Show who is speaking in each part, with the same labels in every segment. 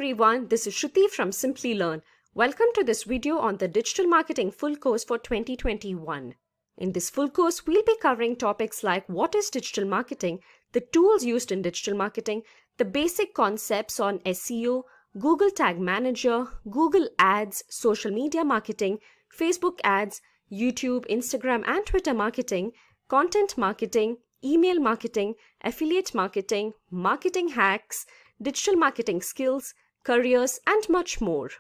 Speaker 1: everyone, this is Shruti from Simplilearn. Welcome to this video on the Digital Marketing Full Course for 2021. In this full course, we'll be covering topics like what is digital marketing, the tools used in digital marketing, the basic concepts on SEO, Google Tag Manager, Google Ads, social media marketing, Facebook ads, YouTube, Instagram and Twitter marketing, content marketing, email marketing, affiliate marketing, marketing hacks, digital marketing skills, careers, and much more.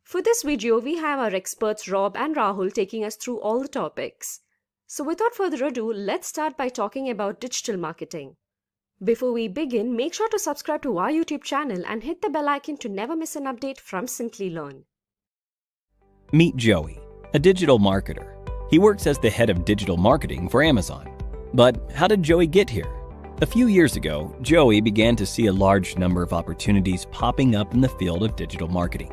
Speaker 1: For this video, we have our experts Rob and Rahul taking us through all the topics. So without further ado, let's start by talking about digital marketing. Before we begin, make sure to subscribe to our YouTube channel and hit the bell icon to never miss an update from Simplilearn.
Speaker 2: Meet Joey, a digital marketer. He works as the head of digital marketing for Amazon. But how did Joey get here? A few years ago, Joey began to see a large number of opportunities popping up in the field of digital marketing.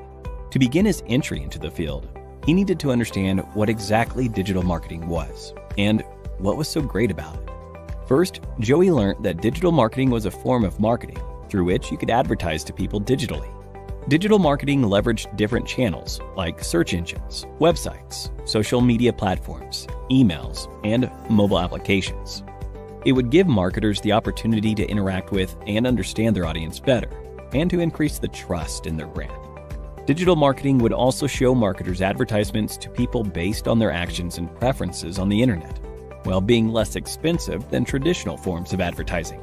Speaker 2: To begin his entry into the field, he needed to understand what exactly digital marketing was and what was so great about it. First, Joey learned that digital marketing was a form of marketing through which you could advertise to people digitally. Digital marketing leveraged different channels like search engines, websites, social media platforms, emails, and mobile applications. It would give marketers the opportunity to interact with and understand their audience better, and to increase the trust in their brand. Digital marketing would also show marketers advertisements to people based on their actions and preferences on the internet, while being less expensive than traditional forms of advertising.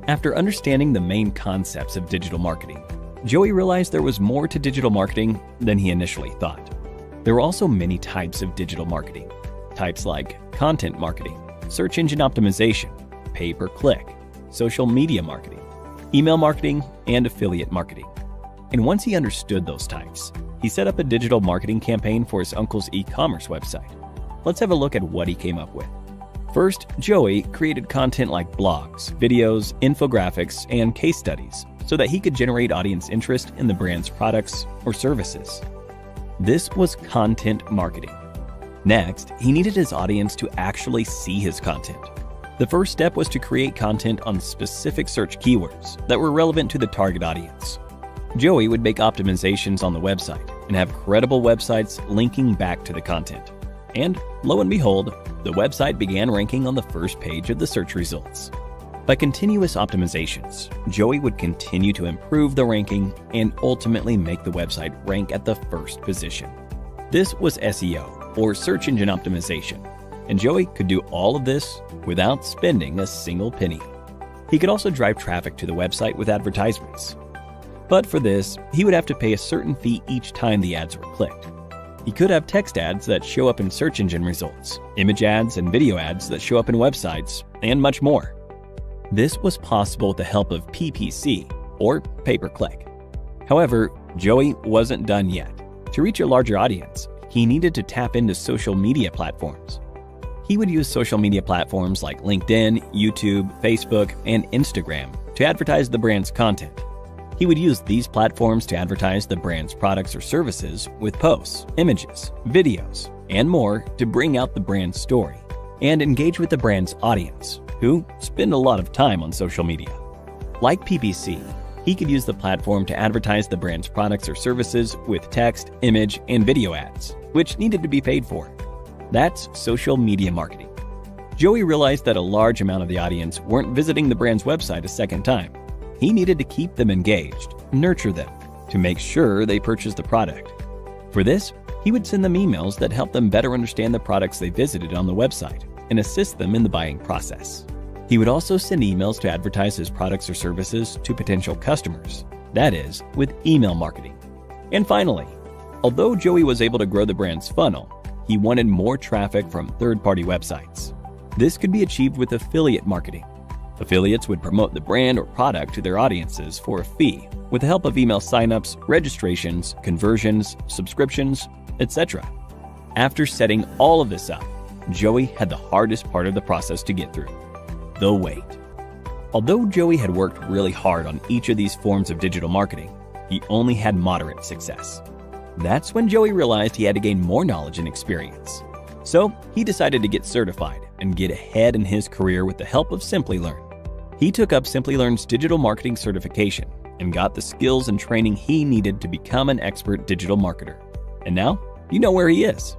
Speaker 2: After understanding the main concepts of digital marketing, Joey realized there was more to digital marketing than he initially thought. There were also many types of digital marketing. Types like content marketing, search engine optimization, pay-per-click, social media marketing, email marketing, and affiliate marketing. And once he understood those types, he set up a digital marketing campaign for his uncle's e-commerce website. Let's have a look at what he came up with. First, Joey created content like blogs, videos, infographics, and case studies so that he could generate audience interest in the brand's products or services. This was content marketing. Next, he needed his audience to actually see his content. The first step was to create content on specific search keywords that were relevant to the target audience. Joey would make optimizations on the website and have credible websites linking back to the content. And lo and behold, the website began ranking on the first page of the search results. By continuous optimizations, Joey would continue to improve the ranking and ultimately make the website rank at the first position. This was SEO, or search engine optimization, and Joey could do all of this without spending a single penny. He could also drive traffic to the website with advertisements. But for this, he would have to pay a certain fee each time the ads were clicked. He could have text ads that show up in search engine results, image ads and video ads that show up in websites, and much more. This was possible with the help of PPC, or pay-per-click. However, Joey wasn't done yet. To reach a larger audience, he needed to tap into social media platforms. He would use social media platforms like LinkedIn, YouTube, Facebook, and Instagram to advertise the brand's content. He would use these platforms to advertise the brand's products or services with posts, images, videos, and more to bring out the brand's story and engage with the brand's audience, who spend a lot of time on social media. Like PPC, he could use the platform to advertise the brand's products or services with text, image, and video ads, which needed to be paid for. That's social media marketing. Joey realized that a large amount of the audience weren't visiting the brand's website a second time. He needed to keep them engaged, nurture them, to make sure they purchased the product. For this, he would send them emails that helped them better understand the products they visited on the website and assist them in the buying process. He would also send emails to advertise his products or services to potential customers, that is, with email marketing. And finally, although Joey was able to grow the brand's funnel, he wanted more traffic from third-party websites. This could be achieved with affiliate marketing. Affiliates would promote the brand or product to their audiences for a fee with the help of email signups, registrations, conversions, subscriptions, etc. After setting all of this up, Joey had the hardest part of the process to get through: the wait. Although Joey had worked really hard on each of these forms of digital marketing, he only had moderate success. That's when Joey realized he had to gain more knowledge and experience. So he decided to get certified and get ahead in his career with the help of Simplilearn. He took up Simplilearn's digital marketing certification and got the skills and training he needed to become an expert digital marketer. And now, you know where he is.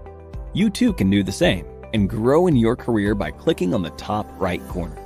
Speaker 2: You too can do the same and grow in your career by clicking on the top right corner.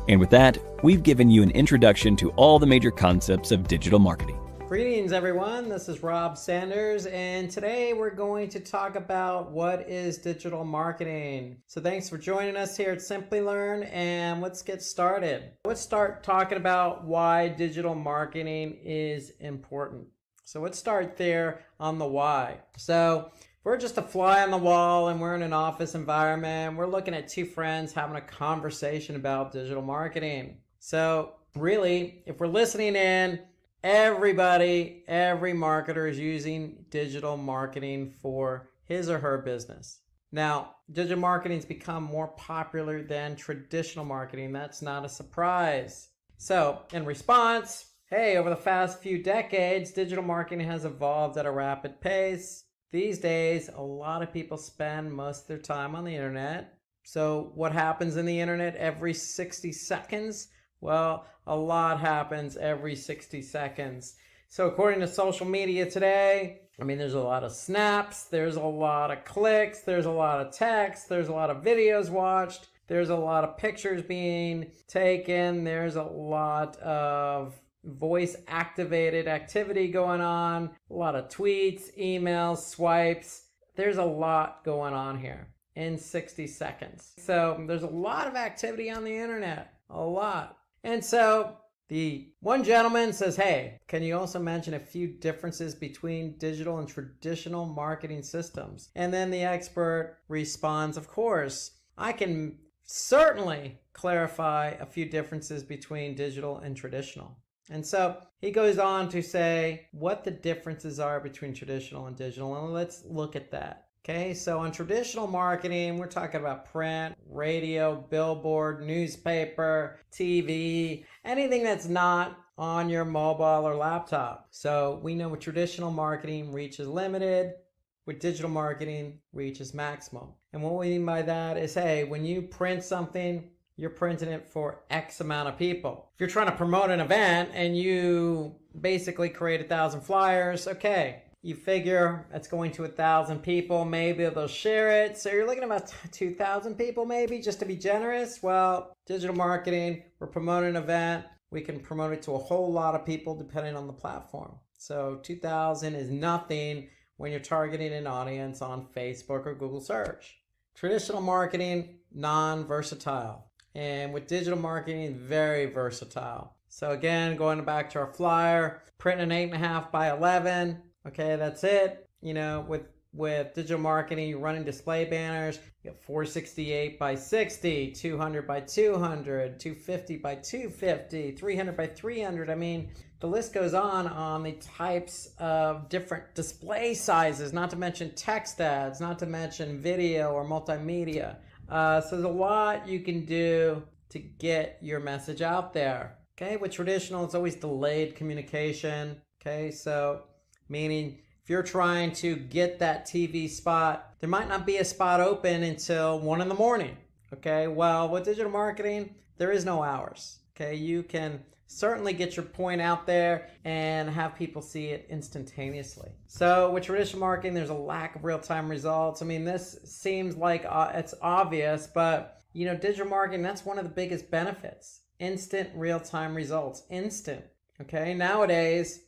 Speaker 2: And with that, we've given you an introduction to all the major concepts of digital marketing.
Speaker 3: Greetings everyone, this is Rob Sanders, and today we're going to talk about what is digital marketing. So thanks for joining us here at Simplilearn, and let's get started. Let's start talking about why digital marketing is important. So let's start there on the why. So we're just a fly on the wall and we're in an office environment. We're looking at two friends having a conversation about digital marketing. So really, if we're listening in, every marketer is using digital marketing for his or her business. Now, digital marketing's become more popular than traditional marketing. That's not a surprise. So, in response, hey, over the past few decades, digital marketing has evolved at a rapid pace. These days, a lot of people spend most of their time on the internet. So, what happens in the internet every 60 seconds? Well, a lot happens every 60 seconds. So according to social media today, there's a lot of snaps, there's a lot of clicks, there's a lot of text, there's a lot of videos watched, there's a lot of pictures being taken, there's a lot of voice activated activity going on, a lot of tweets, emails, swipes. There's a lot going on here in 60 seconds. So there's a lot of activity on the internet, a lot. And so the one gentleman says, hey, can you also mention a few differences between digital and traditional marketing systems? And then the expert responds, of course, I can certainly clarify a few differences between digital and traditional. And so he goes on to say what the differences are between traditional and digital. And let's look at that. Okay, so on traditional marketing, we're talking about print, radio, billboard, newspaper, TV, anything that's not on your mobile or laptop. So we know with traditional marketing, reach is limited. With digital marketing, reach is maximum. And what we mean by that is, hey, when you print something, you're printing it for X amount of people. If you're trying to promote an event and you basically create 1,000 flyers, okay. You figure it's going to 1,000 people, maybe they'll share it. So you're looking at about 2,000 people maybe, just to be generous. Well, digital marketing, we're promoting an event. We can promote it to a whole lot of people depending on the platform. So 2,000 is nothing when you're targeting an audience on Facebook or Google search. Traditional marketing, non-versatile. And with digital marketing, very versatile. So again, going back to our flyer, printing an 8.5 by 11. Okay, that's it. With digital marketing, you're running display banners. You got 468 by 60, 200 by 200, 250 by 250, 300 by 300. The list goes on the types of different display sizes, not to mention text ads, not to mention video or multimedia. So there's a lot you can do to get your message out there. Okay, with traditional, it's always delayed communication. Okay, so meaning if you're trying to get that TV spot, there might not be a spot open until 1 a.m. Okay, well, with digital marketing, there is no hours. Okay, you can certainly get your point out there and have people see it instantaneously. So with traditional marketing, there's a lack of real-time results. This seems like it's obvious, but digital marketing, that's one of the biggest benefits. Instant real-time results, instant. Okay, nowadays,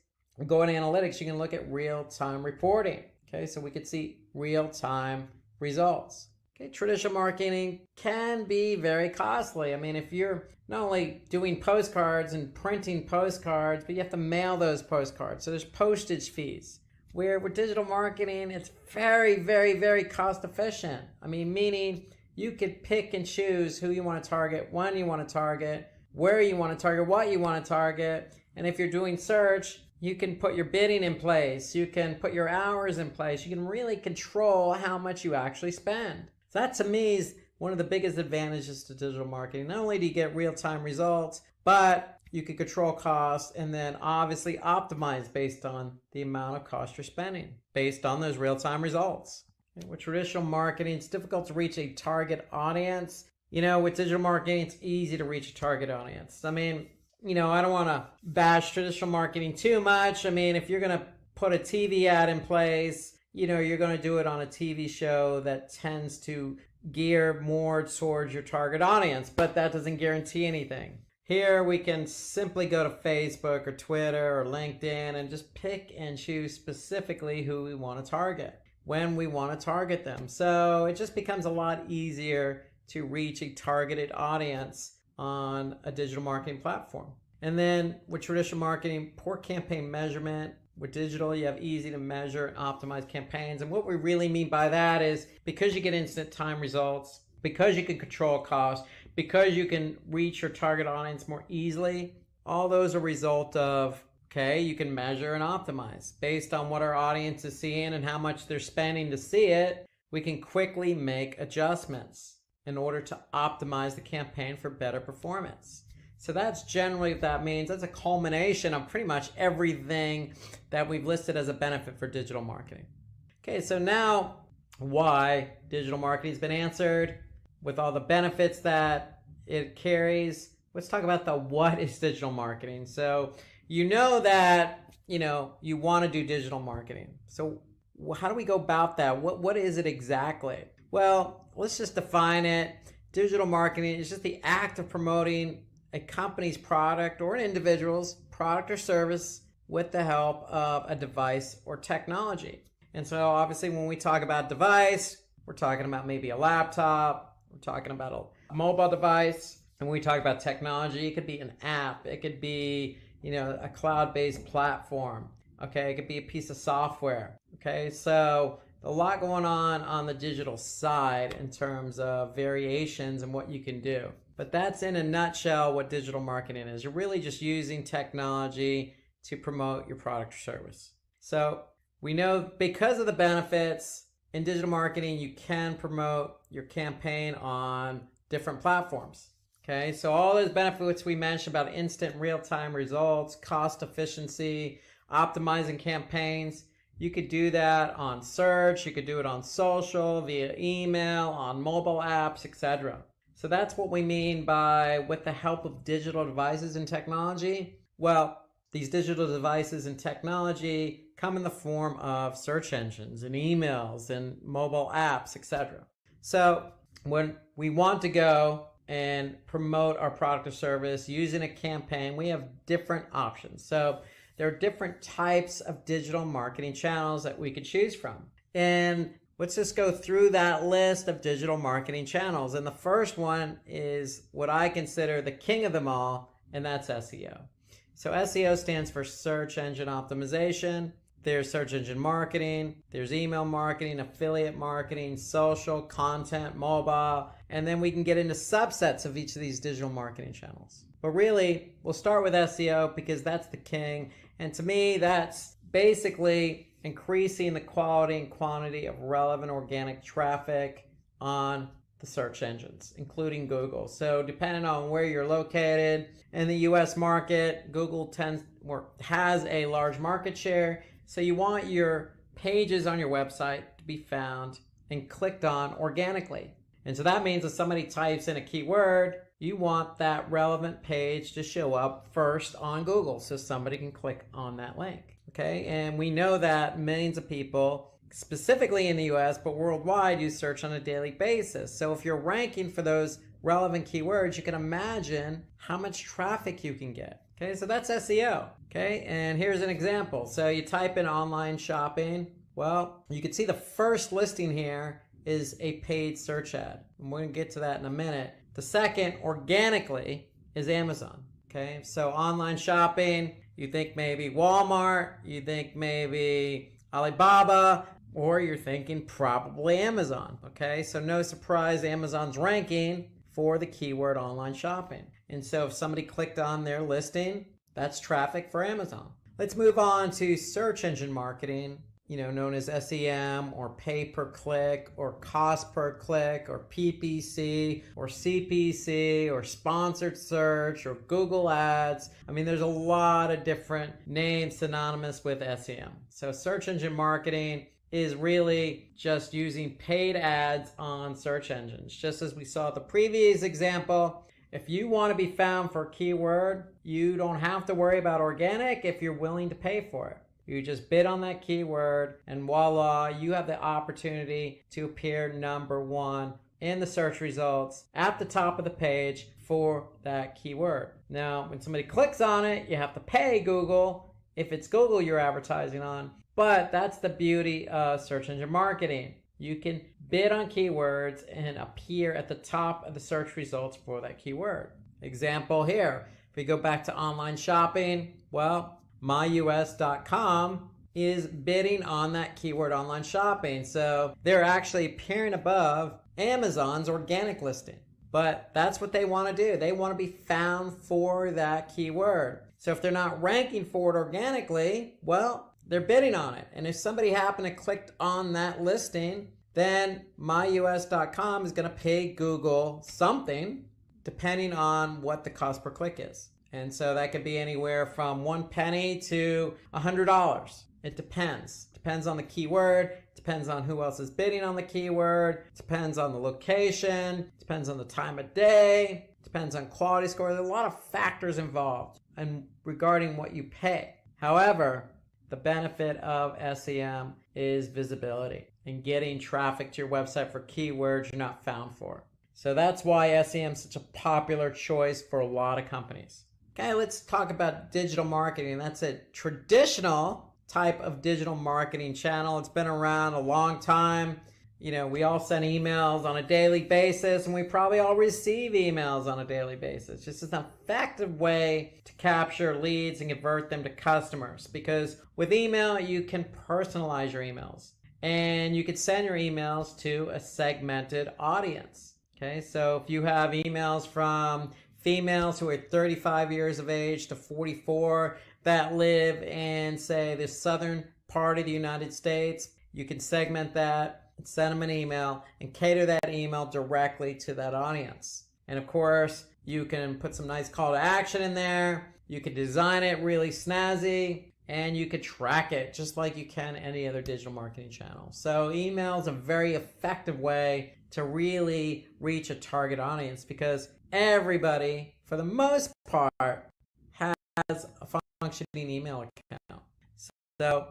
Speaker 3: going to analytics, you can look at real-time reporting. Okay, so we could see real-time results. Okay, traditional marketing can be very costly. If you're not only doing postcards and printing postcards, but you have to mail those postcards. So there's postage fees. Where with digital marketing, it's very, very, very cost efficient. Meaning you could pick and choose who you want to target, when you want to target, where you want to target, what you want to target. And if you're doing search, you can put your bidding in place. You can put your hours in place. You can really control how much you actually spend. So that to me is one of the biggest advantages to digital marketing. Not only do you get real-time results, but you can control costs and then obviously optimize based on the amount of cost you're spending based on those real-time results. And with traditional marketing, it's difficult to reach a target audience. With digital marketing, it's easy to reach a target audience. I don't want to bash traditional marketing too much. I mean, if you're going to put a TV ad in place, you're going to do it on a TV show that tends to gear more towards your target audience, but that doesn't guarantee anything. Here we can simply go to Facebook or Twitter or LinkedIn and just pick and choose specifically who we want to target, when we want to target them. So it just becomes a lot easier to reach a targeted audience on a digital marketing platform. And then with traditional marketing, poor campaign measurement. With digital, you have easy to measure and optimize campaigns. And what we really mean by that is because you get instant time results, because you can control costs, because you can reach your target audience more easily, all those are a result of, you can measure and optimize. Based on what our audience is seeing and how much they're spending to see it, we can quickly make adjustments in order to optimize the campaign for better performance. So that's generally what that means. That's a culmination of pretty much everything that we've listed as a benefit for digital marketing. Okay, so now why digital marketing has been answered with all the benefits that it carries. Let's talk about the what is digital marketing. So that, you want to do digital marketing. So how do we go about that? What is it exactly? Well, let's just define it. Digital marketing is just the act of promoting a company's product or an individual's product or service with the help of a device or technology. And so obviously when we talk about device, we're talking about maybe a laptop, we're talking about a mobile device. And when we talk about technology, it could be an app, it could be, a cloud-based platform. Okay, it could be a piece of software. Okay, so a lot going on the digital side in terms of variations and what you can do. But that's in a nutshell what digital marketing is. You're really just using technology to promote your product or service. So we know because of the benefits in digital marketing, you can promote your campaign on different platforms. Okay, so all those benefits we mentioned about instant real-time results, cost efficiency, optimizing campaigns, you could do that on search, you could do it on social, via email, on mobile apps, etc. So that's what we mean by with the help of digital devices and technology. Well, these digital devices and technology come in the form of search engines and emails and mobile apps, etc. So when we want to go and promote our product or service using a campaign, we have different options. So there are different types of digital marketing channels that we could choose from. And let's just go through that list of digital marketing channels. And the first one is what I consider the king of them all, and that's SEO. So SEO stands for search engine optimization. There's search engine marketing, there's email marketing, affiliate marketing, social, content, mobile, and then we can get into subsets of each of these digital marketing channels. But really, we'll start with SEO because that's the king. And to me, that's basically increasing the quality and quantity of relevant organic traffic on the search engines, including Google. So depending on where you're located in the US market, Google has a large market share. So you want your pages on your website to be found and clicked on organically. And so that means if somebody types in a keyword, you want that relevant page to show up first on Google so somebody can click on that link. Okay, and we know that millions of people, specifically in the US, but worldwide, use search on a daily basis. So if you're ranking for those relevant keywords, you can imagine how much traffic you can get. Okay, so that's SEO. Okay, and here's an example. So you type in online shopping. Well, you can see the first listing here is a paid search ad. And we're going to get to that in a minute. The second, organically, is Amazon. Okay, so online shopping, you think maybe Walmart, you think maybe Alibaba, or you're thinking probably Amazon. Okay, so no surprise, Amazon's ranking for the keyword online shopping. And so if somebody clicked on their listing, that's traffic for Amazon. Let's move on to search engine marketing, known as SEM or pay per click or cost per click or PPC or CPC or sponsored search or Google Ads. I mean, there's a lot of different names synonymous with SEM. So search engine marketing is really just using paid ads on search engines. Just as we saw the previous example, If you want to be found for a keyword, you don't have to worry about organic if you're willing to pay for it. You just bid on that keyword and voila, you have the opportunity to appear number one in the search results at the top of the page for that keyword. Now, when somebody clicks on it, you have to pay Google if it's Google you're advertising on, but that's the beauty of search engine marketing. You can bid on keywords and appear at the top of the search results for that keyword. Example here, if we go back to online shopping, well, myus.com is bidding on that keyword online shopping. So they're actually appearing above Amazon's organic listing. But that's what they want to do. They want to be found for that keyword. So if they're not ranking for it organically, well, they're bidding on it. And if somebody happened to click on that listing, then myus.com is going to pay Google something depending on what the cost per click is. And so that could be anywhere from 1 penny to $100. It depends. Depends on the keyword, depends on who else is bidding on the keyword, depends on the location, depends on the time of day, depends on quality score. There's a lot of factors involved and regarding what you pay. However, the benefit of SEM is visibility and getting traffic to your website for keywords you're not found for. So that's why SEM is such a popular choice for a lot of companies. Okay, let's talk about digital marketing. That's a traditional type of digital marketing channel. It's been around a long time. You know, we all send emails on a daily basis, and we probably all receive emails on a daily basis. Just as an effective way to capture leads and convert them to customers. Because with email, you can personalize your emails, and you can send your emails to a segmented audience. Okay, so if you have emails from females who are 35 years of age to 44 that live in, say, the southern part of the United States, you can segment that and send them an email and cater that email directly to that audience. And of course, you can put some nice call to action in there. You can design it really snazzy, and you can track it just like you can any other digital marketing channel. So email is a very effective way to really reach a target audience because everybody, for the most part, has a functioning email account. So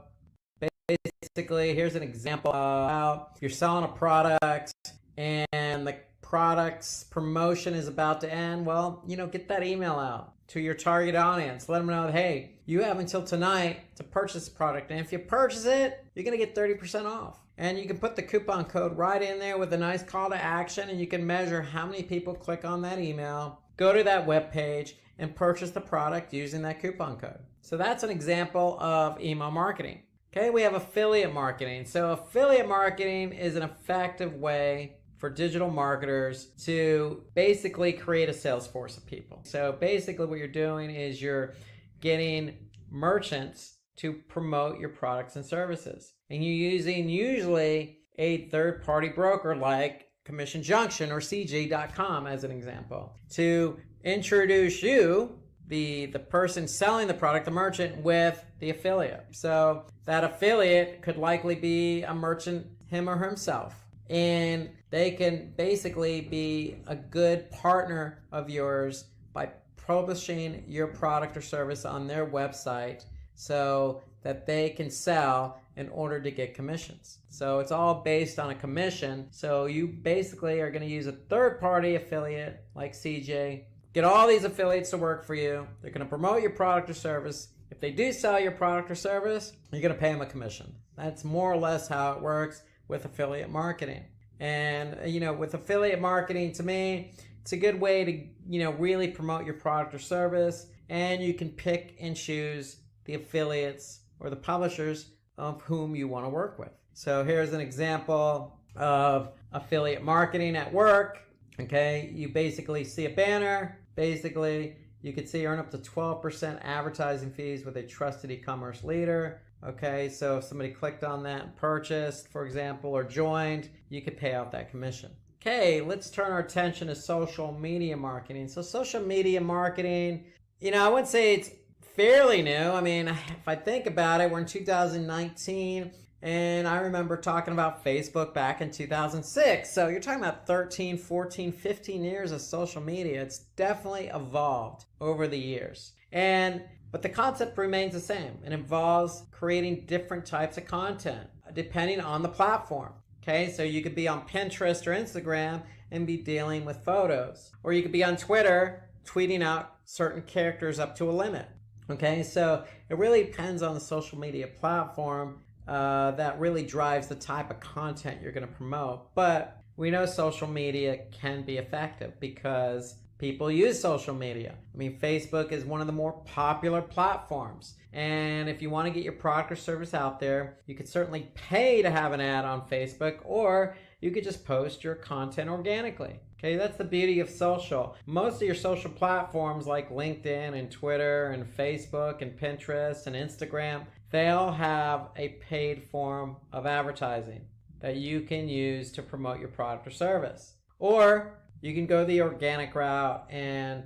Speaker 3: basically, here's an example of how you're selling a product and the product's promotion is about to end. Well, get that email out to your target audience. Let them know that, hey, you have until tonight to purchase the product. And if you purchase it, you're going to get 30% off. And you can put the coupon code right in there with a nice call to action, and you can measure how many people click on that email, go to that web page, and purchase the product using that coupon code. So that's an example of email marketing. Okay, we have affiliate marketing. So affiliate marketing is an effective way for digital marketers to basically create a sales force of people. So basically what you're doing is you're getting merchants to promote your products and services. And you're using usually a third-party broker like Commission Junction or CJ.com as an example to introduce you, the person selling the product, the merchant, with the affiliate. So that affiliate could likely be a merchant, him or himself. And they can basically be a good partner of yours by publishing your product or service on their website so that they can sell in order to get commissions. So it's all based on a commission. So you basically are going to use a third-party affiliate like CJ, get all these affiliates to work for you. They're going to promote your product or service. If they do sell your product or service, you're going to pay them a commission. That's more or less how it works with affiliate marketing. And, with affiliate marketing, to me, it's a good way to, really promote your product or service. And you can pick and choose the affiliates or the publishers of whom you want to work with. So here's an example of affiliate marketing at work. Okay, you basically see a banner. Basically, you could see earn up to 12% advertising fees with a trusted e-commerce leader. Okay, so if somebody clicked on that and purchased, for example, or joined, you could pay out that commission. Okay, let's turn our attention to social media marketing. So social media marketing, I would say it's fairly new. I mean, if I think about it, we're in 2019. And I remember talking about Facebook back in 2006. So you're talking about 13, 14, 15 years of social media. It's definitely evolved over the years. But the concept remains the same. It involves creating different types of content depending on the platform. Okay, so you could be on Pinterest or Instagram and be dealing with photos. Or you could be on Twitter tweeting out certain characters up to a limit. Okay, so it really depends on the social media platform that really drives the type of content you're going to promote. But we know social media can be effective because people use social media. I mean, Facebook is one of the more popular platforms. And if you want to get your product or service out there, you could certainly pay to have an ad on Facebook, or you could just post your content organically. Okay, that's the beauty of social. Most of your social platforms like LinkedIn and Twitter and Facebook and Pinterest and Instagram, they all have a paid form of advertising that you can use to promote your product or service. Or you can go the organic route and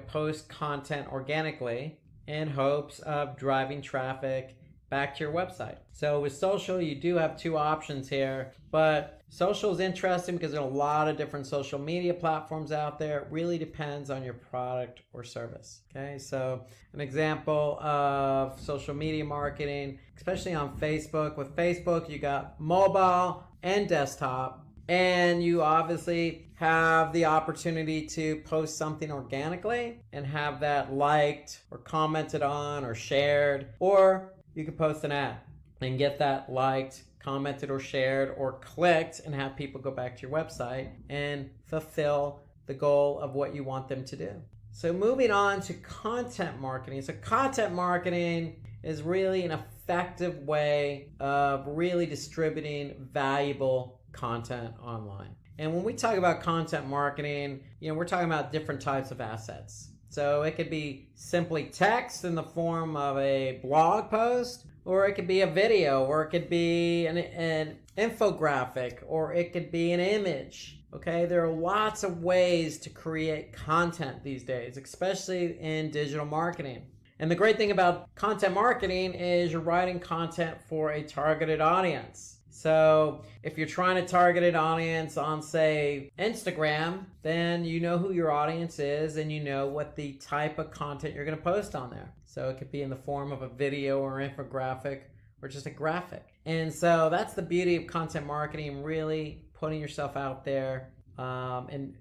Speaker 3: post content organically in hopes of driving traffic back to your website. So with social, you do have two options here, but social is interesting because there are a lot of different social media platforms out there. It really depends on your product or service. Okay, so an example of social media marketing, especially on Facebook. With Facebook, you got mobile and desktop. And you obviously have the opportunity to post something organically and have that liked or commented on or shared, or you can post an ad and get that liked, commented, or shared, or clicked and have people go back to your website and fulfill the goal of what you want them to do. So moving on to content marketing. So content marketing is really an effective way of really distributing valuable content online. And when we talk about content marketing, we're talking about different types of assets. So it could be simply text in the form of a blog post, or it could be a video, or it could be an infographic, or it could be an image. Okay, there are lots of ways to create content these days, especially in digital marketing. And the great thing about content marketing is you're writing content for a targeted audience. So if you're trying to target an audience on, say, Instagram, then you know who your audience is and you know what the type of content you're going to post on there. So it could be in the form of a video or infographic or just a graphic. And so that's the beauty of content marketing, really putting yourself out there and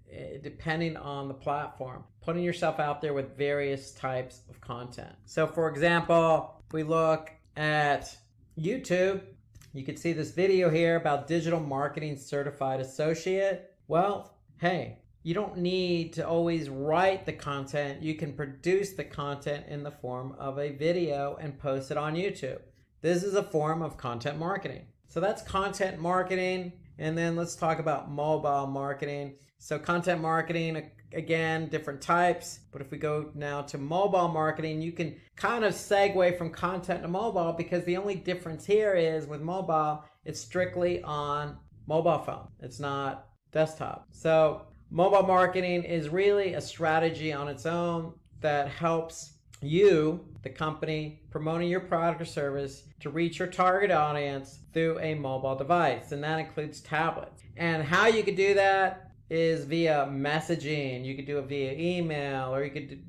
Speaker 3: depending on the platform, putting yourself out there with various types of content. So for example, if we look at YouTube, you can see this video here about digital marketing certified associate. Well, hey, you don't need to always write the content. You can produce the content in the form of a video and post it on YouTube. This is a form of content marketing. So that's content marketing. And then let's talk about mobile marketing. So content marketing, again, different types. But if we go now to mobile marketing, you can kind of segue from content to mobile, because the only difference here is with mobile, it's strictly on mobile phone. It's not desktop. So mobile marketing is really a strategy on its own that helps you, the company, promoting your product or service to reach your target audience through a mobile device. And that includes tablets. And how you could do that is via messaging. You could do it via email, or you could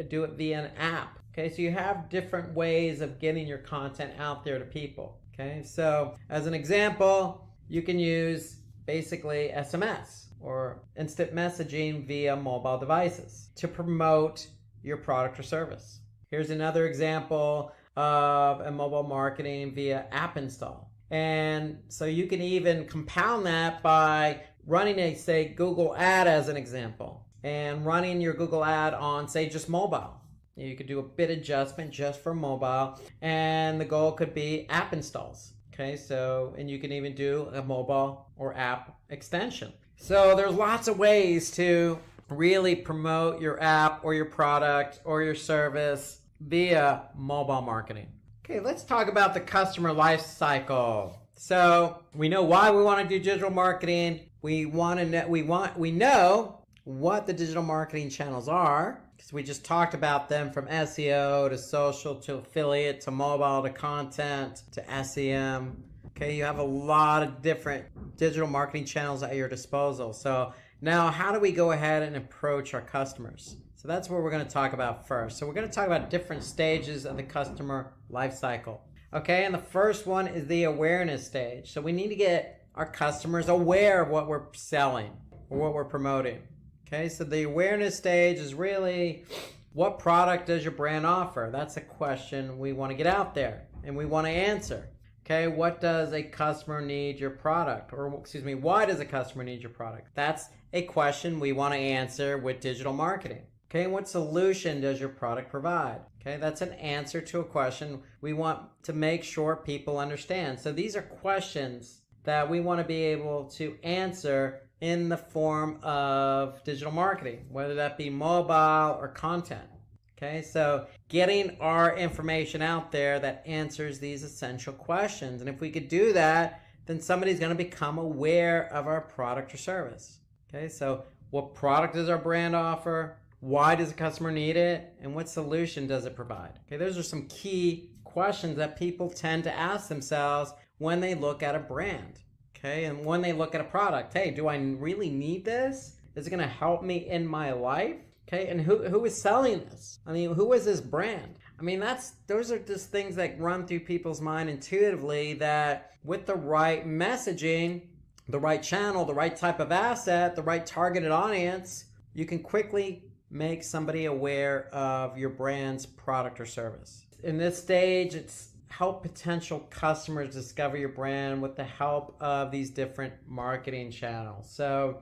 Speaker 3: do it via an app. Okay, so you have different ways of getting your content out there to people. Okay, so as an example, you can use basically SMS or instant messaging via mobile devices to promote your product or service. Here's another example of a mobile marketing via app install. And so you can even compound that by running a, say, Google ad as an example, and running your Google ad on, say, just mobile. You could do a bit adjustment just for mobile, and the goal could be app installs. Okay, so, and you can even do a mobile or app extension. So there's lots of ways to really promote your app or your product or your service via mobile marketing. Okay, let's talk about the customer life cycle. So we know why we want to do digital marketing. We know what the digital marketing channels are, because we just talked about them, from SEO to social to affiliate to mobile to content to SEM. Okay, you have a lot of different digital marketing channels at your disposal. So now how do we go ahead and approach our customers? So that's what we're going to talk about first. So we're going to talk about different stages of the customer life cycle. Okay, and the first one is the awareness stage. So we need to get our customers aware of what we're selling or what we're promoting. Okay, so the awareness stage is really, what product does your brand offer? That's a question we want to get out there and we want to answer. Okay, what does a customer need your product? Or excuse me, why does a customer need your product? That's a question we want to answer with digital marketing. Okay, and what solution does your product provide? Okay, that's an answer to a question we want to make sure people understand. So these are questions that we want to be able to answer in the form of digital marketing, whether that be mobile or content. Okay, so getting our information out there that answers these essential questions. And if we could do that, then somebody's going to become aware of our product or service. Okay, so what product does our brand offer? Why does the customer need it? And what solution does it provide? Okay, those are some key questions that people tend to ask themselves when they look at a brand. Okay, and when they look at a product, hey, do I really need this? Is it going to help me in my life? Okay, and who is selling this? I mean, who is this brand? I mean, those are just things that run through people's mind intuitively, that with the right messaging, the right channel, the right type of asset, the right targeted audience, you can quickly make somebody aware of your brand's product or service. In this stage, it's help potential customers discover your brand with the help of these different marketing channels. So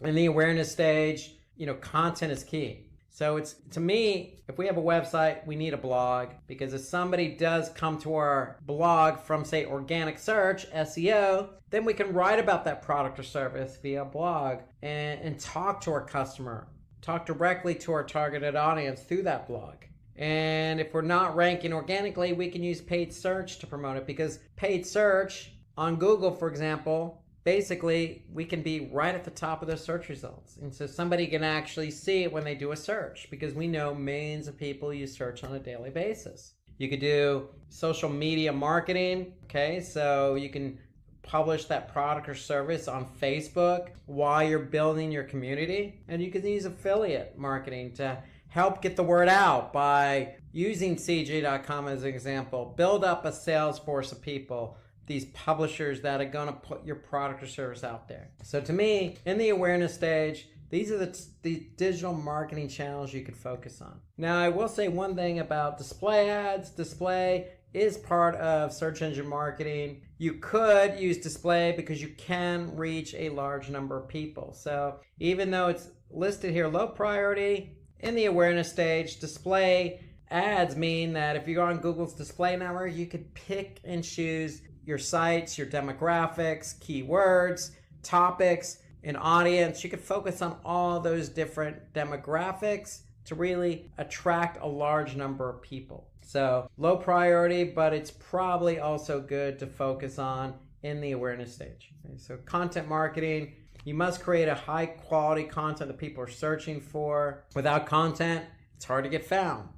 Speaker 3: in the awareness stage, content is key. So it's, to me, if we have a website, we need a blog, because if somebody does come to our blog from, say, organic search, SEO, then we can write about that product or service via blog and talk to our customer, talk directly to our targeted audience through that blog. And if we're not ranking organically, we can use paid search to promote it, because paid search on Google, for example, basically we can be right at the top of the search results. And so somebody can actually see it when they do a search, because we know millions of people use search on a daily basis. You could do social media marketing. Okay, so you can publish that product or service on Facebook while you're building your community. And you can use affiliate marketing to help get the word out by using CJ.com as an example. Build up a sales force of people, these publishers that are going to put your product or service out there. So to me, in the awareness stage, these are the digital marketing channels you could focus on. Now, I will say one thing about display ads. Display is part of search engine marketing. You could use display because you can reach a large number of people. So even though it's listed here low priority, in the awareness stage, display ads mean that if you're on Google's display network, you could pick and choose your sites, your demographics, keywords, topics, an audience. You could focus on all those different demographics to really attract a large number of people. So low priority, but it's probably also good to focus on in the awareness stage. Okay, so content marketing, you must create a high quality content that people are searching for. Without content, it's hard to get found.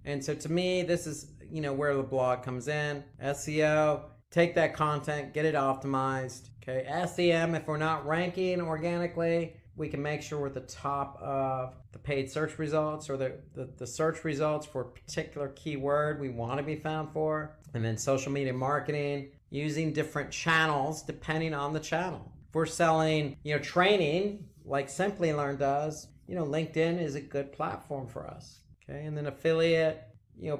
Speaker 3: And so to me, this is where the blog comes in. SEO, take that content, get it optimized. Okay, SEM, if we're not ranking organically, we can make sure we're at the top of the paid search results, or the search results for a particular keyword we want to be found for. And then social media marketing, using different channels depending on the channel. If we're selling, training like Simplilearn does, LinkedIn is a good platform for us. Okay, and then affiliate,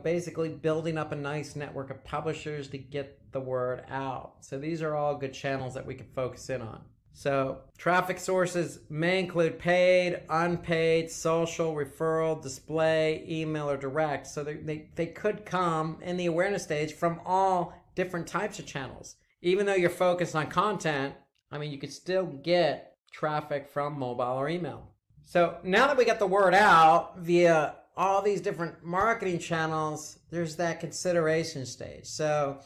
Speaker 3: basically building up a nice network of publishers to get the word out. So these are all good channels that we can focus in on. So traffic sources may include paid, unpaid, social, referral, display, email, or direct. So they could come in the awareness stage from all different types of channels. Even though you're focused on content, you could still get traffic from mobile or email. So now that we got the word out via all these different marketing channels, there's that consideration stage. So,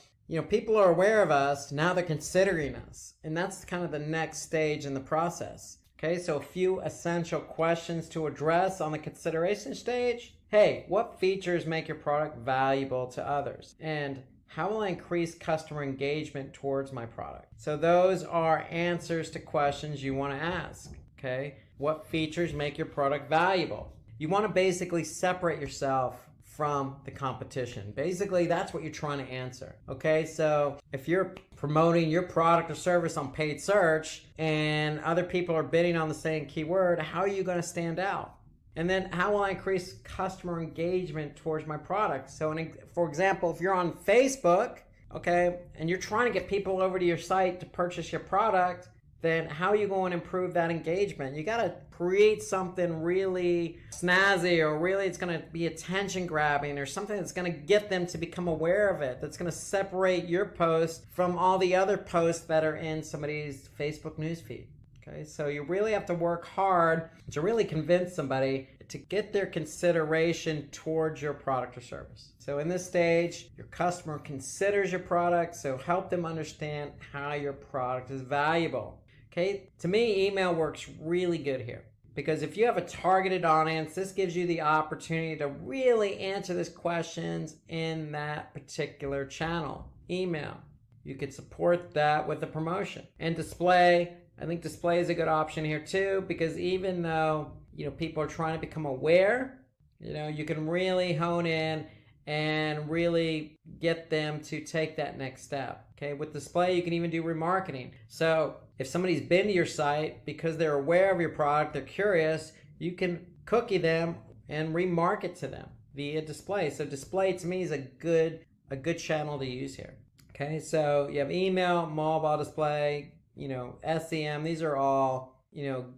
Speaker 3: people are aware of us, now they're considering us. And that's kind of the next stage in the process. Okay, so a few essential questions to address on the consideration stage. Hey, what features make your product valuable to others? And how will I increase customer engagement towards my product? So those are answers to questions you want to ask, okay? What features make your product valuable? You want to basically separate yourself from the competition. Basically, that's what you're trying to answer, okay? So if you're promoting your product or service on paid search and other people are bidding on the same keyword, how are you going to stand out? And then how will I increase customer engagement towards my product? So for example, if you're on Facebook, okay, and you're trying to get people over to your site to purchase your product, then how are you going to improve that engagement? You got to create something really snazzy, or really it's going to be attention grabbing, or something that's going to get them to become aware of it, that's going to separate your post from all the other posts that are in somebody's Facebook newsfeed. Okay, so you really have to work hard to really convince somebody to get their consideration towards your product or service. So in this stage, your customer considers your product, so help them understand how your product is valuable. Okay, to me, email works really good here, because if you have a targeted audience, this gives you the opportunity to really answer these questions in that particular channel. Email, you could support that with a promotion. And display, I think display is a good option here too, because even though people are trying to become aware, you can really hone in and really get them to take that next step. Okay, with display, you can even do remarketing. So if somebody's been to your site because they're aware of your product, they're curious, you can cookie them and remarket to them via display. So display to me is a good channel to use here. Okay, so you have email, mobile display, SEM. These are all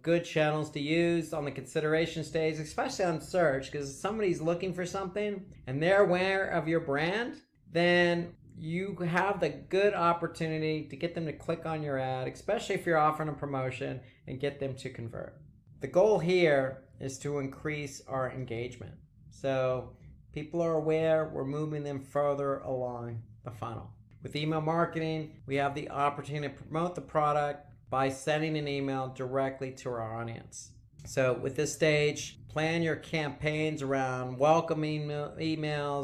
Speaker 3: good channels to use on the consideration stage, especially on search, because if somebody's looking for something and they're aware of your brand, then you have the good opportunity to get them to click on your ad, especially if you're offering a promotion, and get them to convert. The goal here is to increase our engagement. So people are aware, we're moving them further along the funnel. With email marketing, we have the opportunity to promote the product by sending an email directly to our audience. So with this stage, plan your campaigns around welcome emails,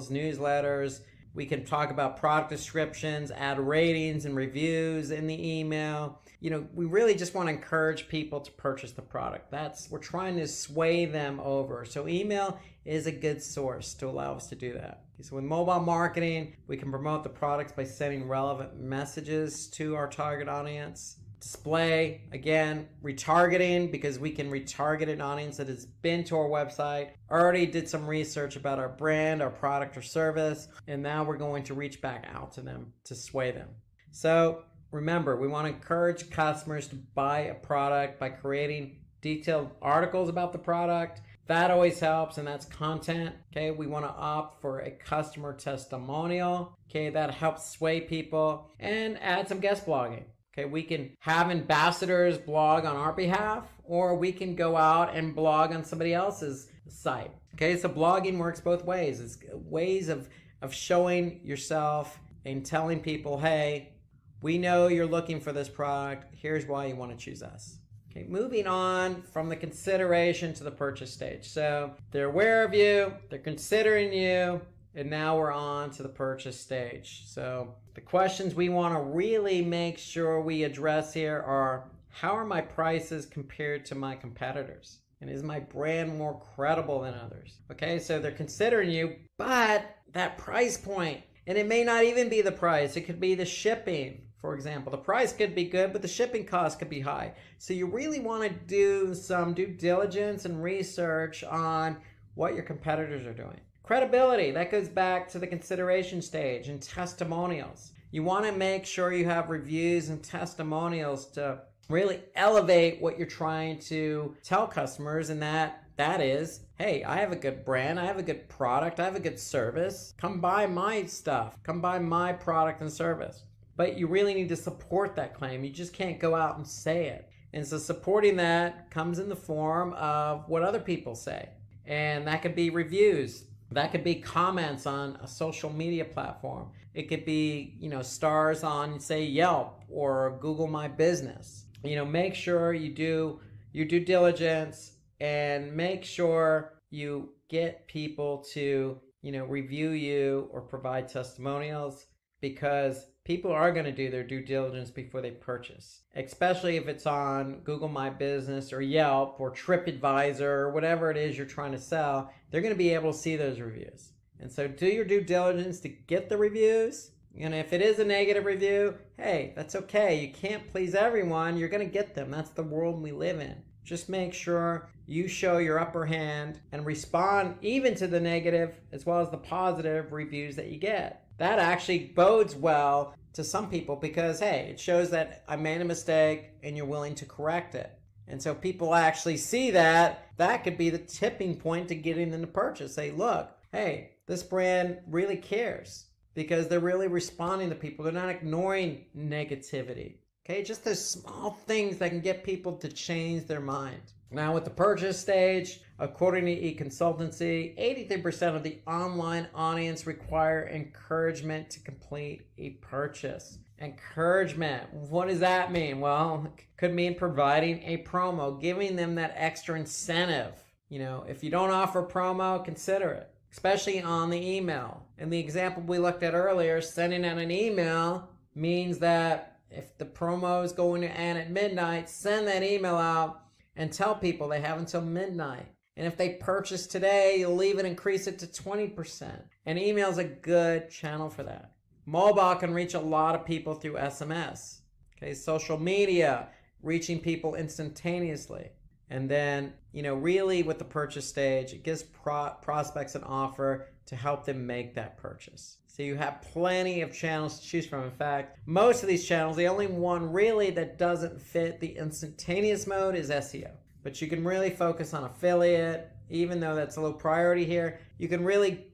Speaker 3: newsletters. We can talk about product descriptions, add ratings and reviews in the email. We really just want to encourage people to purchase the product. We're trying to sway them over. So email is a good source to allow us to do that. So with mobile marketing, we can promote the products by sending relevant messages to our target audience. Display, again, retargeting, because we can retarget an audience that has been to our website, already did some research about our brand, our product or service, and now we're going to reach back out to them to sway them. So remember, we want to encourage customers to buy a product by creating detailed articles about the product. That always helps, and that's content. Okay, we want to opt for a customer testimonial. Okay, that helps sway people, and add some guest blogging. Okay, we can have ambassadors blog on our behalf, or we can go out and blog on somebody else's site. Okay, so blogging works both ways. It's ways of showing yourself and telling people, hey, we know you're looking for this product. Here's why you want to choose us. Okay, moving on from the consideration to the purchase stage. So they're aware of you, they're considering you, and now we're on to the purchase stage. So the questions we want to really make sure we address here are, how are my prices compared to my competitors? And is my brand more credible than others? Okay, so they're considering you, but that price point, and it may not even be the price, it could be the shipping. For example, the price could be good, but the shipping cost could be high. So you really want to do some due diligence and research on what your competitors are doing. Credibility, that goes back to the consideration stage, and testimonials. You want to make sure you have reviews and testimonials to really elevate what you're trying to tell customers, and that is, hey, I have a good brand, I have a good product, I have a good service. Come buy my stuff, come buy my product and service. But you really need to support that claim. You just can't go out and say it. And so supporting that comes in the form of what other people say. And that could be reviews. That could be comments on a social media platform. It could be, stars on, say, Yelp or Google My Business. Make sure you do your due diligence and make sure you get people to, review you or provide testimonials, because people are going to do their due diligence before they purchase, especially if it's on Google My Business or Yelp or TripAdvisor or whatever it is you're trying to sell. They're going to be able to see those reviews. And so do your due diligence to get the reviews. And if it is a negative review, hey, that's okay. You can't please everyone. You're going to get them. That's the world we live in. Just make sure you show your upper hand and respond even to the negative as well as the positive reviews that you get. That actually bodes well to some people because, hey, it shows that I made a mistake and you're willing to correct it. And so people actually see that. That could be the tipping point to getting them to purchase. Say, look, hey, this brand really cares because they're really responding to people. They're not ignoring negativity. Okay, just those small things that can get people to change their mind. Now with the purchase stage, according to eConsultancy, 83% of the online audience require encouragement to complete a purchase. Encouragement, what does that mean? Well, it could mean providing a promo, giving them that extra incentive. If you don't offer promo, consider it, especially on the email. In the example we looked at earlier, sending out an email means that if the promo is going to end at midnight, send that email out and tell people they have until midnight. And if they purchase today, you'll even increase it to 20%. And email is a good channel for that. Mobile can reach a lot of people through SMS. Okay, social media, reaching people instantaneously. And then, really with the purchase stage, it gives prospects an offer to help them make that purchase. So you have plenty of channels to choose from. In fact, most of these channels, the only one really that doesn't fit the instantaneous mode is SEO. But you can really focus on affiliate, even though that's a low priority here. You can really,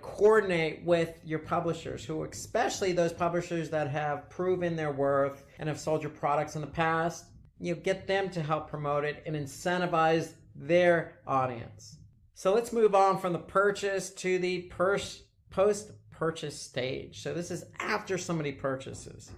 Speaker 3: coordinate with your publishers, who especially those publishers that have proven their worth and have sold your products in the past. Get them to help promote it and incentivize their audience. So let's move on from the purchase to the post-purchase stage. So this is after somebody purchases.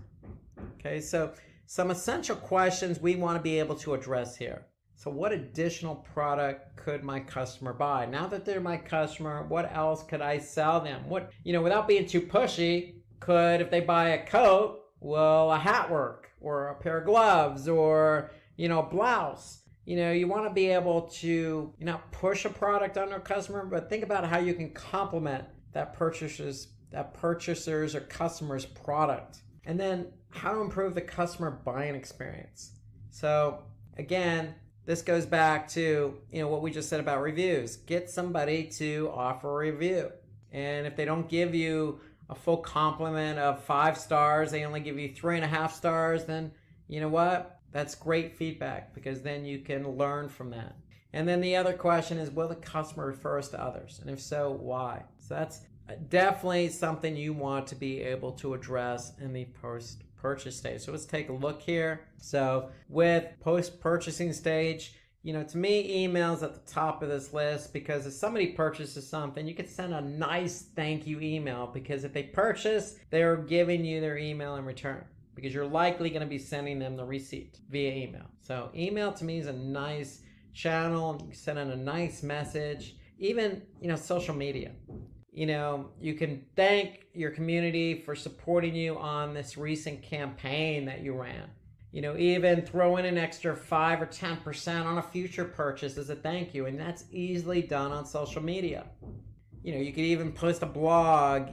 Speaker 3: Okay, so some essential questions we want to be able to address here. So what additional product could my customer buy? Now that they're my customer, what else could I sell them? What, without being too pushy, if they buy a coat, a hat work or a pair of gloves or, a blouse. You want to be able to not push a product on a customer, but think about how you can complement that purchaser's or customer's product. And then how to improve the customer buying experience. So again, this goes back to, what we just said about reviews. Get somebody to offer a review. And if they don't give you a full complement of 5 stars, they only give you 3.5 stars, then you know what? That's great feedback because then you can learn from that. And then the other question is, will the customer refer us to others? And if so, why? So that's definitely something you want to be able to address in the post-purchase stage. So let's take a look here. So with post-purchasing stage, to me, email's at the top of this list because if somebody purchases something, you can send a nice thank you email because if they purchase, they're giving you their email in return because you're likely going to be sending them the receipt via email. So email to me is a nice channel. You can send in a nice message. Even, social media. You can thank your community for supporting you on this recent campaign that you ran. Even throw in an extra 5 or 10% on a future purchase as a thank you. And that's easily done on social media. You could even post a blog,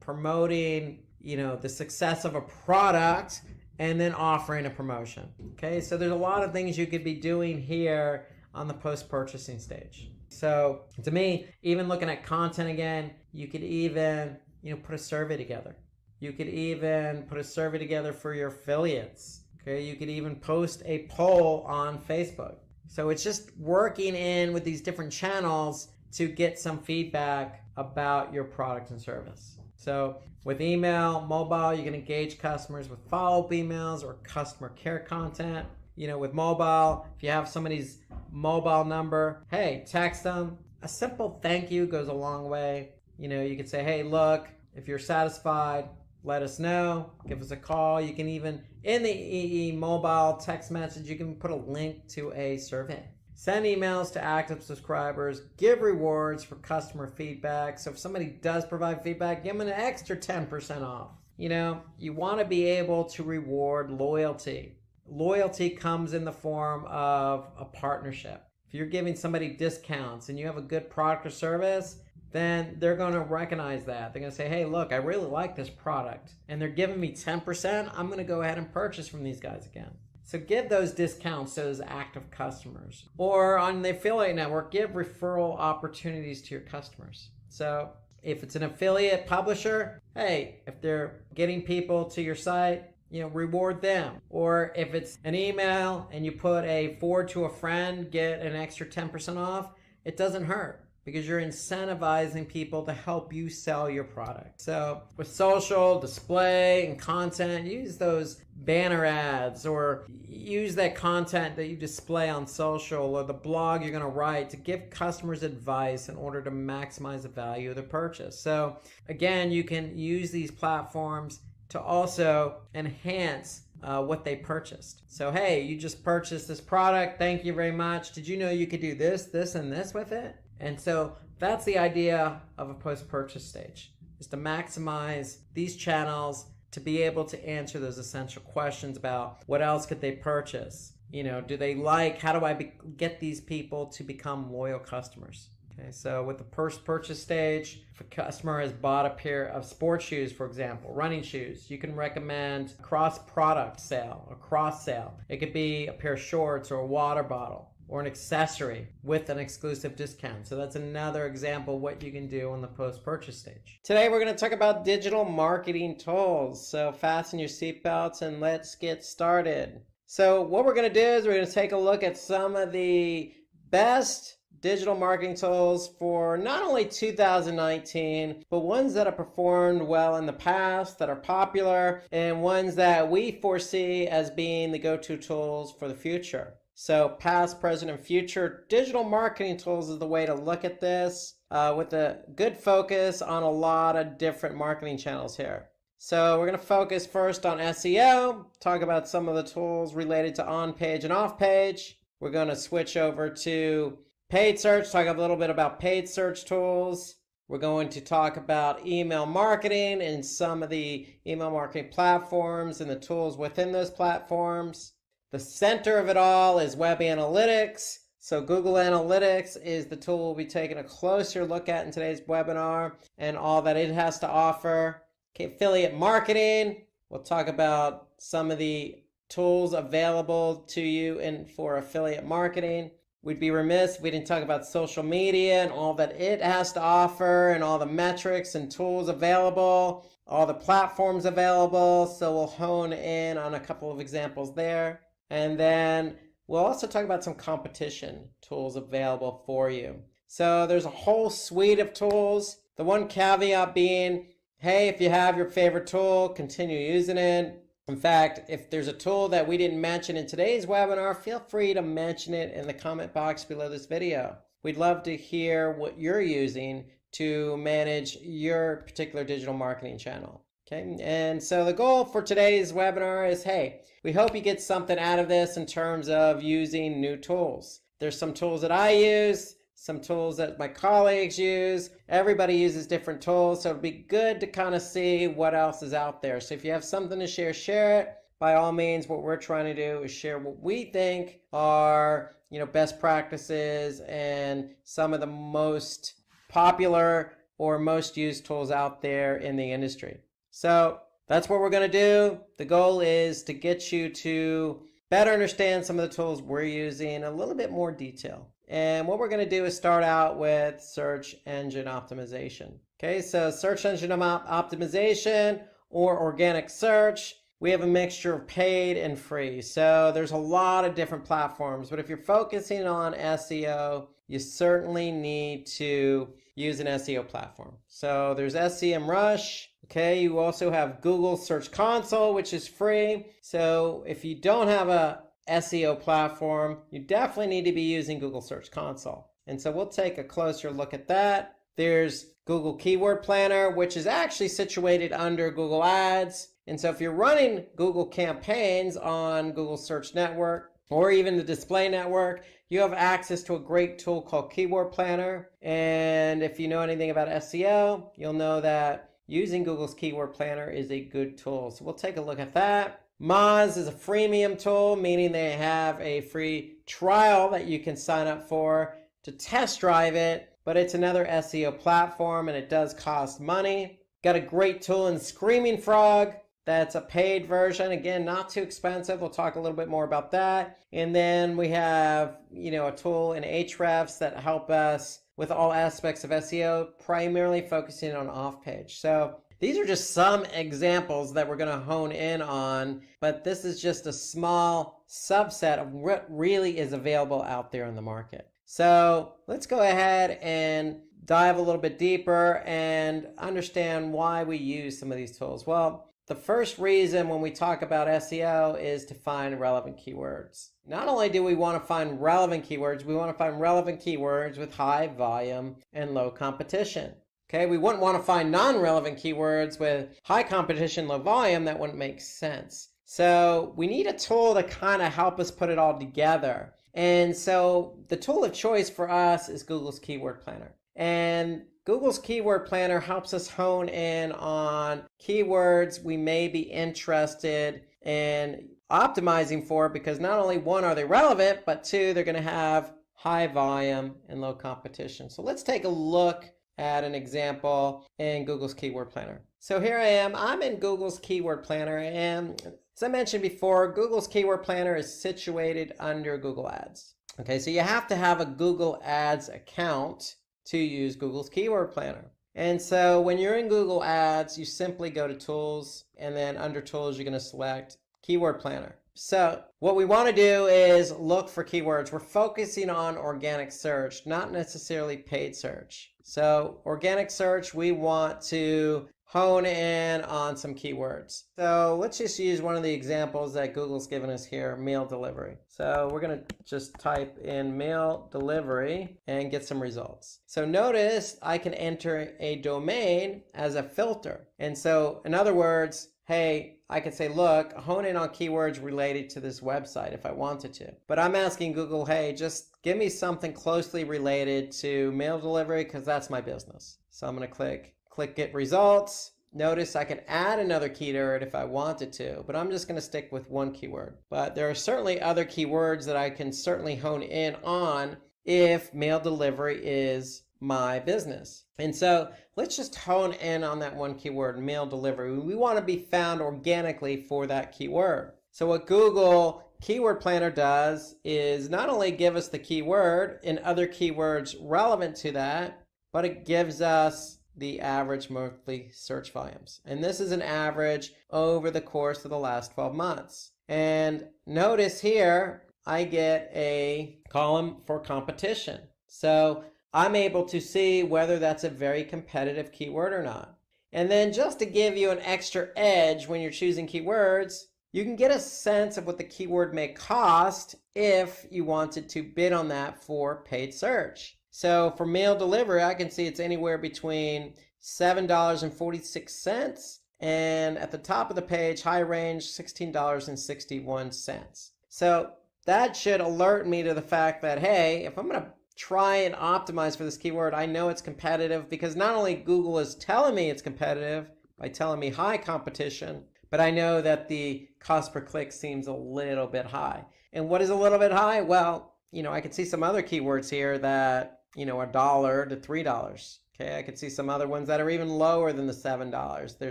Speaker 3: promoting, the success of a product and then offering a promotion. Okay, so there's a lot of things you could be doing here on the post-purchasing stage. So to me, even looking at content again, you could even, put a survey together. You could even put a survey together for your affiliates. Okay, you could even post a poll on Facebook. So it's just working in with these different channels to get some feedback about your product and service. So with email, mobile, you can engage customers with follow-up emails or customer care content. With mobile, if you have somebody's mobile number, hey, text them. A simple thank you goes a long way. You could say, hey, look, if you're satisfied, let us know. Give us a call. You can even, in the EE mobile text message, you can put a link to a survey. Send emails to active subscribers. Give rewards for customer feedback. So if somebody does provide feedback, give them an extra 10% off. you want to be able to reward loyalty. Loyalty comes in the form of a partnership. If you're giving somebody discounts and you have a good product or service, then they're going to recognize that. They're going to say, hey, look, I really like this product and they're giving me 10%. I'm going to go ahead and purchase from these guys again. So give those discounts to those active customers. Or on the affiliate network, give referral opportunities to your customers. So if it's an affiliate publisher, hey, if they're getting people to your site, reward them. Or if it's an email and you put a forward to a friend, get an extra 10% off, it doesn't hurt, because you're incentivizing people to help you sell your product. So with social, display, and content, use those banner ads, or use that content that you display on social or the blog you're going to write to give customers advice in order to maximize the value of the purchase. So again, you can use these platforms to also enhance what they purchased. So, hey, you just purchased this product. Thank you very much. Did you know you could do this, this, and this with it? And so that's the idea of a post-purchase stage, is to maximize these channels to be able to answer those essential questions about what else could they purchase? Do they like, how do I get these people to become loyal customers? Okay, so with the post-purchase stage, if a customer has bought a pair of sports shoes, for example, running shoes, you can recommend a cross-product sale, a cross-sale. It could be a pair of shorts or a water bottle, or an accessory with an exclusive discount. So that's another example of what you can do on the post-purchase stage. Today we're going to talk about digital marketing tools. So fasten your seatbelts and let's get started. So what we're going to do is we're going to take a look at some of the best digital marketing tools for not only 2019, but ones that have performed well in the past, that are popular, and ones that we foresee as being the go-to tools for the future. So past, present, and future digital marketing tools is the way to look at this, with a good focus on a lot of different marketing channels here. So we're going to focus first on SEO, talk about some of the tools related to on-page and off-page. We're going to switch over to paid search, talk a little bit about paid search tools. We're going to talk about email marketing and some of the email marketing platforms and the tools within those platforms. The center of it all is web analytics. So Google Analytics is the tool we'll be taking a closer look at in today's webinar and all that it has to offer. Okay, affiliate marketing. We'll talk about some of the tools available to you for affiliate marketing. We'd be remiss if we didn't talk about social media and all that it has to offer and all the metrics and tools available, all the platforms available. So we'll hone in on a couple of examples there. And then we'll also talk about some competition tools available for you. So there's a whole suite of tools. The one caveat being, hey, if you have your favorite tool, continue using it. In fact, if there's a tool that we didn't mention in today's webinar, feel free to mention it in the comment box below this video. We'd love to hear what you're using to manage your particular digital marketing channel. Okay, and so the goal for today's webinar is, hey, we hope you get something out of this in terms of using new tools. There's some tools that I use, some tools that my colleagues use. Everybody uses different tools, so it'd be good to kind of see what else is out there. So if you have something to share, share it. By all means, what we're trying to do is share what we think are, best practices and some of the most popular or most used tools out there in the industry. So that's what we're going to do. The goal is to get you to better understand some of the tools we're using in a little bit more detail. And what we're going to do is start out with search engine optimization. Okay, so search engine optimization or organic search. We have a mixture of paid and free. So there's a lot of different platforms, but if you're focusing on SEO, you certainly need to use an SEO platform. So there's SEMrush. Okay, you also have Google Search Console, which is free. So if you don't have a SEO platform, you definitely need to be using Google Search Console. And so we'll take a closer look at that. There's Google Keyword Planner, which is actually situated under Google Ads. And so if you're running Google campaigns on Google Search Network or even the display network, you have access to a great tool called Keyword Planner. And if you know anything about SEO, you'll know that using Google's Keyword Planner is a good tool. So we'll take a look at that. Moz is a freemium tool, meaning they have a free trial that you can sign up for to test drive it, but it's another SEO platform and it does cost money. Got a great tool in Screaming Frog. That's a paid version. Again, not too expensive. We'll talk a little bit more about that. And then we have, a tool in Ahrefs that help us with all aspects of SEO, primarily focusing on off-page. So these are just some examples that we're going to hone in on, but this is just a small subset of what really is available out there in the market. So let's go ahead and dive a little bit deeper and understand why we use some of these tools. Well, the first reason when we talk about SEO is to find relevant keywords. Not only do we want to find relevant keywords, we want to find relevant keywords with high volume and low competition. Okay, we wouldn't want to find non-relevant keywords with high competition, low volume. That wouldn't make sense. So we need a tool to kind of help us put it all together. And so the tool of choice for us is Google's Keyword Planner. And Google's Keyword Planner helps us hone in on keywords we may be interested in optimizing for, because not only one, are they relevant, but two, they're going to have high volume and low competition. So let's take a look at an example in Google's Keyword Planner. So here I am, I'm in Google's Keyword Planner, and as I mentioned before, Google's Keyword Planner is situated under Google Ads. Okay, so you have to have a Google Ads account to use Google's Keyword Planner. And so when you're in Google Ads, you simply go to Tools, and then under Tools, you're going to select Keyword Planner. So what we want to do is look for keywords. We're focusing on organic search, not necessarily paid search. So organic search, we want to hone in on some keywords. So let's just use one of the examples that Google's given us here, meal delivery. So we're going to just type in meal delivery and get some results. So notice I can enter a domain as a filter. And so in other words, hey, I could say, look, hone in on keywords related to this website if I wanted to. But I'm asking Google, hey, just give me something closely related to meal delivery because that's my business. So I'm going to click Get Results. Notice I can add another keyword if I wanted to, but I'm just going to stick with one keyword. But there are certainly other keywords that I can certainly hone in on if meal delivery is my business. And so let's just hone in on that one keyword, meal delivery. We want to be found organically for that keyword. So what Google Keyword Planner does is not only give us the keyword and other keywords relevant to that, but it gives us the average monthly search volumes. And this is an average over the course of the last 12 months. And notice here, I get a column for competition. So I'm able to see whether that's a very competitive keyword or not. And then just to give you an extra edge when you're choosing keywords, you can get a sense of what the keyword may cost if you wanted to bid on that for paid search. So for meal delivery, I can see it's anywhere between $7.46 and at the top of the page, high range, $16.61. So that should alert me to the fact that, hey, if I'm going to try and optimize for this keyword, I know it's competitive because not only Google is telling me it's competitive by telling me high competition, but I know that the cost per click seems a little bit high. And what is a little bit high? Well, I could see some other keywords here that, $1 to $3. Okay, I could see some other ones that are even lower than the $7 they're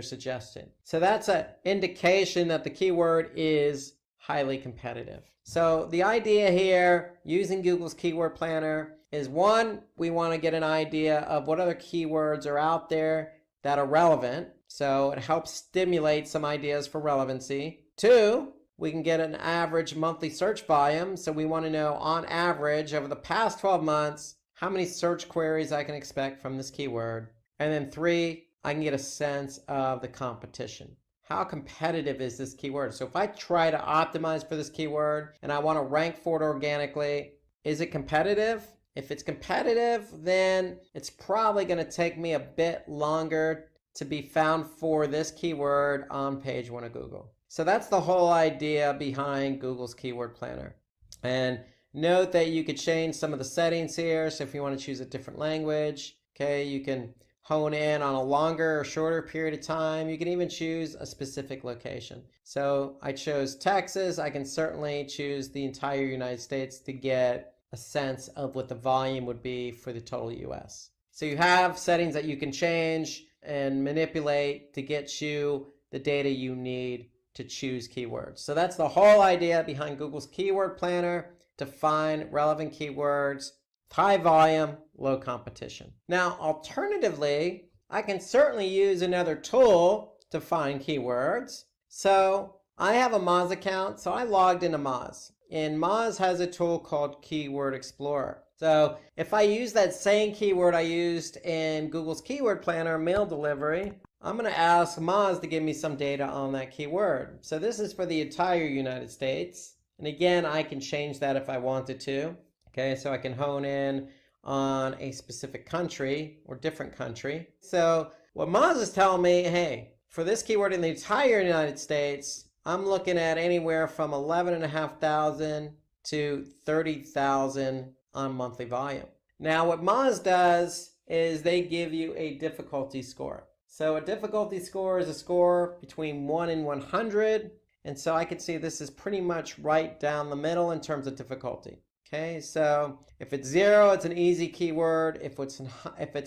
Speaker 3: suggesting. So that's an indication that the keyword is highly competitive. So the idea here using Google's Keyword Planner is, one, we want to get an idea of what other keywords are out there that are relevant. So it helps stimulate some ideas for relevancy. Two, we can get an average monthly search volume. So we want to know on average over the past 12 months, how many search queries I can expect from this keyword. And then three, I can get a sense of the competition. How competitive is this keyword? So if I try to optimize for this keyword and I want to rank for it organically, is it competitive? If it's competitive, then it's probably going to take me a bit longer to be found for this keyword on page one of Google. So that's the whole idea behind Google's Keyword Planner. And note that you could change some of the settings here. So if you want to choose a different language, okay, you can hone in on a longer or shorter period of time. You can even choose a specific location. So I chose Texas. I can certainly choose the entire United States to get a sense of what the volume would be for the total US. So you have settings that you can change and manipulate to get you the data you need to choose keywords. So that's the whole idea behind Google's Keyword Planner, to find relevant keywords, high volume, low competition. Now, alternatively, I can certainly use another tool to find keywords. So I have a Moz account, so I logged into Moz. And Moz has a tool called Keyword Explorer. So if I use that same keyword I used in Google's Keyword Planner, mail delivery, I'm going to ask Moz to give me some data on that keyword. So this is for the entire United States. And again, I can change that if I wanted to. Okay, so I can hone in on a specific country or different country. So what Moz is telling me, hey, for this keyword in the entire United States, I'm looking at anywhere from 11,500 to 30,000 on monthly volume. Now what Moz does is they give you a difficulty score. So a difficulty score is a score between 1 and 100. And so I can see this is pretty much right down the middle in terms of difficulty. Okay, so if it's 0, it's an easy keyword. If it's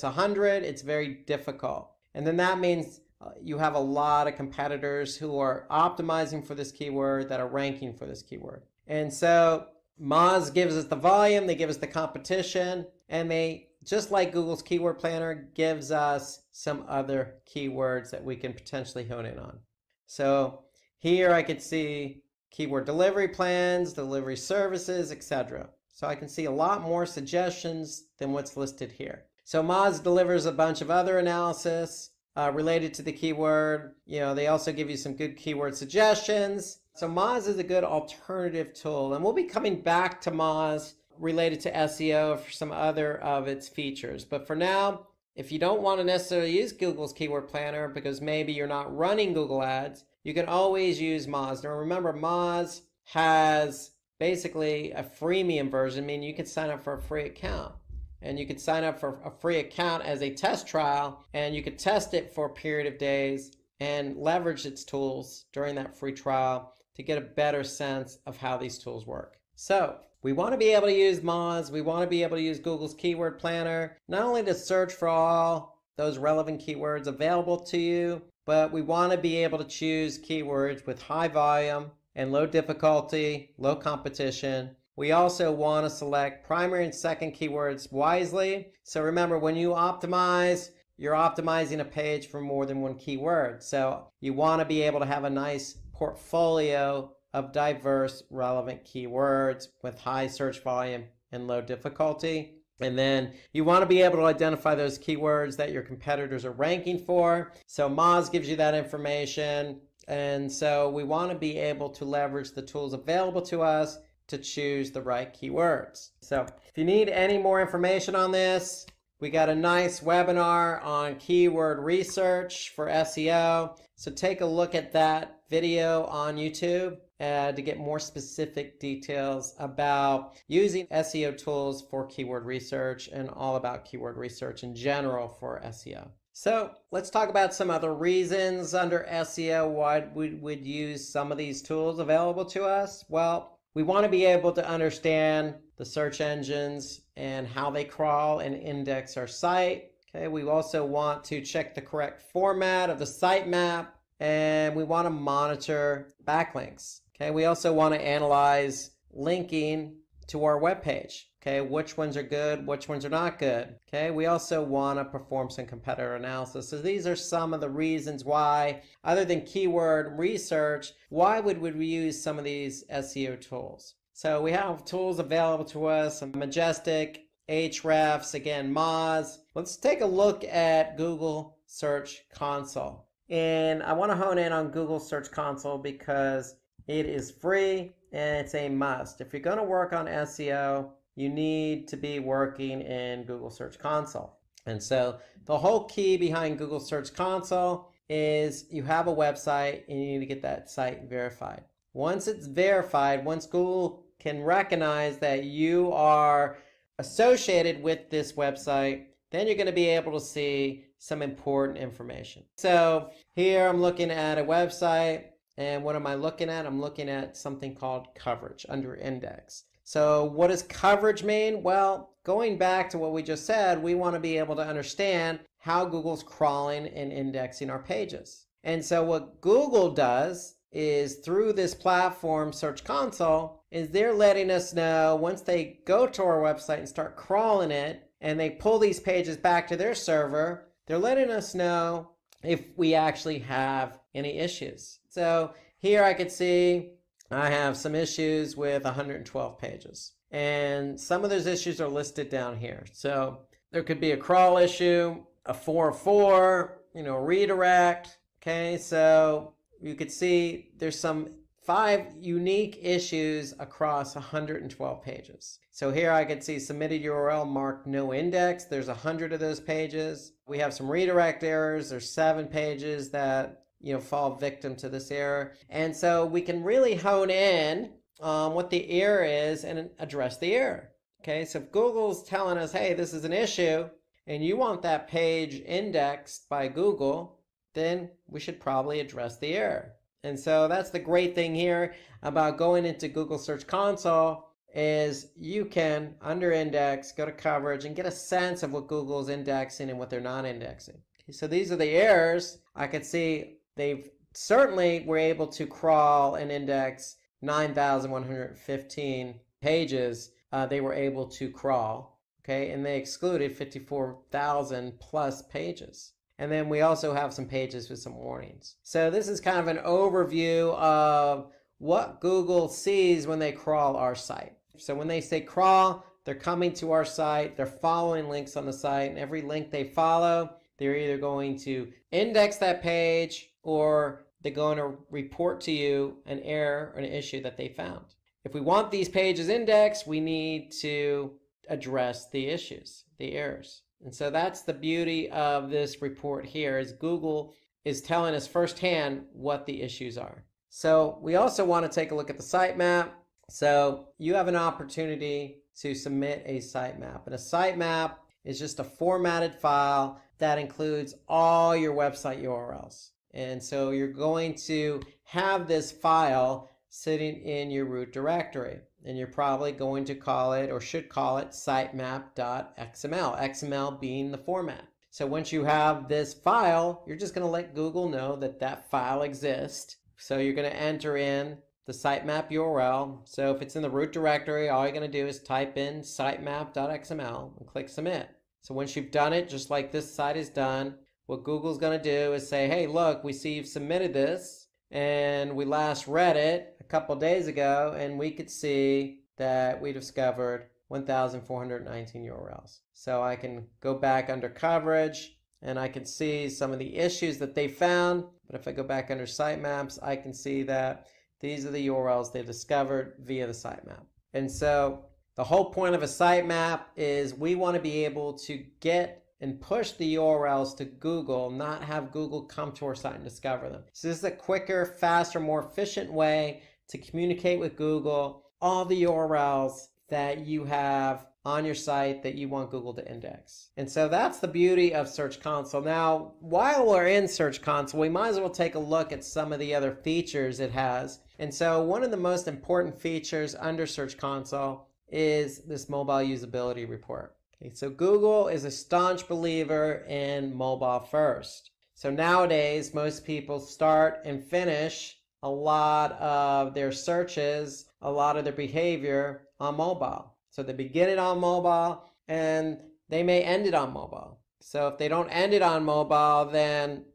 Speaker 3: 100, it's very difficult. And then that means you have a lot of competitors who are optimizing for this keyword, that are ranking for this keyword. And so Moz gives us the volume, they give us the competition, and they, just like Google's Keyword Planner, gives us some other keywords that we can potentially hone in on. So here I could see keyword delivery plans, delivery services, etc. So I can see a lot more suggestions than what's listed here. So Moz delivers a bunch of other analysis related to the keyword. They also give you some good keyword suggestions. So Moz is a good alternative tool, and we'll be coming back to Moz related to SEO for some other of its features. But for now, if you don't want to necessarily use Google's Keyword Planner because maybe you're not running Google Ads, you can always use Moz. Now remember, Moz has basically a freemium version, meaning you can sign up for a free account. And you could sign up for a free account as a test trial, and you could test it for a period of days and leverage its tools during that free trial to get a better sense of how these tools work. So we want to be able to use Moz. We want to be able to use Google's Keyword Planner, not only to search for all those relevant keywords available to you, but we want to be able to choose keywords with high volume and low difficulty, low competition. We also want to select primary and second keywords wisely. So remember, when you optimize, you're optimizing a page for more than one keyword. So you want to be able to have a nice portfolio of diverse, relevant keywords with high search volume and low difficulty. And then you want to be able to identify those keywords that your competitors are ranking for. So Moz gives you that information. And so we want to be able to leverage the tools available to us to choose the right keywords. So if you need any more information on this, we got a nice webinar on keyword research for SEO. So take a look at that video on YouTube to get more specific details about using SEO tools for keyword research and all about keyword research in general for SEO. So let's talk about some other reasons under SEO why we would use some of these tools available to us. Well, we want to be able to understand the search engines and how they crawl and index our site. Okay, we also want to check the correct format of the sitemap, and we want to monitor backlinks. Okay, we also want to analyze linking to our web page. Okay, which ones are good, which ones are not good. Okay, we also want to perform some competitor analysis. So these are some of the reasons why, other than keyword research, why would we use some of these SEO tools? So we have tools available to us, Majestic, Ahrefs, again, Moz. Let's take a look at Google Search Console. And I want to hone in on Google Search Console because it is free and it's a must. If you're going to work on SEO, you need to be working in Google Search Console. And so the whole key behind Google Search Console is you have a website and you need to get that site verified. Once it's verified, once Google can recognize that you are associated with this website, then you're going to be able to see some important information. So here I'm looking at a website, and what am I looking at? I'm looking at something called coverage under index. So what does coverage mean? Well, going back to what we just said, we want to be able to understand how Google's crawling and indexing our pages. And so what Google does is through this platform, Search Console, is they're letting us know once they go to our website and start crawling it, and they pull these pages back to their server, they're letting us know if we actually have any issues. So here I could see I have some issues with 112 pages. And some of those issues are listed down here. So there could be a crawl issue, a 404, redirect. Okay, so you could see there's some 5 unique issues across 112 pages. So here I could see submitted URL marked no index. There's 100 of those pages. We have some redirect errors. There's 7 pages that fall victim to this error. And so we can really hone in on what the error is and address the error. Okay, so if Google's telling us, hey, this is an issue, and you want that page indexed by Google, then we should probably address the error. And so that's the great thing here about going into Google Search Console is you can, under index, go to coverage and get a sense of what Google's indexing and what they're not indexing. Okay, so these are the errors. I could see they've certainly were able to crawl and index 9,115 pages. They were able to crawl, okay, and they excluded 54,000 plus pages. And then we also have some pages with some warnings. So this is kind of an overview of what Google sees when they crawl our site. So when they say crawl, they're coming to our site, they're following links on the site, and every link they follow, they're either going to index that page or they're going to report to you an error or an issue that they found. If we want these pages indexed, we need to address the issues, the errors. And so that's the beauty of this report here is Google is telling us firsthand what the issues are. So we also want to take a look at the sitemap. So you have an opportunity to submit a sitemap. And a sitemap is just a formatted file that includes all your website URLs. And so you're going to have this file sitting in your root directory. And you're probably going to call it, or should call it, sitemap.xml, XML being the format. So once you have this file, you're just going to let Google know that that file exists. So you're going to enter in the sitemap URL. So if it's in the root directory, all you're going to do is type in sitemap.xml and click submit. So once you've done it, just like this site is done, what Google's going to do is say, hey, look, we see you've submitted this, and we last read it a couple days ago, and we could see that we discovered 1,419 URLs. So I can go back under coverage, and I can see some of the issues that they found. But if I go back under sitemaps, I can see that these are the URLs they discovered via the sitemap. And so the whole point of a sitemap is we want to be able to get and push the URLs to Google, not have Google come to our site and discover them. So this is a quicker, faster, more efficient way to communicate with Google all the URLs that you have on your site that you want Google to index. And so that's the beauty of Search Console. Now, while we're in Search Console, we might as well take a look at some of the other features it has. And so one of the most important features under Search Console is this mobile usability report. Okay, so Google is a staunch believer in mobile first. So nowadays, most people start and finish a lot of their searches, a lot of their behavior on mobile. So they begin it on mobile and they may end it on mobile. So if they don't end it on mobile, then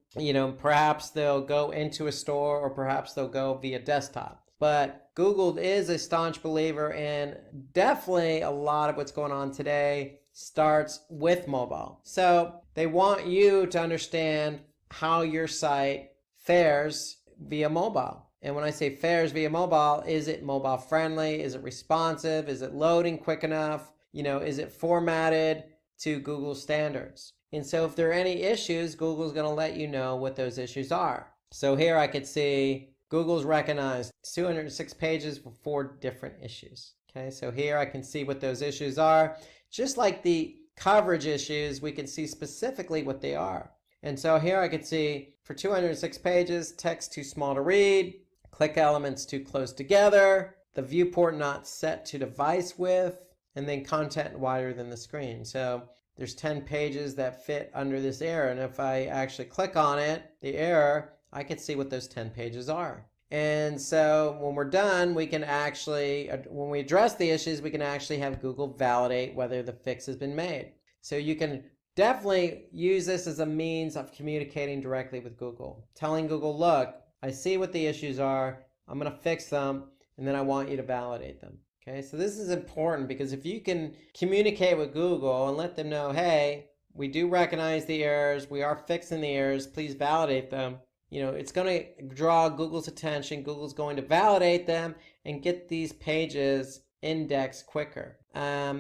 Speaker 3: perhaps they'll go into a store or perhaps they'll go via desktop. But Google is a staunch believer, and definitely a lot of what's going on today starts with mobile. So they want you to understand how your site fares via mobile. And when I say fares via mobile, is it mobile friendly? Is it responsive? Is it loading quick enough? Is it formatted to Google standards? And so if there are any issues, Google's going to let you know what those issues are. So here I could see Google's recognized 206 pages for 4 different issues. Okay, so here I can see what those issues are. Just like the coverage issues, we can see specifically what they are. And so here I can see for 206 pages, text too small to read, click elements too close together, the viewport not set to device width, and then content wider than the screen. So there's 10 pages that fit under this error. And if I actually click on it, the error, I can see what those 10 pages are. And so when we're done, we can actually, when we address the issues, we can actually have Google validate whether the fix has been made. So you can definitely use this as a means of communicating directly with Google. Telling Google, look, I see what the issues are, I'm going to fix them, and then I want you to validate them. Okay, so this is important because if you can communicate with Google and let them know, hey, we do recognize the errors, we are fixing the errors, please validate them. You know, it's going to draw Google's attention. Google's going to validate them and get these pages indexed quicker.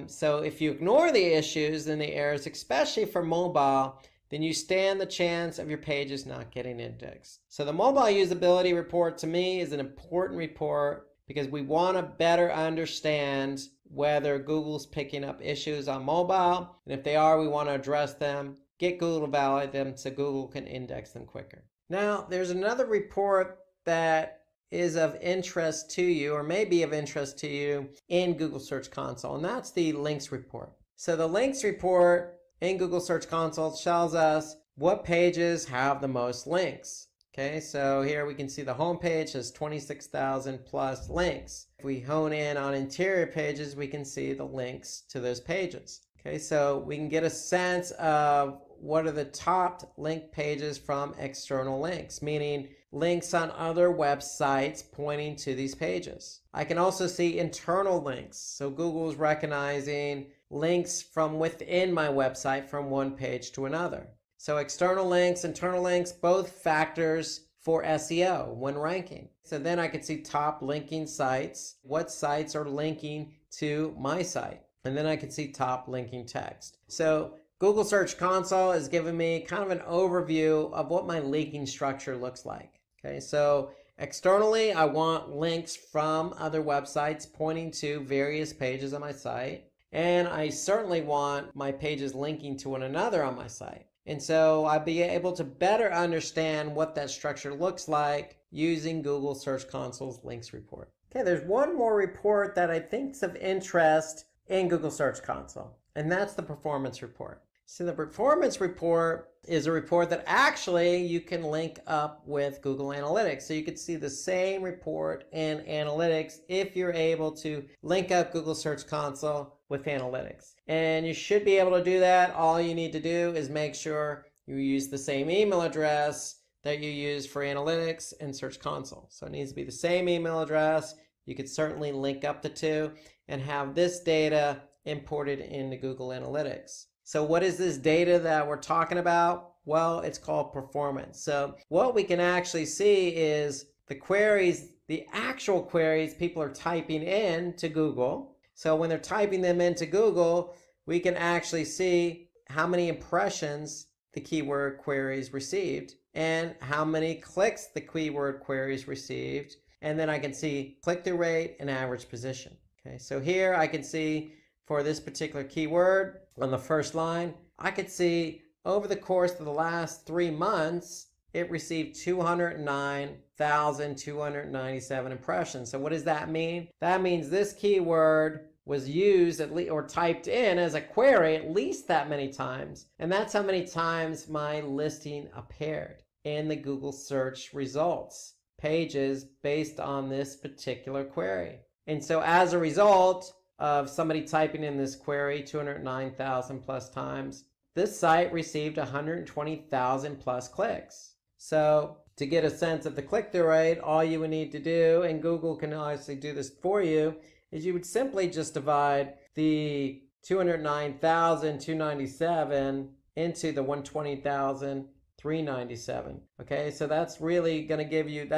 Speaker 3: So if you ignore the issues and the errors, especially for mobile, then you stand the chance of your pages not getting indexed. So the mobile usability report to me is an important report because we want to better understand whether Google's picking up issues on mobile. And if they are, we want to address them, get Google to validate them so Google can index them quicker. Now, there's another report that is of interest to you or may be of interest to you in Google Search Console, and that's the links report. So the links report in Google Search Console tells us what pages have the most links. Okay, so here we can see the home page has 26,000 plus links. If we hone in on interior pages, we can see the links to those pages. Okay, so we can get a sense of what are the top link pages from external links, meaning links on other websites pointing to these pages. I can also see internal links. So Google is recognizing links from within my website from one page to another. So external links, internal links, both factors for SEO when ranking. So then I can see top linking sites, what sites are linking to my site. And then I can see top linking text. So Google Search Console is giving me kind of an overview of what my linking structure looks like. Okay, so externally, I want links from other websites pointing to various pages on my site. And I certainly want my pages linking to one another on my site. And so I'll be able to better understand what that structure looks like using Google Search Console's links report. Okay, there's one more report that I think is of interest in Google Search Console, and that's the performance report. So the performance report is a report that actually you can link up with Google Analytics. So you could see the same report in Analytics if you're able to link up Google Search Console with Analytics. And you should be able to do that. All you need to do is make sure you use the same email address that you use for Analytics and Search Console. So it needs to be the same email address. You could certainly link up the two and have this data imported into Google Analytics. So what is this data that we're talking about? Well, it's called performance. So what we can actually see is the queries, the actual queries people are typing in to Google. So when they're typing them into Google, we can actually see how many impressions the keyword queries received and how many clicks the keyword queries received. And then I can see click-through rate and average position. Okay, so here I can see for this particular keyword on the first line, I could see over the course of the last 3 months, it received 209,297 impressions. So what does that mean? That means this keyword was used at least or typed in as a query at least that many times. And that's how many times my listing appeared in the Google search results pages based on this particular query. And so as a result of somebody typing in this query 209,000 plus times, this site received 120,000 plus clicks. So to get a sense of the click-through rate, all you would need to do, and Google can obviously do this for you, is you would simply just divide the 209,297 into the 120,397. Okay, so that's really going to give you,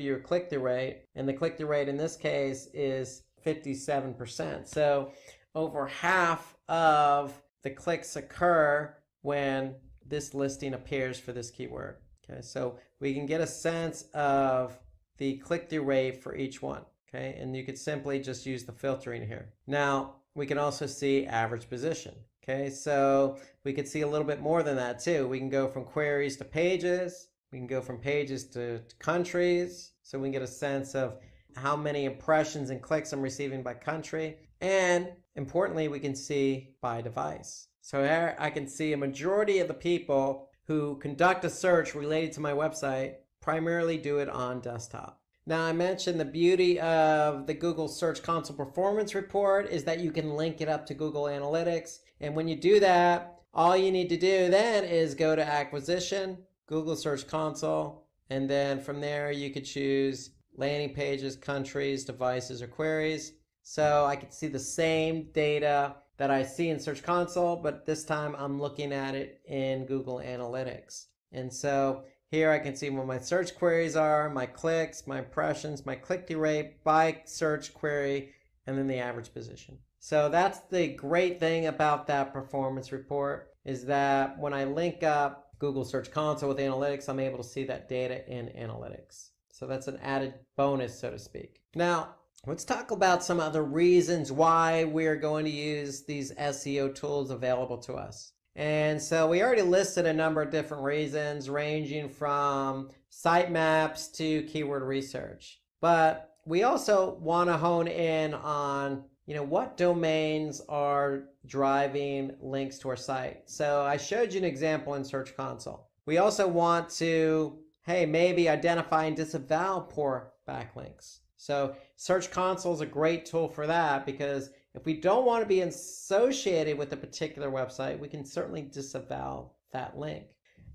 Speaker 3: your click-through rate, and the click-through rate in this case is 57%. So over half of the clicks occur when this listing appears for this keyword. Okay, so we can get a sense of the click-through rate for each one. Okay, and you could simply just use the filtering here. Now, we can also see average position. Okay, so we could see a little bit more than that too. We can go from queries to pages. We can go from pages to countries. So we can get a sense of how many impressions and clicks I'm receiving by country. And importantly, we can see by device. So here I can see a majority of the people who conduct a search related to my website primarily do it on desktop. Now, I mentioned the beauty of the Google Search Console Performance Report is that you can link it up to Google Analytics. And when you do that, all you need to do then is go to Acquisition, Google Search Console, and then from there you could choose landing pages, countries, devices, or queries. So I can see the same data that I see in Search Console, but this time I'm looking at it in Google Analytics. And so here I can see what my search queries are, my clicks, my impressions, my click-through rate by search query, and then the average position. So that's the great thing about that performance report, is that when I link up Google Search Console with Analytics, I'm able to see that data in Analytics. So that's an added bonus, so to speak. Now, let's talk about some other reasons why we're going to use these SEO tools available to us. And so we already listed a number of different reasons, ranging from sitemaps to keyword research. But we also want to hone in on, what domains are driving links to our site. So I showed you an example in Search Console. We also want to, maybe identify and disavow poor backlinks. So Search Console is a great tool for that, because if we don't want to be associated with a particular website, we can certainly disavow that link.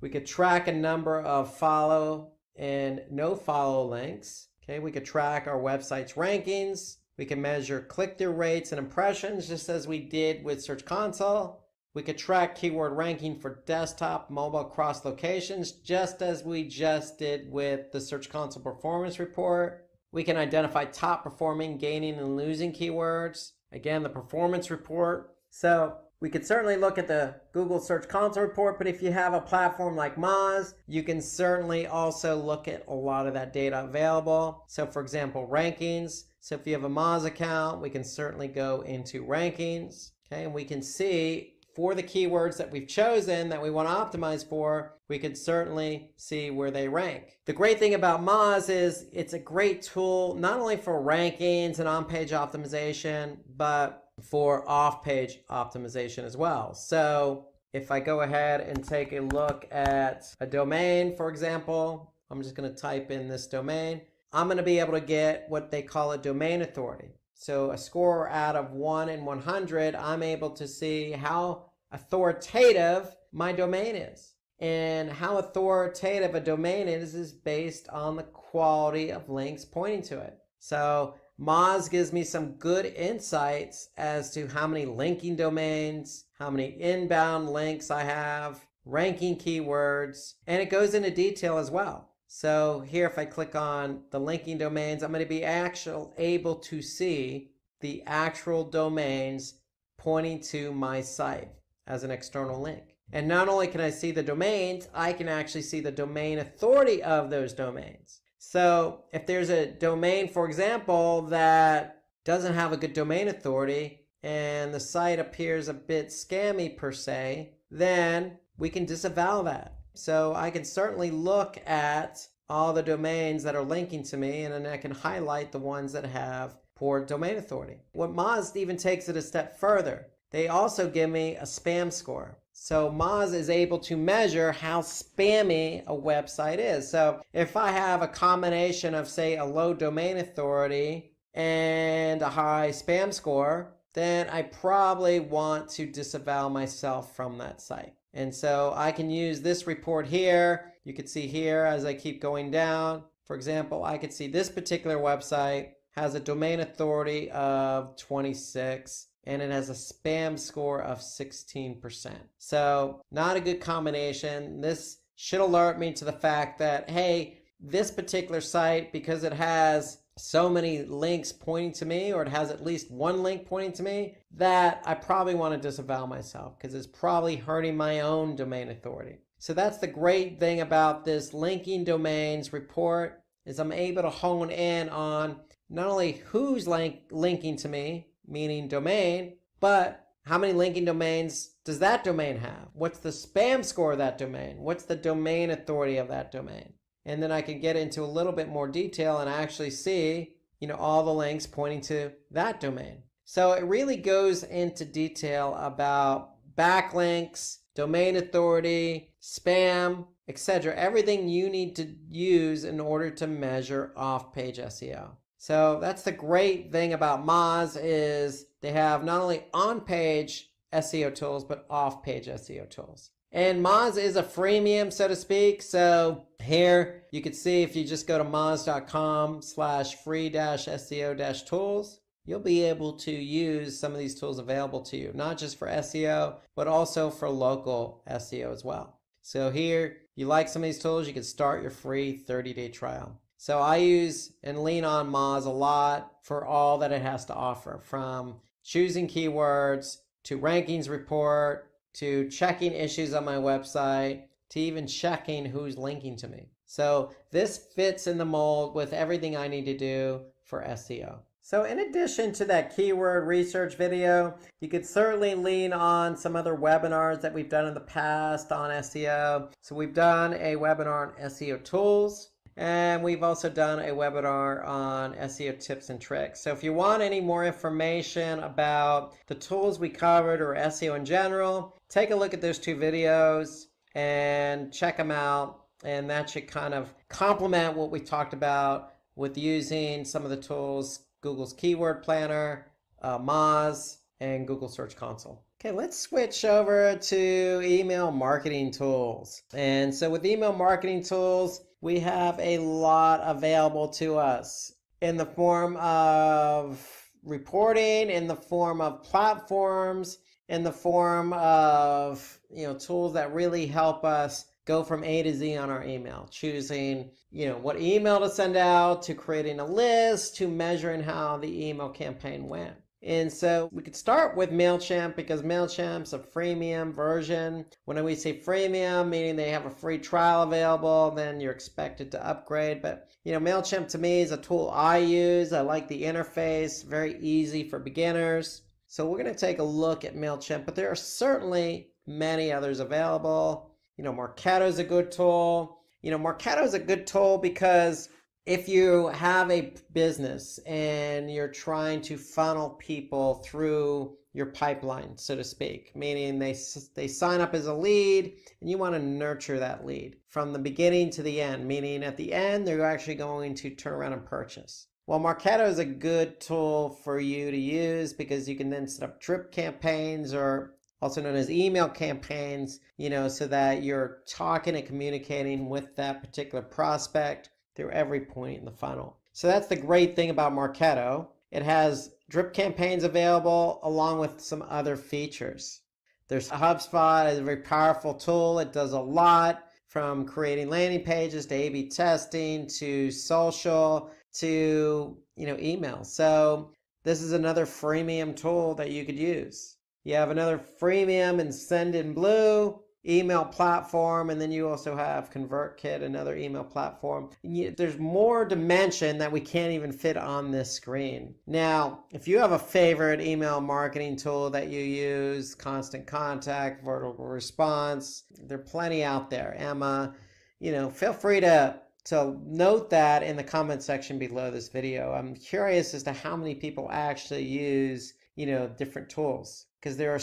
Speaker 3: We could track a number of follow and no follow links. Okay, we could track our website's rankings. We can measure click-through rates and impressions, just as we did with Search Console. We could track keyword ranking for desktop, mobile, cross locations, just as we just did with the Search Console Performance Report. We can identify top performing, gaining, and losing keywords. Again, the performance report. So we could certainly look at the Google Search Console report, but if you have a platform like Moz, you can certainly also look at a lot of that data available. So for example, rankings. So if you have a Moz account, we can certainly go into rankings. Okay, and we can see for the keywords that we've chosen that we want to optimize for, we could certainly see where they rank. The great thing about Moz is it's a great tool, not only for rankings and on-page optimization, but for off-page optimization as well. So if I go ahead and take a look at a domain, for example, I'm just going to type in this domain. I'm going to be able to get what they call a domain authority. So a score out of 1 in 100, I'm able to see how authoritative my domain is. And how authoritative a domain is based on the quality of links pointing to it. So Moz gives me some good insights as to how many linking domains, how many inbound links I have, ranking keywords, and it goes into detail as well. So here, if I click on the linking domains, I'm going to be able to see the actual domains pointing to my site as an external link. And not only can I see the domains, I can actually see the domain authority of those domains. So if there's a domain, for example, that doesn't have a good domain authority and the site appears a bit scammy per se, then we can disavow that. So I can certainly look at all the domains that are linking to me, and then I can highlight the ones that have poor domain authority. What Moz even takes it a step further. They also give me a spam score. So Moz is able to measure how spammy a website is. So if I have a combination of, say, a low domain authority and a high spam score, then I probably want to disavow myself from that site. And so I can use this report here. You can see here as I keep going down. For example, I could see this particular website has a domain authority of 26. And it has a spam score of 16%. So not a good combination. This should alert me to the fact that, hey, this particular site, because it has so many links pointing to me, or it has at least one link pointing to me, that I probably want to disavow myself because it's probably hurting my own domain authority. So that's the great thing about this linking domains report, is I'm able to hone in on not only who's linking to me, meaning domain, but how many linking domains does that domain have? What's the spam score of that domain? What's the domain authority of that domain? And then I can get into a little bit more detail and actually see, all the links pointing to that domain. So it really goes into detail about backlinks, domain authority, spam, etc. Everything you need to use in order to measure off-page SEO. So that's the great thing about Moz is they have not only on-page SEO tools, but off-page SEO tools. And Moz is a freemium, so to speak. So here you can see if you just go to moz.com/free-SEO-tools, you'll be able to use some of these tools available to you, not just for SEO, but also for local SEO as well. So here, you like some of these tools, you can start your free 30-day trial. So I use and lean on Moz a lot for all that it has to offer, from choosing keywords to rankings report, to checking issues on my website, to even checking who's linking to me. So this fits in the mold with everything I need to do for SEO. So in addition to that keyword research video, you could certainly lean on some other webinars that we've done in the past on SEO. So we've done a webinar on SEO tools, and we've also done a webinar on SEO tips and tricks. So if you want any more information about the tools we covered or SEO in general, take a look at those two videos and check them out. And that should kind of complement what we talked about with using some of the tools, Google's Keyword Planner, Moz, and Google Search Console. Okay, let's switch over to email marketing tools. And so with email marketing tools, we have a lot available to us in the form of reporting, in the form of platforms, in the form of tools that really help us go from A to Z on our email, choosing what email to send out, to creating a list, to measuring how the email campaign went. And so we could start with MailChimp because MailChimp's a freemium version. When we say freemium, meaning they have a free trial available, then you're expected to upgrade. But MailChimp to me is a tool I use. I like the interface, very easy for beginners. So we're going to take a look at MailChimp, but there are certainly many others available. Marketo is a good tool. Marketo is a good tool because if you have a business and you're trying to funnel people through your pipeline, so to speak, meaning they sign up as a lead and you want to nurture that lead from the beginning to the end, meaning at the end they're actually going to turn around and purchase. Well, Marketo is a good tool for you to use because you can then set up drip campaigns, or also known as email campaigns, so that you're talking and communicating with that particular prospect through every point in the funnel. So that's the great thing about Marketo. It has drip campaigns available along with some other features. There's HubSpot, is a very powerful tool. It does a lot, from creating landing pages to A/B testing to social to email. So this is another freemium tool that you could use. You have another freemium and Sendinblue email platform, and then you also have ConvertKit, another email platform. There's more dimension that we can't even fit on this screen. Now, if you have a favorite email marketing tool that you use, Constant Contact, Vertical Response, there are plenty out there. Emma, feel free to note that in the comment section below this video. I'm curious as to how many people actually use different tools, because there are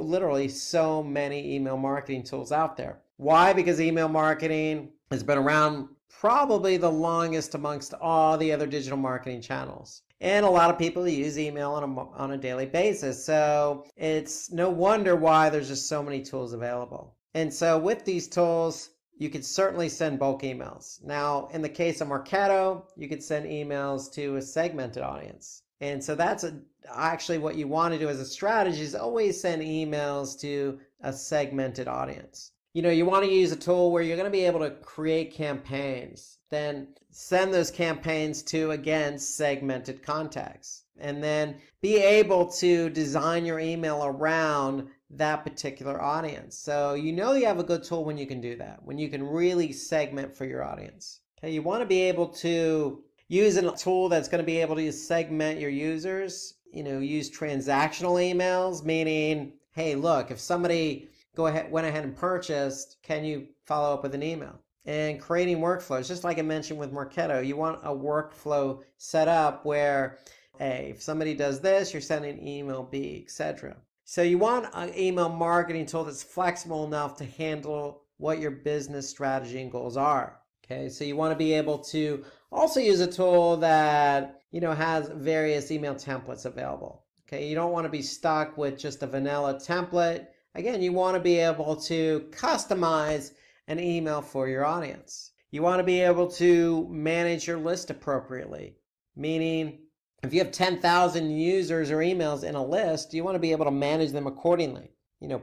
Speaker 3: literally so many email marketing tools out there. Why? Because email marketing has been around probably the longest amongst all the other digital marketing channels. And a lot of people use email on a daily basis. So it's no wonder why there's just so many tools available. And so with these tools, you could certainly send bulk emails. Now, in the case of Marketo, you could send emails to a segmented audience. And so that's actually what you want to do as a strategy, is always send emails to a segmented audience. You want to use a tool where you're going to be able to create campaigns, then send those campaigns to, again, segmented contacts, and then be able to design your email around that particular audience. So you have a good tool when you can do that, when you can really segment for your audience. Okay, you want to be able to use a tool that's going to be able to segment your users use transactional emails, meaning, hey, look, if somebody went ahead and purchased, can you follow up with an email? And creating workflows, just like I mentioned with Marketo, you want a workflow set up where, hey, if somebody does this, you're sending email B, etc. So you want an email marketing tool that's flexible enough to handle what your business strategy and goals are. Okay, so you want to be able to also use a tool that, has various email templates available. Okay, you don't want to be stuck with just a vanilla template. Again, you want to be able to customize an email for your audience. You want to be able to manage your list appropriately, meaning if you have 10,000 users or emails in a list, you want to be able to manage them accordingly,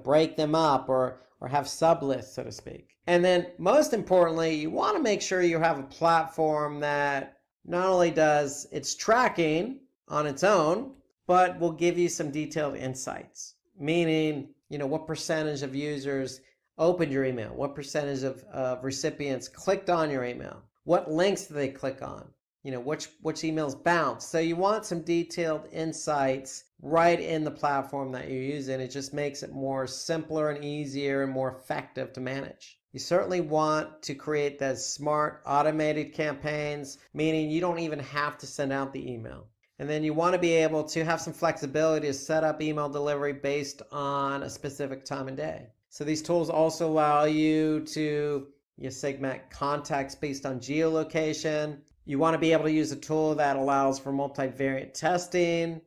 Speaker 3: break them up or have sublists, so to speak. And then most importantly, you want to make sure you have a platform that not only does its tracking on its own, but will give you some detailed insights, meaning, what percentage of users opened your email, what percentage of recipients clicked on your email, what links do they click on, which emails bounce. So you want some detailed insights right in the platform that you're using. It just makes it more simpler and easier and more effective to manage. You certainly want to create those smart automated campaigns, meaning you don't even have to send out the email. And then you want to be able to have some flexibility to set up email delivery based on a specific time of day. So these tools also allow you to segment contacts based on geolocation. You want to be able to use a tool that allows for multivariate testing.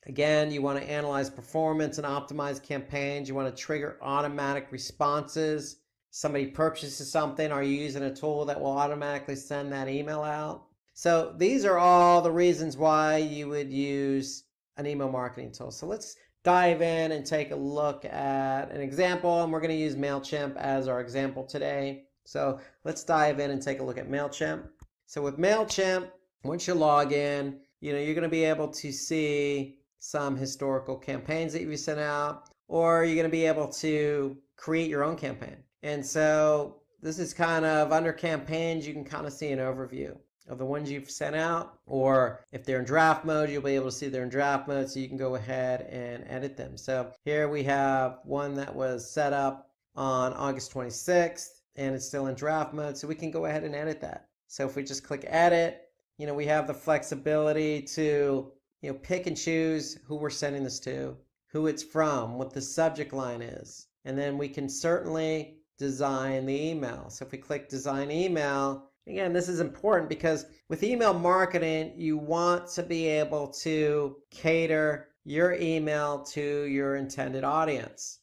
Speaker 3: Again, you want to analyze performance and optimize campaigns. You want to trigger automatic responses. Somebody purchases something, are you using a tool that will automatically send that email out? So these are all the reasons why you would use an email marketing tool. So let's dive in and take a look at an example, and we're going to use MailChimp as our example today. So let's dive in and take a look at MailChimp. So with MailChimp, once you log in, you're going to be able to see some historical campaigns that you've sent out, or you're going to be able to create your own campaign. And so this is kind of under campaigns, you can kind of see an overview of the ones you've sent out, or if they're in draft mode, you'll be able to see they're in draft mode, so you can go ahead and edit them. So here we have one that was set up on August 26th, and it's still in draft mode, so we can go ahead and edit that. So if we just click edit, we have the flexibility to, pick and choose who we're sending this to, who it's from, what the subject line is, and then we can certainly design the email. So if we click design email, again, this is important because with email marketing, you want to be able to cater your email to your intended audience.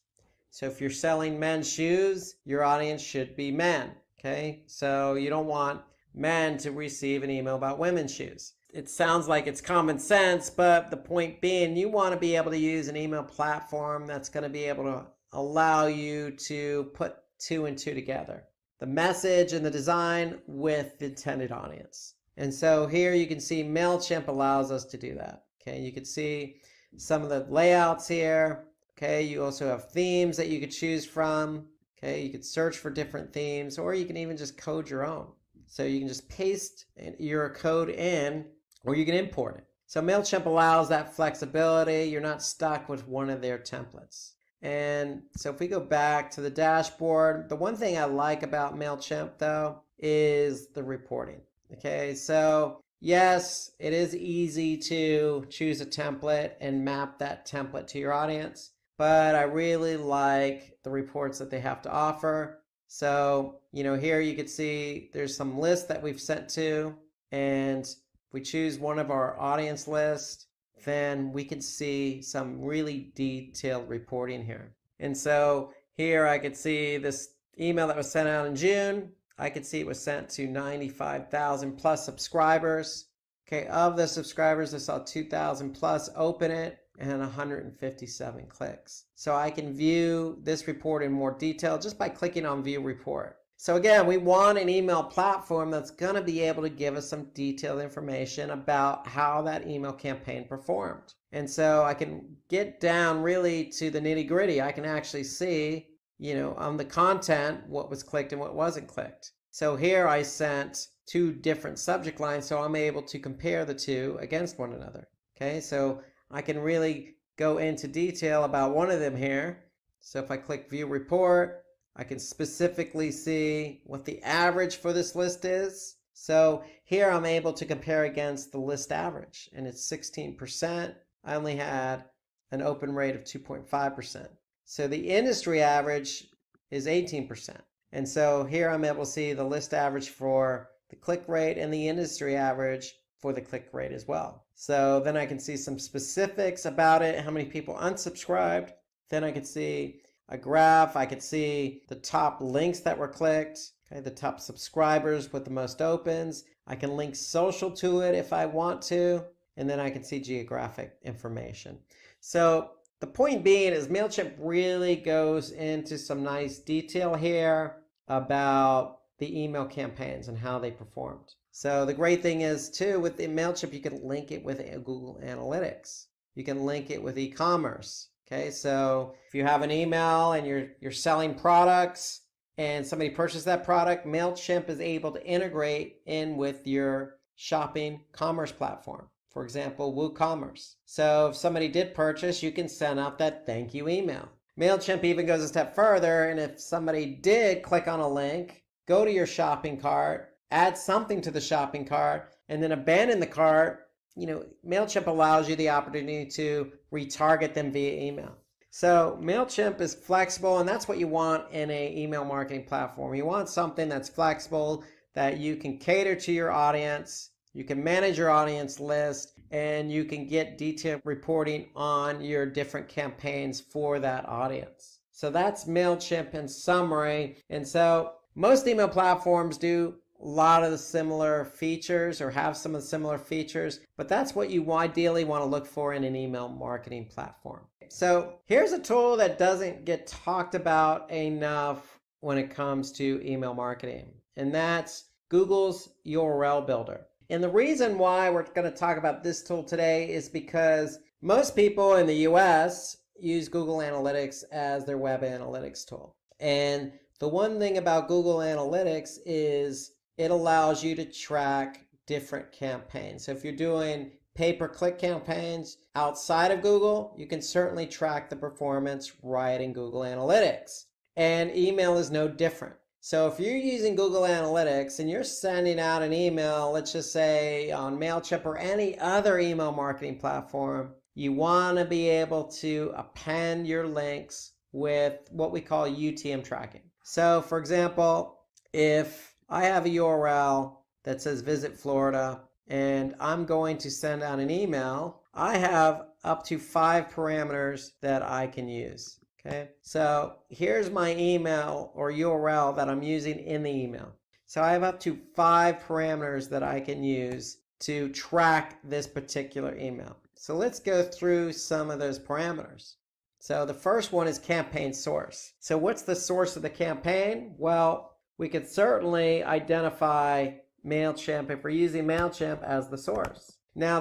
Speaker 3: So if you're selling men's shoes, your audience should be men, okay? So you don't want men to receive an email about women's shoes. It sounds like it's common sense, but the point being, you want to be able to use an email platform that's going to be able to allow you to put two and two together. The message and the design with the intended audience. And so here you can see MailChimp allows us to do that. Okay, you can see some of the layouts here. Okay, you also have themes that you could choose from. Okay, you could search for different themes, or you can even just code your own. So you can just paste your code in, or you can import it. So MailChimp allows that flexibility. You're not stuck with one of their templates. And so if we go back to the dashboard, the one thing I like about MailChimp though is the reporting. Okay, so yes, it is easy to choose a template and map that template to your audience, but I really like the reports that they have to offer. So, here you can see there's some lists that we've sent to, and if we choose one of our audience lists, then we can see some really detailed reporting here. And so here I could see this email that was sent out in June. I could see it was sent to 95,000 plus subscribers. Okay, of the subscribers, I saw 2,000 plus open it and 157 clicks. So I can view this report in more detail just by clicking on View Report. So again, we want an email platform that's going to be able to give us some detailed information about how that email campaign performed. And so I can get down really to the nitty gritty. I can actually see, on the content, what was clicked and what wasn't clicked. So here I sent two different subject lines, so I'm able to compare the two against one another. Okay, so I can really go into detail about one of them here. So if I click View Report, I can specifically see what the average for this list is. So here I'm able to compare against the list average, and it's 16%. I only had an open rate of 2.5%. So the industry average is 18%. And so here I'm able to see the list average for the click rate and the industry average for the click rate as well. So then I can see some specifics about it, how many people unsubscribed. Then I can see a graph. I could see the top links that were clicked, okay, the top subscribers with the most opens. I can link social to it if I want to, and then I can see geographic information. So the point being is MailChimp really goes into some nice detail here about the email campaigns and how they performed. So the great thing is too, with the MailChimp, you can link it with Google Analytics. You can link it with e-commerce. Okay, so if you have an email and you're selling products and somebody purchased that product, MailChimp is able to integrate in with your shopping commerce platform. For example, WooCommerce. So if somebody did purchase, you can send out that thank you email. MailChimp even goes a step further, and if somebody did click on a link, go to your shopping cart, add something to the shopping cart, and then abandon the cart, MailChimp allows you the opportunity to retarget them via email. So MailChimp is flexible, and that's what you want in an email marketing platform. You want something that's flexible, that you can cater to your audience, you can manage your audience list, and you can get detailed reporting on your different campaigns for that audience. So that's MailChimp in summary. And so most email platforms do a lot of the similar features or have some of the similar features, but that's what you ideally want to look for in an email marketing platform. So here's a tool that doesn't get talked about enough when it comes to email marketing, and that's Google's URL Builder. And the reason why we're going to talk about this tool today is because most people in the US use Google Analytics as their web analytics tool. And the one thing about Google Analytics is it allows you to track different campaigns. So if you're doing pay-per-click campaigns outside of Google, you can certainly track the performance right in Google Analytics. And email is no different. So if you're using Google Analytics and you're sending out an email, let's just say on MailChimp or any other email marketing platform, you want to be able to append your links with what we call UTM tracking. So for example, if I have a URL that says Visit Florida and I'm going to send out an email, I have up to 5 parameters that I can use. Okay, so here's my email or URL that I'm using in the email. So I have up to 5 parameters that I can use to track this particular email. So let's go through some of those parameters. So the first one is campaign source. So what's the source of the campaign? Well, we could certainly identify MailChimp if we're using MailChimp as the source. Now,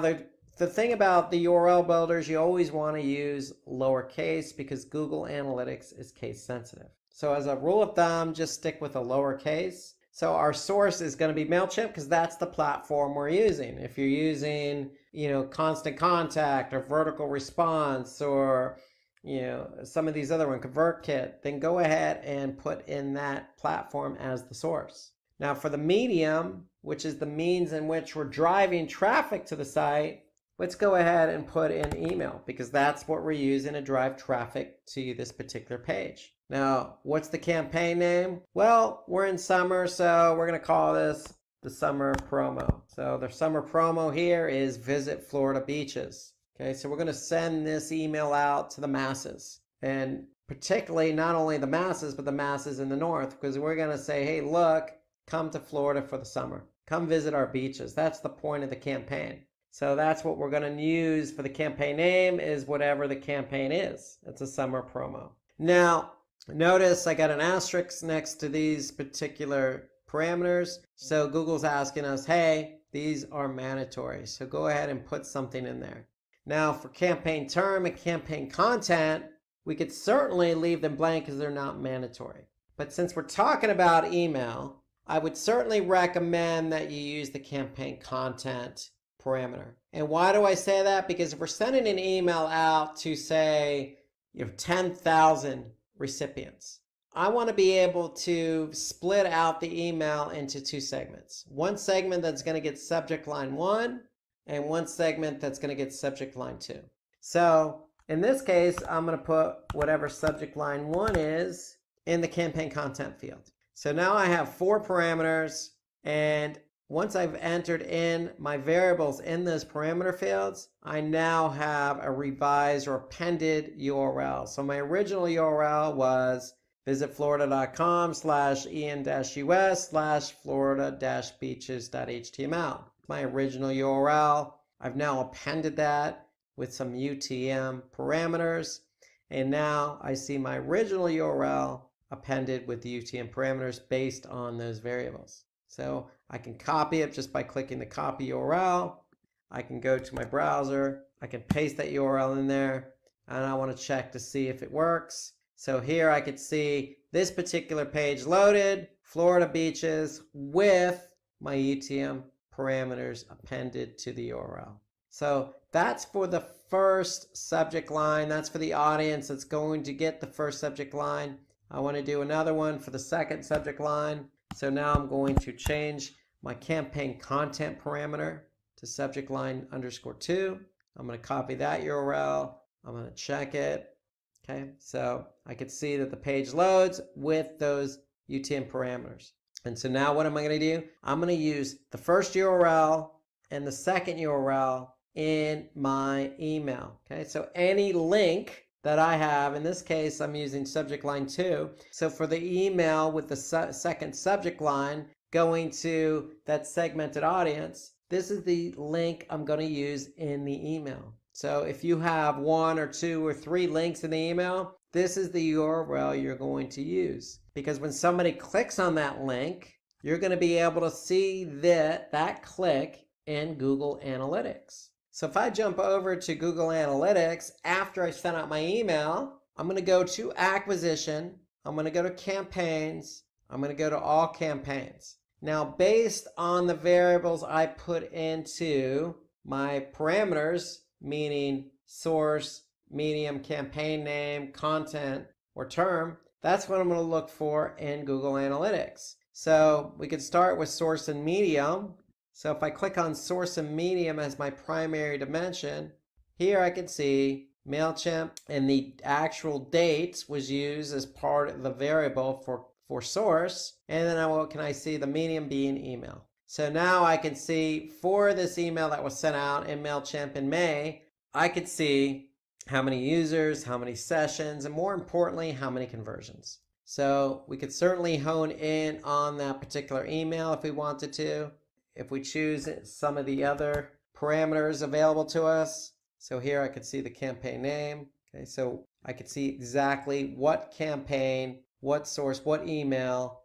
Speaker 3: the thing about the URL builders, you always want to use lowercase because Google Analytics is case sensitive. So as a rule of thumb, just stick with a lowercase. So our source is going to be MailChimp because that's the platform we're using. If you're using, Constant Contact or Vertical Response or, some of these other ones, ConvertKit, then go ahead and put in that platform as the source. Now for the medium, which is the means in which we're driving traffic to the site, let's go ahead and put in email because that's what we're using to drive traffic to this particular page. Now, what's the campaign name? Well, we're in summer, so we're going to call this the summer promo. So the summer promo here is Visit Florida Beaches. Okay, so we're going to send this email out to the masses, and particularly not only the masses, but the masses in the north, because we're going to say, hey, look, come to Florida for the summer. Come visit our beaches. That's the point of the campaign. So that's what we're going to use for the campaign name is whatever the campaign is. It's a summer promo. Now, notice I got an asterisk next to these particular parameters. So Google's asking us, hey, these are mandatory. So go ahead and put something in there. Now for campaign term and campaign content, we could certainly leave them blank because they're not mandatory. But since we're talking about email, I would certainly recommend that you use the campaign content parameter. And why do I say that? Because if we're sending an email out to, say, 10,000 recipients, I want to be able to split out the email into two segments. One segment that's going to get subject line 1 and one segment that's going to get subject line 2. So in this case, I'm going to put whatever subject line 1 is in the campaign content field. So now I have 4 parameters, and once I've entered in my variables in those parameter fields, I now have a revised or appended URL. So my original URL was visitflorida.com/en-us/florida-beaches.html. My original URL. I've now appended that with some UTM parameters, and now I see my original URL appended with the UTM parameters based on those variables. So I can copy it just by clicking the copy URL. I can go to my browser, I can paste that URL in there, and I want to check to see if it works. So here I could see this particular page loaded, Florida beaches, with my UTM parameters appended to the URL. So that's for the first subject line. That's for the audience that's going to get the first subject line. I want to do another one for the second subject line. So now I'm going to change my campaign content parameter to subject line _2. I'm going to copy that URL. I'm going to check it. Okay, so I can see that the page loads with those UTM parameters. And so now what am I going to do? I'm going to use the first URL and the second URL in my email. Okay, so any link that I have, in this case, I'm using subject line 2. So for the email with the second subject line going to that segmented audience, this is the link I'm going to use in the email. So if you have 1 or 2 or 3 links in the email, this is the URL you're going to use. Because when somebody clicks on that link, you're going to be able to see that click in Google Analytics. So if I jump over to Google Analytics after I sent out my email, I'm going to go to acquisition. I'm going to go to campaigns. I'm going to go to all campaigns. Now, based on the variables I put into my parameters, meaning source, medium, campaign name, content, or term, that's what I'm going to look for in Google Analytics. So we could start with source and medium. So if I click on source and medium as my primary dimension, here I can see MailChimp, and the actual dates was used as part of the variable for source. And then what can I see? The medium being email. So now I can see for this email that was sent out in MailChimp in May, I could see how many users, how many sessions, and more importantly, how many conversions. So we could certainly hone in on that particular email if we wanted to. If we choose some of the other parameters available to us. So here I could see the campaign name. Okay, so I could see exactly what campaign, what source, what email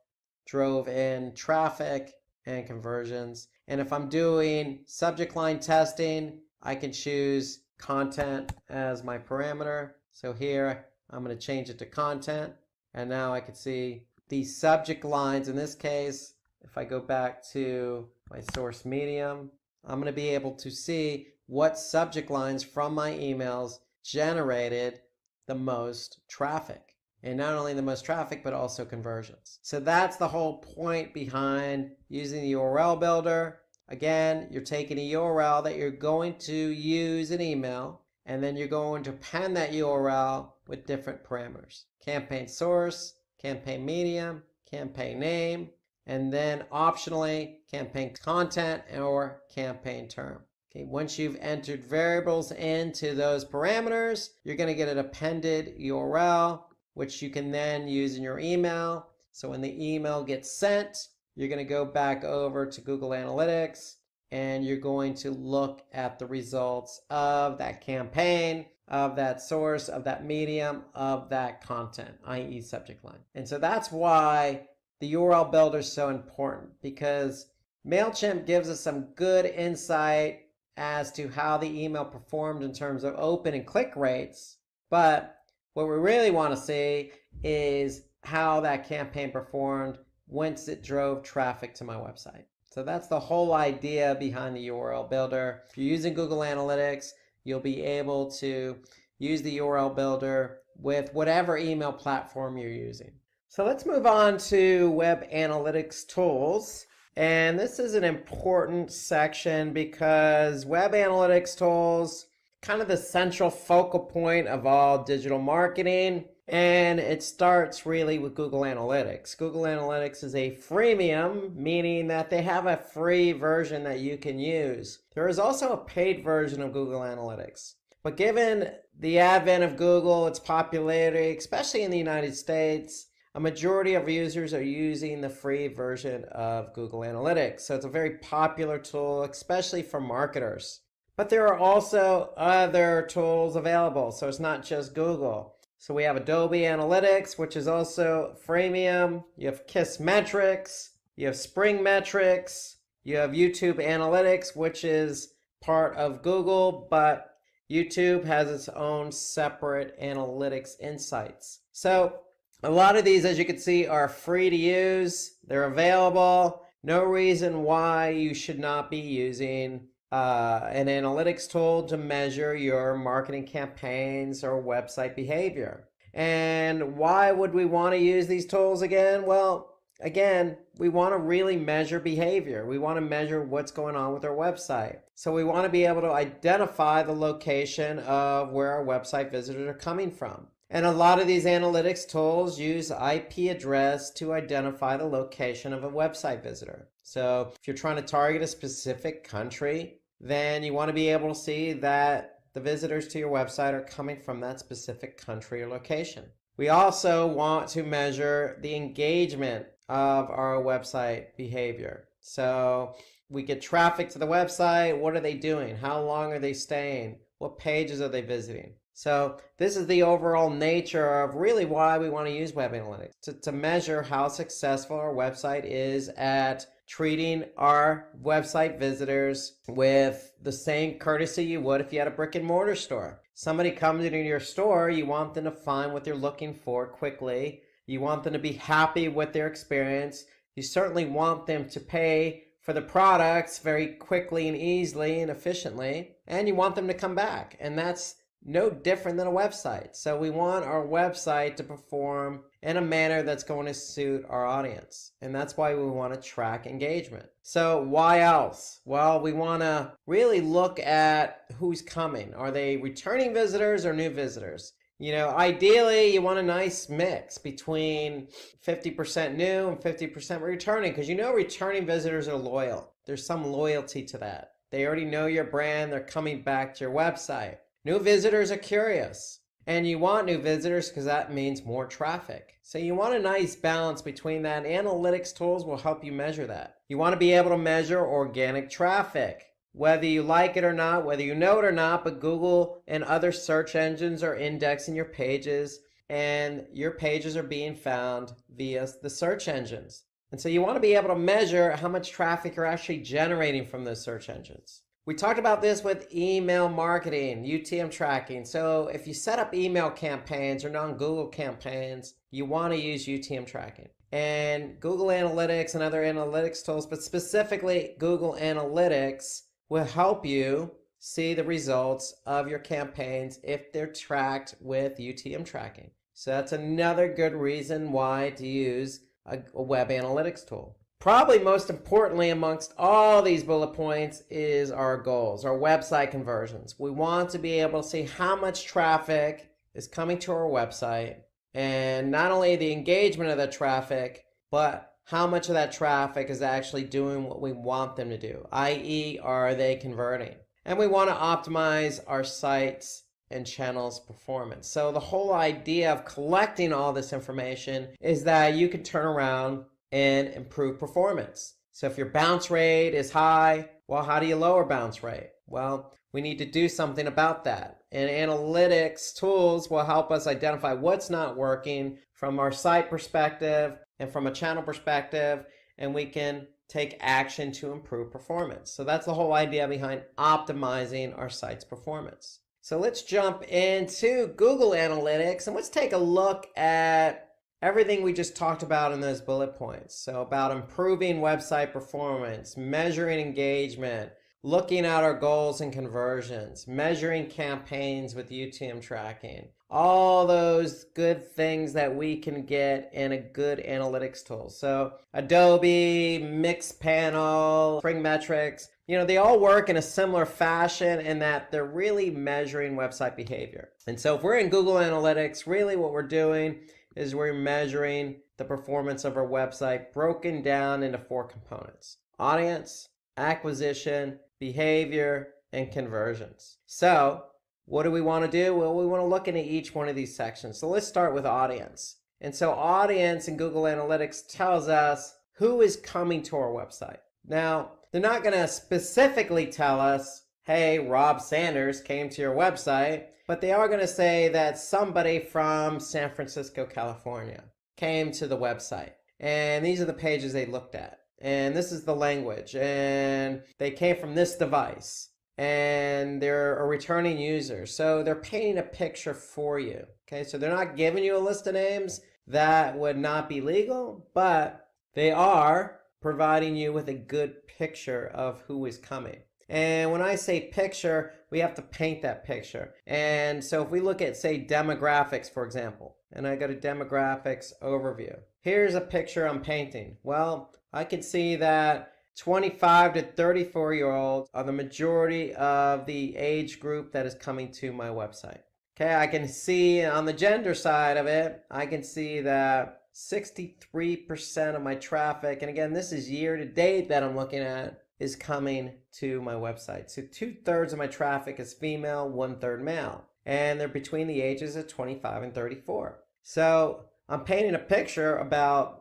Speaker 3: drove in traffic and conversions. And if I'm doing subject line testing, I can choose content as my parameter. So here I'm going to change it to content. And now I can see these subject lines. In this case, if I go back to my source medium, I'm going to be able to see what subject lines from my emails generated the most traffic. And not only the most traffic, but also conversions. So that's the whole point behind using the URL builder. Again, you're taking a URL that you're going to use in email, and then you're going to append that URL with different parameters. Campaign source, campaign medium, campaign name, and then optionally campaign content or campaign term. Okay, once you've entered variables into those parameters, you're going to get an appended URL, which you can then use in your email. So when the email gets sent, you're going to go back over to Google Analytics, and you're going to look at the results of that campaign, of that source, of that medium, of that content, i.e. subject line. And so that's why the URL builder is so important, because MailChimp gives us some good insight as to how the email performed in terms of open and click rates. But what we really want to see is how that campaign performed once it drove traffic to my website. So that's the whole idea behind the URL builder. If you're using Google Analytics, you'll be able to use the URL builder with whatever email platform you're using. So let's move on to web analytics tools. And this is an important section because web analytics tools, kind of the central focal point of all digital marketing. And it starts really with Google Analytics. Google Analytics is a freemium, meaning that they have a free version that you can use. There is also a paid version of Google Analytics. But given the advent of Google, its popularity, especially in the United States, a majority of users are using the free version of Google Analytics. So it's a very popular tool, especially for marketers. But there are also other tools available. So it's not just Google. So we have Adobe Analytics, which is also freemium. You have Kiss Metrics. You have Spring Metrics. You have YouTube Analytics, which is part of Google, but YouTube has its own separate analytics insights. So a lot of these, as you can see, are free to use. They're available. No reason why you should not be using an analytics tool to measure your marketing campaigns or website behavior. And why would we want to use these tools again? Well, again, we want to really measure behavior. We want to measure what's going on with our website. So we want to be able to identify the location of where our website visitors are coming from. And a lot of these analytics tools use IP address to identify the location of a website visitor. So if you're trying to target a specific country, then you want to be able to see that the visitors to your website are coming from that specific country or location. We also want to measure the engagement of our website behavior. So we get traffic to the website. What are they doing? How long are they staying? What pages are they visiting? So this is the overall nature of really why we want to use web analytics, to measure how successful our website is at treating our website visitors with the same courtesy you would if you had a brick and mortar store. Somebody comes into your store, you want them to find what they're looking for quickly. You want them to be happy with their experience. You certainly want them to pay for the products very quickly and easily and efficiently. And you want them to come back. And that's no different than a website. So we want our website to perform in a manner that's going to suit our audience. And that's why we want to track engagement. So why else? Well, we want to really look at who's coming. Are they returning visitors or new visitors? You know, ideally, you want a nice mix between 50% new and 50% returning, because you know returning visitors are loyal. There's some loyalty to that. They already know your brand. They're coming back to your website. New visitors are curious, and you want new visitors because that means more traffic. So you want a nice balance between that. Analytics tools will help you measure that. You want to be able to measure organic traffic, whether you like it or not, whether you know it or not, but Google and other search engines are indexing your pages, and your pages are being found via the search engines. And so you want to be able to measure how much traffic you're actually generating from those search engines. We talked about this with email marketing, UTM tracking. So if you set up email campaigns or non-Google campaigns, you want to use UTM tracking. And Google Analytics and other analytics tools, but specifically Google Analytics, will help you see the results of your campaigns if they're tracked with UTM tracking. So that's another good reason why to use a web analytics tool. Probably most importantly amongst all these bullet points is our goals, our website conversions. We want to be able to see how much traffic is coming to our website, and not only the engagement of that traffic, but how much of that traffic is actually doing what we want them to do, i.e. are they converting? And we want to optimize our sites and channels performance. So the whole idea of collecting all this information is that you can turn around and improve performance. So if your bounce rate is high, well, how do you lower bounce rate? Well, we need to do something about that. And analytics tools will help us identify what's not working from our site perspective and from a channel perspective, and we can take action to improve performance. So that's the whole idea behind optimizing our site's performance. So let's jump into Google Analytics and let's take a look at everything we just talked about in those bullet points. So about improving website performance, measuring engagement, looking at our goals and conversions, measuring campaigns with UTM tracking, all those good things that we can get in a good analytics tool. So Adobe, Mixpanel, Spring Metrics, they all work in a similar fashion in that they're really measuring website behavior. And so if we're in Google Analytics, really what we're doing is we're measuring the performance of our website broken down into 4 components: audience, acquisition, behavior, and conversions. So what do we want to do? Well, we want to look into each one of these sections. So let's start with audience. And so audience in Google Analytics tells us who is coming to our website. Now, they're not going to specifically tell us, hey, Rob Sanders came to your website, but they are going to say that somebody from San Francisco, California came to the website. And these are the pages they looked at. And this is the language. And they came from this device. And they're a returning user. So they're painting a picture for you. Okay, so they're not giving you a list of names. That would not be legal, but they are providing you with a good picture of who is coming. And when I say picture, we have to paint that picture. And so if we look at, say, demographics, for example, and I go to demographics overview, here's a picture I'm painting. Well, I can see that 25 to 34-year-olds are the majority of the age group that is coming to my website. Okay, I can see on the gender side of it, I can see that 63% of my traffic, and again, this is year to date that I'm looking at, is coming to my website. So 2/3 of my traffic is female, 1/3 male. And they're between the ages of 25 and 34. So I'm painting a picture about,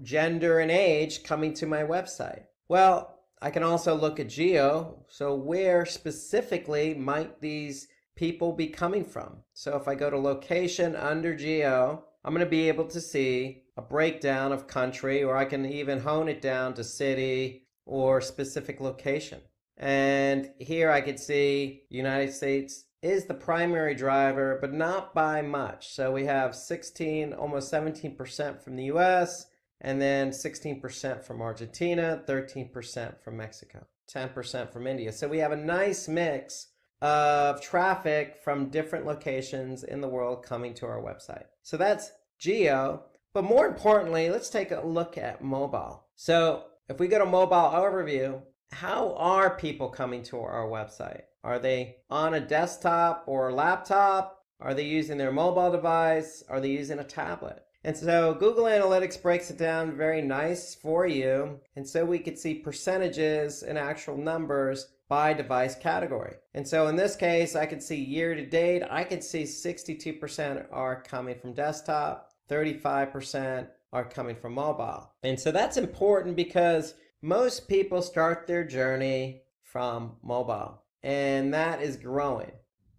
Speaker 3: gender and age coming to my website. Well, I can also look at geo. So where specifically might these people be coming from? So if I go to location under geo, I'm going to be able to see a breakdown of country, or I can even hone it down to city or specific location. And here I can see United States is the primary driver, but not by much. So we have 16, almost 17% from the US, and then 16% from Argentina, 13% from Mexico, 10% from India. So we have a nice mix of traffic from different locations in the world coming to our website. So that's geo. But more importantly, let's take a look at mobile. So if we go to mobile overview, how are people coming to our website? Are they on a desktop or a laptop? Are they using their mobile device? Are they using a tablet? And so Google Analytics breaks it down very nice for you. And so we could see percentages and actual numbers by device category. And so in this case, I could see year to date, I could see 62% are coming from desktop, 35% are coming from mobile. And so that's important because most people start their journey from mobile, and that is growing,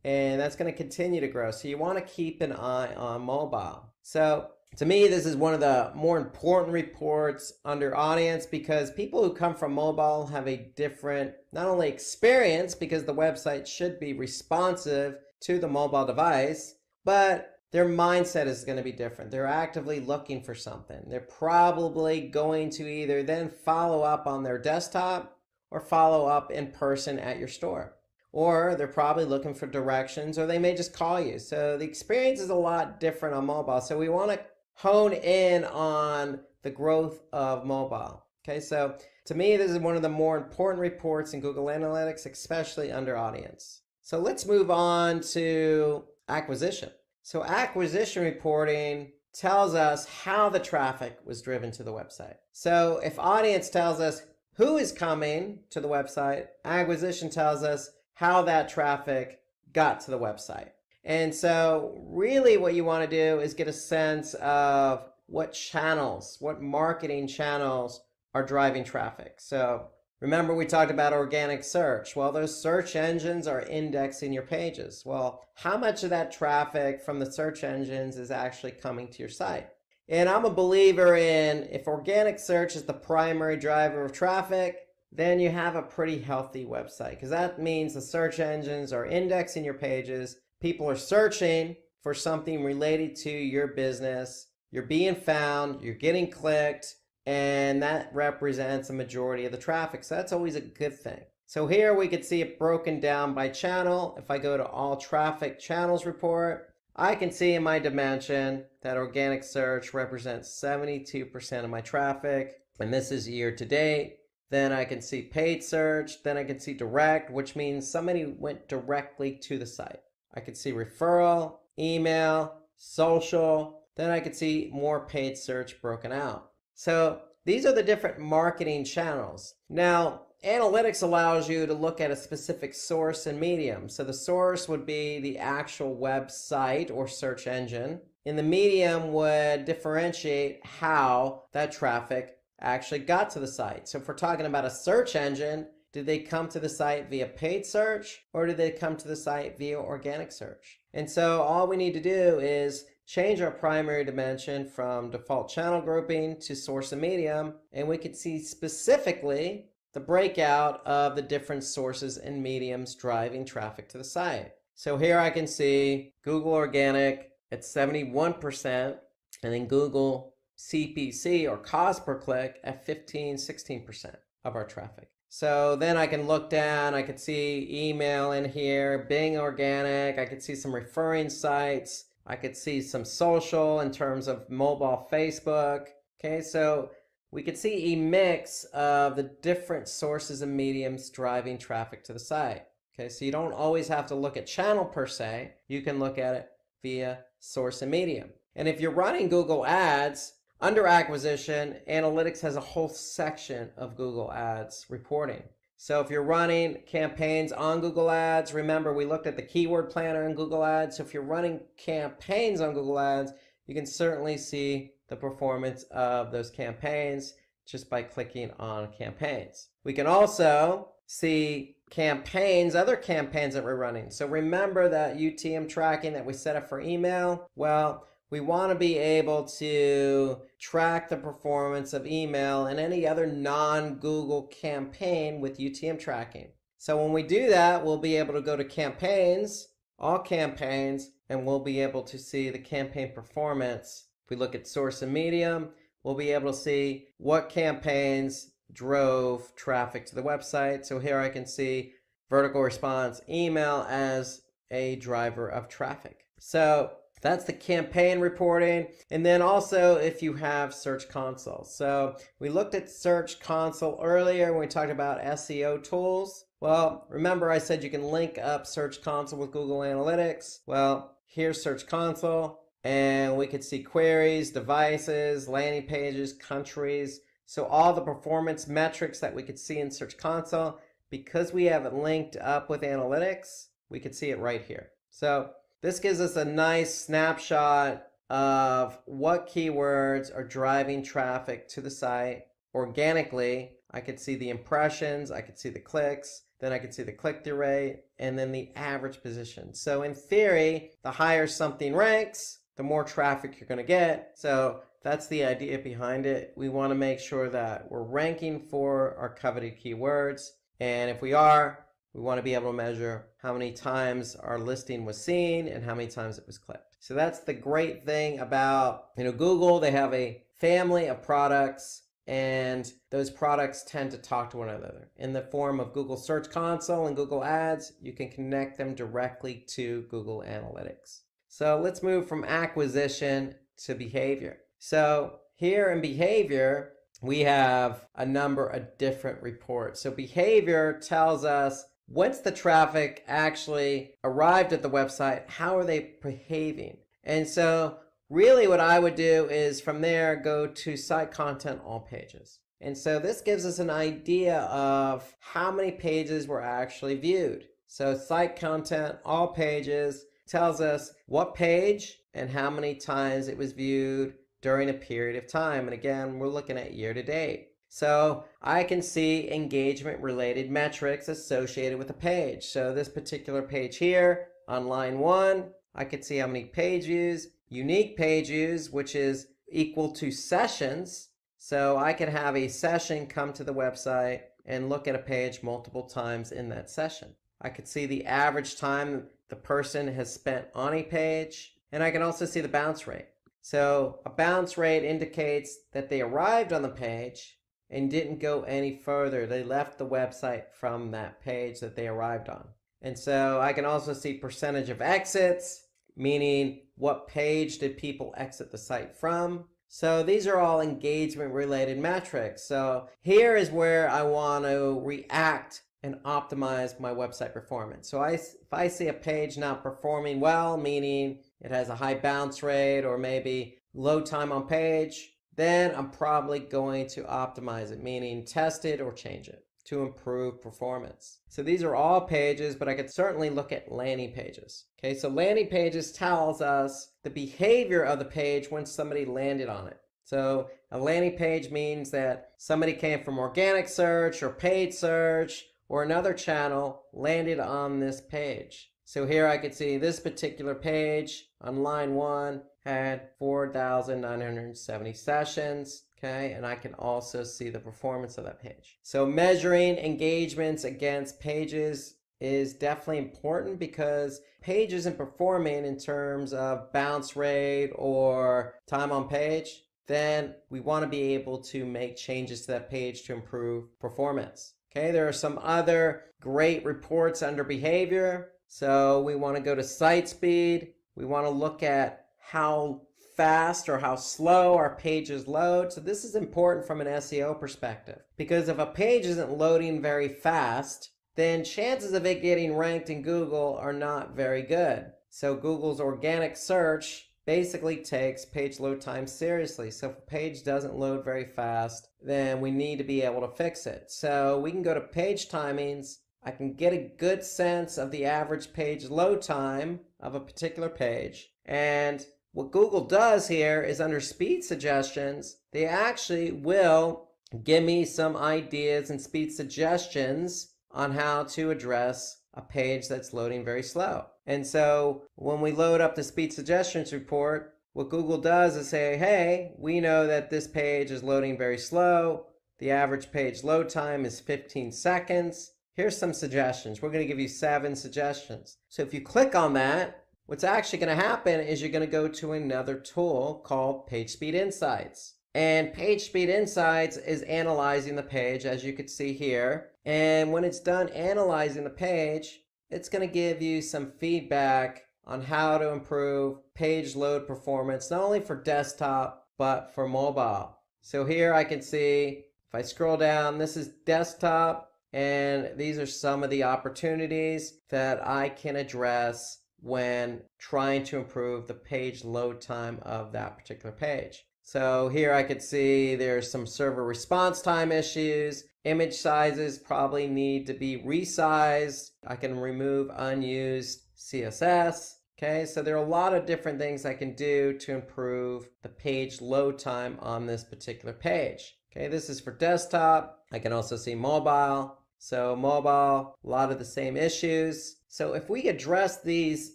Speaker 3: and that's going to continue to grow. So you want to keep an eye on mobile. So to me, this is one of the more important reports under audience because people who come from mobile have a different, not only experience, because the website should be responsive to the mobile device, but their mindset is going to be different. They're actively looking for something. They're probably going to either then follow up on their desktop or follow up in person at your store. Or they're probably looking for directions, or they may just call you. So the experience is a lot different on mobile. So we want to hone in on the growth of mobile. Okay, so to me, this is one of the more important reports in Google Analytics, especially under audience. So let's move on to acquisition. So acquisition reporting tells us how the traffic was driven to the website. So if audience tells us who is coming to the website, acquisition tells us how that traffic got to the website. And so really what you want to do is get a sense of what channels, what marketing channels are driving traffic. So remember we talked about organic search. Well, those search engines are indexing your pages. Well, how much of that traffic from the search engines is actually coming to your site? And I'm a believer in if organic search is the primary driver of traffic, then you have a pretty healthy website, because that means the search engines are indexing your pages. People are searching for something related to your business, you're being found, you're getting clicked, and that represents a majority of the traffic. So that's always a good thing. So here we could see it broken down by channel. If I go to all traffic channels report, I can see in my dimension that organic search represents 72% of my traffic, and this is year to date. Then I can see paid search, then I can see direct, which means somebody went directly to the site. I can see referral, email, social, then I could see more paid search broken out. So these are the different marketing channels. Now, analytics allows you to look at a specific source and medium. So the source would be the actual website or search engine, and the medium would differentiate how that traffic actually got to the site. So if we're talking about a search engine, did they come to the site via paid search, or did they come to the site via organic search? And so all we need to do is change our primary dimension from default channel grouping to source and medium, and we can see specifically the breakout of the different sources and mediums driving traffic to the site. So here I can see Google organic at 71%, and then Google CPC or cost per click at 16% of our traffic. So then I can look down, I can see email in here, Bing organic, I could see some referring sites, I could see some social in terms of mobile Facebook. Okay, so we could see a mix of the different sources and mediums driving traffic to the site. Okay, so you don't always have to look at channel per se, you can look at it via source and medium. And if you're running Google Ads, under acquisition, analytics has a whole section of Google Ads reporting. So if you're running campaigns on Google Ads, remember we looked at the keyword planner in Google Ads. So if you're running campaigns on Google Ads, you can certainly see the performance of those campaigns just by clicking on campaigns. We can also see campaigns, other campaigns that we're running. So remember that UTM tracking that we set up for email? Well, we want to be able to track the performance of email and any other non-Google campaign with UTM tracking. So when we do that, we'll be able to go to campaigns, all campaigns, and we'll be able to see the campaign performance. If we look at source and medium, we'll be able to see what campaigns drove traffic to the website. So here I can see vertical response email as a driver of traffic. So that's the campaign reporting. And then also if you have Search Console. So we looked at Search Console earlier when we talked about SEO tools. Well, remember I said you can link up Search Console with Google Analytics. Well, here's Search Console, and we could see queries, devices, landing pages, countries. So all the performance metrics that we could see in Search Console, because we have it linked up with Analytics, we could see it right here. So this gives us a nice snapshot of what keywords are driving traffic to the site organically. I could see the impressions, I could see the clicks, then I could see the click-through rate, and then the average position. So in theory, the higher something ranks, the more traffic you're going to get. So that's the idea behind it. We want to make sure that we're ranking for our coveted keywords. And if we are, we want to be able to measure how many times our listing was seen and how many times it was clicked. So that's the great thing about Google. They have a family of products, and those products tend to talk to one another. In the form of Google Search Console and Google Ads, you can connect them directly to Google Analytics. So let's move from acquisition to behavior. So here in behavior, we have a number of different reports. So behavior tells us once the traffic actually arrived at the website, how are they behaving? And so really what I would do is from there go to site content all pages. And so this gives us an idea of how many pages were actually viewed. So site content all pages tells us what page and how many times it was viewed during a period of time. And again, we're looking at year to date. So I can see engagement related metrics associated with a page. So this particular page here on line 1, I could see how many page views, unique page views, which is equal to sessions. So I could have a session come to the website and look at a page multiple times in that session. I could see the average time the person has spent on a page, and I can also see the bounce rate. So a bounce rate indicates that they arrived on the page and didn't go any further. They left the website from that page that they arrived on. And so I can also see percentage of exits, meaning what page did people exit the site from. So these are all engagement related metrics. So here is where I want to react and optimize my website performance. So if I see a page not performing well, meaning it has a high bounce rate or maybe low time on page, then I'm probably going to optimize it, meaning test it or change it to improve performance. So these are all pages, but I could certainly look at landing pages. Okay, so landing pages tells us the behavior of the page when somebody landed on it. So a landing page means that somebody came from organic search or paid search or another channel, landed on this page. So here I could see this particular page on line 1 had 4,970 sessions. Okay, and I can also see the performance of that page. So measuring engagements against pages is definitely important because page isn't performing in terms of bounce rate or time on page, then we want to be able to make changes to that page to improve performance. Okay, there are some other great reports under behavior. So we want to go to site speed. We want to look at how fast or how slow our pages load. So this is important from an SEO perspective, because if a page isn't loading very fast, then chances of it getting ranked in Google are not very good. So Google's organic search basically takes page load time seriously. So if a page doesn't load very fast, then we need to be able to fix it. So we can go to page timings. I can get a good sense of the average page load time of a particular page. And what Google does here is under speed suggestions, they actually will give me some ideas and speed suggestions on how to address a page that's loading very slow. And so when we load up the speed suggestions report, what Google does is say, hey, we know that this page is loading very slow. The average page load time is 15 seconds. Here's some suggestions. We're going to give you 7 suggestions. So if you click on that, what's actually going to happen is you're going to go to another tool called PageSpeed Insights. And PageSpeed Insights is analyzing the page, as you can see here. And when it's done analyzing the page, it's going to give you some feedback on how to improve page load performance, not only for desktop, but for mobile. So here I can see, if I scroll down, this is desktop, and these are some of the opportunities that I can address when trying to improve the page load time of that particular page. So here I could see there's some server response time issues. Image sizes probably need to be resized. I can remove unused CSS. Okay, so there are a lot of different things I can do to improve the page load time on this particular page. Okay, this is for desktop. I can also see mobile. So mobile, a lot of the same issues. So if we address these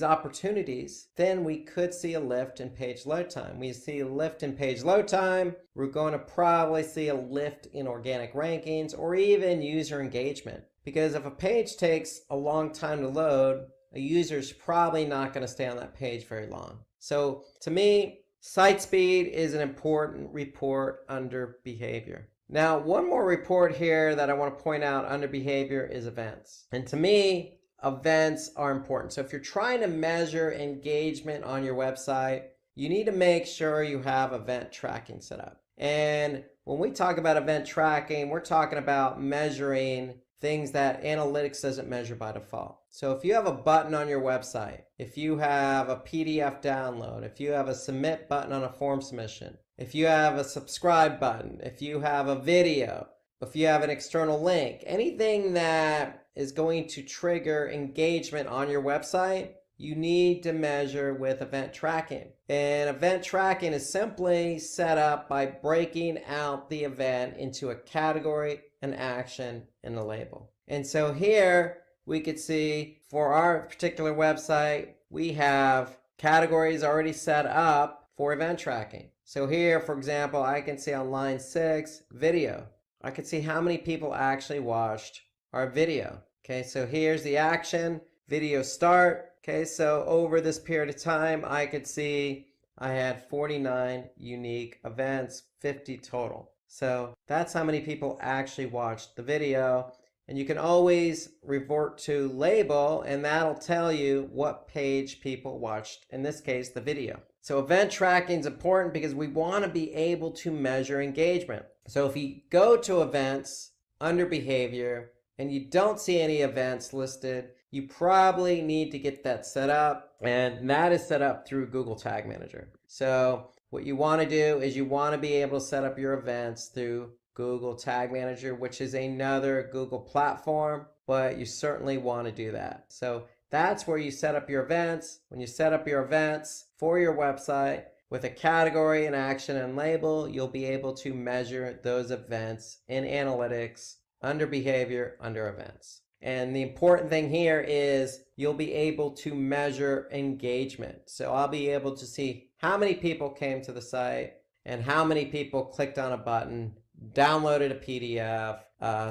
Speaker 3: opportunities, then we could see a lift in page load time. We see a lift in page load time. We're going to probably see a lift in organic rankings or even user engagement. Because if a page takes a long time to load, a user's probably not going to stay on that page very long. So to me, site speed is an important report under behavior. Now, one more report here that I want to point out under behavior is events. And to me, events are important. So if you're trying to measure engagement on your website, you need to make sure you have event tracking set up. And when we talk about event tracking, we're talking about measuring things that analytics doesn't measure by default. So if you have a button on your website, if you have a PDF download, if you have a submit button on a form submission, if you have a subscribe button, if you have a video, if you have an external link, anything that is going to trigger engagement on your website, you need to measure with event tracking. And event tracking is simply set up by breaking out the event into a category, an action, and a label. And so here we could see for our particular website, we have categories already set up for event tracking. So here, for example, I can see on line 6, video. I can see how many people actually watched our video. Okay, so here's the action, video start. Okay, so over this period of time, I could see I had 49 unique events, 50 total. So that's how many people actually watched the video. And you can always revert to label, and that'll tell you what page people watched, in this case, the video. So event tracking is important because we want to be able to measure engagement. So if you go to events under behavior and you don't see any events listed, you probably need to get that set up, and that is set up through Google Tag Manager. So what you want to do is you want to be able to set up your events through Google Tag Manager, which is another Google platform, but you certainly want to do that. So that's where you set up your events. When you set up your events for your website with a category, an action, and label, you'll be able to measure those events in analytics under behavior, under events. And the important thing here is you'll be able to measure engagement. So I'll be able to see how many people came to the site and how many people clicked on a button, downloaded a PDF,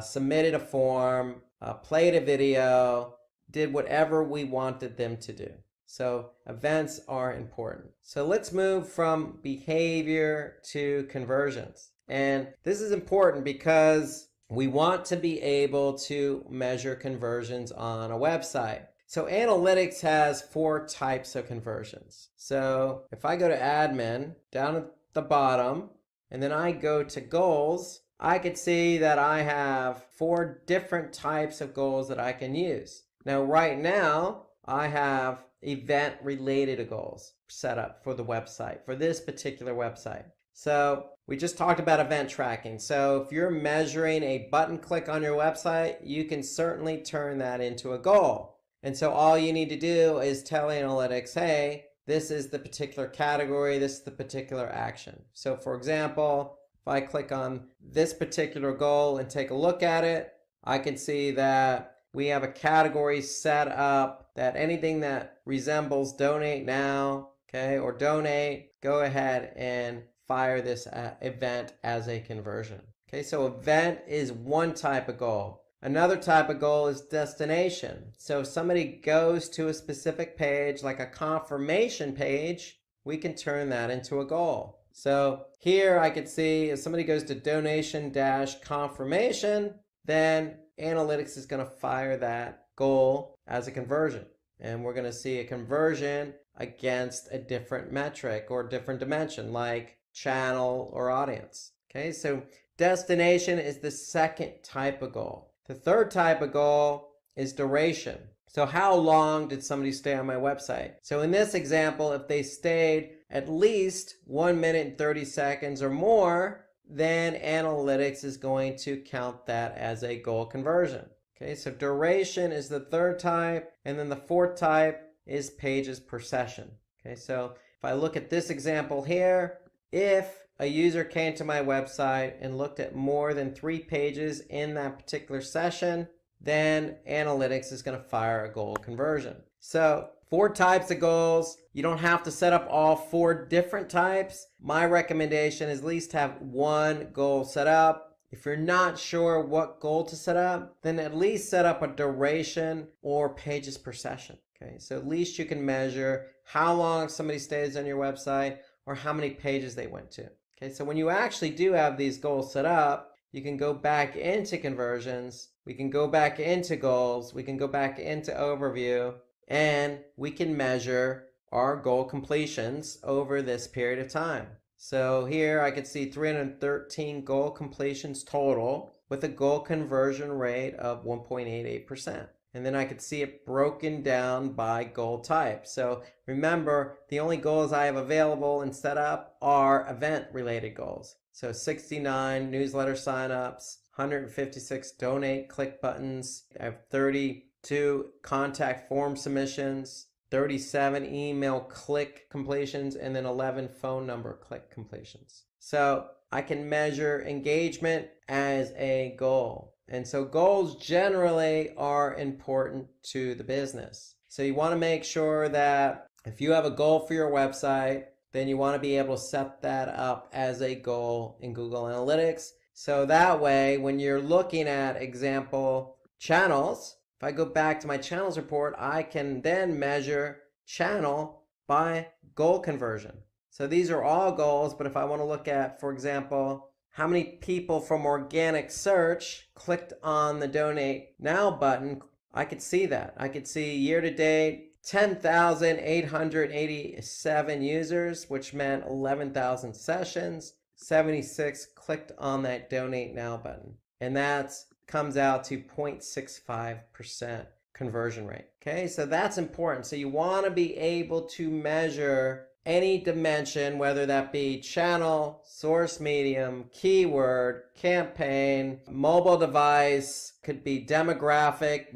Speaker 3: submitted a form, played a video, did whatever we wanted them to do. So events are important. So let's move from behavior to conversions. And this is important because we want to be able to measure conversions on a website. So analytics has 4 types of conversions. So if I go to admin down at the bottom, and then I go to goals, I could see that I have 4 different types of goals that I can use. Now, right now, I have event-related goals set up for the website, for this particular website. So we just talked about event tracking. So if you're measuring a button click on your website, you can certainly turn that into a goal. And so all you need to do is tell analytics, hey, this is the particular category, this is the particular action. So for example, if I click on this particular goal and take a look at it, I can see that we have a category set up that anything that resembles donate now, okay, or donate, go ahead and fire this event as a conversion. Okay, so event is one type of goal. Another type of goal is destination. So if somebody goes to a specific page, like a confirmation page, we can turn that into a goal. So here I could see if somebody goes to donation-confirmation, then analytics is going to fire that goal as a conversion. And we're going to see a conversion against a different metric or different dimension, like channel or audience. Okay, so destination is the second type of goal. The third type of goal is duration. So how long did somebody stay on my website? So in this example, if they stayed at least 1 minute and 30 seconds or more, then analytics is going to count that as a goal conversion. Okay, so duration is the third type, and then the fourth type is pages per session. Okay, so if I look at this example here, if a user came to my website and looked at more than 3 pages in that particular session, then analytics is going to fire a goal conversion. So 4 types of goals. You don't have to set up all 4 different types. My recommendation is at least have 1 goal set up. If you're not sure what goal to set up, then at least set up a duration or pages per session. Okay, so at least you can measure how long somebody stays on your website or how many pages they went to. Okay, so when you actually do have these goals set up, you can go back into conversions, we can go back into goals, we can go back into overview, and we can measure our goal completions over this period of time. So here I could see 313 goal completions total with a goal conversion rate of 1.88%. And then I could see it broken down by goal type. So remember, the only goals I have available and set up are event-related goals. So 69 newsletter signups, 156 donate click buttons, I have 32 contact form submissions, 37 email click completions, and then 11 phone number click completions. So I can measure engagement as a goal. And so goals generally are important to the business. So you want to make sure that if you have a goal for your website, then you want to be able to set that up as a goal in Google Analytics. So that way, when you're looking at example channels, if I go back to my channels report, I can then measure channel by goal conversion. So these are all goals, but if I want to look at, for example, how many people from organic search clicked on the Donate Now button, I could see that. I could see year to date, 10,887 users, which meant 11,000 sessions. 76 clicked on that Donate Now button. And that comes out to 0.65% conversion rate. Okay, so that's important. So you want to be able to measure any dimension, whether that be channel, source medium, keyword, campaign, mobile device, could be demographic,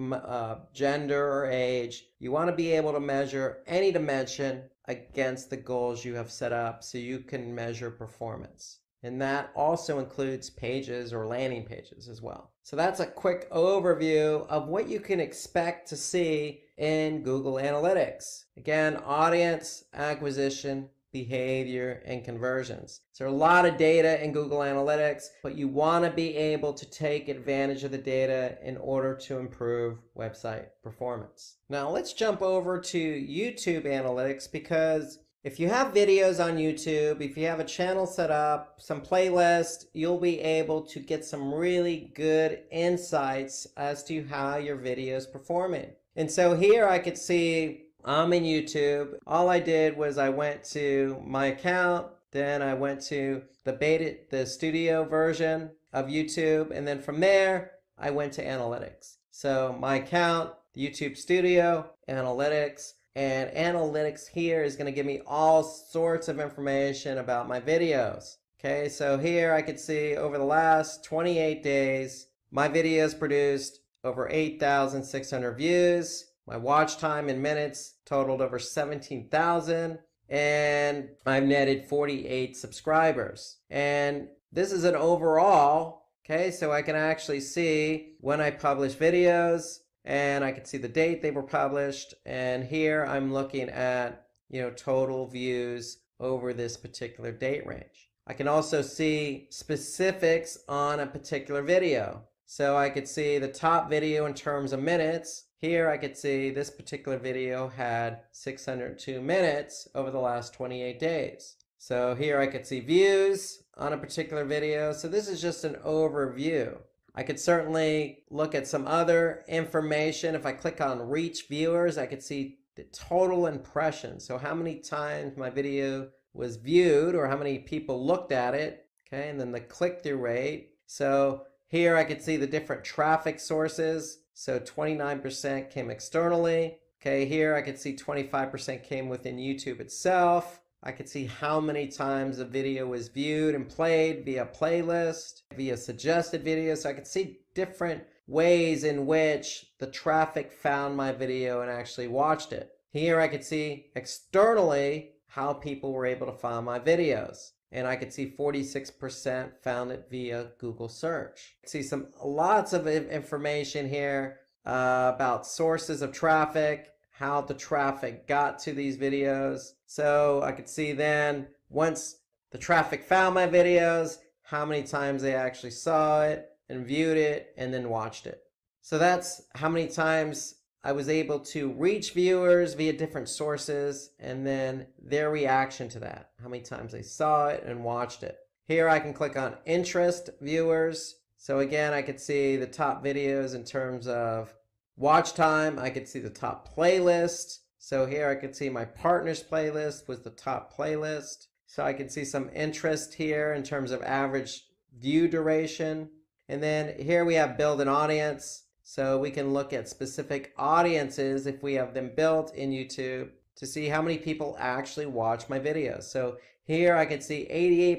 Speaker 3: gender, or age. You want to be able to measure any dimension against the goals you have set up so you can measure performance. And that also includes pages or landing pages as well. So that's a quick overview of what you can expect to see in Google Analytics. Again, audience, acquisition, behavior, and conversions. So there are a lot of data in Google Analytics, but you want to be able to take advantage of the data in order to improve website performance. Now let's jump over to YouTube Analytics, because if you have videos on YouTube, if you have a channel set up, some playlist, you'll be able to get some really good insights as to how your video is performing. And so here I could see I'm in YouTube. All I did was I went to my account, then I went to the studio version of YouTube, and then from there I went to Analytics. So my account, YouTube Studio, Analytics. And Analytics here is going to give me all sorts of information about my videos. Okay, so here I could see over the last 28 days, my videos produced over 8,600 views. My watch time in minutes totaled over 17,000. And I've netted 48 subscribers. And this is an overall, okay, so I can actually see when I publish videos, and I can see the date they were published. And here I'm looking at, total views over this particular date range. I can also see specifics on a particular video. So I could see the top video in terms of minutes. Here I could see this particular video had 602 minutes over the last 28 days. So here I could see views on a particular video. So this is just an overview. I could certainly look at some other information. If I click on reach viewers, I could see the total impressions. So how many times my video was viewed, or how many people looked at it. Okay, and then the click-through rate. So here I could see the different traffic sources. So 29% came externally. Okay, here I could see 25% came within YouTube itself. I could see how many times the video was viewed and played via playlist, via suggested videos. So I could see different ways in which the traffic found my video and actually watched it. Here I could see externally how people were able to find my videos. And I could see 46% found it via Google search. I could see lots of information here about sources of traffic, how the traffic got to these videos. So I could see then, once the traffic found my videos, how many times they actually saw it and viewed it and then watched it. So that's how many times I was able to reach viewers via different sources, and then their reaction to that, how many times they saw it and watched it. Here I can click on interest viewers. So again, I could see the top videos in terms of watch time. I could see the top playlist. So here I could see my partners playlist was the top playlist. So I could see some interest here in terms of average view duration. And then here we have build an audience. So we can look at specific audiences if we have them built in YouTube to see how many people actually watch my videos. So here I can see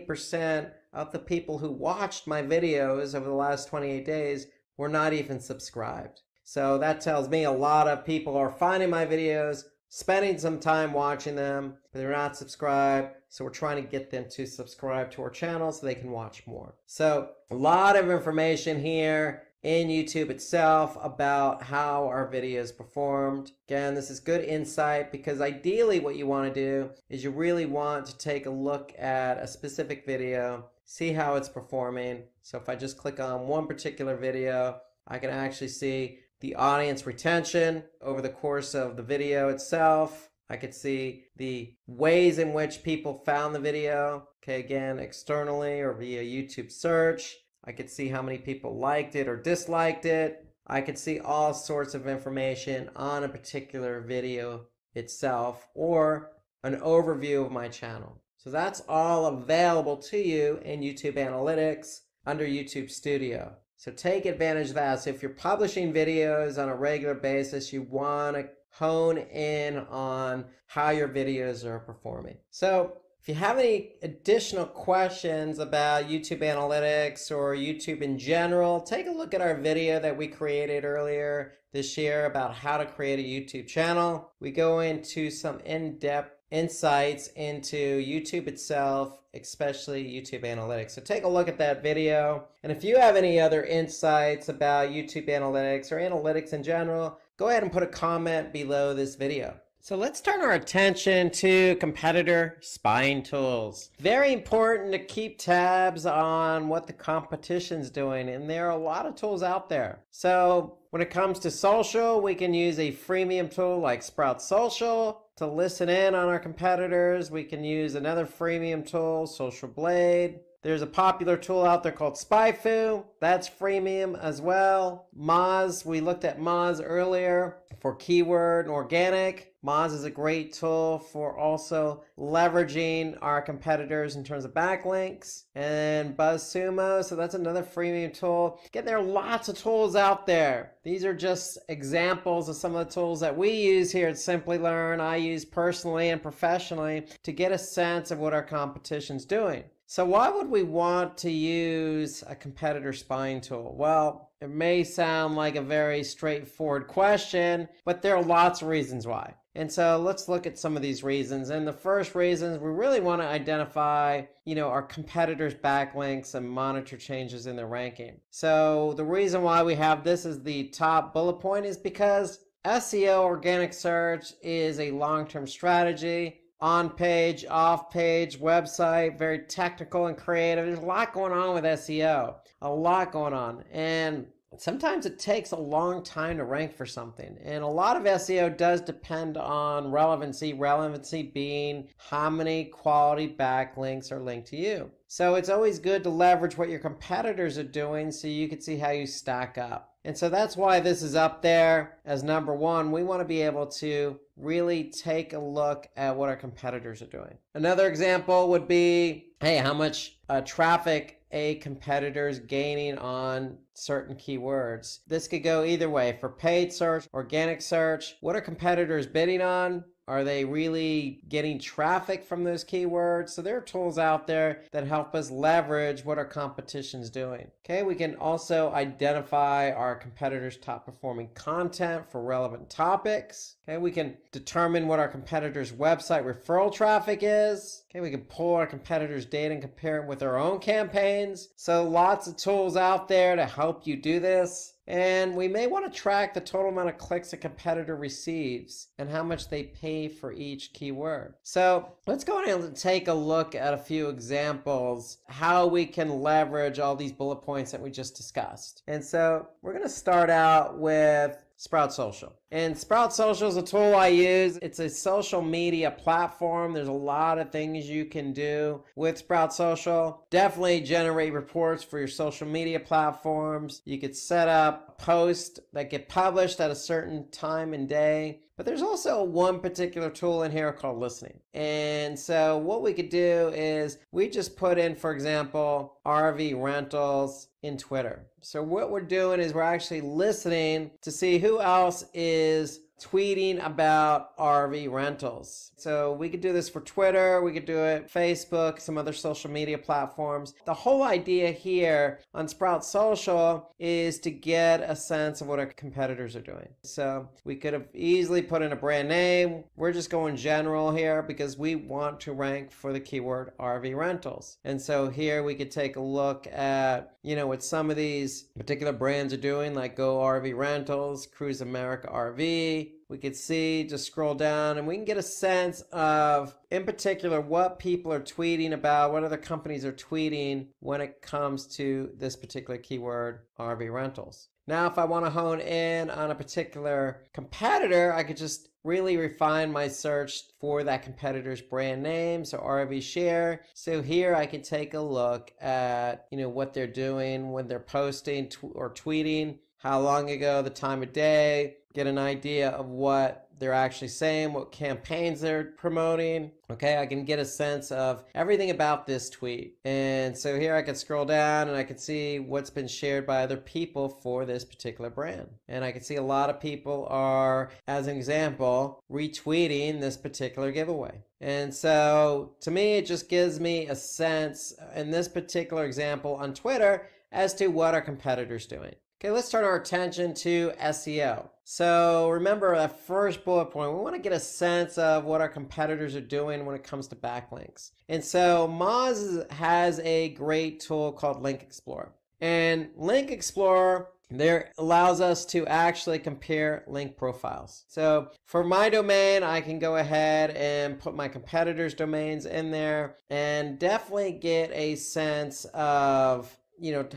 Speaker 3: 88% of the people who watched my videos over the last 28 days were not even subscribed. So that tells me a lot of people are finding my videos, spending some time watching them, but they're not subscribed. So we're trying to get them to subscribe to our channel so they can watch more. So a lot of information here in YouTube itself about how our videos performed. Again, this is good insight, because ideally what you want to do is you really want to take a look at a specific video, see how it's performing. So if I just click on one particular video, I can actually see the audience retention over the course of the video itself. I could see the ways in which people found the video. Okay, again, externally or via YouTube search. I could see how many people liked it or disliked it. I could see all sorts of information on a particular video itself or an overview of my channel. So that's all available to you in YouTube Analytics under YouTube Studio. So take advantage of that. So if you're publishing videos on a regular basis, you want to hone in on how your videos are performing. So if you have any additional questions about YouTube Analytics or YouTube in general, take a look at our video that we created earlier this year about how to create a YouTube channel. We go into some in-depth insights into YouTube itself, especially YouTube Analytics. So take a look at that video. And if you have any other insights about YouTube Analytics or analytics in general, go ahead and put a comment below this video. So let's turn our attention to competitor spying tools. Very important to keep tabs on what the competition's doing, and there are a lot of tools out there. So when it comes to social, we can use a freemium tool like Sprout Social to listen in on our competitors. We can use another freemium tool, Social Blade. There's a popular tool out there called SpyFu. That's freemium as well. Moz, we looked at Moz earlier for keyword and organic. Moz is a great tool for also leveraging our competitors in terms of backlinks. And BuzzSumo, so that's another freemium tool. Again, there are lots of tools out there. These are just examples of some of the tools that we use here at Simplilearn. I use personally and professionally to get a sense of what our competition's doing. So why would we want to use a competitor spying tool? Well, it may sound like a very straightforward question, but there are lots of reasons why. And so let's look at some of these reasons. And the first reason is we really want to identify, our competitors' backlinks and monitor changes in their ranking. So the reason why we have this as the top bullet point is because SEO, organic search, is a long-term strategy. On-page, off-page, website, very technical and creative. There's a lot going on with SEO, a lot going on. And sometimes it takes a long time to rank for something. And a lot of SEO does depend on relevancy, relevancy being how many quality backlinks are linked to you. So it's always good to leverage what your competitors are doing so you can see how you stack up. And so that's why this is up there as number one. We want to be able to really take a look at what our competitors are doing. Another example would be, hey, how much traffic a competitor is gaining on certain keywords. This could go either way. For paid search, organic search, what are competitors bidding on? Are they really getting traffic from those keywords? So there are tools out there that help us leverage what our competition's doing. Okay, we can also identify our competitors' top performing content for relevant topics. Okay, we can determine what our competitors' website referral traffic is. Okay, we can pull our competitors' data and compare it with our own campaigns. So lots of tools out there to help you do this. And we may want to track the total amount of clicks a competitor receives and how much they pay for each keyword. So let's go ahead and take a look at a few examples how we can leverage all these bullet points that we just discussed. And so we're going to start out with Sprout Social. And Sprout Social is a tool I use. It's a social media platform. There's a lot of things you can do with Sprout Social. Definitely generate reports for your social media platforms. You could set up posts that get published at a certain time and day. But there's also one particular tool in here called listening. And so what we could do is we just put in, for example, RV rentals in Twitter. So what we're doing is we're actually listening to see who else is tweeting about RV rentals. So we could do this for Twitter, we could do it Facebook, some other social media platforms. The whole idea here on Sprout Social is to get a sense of what our competitors are doing. So we could have easily put in a brand name. We're just going general here because we want to rank for the keyword RV rentals. And so here we could take a look at, what some of these particular brands are doing, like Go RV Rentals, Cruise America RV. We could see, just scroll down, and we can get a sense of, in particular, what people are tweeting about, what other companies are tweeting when it comes to this particular keyword, RV rentals. Now, if I want to hone in on a particular competitor, I could just really refine my search for that competitor's brand name, so RV share. So here I can take a look at, what they're doing when they're posting or tweeting, how long ago, the time of day, get an idea of what they're actually saying, what campaigns they're promoting. Okay, I can get a sense of everything about this tweet. And so here I can scroll down and I can see what's been shared by other people for this particular brand. And I can see a lot of people are, as an example, retweeting this particular giveaway. And so to me, it just gives me a sense in this particular example on Twitter as to what our competitors doing. Okay, let's turn our attention to SEO. So remember that first bullet point, we want to get a sense of what our competitors are doing when it comes to backlinks. And so Moz has a great tool called Link Explorer. And Link Explorer there allows us to actually compare link profiles. So for my domain, I can go ahead and put my competitors' domains in there and definitely get a sense of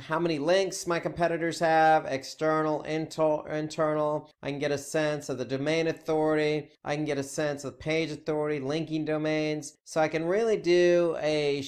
Speaker 3: how many links my competitors have, external, internal. I can get a sense of the domain authority. I can get a sense of page authority, linking domains. So I can really do a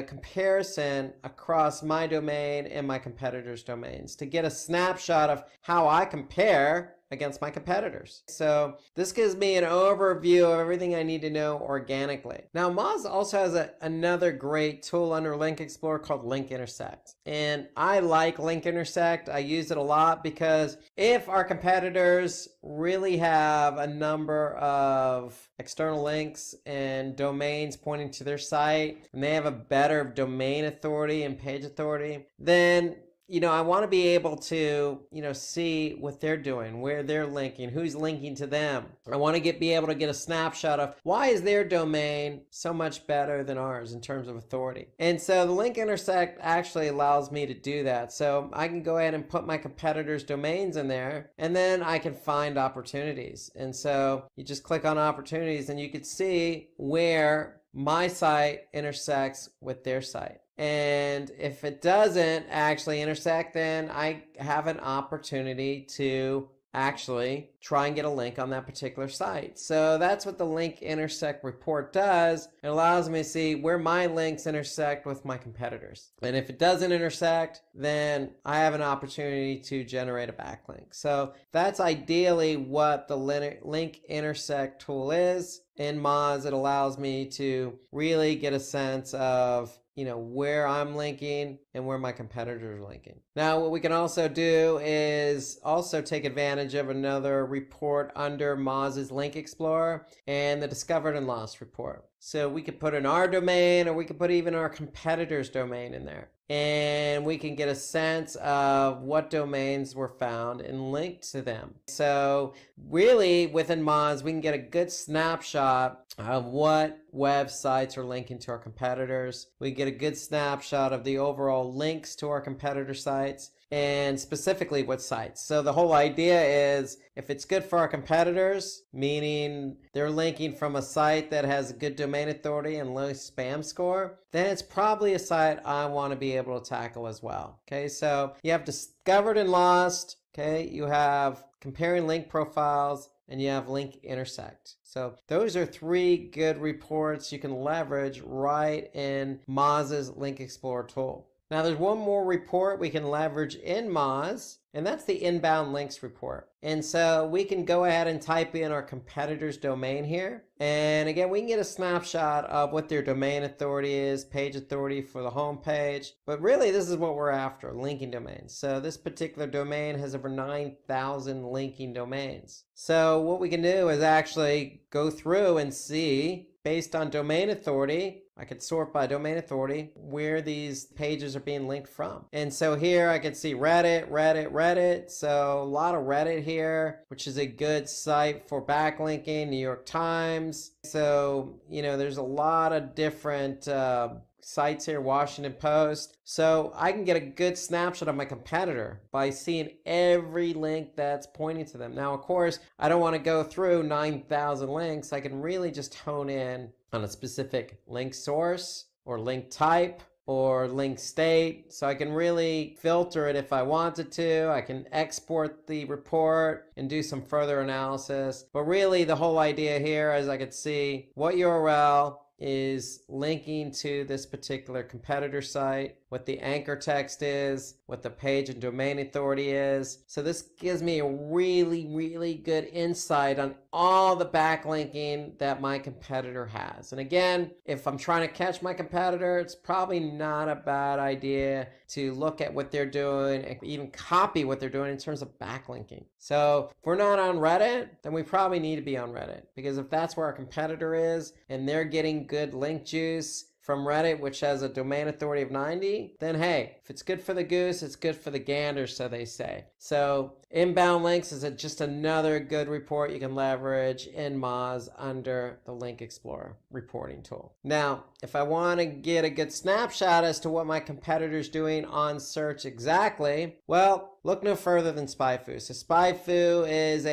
Speaker 3: comparison across my domain and my competitors' domains to get a snapshot of how I compare against my competitors. So this gives me an overview of everything I need to know organically. Now, Moz also has another great tool under Link Explorer called Link Intersect. And I like Link Intersect. I use it a lot because if our competitors really have a number of external links and domains pointing to their site, and they have a better domain authority and page authority, then I want to be able to, see what they're doing, where they're linking, who's linking to them. I want to be able to get a snapshot of why is their domain so much better than ours in terms of authority. And so the Link Intersect actually allows me to do that. So I can go ahead and put my competitors' domains in there, and then I can find opportunities. And so you just click on opportunities and you can see where my site intersects with their site. And if it doesn't actually intersect, then I have an opportunity to actually try and get a link on that particular site. So that's what the Link Intersect report does. It allows me to see where my links intersect with my competitors. And if it doesn't intersect, then I have an opportunity to generate a backlink. So that's ideally what the Link Intersect tool is. In Moz, it allows me to really get a sense of where I'm linking and where my competitors are linking. Now, what we can also do is also take advantage of another report under Moz's Link Explorer and the Discovered and Lost report. So we could put in our domain, or we could put even our competitor's domain in there. And we can get a sense of what domains were found and linked to them. So really within Moz, we can get a good snapshot of what websites are linking to our competitors. We get a good snapshot of the overall links to our competitor sites, and specifically what sites. So the whole idea is if it's good for our competitors, meaning they're linking from a site that has a good domain authority and low spam score, then it's probably a site I want to be able to tackle as well. Okay, so you have Discovered and Lost. Okay, you have comparing link profiles, and you have Link Intersect. So those are three good reports you can leverage right in Moz's Link Explorer tool. Now there's one more report we can leverage in Moz, and that's the inbound links report. And so we can go ahead and type in our competitor's domain here. And again, we can get a snapshot of what their domain authority is, page authority for the home page. But really, this is what we're after, linking domains. So this particular domain has over 9,000 linking domains. So what we can do is actually go through and see, based on domain authority, I could sort by domain authority where these pages are being linked from. And so here I can see Reddit. So a lot of Reddit here, which is a good site for backlinking, New York Times. So, there's a lot of different sites here, Washington Post. So I can get a good snapshot of my competitor by seeing every link that's pointing to them. Now, of course, I don't want to go through 9,000 links. I can really just hone in on a specific link source or link type or link state. So I can really filter it if I wanted to. I can export the report and do some further analysis. But really the whole idea here, as I could see, what URL is linking to this particular competitor site, what the anchor text is, what the page and domain authority is. So this gives me a really good insight on all the backlinking that my competitor has. And again, if I'm trying to catch my competitor, it's probably not a bad idea to look at what they're doing and even copy what they're doing in terms of backlinking. So if we're not on Reddit, then we probably need to be on Reddit, because if that's where our competitor is and they're getting good link juice from Reddit, which has a domain authority of 90, then hey, if it's good for the goose, it's good for the gander, so they say. So inbound links is just another good report you can leverage in Moz under the Link Explorer reporting tool. Now, if I want to get a good snapshot as to what my competitor's doing on search exactly, well, look no further than SpyFu. So SpyFu is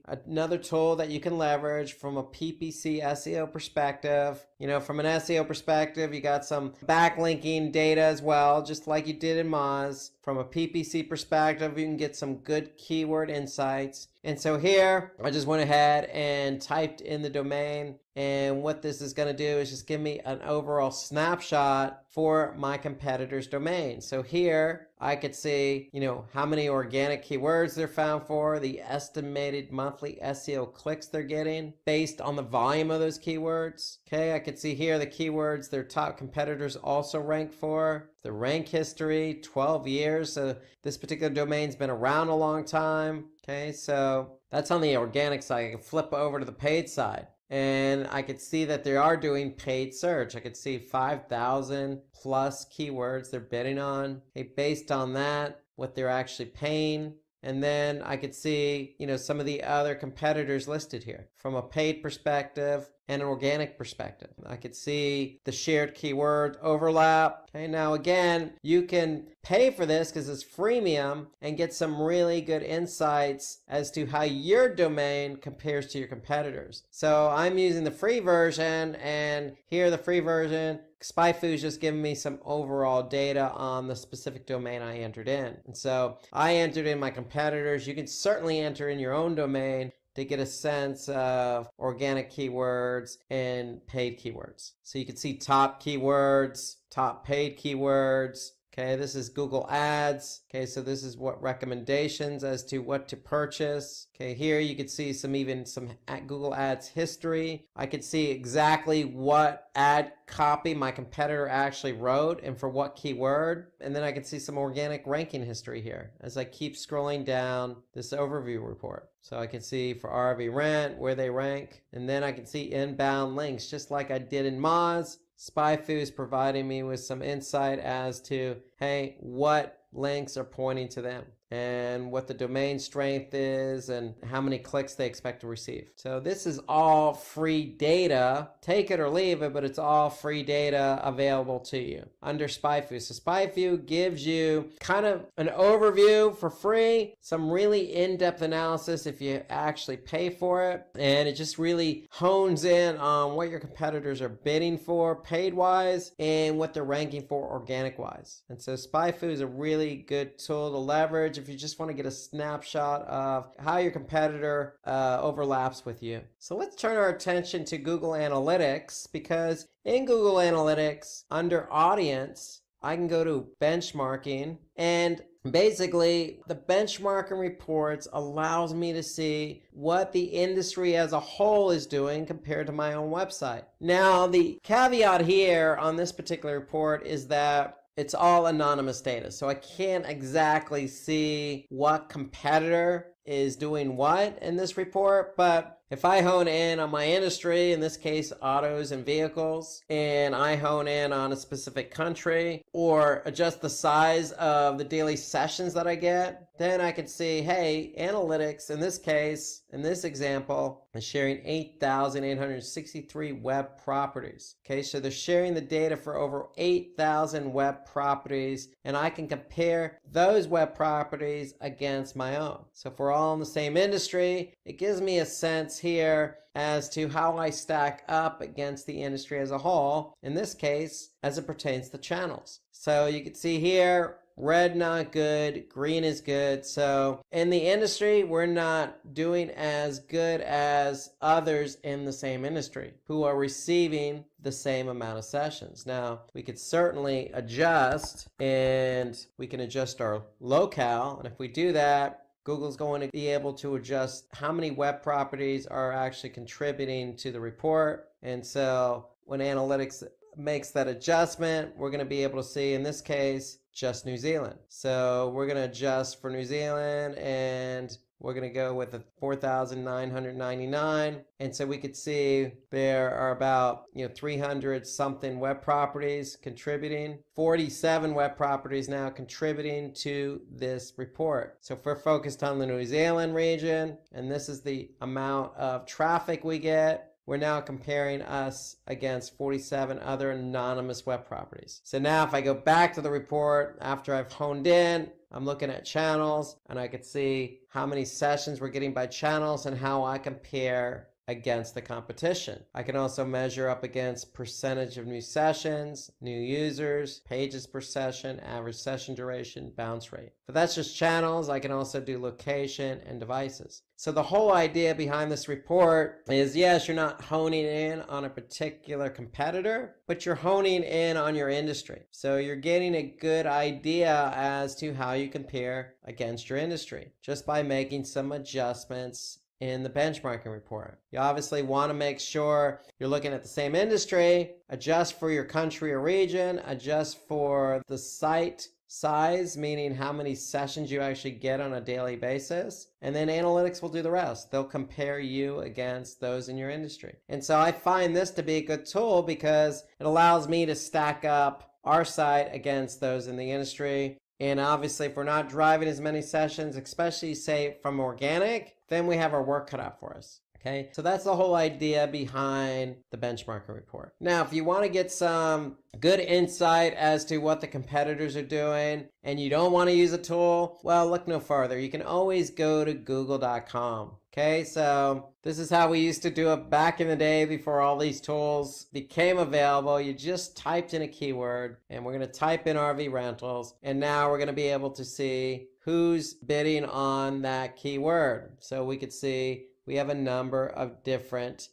Speaker 3: another tool that you can leverage from a PPC SEO perspective. You know, from an SEO perspective, you got some backlinking data as well, just like you did in Moz. From a PPC perspective, you can get some good keyword insights. And so here, I just went ahead and typed in the domain. And what this is going to do is just give me an overall snapshot for my competitor's domain. So here, I could see, you know, how many organic keywords they're found for, the estimated monthly SEO clicks they're getting based on the volume of those keywords. Okay, I could see here the keywords their top competitors also rank for, the rank history, 12 years. So this particular domain's been around a long time. Okay, so that's on the organic side. I can flip over to the paid side, and I could see that they are doing paid search. I could see 5,000 plus keywords they're bidding on. Okay, based on that, what they're actually paying. And then I could see, you know, some of the other competitors listed here from a paid perspective and an organic perspective. I could see the shared keyword overlap. Okay, now again, you can pay for this because it's freemium and get some really good insights as to how your domain compares to your competitors. So I'm using the free version, and here the free version, SpyFu is just giving me some overall data on the specific domain I entered in. And so I entered in my competitors. You can certainly enter in your own domain to get a sense of organic keywords and paid keywords. So you can see top keywords, top paid keywords. Okay, this is Google Ads. Okay, so this is what recommendations as to what to purchase. Okay, here you could see some Google Ads history. I could see exactly what ad copy my competitor actually wrote and for what keyword. And then I could see some organic ranking history here as I keep scrolling down this overview report. So I can see for RV Rent where they rank, and then I can see inbound links just like I did in Moz. SpyFu is providing me with some insight as to, hey, what links are pointing to them and what the domain strength is and how many clicks they expect to receive. So this is all free data. Take it or leave it, but it's all free data available to you under SpyFu. So SpyFu gives you kind of an overview for free, some really in-depth analysis if you actually pay for it, and it just really hones in on what your competitors are bidding for paid-wise and what they're ranking for organic-wise. And so SpyFu is a really good tool to leverage if you just want to get a snapshot of how your competitor overlaps with you. So let's turn our attention to Google Analytics, because in Google Analytics, under Audience, I can go to benchmarking, and basically the benchmarking reports allows me to see what the industry as a whole is doing compared to my own website. Now, the caveat here on this particular report is that it's all anonymous data, so I can't exactly see what competitor is doing what in this report, but if I hone in on my industry, in this case autos and vehicles, and I hone in on a specific country or adjust the size of the daily sessions that I get, then I can see, hey, analytics in this case, in this example, is sharing 8,863 web properties. Okay, so they're sharing the data for over 8,000 web properties, and I can compare those web properties against my own. So if we're all in the same industry, it gives me a sense sense here as to how I stack up against the industry as a whole, in this case, as it pertains to channels. So you can see here, red not good, green is good. So in the industry, we're not doing as good as others in the same industry who are receiving the same amount of sessions. Now, we could certainly adjust, and we can adjust our locale. And if we do that, Google's going to be able to adjust how many web properties are actually contributing to the report. And so when analytics makes that adjustment, we're going to be able to see, in this case, just New Zealand. So we're going to adjust for New Zealand, and we're going to go with a 4,999. And so we could see there are about 300 something web properties contributing, 47 web properties now contributing to this report. So if we're focused on the New Zealand region, and this is the amount of traffic we get, we're now comparing us against 47 other anonymous web properties. So now if I go back to the report after I've honed in, I'm looking at channels, and I could see how many sessions we're getting by channels and how I compare against the competition. I can also measure up against percentage of new sessions, new users, pages per session, average session duration, bounce rate. But that's just channels. I can also do location and devices. So the whole idea behind this report is, yes, you're not honing in on a particular competitor, but you're honing in on your industry. So you're getting a good idea as to how you compare against your industry just by making some adjustments in the benchmarking report. You obviously want to make sure you're looking at the same industry, adjust for your country or region, adjust for the site size, meaning how many sessions you actually get on a daily basis, and then analytics will do the rest. They'll compare you against those in your industry. And so I find this to be a good tool because it allows me to stack up our site against those in the industry. And obviously, if we're not driving as many sessions, especially say from organic, then we have our work cut out for us. Okay, so that's the whole idea behind the benchmarking report. Now, if you want to get some good insight as to what the competitors are doing and you don't want to use a tool, well, look no further. You can always go to google.com. Okay, so this is how we used to do it back in the day before all these tools became available. You just typed in a keyword, and we're going to type in RV rentals, and now we're going to be able to see who's bidding on that keyword. So we could see we have a number of different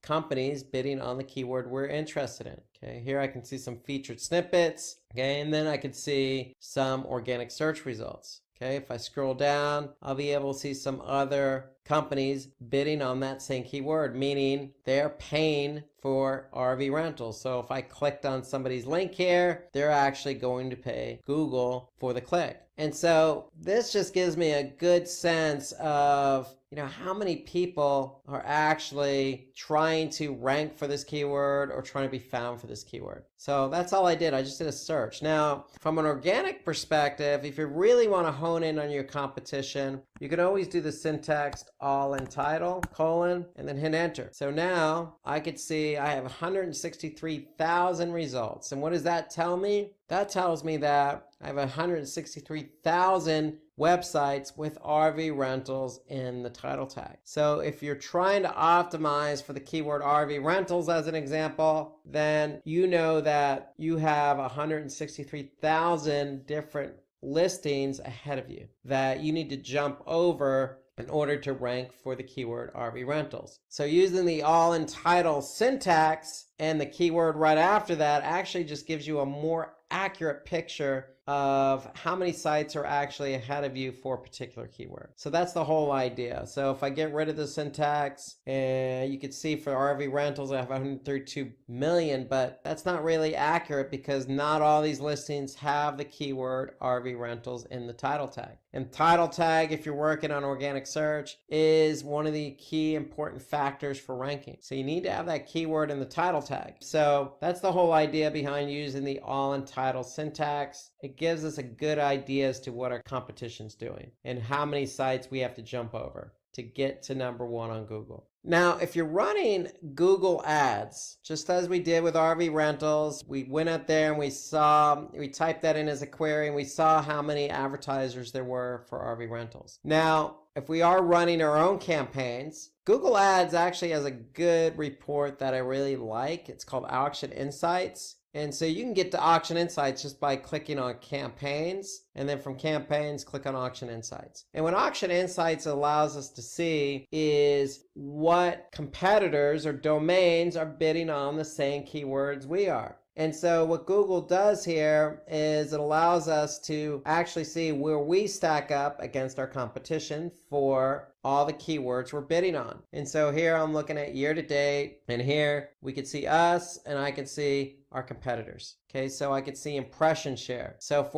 Speaker 3: companies bidding on the keyword we're interested in. Okay, here I can see some featured snippets. Okay, and then I could see some organic search results. Okay, if I scroll down, I'll be able to see some other companies bidding on that same keyword, meaning they're paying for RV rentals. So if I clicked on somebody's link here, they're actually going to pay Google for the click. And so this just gives me a good sense of how many people are actually trying to rank for this keyword or trying to be found for this keyword. So that's all I did. I just did a search. Now, from an organic perspective, if you really want to hone in on your competition, you can always do the syntax all in title, colon, and then hit enter. So now I could see I have 163,000 results. And what does that tell me? That tells me that I have 163,000 websites with RV rentals in the title tag. So if you're trying to optimize for the keyword RV rentals as an example, then you know that you have 163,000 different listings ahead of you that you need to jump over in order to rank for the keyword RV rentals. So using the all in title syntax and the keyword right after that actually just gives you a more accurate picture of how many sites are actually ahead of you for a particular keyword. So that's the whole idea. So if I get rid of the syntax, and you can see for RV rentals, I have 132 million, but that's not really accurate because not all these listings have the keyword RV rentals in the title tag. And title tag, if you're working on organic search, is one of the key important factors for ranking. So you need to have that keyword in the title tag. So that's the whole idea behind using the all in title syntax. It gives us a good idea as to what our competition's doing and how many sites we have to jump over to get to number one on Google. Now, if you're running Google Ads, just as we did with RV rentals, we went out there and we typed that in as a query and we saw how many advertisers there were for RV rentals. Now, if we are running our own campaigns, Google Ads actually has a good report that I really like. It's called Auction Insights. And so you can get to Auction Insights just by clicking on Campaigns, and then from Campaigns, click on Auction Insights. And what Auction Insights allows us to see is what competitors or domains are bidding on the same keywords we are. And so what Google does here is it allows us to actually see where we stack up against our competition for all the keywords we're bidding on. And so here I'm looking at year to date, and here we can see us and I can see our competitors. Okay, so I could see impression share. So if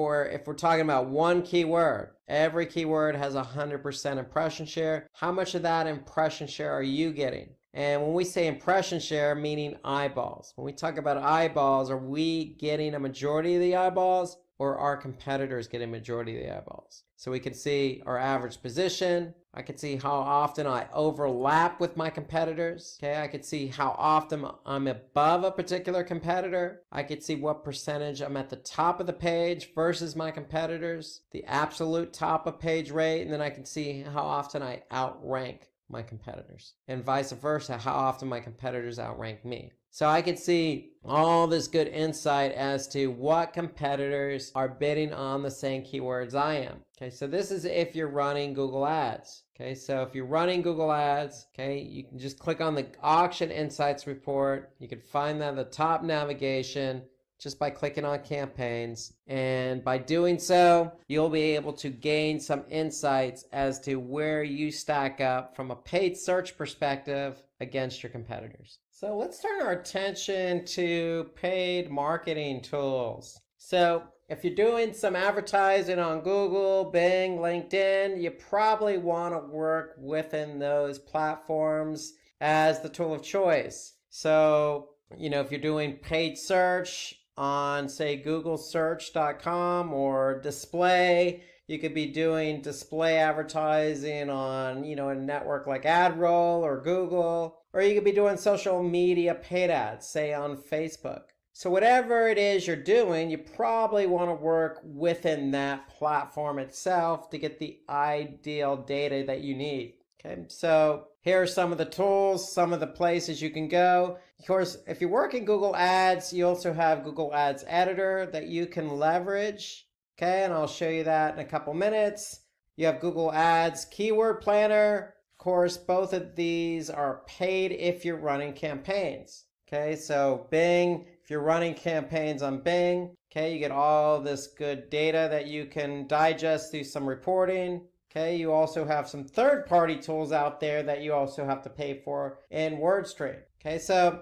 Speaker 3: we're talking about one keyword, every keyword has 100% impression share. How much of that impression share are you getting? And when we say impression share, meaning eyeballs. When we talk about eyeballs, are we getting a majority of the eyeballs, or are competitors getting a majority of the eyeballs? So we can see our average position. I can see how often I overlap with my competitors. Okay, I could see how often I'm above a particular competitor. I could see what percentage I'm at the top of the page versus my competitors, the absolute top of page rate, and then I can see how often I outrank my competitors, and vice versa, how often my competitors outrank me. So I can see all this good insight as to what competitors are bidding on the same keywords I am. Okay, so this is if you're running Google Ads. Okay, so if you're running Google Ads, okay, you can just click on the Auction Insights report. You can find that at the top navigation just by clicking on campaigns. And by doing so, you'll be able to gain some insights as to where you stack up from a paid search perspective against your competitors. So let's turn our attention to paid marketing tools. So if you're doing some advertising on Google, Bing, LinkedIn, you probably want to work within those platforms as the tool of choice. So, if you're doing paid search on, say, googlesearch.com or display, you could be doing display advertising on, a network like AdRoll or Google, or you could be doing social media paid ads, say on Facebook. So whatever it is you're doing, you probably want to work within that platform itself to get the ideal data that you need. Okay, so here are some of the tools, some of the places you can go. Of course, if you work in Google Ads, you also have Google Ads Editor that you can leverage. Okay, and I'll show you that in a couple minutes. You have Google Ads Keyword Planner. Of course, both of these are paid if you're running campaigns. Okay, so Bing, if you're running campaigns on Bing, okay, you get all this good data that you can digest through some reporting. Okay, you also have some third-party tools out there that you also have to pay for in WordStream. Okay, so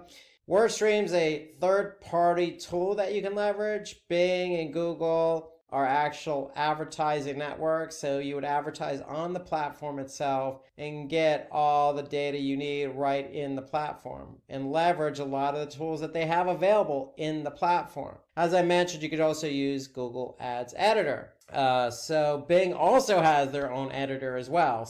Speaker 3: WordStream's a third-party tool that you can leverage. Bing and Google are actual advertising networks, so you would advertise on the platform itself and get all the data you need right in the platform and leverage a lot of the tools that they have available in the platform. As I mentioned, you could also use Google Ads Editor. So Bing also has their own editor as well.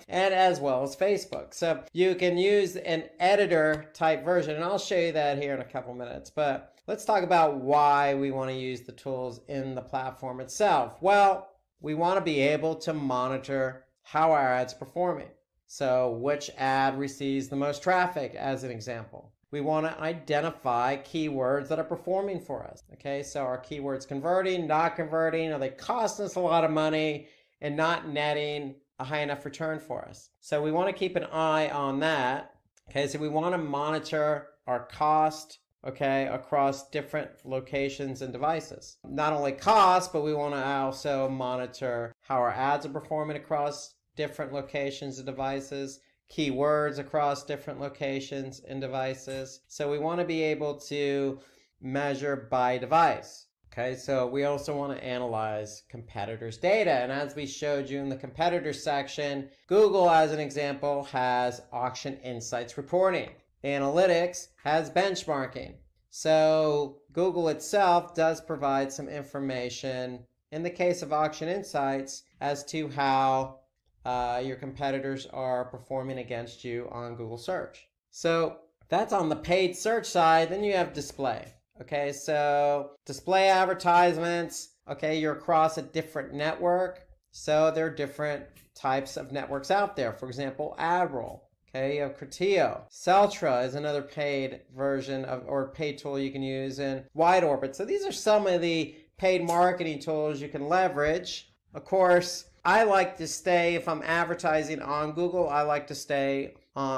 Speaker 3: And as well as Facebook. So you can use an editor type version, and I'll show you that here in a couple minutes. But let's talk about why we want to use the tools in the platform itself. Well, we want to be able to monitor how our ad's performing. So which ad receives the most traffic, as an example. We want to identify keywords that are performing for us. Okay, so are keywords converting, not converting? Are they costing us a lot of money and not netting a high enough return for us? So we want to keep an eye on that. Okay, so we want to monitor our cost, okay, across different locations and devices. Not only cost, but we want to also monitor how our ads are performing across different locations and devices, keywords across different locations and devices. So we want to be able to measure by device. Okay, so we also want to analyze competitors' data. And as we showed you in the competitors section, Google, as an example, has Auction Insights reporting. Analytics has benchmarking. So Google itself does provide some information in the case of Auction Insights as to how your competitors are performing against you on Google search. So that's on the paid search side. Then you have display. Okay, so display advertisements. Okay, you're across a different network. So there are different types of networks out there. For example, AdRoll. Okay, you have Criteo. Celtra is another paid version of or paid tool you can use, and Wide Orbit. So these are some of the paid marketing tools you can leverage. Of course, I like to stay, if I'm advertising on Google, I like to stay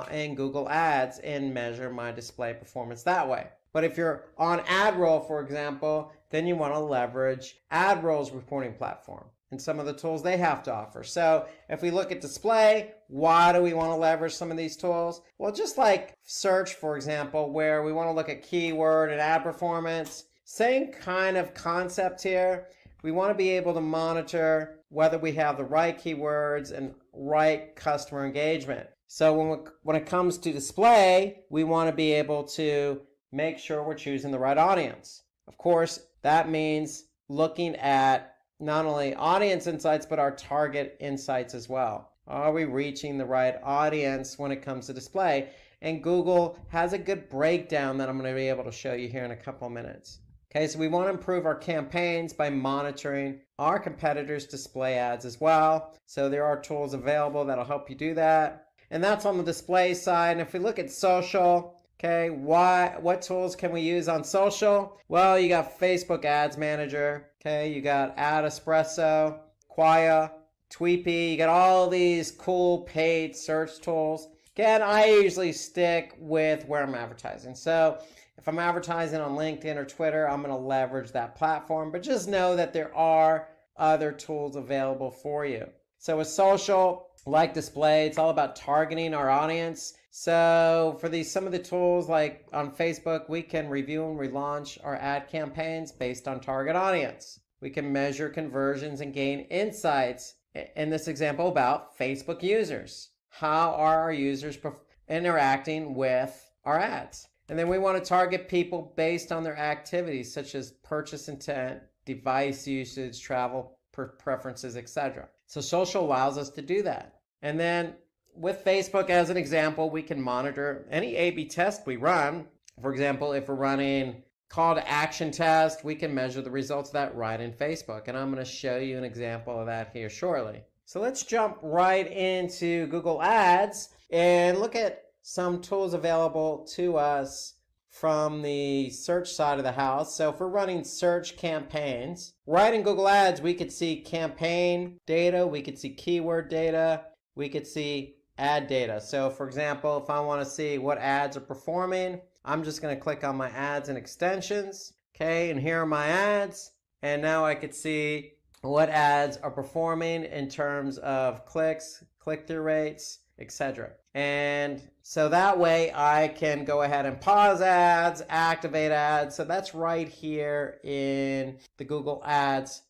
Speaker 3: in Google Ads and measure my display performance that way. But if you're on AdRoll, for example, then you want to leverage AdRoll's reporting platform and some of the tools they have to offer. So if we look at display, why do we want to leverage some of these tools? Well, just like search, for example, where we want to look at keyword and ad performance, same kind of concept here. We want to be able to monitor whether we have the right keywords and right customer engagement. So when it comes to display, we want to be able to make sure we're choosing the right audience. Of course, that means looking at not only audience insights, but our target insights as well. Are we reaching the right audience when it comes to display? And Google has a good breakdown that I'm going to be able to show you here in a couple of minutes. Okay, so we want to improve our campaigns by monitoring our competitors' display ads as well. So there are tools available that'll help you do that. And that's on the display side. And if we look at social, okay, what tools can we use on social? Well, you got Facebook Ads Manager, okay, you got Ad Espresso, Quaya, Tweepy, you got all these cool paid search tools. Again, I usually stick with where I'm advertising. So if I'm advertising on LinkedIn or Twitter, I'm going to leverage that platform. But just know that there are other tools available for you. So with social, like display, it's all about targeting our audience. So for some of the tools like on Facebook, we can review and relaunch our ad campaigns based on target audience. We can measure conversions and gain insights in this example about Facebook users. How are our users interacting with our ads? And then we want to target people based on their activities, such as purchase intent, device usage, travel preferences, etc. So social allows us to do that. And then with Facebook as an example, we can monitor any A/B test we run. For example, if we're running call to action test, we can measure the results of that right in Facebook. And I'm going to show you an example of that here shortly. So let's jump right into Google Ads and look at some tools available to us from the search side of the house. So if we're running search campaigns, right in Google Ads, we could see campaign data, we could see keyword data, we could see ad data. So for example, if I want to see what ads are performing, I'm just going to click on my ads and extensions. Okay, and here are my ads. And now I could see what ads are performing in terms of clicks, click-through rates, etc. And so that way I can go ahead and pause ads, activate ads. So that's right here in the Google Ads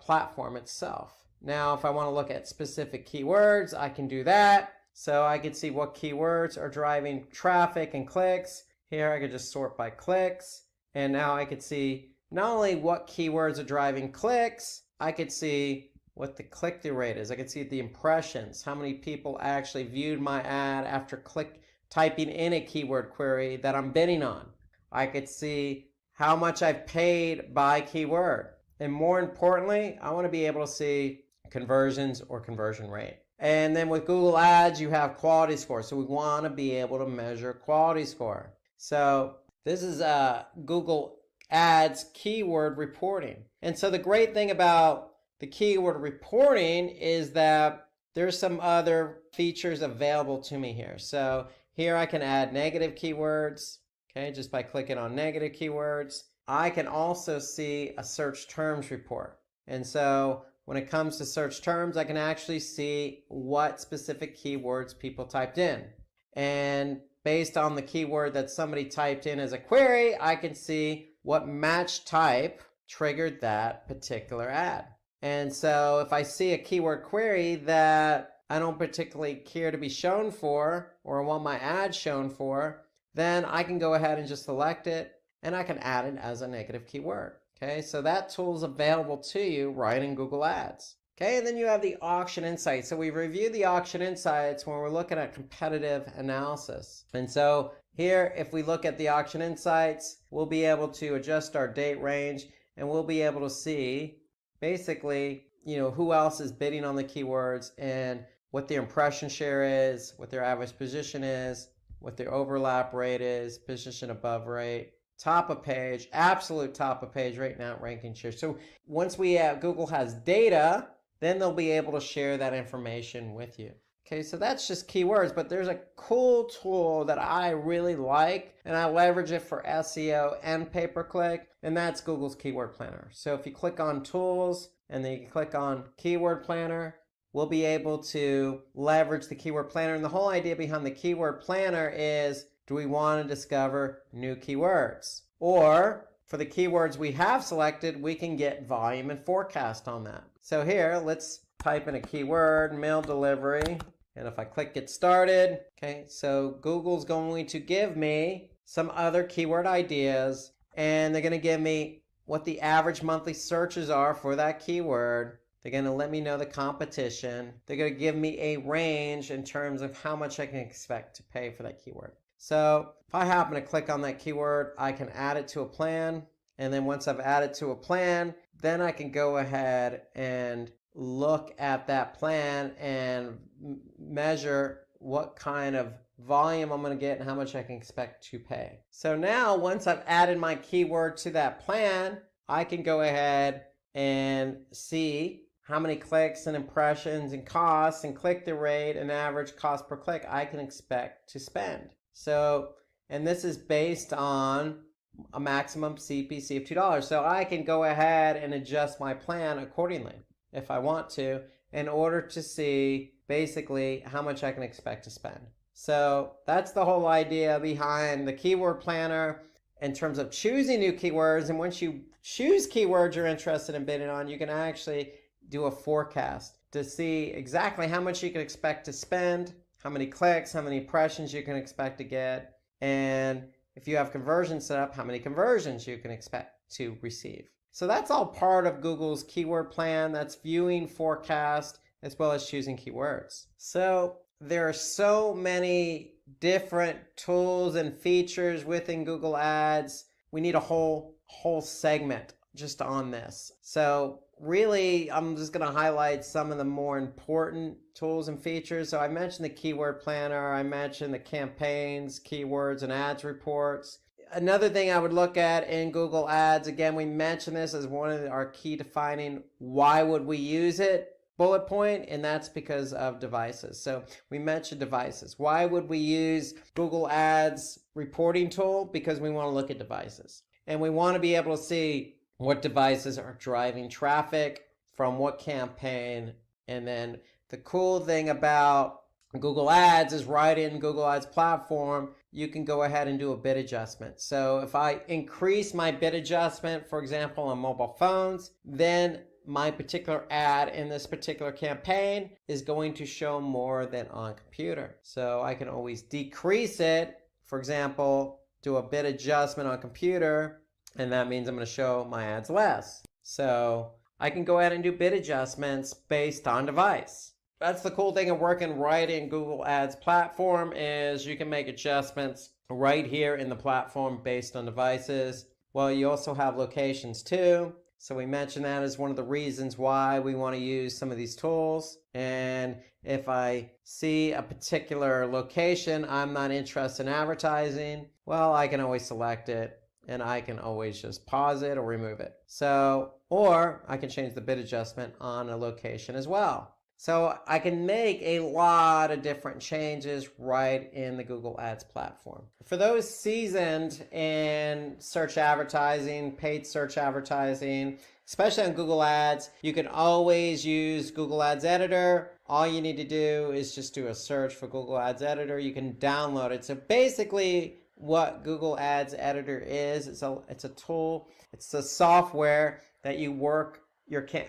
Speaker 3: platform itself. Now, if I want to look at specific keywords, I can do that. So I can see what keywords are driving traffic and clicks. Here I could just sort by clicks. And now I could see not only what keywords are driving clicks, I could see what the click-through rate is. I could see the impressions, how many people actually viewed my ad after typing in a keyword query that I'm bidding on. I could see how much I've paid by keyword. And more importantly, I want to be able to see conversions or conversion rate. And then with Google Ads, you have quality score. So we want to be able to measure quality score. So this is Google Ads keyword reporting. And so the great thing about the keyword reporting is that there's some other features available to me here. So here I can add negative keywords, okay, just by clicking on negative keywords. I can also see a search terms report. And so when it comes to search terms, I can actually see what specific keywords people typed in. And based on the keyword that somebody typed in as a query, I can see what match type triggered that particular ad. And so if I see a keyword query that I don't particularly care to be shown for, or want my ad shown for, then I can go ahead and just select it and I can add it as a negative keyword. Okay, so that tool is available to you right in Google Ads. Okay, and then you have the auction insights. So we reviewed the auction insights when we're looking at competitive analysis. And so here, if we look at the auction insights, we'll be able to adjust our date range, and we'll be able to see basically, who else is bidding on the keywords and what their impression share is, what their average position is, what their overlap rate is, position above rate, top of page, absolute top of page right now, ranking share. So once Google has data, then they'll be able to share that information with you. Okay, so that's just keywords, but there's a cool tool that I really like, and I leverage it for SEO and pay-per-click, and that's Google's Keyword Planner. So if you click on Tools, and then you can click on Keyword Planner, we'll be able to leverage the Keyword Planner. And the whole idea behind the Keyword Planner is, do we want to discover new keywords? Or for the keywords we have selected, we can get volume and forecast on that. So here, let's type in a keyword, mail delivery. And if I click Get Started, okay, so Google's going to give me some other keyword ideas, and they're going to give me what the average monthly searches are for that keyword. They're going to let me know the competition. They're going to give me a range in terms of how much I can expect to pay for that keyword. So if I happen to click on that keyword, I can add it to a plan. And then once I've added to a plan, then I can go ahead and look at that plan and measure what kind of volume I'm going to get and how much I can expect to pay. So now once I've added my keyword to that plan, I can go ahead and see how many clicks and impressions and costs and click-through rate and average cost per click I can expect to spend. So, and this is based on a maximum CPC of $2. So I can go ahead and adjust my plan accordingly if I want to, in order to see basically how much I can expect to spend. So that's the whole idea behind the Keyword Planner in terms of choosing new keywords. And once you choose keywords you're interested in bidding on, you can actually do a forecast to see exactly how much you can expect to spend, how many clicks, how many impressions you can expect to get, and if you have conversions set up, how many conversions you can expect to receive. So that's all part of Google's keyword plan. That's viewing, forecast, as well as choosing keywords. So there are so many different tools and features within Google Ads. We need a whole segment just on this. So really, I'm just going to highlight some of the more important tools and features. So I mentioned the keyword planner. I mentioned the campaigns, keywords, and ads reports. Another thing I would look at in Google Ads, again, we mentioned this as one of our key defining why would we use it bullet point, and that's because of devices. So we mentioned devices. Why would we use Google Ads reporting tool? Because we want to look at devices. And we want to be able to see what devices are driving traffic from what campaign. And then the cool thing about Google Ads is right in Google Ads platform, you can go ahead and do a bid adjustment. So if I increase my bid adjustment, for example, on mobile phones, then my particular ad in this particular campaign is going to show more than on computer. So I can always decrease it. For example, do a bid adjustment on computer, and that means I'm going to show my ads less. So I can go ahead and do bid adjustments based on device. That's the cool thing of working right in Google Ads platform, is you can make adjustments right here in the platform based on devices. Well, you also have locations too. So we mentioned that as one of the reasons why we want to use some of these tools. And if I see a particular location I'm not interested in advertising, well, I can always select it and I can always just pause it or remove it. So, or I can change the bid adjustment on a location as well. So I can make a lot of different changes right in the Google Ads platform. For those seasoned in search advertising, paid search advertising, especially on Google Ads, you can always use Google Ads Editor. All you need to do is just do a search for Google Ads Editor. You can download it. So basically what Google Ads Editor is, it's a tool, it's a software that you work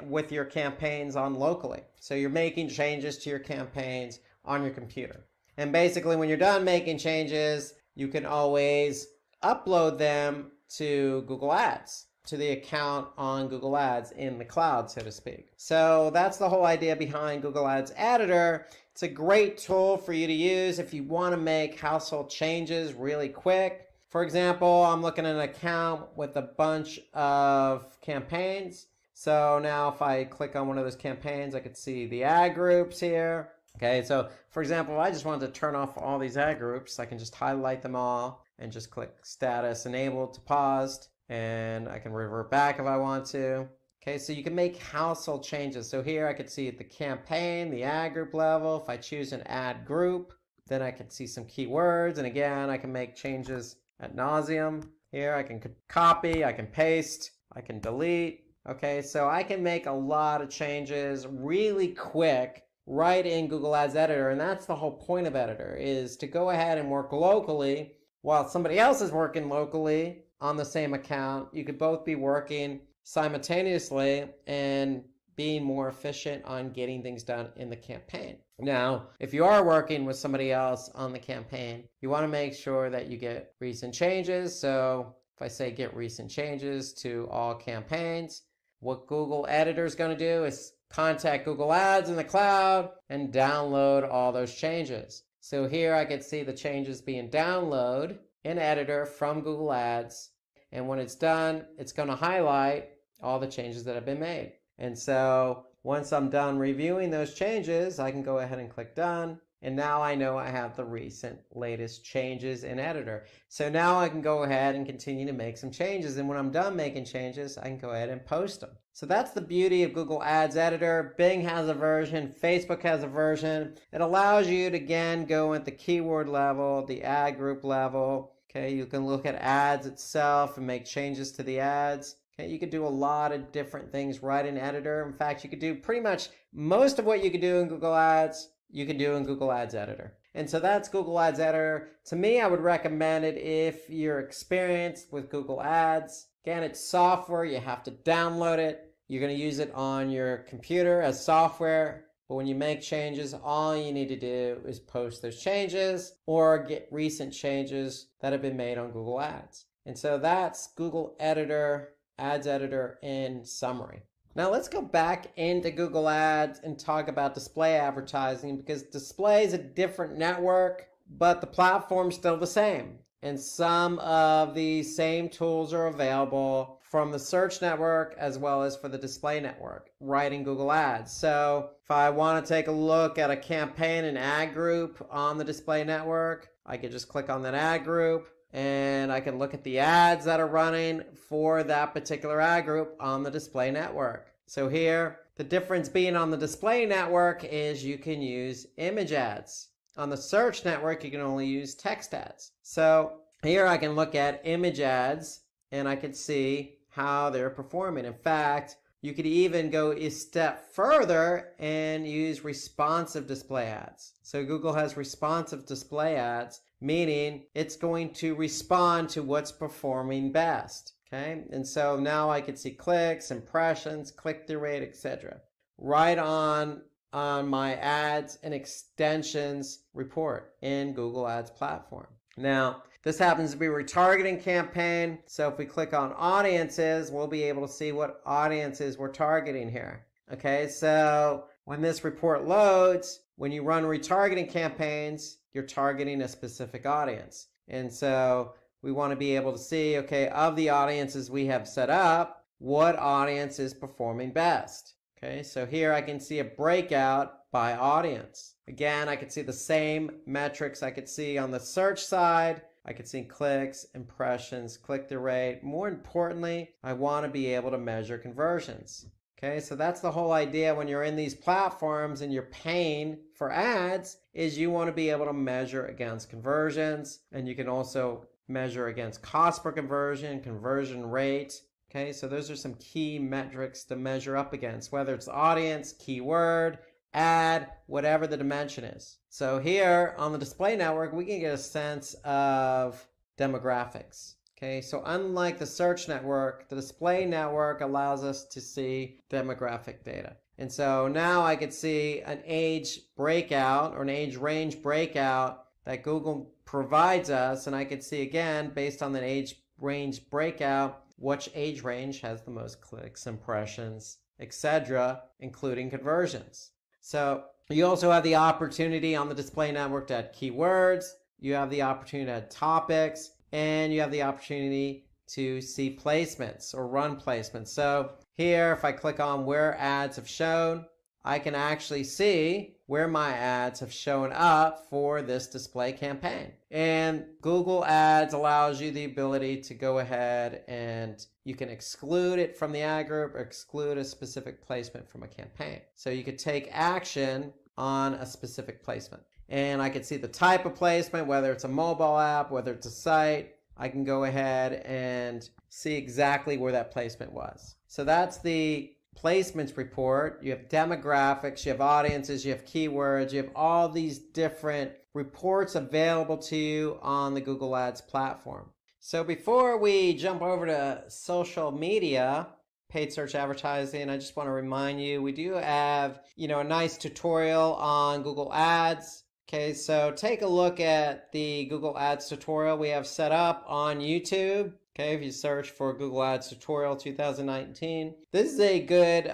Speaker 3: with your campaigns on locally. So you're making changes to your campaigns on your computer. And basically when you're done making changes, you can always upload them to Google Ads. to the account on Google Ads in the cloud, so to speak. So that's the whole idea behind Google Ads Editor. It's a great tool for you to use if you want to make household changes really quick. For example, I'm looking at an account with a bunch of campaigns. So now if I click on one of those campaigns, I could see the ad groups here. Okay, so for example, if I just wanted to turn off all these ad groups, I can just highlight them all and just click status enabled to paused, and I can revert back if I want to. Okay, so you can make household changes. So here I could see the campaign, the ad group level. If I choose an ad group, then I can see some keywords, and again, I can make changes ad nauseum. Here I can copy, I can paste, I can delete. Okay, so I can make a lot of changes really quick right in Google Ads Editor, and that's the whole point of Editor, is to go ahead and work locally while somebody else is working locally on the same account. You could both be working simultaneously and being more efficient on getting things done in the campaign. Now, if you are working with somebody else on the campaign, you want to make sure that you get recent changes. So if I say get recent changes to all campaigns, what Google Editor is going to do is contact Google Ads in the cloud and download all those changes. So here I can see the changes being downloaded in Editor from Google Ads. And when it's done, it's going to highlight all the changes that have been made. And so once I'm done reviewing those changes, I can go ahead and click done. And now I know I have the recent latest changes in Editor. So now I can go ahead and continue to make some changes. And when I'm done making changes, I can go ahead and post them. So that's the beauty of Google Ads Editor. Bing has a version, Facebook has a version. It allows you to, again, go at the keyword level, the ad group level. Okay, you can look at ads itself and make changes to the ads. Okay, you could do a lot of different things right in Editor. In fact, you could do pretty much most of what you could do in Google Ads, you can do in Google Ads Editor. And so that's Google Ads Editor. To me, I would recommend it if you're experienced with Google Ads. Again, it's software. You have to download it. You're going to use it on your computer as software. But when you make changes, all you need to do is post those changes or get recent changes that have been made on Google Ads. And so that's Google Editor, Ads Editor in summary. Now let's go back into Google Ads and talk about display advertising, because display is a different network, but the platform's still the same. And some of the same tools are available from the search network as well as for the display network right in Google Ads. So if I want to take a look at a campaign and ad group on the display network, I could just click on that ad group and I can look at the ads that are running for that particular ad group on the display network. So here, the difference being on the display network is you can use image ads. On the search network, you can only use text ads. So here I can look at image ads and I can see how they're performing. In fact, you could even go a step further and use responsive display ads. So Google has responsive display ads, meaning it's going to respond to what's performing best. Okay, and so now I can see clicks, impressions, click-through rate, etc. right on my ads and extensions report in Google Ads platform. Now, this happens to be a retargeting campaign. So if we click on audiences, we'll be able to see what audiences we're targeting here. Okay, so when this report loads, when you run retargeting campaigns, you're targeting a specific audience. And so we want to be able to see, okay, of the audiences we have set up, what audience is performing best. Okay, so here I can see a breakout by audience. Again, I can see the same metrics I could see on the search side. I could see clicks, impressions, click-through rate. More importantly, I want to be able to measure conversions. Okay, so that's the whole idea when you're in these platforms and you're paying for ads, is you want to be able to measure against conversions, and you can also measure against cost per conversion, conversion rate. Okay, so those are some key metrics to measure up against, whether it's audience, keyword, ad, whatever the dimension is. So here on the display network, we can get a sense of demographics. Okay, so unlike the search network, the display network allows us to see demographic data. And so now I could see an age breakout or an age range breakout that Google provides us. And I could see again, based on the age range breakout, which age range has the most clicks, impressions, etc., including conversions. So you also have the opportunity on the display network to add keywords, you have the opportunity to add topics, and you have the opportunity to see placements or run placements. So here, if I click on where ads have shown, I can actually see where my ads have shown up for this display campaign. And Google Ads allows you the ability to go ahead and you can exclude it from the ad group or exclude a specific placement from a campaign. So you could take action on a specific placement. And I can see the type of placement, whether it's a mobile app, whether it's a site. I can go ahead and see exactly where that placement was. So that's the placements report. You have demographics, you have audiences, you have keywords, you have all these different reports available to you on the Google Ads platform. So before we jump over to social media, paid search advertising, I just want to remind you, we do have, a nice tutorial on Google Ads. Okay, so take a look at the Google Ads tutorial we have set up on YouTube. Okay, if you search for Google Ads tutorial 2019, this is a good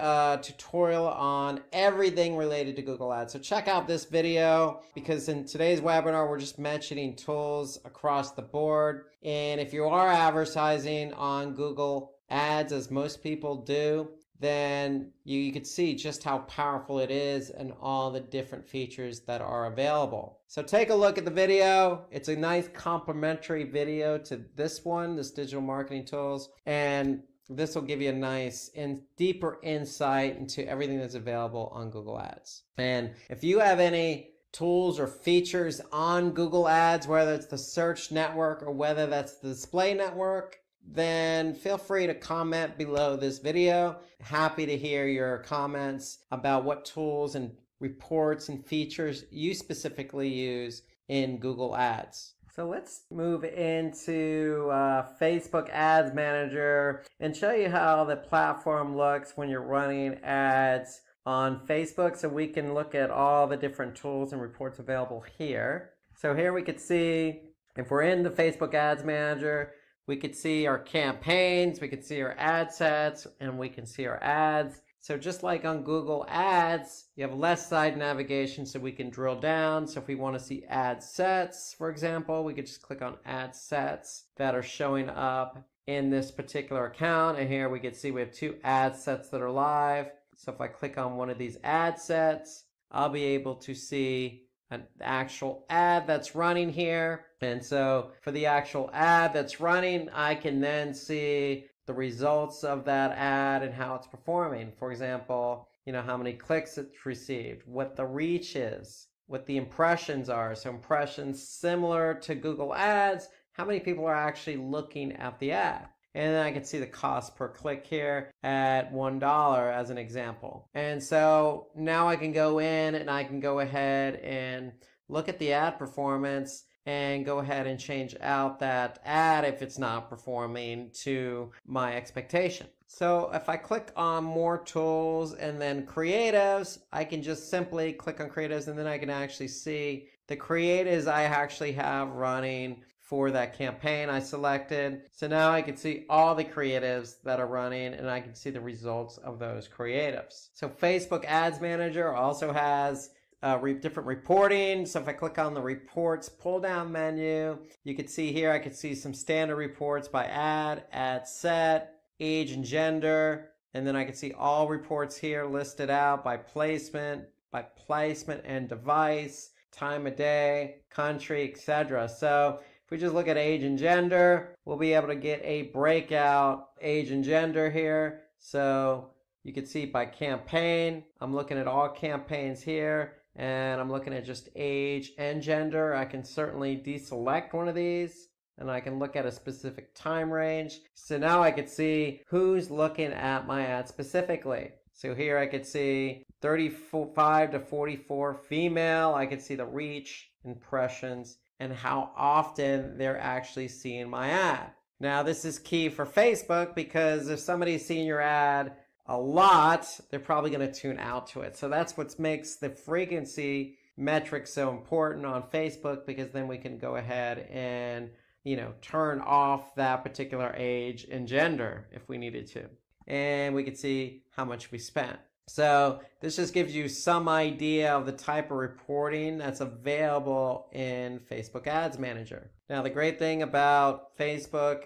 Speaker 3: tutorial on everything related to Google Ads. So check out this video because in today's webinar, we're just mentioning tools across the board. And if you are advertising on Google Ads, as most people do, then you could see just how powerful it is and all the different features that are available. So take a look at the video. It's a nice complementary video to this one, this digital marketing tools, and this will give you a nice and deeper insight into everything that's available on Google Ads. And if you have any tools or features on Google Ads, whether it's the search network or whether that's the display network, then feel free to comment below this video. Happy to hear your comments about what tools and reports and features you specifically use in Google Ads. So let's move into Facebook Ads Manager and show you how the platform looks when you're running ads on Facebook. So we can look at all the different tools and reports available here. So here we could see, if we're in the Facebook Ads Manager, we could see our campaigns, we could see our ad sets, and we can see our ads. So just like on Google Ads, you have left side navigation so we can drill down. So if we want to see ad sets, for example, we could just click on ad sets that are showing up in this particular account. And here we can see we have 2 ad sets that are live. So if I click on one of these ad sets, I'll be able to see an actual ad that's running here. And so for the actual ad that's running, I can then see the results of that ad and how it's performing. For example, how many clicks it's received, what the reach is, what the impressions are. So impressions similar to Google Ads, how many people are actually looking at the ad. And then I can see the cost per click here at $1 as an example. And so now I can go in and I can go ahead and look at the ad performance and go ahead and change out that ad if it's not performing to my expectation. So if I click on more tools and then creatives, I can just simply click on creatives and then I can actually see the creatives I actually have running for that campaign I selected. So now I can see all the creatives that are running and I can see the results of those creatives. So Facebook Ads Manager also has different reporting. So if I click on the reports pull down menu, you can see here I can see some standard reports by ad set, age and gender, and then I can see all reports here listed out by placement and device, time of day, country, etc. So if we just look at age and gender, we'll be able to get a breakout age and gender here. So you can see by campaign, I'm looking at all campaigns here, and I'm looking at just age and gender. I can certainly deselect one of these, and I can look at a specific time range. So now I can see who's looking at my ad specifically. So here I could see 35 to 44 female. I could see the reach, impressions, and how often they're actually seeing my ad. Now this is key for Facebook because if somebody's seeing your ad a lot, they're probably going to tune out to it. So that's what makes the frequency metric so important on Facebook, because then we can go ahead and turn off that particular age and gender if we needed to. And we could see how much we spent. So this just gives you some idea of the type of reporting that's available in Facebook Ads Manager. Now, the great thing about Facebook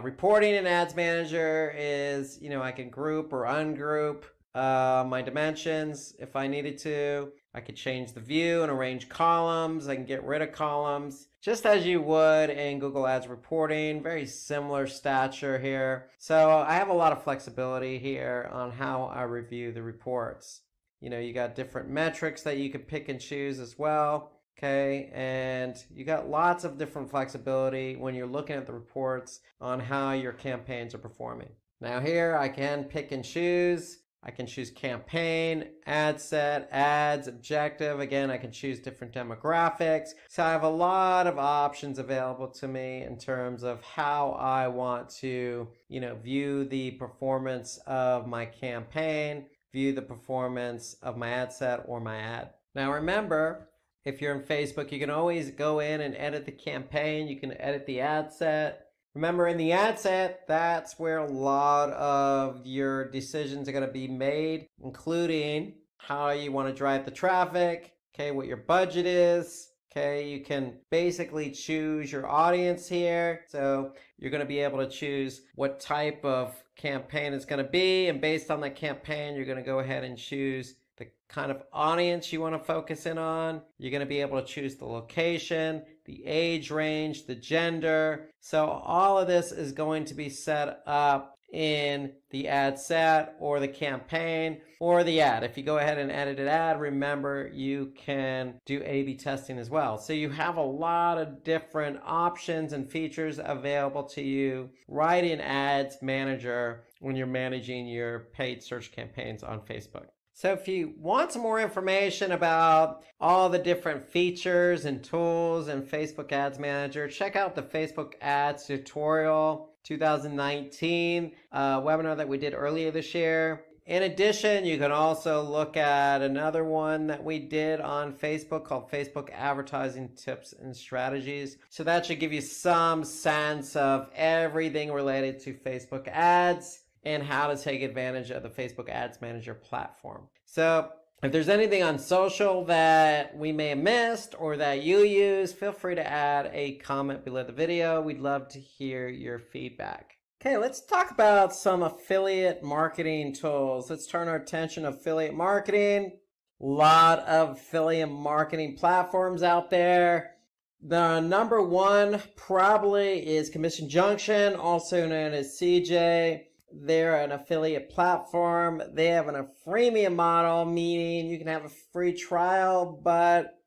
Speaker 3: reporting in Ads Manager is, I can group or ungroup my dimensions if I needed to. I could change the view and arrange columns. I can get rid of columns just as you would in Google Ads reporting. Very similar stature here. So I have a lot of flexibility here on how I review the reports. You got different metrics that you could pick and choose as well. Okay, and you got lots of different flexibility when you're looking at the reports on how your campaigns are performing. Now here I can pick and choose. I can choose campaign, ad set, ads, objective. Again, I can choose different demographics. So I have a lot of options available to me in terms of how I want to, view the performance of my campaign, view the performance of my ad set or my ad. Now remember, if you're in Facebook, you can always go in and edit the campaign. You can edit the ad set. Remember, in the ad set, that's where a lot of your decisions are going to be made, including how you want to drive the traffic, okay, what your budget is. Okay, you can basically choose your audience here. So you're going to be able to choose what type of campaign it's going to be. And based on that campaign, you're going to go ahead and choose the kind of audience you want to focus in on. You're going to be able to choose the location, the age range, the gender. So all of this is going to be set up in the ad set or the campaign or the ad. If you go ahead and edit an ad, remember you can do A/B testing as well. So you have a lot of different options and features available to you right in Ads Manager when you're managing your paid search campaigns on Facebook. So if you want some more information about all the different features and tools in Facebook Ads Manager, check out the Facebook Ads Tutorial 2019 webinar that we did earlier this year. In addition, you can also look at another one that we did on Facebook called Facebook Advertising Tips and Strategies. So that should give you some sense of everything related to Facebook ads and how to take advantage of the Facebook Ads Manager platform. So if there's anything on social that we may have missed or that you use, feel free to add a comment below the video. We'd love to hear your feedback. Okay, let's talk about some affiliate marketing tools. Let's turn our attention to affiliate marketing. A lot of affiliate marketing platforms out there. The number one probably is Commission Junction, also known as CJ. They're an affiliate platform. They have a freemium model, meaning you can have a free trial, but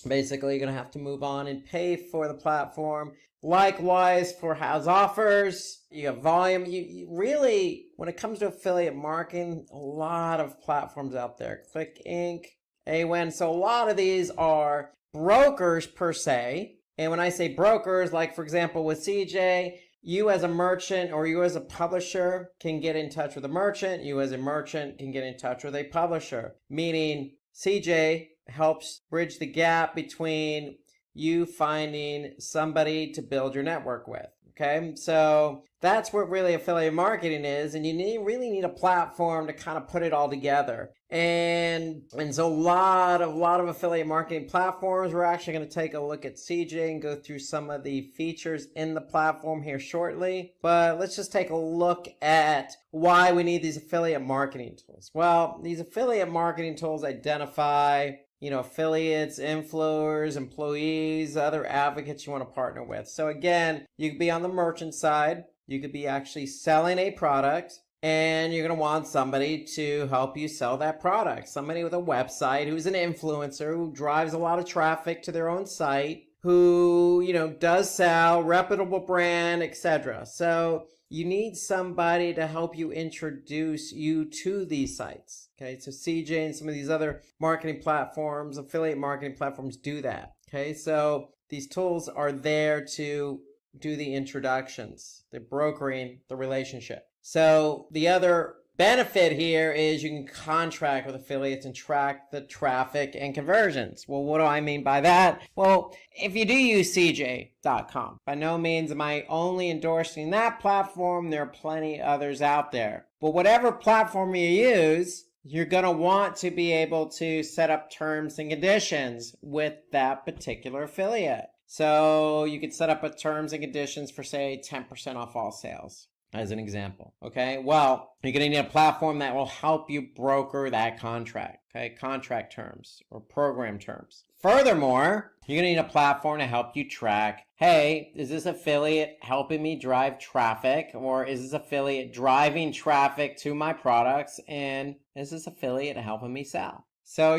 Speaker 3: basically you're going to have to move on and pay for the platform. Likewise for House Offers, you have volume. You really, when it comes to affiliate marketing, a lot of platforms out there. Click Inc., AWIN. So a lot of these are brokers per se. And when I say brokers, like for example with CJ, you as a merchant or you as a publisher can get in touch with a merchant. You as a merchant can get in touch with a publisher. Meaning CJ helps bridge the gap between you finding somebody to build your network with. Okay, so that's what really affiliate marketing is, and you really need a platform to kind of put it all together. And so a lot of affiliate marketing platforms. We're actually going to take a look at CJ and go through some of the features in the platform here shortly. But let's just take a look at why we need these affiliate marketing tools. Well, these affiliate marketing tools identify affiliates, influencers, employees, other advocates you want to partner with. So again, you could be on the merchant side. You could be actually selling a product, and you're going to want somebody to help you sell that product. Somebody with a website who's an influencer who drives a lot of traffic to their own site, who, does sell, reputable brand, etc. So you need somebody to help you introduce you to these sites. Okay, so CJ and some of these other marketing platforms, affiliate marketing platforms do that. Okay, so these tools are there to do the introductions. They're brokering the relationship. So the other benefit here is you can contract with affiliates and track the traffic and conversions. Well, what do I mean by that? Well, if you do use CJ.com, by no means am I only endorsing that platform. There are plenty others out there. But whatever platform you use, you're going to want to be able to set up terms and conditions with that particular affiliate. So you could set up a terms and conditions for, say, 10% off all sales, as an example. Okay, well, you're going to need a platform that will help you broker that contract. Okay, contract terms or program terms. Furthermore, you're going to need a platform to help you track, hey, is this affiliate helping me drive traffic, or is this affiliate driving traffic to my products, and is this affiliate helping me sell? So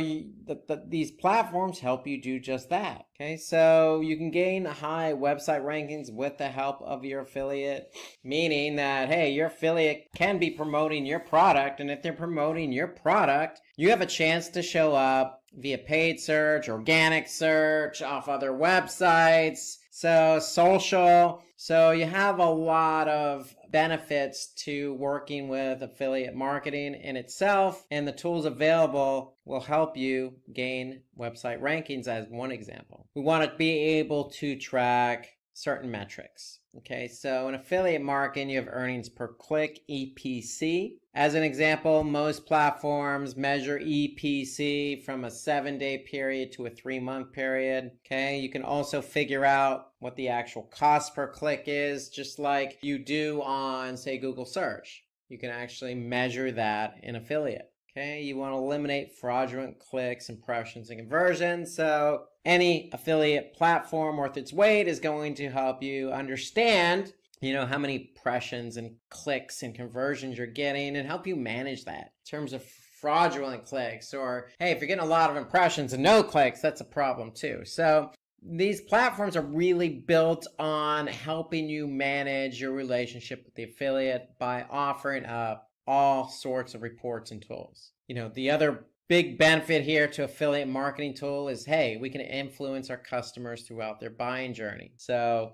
Speaker 3: these platforms help you do just that. Okay, so you can gain high website rankings with the help of your affiliate, meaning that, hey, your affiliate can be promoting your product, and if they're promoting your product, you have a chance to show up via paid search, organic search, off other websites, so social. So you have a lot of benefits to working with affiliate marketing in itself, and the tools available will help you gain website rankings as one example. We want to be able to track certain metrics. Okay, so in affiliate marketing, you have earnings per click, EPC. As an example, most platforms measure EPC from a 7-day period to a 3-month period. Okay, you can also figure out what the actual cost per click is, just like you do on, say, Google search. You can actually measure that in affiliate. Okay, you want to eliminate fraudulent clicks, impressions, and conversions. So any affiliate platform worth its weight is going to help you understand, how many impressions and clicks and conversions you're getting, and help you manage that in terms of fraudulent clicks. Or, hey, if you're getting a lot of impressions and no clicks, that's a problem too. So these platforms are really built on helping you manage your relationship with the affiliate by offering up all sorts of reports and tools. The other big benefit here to affiliate marketing tool is, hey, we can influence our customers throughout their buying journey. So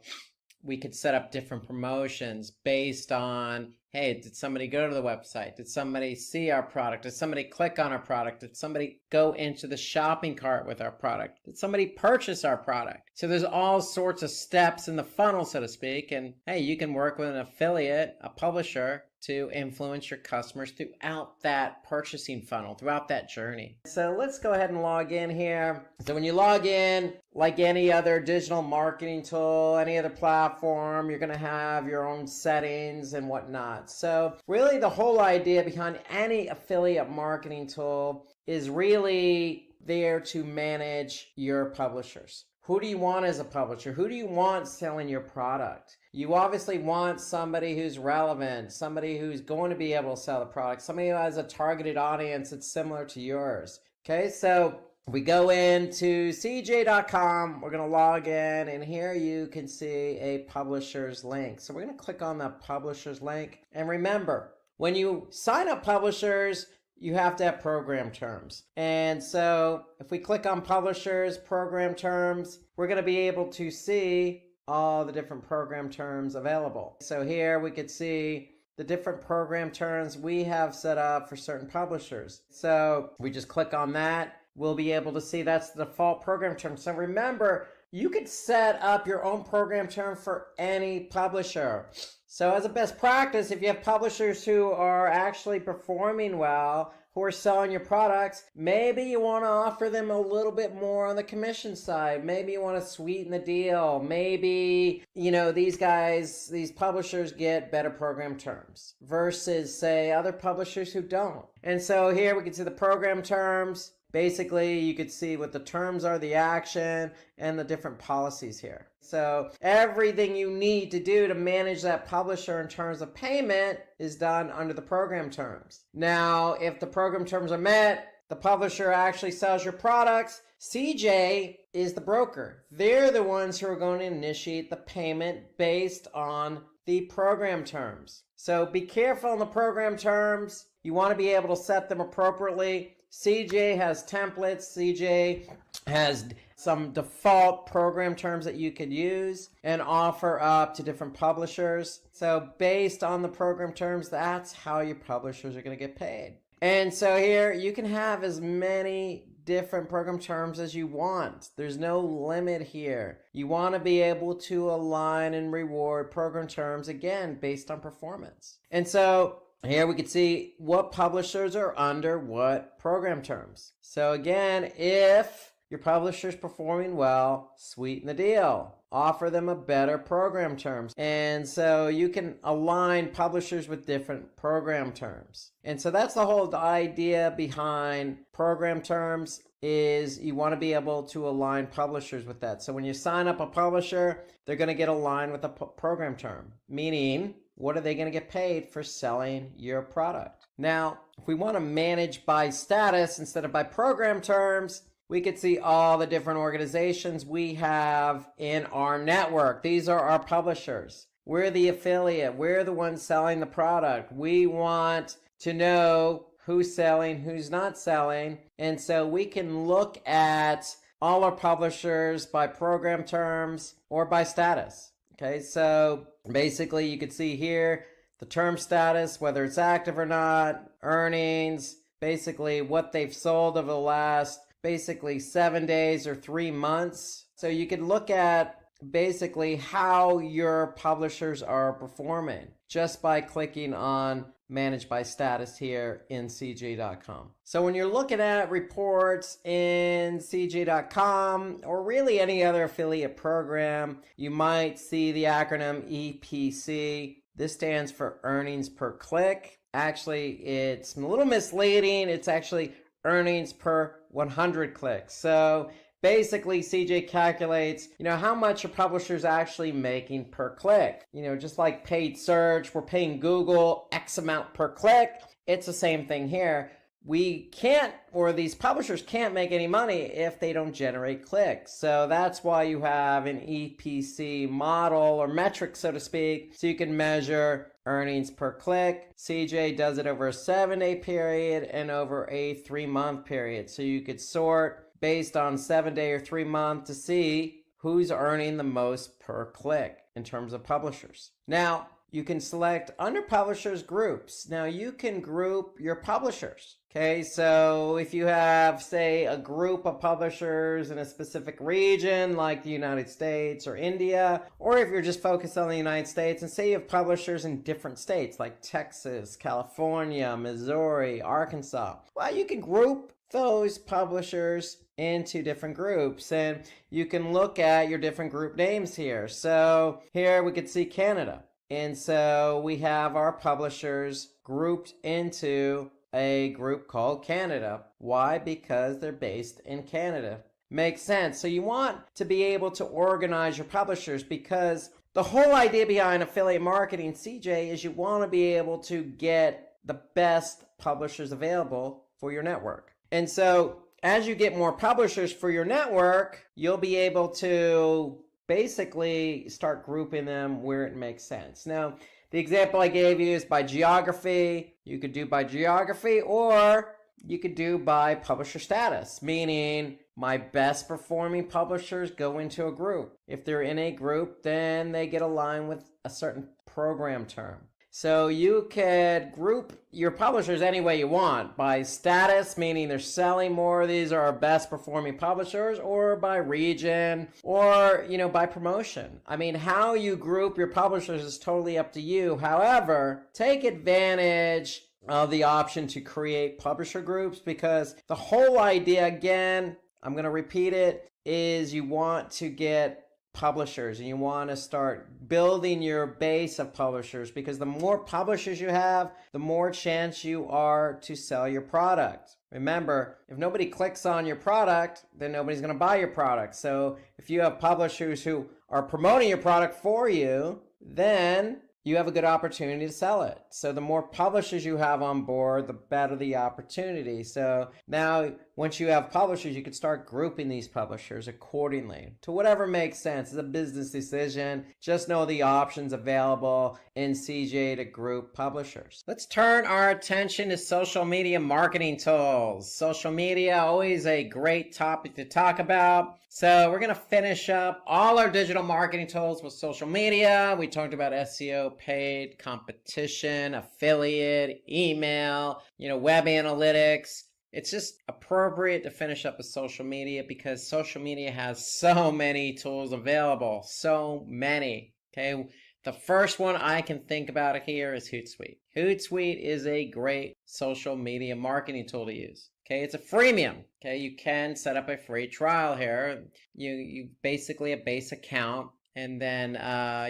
Speaker 3: we could set up different promotions based on, hey, did somebody go to the website? Did somebody see our product? Did somebody click on our product? Did somebody go into the shopping cart with our product? Did somebody purchase our product? So there's all sorts of steps in the funnel, so to speak. And hey, you can work with an affiliate, a publisher, to influence your customers throughout that purchasing funnel, throughout that journey. So let's go ahead and log in here. So when you log in, like any other digital marketing tool, any other platform, you're going to have your own settings and whatnot. So really the whole idea behind any affiliate marketing tool is really there to manage your publishers. Who do you want as a publisher? Who do you want selling your product? You obviously want somebody who's relevant, somebody who's going to be able to sell the product, somebody who has a targeted audience that's similar to yours. Okay, so we go into cj.com, we're going to log in, and here you can see a publisher's link. So we're going to click on the publisher's link. And remember, when you sign up publishers, you have to have program terms. And so if we click on publishers, program terms, we're going to be able to see all the different program terms available. So here we could see the different program terms we have set up for certain publishers. So we just click on that. We'll be able to see that's the default program term. So remember, you could set up your own program term for any publisher. So as a best practice, if you have publishers who are actually performing well, who are selling your products, maybe you want to offer them a little bit more on the commission side. Maybe you want to sweeten the deal. Maybe, these publishers get better program terms versus, say, other publishers who don't. And so here we can see the program terms. Basically, you could see what the terms are, the action, and the different policies here. So everything you need to do to manage that publisher in terms of payment is done under the program terms. Now, if the program terms are met, the publisher actually sells your products. CJ is the broker. They're the ones who are going to initiate the payment based on the program terms. So be careful on the program terms. You want to be able to set them appropriately. CJ has templates. CJ has some default program terms that you could use and offer up to different publishers. So based on the program terms, that's how your publishers are going to get paid. And so here you can have as many different program terms as you want. There's no limit here. You want to be able to align and reward program terms, again, based on performance. And so here we can see what publishers are under what program terms. So again, if your publisher's performing well, sweeten the deal. Offer them a better program terms. And so you can align publishers with different program terms. And so that's the whole idea behind program terms, is you want to be able to align publishers with that. So when you sign up a publisher, they're going to get aligned with a program term, meaning what are they going to get paid for selling your product? Now, if we want to manage by status instead of by program terms, we could see all the different organizations we have in our network. These are our publishers. We're the affiliate. We're the ones selling the product. We want to know who's selling, who's not selling. And so we can look at all our publishers by program terms or by status. Okay, so basically you could see here the term status, whether it's active or not, earnings, basically what they've sold over the last basically 7 days or 3 months. So you can look at basically how your publishers are performing just by clicking on Manage by Status here in CJ.com. So when you're looking at reports in CJ.com or really any other affiliate program, you might see the acronym EPC. This stands for earnings per click. Actually, it's a little misleading. It's actually earnings per 100 clicks. So basically CJ calculates, how much your publisher's actually making per click. Just like paid search, we're paying Google X amount per click. It's the same thing here. We can't, or these publishers can't make any money if they don't generate clicks. So that's why you have an EPC model or metric, so to speak, so you can measure earnings per click. CJ does it over a 7-day period and over a 3-month period. So you could sort based on 7-day or 3-month to see who's earning the most per click in terms of publishers. Now, you can select under publishers groups. Now you can group your publishers. Okay, so if you have, say, a group of publishers in a specific region like the United States or India, or if you're just focused on the United States and say you have publishers in different states like Texas, California, Missouri, Arkansas, well, you can group those publishers into different groups, and you can look at your different group names here. So here we could see Canada. And so we have our publishers grouped into a group called Canada. Why? Because they're based in Canada. Makes sense. So you want to be able to organize your publishers, because the whole idea behind affiliate marketing, CJ, is you want to be able to get the best publishers available for your network. And so as you get more publishers for your network, you'll be able to basically start grouping them where it makes sense. Now, the example I gave you is by geography. You could do by geography, or you could do by publisher status, meaning my best performing publishers go into a group. If they're in a group, then they get aligned with a certain program term. So you could group your publishers any way you want, by status, meaning they're selling more, these are our best performing publishers, or by region, or by promotion. I mean, how you group your publishers is totally up to you. However, take advantage of the option to create publisher groups, because the whole idea, again, I'm going to repeat it, is you want to get publishers and you want to start building your base of publishers, because the more publishers you have, the more chance you are to sell your product. Remember, if nobody clicks on your product, then nobody's going to buy your product. So if you have publishers who are promoting your product for you, then you have a good opportunity to sell it. So the more publishers you have on board, the better the opportunity. So now once you have publishers, you can start grouping these publishers accordingly to whatever makes sense. It's a business decision. Just know the options available in CJ to group publishers. Let's turn our attention to social media marketing tools. Social media, always a great topic to talk about. So we're going to finish up all our digital marketing tools with social media. We talked about SEO, paid, competition, affiliate, email, web analytics. It's just appropriate to finish up with social media because social media has so many tools available. So many. Okay. The first one I can think about here is Hootsuite. Hootsuite is a great social media marketing tool to use. Okay, it's a freemium. Okay, you can set up a free trial here. You basically a base account, and then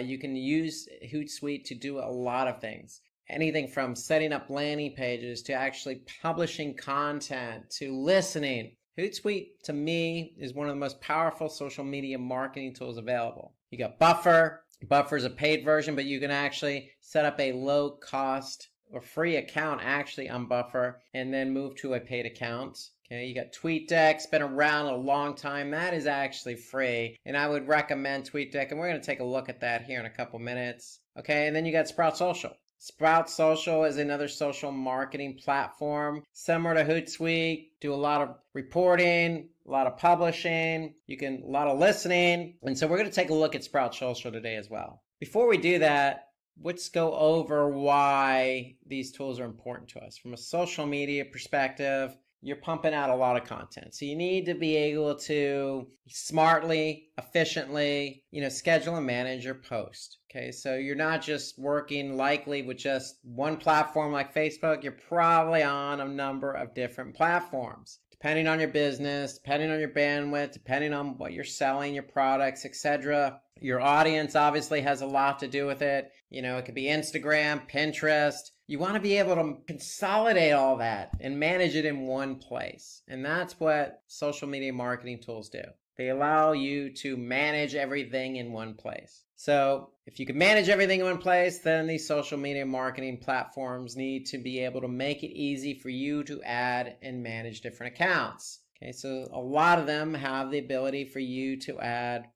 Speaker 3: you can use Hootsuite to do a lot of things. Anything from setting up landing pages to actually publishing content to listening. Hootsuite, to me, is one of the most powerful social media marketing tools available. You got Buffer. Buffer is a paid version, but you can actually set up a low cost or free account actually on Buffer and then move to a paid account. Okay, you got TweetDeck, it's been around a long time. That is actually free, and I would recommend TweetDeck, and we're going to take a look at that here in a couple minutes. Okay, and then you got Sprout Social. Sprout Social is another social marketing platform similar to Hootsuite. Do a lot of reporting, a lot of publishing, a lot of listening. And so we're going to take a look at Sprout Social today as well. Before we do that, let's go over why these tools are important to us. From a social media perspective, you're pumping out a lot of content. So you need to be able to smartly, efficiently, schedule and manage your post. Okay, so you're not just working likely with just one platform like Facebook. You're probably on a number of different platforms. Depending on your business, depending on your bandwidth, depending on what you're selling, your products, etc. Your audience obviously has a lot to do with it. It could be Instagram, Pinterest. You want to be able to consolidate all that and manage it in one place. And that's what social media marketing tools do. They allow you to manage everything in one place. So if you can manage everything in one place, then these social media marketing platforms need to be able to make it easy for you to add and manage different accounts. Okay, so a lot of them have the ability for you to add,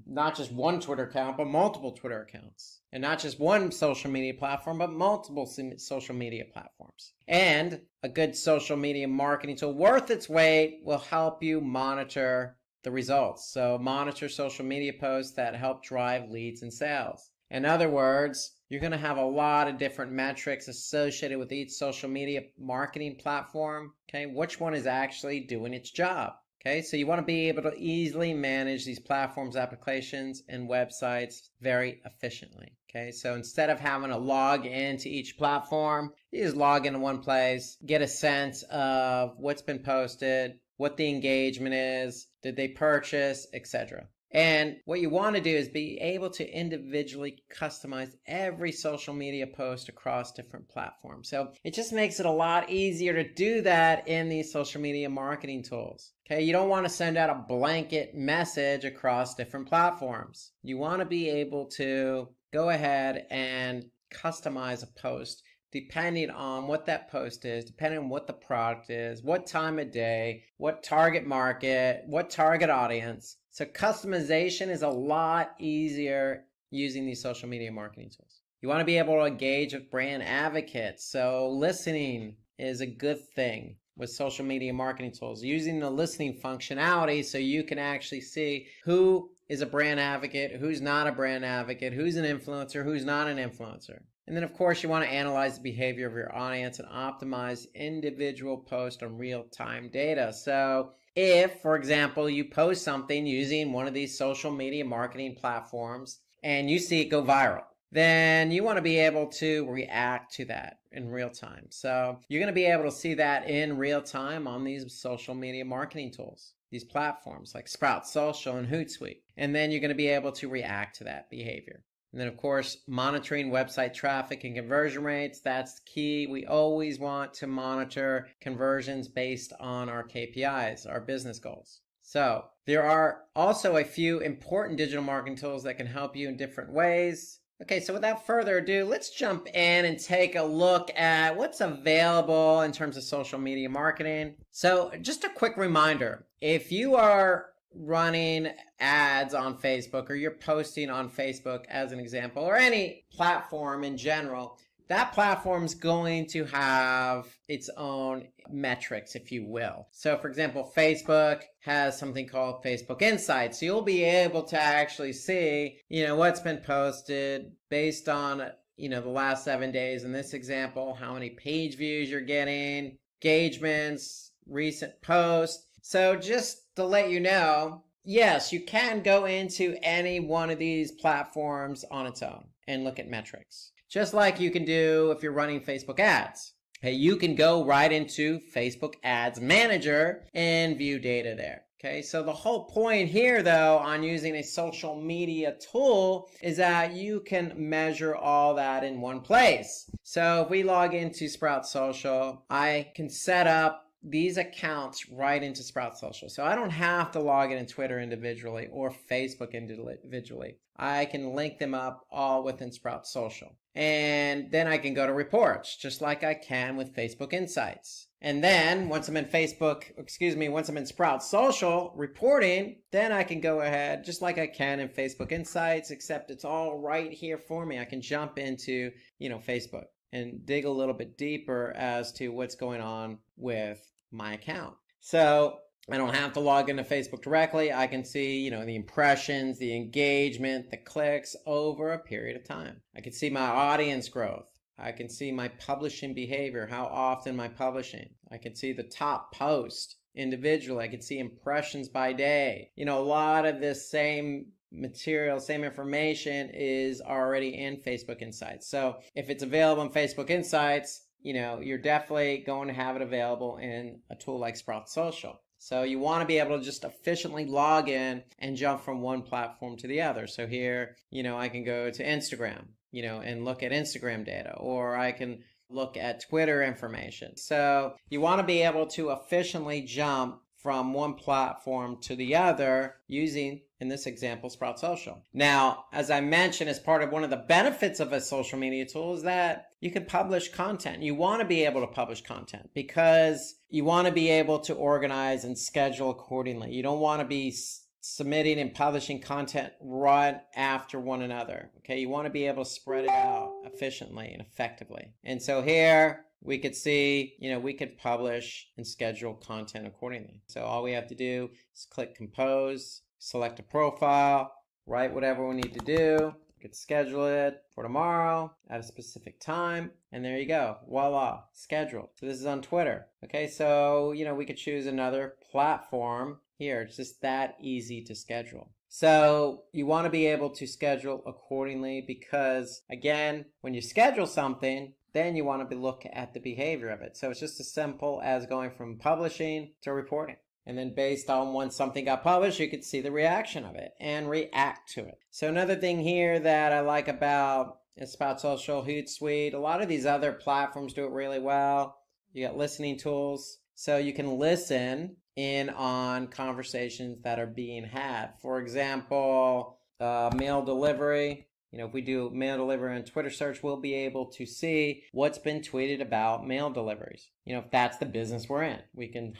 Speaker 3: not just one Twitter account, but multiple Twitter accounts. And not just one social media platform, but multiple social media platforms. And a good social media marketing tool worth its weight will help you monitor the results. So monitor social media posts that help drive leads and sales. In other words, you're going to have a lot of different metrics associated with each social media marketing platform. Okay, which one is actually doing its job? Okay, so you want to be able to easily manage these platforms, applications, and websites very efficiently. Okay, so instead of having to log into each platform, you just log into one place, get a sense of what's been posted, what the engagement is, did they purchase, etc. And what you want to do is be able to individually customize every social media post across different platforms. So it just makes it a lot easier to do that in these social media marketing tools. Okay, you don't want to send out a blanket message across different platforms. You want to be able to go ahead and customize a post depending on what that post is, depending on what the product is, what time of day, what target market, what target audience. So customization is a lot easier using these social media marketing tools. You want to be able to engage with brand advocates. So listening is a good thing with social media marketing tools, using the listening functionality so you can actually see who is a brand advocate, who's not a brand advocate, who's an influencer, who's not an influencer. And then, of course, you want to analyze the behavior of your audience and optimize individual posts on real-time data. So if, for example, you post something using one of these social media marketing platforms and you see it go viral, then you want to be able to react to that in real time. So you're going to be able to see that in real time on these social media marketing tools, these platforms like Sprout Social and Hootsuite. And then you're going to be able to react to that behavior. And then, of course, monitoring website traffic and conversion rates, that's key. We always want to monitor conversions based on our KPIs, our business goals. So there are also a few important digital marketing tools that can help you in different ways. Okay, so without further ado, let's jump in and take a look at what's available in terms of social media marketing. So just a quick reminder, if you are running ads on Facebook or you're posting on Facebook as an example, or any platform in general, that platform's going to have its own metrics, if you will. So for example, Facebook has something called Facebook Insights. So you'll be able to actually see, what's been posted based on, the last 7 days. In this example, how many page views you're getting, engagements, recent posts. So just to let you know, yes, you can go into any one of these platforms on its own and look at metrics. Just like you can do if you're running Facebook ads. Hey, you can go right into Facebook Ads Manager and view data there. Okay, so the whole point here, though, on using a social media tool is that you can measure all that in one place. So if we log into Sprout Social, I can set up these accounts right into Sprout Social. So I don't have to log in Twitter individually or Facebook individually. I can link them up all within Sprout Social. And then I can go to reports, just like I can with Facebook Insights. And then once I'm in Sprout Social reporting, then I can go ahead, just like I can in Facebook Insights, except it's all right here for me. I can jump into, Facebook and dig a little bit deeper as to what's going on with my account. So I don't have to log into Facebook directly. I can see, the impressions, the engagement, the clicks over a period of time. I can see my audience growth. I can see my publishing behavior, how often am I publishing. I can see the top post individually. I can see impressions by day. A lot of this same material, same information is already in Facebook Insights. So if it's available in Facebook Insights, you're definitely going to have it available in a tool like Sprout Social. So you want to be able to just efficiently log in and jump from one platform to the other. So here, I can go to Instagram, and look at Instagram data, or I can look at Twitter information. So you want to be able to efficiently jump from one platform to the other using, in this example, Sprout Social. Now, as I mentioned, as part of one of the benefits of a social media tool is that you can publish content. You want to be able to publish content because you want to be able to organize and schedule accordingly. You don't want to be submitting and publishing content right after one another. Okay, you want to be able to spread it out efficiently and effectively. And so here we could see, we could publish and schedule content accordingly. So all we have to do is click compose, select a profile, write whatever we need to do. We could schedule it for tomorrow at a specific time. And there you go. Voila, scheduled. So this is on Twitter. Okay, so, we could choose another platform here. It's just that easy to schedule. So you want to be able to schedule accordingly because, again, when you schedule something, then you want to look at the behavior of it. So it's just as simple as going from publishing to reporting. And then based on when something got published, you could see the reaction of it and react to it. So another thing here that I like about Sprout Social, Hootsuite, a lot of these other platforms do it really well. You got listening tools. So you can listen in on conversations that are being had. For example, mail delivery. If we do mail delivery on Twitter search, we'll be able to see what's been tweeted about mail deliveries. If that's the business we're in, we can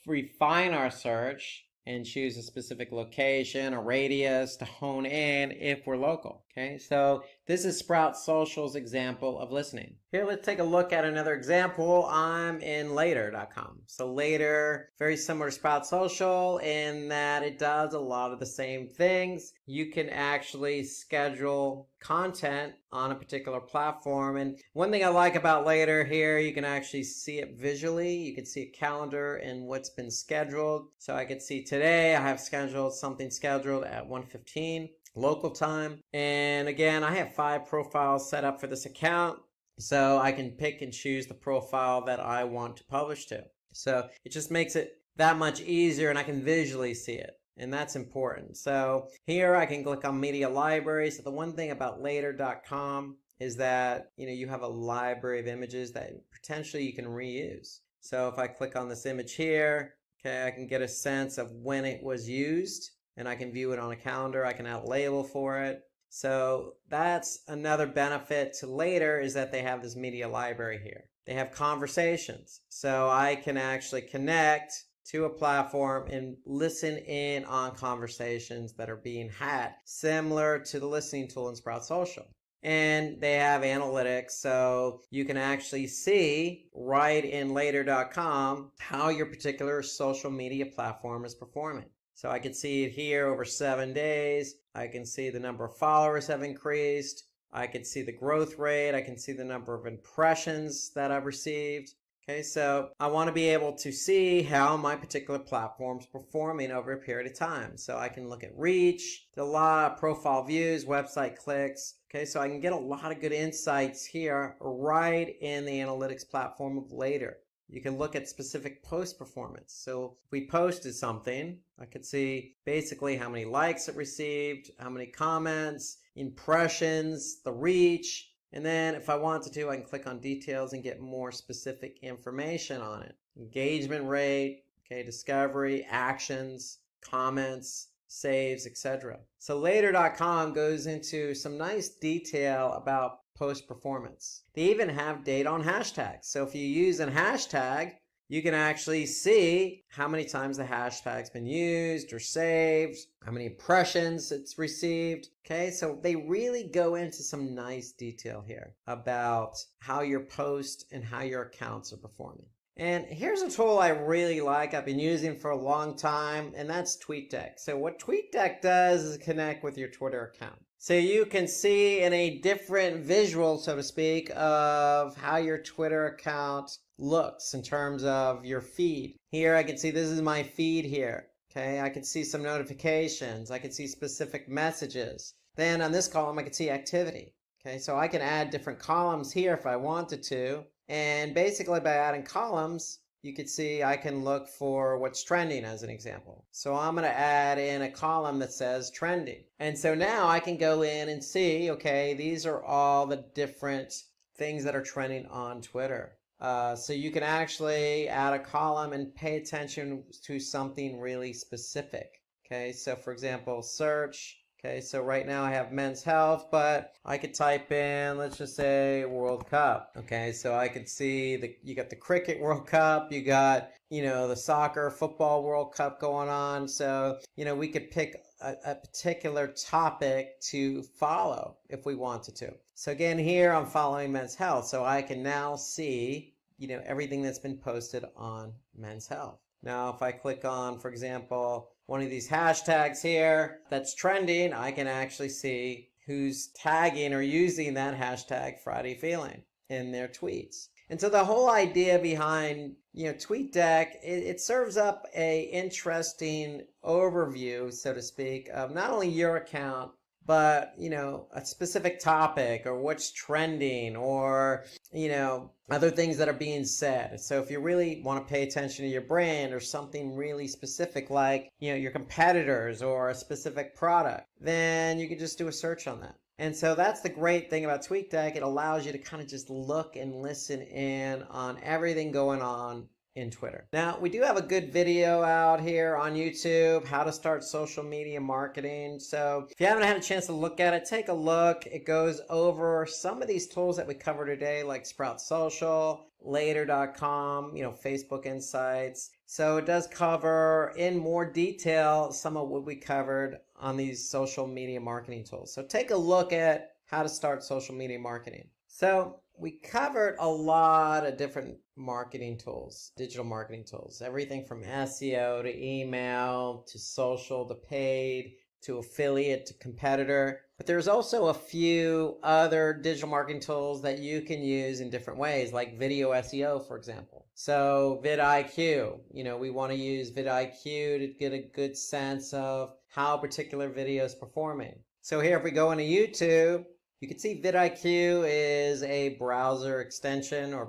Speaker 3: refine our search and choose a specific location, a radius to hone in if we're local. Okay, so this is Sprout Social's example of listening. Here, let's take a look at another example. I'm in Later.com. So Later, very similar to Sprout Social in that it does a lot of the same things. You can actually schedule content on a particular platform. And one thing I like about Later here, you can actually see it visually. You can see a calendar and what's been scheduled. So I could see today I have something scheduled at 1:15 local time. And again, I have 5 profiles set up for this account. So I can pick and choose the profile that I want to publish to. So it just makes it that much easier and I can visually see it. And that's important. So here I can click on media library. So the one thing about Later.com is that, you have a library of images that potentially you can reuse. So if I click on this image here, okay, I can get a sense of when it was used and I can view it on a calendar. I can add a label for it. So that's another benefit to Later, is that they have this media library here. They have conversations. So I can actually connect to a platform and listen in on conversations that are being had, similar to the listening tool in Sprout Social. And they have analytics, so you can actually see right in later.com how your particular social media platform is performing. So I can see it here over 7 days. I can see the number of followers have increased. I can see the growth rate. I can see the number of impressions that I've received. Okay, so I want to be able to see how my particular platform is performing over a period of time. So I can look at reach, a lot of profile views, website clicks. Okay, so I can get a lot of good insights here right in the analytics platform of Later. You can look at specific post performance. So if we posted something, I could see basically how many likes it received, how many comments, impressions, the reach. And then if I wanted to, I can click on details and get more specific information on it. Engagement rate, okay, discovery, actions, comments, saves, etc. So later.com goes into some nice detail about post performance. They even have data on hashtags. So if you use a hashtag, you can actually see how many times the hashtag's been used or saved, how many impressions it's received. Okay, so they really go into some nice detail here about how your post and how your accounts are performing. And here's a tool I really like, I've been using for a long time, and that's TweetDeck. So what TweetDeck does is connect with your Twitter account. So you can see in a different visual, so to speak, of how your Twitter account looks in terms of your feed. Here I can see this is my feed here. Okay, I can see some notifications. I can see specific messages. Then on this column, I can see activity. Okay, so I can add different columns here if I wanted to. And basically by adding columns, you can see I can look for what's trending as an example. So I'm going to add in a column that says trending. And so now I can go in and see, okay, these are all the different things that are trending on Twitter. So you can actually add a column and pay attention to something really specific. Okay, so for example, search. Okay, so right now I have men's health, but I could type in, let's just say, World Cup. Okay, so I could see you got the cricket World Cup, you got, the soccer, football World Cup going on. So, we could pick a particular topic to follow if we wanted to. So again, here I'm following men's health, so I can now see, everything that's been posted on men's health. Now, if I click on, for example, one of these hashtags here that's trending, I can actually see who's tagging or using that hashtag Friday Feeling in their tweets. And so the whole idea behind, TweetDeck, it serves up a interesting overview, so to speak, of not only your account, but, a specific topic or what's trending or, other things that are being said. So if you really want to pay attention to your brand or something really specific like, your competitors or a specific product, then you can just do a search on that. And so that's the great thing about TweetDeck. It allows you to kind of just look and listen in on everything going on in Twitter. Now, we do have a good video out here on YouTube, how to start social media marketing. So if you haven't had a chance to look at it, take a look. It goes over some of these tools that we cover today, like Sprout Social, later.com, Facebook Insights. So it does cover in more detail some of what we covered on these social media marketing tools. So take a look at how to start social media marketing. So we covered a lot of different marketing tools, digital marketing tools, everything from SEO to email to social to paid to affiliate to competitor. But there's also a few other digital marketing tools that you can use in different ways, like video SEO, for example. So vidIQ, we want to use vidIQ to get a good sense of how a particular video is performing. So here, if we go into YouTube, you can see vidIQ is a browser extension or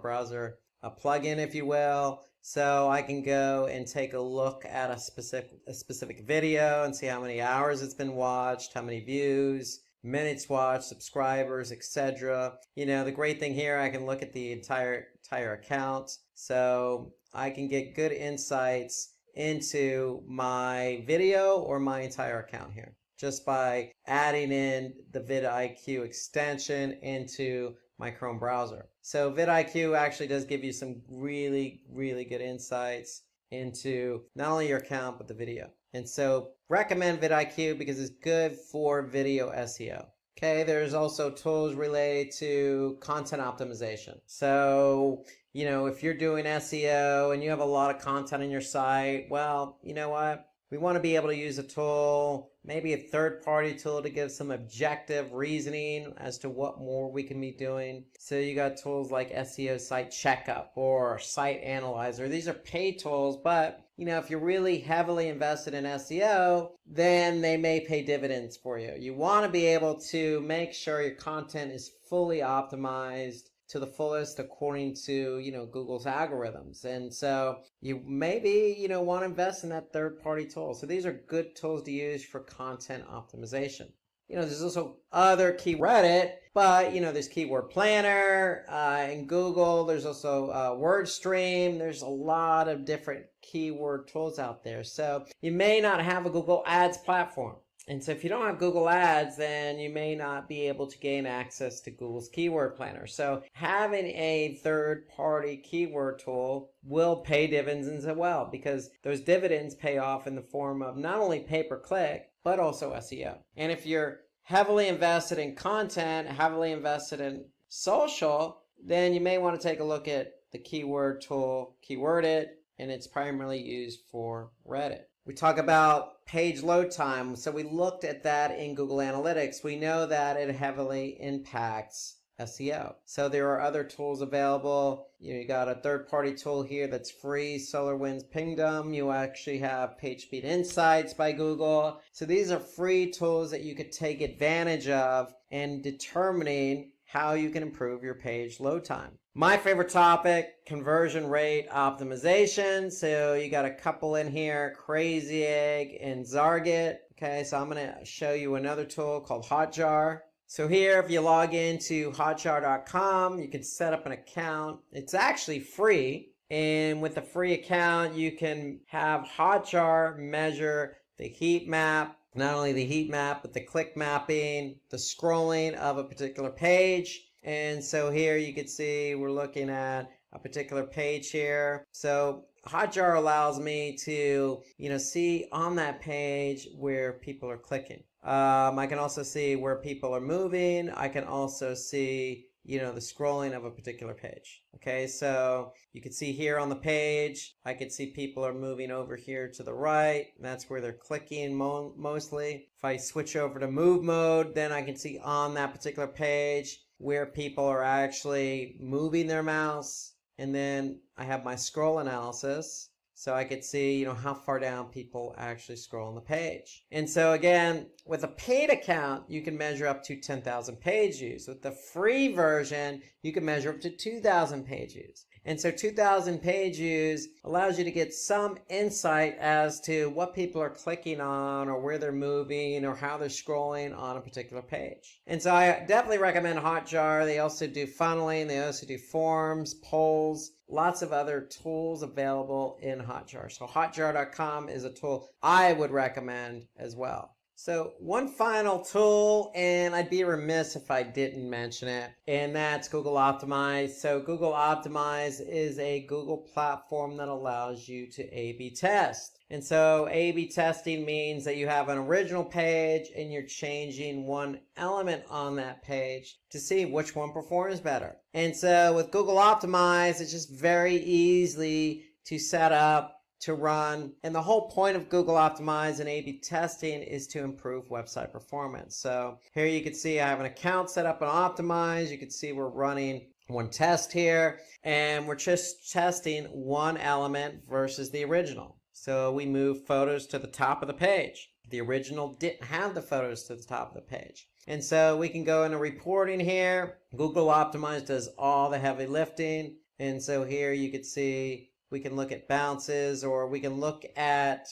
Speaker 3: a plugin, if you will. So I can go and take a look at a specific video and see how many hours it's been watched, how many views, minutes watched, subscribers, etc. The great thing here, I can look at the entire account. So I can get good insights into my video or my entire account here. just by adding in the vidIQ extension into my Chrome browser. So vidIQ actually does give you some really, really good insights into not only your account, but the video. And so recommend vidIQ because it's good for video SEO. Okay, there's also tools related to content optimization. So, if you're doing SEO and you have a lot of content on your site, well, you know what? We want to be able to use a tool, maybe a third-party tool to give some objective reasoning as to what more we can be doing. So you got tools like SEO Site Checkup or Site Analyzer. These are paid tools, but if you're really heavily invested in SEO, then they may pay dividends for you. You want to be able to make sure your content is fully optimized to the fullest according to, Google's algorithms. And so you maybe, want to invest in that third-party tool. So these are good tools to use for content optimization. There's also other Reddit, but, there's Keyword Planner in Google. There's also WordStream. There's a lot of different keyword tools out there. So you may not have a Google Ads platform. And so if you don't have Google Ads, then you may not be able to gain access to Google's Keyword Planner. So having a third-party keyword tool will pay dividends as well, because those dividends pay off in the form of not only pay-per-click, but also SEO. And if you're heavily invested in content, heavily invested in social, then you may want to take a look at the keyword tool, Keywordit, and it's primarily used for Reddit. We talk about page load time. So we looked at that in Google Analytics. We know that it heavily impacts SEO. So there are other tools available. You got a third-party tool here that's free, SolarWinds Pingdom. You actually have PageSpeed Insights by Google. So these are free tools that you could take advantage of in determining how you can improve your page load time. My favorite topic, conversion rate optimization. So you got a couple in here, Crazy Egg and Zarget. Okay, so I'm going to show you another tool called Hotjar. So here, if you log into hotjar.com, you can set up an account. It's actually free. And with the free account, you can have Hotjar measure the heat map, not only the heat map, but the click mapping, the scrolling of a particular page. And so here you can see we're looking at a particular page here. So Hotjar allows me to, see on that page where people are clicking. I can also see where people are moving. I can also see, the scrolling of a particular page. Okay, so you can see here on the page, I can see people are moving over here to the right. That's where they're clicking mostly. If I switch over to move mode, then I can see on that particular page where people are actually moving their mouse. And then I have my scroll analysis. So I could see, how far down people actually scroll on the page. And so again, with a paid account, you can measure up to 10,000 page views. With the free version, you can measure up to 2,000 page views. And so 2,000 page views allows you to get some insight as to what people are clicking on or where they're moving or how they're scrolling on a particular page. And so I definitely recommend Hotjar. They also do funneling. They also do forms, polls, lots of other tools available in Hotjar. So hotjar.com is a tool I would recommend as well. So one final tool, and I'd be remiss if I didn't mention it, and that's Google Optimize. So Google Optimize is a Google platform that allows you to A/B test. And so A/B testing means that you have an original page and you're changing one element on that page to see which one performs better. And so with Google Optimize, it's just very easy to set up, to run. And the whole point of Google Optimize and A/B testing is to improve website performance. So here you can see I have an account set up on Optimize. You can see we're running one test here, and we're just testing one element versus the original. So we move photos to the top of the page. The original didn't have the photos to the top of the page. And so we can go into reporting here. Google Optimize does all the heavy lifting. And so here you can see we can look at bounces, or we can look at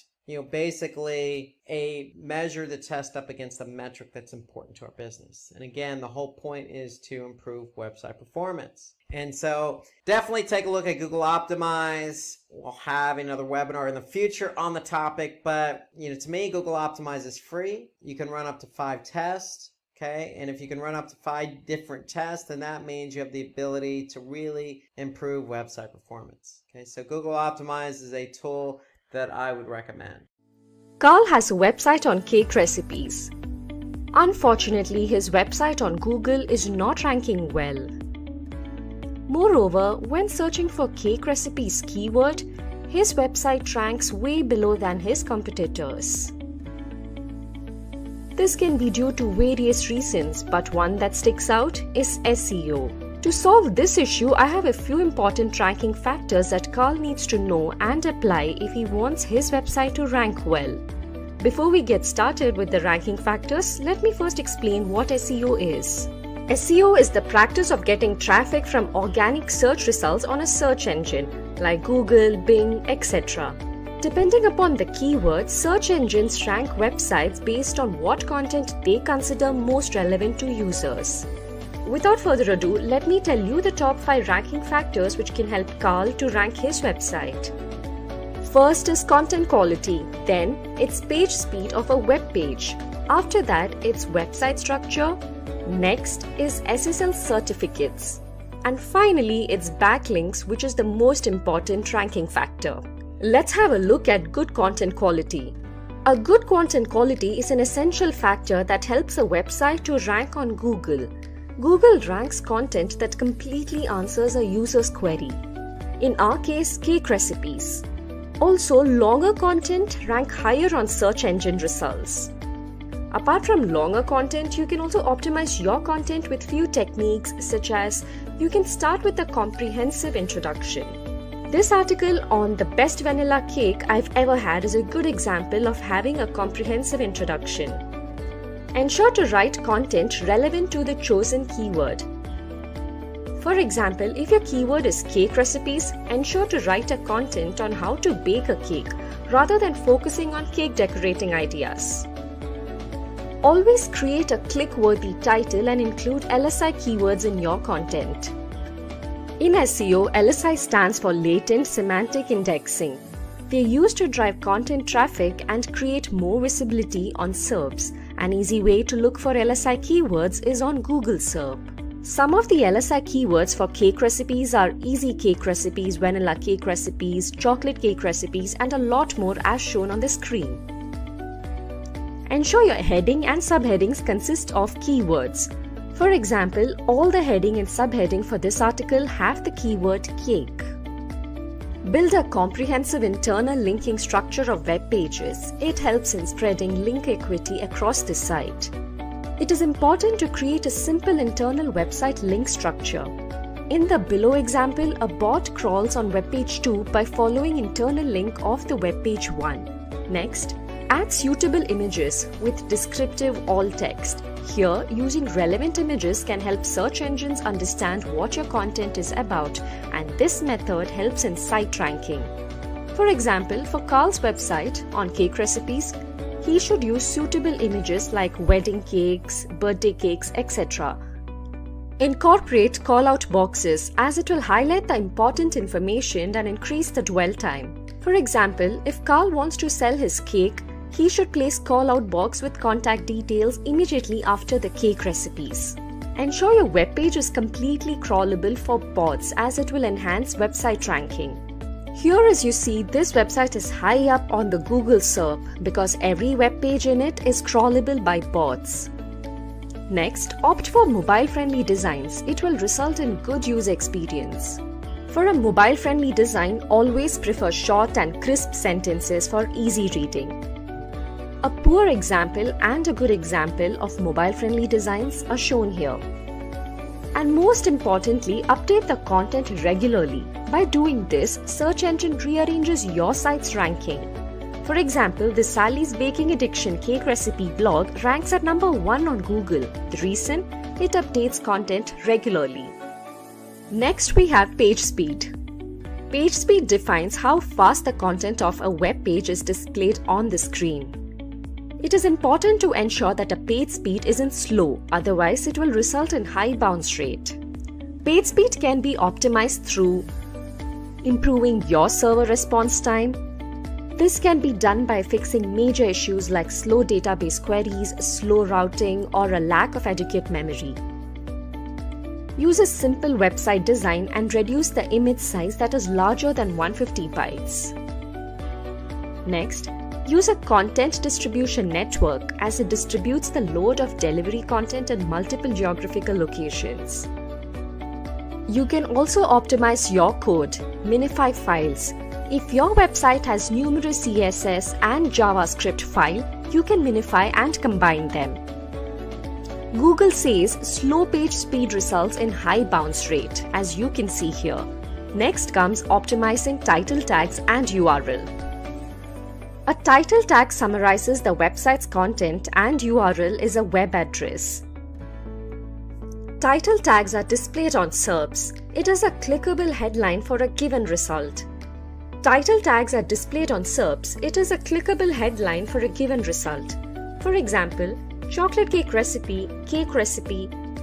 Speaker 3: basically a measure to test up against a metric that's important to our business. And again, the whole point is to improve website performance. And so definitely take a look at Google Optimize. We'll have another webinar in the future on the topic, but to me, Google Optimize is free. You can run up to 5 tests. Okay, and if you can run up to 5 different tests, then that means you have the ability to really improve website performance. Okay, so Google Optimize is a tool that I would recommend.
Speaker 1: Carl has a website on cake recipes. Unfortunately, his website on Google is not ranking well. Moreover, when searching for cake recipes keyword, his website ranks way below than his competitors. This can be due to various reasons, but one that sticks out is SEO. To solve this issue, I have a few important ranking factors that Carl needs to know and apply if he wants his website to rank well. Before we get started with the ranking factors, let me first explain what SEO is. SEO is the practice of getting traffic from organic search results on a search engine like Google, Bing, etc. Depending upon the keyword, search engines rank websites based on what content they consider most relevant to users. Without further ado, let me tell you the top 5 ranking factors which can help Carl to rank his website. First is content quality, then it's page speed of a web page. After that, it's website structure. Next is SSL certificates. And finally, it's backlinks, which is the most important ranking factor. Let's have a look at good content quality. A good content quality is an essential factor that helps a website to rank on Google. Google ranks content that completely answers a user's query. In our case, cake recipes. Also, longer content rank higher on search engine results. Apart from longer content, you can also optimize your content with few techniques, such as you can start with a comprehensive introduction. This article on the best vanilla cake I've ever had is a good example of having a comprehensive introduction. Ensure to write content relevant to the chosen keyword. For example, if your keyword is cake recipes, ensure to write a content on how to bake a cake rather than focusing on cake decorating ideas. Always create a click-worthy title and include LSI keywords in your content. In SEO, LSI stands for Latent Semantic Indexing. They are used to drive content traffic and create more visibility on SERPs. An easy way to look for LSI keywords is on Google SERP. Some of the LSI keywords for cake recipes are easy cake recipes, vanilla cake recipes, chocolate cake recipes, and a lot more as shown on the screen. Ensure your heading and subheadings consist of keywords. For example, all the heading and subheading for this article have the keyword cake. Build a comprehensive internal linking structure of web pages. It helps in spreading link equity across the site. It is important to create a simple internal website link structure. In the below example, a bot crawls on web page 2 by following internal link of the web page 1. Next, add suitable images with descriptive alt text. Here, using relevant images can help search engines understand what your content is about, and this method helps in site ranking. For example, for Carl's website on cake recipes, he should use suitable images like wedding cakes, birthday cakes, etc. Incorporate call-out boxes as it will highlight the important information and increase the dwell time. For example, if Carl wants to sell his cake, he should place call-out box with contact details immediately after the cake recipes. Ensure your web page is completely crawlable for bots as it will enhance website ranking. Here as you see, this website is high up on the Google SERP because every web page in it is crawlable by bots. Next, opt for mobile-friendly designs. It will result in good user experience. For a mobile-friendly design, always prefer short and crisp sentences for easy reading. A poor example and a good example of mobile-friendly designs are shown here. And most importantly, update the content regularly. By doing this, search engine rearranges your site's ranking. For example, the Sally's Baking Addiction cake recipe blog ranks at number 1 on Google. The reason? It updates content regularly. Next, we have page speed. Page speed defines how fast the content of a web page is displayed on the screen. It is important to ensure that a page speed isn't slow, otherwise it will result in high bounce rate. Page speed can be optimized through improving your server response time. This can be done by fixing major issues like slow database queries, slow routing, or a lack of adequate memory. Use a simple website design and reduce the image size that is larger than 150 bytes. Next, use a content distribution network as it distributes the load of delivery content in multiple geographical locations. You can also optimize your code, minify files. If your website has numerous CSS and JavaScript files, you can minify and combine them. Google says slow page speed results in high bounce rate, as you can see here. Next comes optimizing title tags and URL. A title tag summarizes the website's content and URL is a web address. Title tags are displayed on SERPs. It is a clickable headline for a given result. Title tags are displayed on SERPs. It is a clickable headline for a given result. For example, chocolate cake recipe,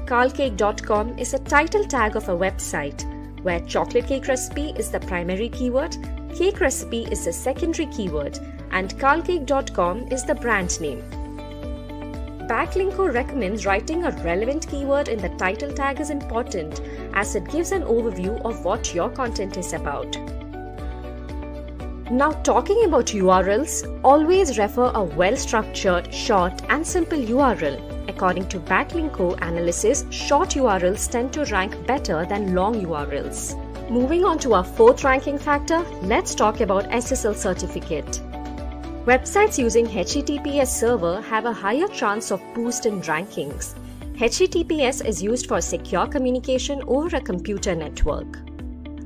Speaker 1: carlcake.com is a title tag of a website, where chocolate cake recipe is the primary keyword, cake recipe is the secondary keyword, and carlcake.com is the brand name. Backlinko recommends writing a relevant keyword in the title tag is important, as it gives an overview of what your content is about. Now, talking about URLs, always refer a well-structured, short and simple URL. According to Backlinko analysis, short URLs tend to rank better than long URLs. Moving on to our fourth ranking factor, let's talk about SSL certificate. Websites using HTTPS server have a higher chance of boost in rankings. HTTPS is used for secure communication over a computer network.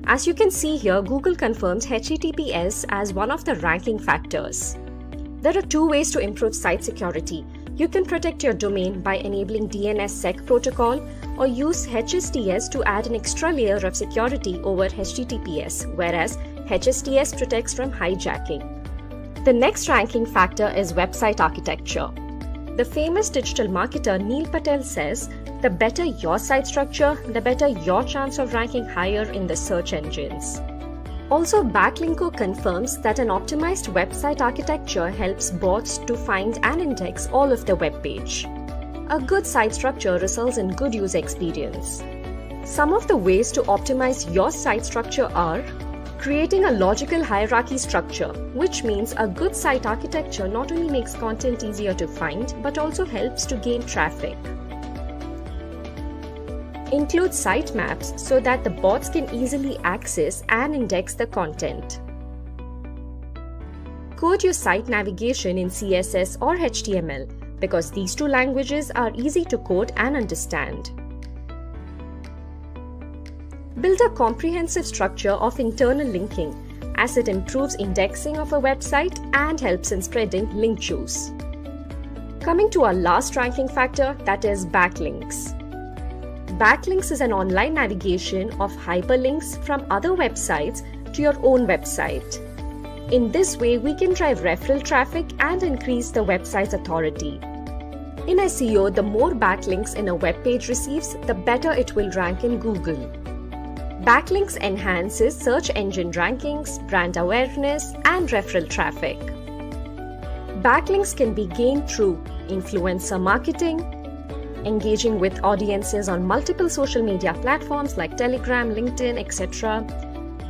Speaker 1: As you can see here, Google confirms HTTPS as one of the ranking factors. There are two ways to improve site security. You can protect your domain by enabling DNSSEC protocol or use HSTS to add an extra layer of security over HTTPS, whereas HSTS protects from hijacking. The next ranking factor is website architecture. The famous digital marketer Neil Patel says, the better your site structure, the better your chance of ranking higher in the search engines. Also, Backlinko confirms that an optimized website architecture helps bots to find and index all of the web page. A good site structure results in good user experience. Some of the ways to optimize your site structure are creating a logical hierarchy structure, which means a good site architecture not only makes content easier to find, but also helps to gain traffic. Include sitemaps so that the bots can easily access and index the content. Code your site navigation in CSS or HTML because these two languages are easy to code and understand. Build a comprehensive structure of internal linking as it improves indexing of a website and helps in spreading link juice. Coming to our last ranking factor, that is backlinks. Backlinks is an online navigation of hyperlinks from other websites to your own website. In this way, we can drive referral traffic and increase the website's authority. In SEO, the more backlinks in a web page receives, the better it will rank in Google. Backlinks enhances search engine rankings, brand awareness, and referral traffic. Backlinks can be gained through influencer marketing, engaging with audiences on multiple social media platforms like Telegram, LinkedIn, etc.,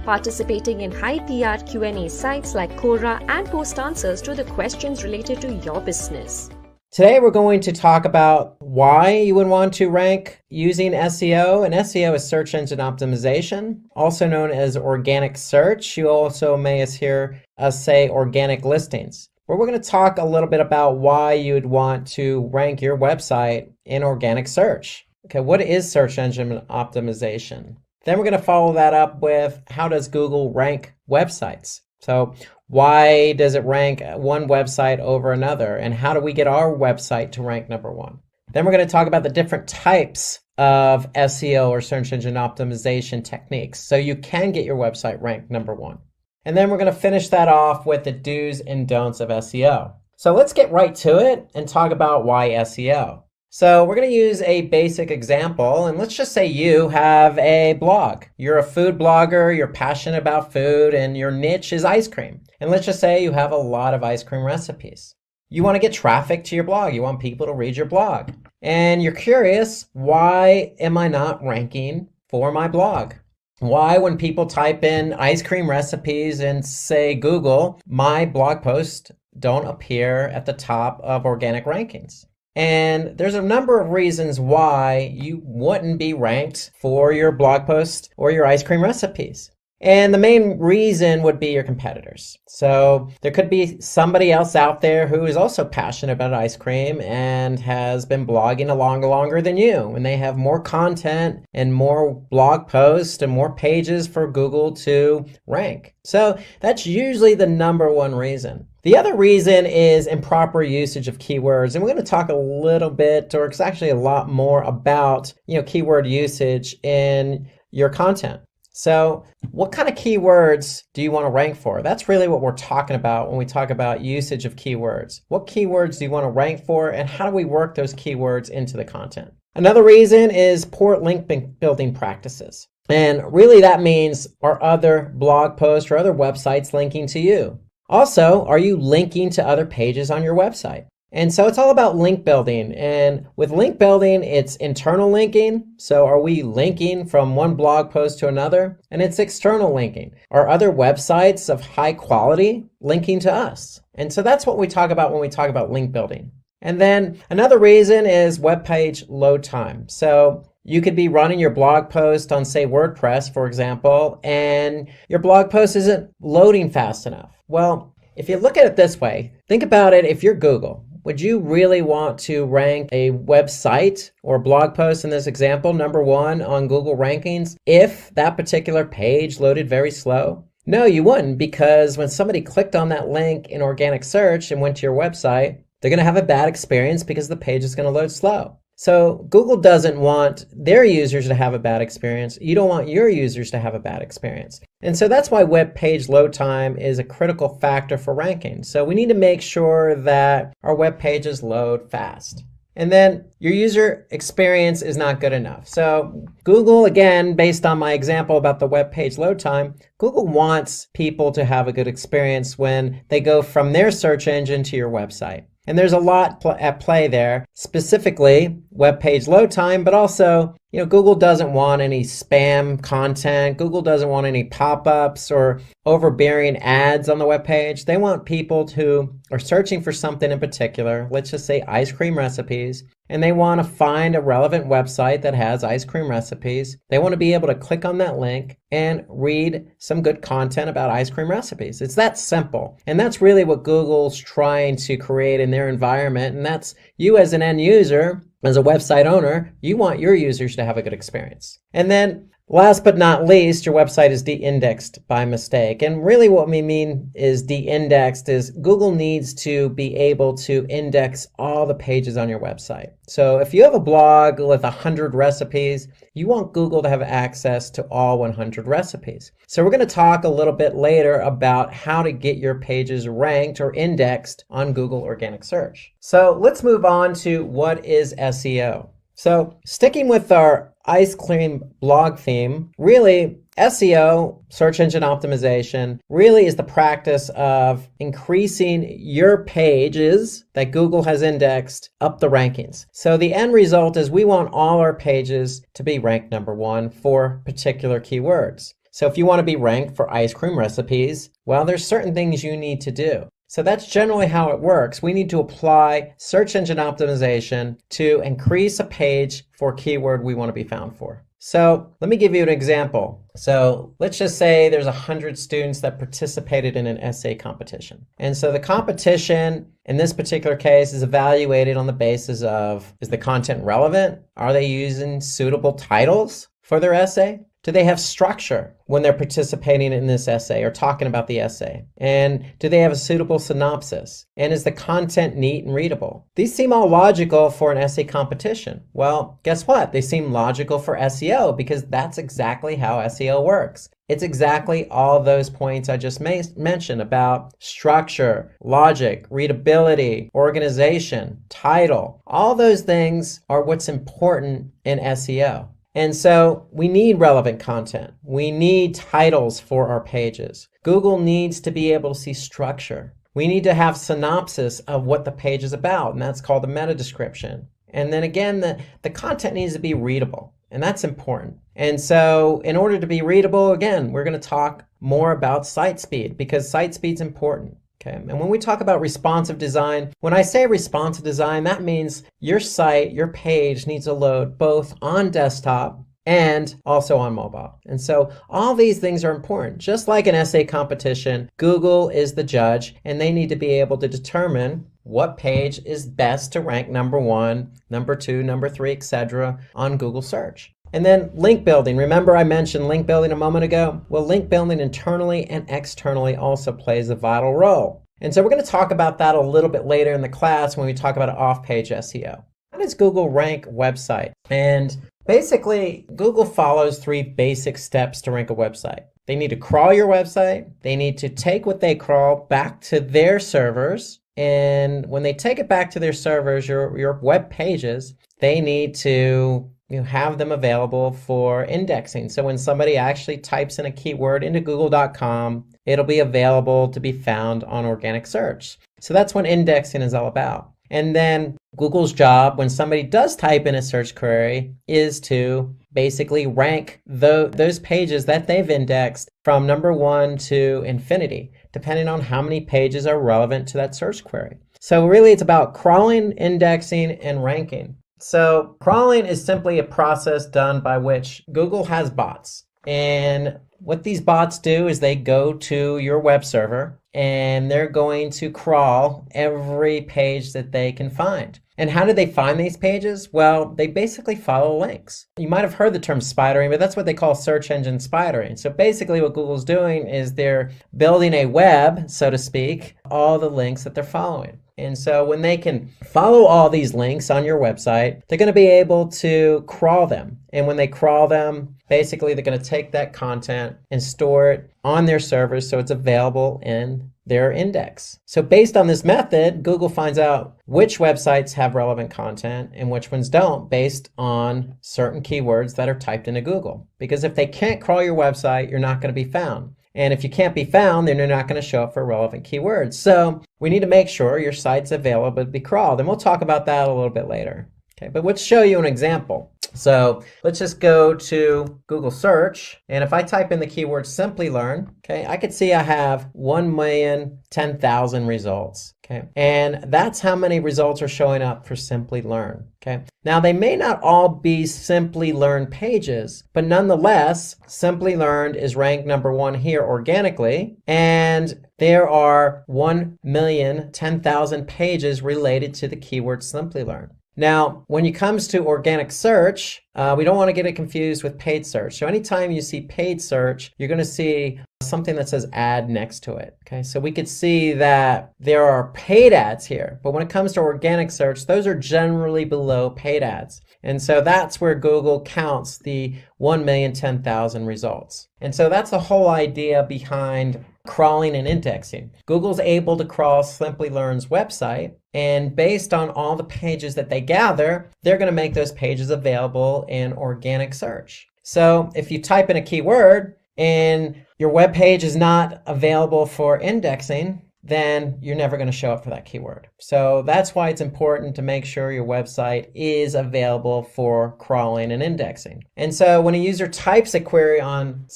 Speaker 1: participating in high PR Q&A sites like Quora, and post answers to the questions related to your business.
Speaker 3: Today we're going to talk about why you would want to rank using SEO. And SEO is search engine optimization, also known as organic search. You also may hear us say organic listings. But we're going to talk a little bit about why you'd want to rank your website in organic search. Okay, what is search engine optimization? Then we're going to follow that up with how does Google rank websites? So why does it rank one website over another? And how do we get our website to rank number one? Then we're going to talk about the different types of SEO or search engine optimization techniques so you can get your website ranked number one. And then we're going to finish that off with the do's and don'ts of SEO. So let's get right to it and talk about why SEO. So we're going to use a basic example, and let's just say you have a blog. You're a food blogger, you're passionate about food, and your niche is ice cream. And let's just say you have a lot of ice cream recipes. You want to get traffic to your blog. You want people to read your blog. And you're curious, why am I not ranking for my blog? Why, when people type in ice cream recipes and say Google, my blog posts don't appear at the top of organic rankings? And there's a number of reasons why you wouldn't be ranked for your blog post or your ice cream recipes. And the main reason would be your competitors. So there could be somebody else out there who is also passionate about ice cream and has been blogging longer than you. And they have more content and more blog posts and more pages for Google to rank. So that's usually the number one reason. The other reason is improper usage of keywords. And we're going to talk a little bit, or it's actually a lot more about, keyword usage in your content. So what kind of keywords do you want to rank for? That's really what we're talking about when we talk about usage of keywords. What keywords do you want to rank for, and how do we work those keywords into the content? Another reason is poor link building practices. And really that means, are other blog posts or other websites linking to you? Also, are you linking to other pages on your website? And so it's all about link building. And with link building, it's internal linking. So are we linking from one blog post to another? And it's external linking. Are other websites of high quality linking to us? And so that's what we talk about when we talk about link building. And then another reason is web page load time. So you could be running your blog post on, say, WordPress, for example, and your blog post isn't loading fast enough. Well, if you look at it this way, think about it. If you're Google, would you really want to rank a website or blog post in this example number one on Google rankings if that particular page loaded very slow? No, you wouldn't, because when somebody clicked on that link in organic search and went to your website, they're going to have a bad experience because the page is going to load slow. So Google doesn't want their users to have a bad experience. You don't want your users to have a bad experience. And so that's why web page load time is a critical factor for ranking. So we need to make sure that our web pages load fast. And then your user experience is not good enough. So Google, again, based on my example about the web page load time, Google wants people to have a good experience when they go from their search engine to your website. And there's a lot at play there, specifically web page load time, but also, Google doesn't want any spam content. Google doesn't want any pop-ups or overbearing ads on the web page. They want people who are searching for something in particular, let's just say ice cream recipes, and they want to find a relevant website that has ice cream recipes. They want to be able to click on that link and read some good content about ice cream recipes. It's that simple. And that's really what Google's trying to create in their environment. And that's you as an end user, as a website owner, you want your users to have a good experience. And then last but not least, your website is de-indexed by mistake. And really what we mean is de-indexed is Google needs to be able to index all the pages on your website. So if you have a blog with 100 recipes, you want Google to have access to all 100 recipes. So we're going to talk a little bit later about how to get your pages ranked or indexed on Google organic search. So let's move on to what is SEO. So sticking with our ice cream blog theme, really SEO, search engine optimization, really is the practice of increasing your pages that Google has indexed up the rankings. So the end result is we want all our pages to be ranked number one for particular keywords. So if you want to be ranked for ice cream recipes, well, there's certain things you need to do. So that's generally how it works. We need to apply search engine optimization to increase a page for a keyword we want to be found for. So let me give you an example. So let's just say there's 100 students that participated in an essay competition. And so the competition in this particular case is evaluated on the basis of, is the content relevant? Are they using suitable titles for their essay? Do they have structure when they're participating in this essay or talking about the essay? And do they have a suitable synopsis? And is the content neat and readable? These seem all logical for an essay competition. Well, guess what? They seem logical for SEO because that's exactly how SEO works. It's exactly all those points I just mentioned about structure, logic, readability, organization, title. All those things are what's important in SEO. And so we need relevant content. We need titles for our pages. Google needs to be able to see structure. We need to have synopsis of what the page is about, and that's called a meta description. And then again, the content needs to be readable, and that's important. And so in order to be readable, again, we're going to talk more about site speed because site speed's important. Okay. And when we talk about responsive design, when I say responsive design, that means your site, your page needs to load both on desktop and also on mobile. And so all these things are important. Just like an essay competition, Google is the judge, and they need to be able to determine what page is best to rank number 1, number 2, number 3, etc. on Google search. And then link building. Remember I mentioned link building a moment ago? Well, link building internally and externally also plays a vital role. And so we're going to talk about that a little bit later in the class when we talk about off-page SEO. How does Google rank website? And basically, Google follows 3 basic steps to rank a website. They need to crawl your website. They need to take what they crawl back to their servers. And when they take it back to their servers, your web pages, they need to have them available for indexing. So when somebody actually types in a keyword into google.com, it'll be available to be found on organic search. So that's what indexing is all about. And then Google's job when somebody does type in a search query is to basically rank those pages that they've indexed from number 1 to infinity, depending on how many pages are relevant to that search query. So really it's about crawling, indexing, and ranking. So crawling is simply a process done by which Google has bots. And what these bots do is they go to your web server and they're going to crawl every page that they can find. And how do they find these pages? Well, they basically follow links. You might have heard the term spidering, but that's what they call search engine spidering. So basically what Google's doing is they're building a web, so to speak, all the links that they're following. And so when they can follow all these links on your website, they're going to be able to crawl them. And when they crawl them, basically they're going to take that content and store it on their servers so it's available in their index. So based on this method, Google finds out which websites have relevant content and which ones don't based on certain keywords that are typed into Google. Because if they can't crawl your website, you're not going to be found. And if you can't be found, then you're not going to show up for relevant keywords. So we need to make sure your site's available to be crawled. And we'll talk about that a little bit later. Okay, but let's show you an example. So let's just go to Google search. And if I type in the keyword Simplilearn, okay, I could see I have 1,010,000 results. Okay, and that's how many results are showing up for Simplilearn. Okay, now they may not all be Simplilearn pages, but nonetheless, Simplilearn is ranked number 1 here organically, and there are 1,010,000 pages related to the keyword Simplilearn. Now, when it comes to organic search, we don't want to get it confused with paid search. So anytime you see paid search, you're going to see something that says ad next to it. Okay, so we could see that there are paid ads here, but when it comes to organic search, those are generally below paid ads. And so that's where Google counts the 1,010,000 results. And so that's the whole idea behind crawling and indexing. Google's able to crawl Simplilearn's website, and based on all the pages that they gather, they're going to make those pages available in organic search. So if you type in a keyword and your web page is not available for indexing, then you're never going to show up for that keyword. So that's why it's important to make sure your website is available for crawling and indexing. And so when a user types a query on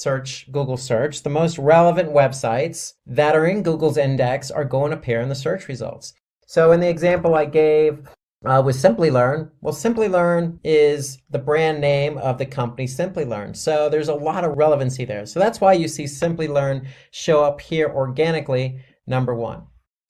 Speaker 3: Google search, the most relevant websites that are in Google's index are going to appear in the search results. So in the example I gave with Simplilearn, well, Simplilearn is the brand name of the company Simplilearn. So there's a lot of relevancy there. So that's why you see Simplilearn show up here organically, number 1.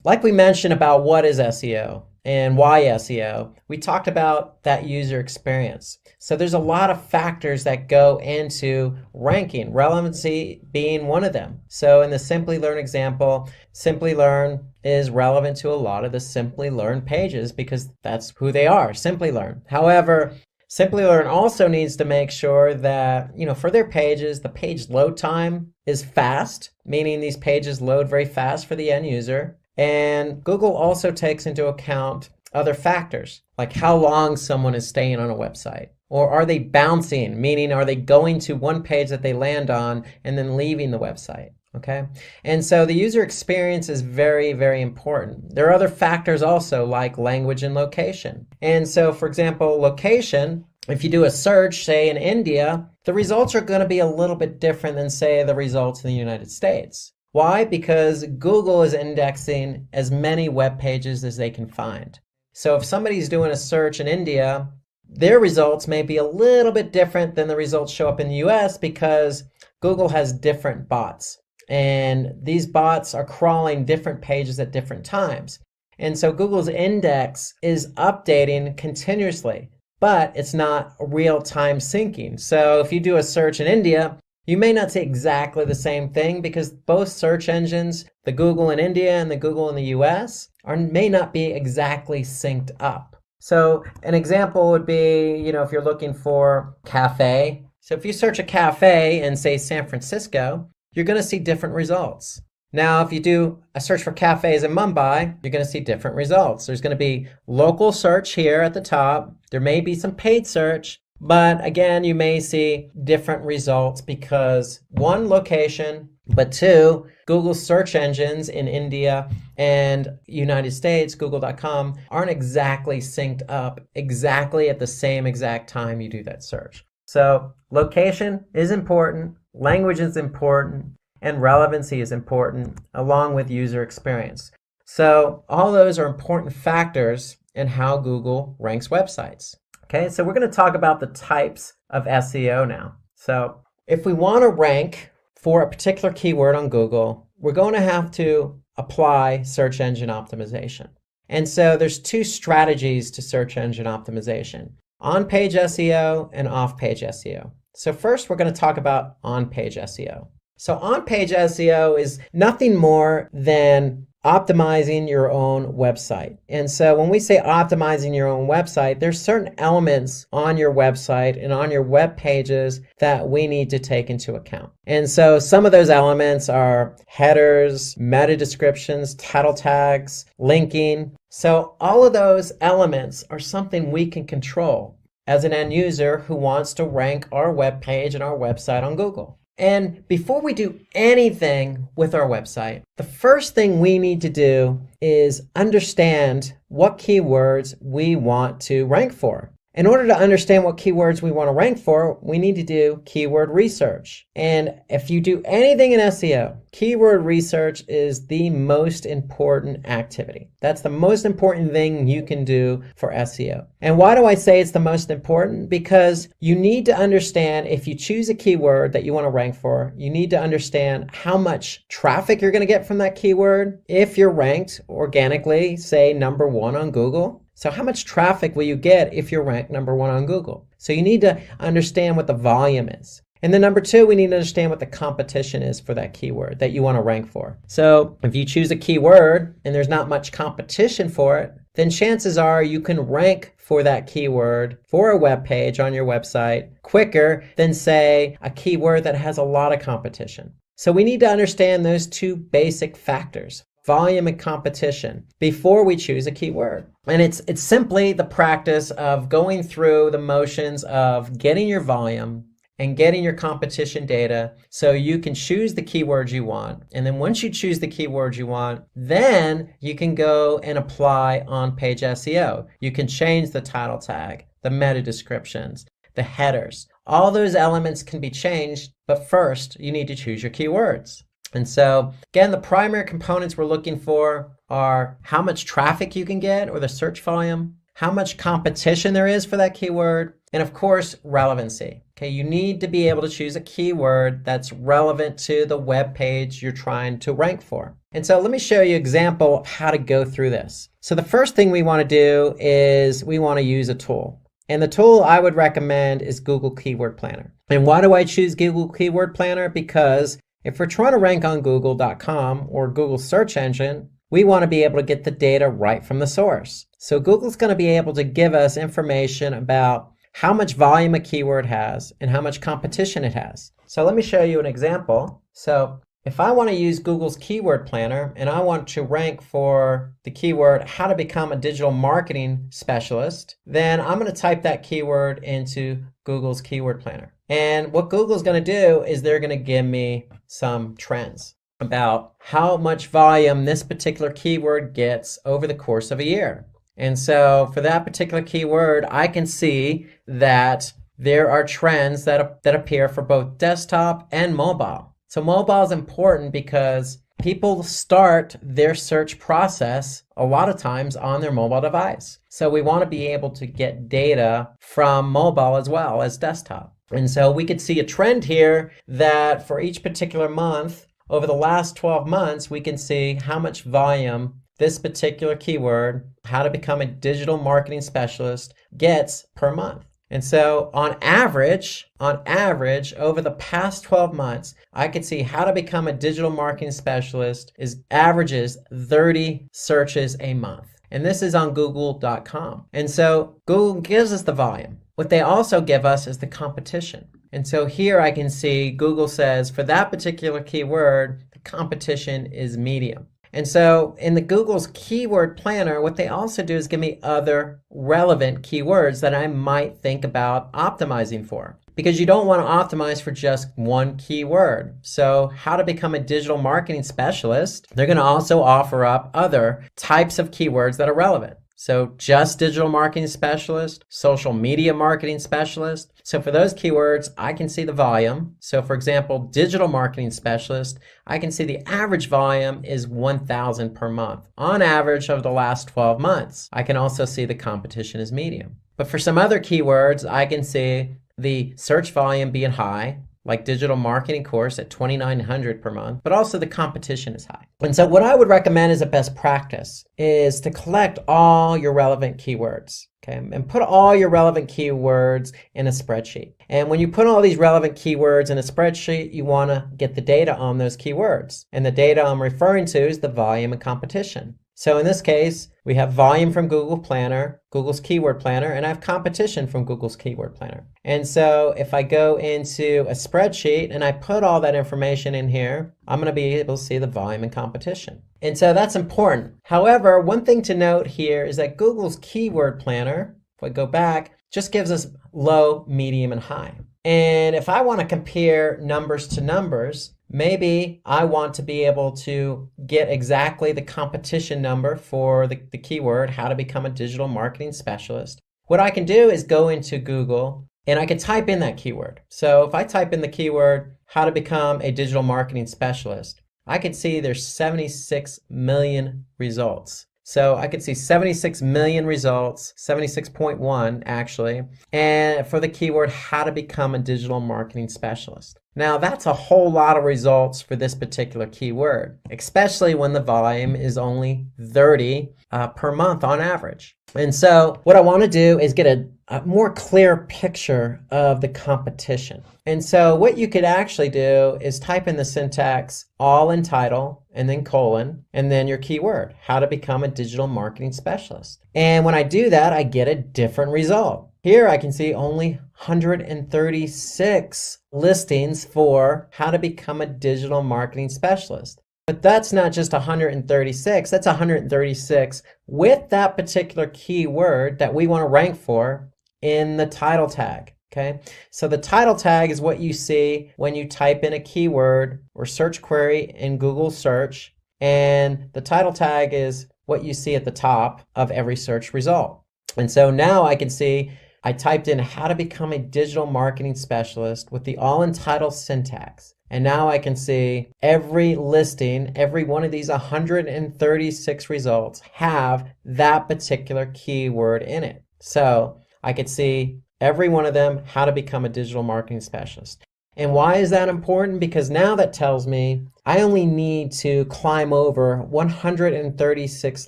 Speaker 3: Like we mentioned about what is SEO. and why SEO, we talked about that user experience. So there's a lot of factors that go into ranking, relevancy being one of them. So in the Simplilearn example, Simplilearn is relevant to a lot of the Simplilearn pages because that's who they are, Simplilearn. However, Simplilearn also needs to make sure that, for their pages, the page load time is fast, meaning these pages load very fast for the end user. And Google also takes into account other factors, like how long someone is staying on a website. Or are they bouncing, meaning are they going to one page that they land on and then leaving the website? Okay, and so the user experience is very, very important. There are other factors also like language and location. And so, for example, location, if you do a search, say in India, the results are going to be a little bit different than, say, the results in the United States. Why? Because Google is indexing as many web pages as they can find. So if somebody's doing a search in India, their results may be a little bit different than the results show up in the US because Google has different bots. And these bots are crawling different pages at different times. And so Google's index is updating continuously, but it's not real-time syncing. So if you do a search in India, you may not see exactly the same thing because both search engines, the Google in India and the Google in the US, may not be exactly synced up. So an example would be, if you're looking for cafe. So if you search a cafe in, say, San Francisco, you're going to see different results. Now, if you do a search for cafes in Mumbai, you're going to see different results. There's going to be local search here at the top. There may be some paid search, but again, you may see different results because one, location, but two, Google's search engines in India and United States, google.com, aren't exactly synced up exactly at the same exact time you do that search. So location is important, language is important, and relevancy is important, along with user experience. So all those are important factors in how Google ranks websites. Okay, so we're going to talk about the types of SEO now. So if we want to rank for a particular keyword on Google, we're going to have to apply search engine optimization. And so there's two strategies to search engine optimization: on-page SEO and off-page SEO. So first, we're going to talk about on-page SEO. So on-page SEO is nothing more than optimizing your own website. And so when we say optimizing your own website, there's certain elements on your website and on your web pages that we need to take into account. And so some of those elements are headers, meta descriptions, title tags, linking. So all of those elements are something we can control as an end user who wants to rank our web page and our website on Google. And before we do anything with our website, the first thing we need to do is understand what keywords we want to rank for. In order to understand what keywords we want to rank for, we need to do keyword research. And if you do anything in SEO, keyword research is the most important activity. That's the most important thing you can do for SEO. And why do I say it's the most important? Because you need to understand, if you choose a keyword that you want to rank for, you need to understand how much traffic you're going to get from that keyword. If you're ranked organically, say number 1 on Google, so how much traffic will you get if you're ranked number 1 on Google? So you need to understand what the volume is. And then number 2, we need to understand what the competition is for that keyword that you want to rank for. So if you choose a keyword and there's not much competition for it, then chances are you can rank for that keyword for a web page on your website quicker than, say, a keyword that has a lot of competition. So we need to understand those two basic factors: volume and competition, before we choose a keyword. And it's simply the practice of going through the motions of getting your volume and getting your competition data so you can choose the keywords you want. And then once you choose the keywords you want, then you can go and apply on-page SEO. You can change the title tag, the meta descriptions, the headers. All those elements can be changed, but first you need to choose your keywords. And so, again, the primary components we're looking for are how much traffic you can get, or the search volume, how much competition there is for that keyword, and of course, relevancy. Okay, you need to be able to choose a keyword that's relevant to the web page you're trying to rank for. And so let me show you an example of how to go through this. So the first thing we want to do is we want to use a tool. And the tool I would recommend is Google Keyword Planner. And why do I choose Google Keyword Planner? Because if we're trying to rank on Google.com or Google search engine, we want to be able to get the data right from the source. So Google's going to be able to give us information about how much volume a keyword has and how much competition it has. So let me show you an example. So if I want to use Google's Keyword Planner and I want to rank for the keyword how to become a digital marketing specialist, then I'm going to type that keyword into Google's Keyword Planner. And what Google's going to do is they're going to give me some trends about how much volume this particular keyword gets over the course of a year. And so for that particular keyword, I can see that there are trends that appear for both desktop and mobile. So mobile is important because people start their search process a lot of times on their mobile device. So we want to be able to get data from mobile as well as desktop. And so we could see a trend here that for each particular month, over the last 12 months, we can see how much volume this particular keyword, how to become a digital marketing specialist, gets per month. And so on average, over the past 12 months, I could see how to become a digital marketing specialist averages 30 searches a month. And this is on Google.com. And so Google gives us the volume. What they also give us is the competition. And so here I can see Google says for that particular keyword, the competition is medium. And so in the Google's Keyword Planner, what they also do is give me other relevant keywords that I might think about optimizing for. Because you don't want to optimize for just one keyword. So how to become a digital marketing specialist, they're going to also offer up other types of keywords that are relevant. So just digital marketing specialist, social media marketing specialist. So for those keywords, I can see the volume. So for example, digital marketing specialist, I can see the average volume is 1,000 per month on average over the last 12 months. I can also see the competition is medium. But for some other keywords, I can see the search volume being high, like digital marketing course at 2,900 per month, but also the competition is high. And so what I would recommend as a best practice is to collect all your relevant keywords, okay, and put all your relevant keywords in a spreadsheet. And when you put all these relevant keywords in a spreadsheet, you want to get the data on those keywords. And the data I'm referring to is the volume and competition. So in this case, we have volume from Google Planner, Google's Keyword Planner, and I have competition from Google's Keyword Planner. And so if I go into a spreadsheet and I put all that information in here, I'm going to be able to see the volume and competition. And so that's important. However, one thing to note here is that Google's Keyword Planner, if I go back, just gives us low, medium, and high. And if I want to compare numbers to numbers, maybe I want to be able to get exactly the competition number for the keyword, how to become a digital marketing specialist. What I can do is go into Google and I can type in that keyword. So if I type in the keyword, how to become a digital marketing specialist, I can see there's 76 million results. So I could see 76 million results, 76.1 actually, and for the keyword, how to become a digital marketing specialist. Now that's a whole lot of results for this particular keyword, especially when the volume is only 30 per month on average. And so what I want to do is get a more clear picture of the competition. And so what you could actually do is type in the syntax all in title and then colon and then your keyword, how to become a digital marketing specialist. And when I do that, I get a different result. Here I can see only 136 listings for how to become a digital marketing specialist. But that's not just 136, that's 136 with that particular keyword that we want to rank for in the title tag. Okay, so the title tag is what you see when you type in a keyword or search query in Google search, and the title tag is what you see at the top of every search result. And so now I can see I typed in how to become a digital marketing specialist with the all in title syntax. And now I can see every listing, every one of these 136 results have that particular keyword in it. So I could see every one of them, how to become a digital marketing specialist. And why is that important? Because now that tells me I only need to climb over 136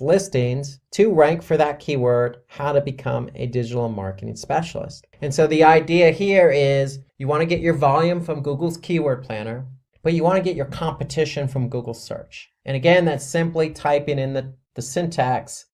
Speaker 3: listings to rank for that keyword, how to become a digital marketing specialist. And so the idea here is you want to get your volume from Google's keyword planner, but you want to get your competition from Google search. And again, that's simply typing in the syntax,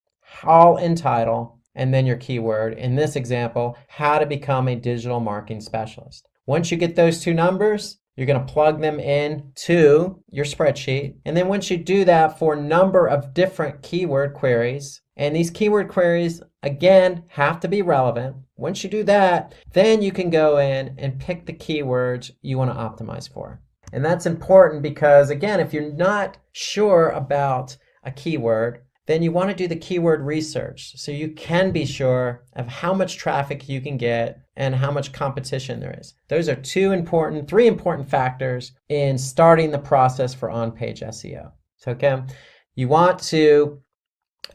Speaker 3: all in title, and then your keyword. In this example, how to become a digital marketing specialist. Once you get those two numbers, you're going to plug them in to your spreadsheet. And then once you do that for a number of different keyword queries, and these keyword queries, again, have to be relevant. Once you do that, then you can go in and pick the keywords you want to optimize for. And that's important because, again, if you're not sure about a keyword, then you want to do the keyword research so you can be sure of how much traffic you can get and how much competition there is. Those are three important factors in starting the process for on-page SEO. So again, you want to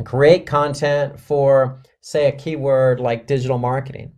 Speaker 3: create content for, say, a keyword like digital marketing.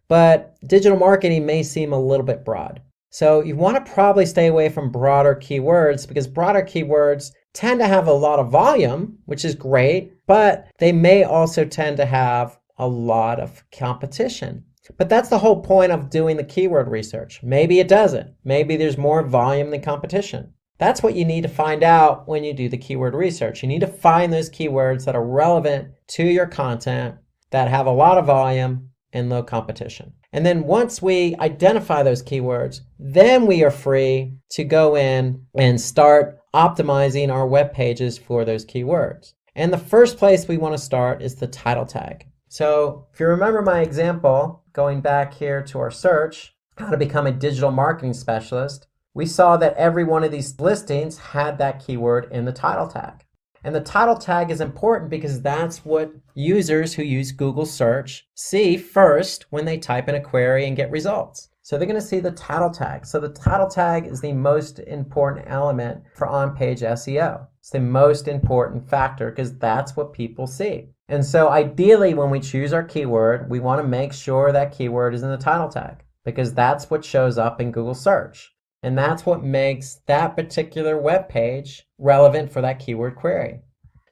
Speaker 3: But digital marketing may seem a little bit broad. So you want to probably stay away from broader keywords because broader keywords tend to have a lot of volume, which is great, but they may also tend to have a lot of competition. But that's the whole point of doing the keyword research. Maybe it doesn't. Maybe there's more volume than competition. That's what you need to find out when you do the keyword research. You need to find those keywords that are relevant to your content, that have a lot of volume and low competition. And then once we identify those keywords, then we are free to go in and start optimizing our web pages for those keywords. And the first place we want to start is the title tag. So if you remember my example, going back here to our search, how to become a digital marketing specialist, we saw that every one of these listings had that keyword in the title tag. And the title tag is important because that's what users who use Google search see first when they type in a query and get results. So they're going to see the title tag. So the title tag is the most important element for on-page SEO. It's the most important factor because that's what people see. And so ideally when we choose our keyword, we want to make sure that keyword is in the title tag because that's what shows up in Google search. And that's what makes that particular web page relevant for that keyword query.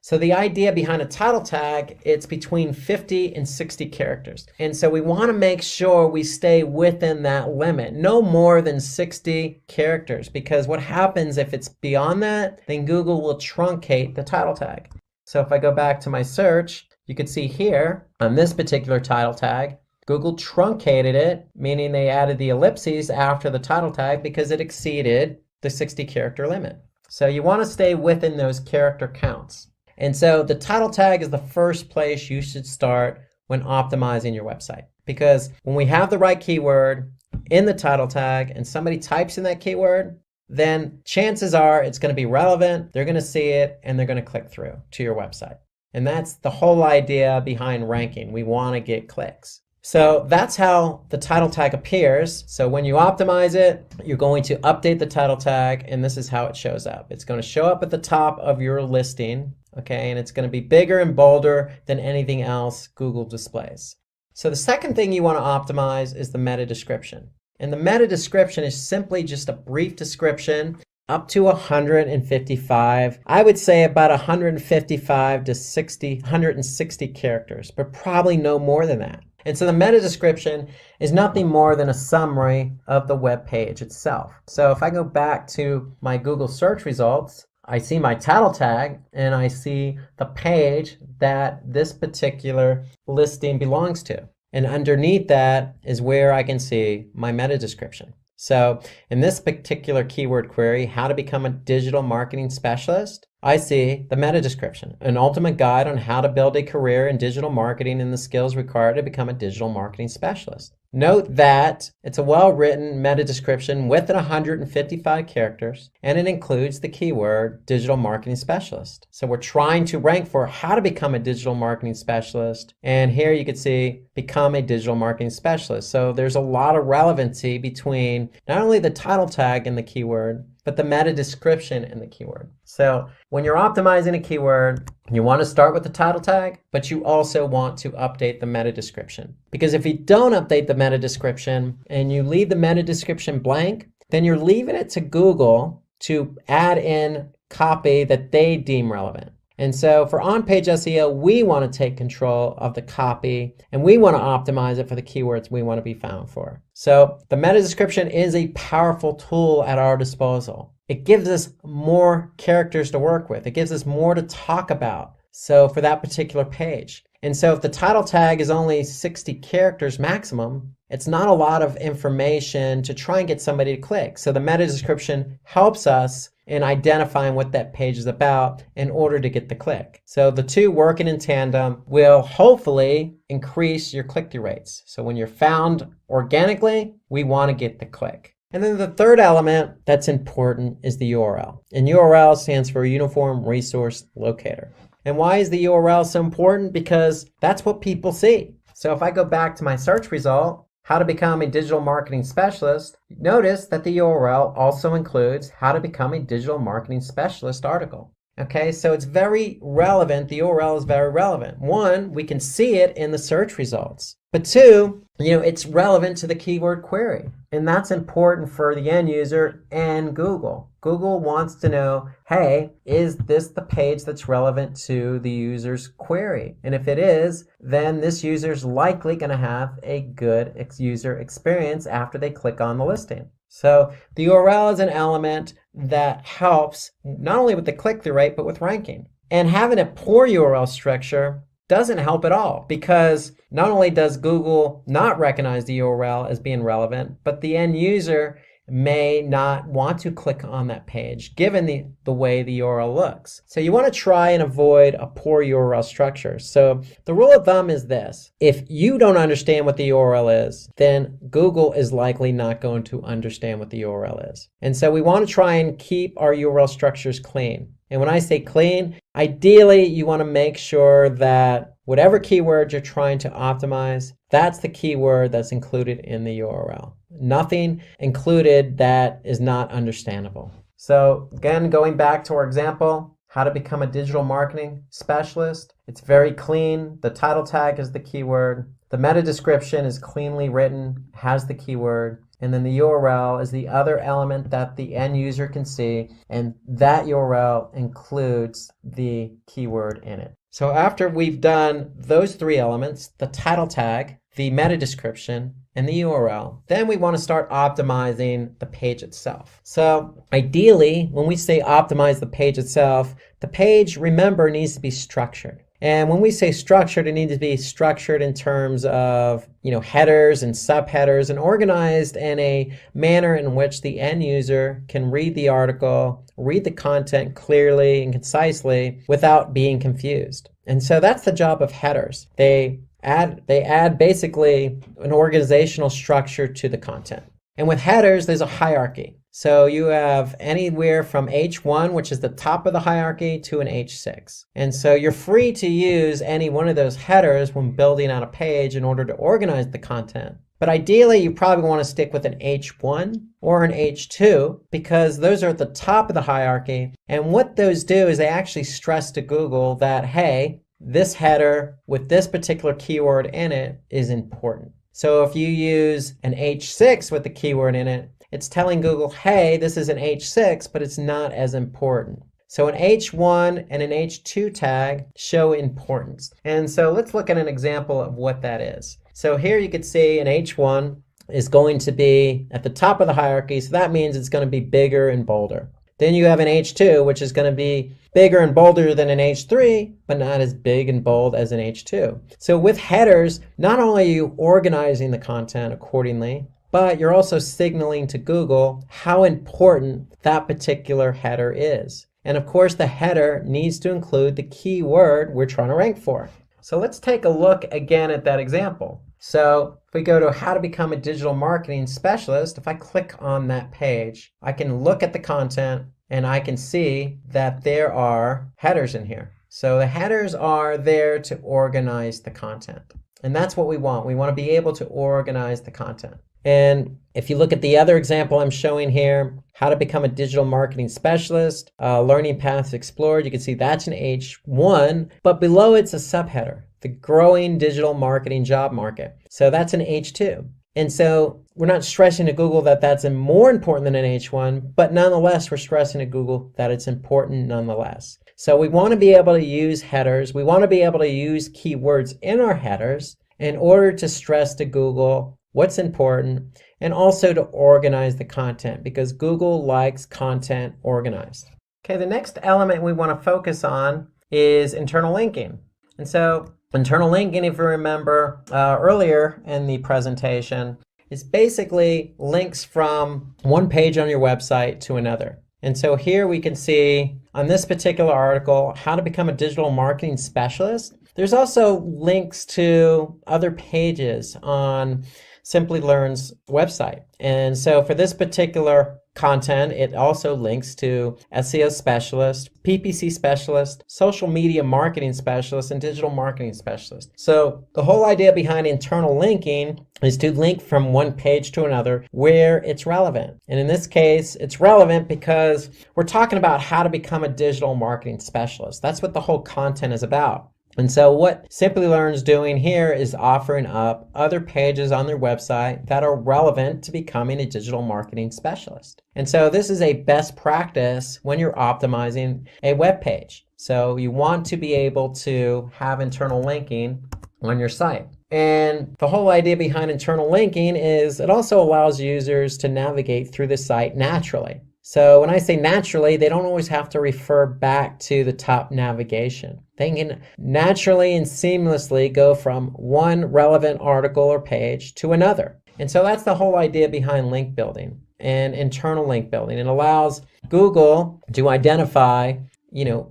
Speaker 3: So the idea behind a title tag, it's between 50 and 60 characters. And so we want to make sure we stay within that limit, no more than 60 characters, because what happens if it's beyond that, then Google will truncate the title tag. So if I go back to my search, you can see here on this particular title tag, Google truncated it, meaning they added the ellipses after the title tag because it exceeded the 60 character limit. So you want to stay within those character counts. And so the title tag is the first place you should start when optimizing your website. Because when we have the right keyword in the title tag and somebody types in that keyword, then chances are it's going to be relevant, they're going to see it, and they're going to click through to your website. And that's the whole idea behind ranking. We want to get clicks. So that's how the title tag appears. So when you optimize it, you're going to update the title tag, and this is how it shows up. It's going to show up at the top of your listing, okay, and it's going to be bigger and bolder than anything else Google displays. So the second thing you want to optimize is the meta description. And the meta description is simply just a brief description up to 155. I would say about 155 to 160 characters, but probably no more than that. And so the meta description is nothing more than a summary of the web page itself. So if I go back to my Google search results, I see my title tag and I see the page that this particular listing belongs to. And underneath that is where I can see my meta description. So in this particular keyword query, how to become a digital marketing specialist, I see the meta description, an ultimate guide on how to build a career in digital marketing and the skills required to become a digital marketing specialist. Note that it's a well-written meta description with 155 characters, and it includes the keyword digital marketing specialist. So we're trying to rank for how to become a digital marketing specialist. And here you can see become a digital marketing specialist. So there's a lot of relevancy between not only the title tag and the keyword, but the meta description in the keyword. So when you're optimizing a keyword, you want to start with the title tag, but you also want to update the meta description. Because if you don't update the meta description and you leave the meta description blank, then you're leaving it to Google to add in copy that they deem relevant. And so for on-page SEO, we want to take control of the copy and we want to optimize it for the keywords we want to be found for. So the meta description is a powerful tool at our disposal. It gives us more characters to work with. It gives us more to talk about. So for that particular page. And so if the title tag is only 60 characters maximum, it's not a lot of information to try and get somebody to click. So the meta description helps us in identifying what that page is about in order to get the click. So the two working in tandem will hopefully increase your click-through rates. So when you're found organically, we want to get the click. And then the third element that's important is the URL. And URL stands for Uniform Resource Locator. And why is the URL so important? Because that's what people see. So if I go back to my search result, how to become a digital marketing specialist, notice that the URL also includes how to become a digital marketing specialist article. Okay, so it's very relevant. The URL is very relevant. One, we can see it in the search results. But two, it's relevant to the keyword query. And that's important for the end user and Google. Google wants to know, hey, is this the page that's relevant to the user's query? And if it is, then this user's likely going to have a good user experience after they click on the listing. So the URL is an element that helps not only with the click-through rate, but with ranking. And having a poor URL structure doesn't help at all, because not only does Google not recognize the URL as being relevant, but the end user may not want to click on that page given the way the URL looks. So you want to try and avoid a poor URL structure. So the rule of thumb is this: if you don't understand what the URL is, then Google is likely not going to understand what the URL is. And so we want to try and keep our URL structures clean. And when I say clean, ideally you want to make sure that whatever keyword you're trying to optimize, that's the keyword that's included in the URL. Nothing included that is not understandable. So again, going back to our example, how to become a digital marketing specialist. It's very clean. The title tag is the keyword. The meta description is cleanly written, has the keyword. And then the URL is the other element that the end user can see, and that URL includes the keyword in it. So after we've done those three elements, the title tag, the meta description, and the URL, then we want to start optimizing the page itself. So ideally, when we say optimize the page itself, the page, remember, needs to be structured. And when we say structured, it needs to be structured in terms of, headers and subheaders, and organized in a manner in which the end user can read the article, read the content clearly and concisely without being confused. And so that's the job of headers. They add basically an organizational structure to the content. And with headers, there's a hierarchy. So you have anywhere from H1, which is the top of the hierarchy, to an H6. And so you're free to use any one of those headers when building out a page in order to organize the content. But ideally, you probably want to stick with an H1 or an H2, because those are at the top of the hierarchy. And what those do is they actually stress to Google that, hey, this header with this particular keyword in it is important. So if you use an H6 with the keyword in it, it's telling Google, hey, this is an H6, but it's not as important. So an H1 and an H2 tag show importance. And so let's look at an example of what that is. So here you can see an H1 is going to be at the top of the hierarchy, so that means it's going to be bigger and bolder. Then you have an H2, which is going to be bigger and bolder than an H3, but not as big and bold as an H2. So with headers, not only are you organizing the content accordingly, but you're also signaling to Google how important that particular header is. And of course, the header needs to include the keyword we're trying to rank for. So let's take a look again at that example. So if we go to how to become a digital marketing specialist, if I click on that page, I can look at the content and I can see that there are headers in here. So the headers are there to organize the content. And that's what we want. We want to be able to organize the content. And if you look at the other example I'm showing here, how to become a digital marketing specialist, learning paths explored, you can see that's an H1, but below it's a subheader, the growing digital marketing job market. So that's an H2. And so we're not stressing to Google that that's more important than an H1, but nonetheless, we're stressing to Google that it's important nonetheless. So we want to be able to use headers. We want to be able to use keywords in our headers in order to stress to Google what's important, and also to organize the content, because Google likes content organized. Okay, the next element we want to focus on is internal linking. And so internal linking, if you remember earlier in the presentation, is basically links from one page on your website to another. And so here we can see on this particular article, how to become a digital marketing specialist. There's also links to other pages on Simplilearn's website. And so for this particular content, it also links to SEO specialist, PPC specialist, social media marketing specialist, and digital marketing specialist. So the whole idea behind internal linking is to link from one page to another where it's relevant. And in this case, it's relevant because we're talking about how to become a digital marketing specialist. That's what the whole content is about. And so what Simplilearn's doing here is offering up other pages on their website that are relevant to becoming a digital marketing specialist. And so this is a best practice when you're optimizing a web page. So you want to be able to have internal linking on your site. And the whole idea behind internal linking is it also allows users to navigate through the site naturally. So when I say naturally, they don't always have to refer back to the top navigation. They can naturally and seamlessly go from one relevant article or page to another. And so that's the whole idea behind link building and internal link building. It allows Google to identify,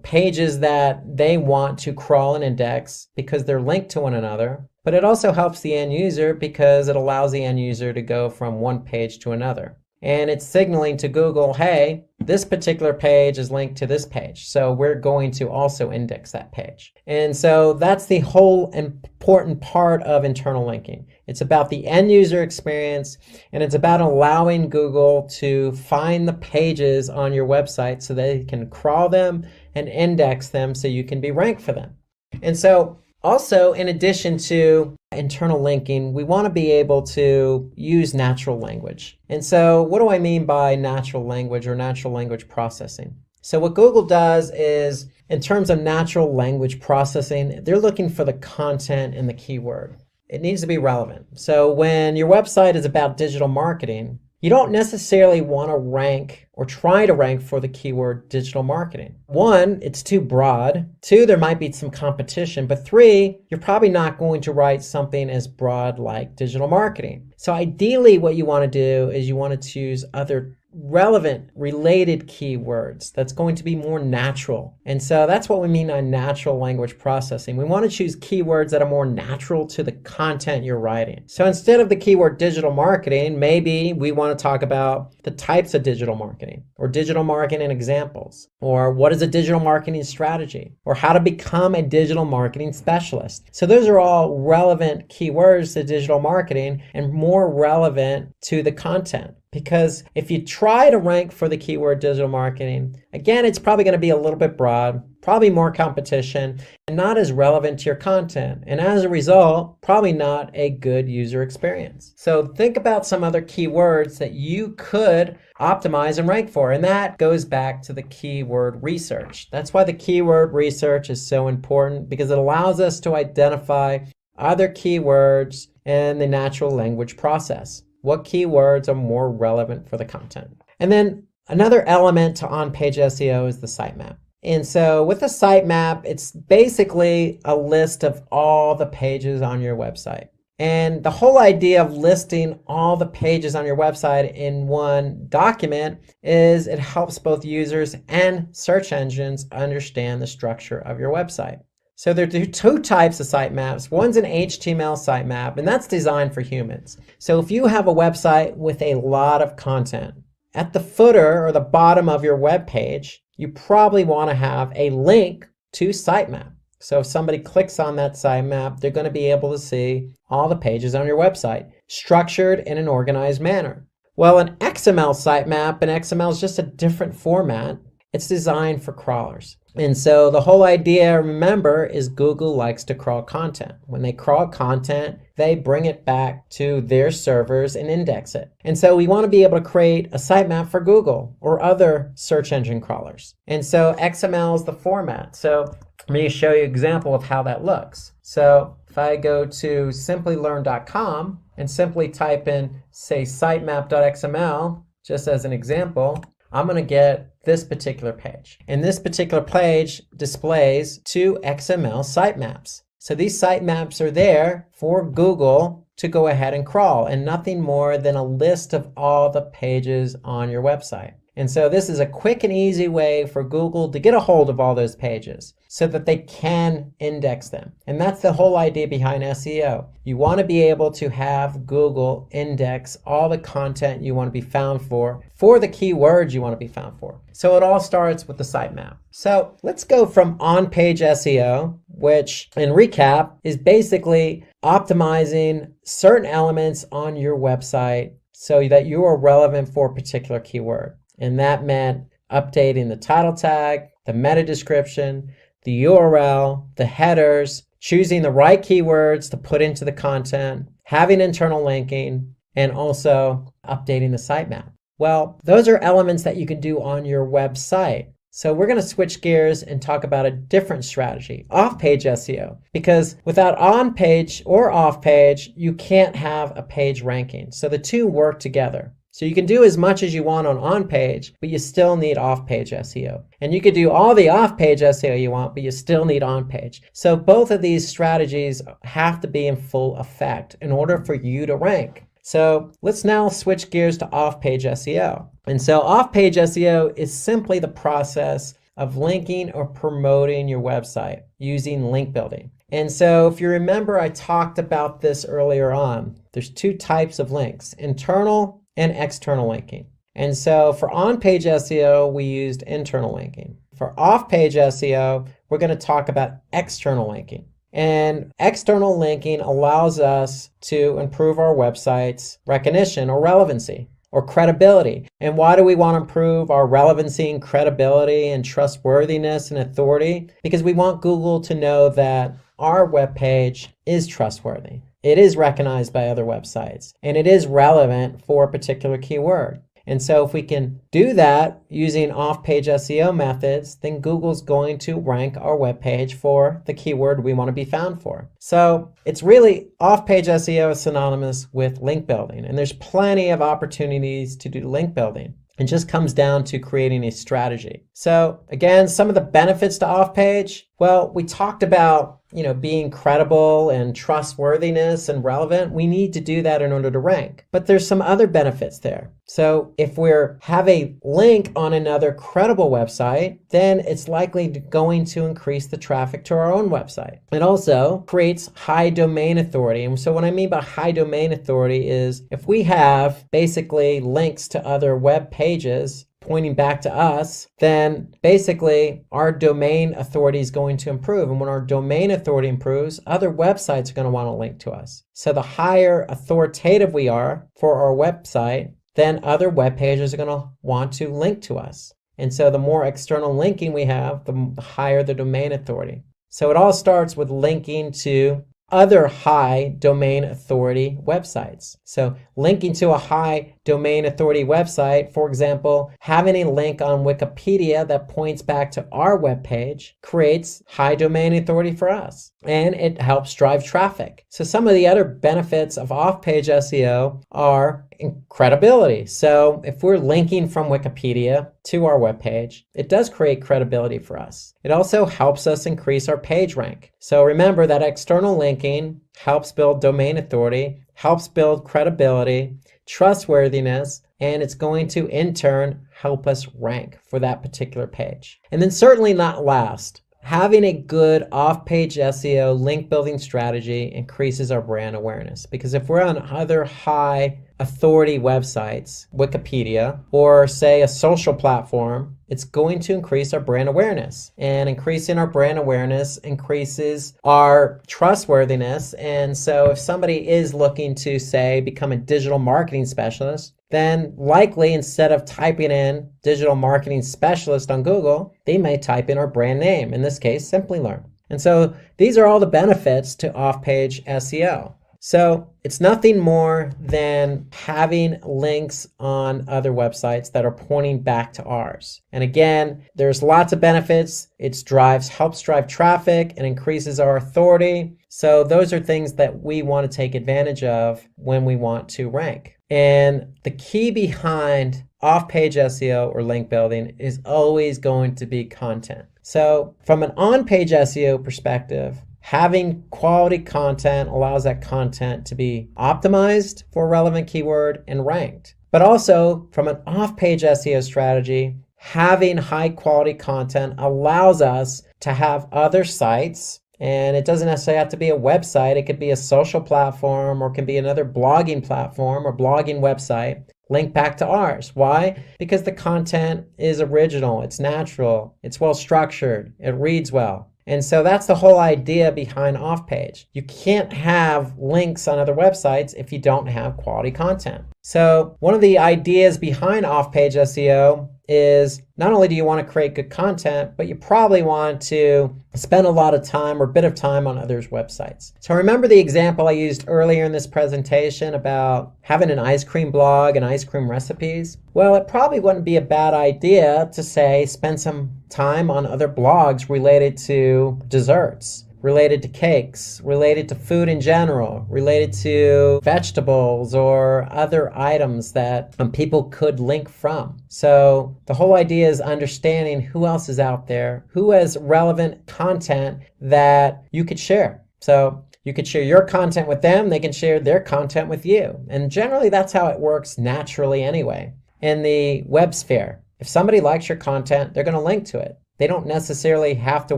Speaker 3: pages that they want to crawl and index because they're linked to one another. But it also helps the end user because it allows the end user to go from one page to another. And it's signaling to Google, hey, this particular page is linked to this page. So we're going to also index that page. And so that's the whole important part of internal linking. It's about the end user experience, and it's about allowing Google to find the pages on your website so they can crawl them and index them so you can be ranked for them. And so also, in addition to internal linking, we want to be able to use natural language. And so what do I mean by natural language or natural language processing? So what Google does is, in terms of natural language processing, they're looking for the content and the keyword. It needs to be relevant. So when your website is about digital marketing, you don't necessarily want to rank or try to rank for the keyword digital marketing. One, it's too broad. Two, there might be some competition. But three, you're probably not going to write something as broad like digital marketing. So ideally, what you want to do is you want to choose other relevant, related keywords that's going to be more natural. And so that's what we mean by natural language processing. We want to choose keywords that are more natural to the content you're writing. So instead of the keyword digital marketing, maybe we want to talk about the types of digital marketing, or digital marketing examples, or what is a digital marketing strategy, or how to become a digital marketing specialist. So those are all relevant keywords to digital marketing and more relevant to the content. Because if you try to rank for the keyword digital marketing, again, it's probably going to be a little bit broad, probably more competition, and not as relevant to your content. And as a result, probably not a good user experience. So think about some other keywords that you could optimize and rank for. And that goes back to the keyword research. That's why the keyword research is so important, because it allows us to identify other keywords in the natural language process. What keywords are more relevant for the content? And then another element to on-page SEO is the sitemap. And so with the sitemap, it's basically a list of all the pages on your website. And the whole idea of listing all the pages on your website in one document is it helps both users and search engines understand the structure of your website. So there are two types of sitemaps. One's an HTML sitemap, and that's designed for humans. So if you have a website with a lot of content, at the footer or the bottom of your web page, you probably want to have a link to sitemap. So if somebody clicks on that sitemap, they're going to be able to see all the pages on your website, structured in an organized manner. Well, an XML sitemap, and XML is just a different format. It's designed for crawlers. And so the whole idea, remember, is Google likes to crawl content. When they crawl content, they bring it back to their servers and index it. And so we want to be able to create a sitemap for Google or other search engine crawlers. And so XML is the format. So let me show you an example of how that looks. So if I go to Simplilearn.com and simply type in, say, sitemap.xml, just as an example, I'm going to get this particular page. And this particular page displays two XML sitemaps. So these sitemaps are there for Google to go ahead and crawl, and nothing more than a list of all the pages on your website. And so this is a quick and easy way for Google to get a hold of all those pages so that they can index them. And that's the whole idea behind SEO. You want to be able to have Google index all the content you want to be found for the keywords you want to be found for. So it all starts with the sitemap. So let's go from on-page SEO, which in recap is basically optimizing certain elements on your website so that you are relevant for a particular keyword. And that meant updating the title tag, the meta description, the URL, the headers, choosing the right keywords to put into the content, having internal linking, and also updating the sitemap. Well, those are elements that you can do on your website. So we're going to switch gears and talk about a different strategy, off-page SEO, because without on-page or off-page, you can't have a page ranking. So the two work together. So you can do as much as you want on page, but you still need off-page SEO. And you could do all the off-page SEO you want, but you still need on-page. So both of these strategies have to be in full effect in order for you to rank. So let's now switch gears to off-page SEO. And so off-page SEO is simply the process of linking or promoting your website using link building. And so if you remember, I talked about this earlier on. There's two types of links, internal and external linking. And so for on-page SEO, we used internal linking. For off-page SEO, we're going to talk about external linking. And external linking allows us to improve our website's recognition or relevancy or credibility. And why do we want to improve our relevancy and credibility and trustworthiness and authority? Because we want Google to know that our web page is trustworthy. It is recognized by other websites, and it is relevant for a particular keyword. And so if we can do that using off-page SEO methods, then Google's going to rank our web page for the keyword we want to be found for. So it's really off-page SEO is synonymous with link building, and there's plenty of opportunities to do link building. It just comes down to creating a strategy. So again, some of the benefits to off-page, well, we talked about being credible and trustworthiness and relevant. We need to do that in order to rank. But there's some other benefits there. So if we have a link on another credible website, then it's likely going to increase the traffic to our own website. It also creates high domain authority. And so what I mean by high domain authority is if we have basically links to other web pages pointing back to us, then basically our domain authority is going to improve. And when our domain authority improves, other websites are going to want to link to us. So the higher authoritative we are for our website, then other web pages are going to want to link to us. And so the more external linking we have, the higher the domain authority. So it all starts with linking to other high domain authority websites. So linking to a high domain authority website, for example, having a link on Wikipedia that points back to our webpage creates high domain authority for us, and it helps drive traffic. So some of the other benefits of off-page SEO are credibility. So if we're linking from Wikipedia to our webpage, it does create credibility for us. It also helps us increase our page rank. So remember that external linking helps build domain authority, helps build credibility, trustworthiness, and it's going to in turn help us rank for that particular page. And then certainly not last, having a good off-page SEO link building strategy increases our brand awareness, because if we're on other high authority websites, Wikipedia, or say a social platform, it's going to increase our brand awareness. And increasing our brand awareness increases our trustworthiness. And so if somebody is looking to, say, become a digital marketing specialist, then likely instead of typing in digital marketing specialist on Google, they may type in our brand name, in this case, Simplilearn. And so these are all the benefits to off-page SEO. So it's nothing more than having links on other websites that are pointing back to ours. And again, there's lots of benefits. It helps drive traffic and increases our authority. So those are things that we want to take advantage of when we want to rank. And the key behind off-page SEO or link building is always going to be content. So from an on-page SEO perspective, having quality content allows that content to be optimized for a relevant keyword and ranked. But also from an off-page SEO strategy, having high quality content allows us to have other sites, and it doesn't necessarily have to be a website. It could be a social platform, or it can be another blogging platform or blogging website, link back to ours. Why? Because the content is original, it's natural, it's well structured, it reads well. And so that's the whole idea behind off-page. You can't have links on other websites if you don't have quality content. So one of the ideas behind off-page SEO is not only do you want to create good content, but you probably want to spend a lot of time or a bit of time on others' websites. So remember the example I used earlier in this presentation about having an ice cream blog and ice cream recipes? Well, it probably wouldn't be a bad idea to say spend some time on other blogs related to desserts, related to cakes, related to food in general, related to vegetables or other items that people could link from. So the whole idea is understanding who else is out there, who has relevant content that you could share. So you could share your content with them, they can share their content with you. And generally that's how it works naturally anyway. In the web sphere, if somebody likes your content, they're going to link to it. They don't necessarily have to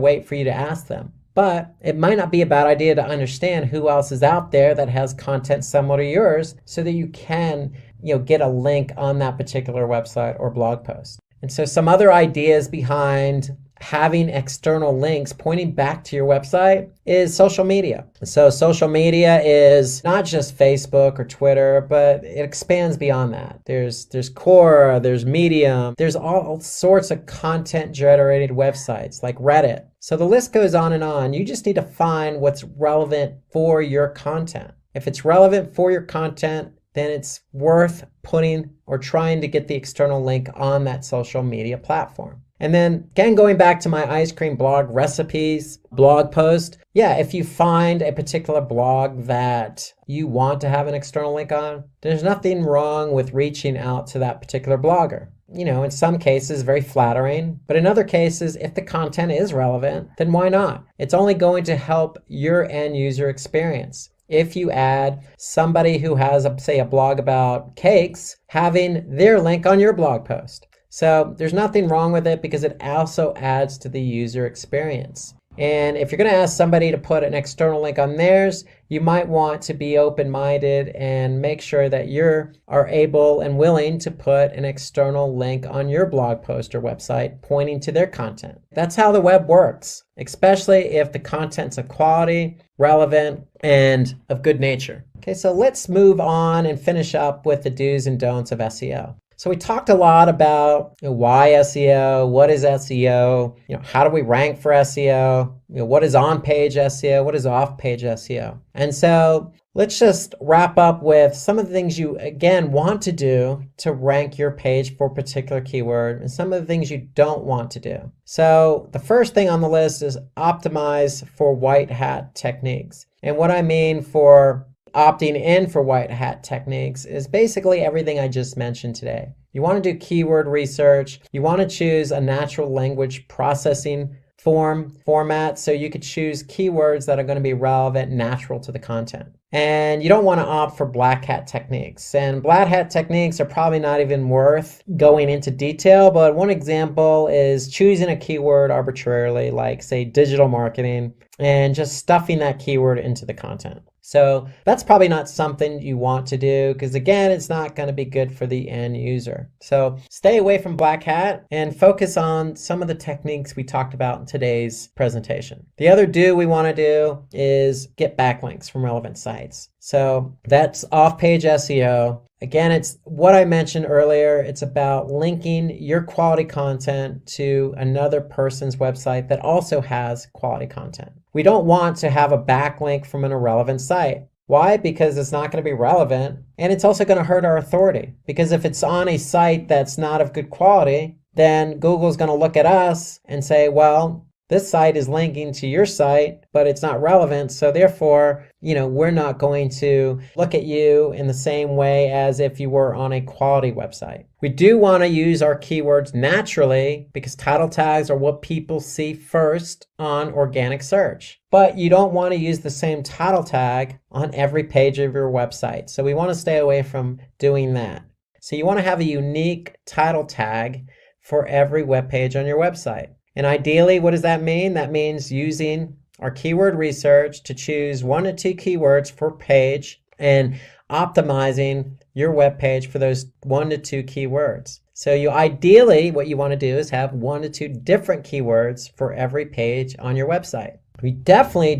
Speaker 3: wait for you to ask them. But it might not be a bad idea to understand who else is out there that has content similar to yours so that you can, get a link on that particular website or blog post. And so some other ideas behind having external links pointing back to your website is social media. So social media is not just Facebook or Twitter, but it expands beyond that. There's Quora, there's Medium, there's all sorts of content generated websites like Reddit. So the list goes on and on. You just need to find what's relevant for your content. If it's relevant for your content, then it's worth putting or trying to get the external link on that social media platform. And then again, going back to my ice cream blog recipes blog post, if you find a particular blog that you want to have an external link on, there's nothing wrong with reaching out to that particular blogger. In some cases, very flattering, but in other cases, if the content is relevant, then why not? It's only going to help your end user experience. If you add somebody who has, say, a blog about cakes, having their link on your blog post. So there's nothing wrong with it because it also adds to the user experience. And if you're going to ask somebody to put an external link on theirs, you might want to be open-minded and make sure that you are able and willing to put an external link on your blog post or website pointing to their content. That's how the web works, especially if the content's of quality, relevant, and of good nature. Okay, so let's move on and finish up with the do's and don'ts of SEO. So we talked a lot about why SEO, what is SEO, how do we rank for SEO, what is on-page SEO, what is off-page SEO. And so let's just wrap up with some of the things you, again, want to do to rank your page for a particular keyword and some of the things you don't want to do. So the first thing on the list is optimize for white hat techniques. And what I mean for opting in for white hat techniques is basically everything I just mentioned today. You want to do keyword research. You want to choose a natural language processing format, so you could choose keywords that are going to be relevant, natural to the content. And you don't want to opt for black hat techniques. And black hat techniques are probably not even worth going into detail, but one example is choosing a keyword arbitrarily, like say digital marketing, and just stuffing that keyword into the content. So that's probably not something you want to do because, again, it's not going to be good for the end user. So stay away from black hat and focus on some of the techniques we talked about in today's presentation. The other do we want to do is get backlinks from relevant sites. So that's off-page SEO. Again, it's what I mentioned earlier. It's about linking your quality content to another person's website that also has quality content. We don't want to have a backlink from an irrelevant site. Why? Because it's not going to be relevant, and it's also going to hurt our authority. Because if it's on a site that's not of good quality, then Google's going to look at us and say, well, this site is linking to your site, but it's not relevant. So therefore, we're not going to look at you in the same way as if you were on a quality website. We do want to use our keywords naturally because title tags are what people see first on organic search. But you don't want to use the same title tag on every page of your website. So we want to stay away from doing that. So you want to have a unique title tag for every web page on your website. And ideally, what does that mean? That means using our keyword research to choose 1 to 2 keywords per page and optimizing your web page for those 1 to 2 keywords. So ideally, what you want to do is have 1 to 2 different keywords for every page on your website. We definitely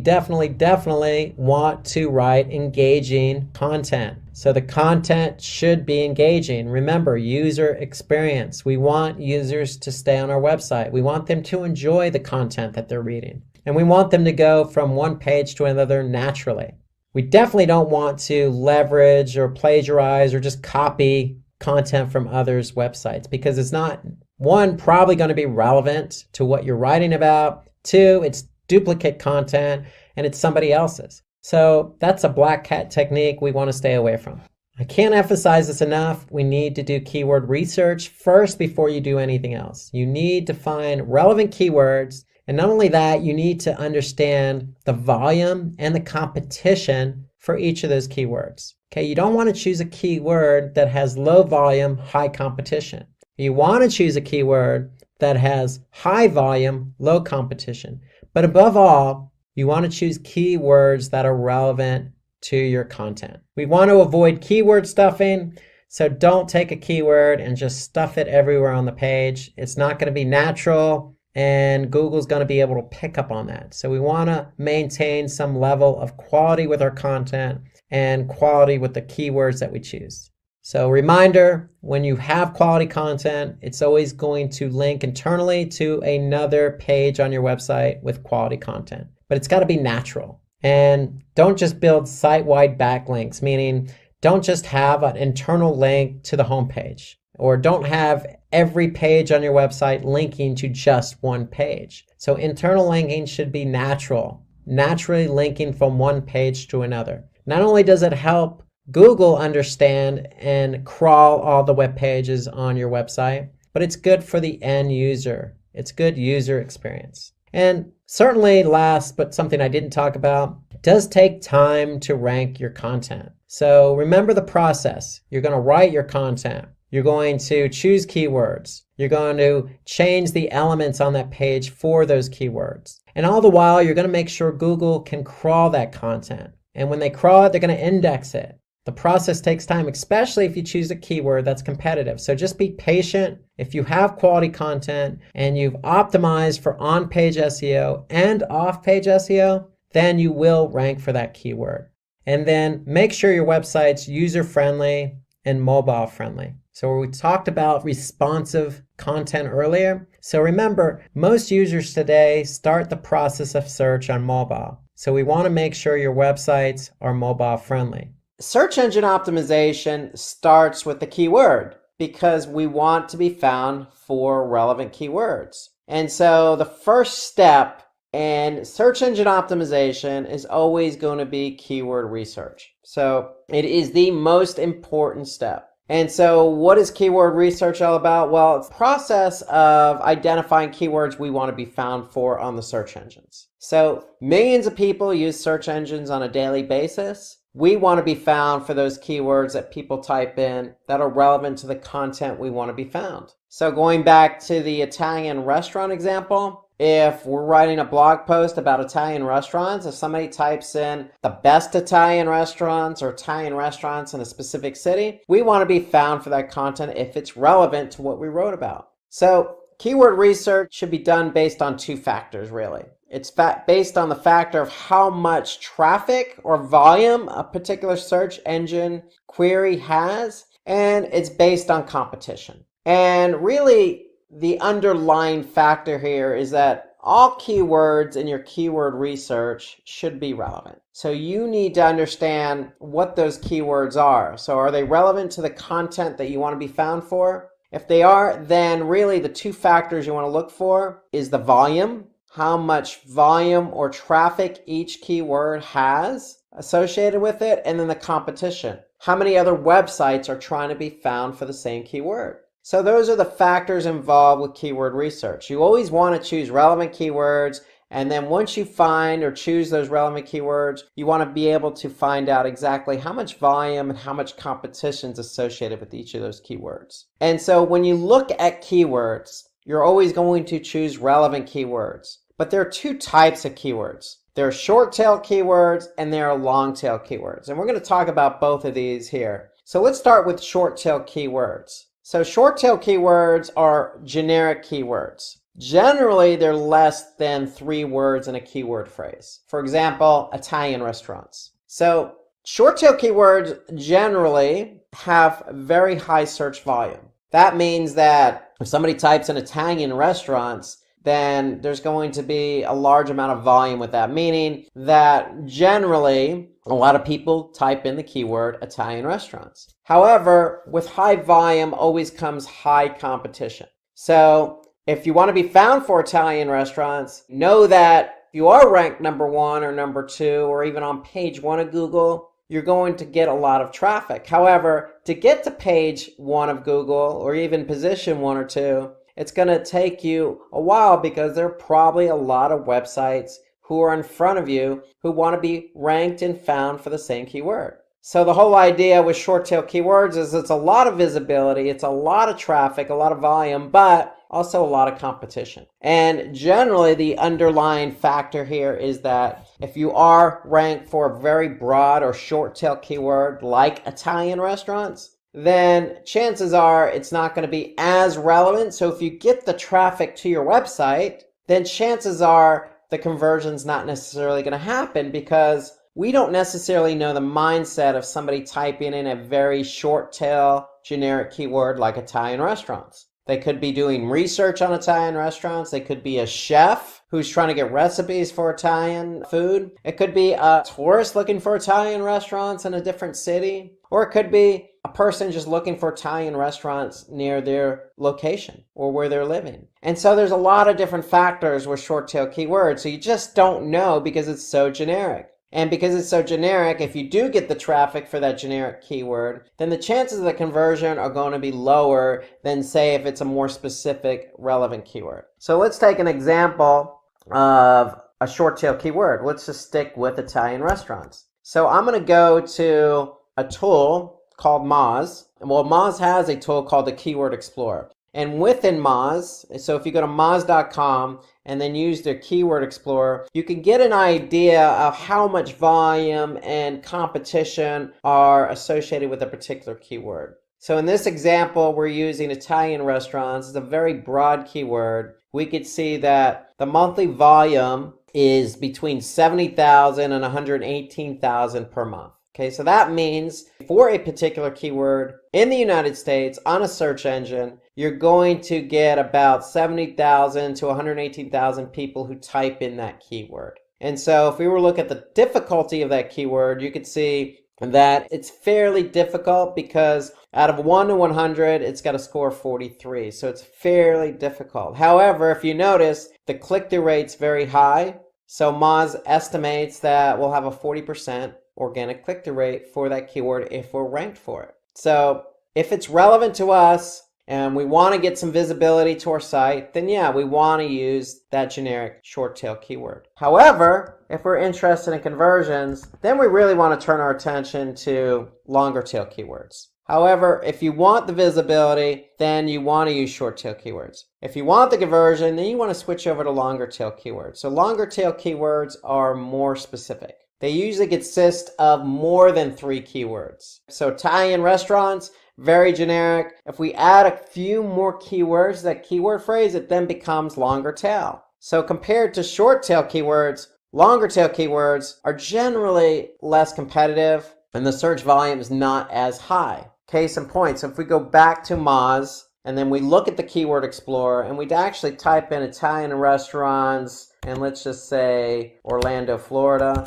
Speaker 3: want to write engaging content. So the content should be engaging. Remember, user experience. We want users to stay on our website. We want them to enjoy the content that they're reading. And we want them to go from one page to another naturally. We definitely don't want to leverage or plagiarize or just copy content from others' websites because it's not, one, probably going to be relevant to what you're writing about. 2, it's duplicate content and it's somebody else's. So that's a black hat technique we want to stay away from. I can't emphasize this enough. We need to do keyword research first before you do anything else. You need to find relevant keywords. And not only that, you need to understand the volume and the competition for each of those keywords. Okay, you don't want to choose a keyword that has low volume, high competition. You want to choose a keyword that has high volume, low competition. But above all, you want to choose keywords that are relevant to your content. We want to avoid keyword stuffing, so don't take a keyword and just stuff it everywhere on the page. It's not going to be natural, and Google's going to be able to pick up on that. So we want to maintain some level of quality with our content and quality with the keywords that we choose. So reminder, when you have quality content, it's always going to link internally to another page on your website with quality content. But it's got to be natural. And don't just build site-wide backlinks, meaning don't just have an internal link to the homepage, or don't have every page on your website linking to just one page. So internal linking should be natural, naturally linking from one page to another. Not only does it help Google understand and crawl all the web pages on your website, but it's good for the end user. It's good user experience. And certainly last, but something I didn't talk about, it does take time to rank your content. So remember the process. You're going to write your content. You're going to choose keywords. You're going to change the elements on that page for those keywords. And all the while, you're going to make sure Google can crawl that content. And when they crawl it, they're going to index it. The process takes time, especially if you choose a keyword that's competitive. So just be patient. If you have quality content and you've optimized for on-page SEO and off-page SEO, then you will rank for that keyword. And then make sure your website's user-friendly and mobile-friendly. So we talked about responsive content earlier. So remember, most users today start the process of search on mobile. So we want to make sure your websites are mobile friendly. Search engine optimization starts with the keyword because we want to be found for relevant keywords. And so the first step in search engine optimization is always going to be keyword research. So it is the most important step. And so what is keyword research all about? Well, it's the process of identifying keywords we want to be found for on the search engines. So millions of people use search engines on a daily basis. We want to be found for those keywords that people type in that are relevant to the content we want to be found. So going back to the Italian restaurant example, if we're writing a blog post about Italian restaurants, if somebody types in the best Italian restaurants or Italian restaurants in a specific city, we want to be found for that content if it's relevant to what we wrote about. So keyword research should be done based on two factors, really. It's based on the factor of how much traffic or volume a particular search engine query has, and it's based on competition. And really, the underlying factor here is that all keywords in your keyword research should be relevant. So you need to understand what those keywords are. So are they relevant to the content that you want to be found for? If they are, then really the two factors you want to look for is the volume, how much volume or traffic each keyword has associated with it, and then the competition. How many other websites are trying to be found for the same keyword? So those are the factors involved with keyword research. You always want to choose relevant keywords, and then once you find or choose those relevant keywords, you want to be able to find out exactly how much volume and how much competition is associated with each of those keywords. And so when you look at keywords, you're always going to choose relevant keywords. But there are two types of keywords. There are short-tail keywords and there are long-tail keywords. And we're going to talk about both of these here. So let's start with short-tail keywords. So short-tail keywords are generic keywords. Generally, they're less than 3 words in a keyword phrase. For example, Italian restaurants. So short-tail keywords generally have very high search volume. That means that if somebody types in Italian restaurants, then there's going to be a large amount of volume with that, meaning that generally a lot of people type in the keyword Italian restaurants. However, with high volume always comes high competition. So if you want to be found for Italian restaurants, know that if you are ranked number 1 or number 2 or even on page 1 of Google, you're going to get a lot of traffic. However, to get to page 1 of Google or even position 1 or 2, it's going to take you a while because there are probably a lot of websites who are in front of you who want to be ranked and found for the same keyword. So the whole idea with short-tail keywords is it's a lot of visibility, it's a lot of traffic, a lot of volume, but also a lot of competition. And generally the underlying factor here is that if you are ranked for a very broad or short-tail keyword like Italian restaurants, then chances are it's not going to be as relevant. So if you get the traffic to your website, then chances are the conversion's not necessarily going to happen because we don't necessarily know the mindset of somebody typing in a very short tail generic keyword like Italian restaurants. They could be doing research on Italian restaurants. They could be a chef who's trying to get recipes for Italian food. It could be a tourist looking for Italian restaurants in a different city. Or it could be a person just looking for Italian restaurants near their location or where they're living. And so there's a lot of different factors with short tail keywords. So you just don't know because it's so generic. And because it's so generic, if you do get the traffic for that generic keyword, then the chances of the conversion are going to be lower than, say, if it's a more specific relevant keyword. So let's take an example of a short tail keyword. Let's just stick with Italian restaurants. So I'm going to go to a tool called Moz. Well, Moz has a tool called the Keyword Explorer. And within Moz, so if you go to moz.com and then use their Keyword Explorer, you can get an idea of how much volume and competition are associated with a particular keyword. So in this example, we're using Italian restaurants. It's a very broad keyword. We could see that the monthly volume is between 70,000 and 118,000 per month. Okay, so that means for a particular keyword in the United States on a search engine, you're going to get about 70,000 to 118,000 people who type in that keyword. And so if we were to look at the difficulty of that keyword, you could see that it's fairly difficult because out of 1 to 100, it's got a score of 43. So it's fairly difficult. However, if you notice, the click-through rate's very high. So Moz estimates that we'll have a 40% organic click-through rate for that keyword if we're ranked for it. So if it's relevant to us and we want to get some visibility to our site, then yeah, we want to use that generic short tail keyword. However, if we're interested in conversions, then we really want to turn our attention to longer tail keywords. However, if you want the visibility, then you want to use short tail keywords. If you want the conversion, then you want to switch over to longer tail keywords. So longer tail keywords are more specific. They usually consist of more than 3 keywords. So Italian restaurants, very generic. If we add a few more keywords, that keyword phrase, it then becomes longer tail. So compared to short tail keywords, longer tail keywords are generally less competitive and the search volume is not as high. Case in point, so if we go back to Moz and then we look at the Keyword Explorer and we actually type in Italian restaurants and let's just say Orlando, Florida,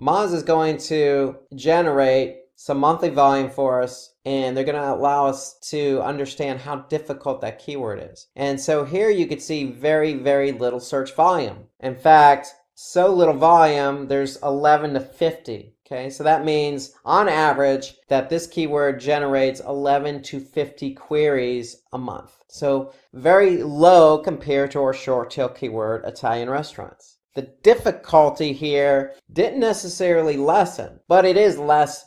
Speaker 3: Moz is going to generate some monthly volume for us, and they're going to allow us to understand how difficult that keyword is. And so here you could see very, very little search volume. In fact, so little volume, there's 11 to 50. Okay, so that means on average that this keyword generates 11 to 50 queries a month. So very low compared to our short tail keyword, Italian restaurants. The difficulty here didn't necessarily lessen, but it is less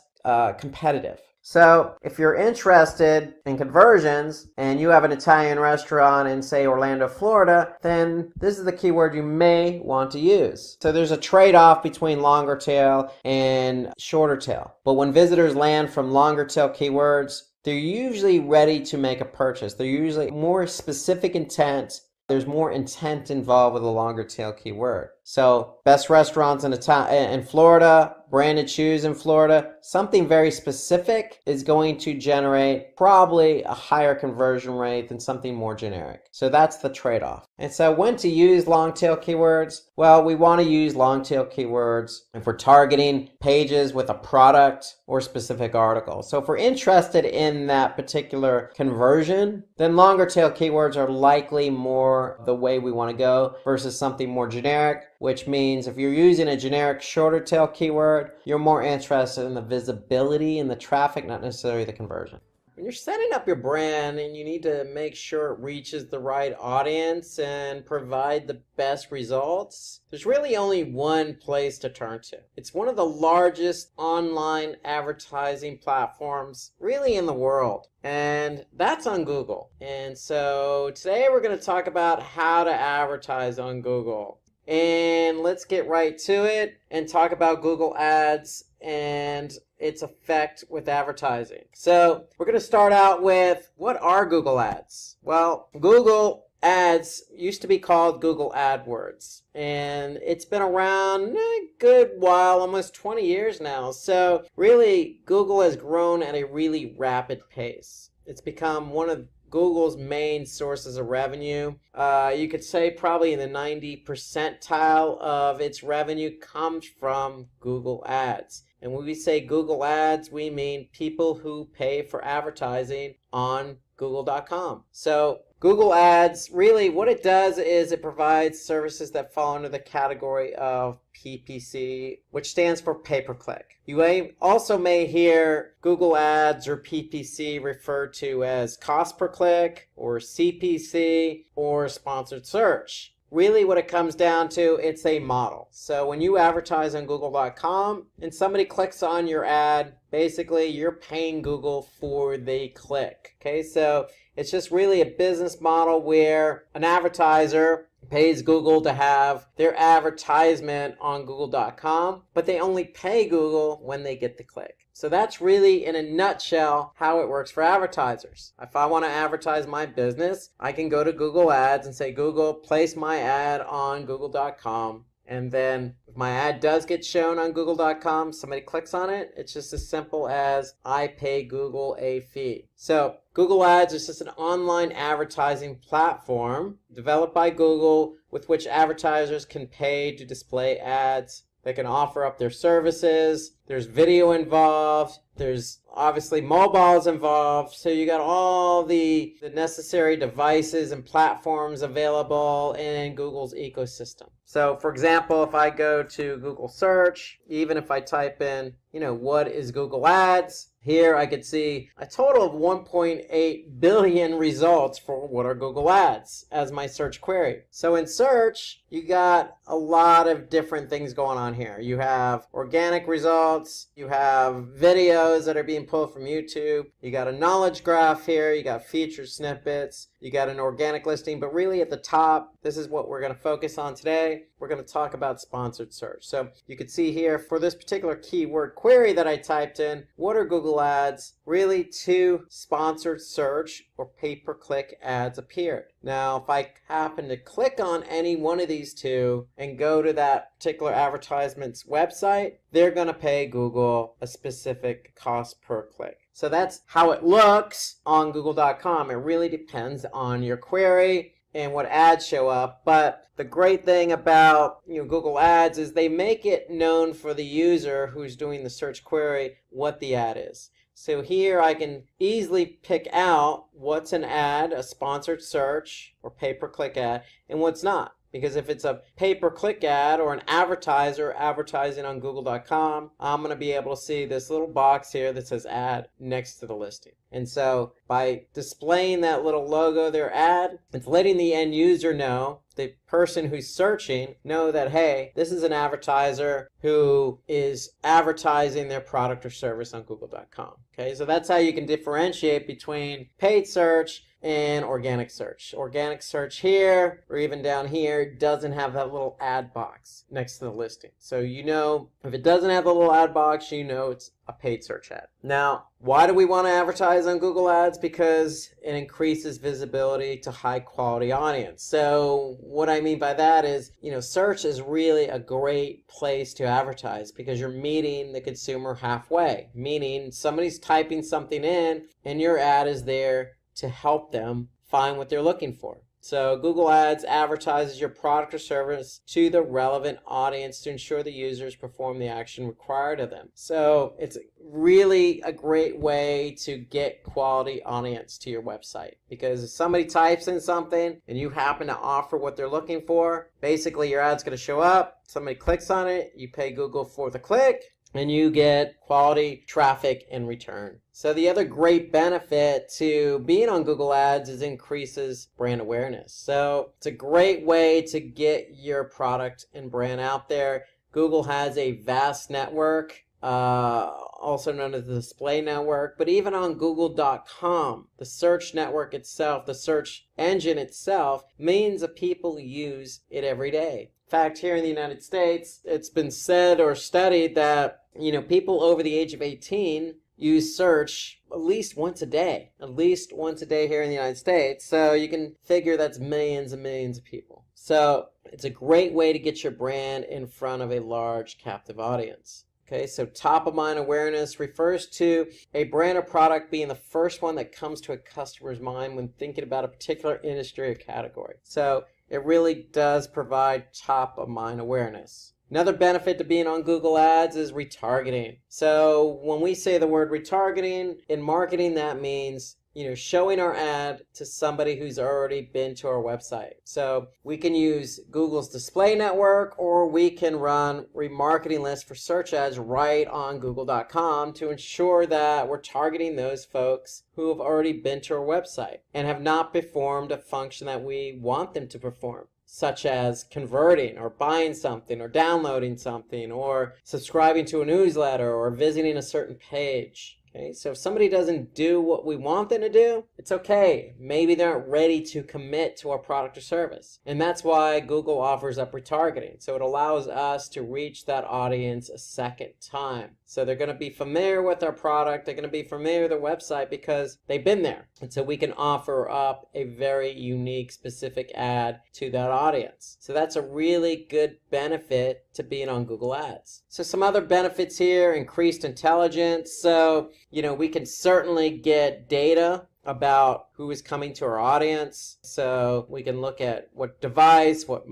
Speaker 3: competitive. So if you're interested in conversions and you have an Italian restaurant in, say, Orlando, Florida, then this is the keyword you may want to use. So there's a trade-off between longer tail and shorter tail. But when visitors land from longer tail keywords, they're usually ready to make a purchase. They're usually more specific intent. There's more intent involved with a longer tail keyword. So best restaurants in Florida, branded shoes in Florida, something very specific is going to generate probably a higher conversion rate than something more generic. So that's the trade-off. And so when to use long tail keywords? Well, we want to use long tail keywords if we're targeting pages with a product or specific article. So if we're interested in that particular conversion, then longer tail keywords are likely more the way we want to go versus something more generic, which means if you're using a generic shorter tail keyword, you're more interested in the visibility and the traffic, not necessarily the conversion. When you're setting up your brand and you need to make sure it reaches the right audience and provide the best results, there's really only one place to turn to. It's one of the largest online advertising platforms really in the world, and that's on Google. And so today we're going to talk about how to advertise on Google. And let's get right to it and talk about Google Ads and its effect with advertising. So we're going to start out with, what are Google Ads? Well, Google Ads used to be called Google AdWords, and it's been around a good while, almost 20 years now. So really, Google has grown at a really rapid pace. It's become one of Google's main sources of revenue. You could say probably in the 90th percentile of its revenue comes from Google Ads. And when we say Google Ads, we mean people who pay for advertising on Google.com. So Google Ads, really what it does is it provides services that fall under the category of PPC, which stands for pay-per-click. You also may hear Google Ads or PPC referred to as cost per click or CPC or sponsored search. Really what it comes down to, it's a model. So when you advertise on Google.com and somebody clicks on your ad, basically you're paying Google for the click. Okay, so it's just really a business model where an advertiser pays Google to have their advertisement on Google.com, but they only pay Google when they get the click. So that's really, in a nutshell, how it works for advertisers. If I want to advertise my business, I can go to Google Ads and say, Google, place my ad on Google.com. And then if my ad does get shown on Google.com, somebody clicks on it, it's just as simple as I pay Google a fee. So Google Ads is just an online advertising platform developed by Google with which advertisers can pay to display ads. They can offer up their services. There's video involved. There's obviously mobiles involved. So you got all the necessary devices and platforms available in Google's ecosystem. So for example, if I go to Google search, even if I type in, what is Google Ads? Here I could see a total of 1.8 billion results for what are Google Ads as my search query. So in search, you got a lot of different things going on here. You have organic results, you have videos that are being pulled from YouTube, you got a knowledge graph here, you got featured snippets, you got an organic listing, but really at the top, this is what we're going to focus on today. We're going to talk about sponsored search. So you can see here for this particular keyword query that I typed in, what are Google Ads? Really 2 sponsored search or pay-per-click ads appeared. Now, if I happen to click on any one of these 2 and go to that particular advertisement's website, they're going to pay Google a specific cost per click. So that's how it looks on Google.com. It really depends on your query and what ads show up. But the great thing about Google Ads is they make it known for the user who's doing the search query what the ad is. So here I can easily pick out what's an ad, a sponsored search or pay-per-click ad, and what's not. Because if it's a pay-per-click ad or an advertiser advertising on Google.com, I'm going to be able to see this little box here that says ad next to the listing. And so by displaying that little logo, their ad, it's letting the end user know, the person who's searching, know that, hey, this is an advertiser who is advertising their product or service on Google.com. Okay, so that's how you can differentiate between paid search and organic search. Organic search here, or even down here, doesn't have that little ad box next to the listing. So if it doesn't have the little ad box, it's a paid search ad. Now, why do we want to advertise on Google Ads? Because it increases visibility to high quality audience. So what I mean by that is, search is really a great place to advertise because you're meeting the consumer halfway, meaning somebody's typing something in and your ad is there to help them find what they're looking for. So Google Ads advertises your product or service to the relevant audience to ensure the users perform the action required of them. So it's really a great way to get quality audience to your website, because if somebody types in something and you happen to offer what they're looking for, basically your ad's going to show up, somebody clicks on it, you pay Google for the click, and you get quality traffic in return. So the other great benefit to being on Google Ads is increases brand awareness. So it's a great way to get your product and brand out there. Google has a vast network, also known as the display network, but even on Google.com, the search network itself, the search engine itself, millions of people use it every day. In fact, here in the United States, it's been said or studied that, people over the age of 18 use search at least once a day here in the United States. So you can figure that's millions and millions of people. So it's a great way to get your brand in front of a large captive audience. Okay, so top of mind awareness refers to a brand or product being the first one that comes to a customer's mind when thinking about a particular industry or category. So it really does provide top of mind awareness. Another benefit to being on Google Ads is retargeting. So when we say the word retargeting in marketing, that means showing our ad to somebody who's already been to our website. So we can use Google's display network, or we can run remarketing lists for search ads right on Google.com to ensure that we're targeting those folks who have already been to our website and have not performed a function that we want them to perform, such as converting or buying something or downloading something or subscribing to a newsletter or visiting a certain page. Okay, so if somebody doesn't do what we want them to do, it's okay. Maybe they're not ready to commit to our product or service. And that's why Google offers up retargeting. So it allows us to reach that audience a second time. So they're going to be familiar with our product. They're going to be familiar with our website because they've been there. And so we can offer up a very unique, specific ad to that audience. So that's a really good benefit to being on Google Ads. So some other benefits here: increased intelligence. So, we can certainly get data about who is coming to our audience. So we can look at what device, what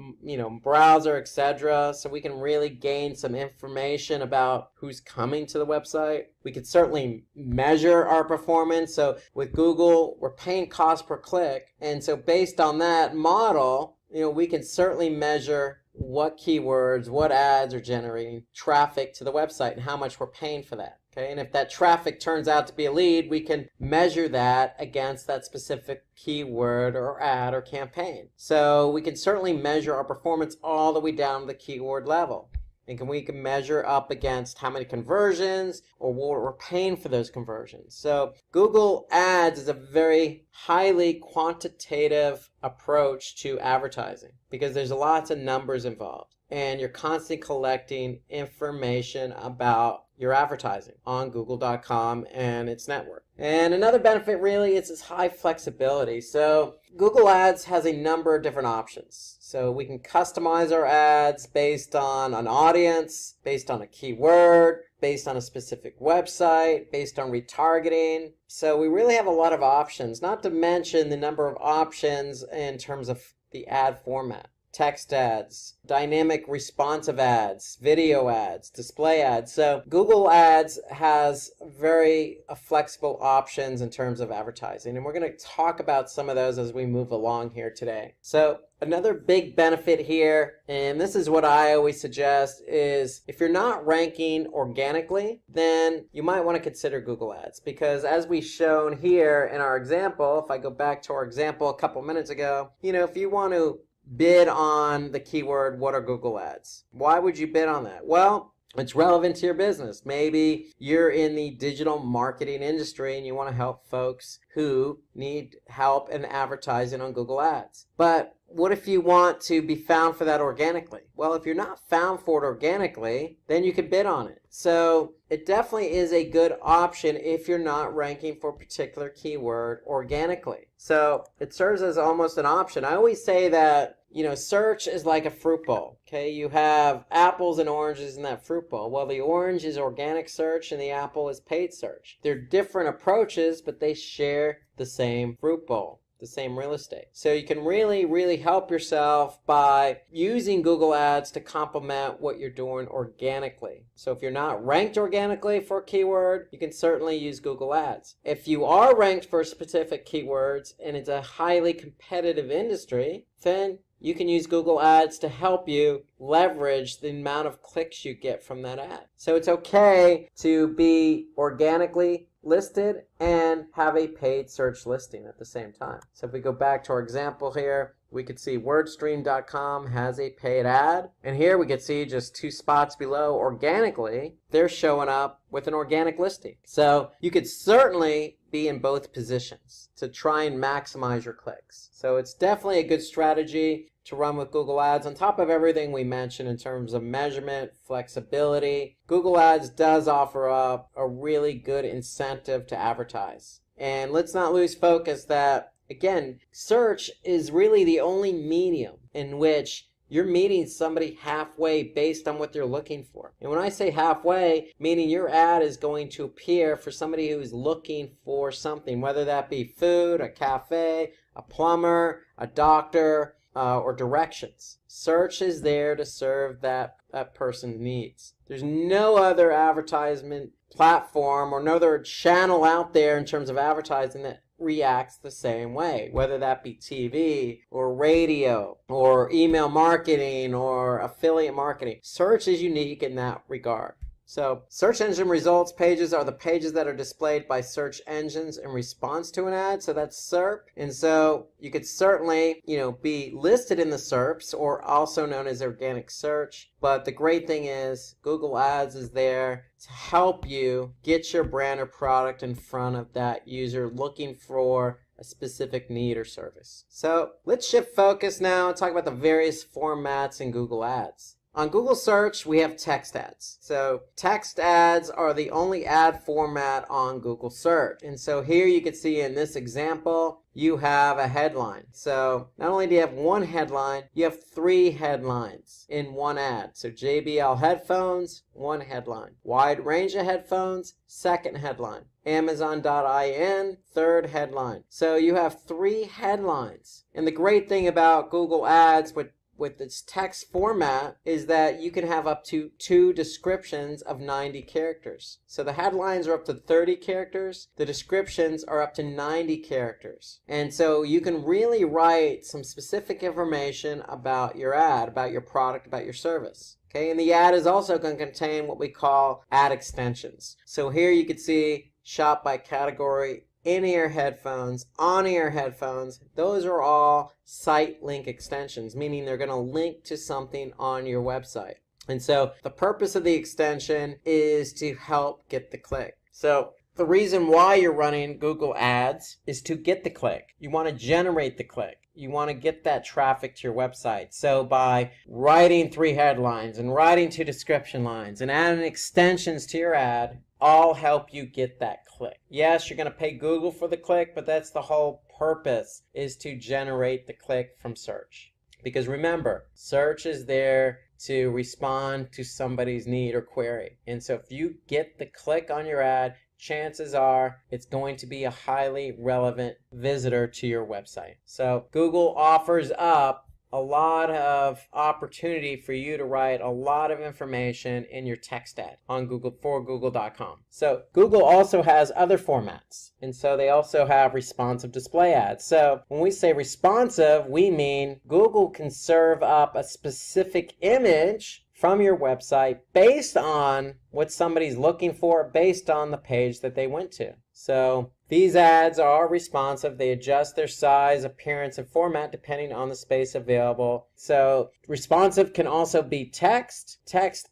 Speaker 3: browser, etc. So we can really gain some information about who's coming to the website. We could certainly measure our performance. So with Google, we're paying cost per click. And so based on that model, we can certainly measure what keywords, what ads are generating traffic to the website and how much we're paying for that. Okay, and if that traffic turns out to be a lead, we can measure that against that specific keyword or ad or campaign. So we can certainly measure our performance all the way down to the keyword level. And we can measure up against how many conversions or what we're paying for those conversions. So Google Ads is a very highly quantitative approach to advertising because there's lots of numbers involved. And you're constantly collecting information about your advertising on Google.com and its network. And another benefit really is its high flexibility. So Google Ads has a number of different options. So we can customize our ads based on an audience, based on a keyword, based on a specific website, based on retargeting. So we really have a lot of options, not to mention the number of options in terms of the ad format. Text ads, dynamic responsive ads, video ads, display ads. So Google Ads has very flexible options in terms of advertising. And we're going to talk about some of those as we move along here today. So another big benefit here, and this is what I always suggest, is if you're not ranking organically, then you might want to consider Google Ads. Because as we've shown here in our example, if I go back to our example a couple minutes ago, if you want to bid on the keyword, what are Google Ads? Why would you bid on that? Well, it's relevant to your business. Maybe you're in the digital marketing industry and you want to help folks who need help in advertising on Google Ads. But what if you want to be found for that organically? Well, if you're not found for it organically, then you could bid on it. So it definitely is a good option if you're not ranking for a particular keyword organically. So it serves as almost an option. I always say that, search is like a fruit bowl. Okay, you have apples and oranges in that fruit bowl. Well, the orange is organic search and the apple is paid search. They're different approaches, but they share the same fruit bowl, the same real estate. So you can really, really help yourself by using Google Ads to complement what you're doing organically. So if you're not ranked organically for a keyword, you can certainly use Google Ads. If you are ranked for specific keywords and it's a highly competitive industry, then you can use Google Ads to help you leverage the amount of clicks you get from that ad. So it's okay to be organically listed and have a paid search listing at the same time. So if we go back to our example here, we could see wordstream.com has a paid ad. And here we could see just 2 spots below organically, they're showing up with an organic listing. So you could certainly be in both positions to try and maximize your clicks. So it's definitely a good strategy to run with Google Ads. On top of everything we mentioned in terms of measurement, flexibility, Google Ads does offer up a really good incentive to advertise. And let's not lose focus that, again, search is really the only medium in which you're meeting somebody halfway based on what they're looking for. And when I say halfway, meaning your ad is going to appear for somebody who's looking for something, whether that be food, a cafe, a plumber, a doctor, or directions. Search is there to serve that person's needs. There's no other advertisement platform or no other channel out there in terms of advertising that reacts the same way, whether that be TV or radio or email marketing or affiliate marketing. Search is unique in that regard. So search engine results pages are the pages that are displayed by search engines in response to an ad. So that's SERP. And so you could certainly, be listed in the SERPs, or also known as organic search. But the great thing is Google Ads is there to help you get your brand or product in front of that user looking for a specific need or service. So let's shift focus now and talk about the various formats in Google Ads. On Google Search, we have text ads. So text ads are the only ad format on Google Search. And so here you can see in this example, you have a headline. So not only do you have one headline, you have 3 headlines in one ad. So JBL headphones, one headline. Wide range of headphones, second headline. Amazon.in, third headline. So you have 3 headlines. And the great thing about Google Ads with its text format is that you can have up to 2 descriptions of 90 characters. So the headlines are up to 30 characters. The descriptions are up to 90 characters. And so you can really write some specific information about your ad, about your product, about your service. Okay, and the ad is also going to contain what we call ad extensions. So here you can see shop by category, in-ear headphones, on-ear headphones. Those are all site link extensions, meaning they're going to link to something on your website. And so the purpose of the extension is to help get the click. So the reason why you're running Google Ads is to get the click. You want to generate the click. You want to get that traffic to your website. So by writing 3 headlines and writing 2 description lines and adding extensions to your ad, all help you get that click. Yes, you're going to pay Google for the click, but that's the whole purpose, is to generate the click from search. Because remember, search is there to respond to somebody's need or query. And so if you get the click on your ad, chances are it's going to be a highly relevant visitor to your website. So Google offers up a lot of opportunity for you to write a lot of information in your text ad on Google for Google.com. So Google also has other formats. And so they also have responsive display ads. So when we say responsive, we mean Google can serve up a specific image from your website based on what somebody's looking for, based on the page that they went to. So these ads are responsive. They adjust their size, appearance, and format depending on the space available. So responsive can also be text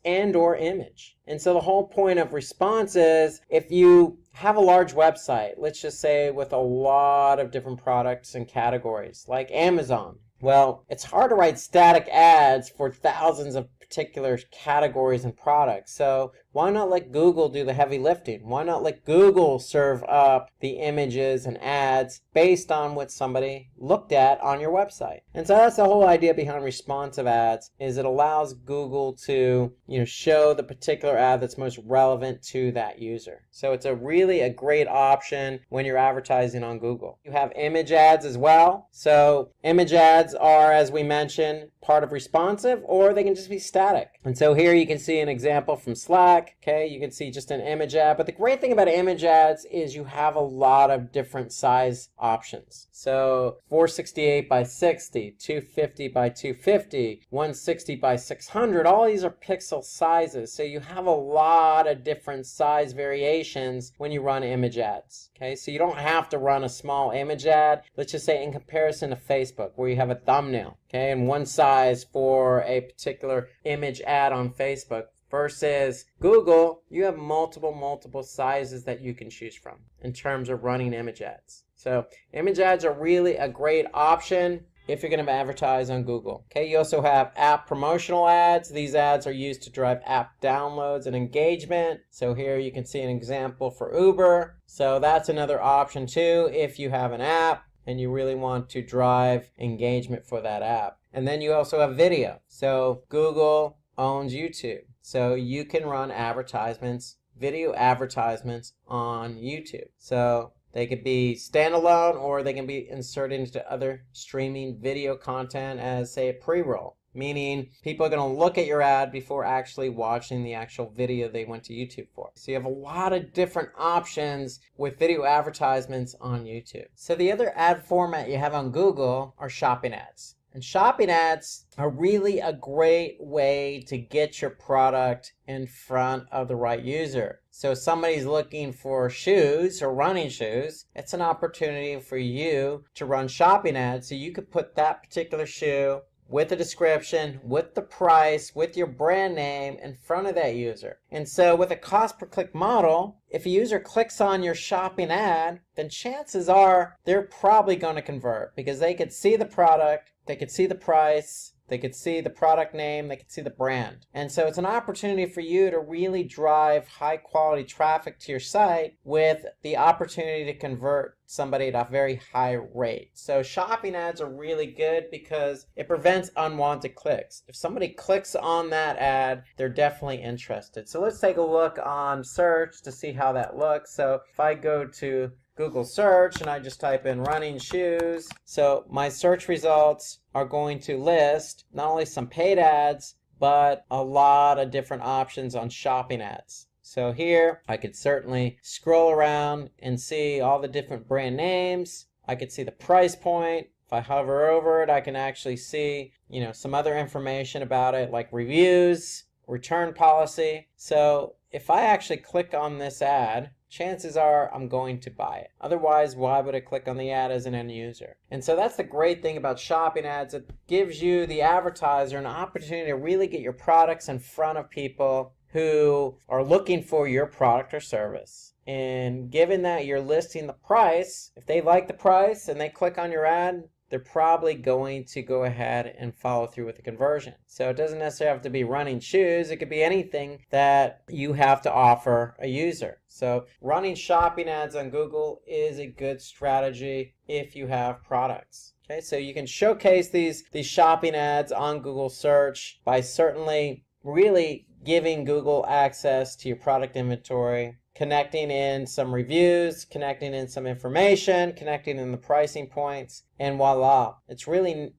Speaker 3: and or image. And so the whole point of response is if you have a large website, let's just say with a lot of different products and categories like Amazon. Well, it's hard to write static ads for thousands of particular categories and products. So why not let Google do the heavy lifting? Why not let Google serve up the images and ads based on what somebody looked at on your website? And so that's the whole idea behind responsive ads, is it allows Google to, show the particular ad that's most relevant to that user. So it's really a great option when you're advertising on Google. You have image ads as well. So image ads are, as we mentioned, part of responsive, or they can just be static. And so here you can see an example from Slack. Okay, you can see just an image ad. But the great thing about image ads is you have a lot of different size options. So 468 by 60, 250 by 250, 160 by 600, all these are pixel sizes. So you have a lot of different size variations when you run image ads. Okay, so you don't have to run a small image ad, let's just say in comparison to Facebook, where you have a thumbnail, okay, and one size for a particular image ad on Facebook. Versus Google, you have multiple sizes that you can choose from in terms of running image ads. So image ads are really a great option if you're going to advertise on Google. Okay, you also have app promotional ads. These ads are used to drive app downloads and engagement. So here you can see an example for Uber. So that's another option too if you have an app and you really want to drive engagement for that app. And then you also have video. So Google owns YouTube. So you can run advertisements, video advertisements on YouTube. So they could be standalone or they can be inserted into other streaming video content as, say, a pre-roll. Meaning people are going to look at your ad before actually watching the actual video they went to YouTube for. So you have a lot of different options with video advertisements on YouTube. So the other ad format you have on Google are shopping ads. And shopping ads are really a great way to get your product in front of the right user. So if somebody's looking for shoes or running shoes, it's an opportunity for you to run shopping ads so you could put that particular shoe with a description, with the price, with your brand name in front of that user. And so with a cost per click model, if a user clicks on your shopping ad, then chances are they're probably going to convert because they could see the product, they could see the price, they could see the product name, they could see the brand. And so it's an opportunity for you to really drive high quality traffic to your site with the opportunity to convert somebody at a very high rate. So shopping ads are really good because it prevents unwanted clicks. If somebody clicks on that ad, they're definitely interested. So let's take a look on search to see how that looks. So if I go to Google search and I just type in running shoes, so my search results are going to list not only some paid ads, but a lot of different options on shopping ads. So here I could certainly scroll around and see all the different brand names. I could see the price point. If I hover over it, I can actually see, some other information about it like reviews, return policy. So if I actually click on this ad, chances are I'm going to buy it. Otherwise, why would I click on the ad as an end user? And so that's the great thing about shopping ads. It gives you, the advertiser, an opportunity to really get your products in front of people who are looking for your product or service. And given that you're listing the price, if they like the price and they click on your ad, they're probably going to go ahead and follow through with the conversion. So it doesn't necessarily have to be running shoes. It could be anything that you have to offer a user. So running shopping ads on Google is a good strategy if you have products. Okay, so you can showcase these shopping ads on Google search by certainly really giving Google access to your product inventory, connecting in some reviews, connecting in some information, connecting in the pricing points, and voila. It's really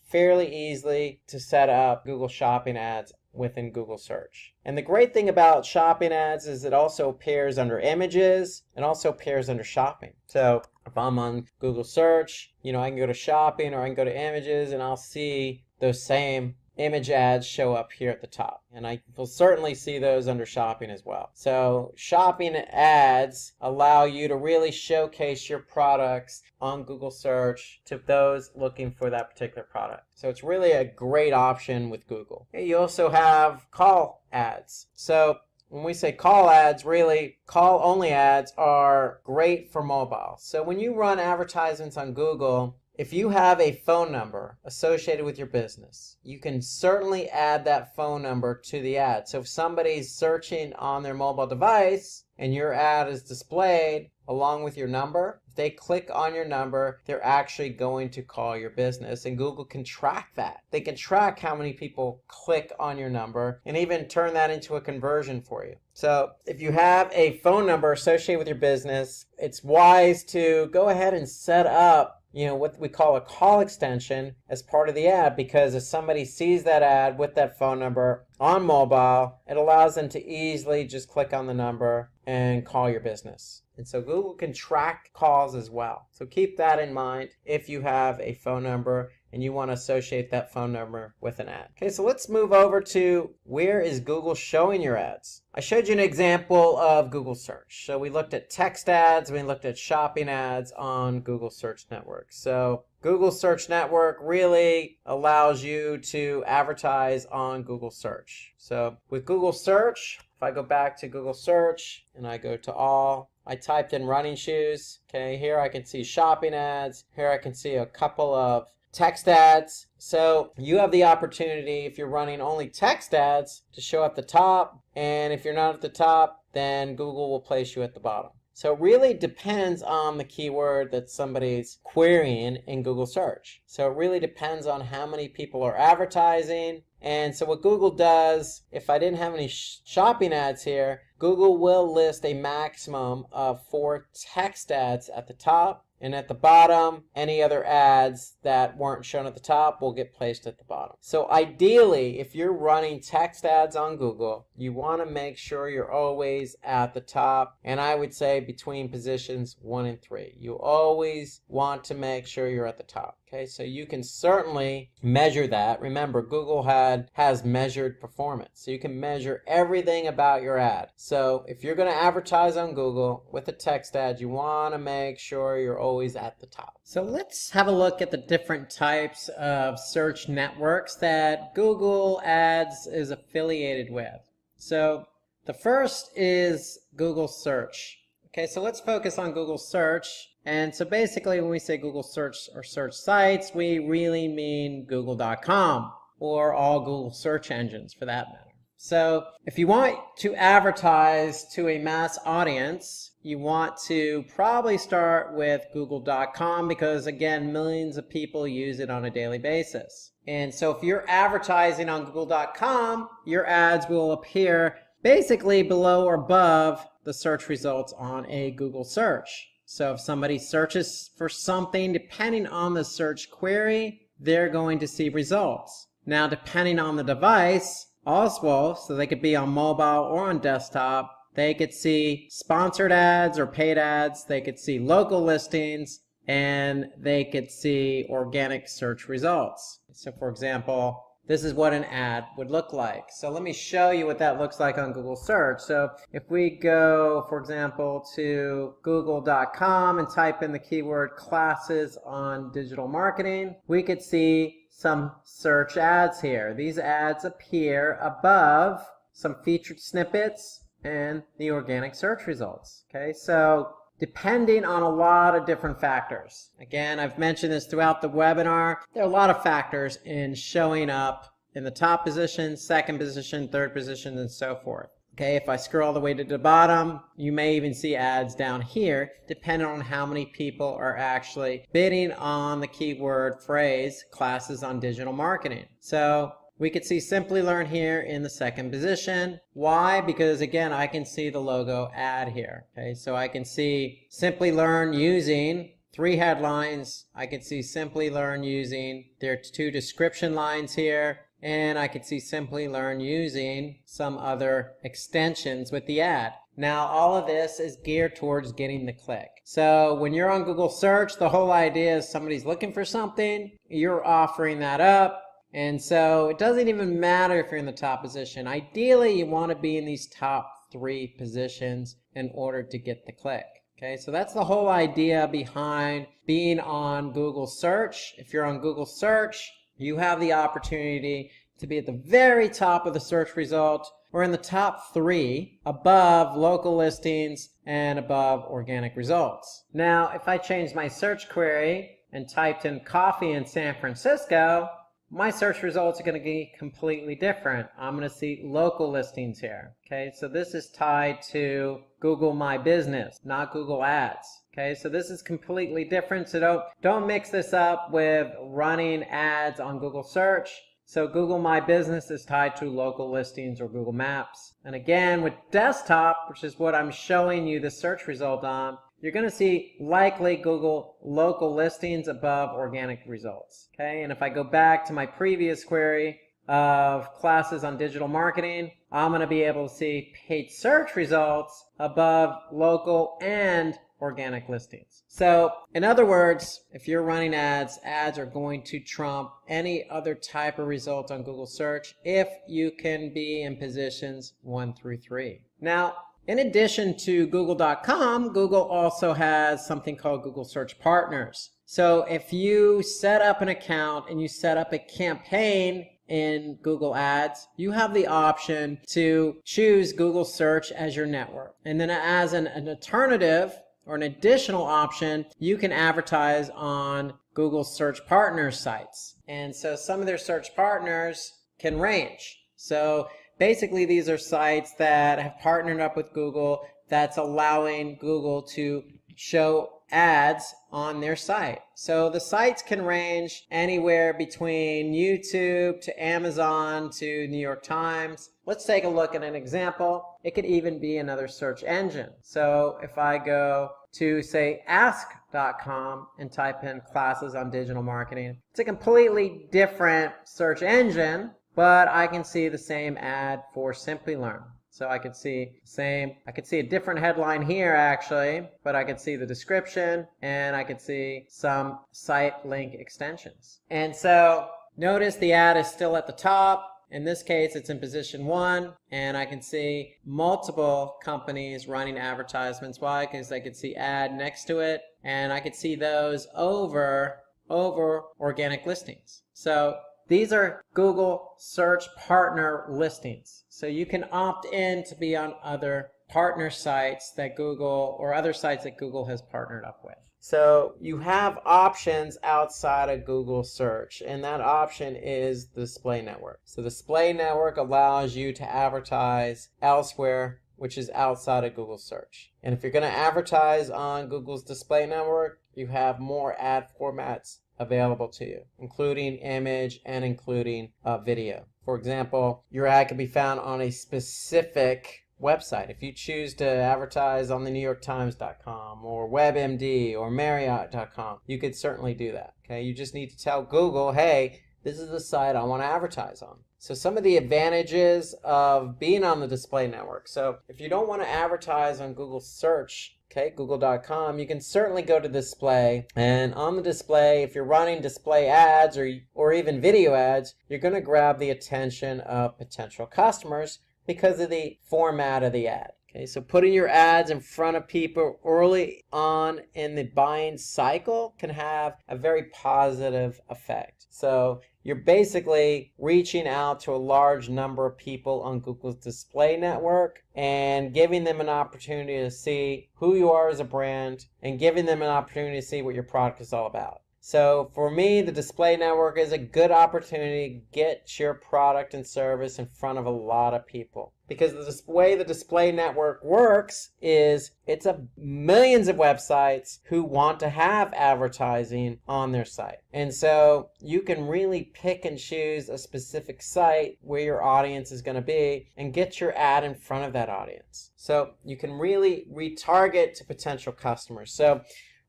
Speaker 3: fairly easily to set up Google shopping ads within Google search. And the great thing about shopping ads is it also appears under images and also appears under shopping. So if I'm on Google search, I can go to shopping or I can go to images and I'll see those same image ads show up here at the top. And I will certainly see those under shopping as well. So shopping ads allow you to really showcase your products on Google search to those looking for that particular product. So it's really a great option with Google. You also have call ads. So when we say call ads, really call only ads are great for mobile. So when you run advertisements on Google, if you have a phone number associated with your business, you can certainly add that phone number to the ad. So if somebody's searching on their mobile device and your ad is displayed along with your number, if they click on your number, they're actually going to call your business, and Google can track that. They can track how many people click on your number and even turn that into a conversion for you. So if you have a phone number associated with your business, it's wise to go ahead and set up what we call a call extension as part of the ad, because if somebody sees that ad with that phone number on mobile, it allows them to easily just click on the number and call your business. And so Google can track calls as well. So keep that in mind if you have a phone number and you want to associate that phone number with an ad. Okay, so let's move over to where is Google showing your ads. I showed you an example of Google search. So we looked at text ads, we looked at shopping ads on Google Search Network. So Google Search Network really allows you to advertise on Google search. So with Google search, if I go back to Google search and I go to all, I typed in running shoes. Okay, here I can see shopping ads. Here I can see a couple of text ads. So you have the opportunity, if you're running only text ads, to show at the top. And if you're not at the top, then Google will place you at the bottom. So it really depends on the keyword that somebody's querying in Google search. So it really depends on how many people are advertising. And so what Google does, if I didn't have any shopping ads here, Google will list a maximum of 4 text ads at the top And at the bottom, any other ads that weren't shown at the top will get placed at the bottom. So ideally, if you're running text ads on Google, you want to make sure you're always at the top. And I would say between positions 1 and 3. You always want to make sure you're at the top. Okay, so you can certainly measure that. Remember, Google has measured performance. So you can measure everything about your ad. So if you're going to advertise on Google with a text ad, you want to make sure you're always at the top. So let's have a look at the different types of search networks that Google Ads is affiliated with. So the first is Google Search. Okay, so let's focus on Google Search. And so basically when we say Google Search or search sites, we really mean google.com or all Google search engines for that matter. So if you want to advertise to a mass audience, you want to probably start with google.com because again, millions of people use it on a daily basis. And so if you're advertising on google.com, your ads will appear basically below or above the search results on a Google search. So if somebody searches for something, depending on the search query, they're going to see results. Now, depending on the device, also, so they could be on mobile or on desktop, they could see sponsored ads or paid ads, they could see local listings, and they could see organic search results. So for example, this is what an ad would look like. So let me show you what that looks like on Google Search. So if we go, for example, to google.com and type in the keyword classes on digital marketing, we could see some search ads here. These ads appear above some featured snippets and the organic search results. Okay, so depending on a lot of different factors. Again, I've mentioned this throughout the webinar. There are a lot of factors in showing up in the top position, second position, third position, and so forth. Okay, if I scroll all the way to the bottom, you may even see ads down here, depending on how many people are actually bidding on the keyword phrase, classes on digital marketing. So we could see Simplilearn here in the second position. Why? Because again, I can see the logo ad here. Okay, so I can see Simplilearn using 3 headlines. I can see Simplilearn using their 2 description lines here. And I could see Simplilearn using some other extensions with the ad. Now, all of this is geared towards getting the click. So when you're on Google Search, the whole idea is somebody's looking for something, you're offering that up. And so it doesn't even matter if you're in the top position. Ideally, you want to be in these top 3 positions in order to get the click. Okay, so that's the whole idea behind being on Google Search. If you're on Google Search, you have the opportunity to be at the very top of the search result or in the top 3 above local listings and above organic results. Now, if I change my search query and typed in coffee in San Francisco, my search results are going to be completely different. I'm going to see local listings here. Okay, so this is tied to Google My Business, not Google Ads. Okay, so this is completely different. So don't mix this up with running ads on Google Search. So Google My Business is tied to local listings or Google Maps. And again, with desktop, which is what I'm showing you the search result on, you're going to see likely Google local listings above organic results. Okay, and if I go back to my previous query of classes on digital marketing, I'm going to be able to see paid search results above local and organic listings. So in other words, if you're running ads, ads are going to trump any other type of result on Google Search if you can be in positions 1 through 3. Now, in addition to google.com, Google also has something called Google Search Partners. So if you set up an account and you set up a campaign in Google Ads, you have the option to choose Google Search as your network. And then as an alternative or an additional option, you can advertise on Google Search Partners sites. And so some of their search partners can range. So basically, these are sites that have partnered up with Google that's allowing Google to show ads on their site. So the sites can range anywhere between YouTube to Amazon to New York Times. Let's take a look at an example. It could even be another search engine. So if I go to say ask.com and type in classes on digital marketing. It's a completely different search engine, but I can see the same ad for Simplilearn. So I could see a different headline here actually, but I could see the description and I could see some site link extensions. And so notice the ad is still at the top. In this case, it's in position 1, and I can see multiple companies running advertisements. Why? Because I could see ad next to it, and I could see those over organic listings. So these are Google search partner listings. So you can opt in to be on other partner sites that Google, or other sites that Google has partnered up with. So you have options outside of Google search, and that option is the display network. So the display network allows you to advertise elsewhere, which is outside of Google search. And if you're going to advertise on Google's display network, you have more ad formats available to you, including image and including video. For example, your ad can be found on a specific website. If you choose to advertise on the NewYorkTimes.com or WebMD or Marriott.com, you could certainly do that. Okay, you just need to tell Google, hey, this is the site I want to advertise on. So some of the advantages of being on the display network. So if you don't want to advertise on Google search, okay, google.com, you can certainly go to display, and on the display, if you're running display ads or even video ads, you're going to grab the attention of potential customers because of the format of the ad. Okay, so putting your ads in front of people early on in the buying cycle can have a very positive effect. So you're basically reaching out to a large number of people on Google's display network and giving them an opportunity to see who you are as a brand and giving them an opportunity to see what your product is all about. So for me, the display network is a good opportunity to get your product and service in front of a lot of people. Because the way the display network works is it's millions of websites who want to have advertising on their site. And so you can really pick and choose a specific site where your audience is going to be and get your ad in front of that audience. So you can really retarget to potential customers. So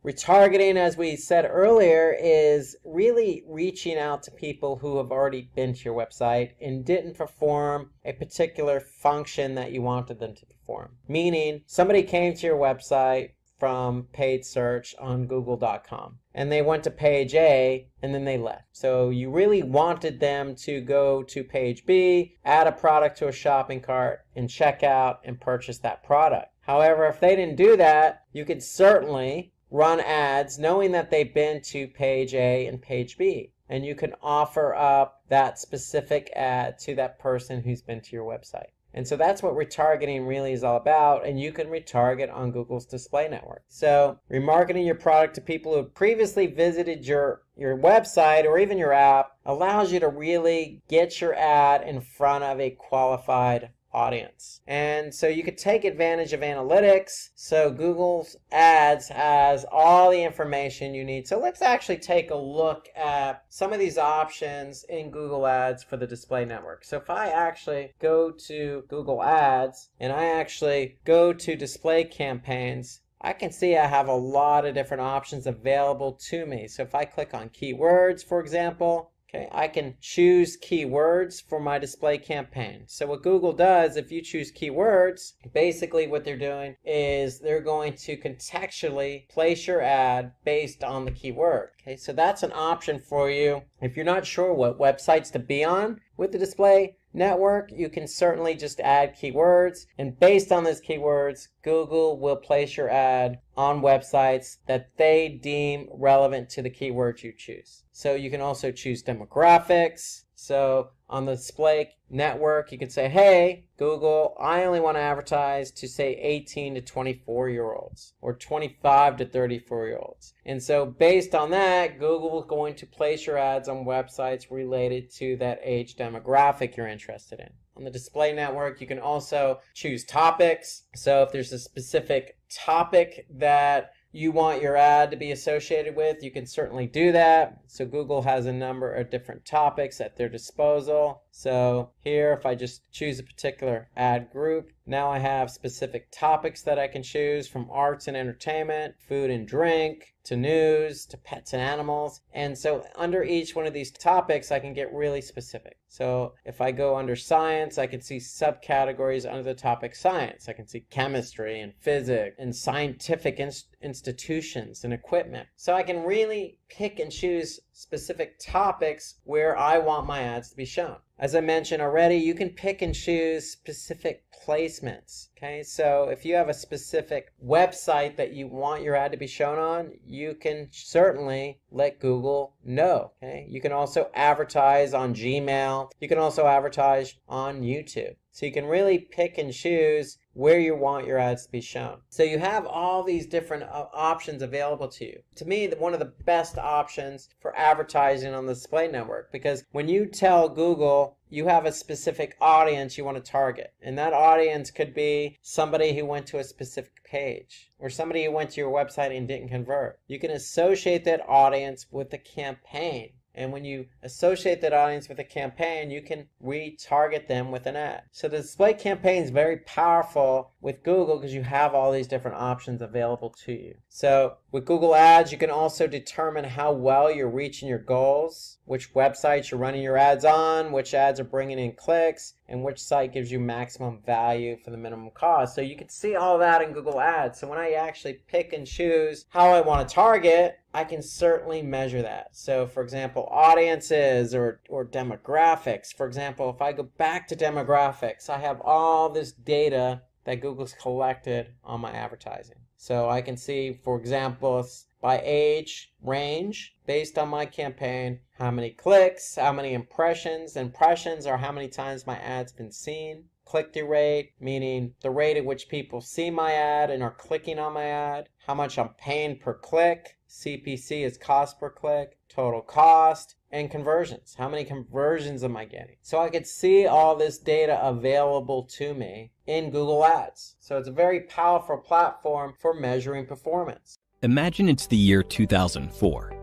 Speaker 3: retargeting, as we said earlier, is really reaching out to people who have already been to your website and didn't perform a particular function that you wanted them to perform. Meaning, somebody came to your website from paid search on google.com and they went to page A and then they left. So you really wanted them to go to page B, add a product to a shopping cart, and check out and purchase that product. However, if they didn't do that, you could certainly run ads knowing that they've been to page A and page B. And you can offer up that specific ad to that person who's been to your website. And so that's what retargeting really is all about, and you can retarget on Google's display network. So remarketing your product to people who have previously visited your website or even your app allows you to really get your ad in front of a qualified audience. And so you could take advantage of analytics. So Google's ads has all the information you need. So let's actually take a look at some of these options in Google Ads for the display network. So if I actually go to Google Ads and I actually go to display campaigns, I can see I have a lot of different options available to me. So if I click on keywords, for example, okay, I can choose keywords for my display campaign. So what Google does, if you choose keywords, basically what they're doing is they're going to contextually place your ad based on the keyword. Okay, so that's an option for you. If you're not sure what websites to be on with the display network, you can certainly just add keywords, and based on those keywords, Google will place your ad on websites that they deem relevant to the keywords you choose. So you can also choose demographics. So on the display network, you can say, hey, Google, I only want to advertise to say 18 to 24-year-olds or 25 to 34-year-olds. And so based on that, Google is going to place your ads on websites related to that age demographic you're interested in. On the display network, you can also choose topics. So if there's a specific topic that you want your ad to be associated with, you can certainly do that. So Google has a number of different topics at their disposal. So here, if I just choose a particular ad group, Now I have specific topics that I can choose, from arts and entertainment, food and drink, to news, to pets and animals. And so under each one of these topics, I can get really specific. So if I go under science, I can see subcategories under the topic science. I can see chemistry and physics and scientific institutions and equipment. So I can really pick and choose specific topics where I want my ads to be shown. As I mentioned already, you can pick and choose specific placements. Okay, so if you have a specific website that you want your ad to be shown on, you can certainly let Google know. Okay, you can also advertise on Gmail. You can also advertise on YouTube. So you can really pick and choose where you want your ads to be shown. So you have all these different options available to you. To me, one of the best options for advertising on the display network, because when you tell Google you have a specific audience you want to target, and that audience could be somebody who went to a specific page or somebody who went to your website and didn't convert, you can associate that audience with the campaign. And when you associate that audience with a campaign, you can retarget them with an ad. So the display campaign is very powerful with Google because you have all these different options available to you. So with Google Ads, you can also determine how well you're reaching your goals, which websites you're running your ads on, which ads are bringing in clicks, and which site gives you maximum value for the minimum cost. So you can see all that in Google Ads. So when I actually pick and choose how I want to target, I can certainly measure that. So for example, audiences or demographics. For example, if I go back to demographics, I have all this data that Google's collected on my advertising. So I can see, for example, by age range, based on my campaign, how many clicks, how many impressions. Impressions are how many times my ad's been seen. Click-through rate, meaning the rate at which people see my ad and are clicking on my ad. How much I'm paying per click. CPC is cost per click. Total cost. And conversions. How many conversions am I getting? So I could see all this data available to me in Google Ads. So it's a very powerful platform for measuring performance.
Speaker 2: Imagine it's the year 2004.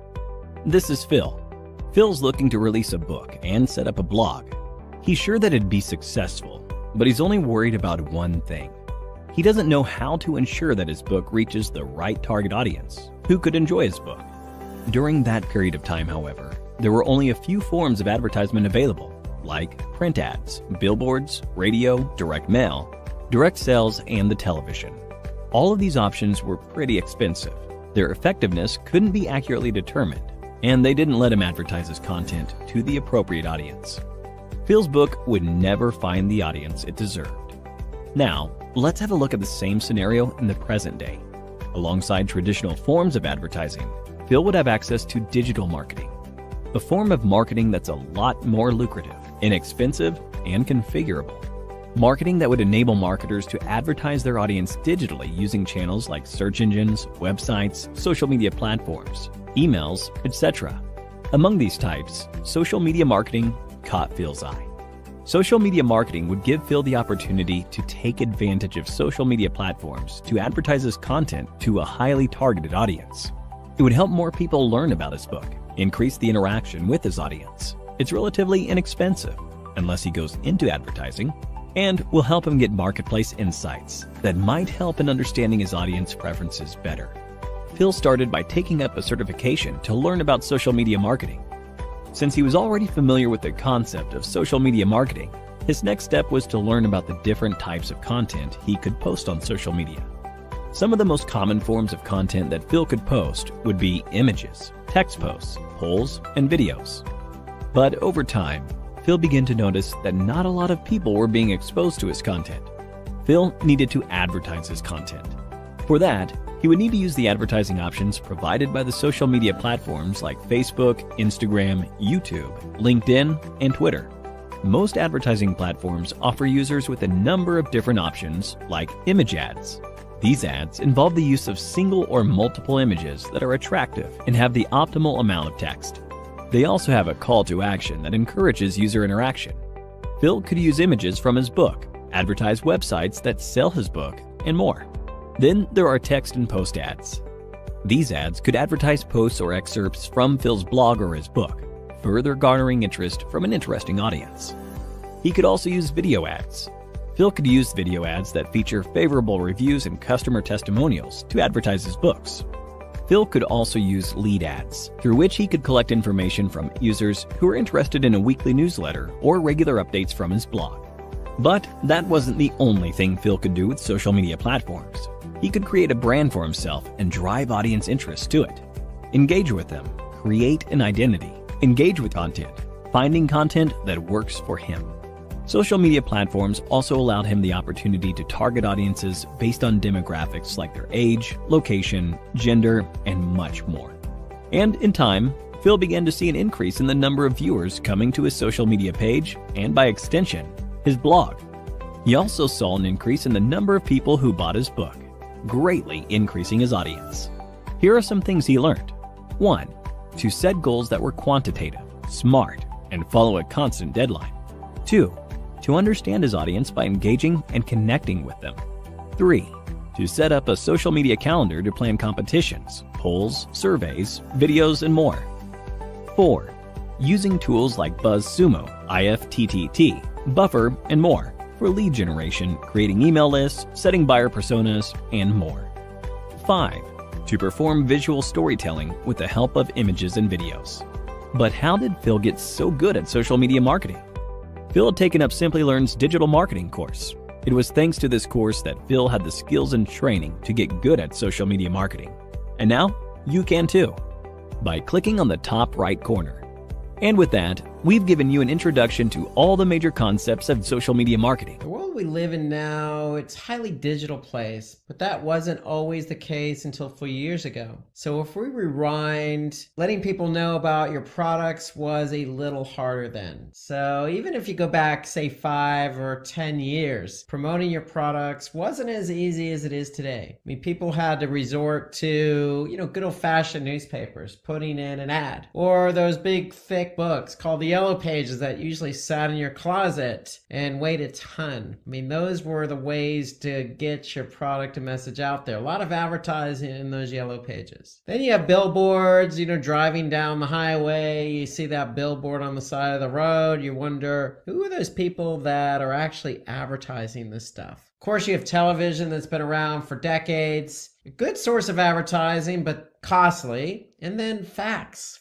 Speaker 2: This is Phil. Phil's looking to release a book and set up a blog. He's sure that it'd be successful, but he's only worried about one thing. He doesn't know how to ensure that his book reaches the right target audience who could enjoy his book. During that period of time, however, there were only a few forms of advertisement available, like print ads, billboards, radio, direct mail, direct sales, and the television. All of these options were pretty expensive. Their effectiveness couldn't be accurately determined, and they didn't let him advertise his content to the appropriate audience. Phil's book would never find the audience it deserved. Now, let's have a look at the same scenario in the present day. Alongside traditional forms of advertising, Phil would have access to digital marketing, a form of marketing that's a lot more lucrative, inexpensive, and configurable. Marketing that would enable marketers to advertise their audience digitally using channels like search engines, websites, social media platforms, emails, etc. Among these types, social media marketing caught Phil's eye. Social media marketing would give Phil the opportunity to take advantage of social media platforms to advertise his content to a highly targeted audience. It would help more people learn about his book, increase the interaction with his audience. It's relatively inexpensive, unless he goes into advertising, and will help him get marketplace insights that might help in understanding his audience preferences better. Phil started by taking up a certification to learn about social media marketing. Since he was already familiar with the concept of social media marketing, his next step was to learn about the different types of content he could post on social media. Some of the most common forms of content that Phil could post would be images, text posts, polls, and videos. But over time, Phil began to notice that not a lot of people were being exposed to his content. Phil needed to advertise his content. For that, he would need to use the advertising options provided by the social media platforms like Facebook, Instagram, YouTube, LinkedIn, and Twitter. Most advertising platforms offer users with a number of different options, like image ads. These ads involve the use of single or multiple images that are attractive and have the optimal amount of text. They also have a call to action that encourages user interaction. Phil could use images from his book, advertise websites that sell his book, and more. Then there are text and post ads. These ads could advertise posts or excerpts from Phil's blog or his book, further garnering interest from an interesting audience. He could also use video ads. Phil could use video ads that feature favorable reviews and customer testimonials to advertise his books. Phil could also use lead ads, through which he could collect information from users who were interested in a weekly newsletter or regular updates from his blog. But that wasn't the only thing Phil could do with social media platforms. He could create a brand for himself and drive audience interest to it. Engage with them, create an identity, engage with content, finding content that works for him. Social media platforms also allowed him the opportunity to target audiences based on demographics like their age, location, gender, and much more. And in time, Phil began to see an increase in the number of viewers coming to his social media page and, by extension, his blog. He also saw an increase in the number of people who bought his book, greatly increasing his audience. Here are some things he learned. 1. To set goals that were quantitative, smart, and follow a constant deadline. 2. To understand his audience by engaging and connecting with them. 3. To set up a social media calendar to plan competitions, polls, surveys, videos, and more. 4. Using tools like BuzzSumo, IFTTT, Buffer, and more for lead generation, creating email lists, setting buyer personas, and more. 5. To perform visual storytelling with the help of images and videos. But how did Phil get so good at social media marketing? Phil had taken up Simplilearn's digital marketing course. It was thanks to this course that Phil had the skills and training to get good at social media marketing. And now, you can too, by clicking on the top right corner. And with that, we've given you an introduction to all the major concepts of social media marketing.
Speaker 3: The world we live in now, it's a highly digital place, but that wasn't always the case until a few years ago. So if we rewind, letting people know about your products was a little harder then. So even if you go back, say 5 or 10 years, promoting your products wasn't as easy as it is today. I mean, people had to resort to, good old-fashioned newspapers, putting in an ad, or those big, thick books called the Yellow Pages that usually sat in your closet and weighed a ton. I mean, those were the ways to get your product and message out there. A lot of advertising in those Yellow Pages. Then you have billboards, driving down the highway, you see that billboard on the side of the road, you wonder, who are those people that are actually advertising this stuff? Of course, you have television that's been around for decades. A good source of advertising, but costly. And then fax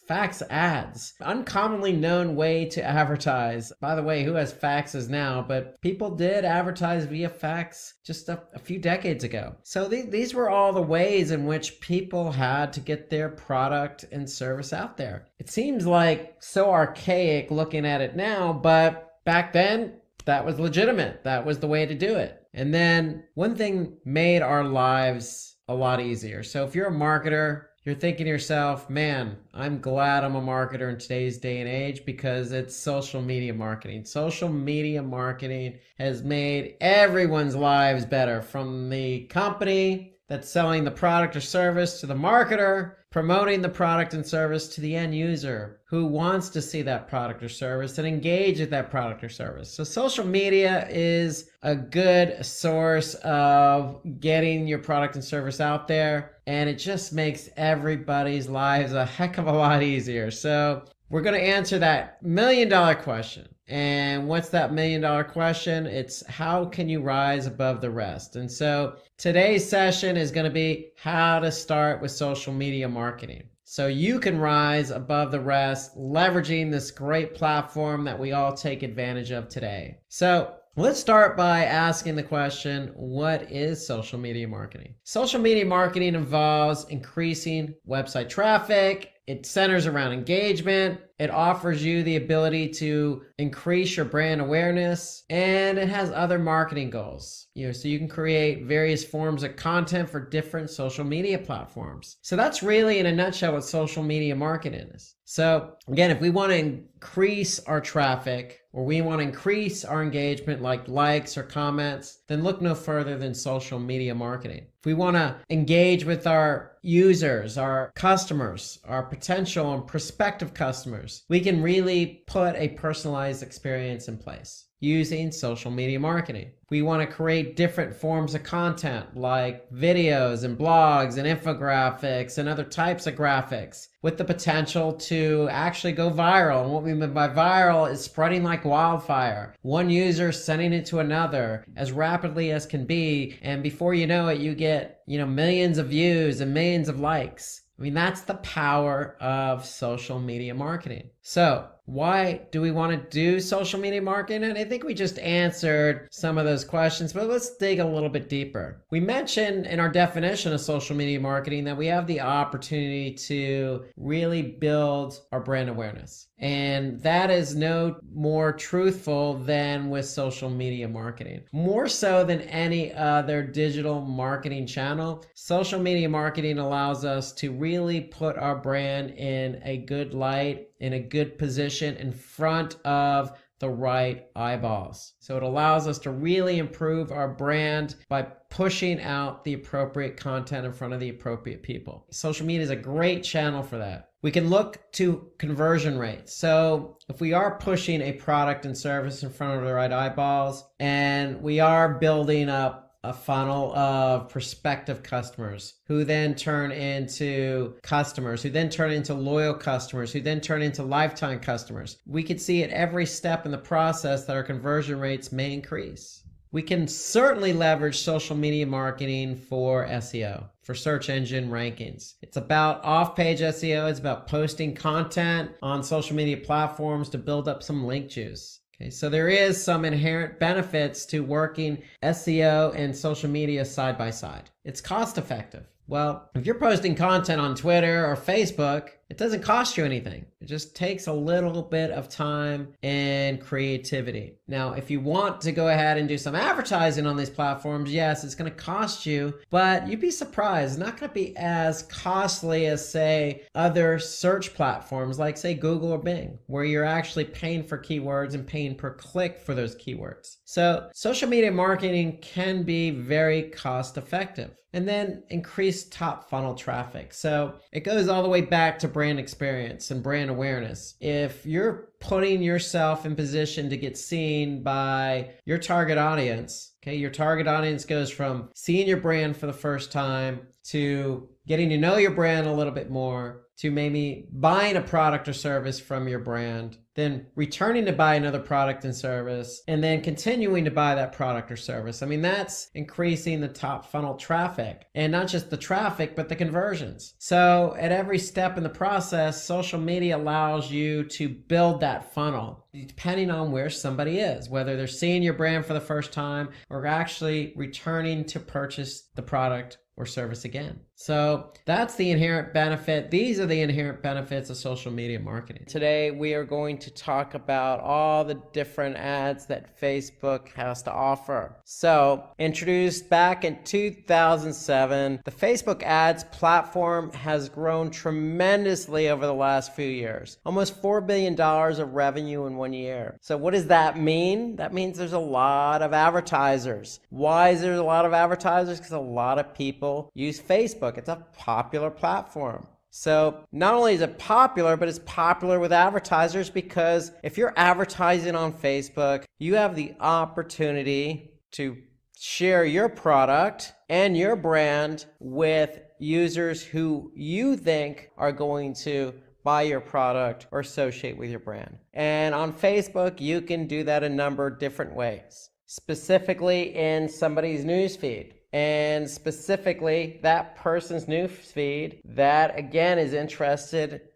Speaker 3: ads. Uncommonly known way to advertise. By the way, who has faxes now? But people did advertise via fax just a few decades ago. So these were all the ways in which people had to get their product and service out there. It seems like so archaic looking at it now, but back then, that was legitimate. That was the way to do it. And then one thing made our lives a lot easier. So if you're a marketer, you're thinking to yourself, man, I'm glad I'm a marketer in today's day and age because it's social media marketing. Social media marketing has made everyone's lives better, from the company that's selling the product or service to the marketer promoting the product and service to the end user who wants to see that product or service and engage with that product or service. So social media is a good source of getting your product and service out there, and it just makes everybody's lives a heck of a lot easier. So we're going to answer that $1 million question. And what's that $1 million question? It's how can you rise above the rest? And so today's session is going to be how to start with social media marketing, so you can rise above the rest, leveraging this great platform that we all take advantage of today. So let's start by asking the question, what is social media marketing? Social media marketing involves increasing website traffic. It centers around engagement. It offers you the ability to increase your brand awareness, and it has other marketing goals. So you can create various forms of content for different social media platforms. So that's really, in a nutshell, what social media marketing is. So again, if we want to increase our traffic, or we want to increase our engagement like likes or comments, then look no further than social media marketing. If we want to engage with our users, our customers, our potential and prospective customers, we can really put a personalized experience in place. using social media marketing. We want to create different forms of content like videos and blogs and infographics and other types of graphics with the potential to actually go viral. And what we mean by viral is spreading like wildfire. One user sending it to another as rapidly as can be. And before you know it, you get, millions of views and millions of likes. I mean, that's the power of social media marketing. So why do we want to do social media marketing? And I think we just answered some of those questions, but let's dig a little bit deeper. We mentioned in our definition of social media marketing that we have the opportunity to really build our brand awareness. And that is no more truthful than with social media marketing. More so than any other digital marketing channel, social media marketing allows us to really put our brand in a good light, in a good position in front of the right eyeballs. So it allows us to really improve our brand by pushing out the appropriate content in front of the appropriate people. Social media is a great channel for that. We can look to conversion rates. So if we are pushing a product and service in front of the right eyeballs, and we are building up a funnel of prospective customers who then turn into customers, who then turn into loyal customers, who then turn into lifetime customers, we can see at every step in the process that our conversion rates may increase. We can certainly leverage social media marketing for SEO, for search engine rankings. It's about off-page SEO. It's about posting content on social media platforms to build up some link juice. Okay, so there is some inherent benefits to working SEO and social media side by side. It's cost effective. Well, if you're posting content on Twitter or Facebook, it doesn't cost you anything. It just takes a little bit of time and creativity. Now, if you want to go ahead and do some advertising on these platforms, yes, it's going to cost you, but you'd be surprised. It's not going to be as costly as, say, other search platforms like, say, Google or Bing, where you're actually paying for keywords and paying per click for those keywords. So social media marketing can be very cost effective. And then increase top funnel traffic. So it goes all the way back to brand experience and brand awareness. If you're putting yourself in position to get seen by your target audience, okay, your target audience goes from seeing your brand for the first time to getting to know your brand a little bit more, to maybe buying a product or service from your brand, then returning to buy another product and service, and then continuing to buy that product or service. I mean, that's increasing the top funnel traffic, and not just the traffic, but the conversions. So at every step in the process, social media allows you to build that funnel, depending on where somebody is, whether they're seeing your brand for the first time or actually returning to purchase the product or service again. So that's the inherent benefit. These are the inherent benefits of social media marketing. Today, we are going to talk about all the different ads that Facebook has to offer. So introduced back in 2007, the Facebook ads platform has grown tremendously over the last few years. Almost $4 billion of revenue in 1 year. So what does that mean? That means there's a lot of advertisers. Why is there a lot of advertisers? Because a lot of people use Facebook. It's a popular platform. So not only is it popular, but it's popular with advertisers because if you're advertising on Facebook, you have the opportunity to share your product and your brand with users who you think are going to buy your product or associate with your brand. And on Facebook, you can do that a number of different ways, specifically in somebody's newsfeed. And specifically that person's newsfeed that again is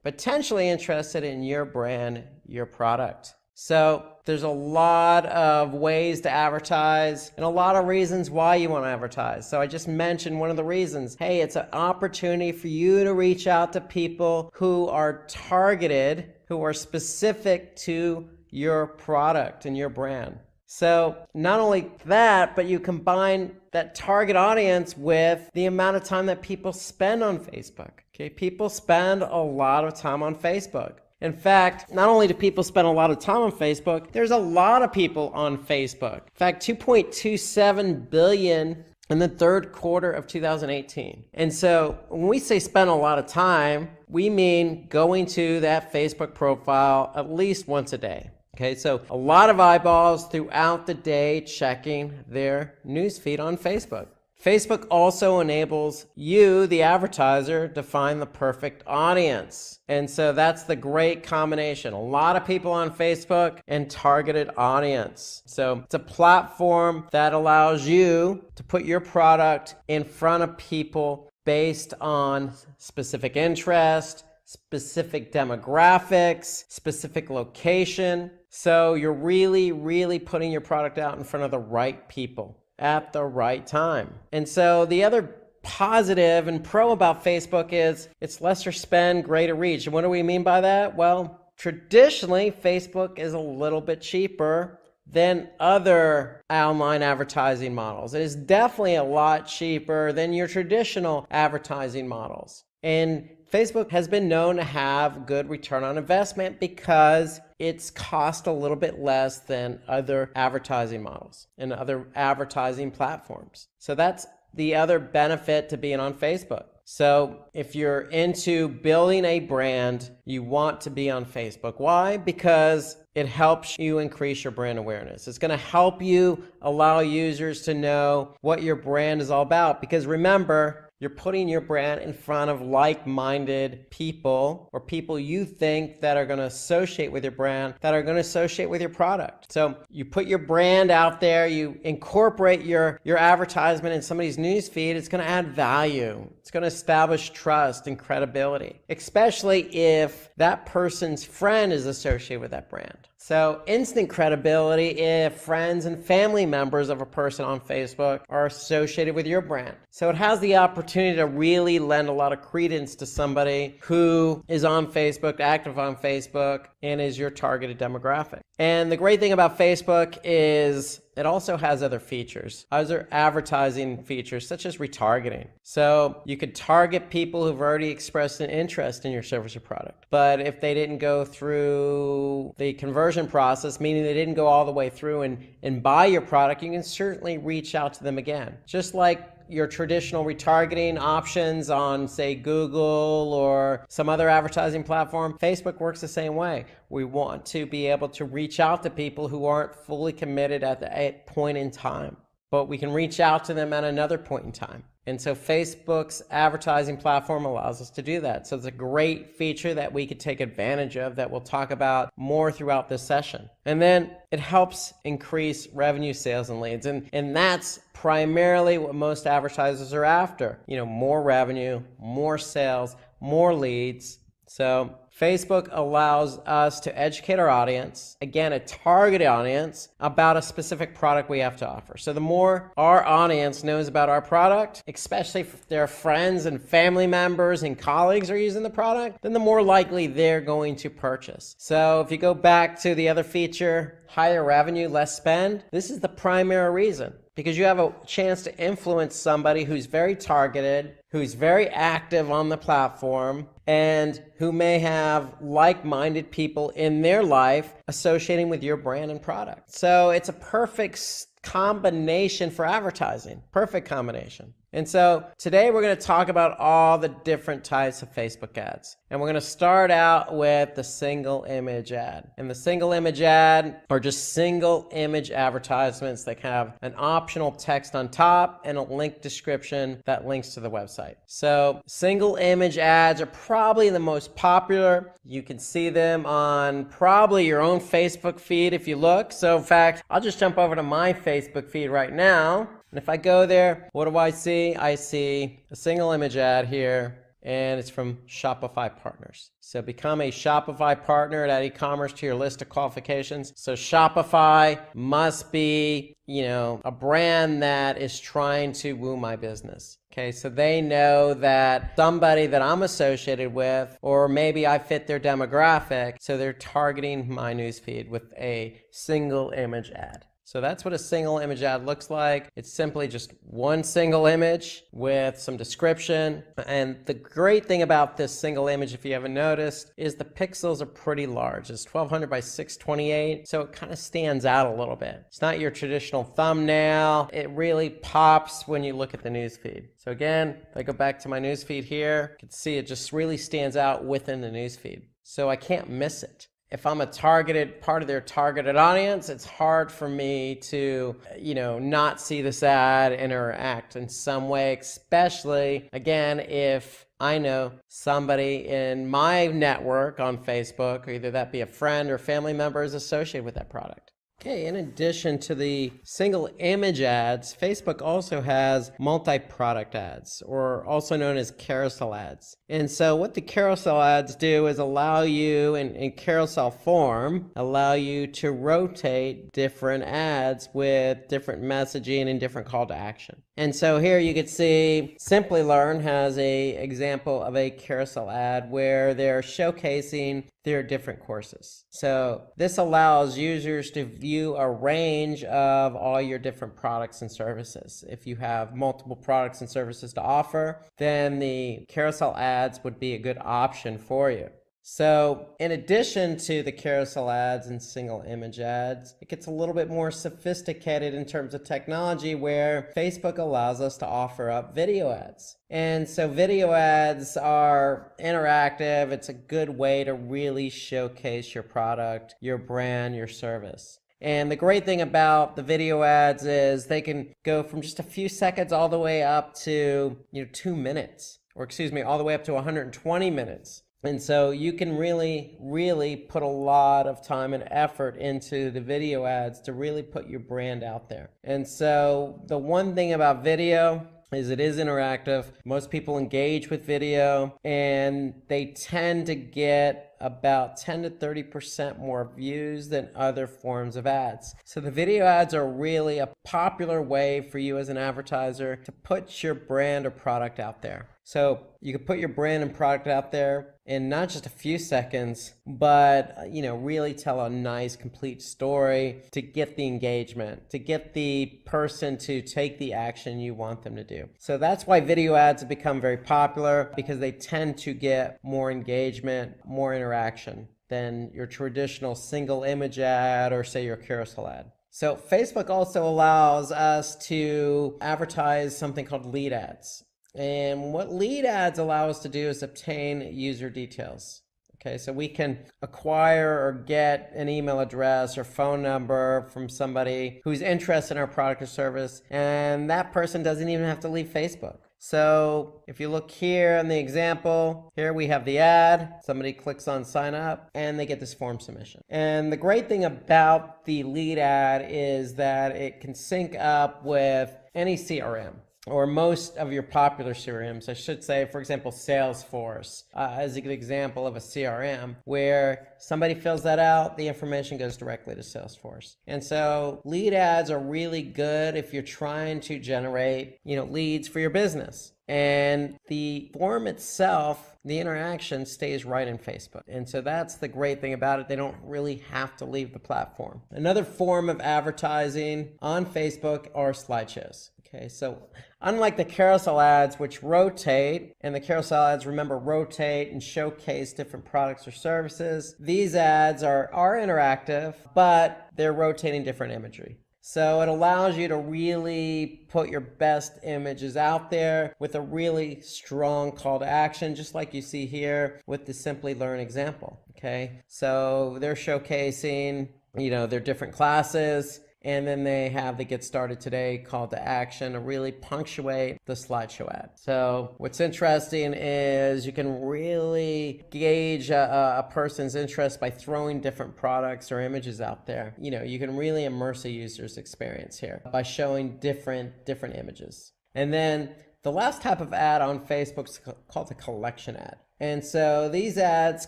Speaker 3: potentially interested in your brand, your product. So there's a lot of ways to advertise and a lot of reasons why you want to advertise. So I just mentioned one of the reasons. Hey, it's an opportunity for you to reach out to people who are targeted, who are specific to your product and your brand. So not only that, but you combine that target audience with the amount of time that people spend on Facebook. Okay, people spend a lot of time on Facebook. In fact, not only do people spend a lot of time on Facebook, there's a lot of people on Facebook. In fact, 2.27 billion in the third quarter of 2018. And so when we say spend a lot of time, we mean going to that Facebook profile at least once a day. Okay, so a lot of eyeballs throughout the day checking their newsfeed on Facebook. Facebook also enables you, the advertiser, to find the perfect audience. And so that's the great combination. A lot of people on Facebook and targeted audience. So it's a platform that allows you to put your product in front of people based on specific interest, specific demographics, specific location. So you're really putting your product out in front of the right people at the right time. And so the other positive and pro about Facebook is it's lesser spend, greater reach. And what do we mean by that? Well, traditionally, Facebook is a little bit cheaper than other online advertising models. It is definitely a lot cheaper than your traditional advertising models. And Facebook has been known to have good return on investment because it's cost a little bit less than other advertising models and other advertising platforms. So that's the other benefit to being on Facebook. So if you're into building a brand, you want to be on Facebook. Why? Because it helps you increase your brand awareness. It's going to help you allow users to know what your brand is all about. Because remember, you're putting your brand in front of like-minded people or people you think that are going to associate with your brand, that are going to associate with your product. So you put your brand out there, you incorporate your advertisement in somebody's newsfeed, it's going to add value. It's going to establish trust and credibility, especially if that person's friend is associated with that brand. So instant credibility if friends and family members of a person on Facebook are associated with your brand. So it has the opportunity to really lend a lot of credence to somebody who is on Facebook, active on Facebook, and is your targeted demographic. And the great thing about Facebook is it also has other features, other advertising features such as retargeting. So you could target people who've already expressed an interest in your service or product. But if they didn't go through the conversion process, meaning they didn't go all the way through and buy your product, you can certainly reach out to them again. Just like your traditional retargeting options on, say, Google or some other advertising platform, Facebook works the same way. We want to be able to reach out to people who aren't fully committed at the point in time, but we can reach out to them at another point in time. And so Facebook's advertising platform allows us to do that. So it's a great feature that we could take advantage of that we'll talk about more throughout this session. And then it helps increase revenue, sales, and leads. And that's primarily what most advertisers are after. You know, more revenue, more sales, more leads. So Facebook allows us to educate our audience, again, a targeted audience, about a specific product we have to offer. So the more our audience knows about our product, especially if their friends and family members and colleagues are using the product, then the more likely they're going to purchase. So if you go back to the other feature, higher revenue, less spend, this is the primary reason. Because you have a chance to influence somebody who's very targeted, who's very active on the platform, and who may have like-minded people in their life associating with your brand and product. So it's a perfect combination for advertising. Perfect combination. And so today we're going to talk about all the different types of Facebook ads. And we're going to start out with the single image ad. And the single image ad are just single image advertisements that have an optional text on top and a link description that links to the website. So single image ads are probably the most popular. You can see them on probably your own Facebook feed if you look. So in fact, I'll just jump over to my Facebook feed right now. And if I go there, what do I see? I see a single image ad here, and it's from Shopify Partners. So become a Shopify partner to add e-commerce to your list of qualifications. So Shopify must be, a brand that is trying to woo my business. Okay, so they know that somebody that I'm associated with, or maybe I fit their demographic, so they're targeting my newsfeed with a single image ad. So that's what a single image ad looks like. It's simply just one single image with some description. And the great thing about this single image, if you haven't noticed, is the pixels are pretty large. It's 1200 by 628, so it kind of stands out a little bit. It's not your traditional thumbnail. It really pops when you look at the newsfeed. So again, if I go back to my newsfeed here, you can see it just really stands out within the newsfeed. So I can't miss it. if I'm a targeted part of their targeted audience, it's hard for me to, not see this ad interact in some way, especially, again, if I know somebody in my network on Facebook, either that be a friend or family member, is associated with that product. Okay, in addition to the single image ads, Facebook also has multi-product ads, or also known as carousel ads. And so what the carousel ads do is allow you, in carousel form, allow you to rotate different ads with different messaging and different call to action. And so here you can see Simplilearn has a example of a carousel ad where they're showcasing their different courses. So this allows users to view a range of all your different products and services. If you have multiple products and services to offer, then the carousel ads would be a good option for you. So in addition to the carousel ads and single image ads, it gets a little bit more sophisticated in terms of technology, where Facebook allows us to offer up video ads. And so video ads are interactive. It's a good way to really showcase your product, your brand, your service. And the great thing about the video ads is they can go from just a few seconds all the way up to 2 minutes, or all the way up to 120 minutes. And so you can really, really put a lot of time and effort into the video ads to really put your brand out there. And so the one thing about video is it is interactive. Most people engage with video, and they tend to get about 10 to 30% more views than other forms of ads. So the video ads are really a popular way for you as an advertiser to put your brand or product out there. So you can put your brand and product out there in not just a few seconds, but really tell a nice complete story to get the engagement, to get the person to take the action you want them to do. So that's why video ads have become very popular, because they tend to get more engagement, more interaction than your traditional single image ad or say your carousel ad. So Facebook also allows us to advertise something called lead ads. And what lead ads allow us to do is obtain user details. Okay, so we can acquire or get an email address or phone number from somebody who's interested in our product or service, and that person doesn't even have to leave Facebook. So if you look here in the example, here we have the ad, somebody clicks on sign up, and they get this form submission. And the great thing about the lead ad is that it can sync up with any CRM, or most of your popular CRMs. I should say, for example, Salesforce as a good example of a CRM, where somebody fills that out, the information goes directly to Salesforce. And so lead ads are really good if you're trying to generate, leads for your business. And the form itself, the interaction stays right in Facebook. And so that's the great thing about it. They don't really have to leave the platform. Another form of advertising on Facebook are slideshows. Okay, so unlike the carousel ads, which rotate, and the carousel ads, remember, rotate and showcase different products or services, these ads are interactive, but they're rotating different imagery. So it allows you to really put your best images out there with a really strong call to action, just like you see here with the Simplilearn example. Okay, so they're showcasing, their different classes, and then they have the Get Started Today call to action to really punctuate the slideshow ad. So what's interesting is you can really gauge a person's interest by throwing different products or images out there. You can really immerse a user's experience here by showing different images. And then the last type of ad on Facebook is called a collection ad. And so these ads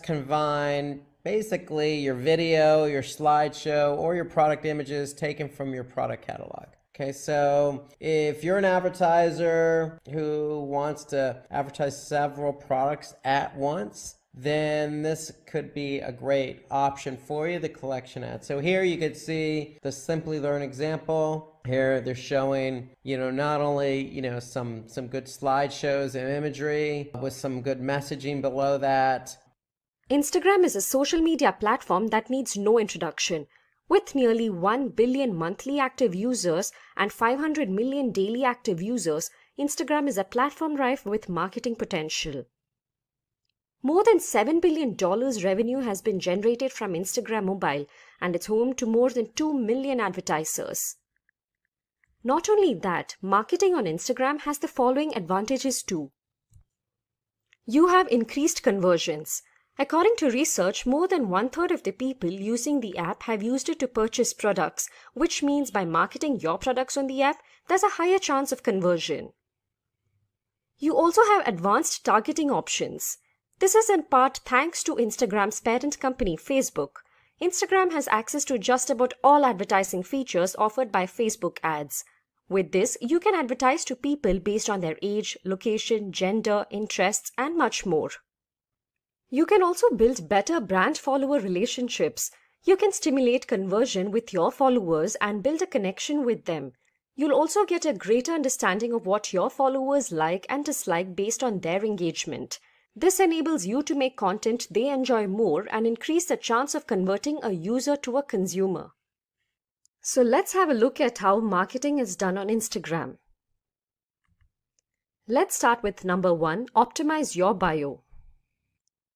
Speaker 3: combine basically your video, your slideshow, or your product images taken from your product catalog. Okay, so if you're an advertiser who wants to advertise several products at once, then this could be a great option for you, the collection ad. So here you could see the Simplilearn example. Here they're showing, not only, some good slideshows and imagery with some good messaging below that.
Speaker 1: Instagram is a social media platform that needs no introduction. With nearly 1 billion monthly active users and 500 million daily active users, Instagram is a platform rife with marketing potential. More than $7 billion revenue has been generated from Instagram Mobile, and it's home to more than 2 million advertisers. Not only that, marketing on Instagram has the following advantages too. You have increased conversions. According to research, more than 1/3 of the people using the app have used it to purchase products, which means by marketing your products on the app, there's a higher chance of conversion. You also have advanced targeting options. This is in part thanks to Instagram's parent company, Facebook. Instagram has access to just about all advertising features offered by Facebook ads. With this, you can advertise to people based on their age, location, gender, interests, and much more. You can also build better brand-follower relationships. You can stimulate conversion with your followers and build a connection with them. You'll also get a greater understanding of what your followers like and dislike based on their engagement. This enables you to make content they enjoy more and increase the chance of converting a user to a consumer. So let's have a look at how marketing is done on Instagram. Let's start with number 1, optimize your bio.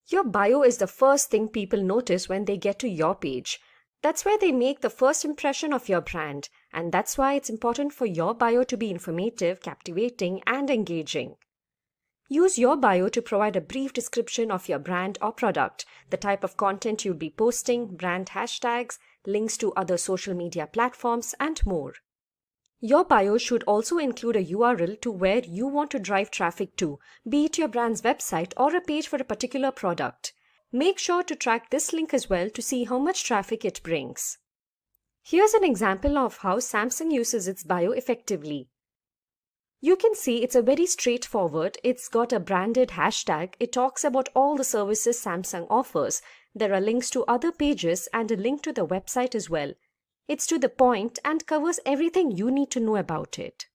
Speaker 1: Your bio is the first thing people notice when they get to your page. That's where they make the first impression of your brand, and that's why it's important for your bio to be informative, captivating, and engaging. Use your bio to provide a brief description of your brand or product, the type of content you'll be posting, brand hashtags, links to other social media platforms, and more. Your bio should also include a URL to where you want to drive traffic to, be it your brand's website or a page for a particular product. Make sure to track this link as well to see how much traffic it brings. Here's an example of how Samsung uses its bio effectively. You can see it's a very straightforward. It's got a branded hashtag. It talks about all the services Samsung offers. There are links to other pages and a link to the website as well. It's to the point and covers everything you need to know about it.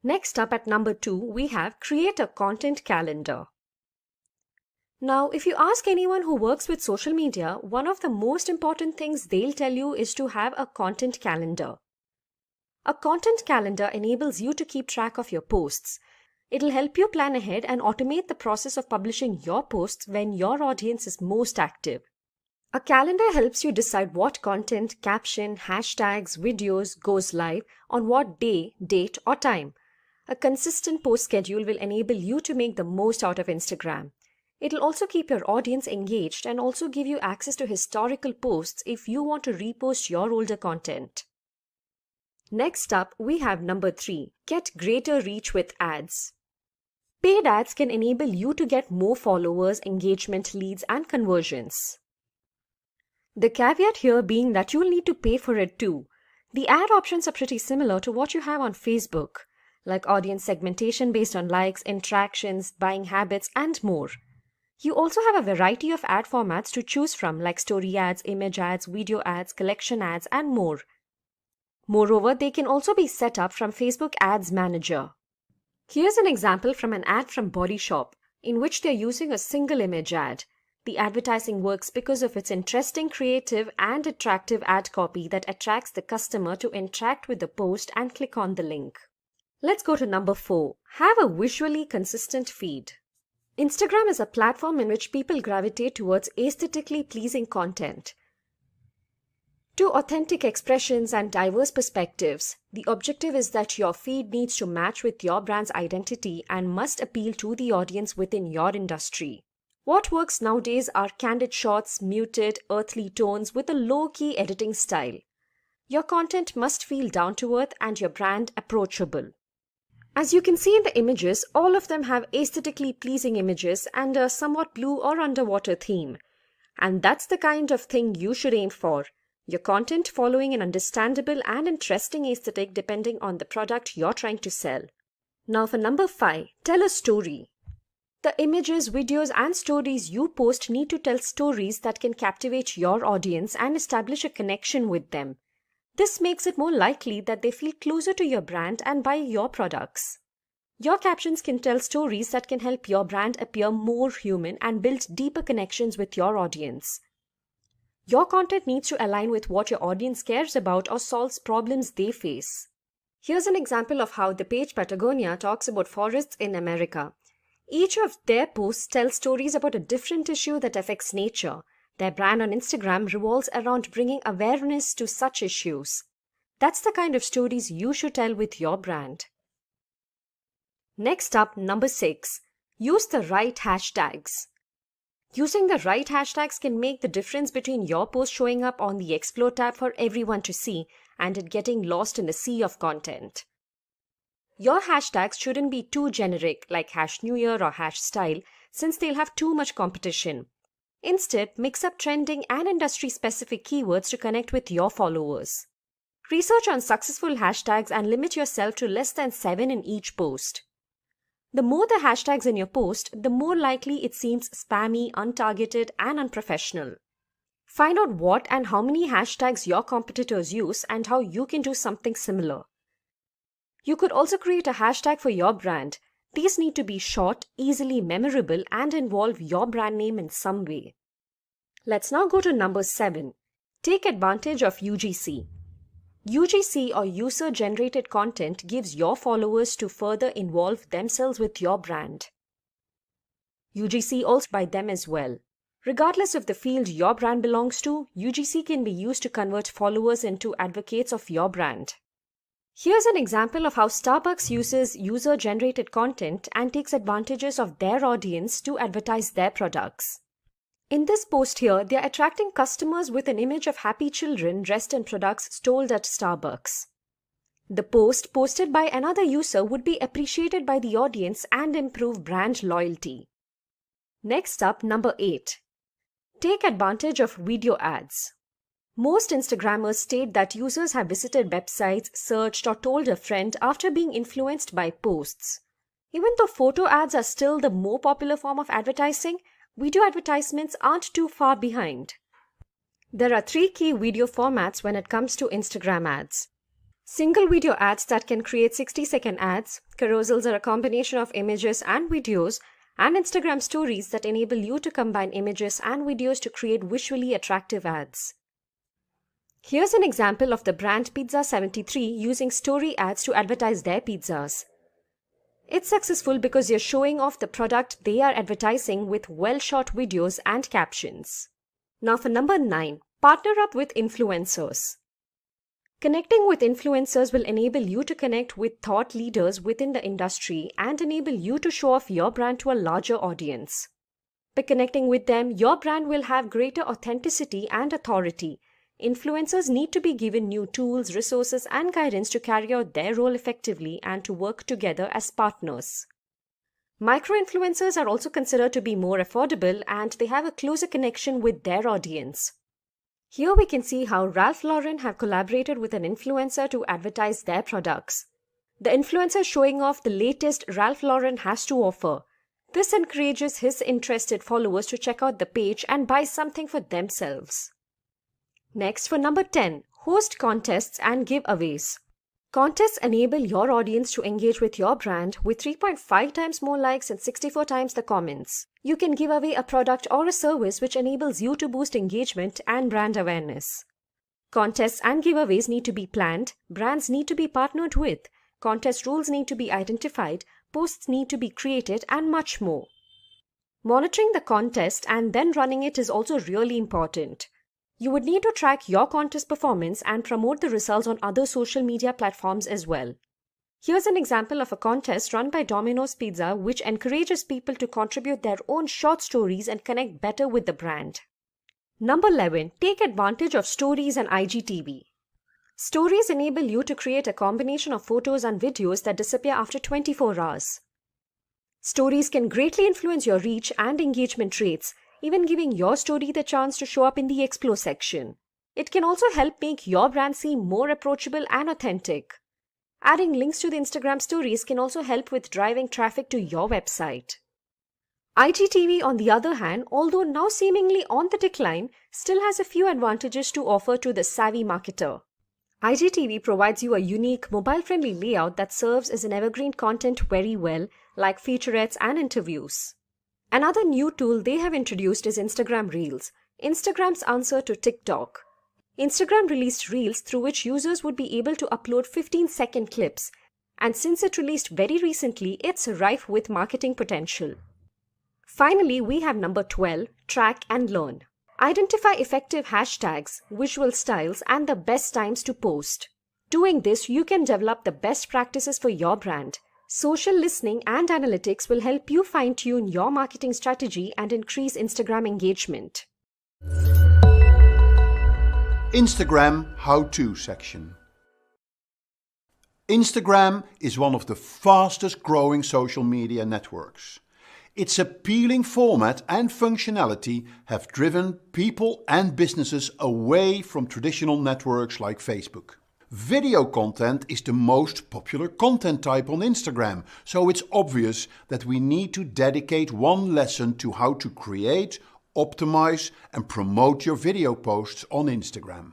Speaker 1: Next up at number 2, we have create a content calendar. Now, if you ask anyone who works with social media, one of the most important things they'll tell you is to have a content calendar. A content calendar enables you to keep track of your posts. It'll help you plan ahead and automate the process of publishing your posts when your audience is most active. A calendar helps you decide what content, caption, hashtags, videos goes live on what day, date, or time. A consistent post schedule will enable you to make the most out of Instagram. It'll also keep your audience engaged and also give you access to historical posts if you want to repost your older content. Next up, we have number 3, get greater reach with ads. Paid ads can enable you to get more followers, engagement, leads, and conversions. The caveat here being that you'll need to pay for it too. The ad options are pretty similar to what you have on Facebook, like audience segmentation based on likes, interactions, buying habits, and more. You also have a variety of ad formats to choose from, like story ads, image ads, video ads, collection ads, and more. Moreover, they can also be set up from Facebook Ads Manager. Here's an example from an ad from Body Shop, in which they're using a single image ad. The advertising works because of its interesting, creative, and attractive ad copy that attracts the customer to interact with the post and click on the link. Let's go to number 4. Have a visually consistent feed. Instagram is a platform in which people gravitate towards aesthetically pleasing content. To authentic expressions and diverse perspectives, the objective is that your feed needs to match with your brand's identity and must appeal to the audience within your industry. What works nowadays are candid shots, muted, earthly tones with a low-key editing style. Your content must feel down-to-earth and your brand approachable. As you can see in the images, all of them have aesthetically pleasing images and a somewhat blue or underwater theme. And that's the kind of thing you should aim for. Your content following an understandable and interesting aesthetic depending on the product you're trying to sell. Now for number 5, tell a story. The images, videos, and stories you post need to tell stories that can captivate your audience and establish a connection with them. This makes it more likely that they feel closer to your brand and buy your products. Your captions can tell stories that can help your brand appear more human and build deeper connections with your audience. Your content needs to align with what your audience cares about or solves problems they face. Here's an example of how the page Patagonia talks about forests in America. Each of their posts tells stories about a different issue that affects nature. Their brand on Instagram revolves around bringing awareness to such issues. That's the kind of stories you should tell with your brand. Next up, number 6. Use the right hashtags. Using the right hashtags can make the difference between your post showing up on the Explore tab for everyone to see and it getting lost in the sea of content. Your hashtags shouldn't be too generic like #NewYear or #style since they'll have too much competition. Instead, mix up trending and industry-specific keywords to connect with your followers. Research on successful hashtags and limit yourself to less than 7 in each post. The more the hashtags in your post, the more likely it seems spammy, untargeted, and unprofessional. Find out what and how many hashtags your competitors use and how you can do something similar. You could also create a hashtag for your brand. These need to be short, easily memorable, and involve your brand name in some way. Let's now go to number 7. Take advantage of UGC. UGC or user-generated content gives your followers to further involve themselves with your brand. UGC also by them as well. Regardless of the field your brand belongs to, UGC can be used to convert followers into advocates of your brand. Here's an example of how Starbucks uses user-generated content and takes advantages of their audience to advertise their products. In this post here, they are attracting customers with an image of happy children dressed in products sold at Starbucks. The post posted by another user would be appreciated by the audience and improve brand loyalty. Next up, number 8. Take advantage of video ads. Most Instagrammers state that users have visited websites, searched, or told a friend after being influenced by posts. Even though photo ads are still the more popular form of advertising, video advertisements aren't too far behind. There are 3 key video formats when it comes to Instagram ads. Single video ads that can create 60-second ads, carousels are a combination of images and videos, and Instagram stories that enable you to combine images and videos to create visually attractive ads. Here's an example of the brand Pizza 73 using story ads to advertise their pizzas. It's successful because you're showing off the product they are advertising with well-shot videos and captions. Now for number 9, partner up with influencers. Connecting with influencers will enable you to connect with thought leaders within the industry and enable you to show off your brand to a larger audience. By connecting with them, your brand will have greater authenticity and authority. Influencers need to be given new tools, resources, and guidance to carry out their role effectively and to work together as partners. Micro-influencers are also considered to be more affordable and they have a closer connection with their audience. Here we can see how Ralph Lauren have collaborated with an influencer to advertise their products. The influencer showing off the latest Ralph Lauren has to offer. This encourages his interested followers to check out the page and buy something for themselves. Next, for number 10, host contests and giveaways. Contests enable your audience to engage with your brand with 3.5 times more likes and 64 times the comments. You can give away a product or a service which enables you to boost engagement and brand awareness. Contests and giveaways need to be planned, brands need to be partnered with, contest rules need to be identified, posts need to be created, and much more. Monitoring the contest and then running it is also really important. You would need to track your contest performance and promote the results on other social media platforms as well. Here's an example of a contest run by Domino's Pizza which encourages people to contribute their own short stories and connect better with the brand. Number 11. Take advantage of stories and IGTV. Stories enable you to create a combination of photos and videos that disappear after 24 hours. Stories can greatly influence your reach and engagement rates, even giving your story the chance to show up in the Explore section. It can also help make your brand seem more approachable and authentic. Adding links to the Instagram stories can also help with driving traffic to your website. IGTV, on the other hand, although now seemingly on the decline, still has a few advantages to offer to the savvy marketer. IGTV provides you a unique, mobile-friendly layout that serves as an evergreen content very well, like featurettes and interviews. Another new tool they have introduced is Instagram Reels, Instagram's answer to TikTok. Instagram released Reels through which users would be able to upload 15-second clips. and since it released very recently, it's rife with marketing potential. Finally, we have number 12, Track and Learn. Identify effective hashtags, visual styles, and the best times to post. Doing this, you can develop the best practices for your brand. Social listening and analytics will help you fine-tune your marketing strategy and increase Instagram engagement.
Speaker 4: Instagram How-To section. Instagram is one of the fastest growing social media networks. Its appealing format and functionality have driven people and businesses away from traditional networks like Facebook. Video content is the most popular content type on Instagram, so it's obvious that we need to dedicate one lesson to how to create, optimize and promote your video posts on Instagram.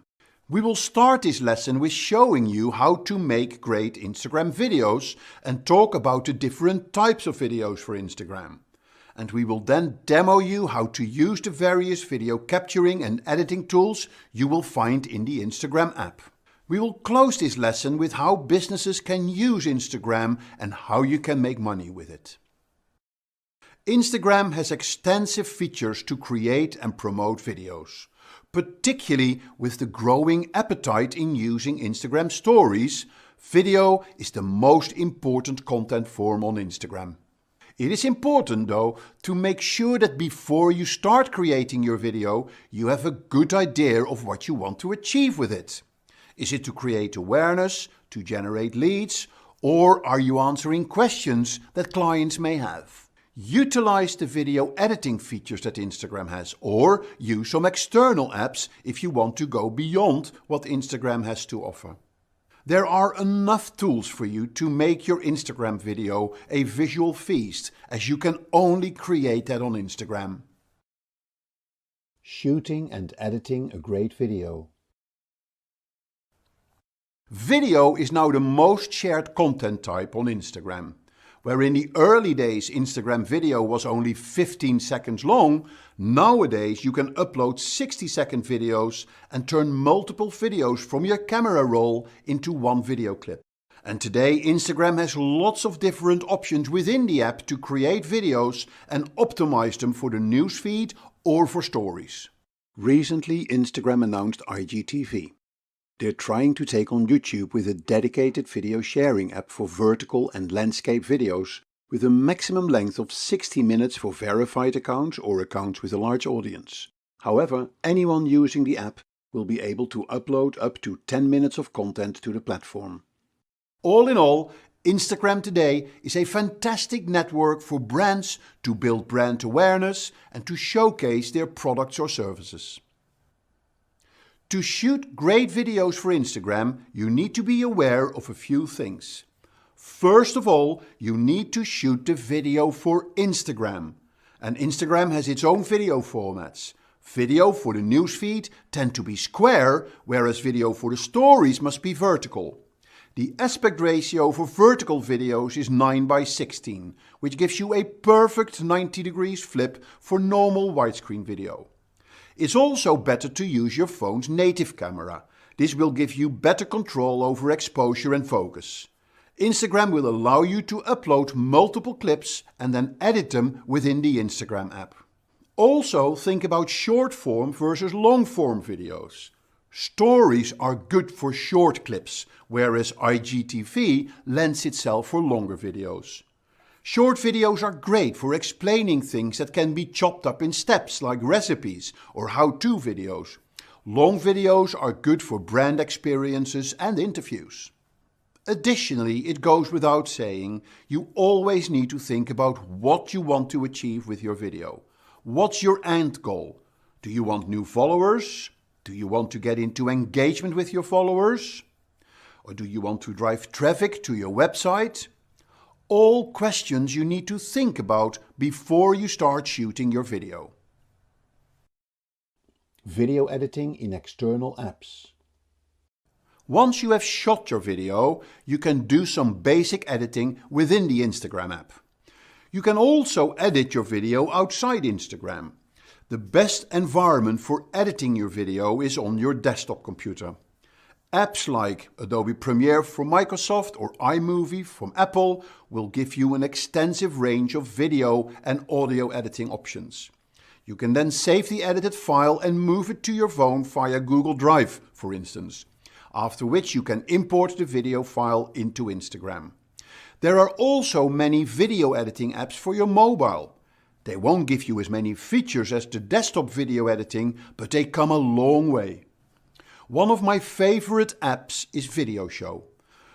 Speaker 4: We will start this lesson with showing you how to make great Instagram videos and talk about the different types of videos for Instagram. And we will then demo you how to use the various video capturing and editing tools you will find in the Instagram app. We will close this lesson with how businesses can use Instagram and how you can make money with it. Instagram has extensive features to create and promote videos, particularly with the growing appetite in using Instagram stories. Video is the most important content form on Instagram. It is important though to make sure that before you start creating your video, you have a good idea of what you want to achieve with it. Is it to create awareness, to generate leads, or are you answering questions that clients may have? Utilize the video editing features that Instagram has, or use some external apps if you want to go beyond what Instagram has to offer. There are enough tools for you to make your Instagram video a visual feast, as you can only create that on Instagram. Shooting and editing a great video. Video is now the most shared content type on Instagram. Where in the early days Instagram video was only 15 seconds long, nowadays you can upload 60-second videos and turn multiple videos from your camera roll into one video clip. And today Instagram has lots of different options within the app to create videos and optimize them for the newsfeed or for stories. Recently Instagram announced IGTV. They're trying to take on YouTube with a dedicated video sharing app for vertical and landscape videos with a maximum length of 60 minutes for verified accounts or accounts with a large audience. However, anyone using the app will be able to upload up to 10 minutes of content to the platform. All in all, Instagram today is a fantastic network for brands to build brand awareness and to showcase their products or services. To shoot great videos for Instagram, you need to be aware of a few things. First of all, you need to shoot the video for Instagram. And Instagram has its own video formats. Video for the newsfeed tend to be square, whereas video for the stories must be vertical. The aspect ratio for vertical videos is 9:16, which gives you a perfect 90 degrees flip for normal widescreen video. It's also better to use your phone's native camera. This will give you better control over exposure and focus. Instagram will allow you to upload multiple clips and then edit them within the Instagram app. Also think about short form versus long form videos. Stories are good for short clips, whereas IGTV lends itself for longer videos. Short videos are great for explaining things that can be chopped up in steps like recipes or how-to videos. Long videos are good for brand experiences and interviews. Additionally, it goes without saying, you always need to think about what you want to achieve with your video. What's your end goal? Do you want new followers? Do you want to get into engagement with your followers? Or do you want to drive traffic to your website? All questions you need to think about before you start shooting your video. Video editing in external apps. Once you have shot your video, you can do some basic editing within the Instagram app. You can also edit your video outside Instagram. The best environment for editing your video is on your desktop computer. Apps like Adobe Premiere from Microsoft or iMovie from Apple will give you an extensive range of video and audio editing options. You can then save the edited file and move it to your phone via Google Drive, for instance, after which you can import the video file into Instagram. There are also many video editing apps for your mobile. They won't give you as many features as the desktop video editing, but they come a long way. One of my favorite apps is VideoShow.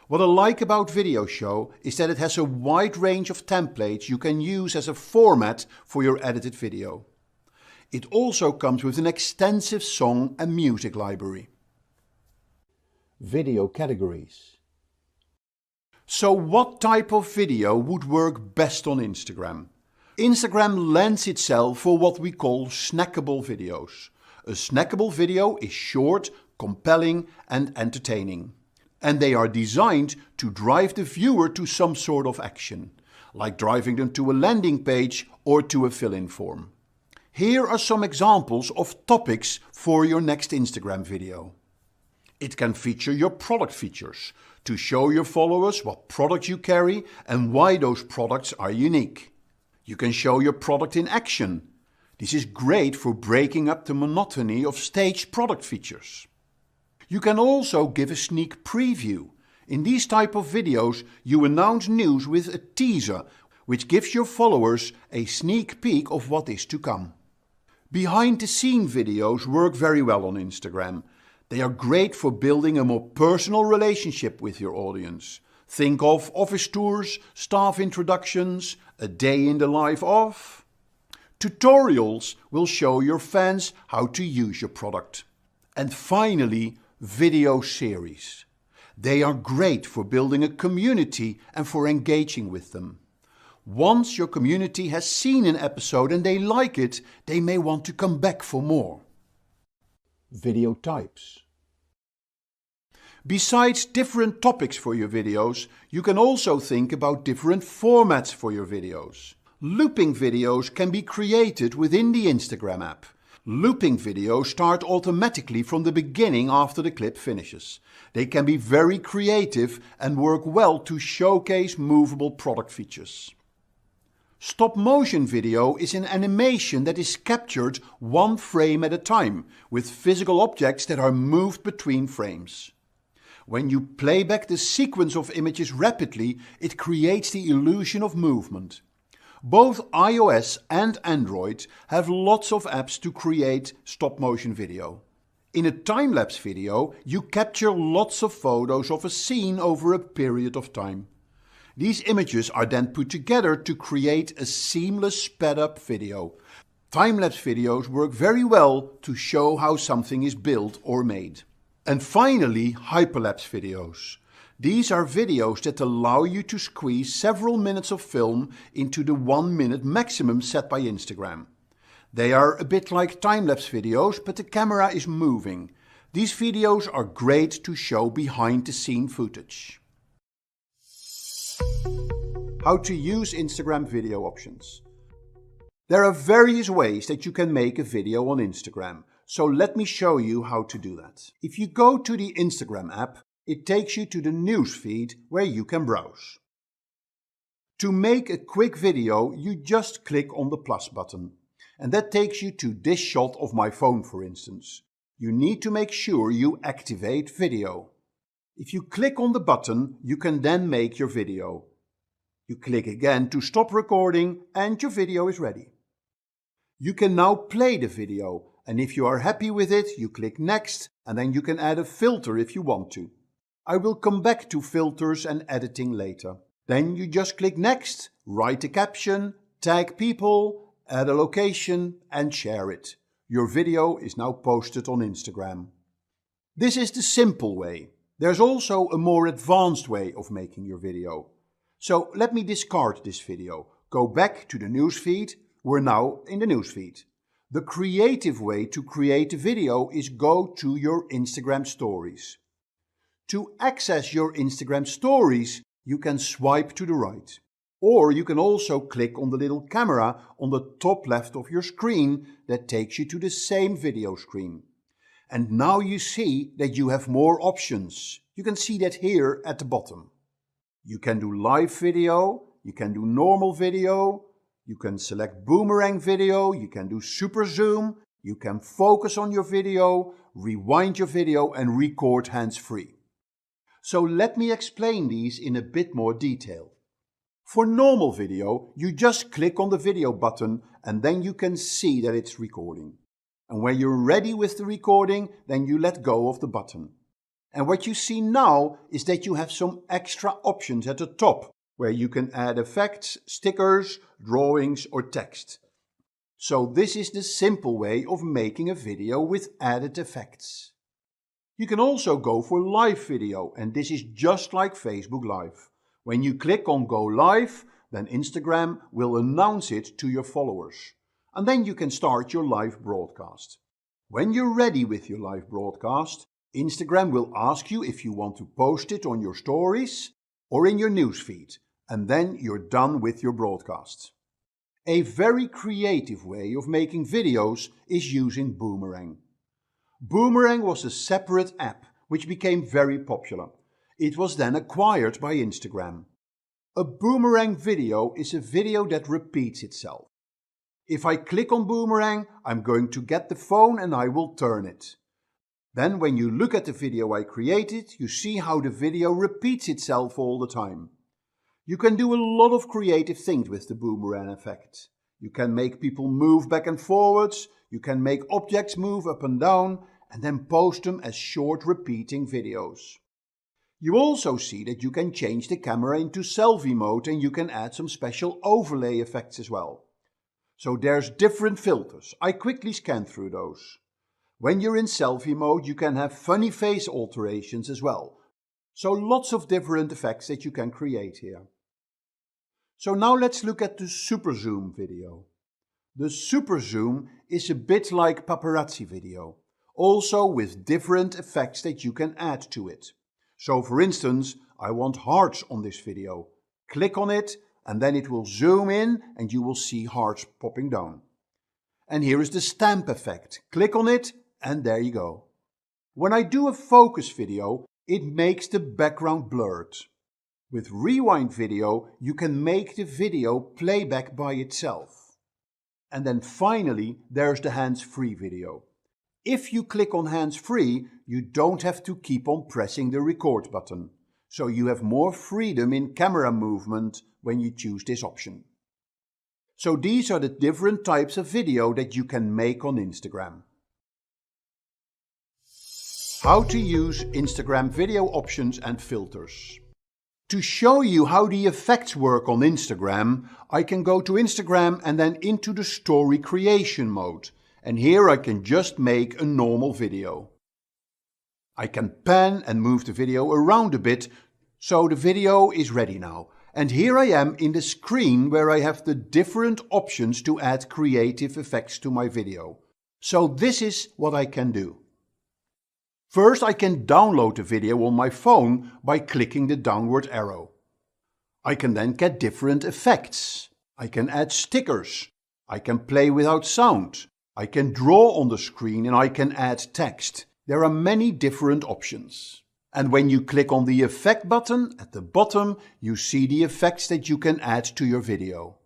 Speaker 4: What I like about VideoShow is that it has a wide range of templates you can use as a format for your edited video. It also comes with an extensive song and music library. Video categories. So what type of video would work best on Instagram? Instagram lends itself for what we call snackable videos. A snackable video is short, compelling and entertaining. And they are designed to drive the viewer to some sort of action, like driving them to a landing page or to a fill-in form. Here are some examples of topics for your next Instagram video. It can feature your product features to show your followers what products you carry and why those products are unique. You can show your product in action. This is great for breaking up the monotony of staged product features. You can also give a sneak preview. In these type of videos, you announce news with a teaser, which gives your followers a sneak peek of what is to come. Behind-the-scene videos work very well on Instagram. They are great for building a more personal relationship with your audience. Think of office tours, staff introductions, a day in the life of. Tutorials will show your fans how to use your product. And finally, video series. They are great for building a community and for engaging with them. Once your community has seen an episode and they like it, they may want to come back for more. Video types. Besides different topics for your videos, you can also think about different formats for your videos. Looping videos can be created within the Instagram app. Looping videos start automatically from the beginning after the clip finishes. They can be very creative and work well to showcase movable product features. Stop motion video is an animation that is captured one frame at a time, with physical objects that are moved between frames. When you play back the sequence of images rapidly, it creates the illusion of movement. Both iOS and Android have lots of apps to create stop-motion video. In a time-lapse video, you capture lots of photos of a scene over a period of time. These images are then put together to create a seamless sped-up video. Time-lapse videos work very well to show how something is built or made. And finally, hyperlapse videos. These are videos that allow you to squeeze several minutes of film into the 1 minute maximum set by Instagram. They are a bit like time-lapse videos, but the camera is moving. These videos are great to show behind-the-scene footage. How to use Instagram video options. There are various ways that you can make a video on Instagram, so let me show you how to do that. If you go to the Instagram app, it takes you to the news feed where you can browse. To make a quick video, you just click on the plus button. And that takes you to this shot of my phone, for instance. You need to make sure you activate video. If you click on the button, you can then make your video. You click again to stop recording and your video is ready. You can now play the video, and if you are happy with it, you click next, and then you can add a filter if you want to. I will come back to filters and editing later. Then you just click next, write a caption, tag people, add a location and share it. Your video is now posted on Instagram. This is the simple way. There's also a more advanced way of making your video. So let me discard this video. Go back to the newsfeed. We're now in the newsfeed. The creative way to create a video is go to your Instagram stories. To access your Instagram stories, you can swipe to the right. Or you can also click on the little camera on the top left of your screen that takes you to the same video screen. And now you see that you have more options. You can see that here at the bottom. You can do live video, you can do normal video, you can select boomerang video, you can do super zoom, you can focus on your video, rewind your video and record hands-free. So let me explain these in a bit more detail. For normal video, you just click on the video button and then you can see that it's recording. And when you're ready with the recording, then you let go of the button. And what you see now is that you have some extra options at the top, where you can add effects, stickers, drawings or text. So this is the simple way of making a video with added effects. You can also go for live video, and this is just like Facebook Live. When you click on Go Live, then Instagram will announce it to your followers. And then you can start your live broadcast. When you're ready with your live broadcast, Instagram will ask you if you want to post it on your stories or in your newsfeed, and then you're done with your broadcast. A very creative way of making videos is using Boomerang. Boomerang was a separate app which became very popular. It was then acquired by Instagram. A Boomerang video is a video that repeats itself. If I click on Boomerang, I'm going to get the phone and I will turn it. Then when you look at the video I created, you see how the video repeats itself all the time. You can do a lot of creative things with the boomerang effect. You can make people move back and forwards, you can make objects move up and down, and then post them as short repeating videos. You also see that you can change the camera into selfie mode and you can add some special overlay effects as well. So there's different filters. I quickly scan through those. When you're in selfie mode, you can have funny face alterations as well. So lots of different effects that you can create here. So now let's look at the super zoom video. The super zoom is a bit like paparazzi video, also with different effects that you can add to it. So for instance, I want hearts on this video. Click on it and then it will zoom in and you will see hearts popping down. And here is the stamp effect. Click on it and there you go. When I do a focus video, it makes the background blurred. With rewind video, you can make the video playback by itself. And then finally, there's the hands-free video. If you click on hands-free, you don't have to keep on pressing the record button. So you have more freedom in camera movement when you choose this option. So these are the different types of video that you can make on Instagram. How to use Instagram video options and filters. To show you how the effects work on Instagram, I can go to Instagram and then into the story creation mode. And here I can just make a normal video. I can pan and move the video around a bit, so the video is ready now. And here I am in the screen where I have the different options to add creative effects to my video. So this is what I can do. First, I can download the video on my phone by clicking the downward arrow. I can then get different effects. I can add stickers. I can play without sound. I can draw on the screen and I can add text. There are many different options. And when you click on the effect button at the bottom, you see the effects that you can add to your video.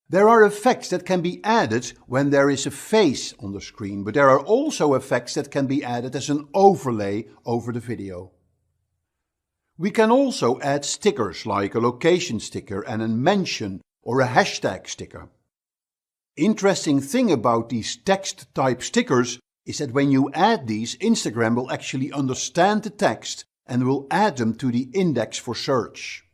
Speaker 4: There are effects that can be added when there is a face on the screen, but there are also effects that can be added as an overlay over the video. We can also add stickers like a location sticker and a mention or a hashtag sticker. Interesting thing about these text type stickers is that when you add these, Instagram will actually understand the text and will add them to the index for search.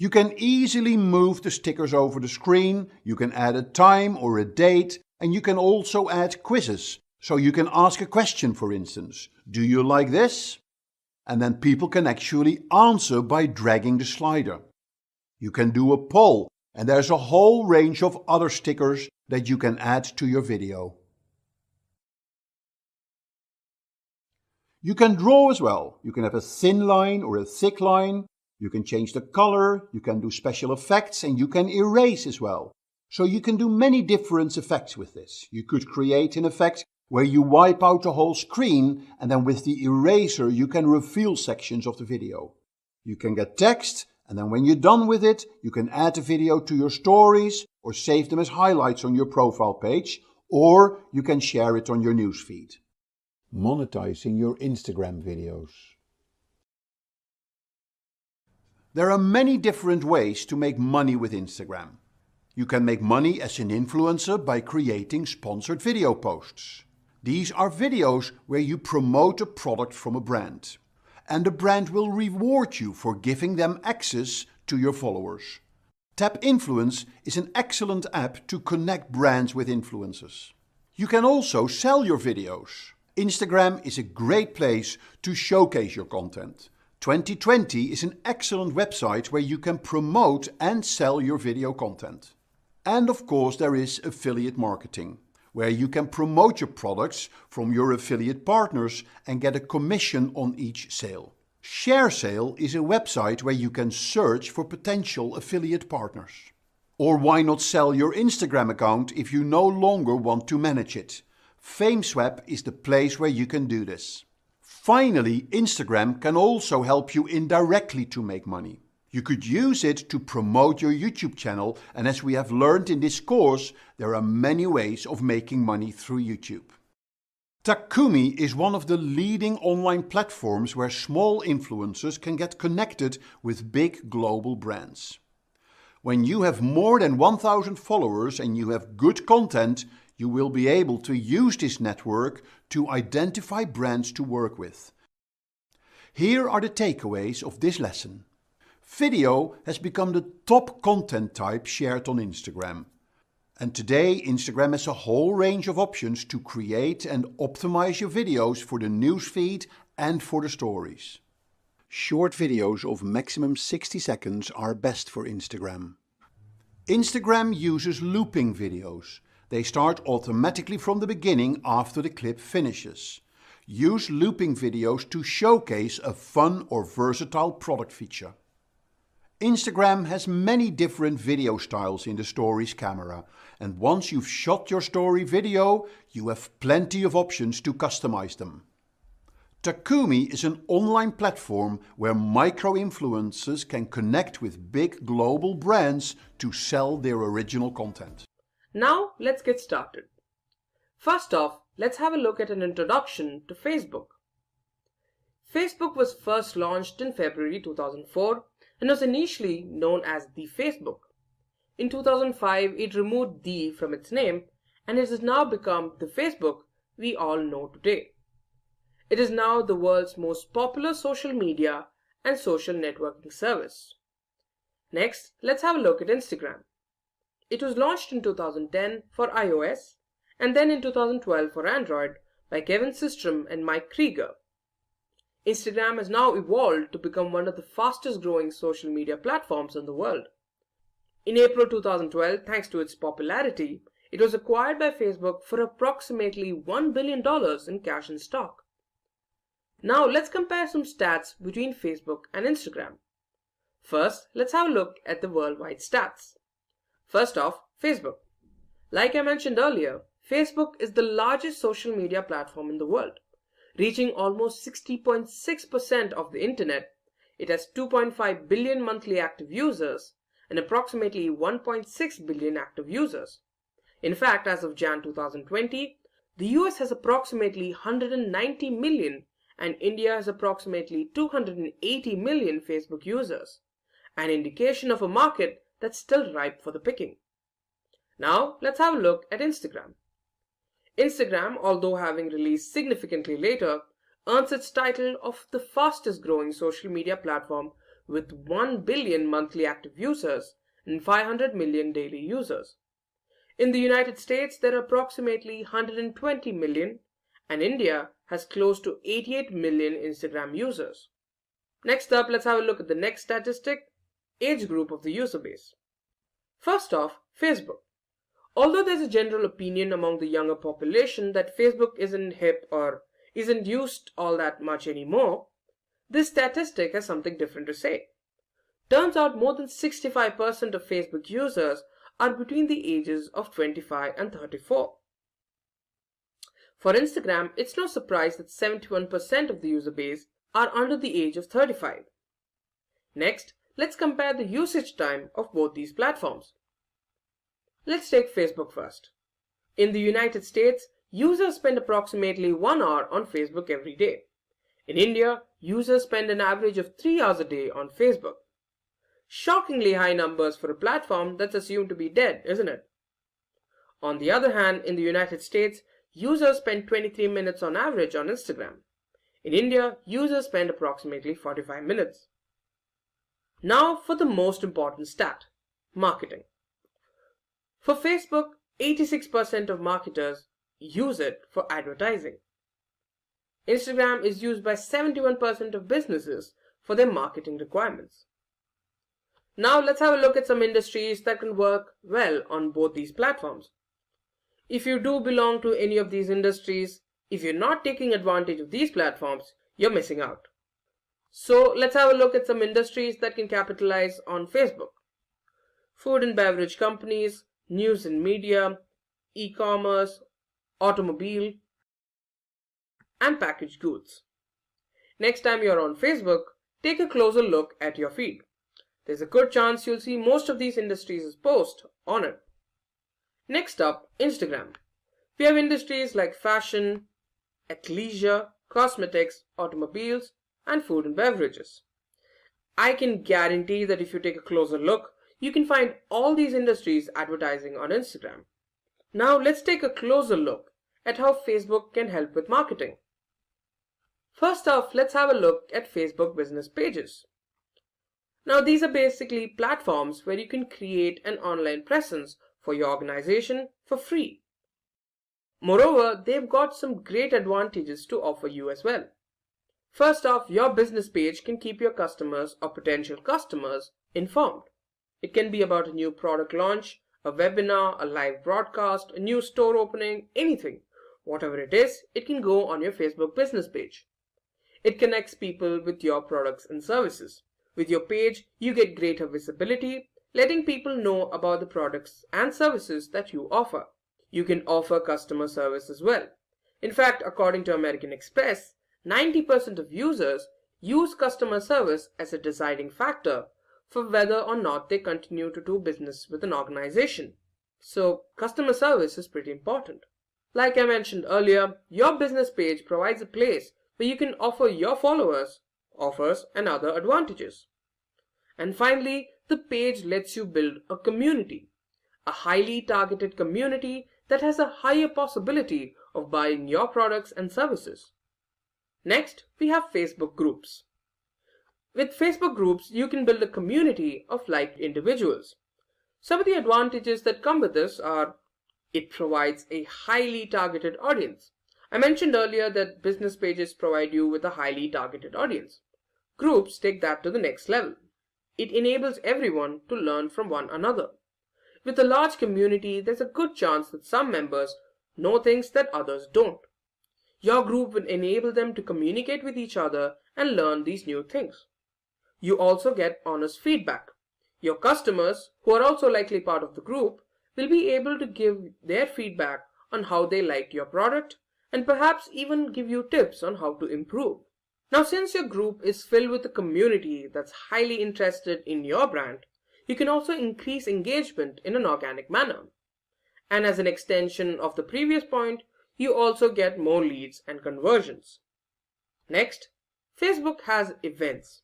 Speaker 4: You can easily move the stickers over the screen, you can add a time or a date, and you can also add quizzes. So you can ask a question, for instance, do you like this? And then people can actually answer by dragging the slider. You can do a poll, and there's a whole range of other stickers that you can add to your video. You can draw as well. You can have a thin line or a thick line. You can change the color, you can do special effects, and you can erase as well. So you can do many different effects with this. You could create an effect where you wipe out the whole screen and then with the eraser you can reveal sections of the video. You can get text, and then when you're done with it, you can add the video to your stories or save them as highlights on your profile page, or you can share it on your newsfeed. Monetizing your Instagram videos. There are many different ways to make money with Instagram. You can make money as an influencer by creating sponsored video posts. These are videos where you promote a product from a brand, and the brand will reward you for giving them access to your followers. Tap Influence is an excellent app to connect brands with influencers. You can also sell your videos. Instagram is a great place to showcase your content. 2020 is an excellent website where you can promote and sell your video content. And of course there is affiliate marketing, where you can promote your products from your affiliate partners and get a commission on each sale. ShareSale is a website where you can search for potential affiliate partners. Or why not sell your Instagram account if you no longer want to manage it? FameSwap is the place where you can do this. Finally, Instagram can also help you indirectly to make money. You could use it to promote your YouTube channel, and as we have learned in this course, there are many ways of making money through YouTube. Takumi is one of the leading online platforms where small influencers can get connected with big global brands. When you have more than 1,000 followers and you have good content, you will be able to use this network to identify brands to work with. Here are the takeaways of this lesson. Video has become the top content type shared on Instagram. And today Instagram has a whole range of options to create and optimize your videos for the newsfeed and for the stories. Short videos of maximum 60 seconds are best for Instagram. Instagram uses looping videos. They start automatically from the beginning after the clip finishes. Use looping videos to showcase a fun or versatile product feature. Instagram has many different video styles in the Stories camera, and once you've shot your story video, you have plenty of options to customize them. Takumi is an online platform where micro-influencers can connect with big global brands to sell their original content.
Speaker 5: Now let's get started. First off, let's have a look at an introduction to Facebook. Facebook was first launched in February 2004 and was initially known as the Facebook. In 2005, it removed the from its name and it has now become the Facebook we all know today. It is now the world's most popular social media and social networking service. Next, let's have a look at Instagram. It was launched in 2010 for iOS and then in 2012 for Android by Kevin Systrom and Mike Krieger. Instagram has now evolved to become one of the fastest growing social media platforms in the world. In April 2012, thanks to its popularity, it was acquired by Facebook for approximately $1 billion in cash and stock. Now let's compare some stats between Facebook and Instagram. First, let's have a look at the worldwide stats. First off, Facebook. Like I mentioned earlier, Facebook is the largest social media platform in the world. Reaching almost 60.6% of the internet, it has 2.5 billion monthly active users and approximately 1.6 billion active users. In fact, as of Jan 2020, the US has approximately 190 million and India has approximately 280 million Facebook users, an indication of a market that's still ripe for the picking. Now, let's have a look at Instagram. Instagram, although having released significantly later, earns its title of the fastest growing social media platform with 1 billion monthly active users and 500 million daily users. In the United States, there are approximately 120 million, and India has close to 88 million Instagram users. Next up, let's have a look at the next statistic, age group of the user base. First off, Facebook. Although there's a general opinion among the younger population that Facebook isn't hip or isn't used all that much anymore, this statistic has something different to say. Turns out more than 65% of Facebook users are between the ages of 25 and 34. For Instagram, it's no surprise that 71% of the user base are under the age of 35. Next, let's compare the usage time of both these platforms. Let's take Facebook first. In the United States, users spend approximately 1 hour on Facebook every day. In India, users spend an average of 3 hours a day on Facebook. Shockingly high numbers for a platform that's assumed to be dead, isn't it? On the other hand, in the United States, users spend 23 minutes on average on Instagram. In India, users spend approximately 45 minutes. Now for the most important stat, marketing. For Facebook, 86% of marketers use it for advertising. Instagram is used by 71% of businesses for their marketing requirements. Now let's have a look at some industries that can work well on both these platforms. If you do belong to any of these industries, if you're not taking advantage of these platforms, you're missing out. So let's have a look at some industries that can capitalize on Facebook. Food and beverage companies, news and media, e-commerce, automobile, and packaged goods. Next time you're on Facebook, take a closer look at your feed. There's a good chance you'll see most of these industries' posts on it. Next up, Instagram. We have industries like fashion, athleisure, cosmetics, automobiles, and food and beverages. I can guarantee that if you take a closer look, you can find all these industries advertising on Instagram. Now let's take a closer look at how Facebook can help with marketing. First off, let's have a look at Facebook business pages. Now these are basically platforms where you can create an online presence for your organization for free. Moreover, they've got some great advantages to offer you as well. First off, your business page can keep your customers or potential customers informed. It can be about a new product launch, a webinar, a live broadcast, a new store opening, anything. Whatever it is, it can go on your Facebook business page. It connects people with your products and services. With your page, you get greater visibility, letting people know about the products and services that you offer. You can offer customer service as well. In fact, according to American Express, 90% of users use customer service as a deciding factor for whether or not they continue to do business with an organization. So, customer service is pretty important. Like I mentioned earlier, your business page provides a place where you can offer your followers offers and other advantages. And finally, the page lets you build a community, a highly targeted community that has a higher possibility of buying your products and services. Next, we have Facebook groups. With Facebook groups, you can build a community of like individuals. Some of the advantages that come with this are it provides a highly targeted audience. I mentioned earlier that business pages provide you with a highly targeted audience. Groups take that to the next level. It enables everyone to learn from one another. With a large community, there's a good chance that some members know things that others don't. Your group will enable them to communicate with each other and learn these new things. You also get honest feedback. Your customers, who are also likely part of the group, will be able to give their feedback on how they liked your product and perhaps even give you tips on how to improve. Now, since your group is filled with a community that's highly interested in your brand, you can also increase engagement in an organic manner. And as an extension of the previous point, you also get more leads and conversions. Next, Facebook has events.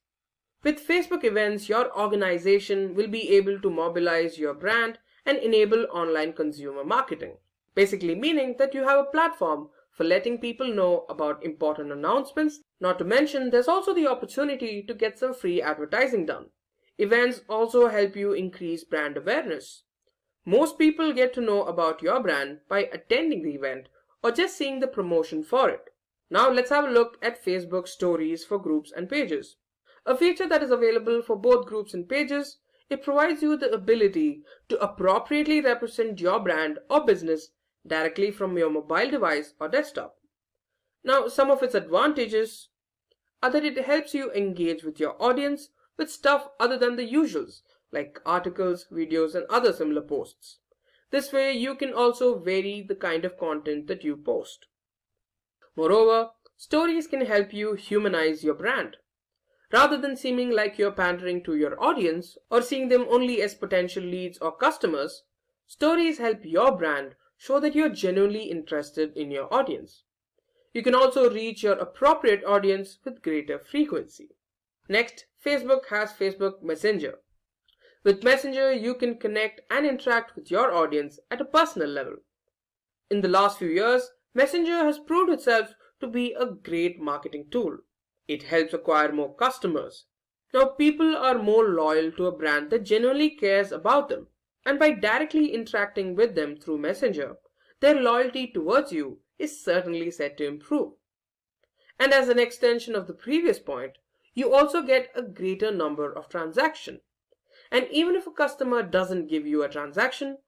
Speaker 5: With Facebook events, your organization will be able to mobilize your brand and enable online consumer marketing. Basically meaning that you have a platform for letting people know about important announcements. Not to mention, there's also the opportunity to get some free advertising done. Events also help you increase brand awareness. Most people get to know about your brand by attending the event or just seeing the promotion for it. Now let's have a look at Facebook stories for groups and pages. A feature that is available for both groups and pages, it provides you the ability to appropriately represent your brand or business directly from your mobile device or desktop. Now, some of its advantages are that it helps you engage with your audience with stuff other than the usuals, like articles, videos, and other similar posts. This way, you can also vary the kind of content that you post. Moreover, stories can help you humanize your brand. Rather than seeming like you're pandering to your audience or seeing them only as potential leads or customers, stories help your brand show that you're genuinely interested in your audience. You can also reach your appropriate audience with greater frequency. Next, Facebook has Facebook Messenger. With Messenger, you can connect and interact with your audience at a personal level. In the last few years, Messenger has proved itself to be a great marketing tool. It helps acquire more customers. Now, people are more loyal to a brand that genuinely cares about them, and by directly interacting with them through Messenger, their loyalty towards you is certainly set to improve. And as an extension of the previous point, you also get a greater number of transactions. And even if a customer doesn't give you a transaction,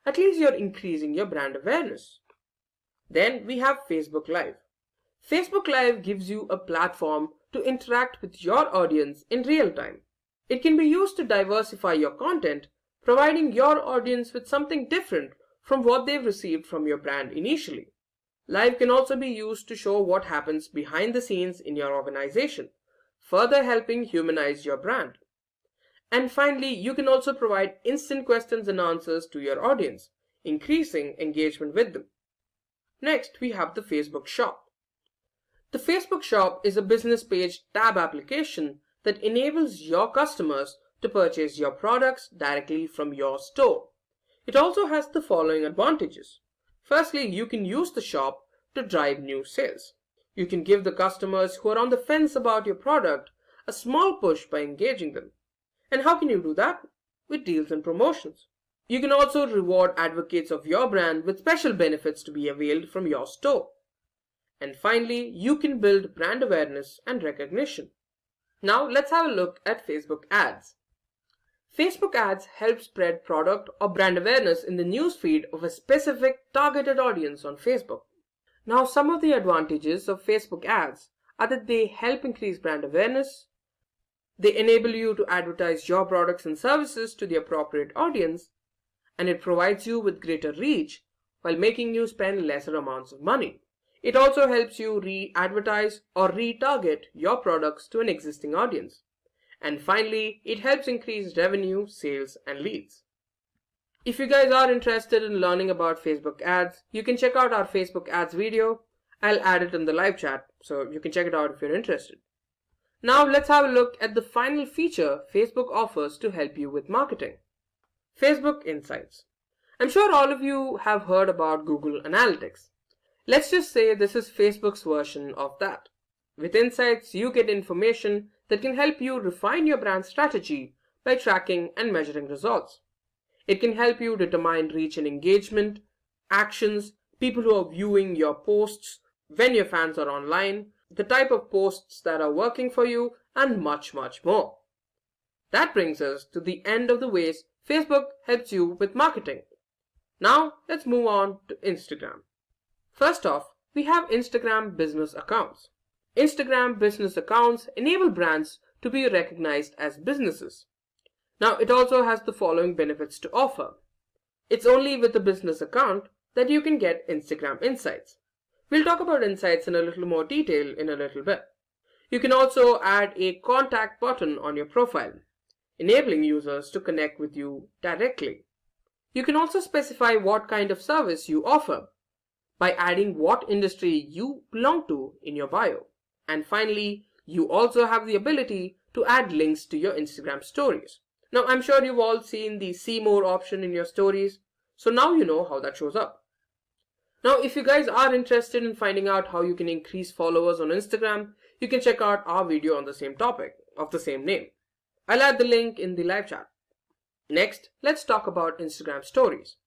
Speaker 5: at least you're increasing your brand awareness. Then we have Facebook Live. Facebook Live gives you a platform to interact with your audience in real time. It can be used to diversify your content, providing your audience with something different from what they've received from your brand initially. Live can also be used to show what happens behind the scenes in your organization, further helping humanize your brand. And finally, you can also provide instant questions and answers to your audience, increasing engagement with them. Next, we have the Facebook Shop. The Facebook Shop is a business page tab application that enables your customers to purchase your products directly from your store. It also has the following advantages. Firstly, you can use the shop to drive new sales. You can give the customers who are on the fence about your product a small push by engaging them. And how can you do that? With deals and promotions. You can also reward advocates of your brand with special benefits to be availed from your store. And finally, you can build brand awareness and recognition. Now let's have a look at Facebook ads. Facebook ads help spread product or brand awareness in the newsfeed of a specific targeted audience on Facebook. Now, some of the advantages of Facebook ads are that they help increase brand awareness, they enable you to advertise your products and services to the appropriate audience, and it provides you with greater reach while making you spend lesser amounts of money. It also helps you re-advertise or retarget your products to an existing audience. And finally, it helps increase revenue, sales, and leads. If you guys are interested in learning about Facebook ads, you can check out our Facebook ads video. I'll add it in the live chat, so you can check it out if you're interested. Now let's have a look at the final feature Facebook offers to help you with marketing. Facebook Insights. I'm sure all of you have heard about Google Analytics. Let's just say this is Facebook's version of that. With Insights, you get information that can help you refine your brand strategy by tracking and measuring results. It can help you determine reach and engagement, actions, people who are viewing your posts, when your fans are online, the type of posts that are working for you, and much, much more. That brings us to the end of the ways Facebook helps you with marketing. Now, let's move on to Instagram. First off, we have Instagram business accounts. Instagram business accounts enable brands to be recognized as businesses. Now, it also has the following benefits to offer. It's only with a business account that you can get Instagram Insights. We'll talk about Insights in a little more detail in a little bit. You can also add a contact button on your profile, enabling users to connect with you directly. You can also specify what kind of service you offer by adding what industry you belong to in your bio. And finally, you also have the ability to add links to your Instagram stories. Now, I'm sure you've all seen the See More option in your stories, so now you know how that shows up. Now, if you guys are interested in finding out how you can increase followers on Instagram, you can check out our video on the same topic of the same name. I'll add the link in the live chat. Next, let's talk about Instagram stories.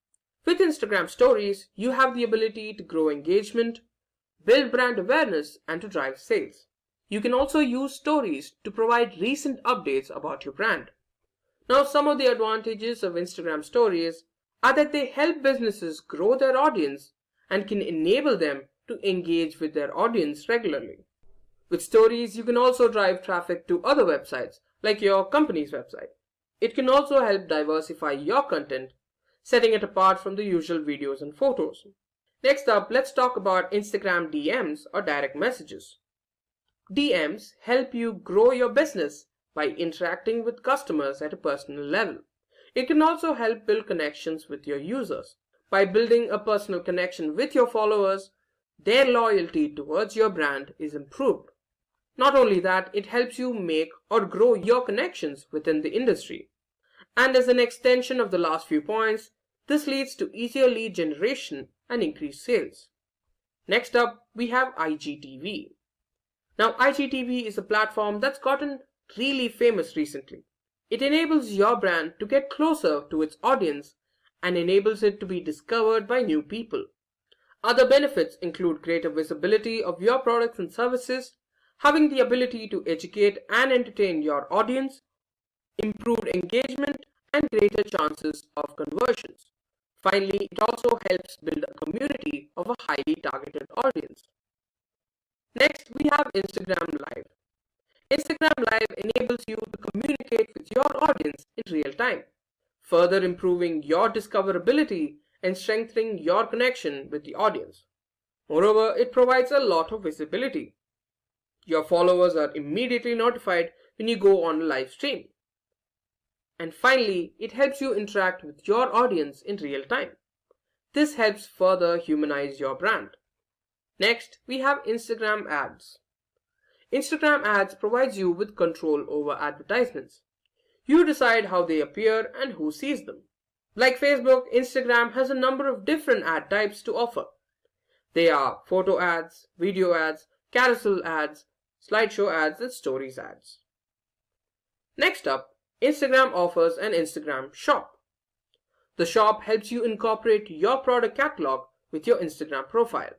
Speaker 5: With Instagram stories, you have the ability to grow engagement, build brand awareness, and to drive sales. You can also use stories to provide recent updates about your brand. Now, some of the advantages of Instagram stories are that they help businesses grow their audience and can enable them to engage with their audience regularly. With stories, you can also drive traffic to other websites, like your company's website. It can also help diversify your content, setting it apart from the usual videos and photos. Next up, let's talk about Instagram DMs or direct messages. DMs help you grow your business by interacting with customers at a personal level. It can also help build connections with your users. By building a personal connection with your followers, their loyalty towards your brand is improved. Not only that, it helps you make or grow your connections within the industry. And as an extension of the last few points, this leads to easier lead generation and increased sales. Next up, we have IGTV. Now, IGTV is a platform that's gotten really famous recently. It enables your brand to get closer to its audience and enables it to be discovered by new people. Other benefits include greater visibility of your products and services, having the ability to educate and entertain your audience, improved engagement, and greater chances of conversions. Finally, it also helps build a community of a highly targeted audience. Next, we have Instagram Live. Instagram Live enables you to communicate with your audience in real time, further improving your discoverability and strengthening your connection with the audience. Moreover, it provides a lot of visibility. Your followers are immediately notified when you go on a live stream. And finally, it helps you interact with your audience in real time. This helps further humanize your brand. Next, we have Instagram ads. Instagram ads provides you with control over advertisements. You decide how they appear and who sees them. Like Facebook, Instagram has a number of different ad types to offer. They are photo ads, video ads, carousel ads, slideshow ads, and stories ads. Next up, Instagram offers an Instagram shop. The shop helps you incorporate your product catalog with your Instagram profile.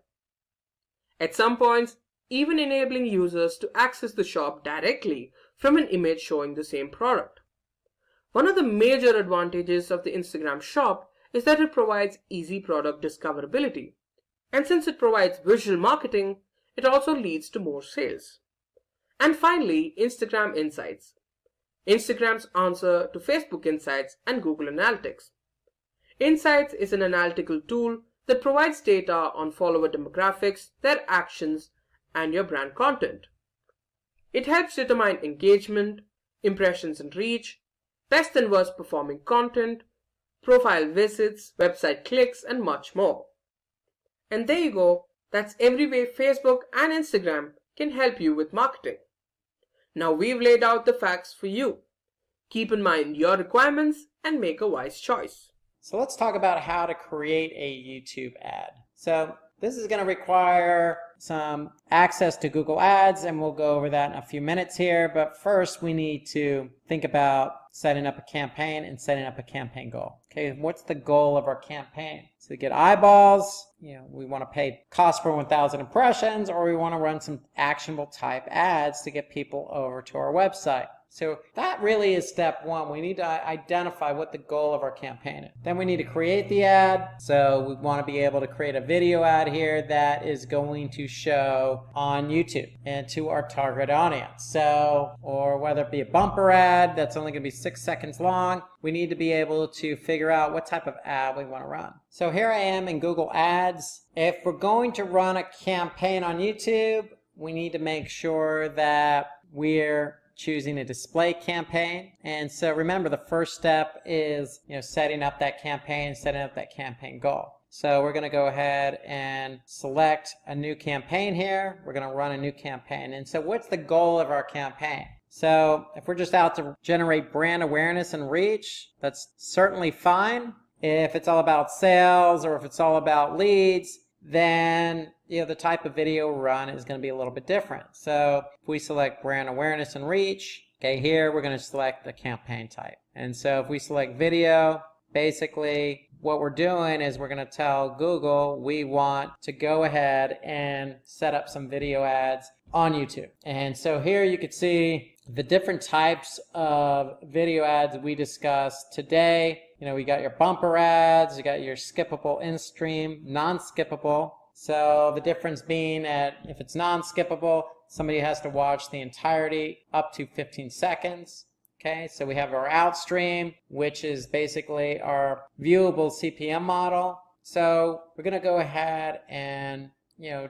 Speaker 5: At some points, even enabling users to access the shop directly from an image showing the same product. One of the major advantages of the Instagram shop is that it provides easy product discoverability. And since it provides visual marketing, it also leads to more sales. And finally, Instagram Insights. Instagram's answer to Facebook Insights and Google Analytics. Insights is an analytical tool that provides data on follower demographics, their actions, and your brand content. It helps determine engagement, impressions and reach, best and worst performing content, profile visits, website clicks, and much more. And there you go, that's every way Facebook and Instagram can help you with marketing. Now we've laid out the facts for you. Keep in mind your requirements and make a wise choice.
Speaker 3: So let's talk about how to create a YouTube ad. So this is going to require some access to Google Ads, and we'll go over that in a few minutes here. But first, we need to think about setting up a campaign and setting up a campaign goal. Okay, what's the goal of our campaign? So to get eyeballs, we want to pay cost per 1,000 impressions, or we want to run some actionable type ads to get people over to our website. So that really is step one. We need to identify what the goal of our campaign is. Then we need to create the ad. So we want to be able to create a video ad here that is going to show on YouTube and to our target audience. So, or whether it be a bumper ad that's only going to be 6 seconds long, we need to be able to figure out what type of ad we want to run. So here I am in Google Ads. If we're going to run a campaign on YouTube, we need to make sure that we're choosing a display campaign. And so remember, the first step is setting up that campaign, setting up that campaign goal. So we're going to go ahead and select a new campaign here. We're going to run a new campaign. And so what's the goal of our campaign? So if we're just out to generate brand awareness and reach, that's certainly fine. If it's all about sales or if it's all about leads, then the type of video run is going to be a little bit different. So if we select brand awareness and reach, okay, here we're going to select the campaign type. And so if we select video, basically what we're doing is we're going to tell Google we want to go ahead and set up some video ads on YouTube. And so here you can see the different types of video ads we discussed today. We got your bumper ads, you got your skippable in-stream, non-skippable. So the difference being that if it's non-skippable, somebody has to watch the entirety up to 15 seconds. Okay, so we have our outstream, which is basically our viewable CPM model. So we're going to go ahead and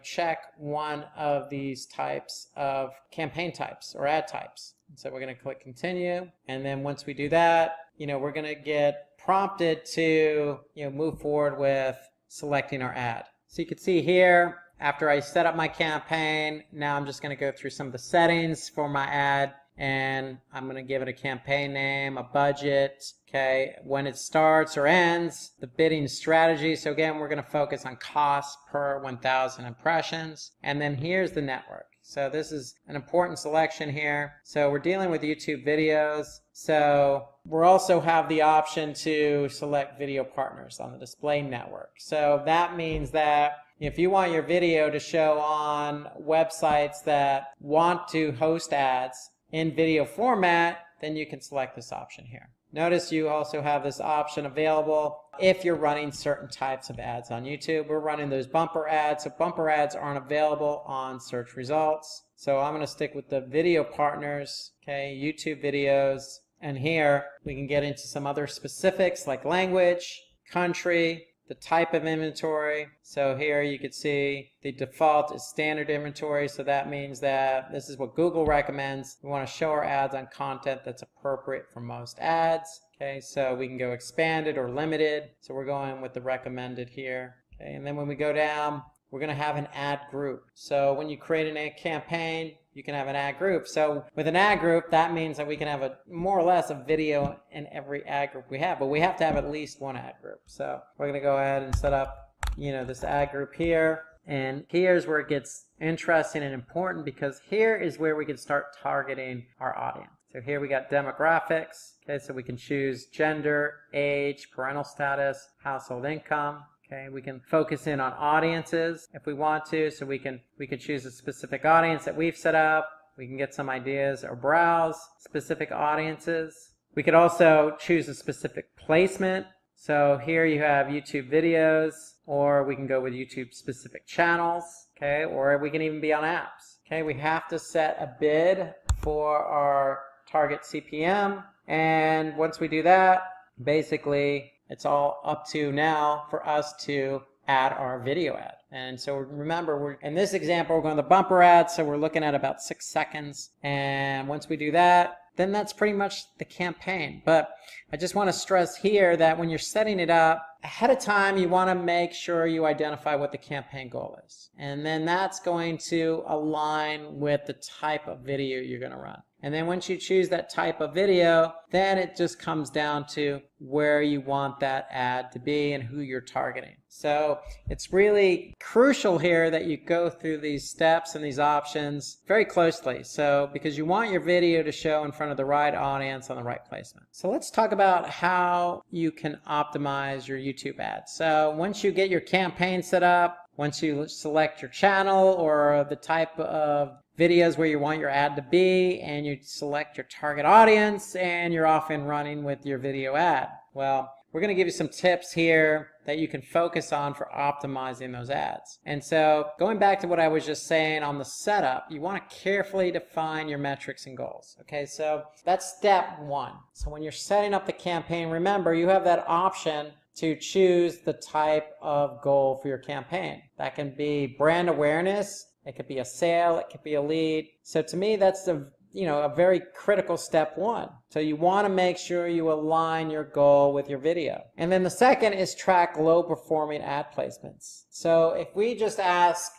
Speaker 3: check one of these types of campaign types or ad types. So we're going to click continue, and then once we do that, we're going to get prompted to move forward with selecting our ad. So you can see here, after I set up my campaign, now I'm just going to go through some of the settings for my ad, and I'm going to give it a campaign name, a budget, okay, when it starts or ends, the bidding strategy. So again, we're going to focus on cost per 1,000 impressions, and then here's the network. So this is an important selection here. So we're dealing with YouTube videos. So we'll also have the option to select video partners on the display network. So that means that if you want your video to show on websites that want to host ads in video format, then you can select this option here. Notice you also have this option available if you're running certain types of ads on YouTube. We're running those bumper ads, so bumper ads aren't available on search results. So I'm going to stick with the video partners, okay, YouTube videos, and here we can get into some other specifics like language, country, the type of inventory. So here you can see the default is standard inventory, so that means that this is what Google recommends. We want to show our ads on content that's appropriate for most ads. Okay, so we can go expanded or limited, so we're going with the recommended here. Okay, and then when we go down, we're going to have an ad group. So when you create an ad campaign, you can have an ad group. So with an ad group, that means that we can have more or less a video in every ad group we have, but we have to have at least one ad group. So we're going to go ahead and set up, this ad group here. And here's where it gets interesting and important, because here is where we can start targeting our audience. So here we got demographics. Okay, so we can choose gender, age, parental status, household income. Okay, we can focus in on audiences if we want to, so we can choose a specific audience that we've set up. We can get some ideas or browse specific audiences. We could also choose a specific placement. So here you have YouTube videos, or we can go with YouTube specific channels, okay, or we can even be on apps. Okay, we have to set a bid for our target CPM, and once we do that, basically it's all up to now for us to add our video ad. And so remember, in this example, we're going to the bumper ad, so we're looking at about 6 seconds. And once we do that, then that's pretty much the campaign. But I just want to stress here that when you're setting it up, ahead of time, you want to make sure you identify what the campaign goal is. And then that's going to align with the type of video you're going to run. And then once you choose that type of video, then it just comes down to where you want that ad to be and who you're targeting. So it's really crucial here that you go through these steps and these options very closely. So because you want your video to show in front of the right audience on the right placement. So let's talk about how you can optimize your YouTube ads. So once you get your campaign set up, once you select your channel or the type of videos where you want your ad to be, and you select your target audience, and you're off and running with your video ad. Well, we're going to give you some tips here that you can focus on for optimizing those ads. And so going back to what I was just saying on the setup, you want to carefully define your metrics and goals. Okay, so that's step one. So when you're setting up the campaign, remember you have that option to choose the type of goal for your campaign. That can be brand awareness, it could be a sale, it could be a lead. So to me, that's a very critical step one. So you want to make sure you align your goal with your video. And then the second is track low performing ad placements. So if we just ask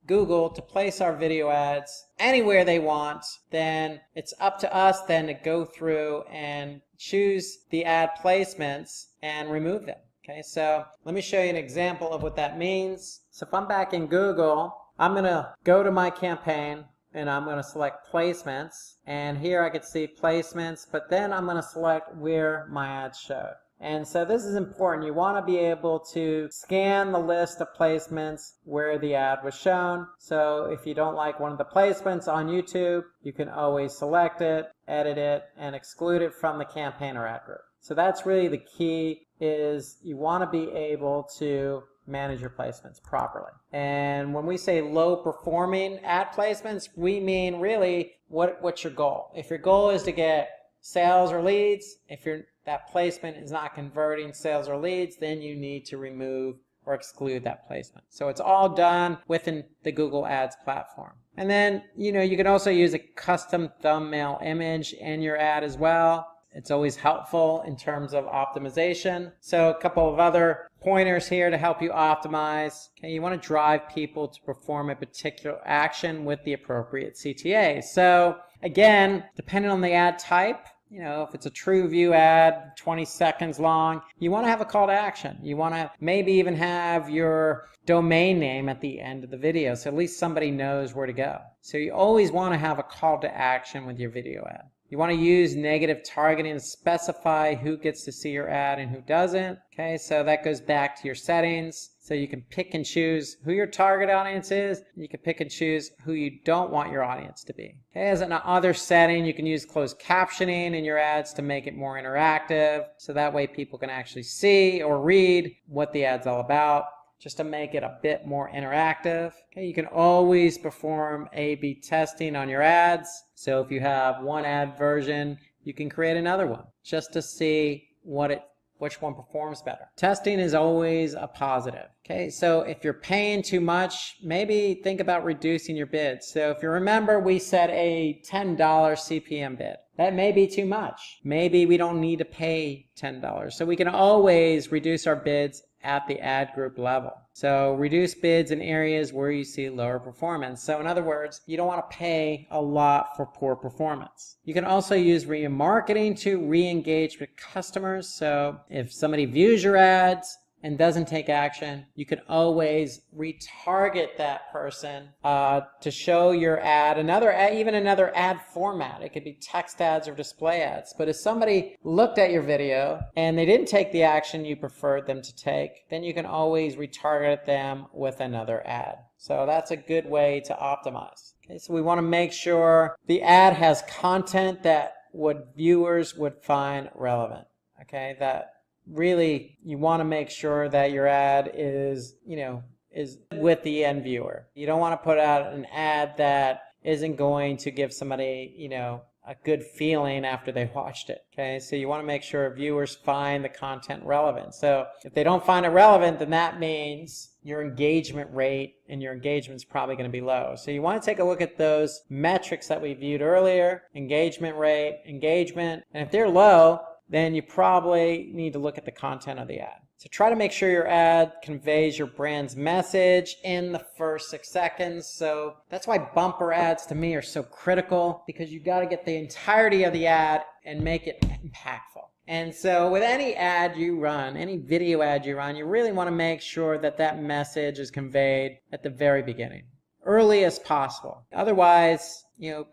Speaker 3: Google to place our video ads anywhere they want, then it's up to us then to go through and choose the ad placements and remove them. Okay, so let me show you an example of what that means. So if I'm back in Google, I'm going to go to my campaign and I'm going to select placements, and here I can see placements, but then I'm going to select where my ads showed. And so this is important. You want to be able to scan the list of placements where the ad was shown. So if you don't like one of the placements on YouTube, you can always select it, edit it, and exclude it from the campaign or ad group. So that's really the key, is you want to be able to manage your placements properly. And when we say low performing ad placements, we mean really what's your goal. If your goal is to get sales or leads, if that placement is not converting sales or leads, then you need to remove or exclude that placement. So it's all done within the Google Ads platform. And then, you can also use a custom thumbnail image in your ad as well. It's always helpful in terms of optimization. So a couple of other pointers here to help you optimize. Okay, you want to drive people to perform a particular action with the appropriate CTA. So again, depending on the ad type, if it's a true view ad, 20 seconds long, you want to have a call to action. You want to maybe even have your domain name at the end of the video, so at least somebody knows where to go. So you always want to have a call to action with your video ad. You want to use negative targeting to specify who gets to see your ad and who doesn't. Okay, so that goes back to your settings. So you can pick and choose who your target audience is. You can pick and choose who you don't want your audience to be. Okay, as another setting, you can use closed captioning in your ads to make it more interactive. So that way people can actually see or read what the ad's all about, just to make it a bit more interactive. Okay, you can always perform A/B testing on your ads. So if you have one ad version, you can create another one just to see which one performs better. Testing is always a positive. Okay, so if you're paying too much, maybe think about reducing your bids. So if you remember, we set a $10 CPM bid. That may be too much. Maybe we don't need to pay $10. So we can always reduce our bids at the ad group level. So reduce bids in areas where you see lower performance. So in other words, you don't want to pay a lot for poor performance. You can also use remarketing to re-engage with customers. So if somebody views your ads and doesn't take action, you can always retarget that person to show your ad, even another ad format. It could be text ads or display ads. But if somebody looked at your video and they didn't take the action you preferred them to take, then you can always retarget them with another ad. So that's a good way to optimize. Okay, so we want to make sure the ad has content that viewers would find relevant. Okay, that really, you want to make sure that your ad is with the end viewer. You don't want to put out an ad that isn't going to give somebody, a good feeling after they watched it. Okay, so you want to make sure viewers find the content relevant. So if they don't find it relevant, then that means your engagement rate and your engagement is probably going to be low. So you want to take a look at those metrics that we viewed earlier: engagement rate, engagement, and if they're low, then you probably need to look at the content of the ad. So try to make sure your ad conveys your brand's message in the first 6 seconds. So that's why bumper ads to me are so critical, because you got to get the entirety of the ad and make it impactful. And so with any ad you run, any video ad you run, you really want to make sure that that message is conveyed at the very beginning, early as possible. Otherwise,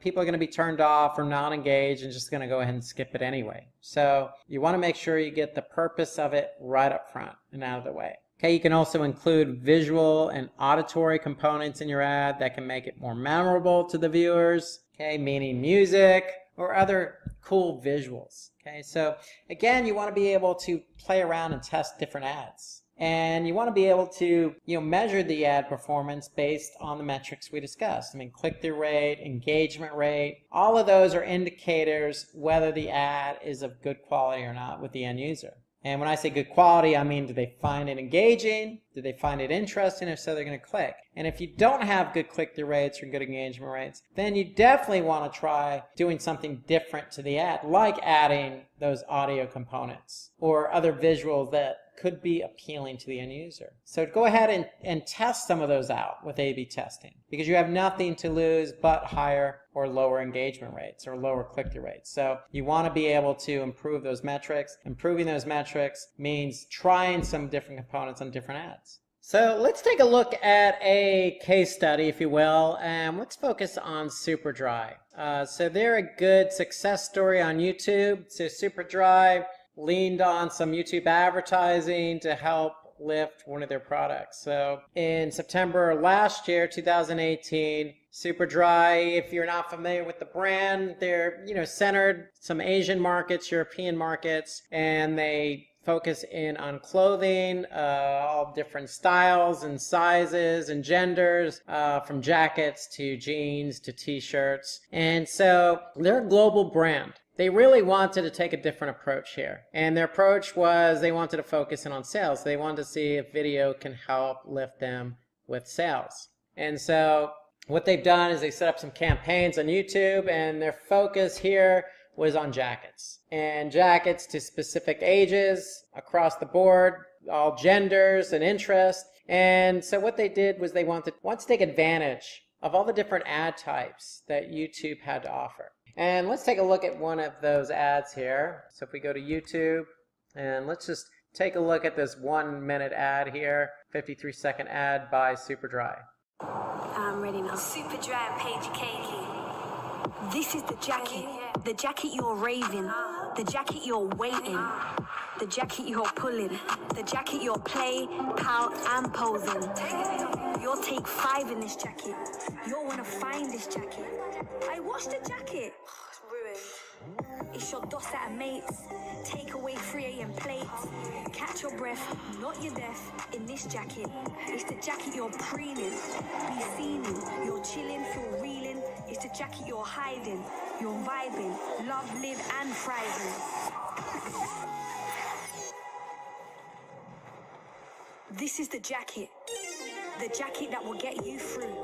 Speaker 3: people are going to be turned off or not engaged and just going to go ahead and skip it anyway. So you want to make sure you get the purpose of it right up front and out of the way. Okay, you can also include visual and auditory components in your ad that can make it more memorable to the viewers. Okay, meaning music or other cool visuals. Okay, so again, you want to be able to play around and test different ads. And you want to be able to measure the ad performance based on the metrics we discussed. Click-through rate, engagement rate, all of those are indicators whether the ad is of good quality or not with the end user. And when I say good quality, I mean, do they find it engaging? Do they find it interesting? If so, they're going to click. And if you don't have good click-through rates or good engagement rates, then you definitely want to try doing something different to the ad, like adding those audio components or other visuals that could be appealing to the end user. So go ahead and test some of those out with A/B testing, because you have nothing to lose but higher or lower engagement rates or lower click-through rates. So you want to be able to improve those metrics. Improving those metrics means trying some different components on different ads. So let's take a look at a case study, if you will, and let's focus on Superdry. So they're a good success story on YouTube. So Superdry leaned on some YouTube advertising to help lift one of their products. So in September last year, 2018, Superdry, if you're not familiar with the brand, they're centered some Asian markets, European markets, and they focus in on clothing, all different styles and sizes and genders, from jackets to jeans to t-shirts. And so they're a global brand. they really wanted to take a different approach here. And their approach was they wanted to focus in on sales. They wanted to see if video can help lift them with sales. And so what they've done is they set up some campaigns on YouTube, and their focus here was on jackets. And jackets to specific ages, across the board, all genders and interests. And so what they did was they wanted to take advantage of all the different ad types that YouTube had to offer. And let's take a look at one of those ads here. So if we go to YouTube, and let's just take a look at this 1 minute ad here, 53-second ad by Superdry.
Speaker 6: I'm ready now. Superdry and Paige Cakey. This is the jacket you're raving, the jacket you're waiting, the jacket you're pulling, the jacket you're play, pout and posing. You'll take 5 in this jacket. You'll want to find this jacket. I washed the jacket. It's ruined. It's your dos at a mate's. Take away 3 AM plates. Catch your breath, not your death, in this jacket. It's the jacket you're preening. Be seen in. You're chilling, feel reeling. It's the jacket you're hiding. You're vibing. Love, live and thriving. This is the jacket. The jacket that will get you through.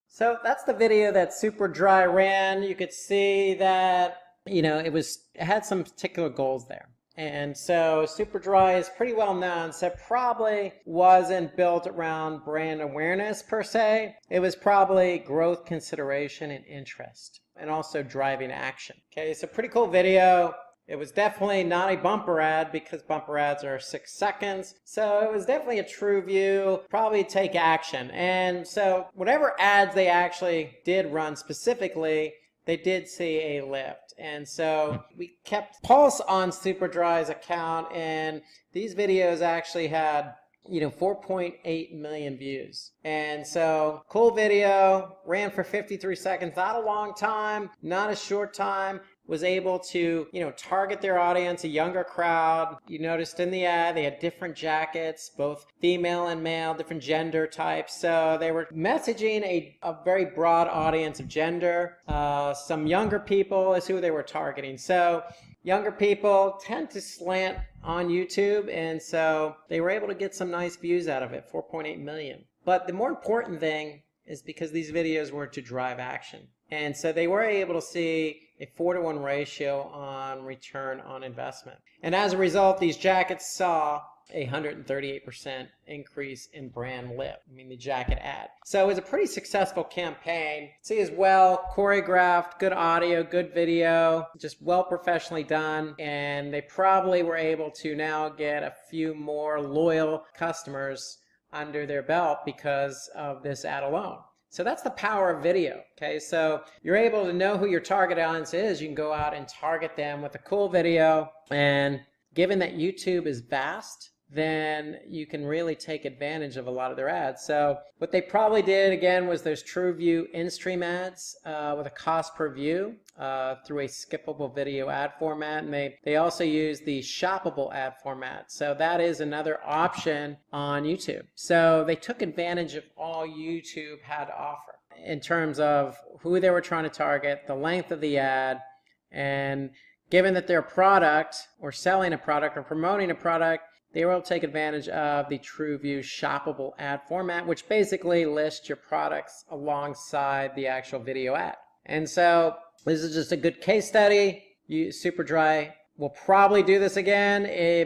Speaker 3: So that's the video that Superdry ran. You could see that, it had some particular goals there. And so Superdry is pretty well known, so it probably wasn't built around brand awareness per se. It was probably growth consideration and interest, and also driving action. Okay, so pretty cool video. It was definitely not a bumper ad because bumper ads are 6 seconds. So it was definitely a true view, probably take action. And so whatever ads they actually did run specifically, they did see a lift. And so we kept pulse on Superdry's account, and these videos actually had 4.8 million views. And so cool video, ran for 53 seconds, not a long time, not a short time. Was able to, target their audience, a younger crowd. You noticed in the ad, they had different jackets, both female and male, different gender types. So they were messaging a very broad audience of gender. Some younger people is who they were targeting. So younger people tend to slant on YouTube, and so they were able to get some nice views out of it, 4.8 million. But the more important thing is because these videos were to drive action. And so they were able to see a 4-to-1 ratio on return on investment. And as a result, these jackets saw a 138% increase in brand lift. The jacket ad. So it was a pretty successful campaign. See as well, choreographed, good audio, good video, just well professionally done. And they probably were able to now get a few more loyal customers under their belt because of this ad alone. So that's the power of video, okay? So you're able to know who your target audience is. You can go out and target them with a cool video. And given that YouTube is vast, then you can really take advantage of a lot of their ads. So what they probably did, again, was those TrueView in-stream ads with a cost per view through a skippable video ad format. And they also use the shoppable ad format. So that is another option on YouTube. So they took advantage of all YouTube had to offer in terms of who they were trying to target, the length of the ad, and given that their product or selling a product or promoting a product, they were able to take advantage of the TrueView shoppable ad format, which basically lists your products alongside the actual video ad. And so this is just a good case study. Superdry will probably do this again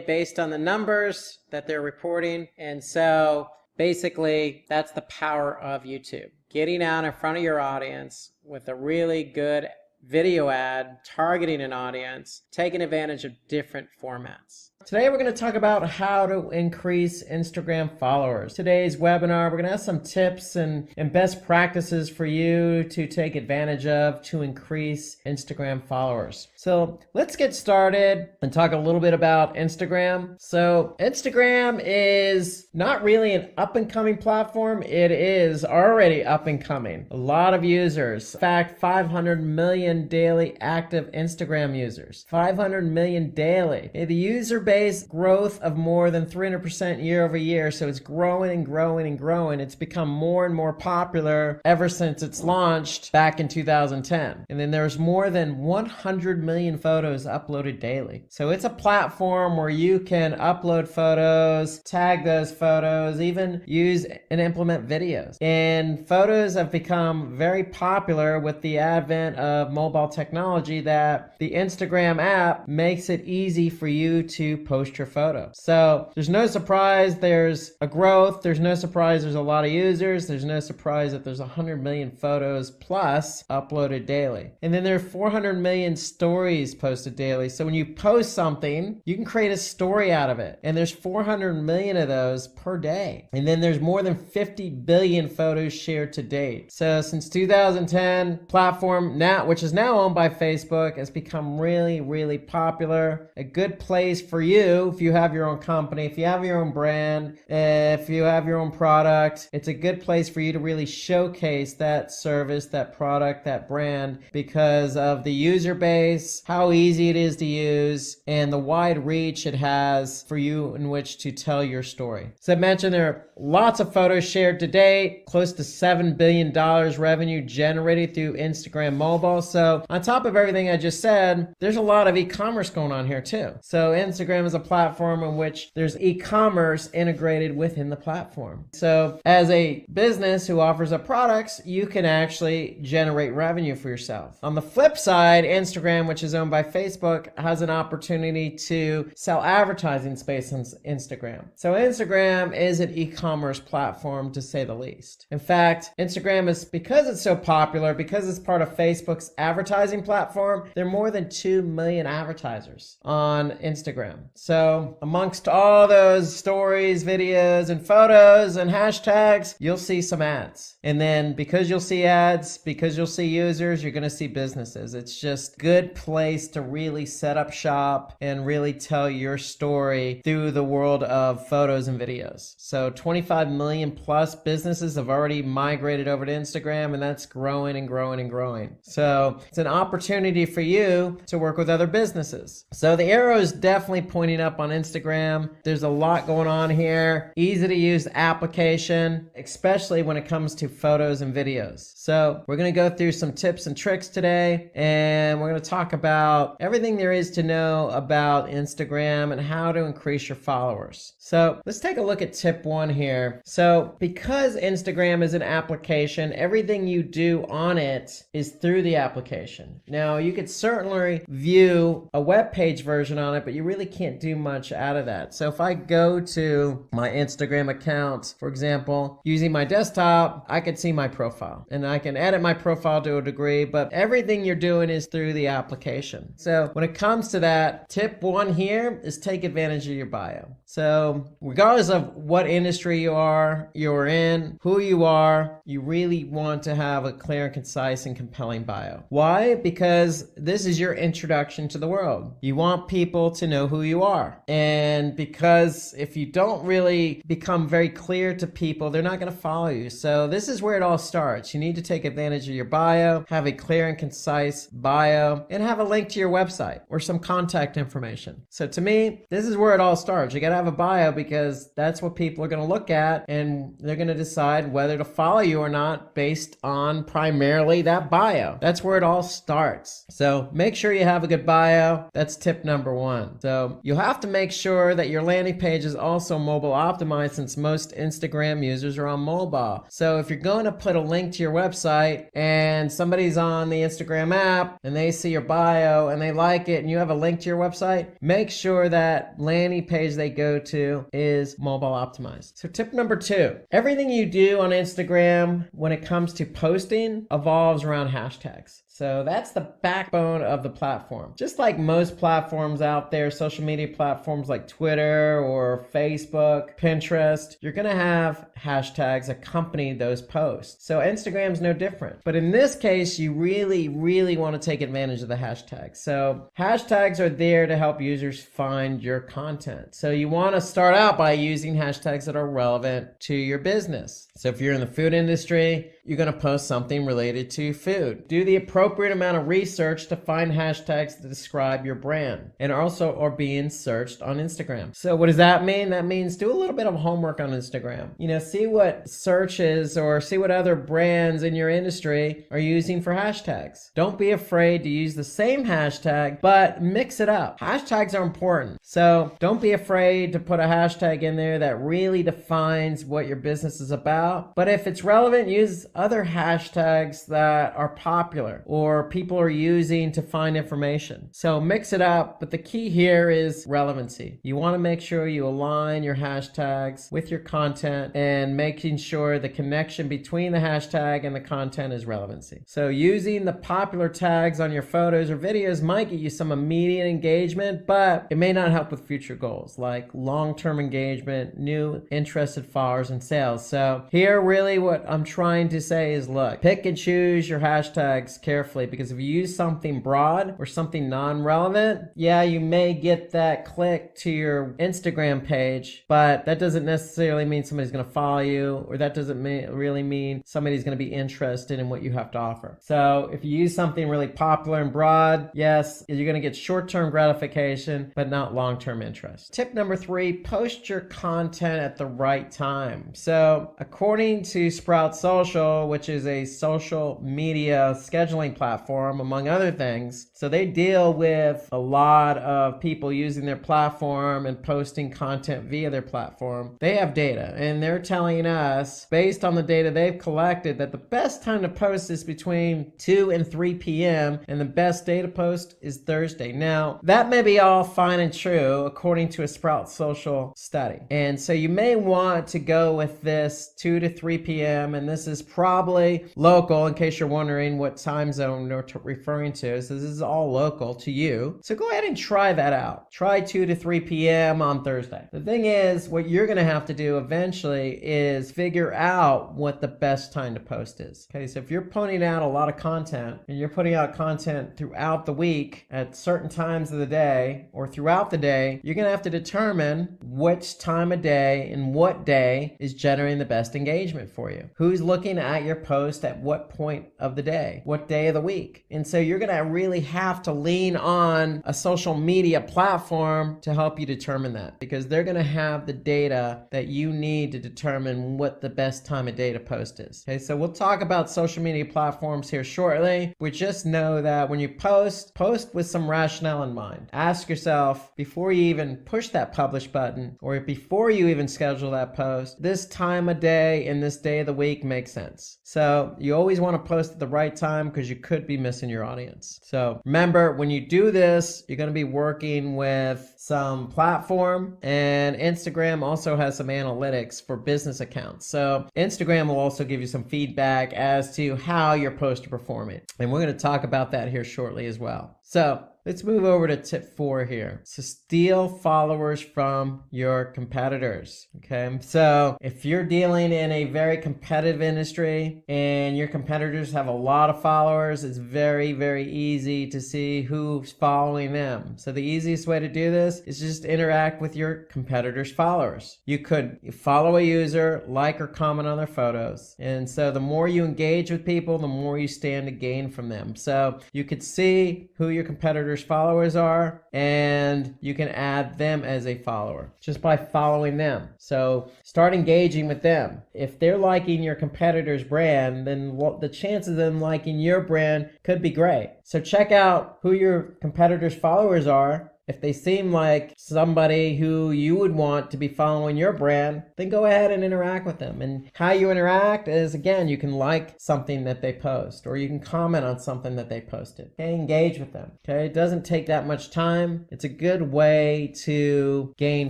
Speaker 3: based on the numbers that they're reporting. And so basically that's the power of YouTube. Getting out in front of your audience with a really good video ad, targeting an audience, taking advantage of different formats.
Speaker 7: Today we're going to talk about how to increase Instagram followers. Today's webinar, we're going to have some tips and best practices for you to take advantage of to increase Instagram followers. So let's get started and talk a little bit about Instagram. So Instagram is not really an up-and-coming platform. It is already up and coming. A lot of users. In fact, 500 million million daily active Instagram users. 500 million daily. The user base growth of more than 300% year over year. So it's growing and growing and growing. It's become more and more popular ever since it's launched back in 2010. And then there's more than 100 million photos uploaded daily. So it's a platform where you can upload photos, tag those photos, even use and implement videos. And photos have become very popular with the advent of mobile technology, that the Instagram app makes it easy for you to post your photos. So there's no surprise there's a growth. There's no surprise there's a lot of users. There's no surprise that there's 100 million photos plus uploaded daily. And then there are 400 million stories posted daily. So when you post something, you can create a story out of it. And there's 400 million of those per day. And then there's more than 50 billion photos shared to date. So since 2010, platform now, which is now owned by Facebook, has become really, really popular. A good place for you if you have your own company, if you have your own brand, if you have your own product. It's a good place for you to really showcase that service, that product, that brand, because of the user base, how easy it is to use, and the wide reach it has for you in which to tell your story. So I mentioned there are lots of photos shared to date, close to $7 billion revenue generated through Instagram mobile. So on top of everything I just said, there's a lot of e-commerce going on here too. So Instagram is a platform in which there's e-commerce integrated within the platform. So as a business who offers up products, you can actually generate revenue for yourself. On the flip side, Instagram, which is owned by Facebook, has an opportunity to sell advertising space on Instagram. So Instagram is an e-commerce platform, to say the least. In fact, Instagram is, because it's so popular, because it's part of Facebook's advertising platform, there are more than 2 million advertisers on Instagram. So amongst all those stories, videos, and photos and hashtags, you'll see some ads. And then because you'll see ads, because you'll see users, you're going to see businesses. It's just a good place to really set up shop and really tell your story through the world of photos and videos. So 25 million plus businesses have already migrated over to Instagram, and that's growing and growing and growing. So it's an opportunity for you to work with other businesses. So the arrow is definitely pointing up on Instagram. There's a lot going on here. Easy to use application, especially when it comes to photos and videos. So we're going to go through some tips and tricks today, and we're going to talk about everything there is to know about Instagram and how to increase your followers. So let's take a look at tip 1 here. So because Instagram is an application, everything you do on it is through the application. Now you could certainly view a web page version on it, but you really can't do much out of that. So if I go to my Instagram account, for example, using my desktop, I could see my profile and I can edit my profile to a degree, but everything you're doing is through the application. So when it comes to that, tip 1 here is take advantage of your bio. So regardless of what industry you're in, who you are, you really want to have a clear and concise and compelling bio. Why? Because this is your introduction to the world. You want people to know who you are. And because if you don't really become very clear to people, they're not going to follow you. So this is where it all starts. You need to take advantage of your bio, have a clear and concise bio, and have a link to your website or some contact information. So to me, this is where it all starts. You got to have a bio because that's what people are going to look at, and they're going to decide whether to follow you or not based on primarily that bio. That's where it all starts. So make sure you have a good bio. That's tip number 1. So you'll have to make sure that your landing page is also mobile optimized, since most Instagram users are on mobile. So if you're going to put a link to your website and somebody's on the Instagram app and they see your bio and they like it and you have a link to your website, make sure that landing page they go to is mobile optimized. So tip number 2, everything you do on Instagram when it comes to posting evolves around hashtags. So that's the backbone of the platform. Just like most platforms out there, social media platforms like Twitter or Facebook, Pinterest, you're going to have hashtags accompany those posts. So Instagram's no different. But in this case, you really, really want to take advantage of the hashtags. So hashtags are there to help users find your content. So you want to start out by using hashtags that are relevant to your business. So if you're in the food industry, you're going to post something related to food. Do the appropriate appropriate amount of research to find hashtags to describe your brand and also are being searched on Instagram. So what does that mean? That means do a little bit of homework on Instagram. See what searches or see what other brands in your industry are using for hashtags. Don't be afraid to use the same hashtag, but mix it up. Hashtags are important. So don't be afraid to put a hashtag in there that really defines what your business is about. But if it's relevant, use other hashtags that are popular or people are using to find information. So mix it up, but the key here is relevancy. You want to make sure you align your hashtags with your content and making sure the connection between the hashtag and the content is relevancy. So using the popular tags on your photos or videos might get you some immediate engagement, but it may not help with future goals like long-term engagement, new interested followers, and sales. So here really what I'm trying to say is, look, pick and choose your hashtags carefully, because if you use something broad or something non-relevant, yeah, you may get that click to your Instagram page, but that doesn't necessarily mean somebody's going to follow you, or that doesn't really mean somebody's going to be interested in what you have to offer. So if you use something really popular and broad, yes, you're going to get short-term gratification, but not long-term interest. Tip number 3, post your content at the right time. So according to Sprout Social, which is a social media scheduling platform, among other things, so they deal with a lot of people using their platform and posting content via their platform. They have data, and they're telling us, based on the data they've collected, that the best time to post is between 2 and 3 p.m. and the best day to post is Thursday. Now, that may be all fine and true according to a Sprout Social study. And so you may want to go with this 2 to 3 p.m. and this is probably local, in case you're wondering what time zone they're referring to. So this is all local to you. So go ahead and try that out. Try 2 to 3 p.m. on Thursday. The thing is, what you're going to have to do eventually is figure out what the best time to post is. Okay, so if you're putting out a lot of content and you're putting out content throughout the week at certain times of the day or throughout the day, you're going to have to determine which time of day and what day is generating the best engagement for you. Who's looking at your post at what point of the day, what day of the week. And so you're going to really have to lean on a social media platform to help you determine that, because they're going to have the data that you need to determine what the best time of day to post is. Okay, so we'll talk about social media platforms here shortly. We just know that when you post with some rationale in mind. Ask yourself, before you even push that publish button or before you even schedule that post, this time of day and this day of the week makes sense. So you always want to post at the right time, because you could be missing your audience. So remember, when you do this, you're going to be working with some platform, and Instagram also has some analytics for business accounts. So Instagram will also give you some feedback as to how your posts are performing. And we're going to talk about that here shortly as well. So let's move over to tip 4 here. So steal followers from your competitors. Okay, so if you're dealing in a very competitive industry and your competitors have a lot of followers, it's very, very easy to see who's following them. So the easiest way to do this is just interact with your competitors' followers. You could follow a user, like or comment on their photos. And so the more you engage with people, the more you stand to gain from them. So you could see who your competitors' followers are, and you can add them as a follower just by following them. So start engaging with them. If they're liking your competitor's brand, then the chances of them liking your brand could be great. So check out who your competitors' followers are. If they seem like somebody who you would want to be following your brand, then go ahead and interact with them. And how you interact is, again, you can like something that they post, or you can comment on something that they posted. Okay, engage with them. Okay, it doesn't take that much time. It's a good way to gain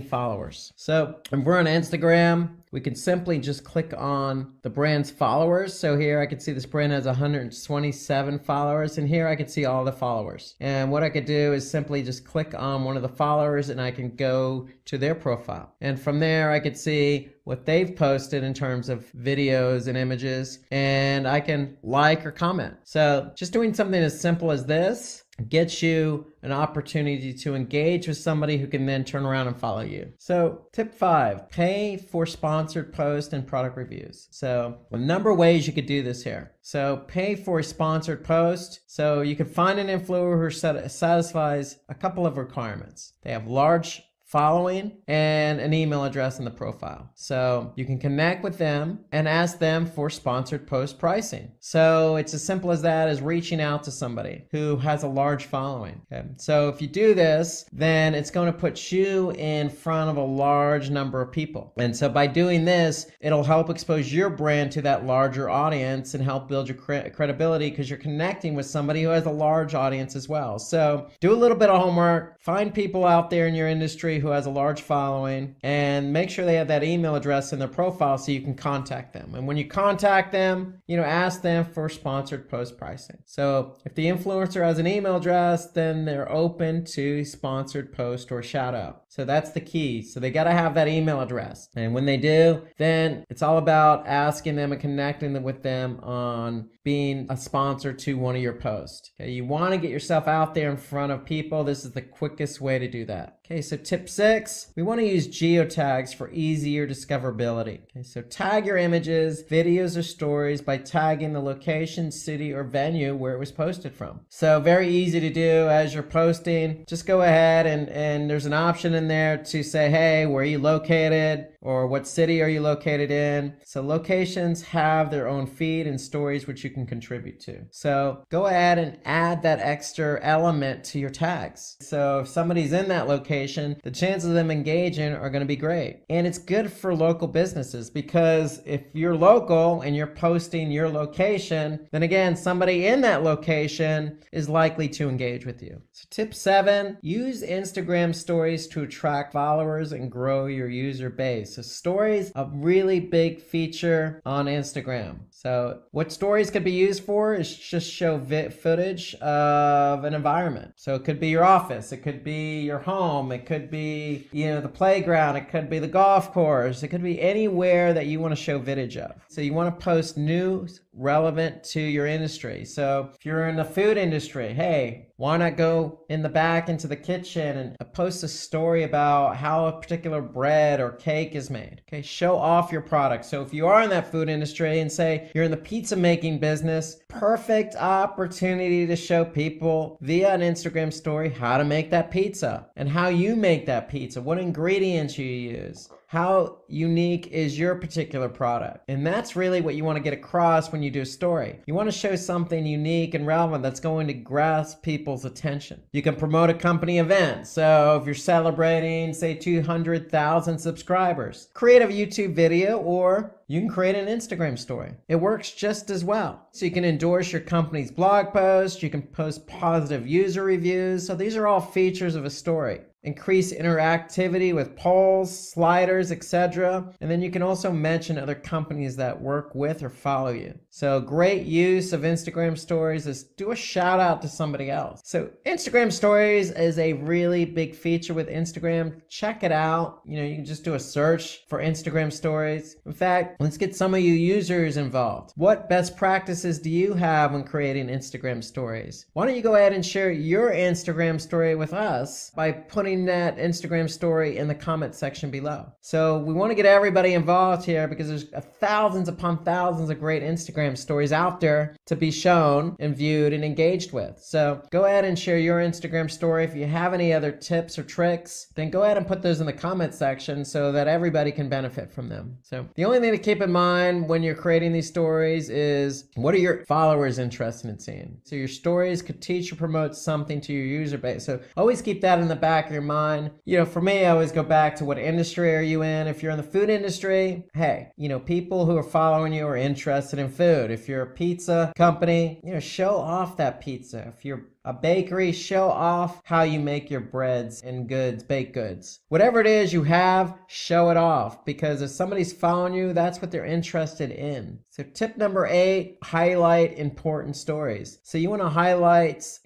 Speaker 7: followers. So if we're on Instagram, we can simply just click on the brand's followers. So here I can see this brand has 127 followers, and here I can see all the followers. And what I could do is simply just click on one of the followers and I can go to their profile. And from there I could see what they've posted in terms of videos and images, and I can like or comment. So just doing something as simple as this gets you an opportunity to engage with somebody who can then turn around and follow you. So tip 5, pay for sponsored posts and product reviews. So a number of ways you could do this here. So pay for a sponsored post. So you can find an influencer who satisfies a couple of requirements. They have large following and an email address in the profile. So you can connect with them and ask them for sponsored post pricing. So it's as simple as that, as reaching out to somebody who has a large following. Okay? So if you do this, then it's going to put you in front of a large number of people. And so by doing this, it'll help expose your brand to that larger audience and help build your credibility, because you're connecting with somebody who has a large audience as well. So do a little bit of homework, find people out there in your industry who has a large following, and make sure they have that email address in their profile so you can contact them. And when you contact them, ask them for sponsored post pricing. So if the influencer has an email address, then they're open to sponsored post or shout out. So that's the key. So they got to have that email address. And when they do, then it's all about asking them and connecting them with them on being a sponsor to one of your posts. Okay, you want to get yourself out there in front of people. This is the quickest way to do that. Okay, so tip 6, we want to use geotags for easier discoverability. Okay, so tag your images, videos, or stories by tagging the location, city, or venue where it was posted from. So very easy to do as you're posting. Just go ahead and there's an option in there to say, hey, where are you located? Or what city are you located in? So locations have their own feed and stories which you can contribute to. So go ahead and add that extra element to your tags. So if somebody's in that location, the chances of them engaging are going to be great. And it's good for local businesses, because if you're local and you're posting your location, then again, somebody in that location is likely to engage with you. So tip 7, use Instagram stories to attract followers and grow your user base. So stories, a really big feature on Instagram. So what stories could be used for is just show footage of an environment. So it could be your office, it could be your home, it could be, the playground, it could be the golf course, it could be anywhere that you want to show footage of. So you want to post news relevant to your industry. So if you're in the food industry, hey, why not go in the back into the kitchen and post a story about how a particular bread or cake is made? Okay, show off your product. So if you are in that food industry and say you're in the pizza making business, perfect opportunity to show people via an Instagram story how to make that pizza and how you make that pizza, what ingredients you use. How unique is your particular product? And that's really what you want to get across when you do a story. You want to show something unique and relevant that's going to grasp people's attention. You can promote a company event. So if you're celebrating, say, 200,000 subscribers, create a YouTube video, or you can create an Instagram story. It works just as well. So you can endorse your company's blog post, you can post positive user reviews. So these are all features of a story. Increase interactivity with polls, sliders, etc. And then you can also mention other companies that work with or follow you. So great use of Instagram stories is do a shout out to somebody else. So Instagram stories is a really big feature with Instagram. Check it out. You can just do a search for Instagram stories. In fact, let's get some of you users involved. What best practices do you have when creating Instagram stories? Why don't you go ahead and share your Instagram story with us by putting that Instagram story in the comment section below. So we want to get everybody involved here, because there's thousands upon thousands of great Instagram stories out there to be shown and viewed and engaged with. So go ahead and share your Instagram story. If you have any other tips or tricks, then go ahead and put those in the comment section so that everybody can benefit from them. So the only thing to keep in mind when you're creating these stories is, what are your followers interested in seeing? So your stories could teach or promote something to your user base. So always keep that in the back of your mind. For me, I always go back to what industry are you in. If you're in the food industry, hey, people who are following you are interested in food. If you're a pizza company, show off that pizza. If you're a bakery, show off how you make your breads and baked goods. Whatever it is you have, show it off, because if somebody's following you, that's what they're interested in. So tip number 8, highlight important stories. So you want to highlights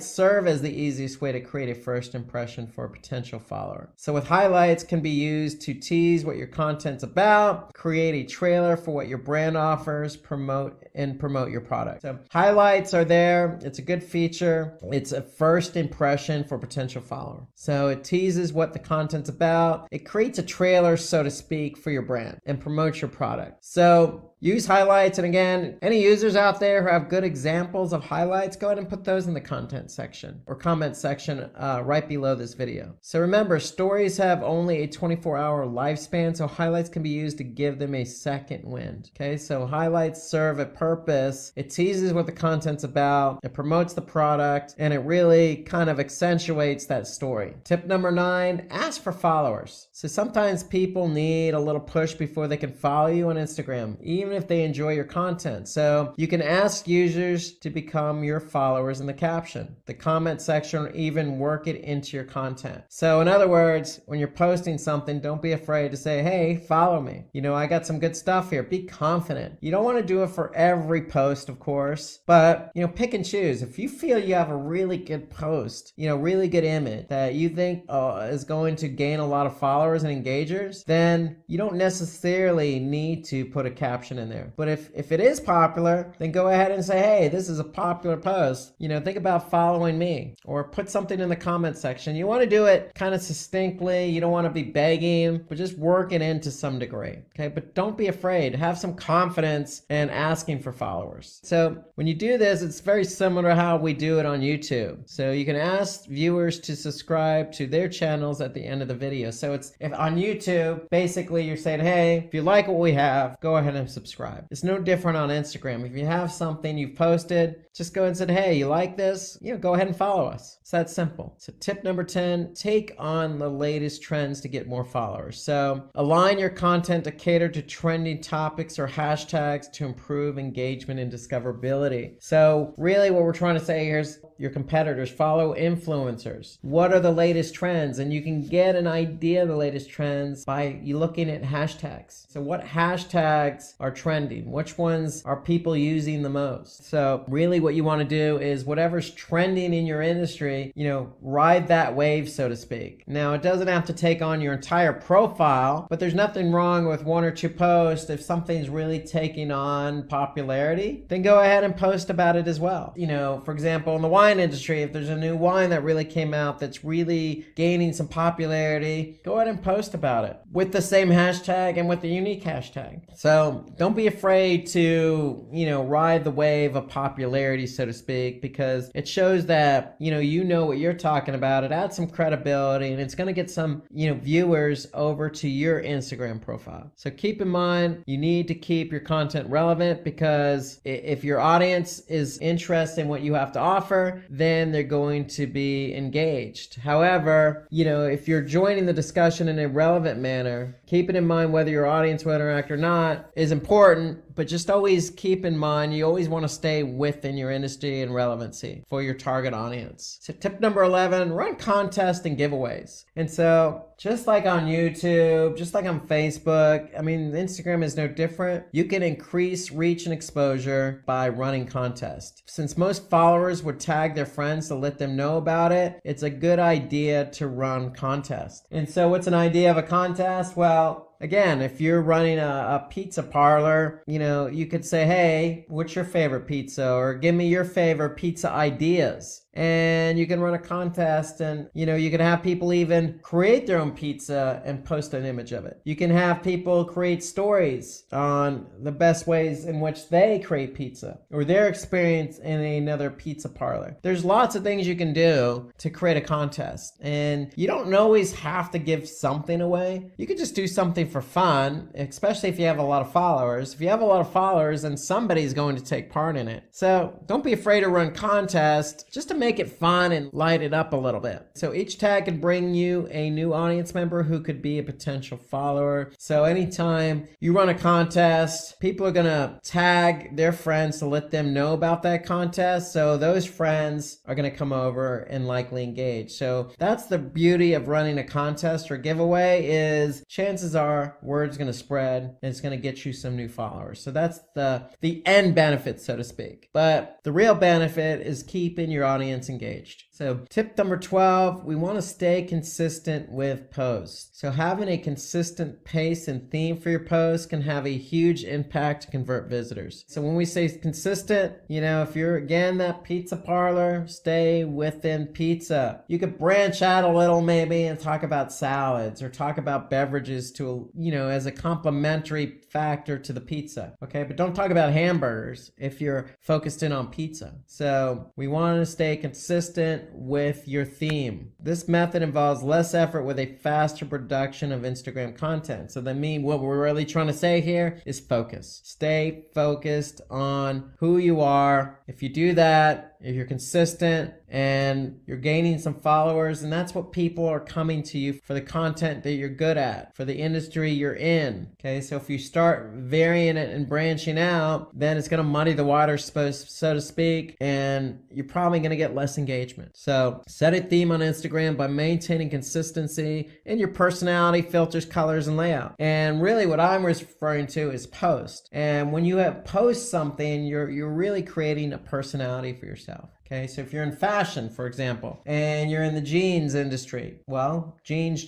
Speaker 7: serve as the easiest way to create a first impression for a potential follower. So with highlights can be used to tease what your content's about, create a trailer for what your brand offers, promote your product. So highlights are there. It's a good feature. teaser. It's a first impression for potential follower. So it teases what the content's about. It creates a trailer, so to speak, for your brand and promotes your product. So use highlights. And again, any users out there who have good examples of highlights, go ahead and put those in the content section or comment section right below this video. So remember, stories have only a 24-hour lifespan, so highlights can be used to give them a second wind. Okay, so highlights serve a purpose. It teases what the content's about, it promotes the product, and it really kind of accentuates that story. Tip number 9, ask for followers. So sometimes people need a little push before they can follow you on Instagram, even if they enjoy your content. So you can ask users to become your followers in the caption, the comment section, or even work it into your content. So in other words, when you're posting something, don't be afraid to say, hey, follow me. You know, I got some good stuff here. Be confident. You don't want to do it for every post, of course, but, you know, pick and choose. If you feel you have a really good post, you know, really good image that you think is going to gain a lot of followers and engagers, then you don't necessarily need to put a caption in there. But if it is popular, then go ahead and say, hey, this is a popular post. You know, think about following me, or put something in the comment section. You want to do it kind of succinctly. You don't want to be begging, but just work it into some degree. Okay, but don't be afraid. Have some confidence in asking for followers. So when you do this, it's very similar to how we do it on YouTube. So you can ask viewers to subscribe to their channels at the end of the video. So if on YouTube, basically you're saying, hey, if you like what we have, go ahead and subscribe. It's no different on Instagram. If you have something you've posted, just go and say, hey, you like this? You know, go ahead and follow us. It's that simple. So tip number 10, take on the latest trends to get more followers. So align your content to cater to trending topics or hashtags to improve engagement and discoverability. So really what we're trying to say here is your competitors follow influencers. What are the latest trends? And you can get an idea of the latest trends by you looking at hashtags. So what hashtags are trending? Which ones are people using the most? So really what you want to do is whatever's trending in your industry, you know, ride that wave, so to speak. Now, it doesn't have to take on your entire profile, but there's nothing wrong with 1 or 2 posts. If something's really taking on popularity, then go ahead and post about it as well. You know, for example, in the wine industry, if there's a new wine that really came out that's really gaining some popularity, go ahead and post about it with the same hashtag and with the unique hashtag. So don't be afraid to, you know, ride the wave of popularity, so to speak, because it shows that, you know what you're talking about. It adds some credibility, and it's going to get some, you know, viewers over to your Instagram profile. So keep in mind, you need to keep your content relevant, because if your audience is interested in what you have to offer, then they're going to be engaged. However, you know, if you're joining the discussion in a relevant manner, keep it in mind whether your audience will interact or not is important, but just always keep in mind, you always want to stay within your industry and relevancy for your target audience. So tip number 11, run contests and giveaways. And so just like on YouTube, just like on Facebook, I mean, Instagram is no different. You can increase reach and exposure by running contests. Since most followers would tag their friends to let them know about it, it's a good idea to run contests. And so what's an idea of a contest? Well, again, if you're running a pizza parlor, you know, you could say, hey, what's your favorite pizza? Or give me your favorite pizza ideas. And you can run a contest, and, you know, you can have people even create their own pizza and post an image of it. You can have people create stories on the best ways in which they create pizza or their experience in another pizza parlor. There's lots of things you can do to create a contest, and you don't always have to give something away. You could just do something for fun, especially if you have a lot of followers. If you have a lot of followers, then somebody's going to take part in it. So don't be afraid to run contests just to make it fun and light it up a little bit. So each tag can bring you a new audience member who could be a potential follower. So anytime you run a contest, people are going to tag their friends to let them know about that contest. So those friends are going to come over and likely engage. So that's the beauty of running a contest or giveaway, is chances are word's going to spread and it's going to get you some new followers. So that's the end benefit, so to speak. But the real benefit is keeping your audience engaged. So tip number 12, we want to stay consistent with posts. So having a consistent pace and theme for your posts can have a huge impact to convert visitors. So when we say consistent, if you're again that pizza parlor, stay within pizza. You could branch out a little maybe and talk about salads or talk about beverages to, as a complementary factor to the pizza. Okay, but don't talk about hamburgers if you're focused in on pizza. So we want to stay consistent with your theme. This method involves less effort with a faster production of Instagram content. So what we're really trying to say here is focus. Stay focused on who you are. If you do that, if you're consistent and you're gaining some followers, and that's what people are coming to you for, the content that you're good at, for the industry you're in. Okay, so if you start varying it and branching out, then it's going to muddy the water, so to speak, and you're probably going to get less engagement. So set a theme on Instagram by maintaining consistency in your personality, filters, colors, and layout. And really what I'm referring to is post. And when you have post something, you're really creating a personality for yourself. Okay, so if you're in fashion, for example, and you're in the jeans industry, well, jeans,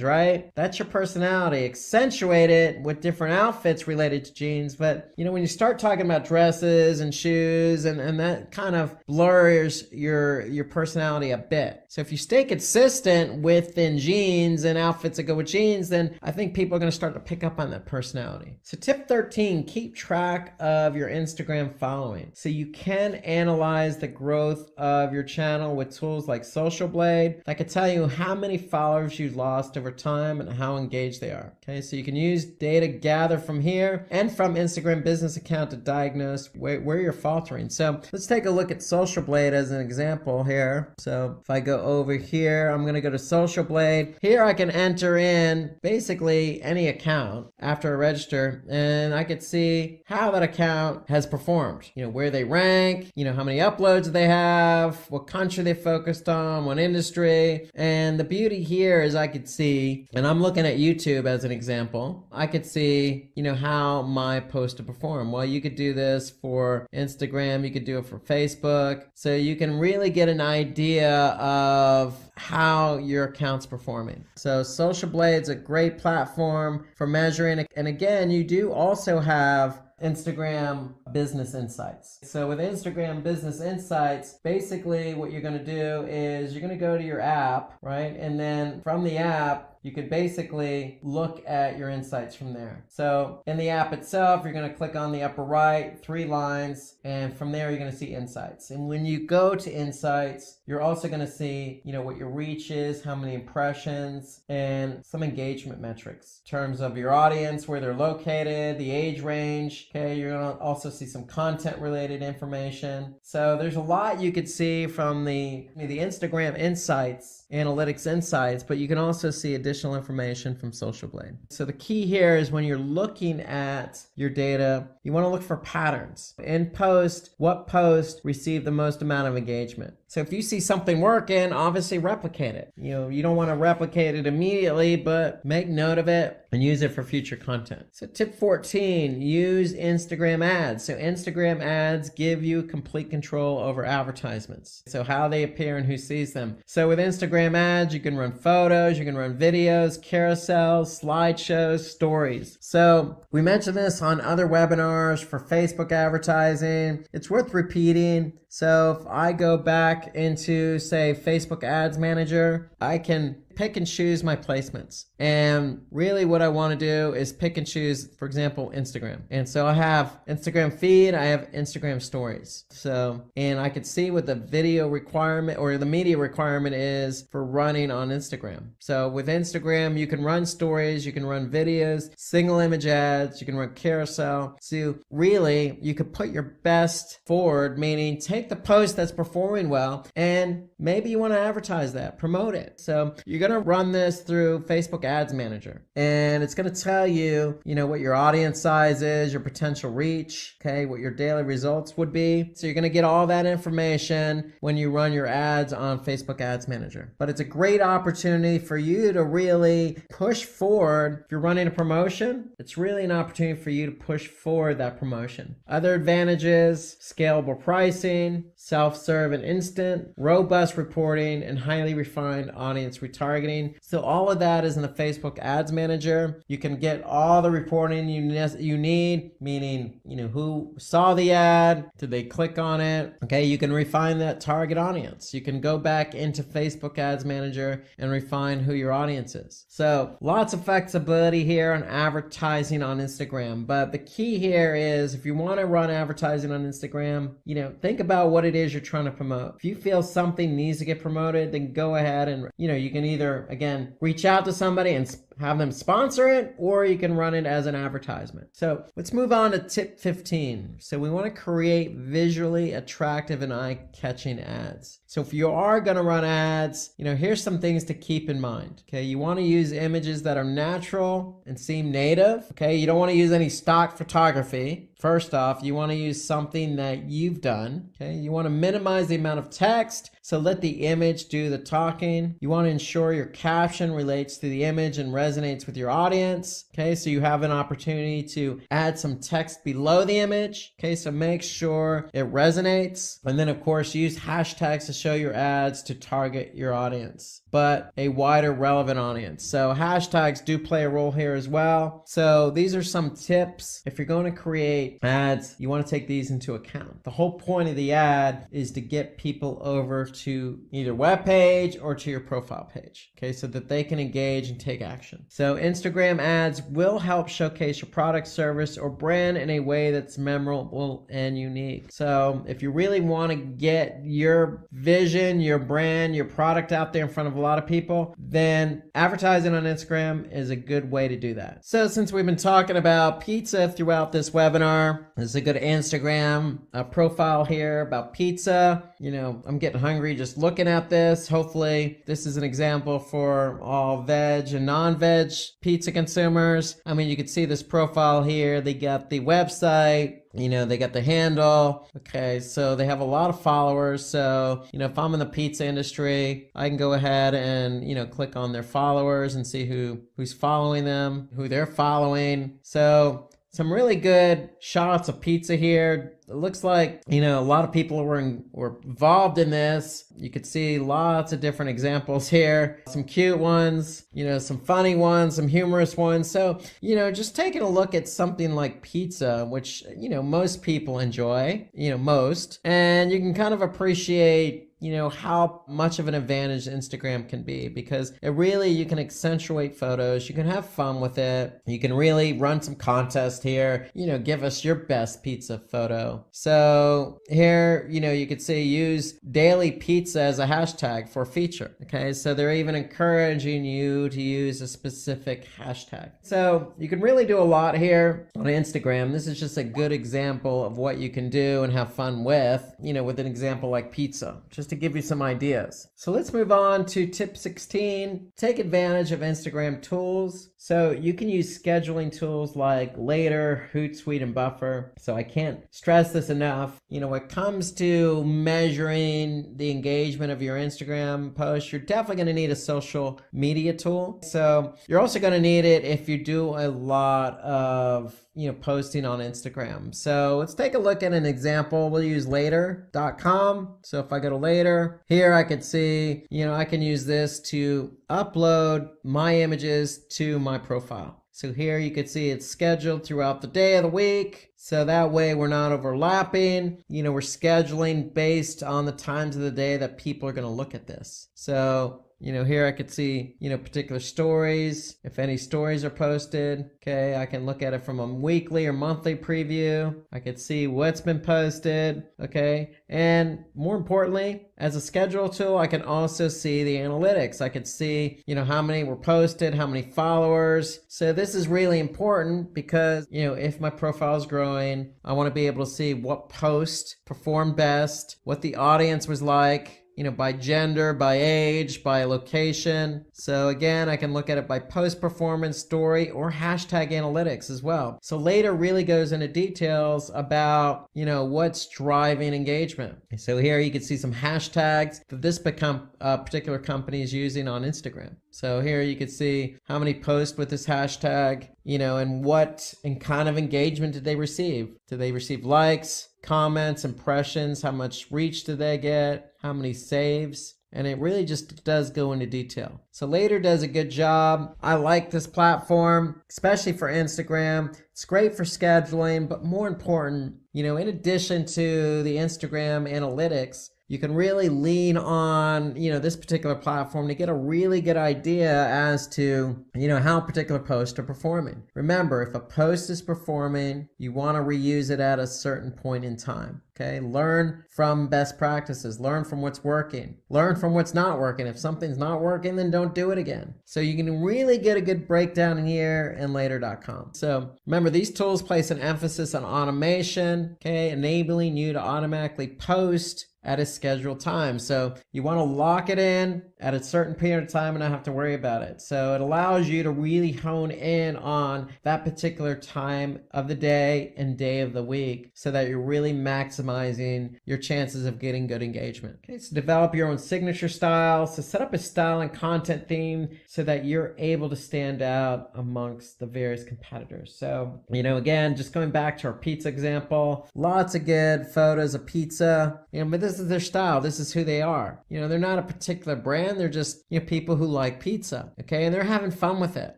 Speaker 7: right? That's your personality. Accentuate it with different outfits related to jeans. But, when you start talking about dresses and shoes, and that kind of blurs your personality a bit. So if you stay consistent within jeans and outfits that go with jeans, then I think people are going to start to pick up on that personality. So tip 13, keep track of your Instagram following. So you can analyze the growth of your channel with tools like Social Blade that can tell you how many followers you've lost over time and how engaged they are. Okay, so you can use data gathered from here and from Instagram business account to diagnose where you're faltering. So let's take a look at Social Blade as an example here. So if I go over here, I'm going to go to Social Blade. Here I can enter in basically any account after I register, and I could see how that account has performed. Where they rank, how many uploads they have, what country they focused on, what industry. And the beauty here is I could see, and I'm looking at YouTube as an example, I could see, how my post to perform. Well, you could do this for Instagram, you could do it for Facebook. So you can really get an idea of how your account's performing. So Social Blade's a great platform for measuring. And again, you do also have Instagram Business Insights. So with Instagram Business Insights, basically what you're going to do is you're going to go to your app, right? And then from the app, you could basically look at your insights from there. So in the app itself, you're going to click on the upper right, 3 lines, and from there you're going to see insights. And when you go to insights, you're also going to see, what your reach is, how many impressions, and some engagement metrics in terms of your audience, where they're located, the age range. Okay, you're going to also see some content related information. So there's a lot you could see from the Instagram Insights, Analytics Insights, but you can also see additional information from Social Blade. So the key here is when you're looking at your data, you want to look for patterns. In post, what post received the most amount of engagement? So if you see something working, obviously replicate it. You don't want to replicate it immediately, but make note of it and use it for future content. So tip 14, use Instagram ads. So Instagram ads give you complete control over advertisements. So how they appear and who sees them. So with Instagram ads, you can run photos, you can run videos, carousels, slideshows, stories. So we mentioned this on other webinars for Facebook advertising. It's worth repeating. So if I go back into, say, Facebook Ads Manager, I can pick and choose my placements. And really what I want to do is pick and choose, for example, Instagram. And so I have Instagram feed, I have Instagram stories. So, and I could see what the video requirement or the media requirement is for running on Instagram. So with Instagram, you can run stories, you can run videos, single image ads, you can run carousel. So really, you could put your best forward, meaning take the post that's performing well, and maybe you want to advertise that, promote it. So you're you're going to run this through Facebook Ads Manager, and it's going to tell you, what your audience size is, your potential reach, okay, what your daily results would be. So you're going to get all that information when you run your ads on Facebook Ads Manager. But it's a great opportunity for you to really push forward. If you're running a promotion, it's really an opportunity for you to push forward that promotion. Other advantages: scalable pricing, self-serve and instant, robust reporting, and highly refined audience retargeting. So all of that is in the Facebook Ads Manager. You can get all the reporting you need, meaning, who saw the ad, did they click on it? Okay, you can refine that target audience. You can go back into Facebook Ads Manager and refine who your audience is. So lots of flexibility here on advertising on Instagram. But the key here is, if you want to run advertising on Instagram, think about what it is you're trying to promote. If you feel something needs to get promoted, then go ahead and, you can either, again, reach out to somebody and have them sponsor it, or you can run it as an advertisement. So let's move on to tip 15. So we want to create visually attractive and eye-catching ads. So if you are going to run ads, here's some things to keep in mind. Okay, you want to use images that are natural and seem native. Okay, you don't want to use any stock photography. First off, you want to use something that you've done. Okay, you want to minimize the amount of text, so let the image do the talking. You want to ensure your caption relates to the image and resonates with your audience. Okay, so you have an opportunity to add some text below the image. Okay, so make sure it resonates. And then, of course, use hashtags to show your ads to target your audience, but a wider relevant audience. So hashtags do play a role here as well. So these are some tips. If you're going to create ads, you want to take these into account. The whole point of the ad is to get people over to either web page or to your profile page, okay, so that they can engage and take action. So Instagram ads will help showcase your product, service, or brand in a way that's memorable and unique. So if you really want to get your vision, your brand, your product out there in front of a lot of people, then advertising on Instagram is a good way to do that. So since we've been talking about pizza throughout this webinar, this is a good Instagram profile here about pizza. I'm getting hungry just looking at this. Hopefully this is an example for all veg and non-veg pizza consumers. You can see this profile here. They got the website, they got the handle. Okay, so they have a lot of followers. So, if I'm in the pizza industry, I can go ahead and, click on their followers and see who's following them, who they're following. So some really good shots of pizza here. It looks like, a lot of people were involved in this. You could see lots of different examples here. Some cute ones, some funny ones, some humorous ones. So, just taking a look at something like pizza, which, most people enjoy, most. And you can kind of appreciate how much of an advantage Instagram can be, because you can accentuate photos, you can have fun with it, you can really run some contest here, give us your best pizza photo. So here, you could say use daily pizza as a hashtag for a feature. Okay, so they're even encouraging you to use a specific hashtag. So you can really do a lot here on Instagram. This is just a good example of what you can do and have fun with, with an example like pizza, just to give you some ideas. So let's move on to tip 16. Take advantage of Instagram tools. So you can use scheduling tools like Later, Hootsuite, and Buffer. So I can't stress this enough. When it comes to measuring the engagement of your Instagram post, you're definitely going to need a social media tool. So you're also going to need it if you do a lot of posting on Instagram. So let's take a look at an example. We'll use later.com. So if I go to Later, here I could see, I can use this to upload my images to my profile. So here you could see it's scheduled throughout the day of the week. So that way we're not overlapping. We're scheduling based on the times of the day that people are going to look at this. So here I could see, particular stories. If any stories are posted, okay, I can look at it from a weekly or monthly preview. I could see what's been posted, okay? And more importantly, as a schedule tool, I can also see the analytics. I could see, how many were posted, how many followers. So this is really important because, if my profile is growing, I want to be able to see what post performed best, what the audience was like, by gender, by age, by location. So again, I can look at it by post performance, story, or hashtag analytics as well. So later really goes into details about, what's driving engagement. So here you can see some hashtags that this particular company is using on Instagram. So here you can see how many posts with this hashtag, and what and kind of engagement did they receive? Did they receive likes, comments, impressions? How much reach did they get? How many saves? And it really just does go into detail. So Later does a good job. I like this platform, especially for Instagram. It's great for scheduling, but more important, in addition to the Instagram analytics, you can really lean on, this particular platform to get a really good idea as to, how particular posts are performing. Remember, if a post is performing, you want to reuse it at a certain point in time. Okay, learn from best practices, learn from what's working, learn from what's not working. If something's not working, then don't do it again. So you can really get a good breakdown here in later.com. So remember, these tools place an emphasis on automation, okay, enabling you to automatically post at a scheduled time. So you want to lock it in at a certain period of time and not have to worry about it. So it allows you to really hone in on that particular time of the day and day of the week so that you're really maximizing your chances of getting good engagement. Okay, so develop your own signature style. So set up a style and content theme so that you're able to stand out amongst the various competitors. So, again, just going back to our pizza example, lots of good photos of pizza, but this is their style. This is who they are. They're not a particular brand. They're just, people who like pizza. Okay. And they're having fun with it.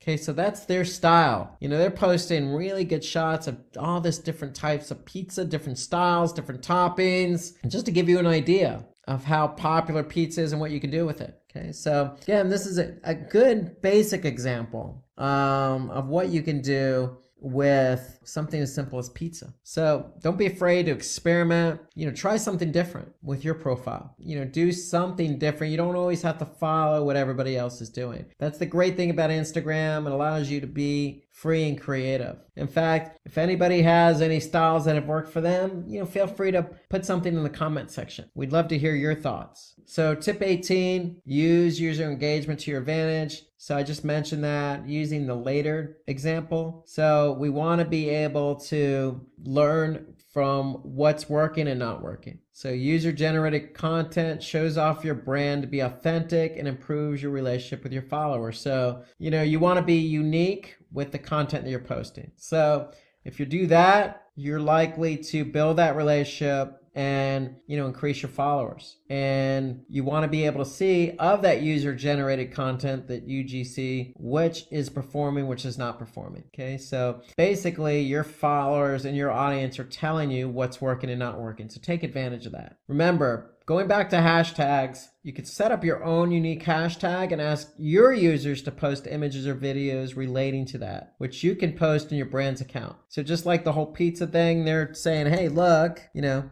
Speaker 7: Okay. So that's their style. They're posting really good shots of all this different types of pizza, different styles, different toppings, and just to give you an idea of how popular pizza is and what you can do with it. Okay. So again, this is a good basic example of what you can do with something as simple as pizza. So don't be afraid to experiment, try something different with your profile, do something different. You don't always have to follow what everybody else is doing. That's the great thing about Instagram. It allows you to be free and creative. In fact, if anybody has any styles that have worked for them, feel free to put something in the comment section. We'd love to hear your thoughts. So tip 18, use user engagement to your advantage. So I just mentioned that using the Later example. So we want to be able to learn from what's working and not working. So user-generated content shows off your brand to be authentic and improves your relationship with your followers. So, you want to be unique with the content that you're posting. So if you do that, you're likely to build that relationship and, increase your followers. And you want to be able to see of that user-generated content, that UGC, which is performing, which is not performing. Okay, so basically your followers and your audience are telling you what's working and not working. So take advantage of that. Remember, going back to hashtags, you could set up your own unique hashtag and ask your users to post images or videos relating to that, which you can post in your brand's account. So just like the whole pizza thing, they're saying, hey, look,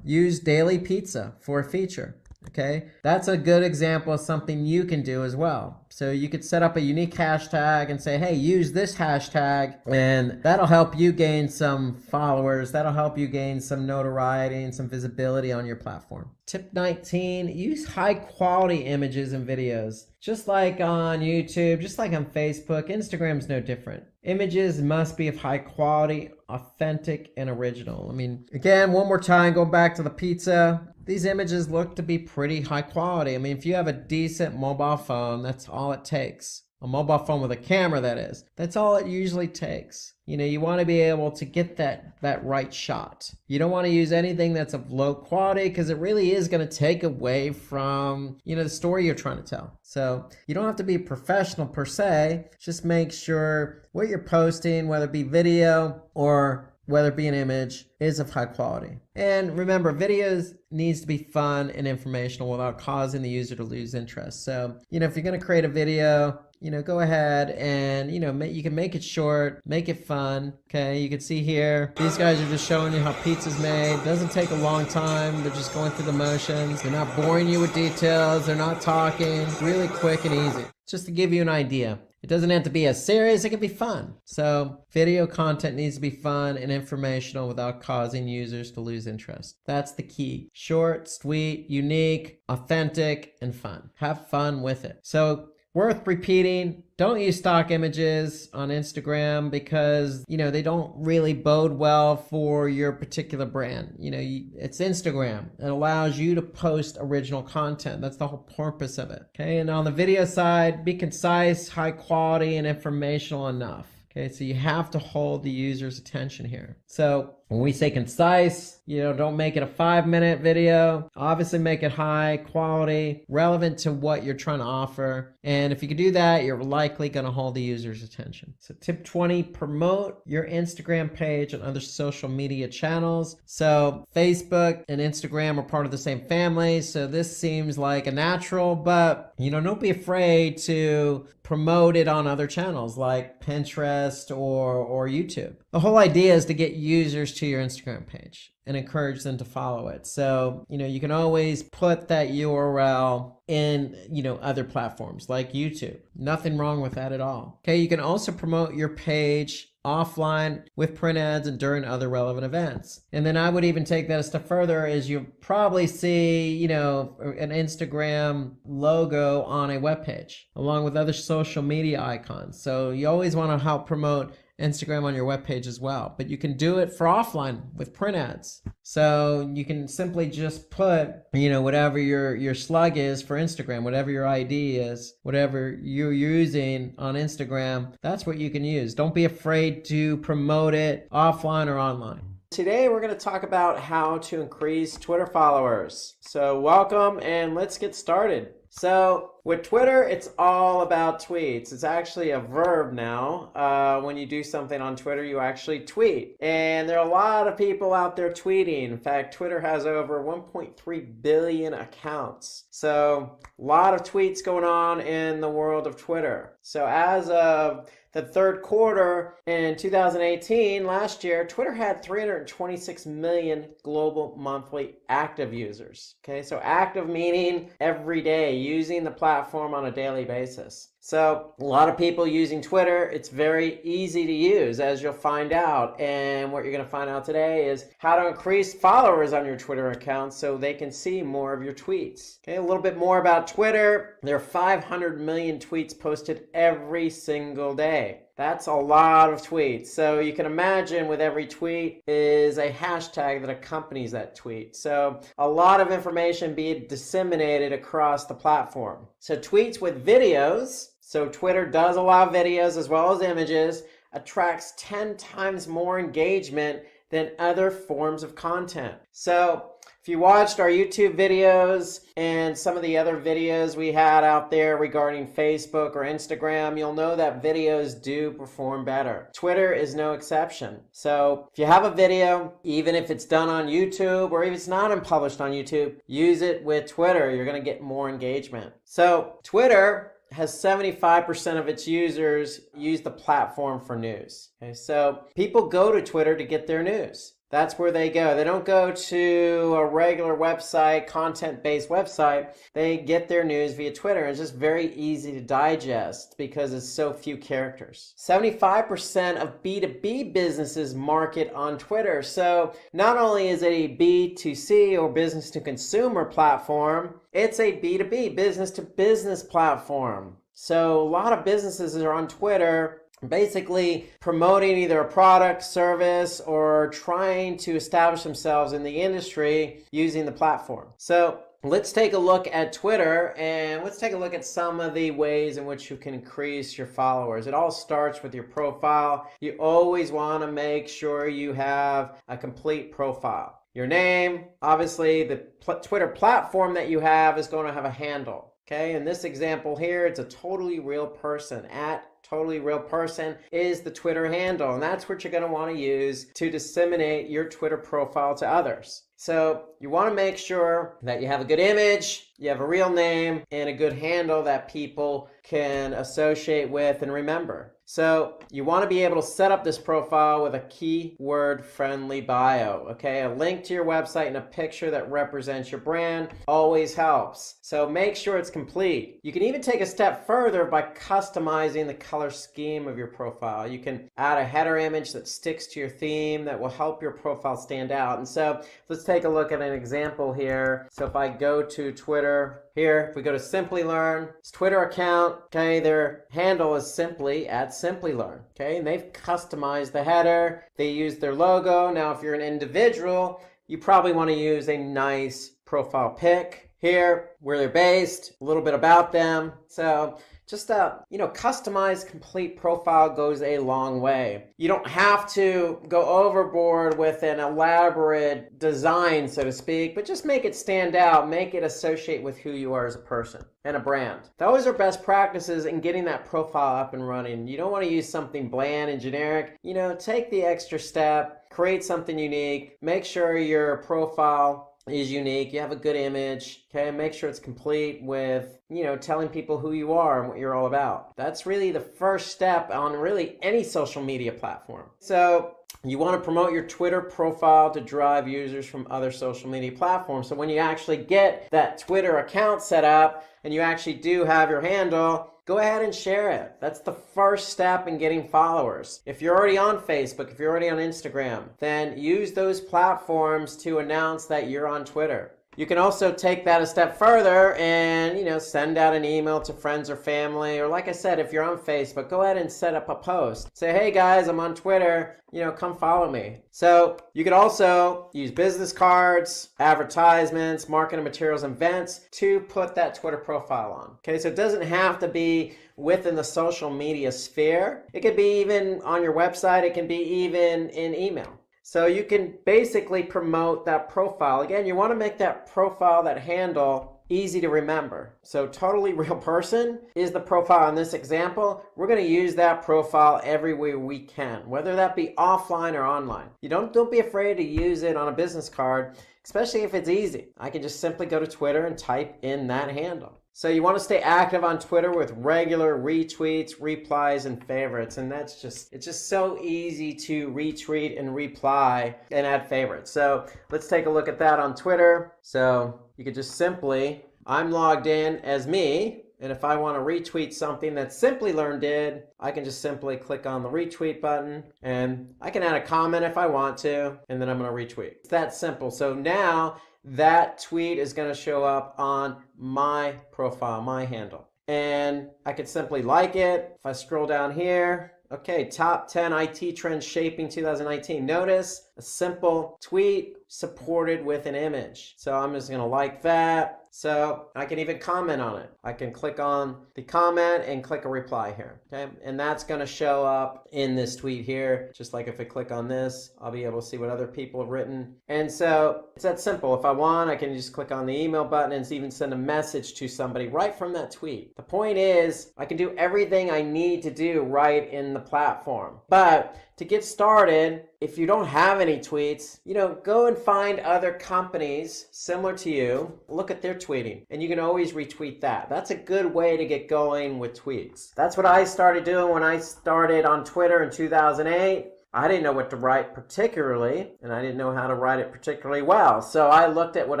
Speaker 7: use daily pizza for a feature. Okay, that's a good example of something you can do as well. So you could set up a unique hashtag and say, hey, use this hashtag, and that'll help you gain some followers. That'll help you gain some notoriety and some visibility on your platform. Tip 19, use high quality images and videos. Just like on YouTube, just like on Facebook, Instagram's no different. Images must be of high quality, authentic, and original. Again, one more time, going back to the pizza. These images look to be pretty high quality. If you have a decent mobile phone, that's all it takes. A mobile phone with a camera, that is. That's all it usually takes. You want to be able to get that right shot. You don't want to use anything that's of low quality because it really is going to take away from, the story you're trying to tell. So you don't have to be professional per se. Just make sure what you're posting, whether it be video or whether it be an image, is of high quality. And remember, videos needs to be fun and informational without causing the user to lose interest. So, if you're going to create a video, go ahead and, you can make it short, make it fun. Okay, you can see here, these guys are just showing you how pizza's made. It doesn't take a long time. They're just going through the motions. They're not boring you with details. They're not talking. Really quick and easy. Just to give you an idea. It doesn't have to be as serious, it can be fun. So video content needs to be fun and informational without causing users to lose interest. That's the key. Short, sweet, unique, authentic, and fun. Have fun with it. So Worth repeating, don't use stock images on Instagram because, they don't really bode well for your particular brand. It's Instagram. It allows you to post original content. That's the whole purpose of it. Okay. And on the video side, be concise, high quality, and informational enough. Okay, so you have to hold the user's attention here. So when we say concise, don't make it a 5-minute video. Obviously make it high quality, relevant to what you're trying to offer. And if you can do that, you're likely going to hold the user's attention. So tip 20, promote your Instagram page and other social media channels. So Facebook and Instagram are part of the same family. So this seems like a natural, but don't be afraid to promote it on other channels like Pinterest or YouTube. The whole idea is to get users to your Instagram page and encourage them to follow it. So, you can always put that URL in, other platforms like YouTube. Nothing wrong with that at all. Okay, you can also promote your page offline with print ads and during other relevant events. And then I would even take that a step further is you'll probably see, an Instagram logo on a web page along with other social media icons. So you always want to help promote Instagram on your webpage as well, but you can do it for offline with print ads. So you can simply just put, whatever your slug is for Instagram, whatever your ID is, whatever you're using on Instagram, that's what you can use. Don't be afraid to promote it offline or online. Today we're going to talk about how to increase Twitter followers. So welcome and let's get started. So with Twitter, it's all about tweets. It's actually a verb now. When you do something on Twitter, you actually tweet. And there are a lot of people out there tweeting. In fact, Twitter has over 1.3 billion accounts. So a lot of tweets going on in the world of Twitter. So as of the third quarter in 2018, last year, Twitter had 326 million global monthly active users. Okay, so active meaning every day, using the platform on a daily basis. So a lot of people using Twitter. It's very easy to use, as you'll find out. And what you're going to find out today is how to increase followers on your Twitter account so they can see more of your tweets. Okay, a little bit more about Twitter. There are 500 million tweets posted every single day. That's a lot of tweets. So you can imagine with every tweet is a hashtag that accompanies that tweet. So a lot of information being disseminated across the platform. So tweets with videos, so Twitter does allow videos as well as images, attracts 10 times more engagement than other forms of content. So if you watched our YouTube videos and some of the other videos we had out there regarding Facebook or Instagram, you'll know that videos do perform better. Twitter is no exception. So if you have a video, even if it's done on YouTube or if it's not published on YouTube, use it with Twitter. You're going to get more engagement. So Twitter has 75% of its users use the platform for news. Okay, so people go to Twitter to get their news. That's where they go. They don't go to a regular website, content-based website. They get their news via Twitter. It's just very easy to digest because it's so few characters. 75% of B2B businesses market on Twitter. So not only is it a B2C or business to consumer platform, it's a B2B, business to business platform. So a lot of businesses are on Twitter basically promoting either a product, service, or trying to establish themselves in the industry using the platform. So let's take a look at Twitter and let's take a look at some of the ways in which you can increase your followers. It all starts with your profile. You always want to make sure you have a complete profile. Your name, obviously the Twitter platform that you have is going to have a handle. Okay, in this example here, it's a totally real person. At totally real person is the Twitter handle, and that's what you're going to want to use to disseminate your Twitter profile to others. So you want to make sure that you have a good image, you have a real name, and a good handle that people can associate with and remember. So you want to be able to set up this profile with a keyword-friendly bio, okay? A link to your website and a picture that represents your brand always helps. So make sure it's complete. You can even take a step further by customizing the color scheme of your profile. You can add a header image that sticks to your theme that will help your profile stand out. And so let's take a look at an example here. So if I go to Twitter, here, if we go to Simplilearn's Twitter account, okay, their handle is simply at Simplilearn, okay, and they've customized the header. They use their logo. Now, if you're an individual, you probably want to use a nice profile pic here, where they're based, a little bit about them. So just a, customized complete profile goes a long way. You don't have to go overboard with an elaborate design, so to speak, but just make it stand out, make it associate with who you are as a person and a brand. Those are best practices in getting that profile up and running. You don't want to use something bland and generic. Take the extra step, create something unique, make sure your profile is unique, you have a good image, okay, make sure it's complete with, telling people who you are and what you're all about. That's really the first step on really any social media platform. So you want to promote your Twitter profile to drive users from other social media platforms. So when you actually get that Twitter account set up and you actually do have your handle, go ahead and share it. That's the first step in getting followers. If you're already on Facebook, if you're already on Instagram, then use those platforms to announce that you're on Twitter. You can also take that a step further and, send out an email to friends or family. Or like I said, if you're on Facebook, go ahead and set up a post. Say, hey guys, I'm on Twitter, come follow me. So you could also use business cards, advertisements, marketing materials, and events to put that Twitter profile on. Okay, so it doesn't have to be within the social media sphere. It could be even on your website. It can be even in email. So you can basically promote that profile. Again, you want to make that profile, that handle, easy to remember. So totally real person is the profile in this example. We're going to use that profile everywhere we can, whether that be offline or online. Don't be afraid to use it on a business card, especially if it's easy. I can just simply go to Twitter and type in that handle. So you want to stay active on Twitter with regular retweets, replies, and favorites. And it's just so easy to retweet and reply and add favorites. So let's take a look at that on Twitter. So you could just simply, I'm logged in as me. And if I want to retweet something that Simplilearn did, I can just simply click on the retweet button and I can add a comment if I want to, and then I'm going to retweet. It's that simple. So now that tweet is going to show up on my profile, my handle. And I could simply like it. If I scroll down here, okay, top 10 IT trends shaping 2019. Notice a simple tweet supported with an image. So I'm just going to like that. So I can even comment on it. I can click on the comment and click a reply here, okay? And that's going to show up in this tweet here. Just like if I click on this, I'll be able to see what other people have written. And so it's that simple. If I want, I can just click on the email button and even send a message to somebody right from that tweet. The point is, I can do everything I need to do right in the platform. But to get started, if you don't have any tweets, go and find other companies similar to you, look at their tweeting, and you can always retweet that. That's a good way to get going with tweets. That's what I started doing when I started on Twitter in 2008. I didn't know what to write particularly, and I didn't know how to write it particularly well. So I looked at what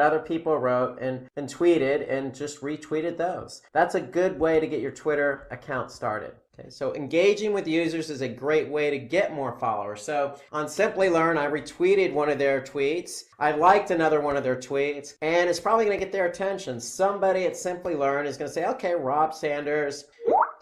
Speaker 7: other people wrote and tweeted and just retweeted those. That's a good way to get your Twitter account started. Okay, so engaging with users is a great way to get more followers. So on Simplilearn, I retweeted one of their tweets. I liked another one of their tweets, and it's probably going to get their attention. Somebody at Simplilearn is going to say, okay, Rob Sanders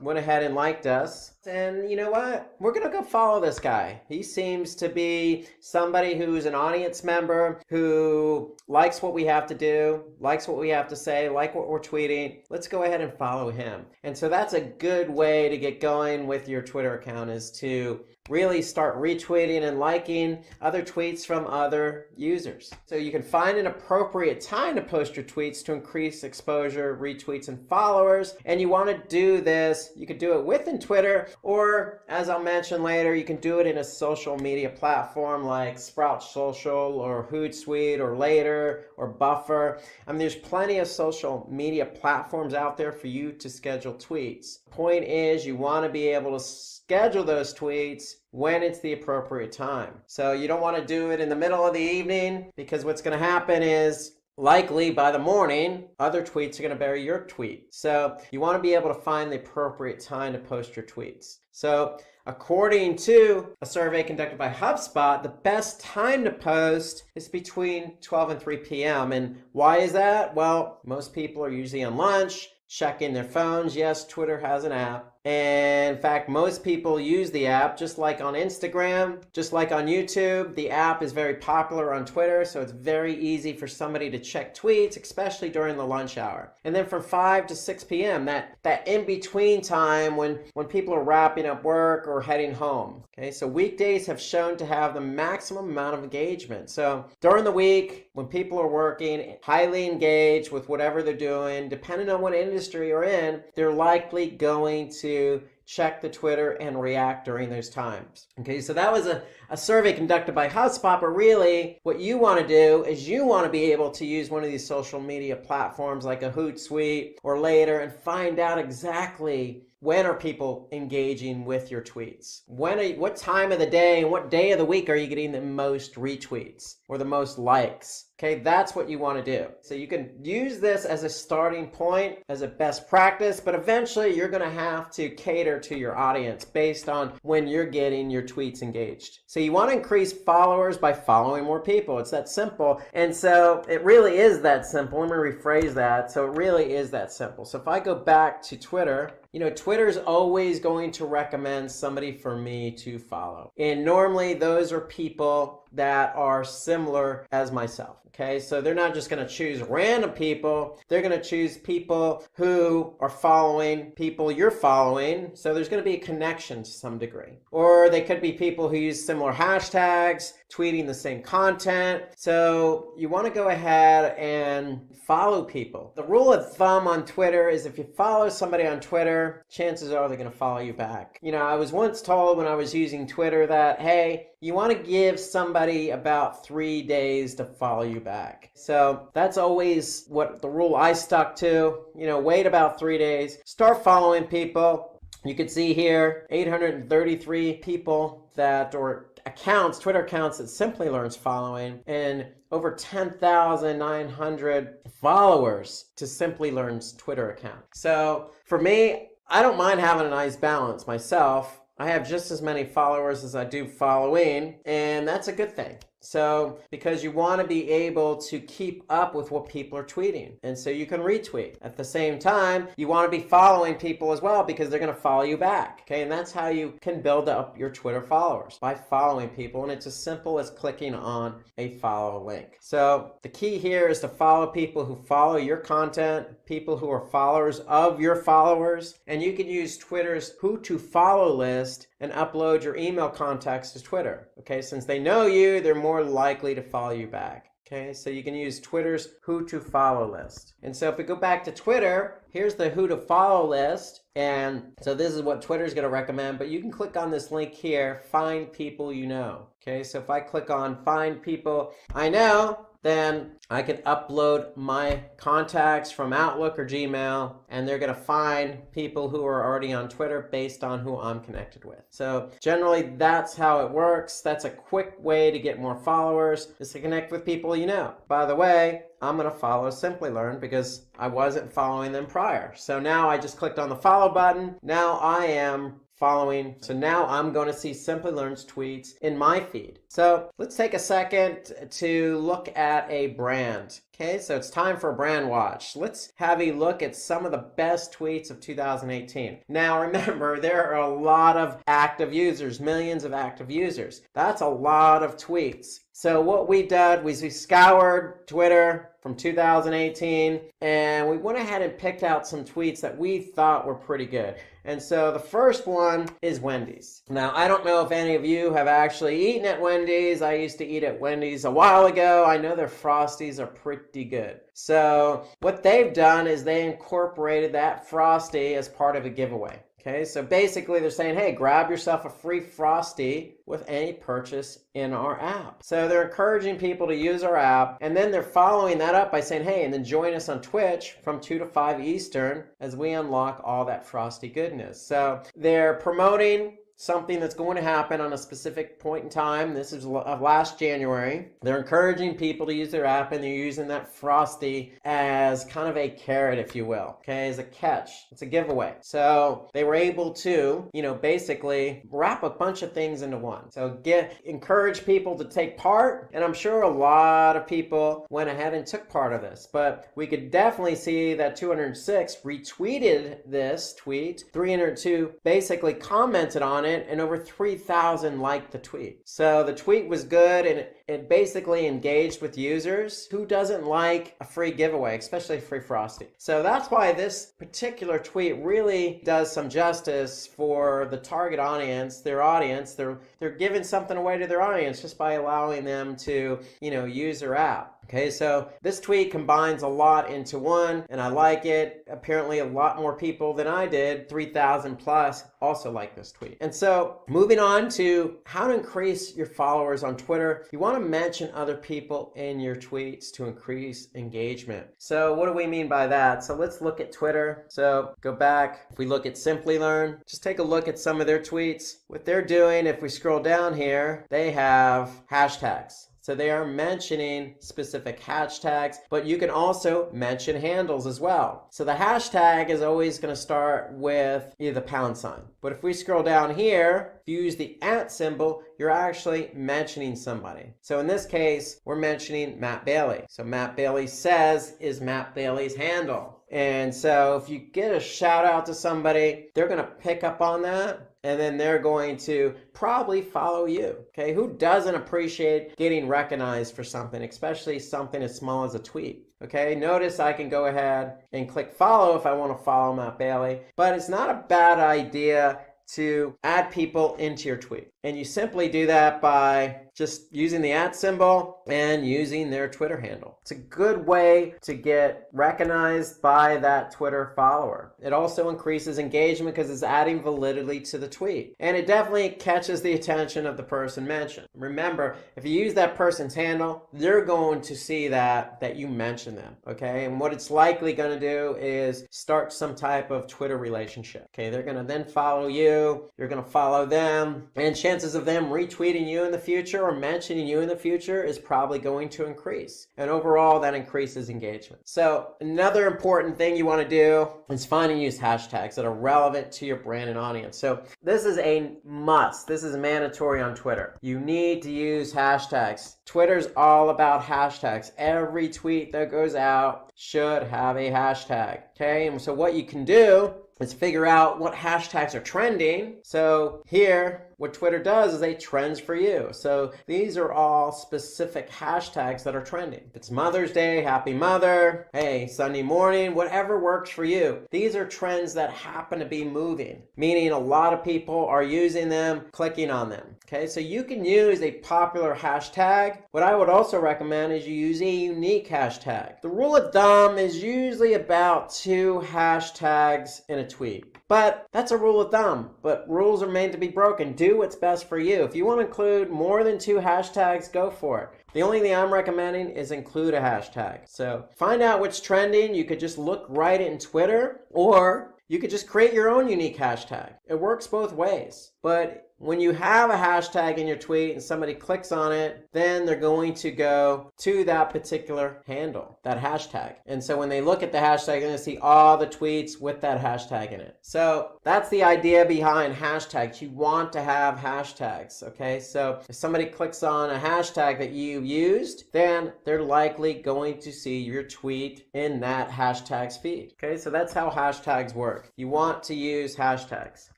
Speaker 7: went ahead and liked us. And you know what? We're going to go follow this guy. He seems to be somebody who's an audience member, who likes what we have to do, likes what we have to say, like what we're tweeting. Let's go ahead and follow him. And so that's a good way to get going with your Twitter account, is to really start retweeting and liking other tweets from other users. So you can find an appropriate time to post your tweets to increase exposure, retweets, and followers. And you want to do this, you could do it within Twitter, or as I'll mention later, you can do it in a social media platform like Sprout Social or Hootsuite or Later or Buffer. I mean, there's plenty of social media platforms out there for you to schedule tweets. The point is, you want to be able to schedule those tweets when it's the appropriate time. So you don't want to do it in the middle of the evening, because what's going to happen is likely by the morning, other tweets are going to bury your tweet. So you want to be able to find the appropriate time to post your tweets. So according to a survey conducted by HubSpot, the best time to post is between 12 and 3 p.m. And why is that? Well, most people are usually on lunch, checking their phones. Yes, Twitter has an app. And in fact, most people use the app, just like on Instagram, just like on YouTube. The app is very popular on Twitter, so it's very easy for somebody to check tweets, especially during the lunch hour. And then from 5 to 6 p.m., that in-between time when people are wrapping up work or heading home. Okay, so weekdays have shown to have the maximum amount of engagement. So during the week, when people are working, highly engaged with whatever they're doing, depending on what industry you're in, they're likely going to check the Twitter and react during those times. Okay, so that was a survey conducted by HubSpot, but really what you want to do is you want to be able to use one of these social media platforms like a Hootsuite or later and find out exactly when are people engaging with your tweets? What time of the day and what day of the week are you getting the most retweets or the most likes? Okay, that's what you want to do. So you can use this as a starting point, as a best practice, but eventually you're going to have to cater to your audience based on when you're getting your tweets engaged. So you want to increase followers by following more people. It's that simple. And so it really is that simple. Let me rephrase that. So it really is that simple. So if I go back to Twitter, Twitter's always going to recommend somebody for me to follow. And normally those are people that are similar as myself. Okay, so they're not just going to choose random people. They're going to choose people who are following people you're following. So there's going to be a connection to some degree. Or they could be people who use similar hashtags, tweeting the same content. So you want to go ahead and follow people. The rule of thumb on Twitter is if you follow somebody on Twitter, chances are they're going to follow you back. I was once told when I was using Twitter that, hey, you want to give somebody about 3 days to follow you back. So that's always what the rule I stuck to. Wait about 3 days, start following people. You can see here 833 people Twitter accounts that Simplilearn's following, and over 10,900 followers to Simplilearn's Twitter account. So for me, I don't mind having a nice balance myself. I have just as many followers as I do following, and that's a good thing. So, because you want to be able to keep up with what people are tweeting, and so you can retweet. At the same time, you want to be following people as well because they're going to follow you back. Okay, and that's how you can build up your Twitter followers, by following people, and it's as simple as clicking on a follow link. So, the key here is to follow people who follow your content, people who are followers of your followers, and you can use Twitter's who to follow list and upload your email contacts to Twitter. Okay, since they know you, they're more likely to follow you back. Okay, so you can use Twitter's who to follow list. And so if we go back to Twitter, here's the who to follow list. And so this is what Twitter's going to recommend, but you can click on this link here, find people you know. Okay, so if I click on find people I know, then I can upload my contacts from Outlook or Gmail, and they're going to find people who are already on Twitter based on who I'm connected with. So generally, that's how it works. That's a quick way to get more followers, is to connect with people you know. By the way, I'm going to follow Simplilearn because I wasn't following them prior. So now I just clicked on the follow button. Now I am following. So now I'm going to see Simplilearn's tweets in my feed. So let's take a second to look at a brand. Okay, so it's time for a brand watch. Let's have a look at some of the best tweets of 2018. Now remember, there are a lot of active users, millions of active users. That's a lot of tweets. So what we did was we scoured Twitter from 2018, and we went ahead and picked out some tweets that we thought were pretty good. And so the first one is Wendy's. Now, I don't know if any of you have actually eaten at Wendy's. I used to eat at Wendy's a while ago. I know their Frosties are pretty good. So what they've done is they incorporated that Frosty as part of a giveaway. Okay, so basically they're saying, hey, grab yourself a free Frosty with any purchase in our app. So they're encouraging people to use our app, and then they're following that up by saying, hey, and then join us on Twitch from 2 to 5 Eastern as we unlock all that Frosty goodness. So they're promoting something that's going to happen on a specific point in time. This is of last January. They're encouraging people to use their app, and they're using that Frosty as kind of a carrot, if you will, okay, as a catch. It's a giveaway. So they were able to, basically wrap a bunch of things into one. So encourage people to take part, and I'm sure a lot of people went ahead and took part of this, but we could definitely see that 206 retweeted this tweet, 302 basically commented on it, and over 3,000 liked the tweet. So the tweet was good, and it basically engaged with users. Who doesn't like a free giveaway, especially a free Frosty? So that's why this particular tweet really does some justice for the target audience, their audience. They're giving something away to their audience just by allowing them to, use their app. Okay, so this tweet combines a lot into one, and I like it. Apparently a lot more people than I did, 3,000 plus, also like this tweet. And so moving on to how to increase your followers on Twitter, you want to mention other people in your tweets to increase engagement. So what do we mean by that? So let's look at Twitter. So go back. If we look at Simplilearn, just take a look at some of their tweets. What they're doing, if we scroll down here, they have hashtags. So they are mentioning specific hashtags, but you can also mention handles as well. So the hashtag is always going to start with either the pound sign. But if we scroll down here, if you use the @ symbol, you're actually mentioning somebody. So in this case, we're mentioning Matt Bailey. So Matt Bailey says is Matt Bailey's handle. And so if you get a shout out to somebody, they're going to pick up on that, and then they're going to probably follow you. Okay, who doesn't appreciate getting recognized for something, especially something as small as a tweet? Okay, notice I can go ahead and click follow if I want to follow Matt Bailey, but it's not a bad idea to add people into your tweet. And you simply do that by just using the @ symbol and using their Twitter handle. It's a good way to get recognized by that Twitter follower. It also increases engagement because it's adding validity to the tweet. And it definitely catches the attention of the person mentioned. Remember, if you use that person's handle, they're going to see that you mention them, okay? And what it's likely going to do is start some type of Twitter relationship, okay? They're going to then follow you, you're going to follow them, and chances of them retweeting you in the future or mentioning you in the future is probably going to increase. And overall, that increases engagement. So another important thing you want to do is find and use hashtags that are relevant to your brand and audience. So this is a must. This is mandatory on Twitter. You need to use hashtags. Twitter's all about hashtags. Every tweet that goes out should have a hashtag. Okay, and so what you can do is figure out what hashtags are trending. So here, what Twitter does is they trends for you. So these are all specific hashtags that are trending. If it's Mother's Day, Happy Mother, hey, Sunday morning, whatever works for you. These are trends that happen to be moving, meaning a lot of people are using them, clicking on them. Okay, so you can use a popular hashtag. What I would also recommend is you use a unique hashtag. The rule of thumb is usually about 2 hashtags in a tweet. But that's a rule of thumb, but rules are made to be broken. Do what's best for you. If you want to include more than 2 hashtags, go for it. The only thing I'm recommending is include a hashtag. So find out what's trending. You could just look right in Twitter, or you could just create your own unique hashtag. It works both ways. But when you have a hashtag in your tweet and somebody clicks on it, then they're going to go to that particular handle, that hashtag. And so when they look at the hashtag, they're going to see all the tweets with that hashtag in it. So that's the idea behind hashtags. You want to have hashtags, okay? So if somebody clicks on a hashtag that you used, then they're likely going to see your tweet in that hashtag's feed, okay? So that's how hashtags work. You want to use hashtags,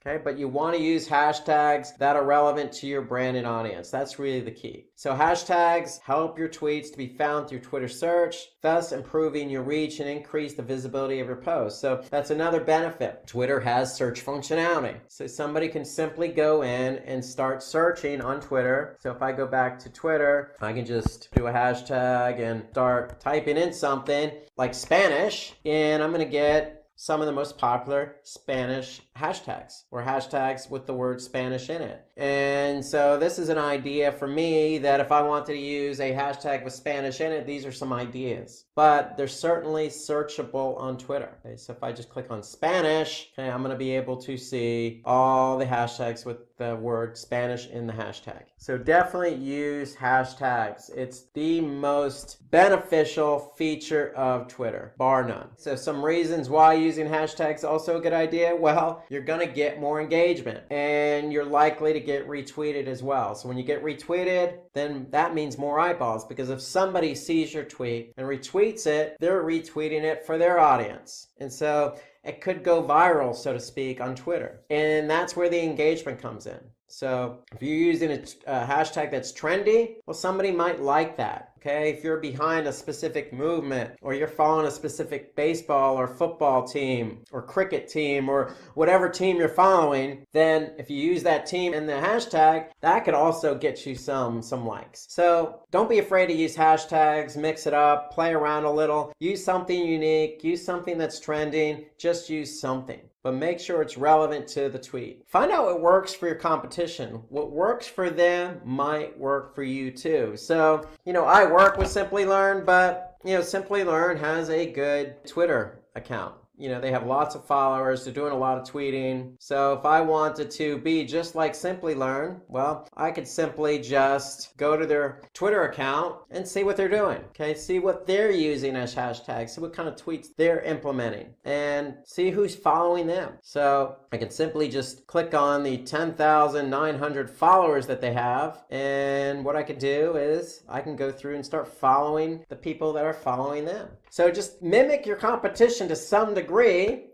Speaker 7: okay? But you want to use hashtags that are relevant to your brand and audience. That's really the key. So hashtags help your tweets to be found through Twitter search, thus improving your reach and increase the visibility of your posts. So that's another benefit. Twitter has search functionality. So somebody can simply go in and start searching on Twitter. So if I go back to Twitter, I can just do a hashtag and start typing in something like Spanish, and I'm going to get some of the most popular Spanish hashtags, or hashtags with the word Spanish in it. And so this is an idea for me that if I wanted to use a hashtag with Spanish in it, these are some ideas. But they're certainly searchable on Twitter. Okay, so if I just click on Spanish, okay, I'm going to be able to see all the hashtags with the word Spanish in the hashtag. So definitely use hashtags. It's the most beneficial feature of Twitter, bar none. So some reasons why using hashtags is also a good idea. Well, you're going to get more engagement and you're likely to get retweeted as well. So when you get retweeted, then that means more eyeballs, because if somebody sees your tweet and retweets it, they're retweeting it for their audience. And so it could go viral, so to speak, on Twitter. And that's where the engagement comes in. So if you're using a hashtag that's trendy, well, somebody might like that. Okay, if you're behind a specific movement, or you're following a specific baseball or football team or cricket team or whatever team you're following, then if you use that team in the hashtag, that could also get you some likes. So don't be afraid to use hashtags, mix it up, play around a little, use something unique, use something that's trending, just use something. But make sure it's relevant to the tweet. Find out what works for your competition. What works for them might work for you too. So, I work with Simplilearn, but, Simplilearn has a good Twitter account. They have lots of followers. They're doing a lot of tweeting. So if I wanted to be just like Simplilearn, well, I could simply just go to their Twitter account and see what they're doing. Okay, see what they're using as hashtags, see what kind of tweets they're implementing, and see who's following them. So I can simply just click on the 10,900 followers that they have, and what I can do is I can go through and start following the people that are following them. So just mimic your competition to some degree,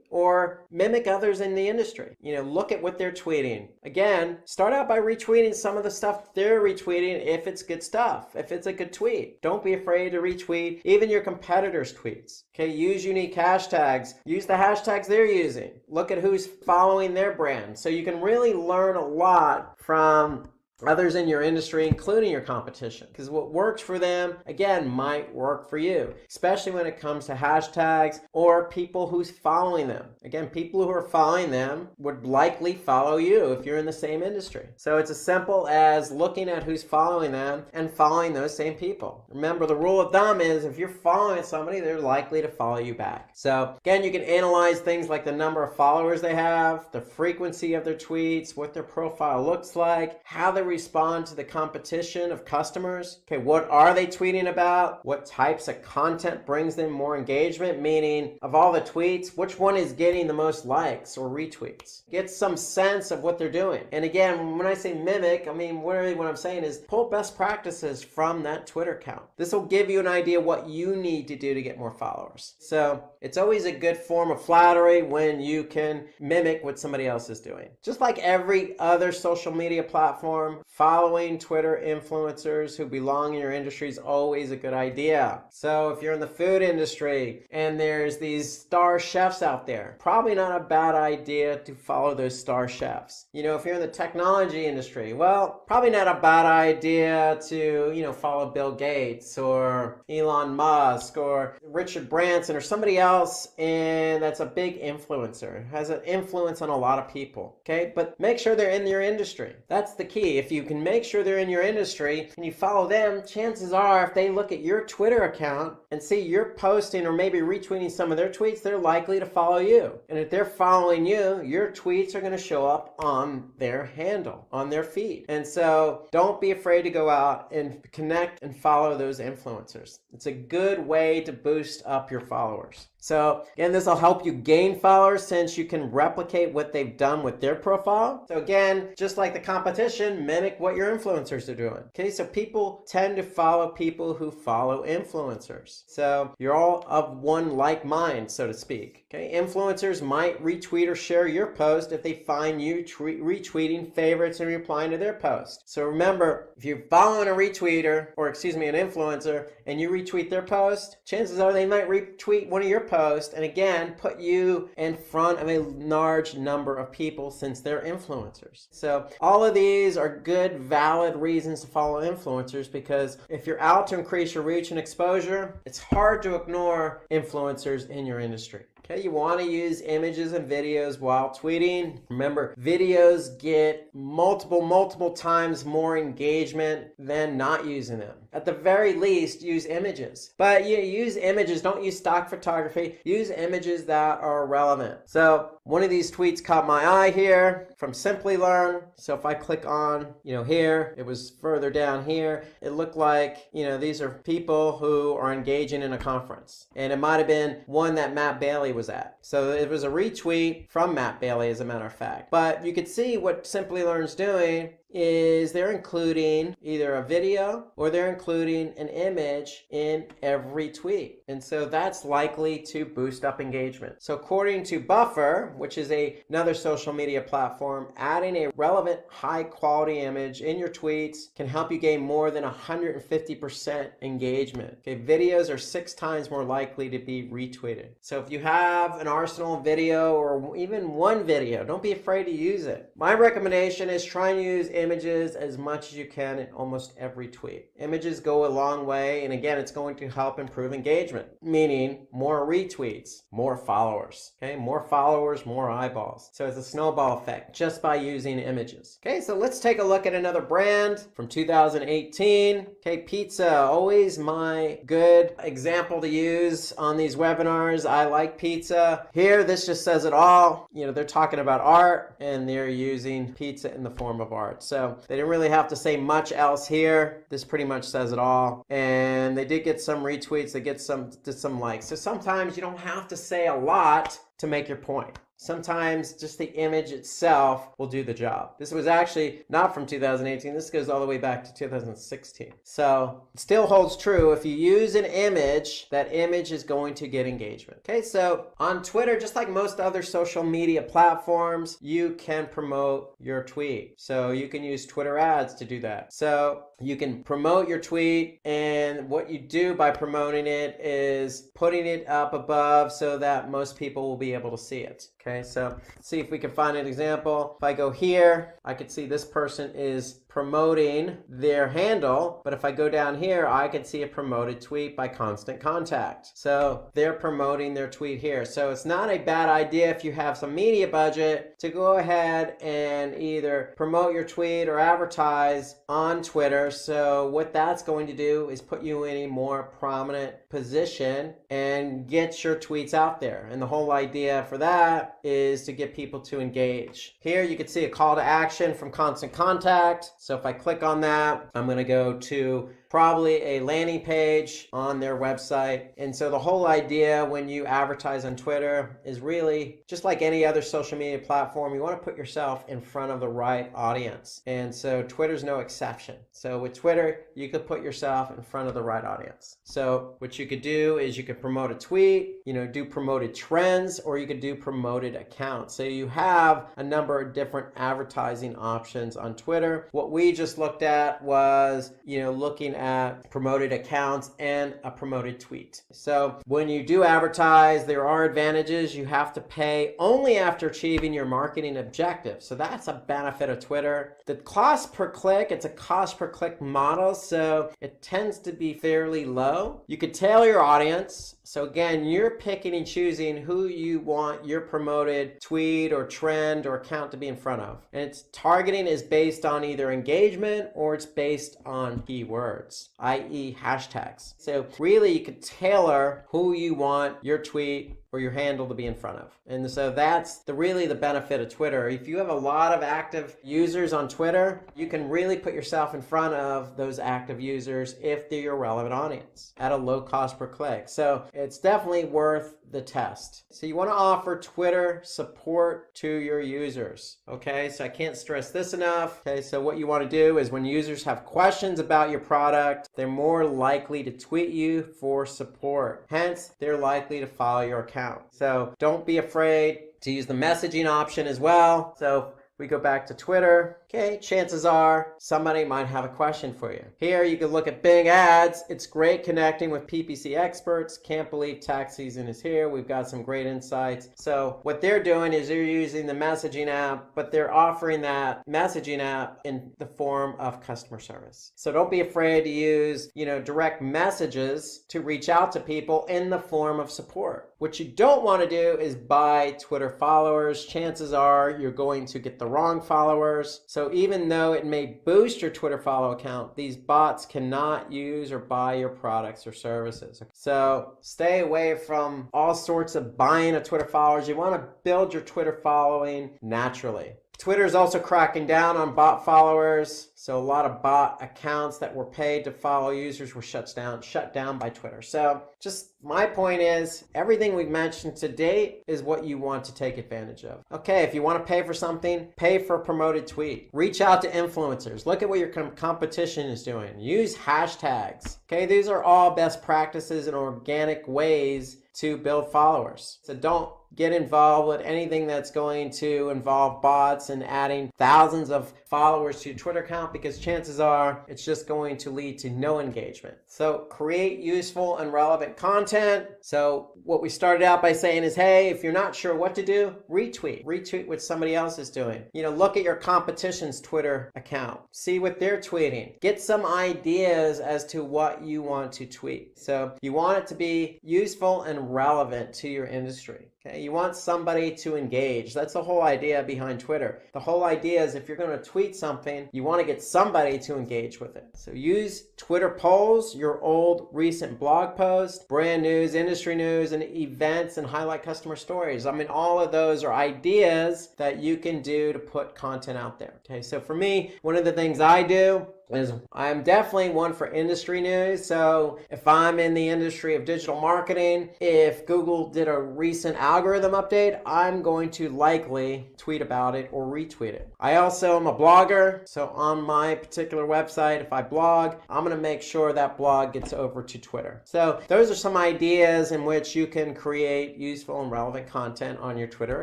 Speaker 7: or mimic others in the industry. Look at what they're tweeting. Again, start out by retweeting some of the stuff they're retweeting if it's good stuff, if it's a good tweet. Don't be afraid to retweet even your competitors' tweets. Okay, use unique hashtags. Use the hashtags they're using. Look at who's following their brand. So you can really learn a lot from others in your industry, including your competition, because what works for them, again, might work for you, especially when it comes to hashtags or people who's following them. Again, people who are following them would likely follow you if you're in the same industry. So it's as simple as looking at who's following them and following those same people. Remember, the rule of thumb is if you're following somebody, they're likely to follow you back. So again, you can analyze things like the number of followers they have, the frequency of their tweets, what their profile looks like, how they respond to the competition of customers. Okay, what are they tweeting about? What types of content brings them more engagement? Meaning, of all the tweets, which one is getting the most likes or retweets? Get some sense of what they're doing. And again, when I say mimic, I mean, really what I'm saying is pull best practices from that Twitter account. This will give you an idea what you need to do to get more followers. So it's always a good form of flattery when you can mimic what somebody else is doing. Just like every other social media platform, following Twitter influencers who belong in your industry is always a good idea. So if you're in the food industry and there's these star chefs out there, probably not a bad idea to follow those star chefs. If you're in the technology industry, well, probably not a bad idea to, follow Bill Gates or Elon Musk or Richard Branson or somebody else, and that's a big influencer, has an influence on a lot of people. Okay, but make sure they're in your industry. That's the key. If you can make sure they're in your industry and you follow them, chances are if they look at your Twitter account and see you're posting or maybe retweeting some of their tweets, they're likely to follow you. And if they're following you, your tweets are going to show up on their handle, on their feed. And so don't be afraid to go out and connect and follow those influencers. It's a good way to boost up your followers. So again, this will help you gain followers since you can replicate what they've done with their profile. So again, just like the competition, mimic what your influencers are doing. Okay, so people tend to follow people who follow influencers. So you're all of one like mind, so to speak. Okay, influencers might retweet or share your post if they find you retweeting favorites and replying to their post. So remember, if you're following a retweeter, or an influencer, and you retweet their post, chances are they might retweet one of your posts, and again, put you in front of a large number of people since they're influencers. So all of these are good, valid reasons to follow influencers, because if you're out to increase your reach and exposure, it's hard to ignore influencers in your industry. Okay, you want to use images and videos while tweeting. Remember, videos get multiple times more engagement than not using them. At the very least, use images. But you use images, don't use stock photography. Use images that are relevant. So one of these tweets caught my eye here from Simplilearn. So if I click on, here, it was further down here. It looked like, these are people who are engaging in a conference. And it might have been one that Matt Bailey was at. So it was a retweet from Matt Bailey, as a matter of fact. But you could see what Simplilearn's doing is they're including either a video or they're including an image in every tweet. And so that's likely to boost up engagement. So according to Buffer, which is another social media platform, adding a relevant high quality image in your tweets can help you gain more than 150% engagement. Okay, videos are 6 times more likely to be retweeted. So if you have an arsenal of video or even one video, don't be afraid to use it. My recommendation is try and use images as much as you can in almost every tweet. Images go a long way, and again, it's going to help improve engagement, meaning more retweets, more followers. Okay, more followers, more eyeballs. So it's a snowball effect just by using images. Okay, so let's take a look at another brand from 2018. Okay, pizza, always my good example to use on these webinars. I like pizza. Here, this just says it all. They're talking about art and they're using pizza in the form of art. So they didn't really have to say much else here. This pretty much says it all. And they did get some retweets. They did some likes. So sometimes you don't have to say a lot to make your point. Sometimes just the image itself will do the job. This was actually not from 2018. This goes all the way back to 2016. So it still holds true. If you use an image, that image is going to get engagement. Okay, so on Twitter, just like most other social media platforms, you can promote your tweet. So you can use Twitter ads to do that. So you can promote your tweet, and what you do by promoting it is putting it up above so that most people will be able to see it. Okay, so let's see if we can find an example. If I go here, I could see this person is promoting their handle, but if I go down here, I can see a promoted tweet by Constant Contact. So they're promoting their tweet here. So it's not a bad idea if you have some media budget to go ahead and either promote your tweet or advertise on Twitter. So what that's going to do is put you in a more prominent position and get your tweets out there. And the whole idea for that is to get people to engage. Here you can see a call to action from Constant Contact. So if I click on that, I'm going to go to probably a landing page on their website. And so the whole idea when you advertise on Twitter is really just like any other social media platform, you want to put yourself in front of the right audience. And so Twitter's no exception. So with Twitter, you could put yourself in front of the right audience. So what you could do is you could promote a tweet, do promoted trends, or you could do promoted accounts. So you have a number of different advertising options on Twitter. What we just looked at was, looking at promoted accounts and a promoted tweet. So when you do advertise, there are advantages. You have to pay only after achieving your marketing objective. So that's a benefit of Twitter. The cost per click, it's a cost per click model, so it tends to be fairly low. You could tailor your audience. So again, you're picking and choosing who you want your promoted tweet or trend or account to be in front of. And its targeting is based on either engagement or it's based on keywords, i.e. hashtags. So really you could tailor who you want your tweet or your handle to be in front of. And so that's really the benefit of Twitter. If you have a lot of active users on Twitter, you can really put yourself in front of those active users if they're your relevant audience at a low cost per click. So it's definitely worth the test. So you want to offer Twitter support to your users. Okay, so I can't stress this enough. Okay, so what you want to do is when users have questions about your product, they're more likely to tweet you for support. Hence, they're likely to follow your account. So don't be afraid to use the messaging option as well. So we go back to Twitter.
Speaker 3: okay, chances are somebody might have a question for you. Here you can look at Bing ads. It's great connecting with PPC experts. Can't believe tax season is here. We've got some great insights. So what they're doing is they're using the messaging app, but they're offering that messaging app in the form of customer service. So don't be afraid to use, direct messages to reach out to people in the form of support. What you don't want to do is buy Twitter followers. Chances are you're going to get the wrong followers. So even though it may boost your Twitter follow account, these bots cannot use or buy your products or services. So stay away from all sorts of buying of Twitter followers. You want to build your Twitter following naturally. Twitter is also cracking down on bot followers. So a lot of bot accounts that were paid to follow users were shut down by Twitter. So just my point is, everything we've mentioned to date is what you want to take advantage of. Okay, if you want to pay for something, pay for a promoted tweet. Reach out to influencers. Look at what your competition is doing. Use hashtags. Okay, these are all best practices and organic ways to build followers. So don't get involved with anything that's going to involve bots and adding thousands of followers to your Twitter account, because chances are it's just going to lead to no engagement. So create useful and relevant content. So what we started out by saying is, hey, if you're not sure what to do, retweet what somebody else is doing. Look at your competition's Twitter account, see what they're tweeting, get some ideas as to what you want to tweet. So you want it to be useful and relevant to your industry. Okay, you want somebody to engage. That's the whole idea behind Twitter. The whole idea is if you're going to tweet something, you want to get somebody to engage with it. So use Twitter polls, your old recent blog posts, brand news, industry news, and events, and highlight customer stories. All of those are ideas that you can do to put content out there. Okay, so for me, one of the things I do is I'm definitely one for industry news. So if I'm in the industry of digital marketing, if Google did a recent algorithm update, I'm going to likely tweet about it or retweet it. I also am a blogger. So on my particular website, if I blog, I'm going to make sure that blog gets over to Twitter. So those are some ideas in which you can create useful and relevant content on your Twitter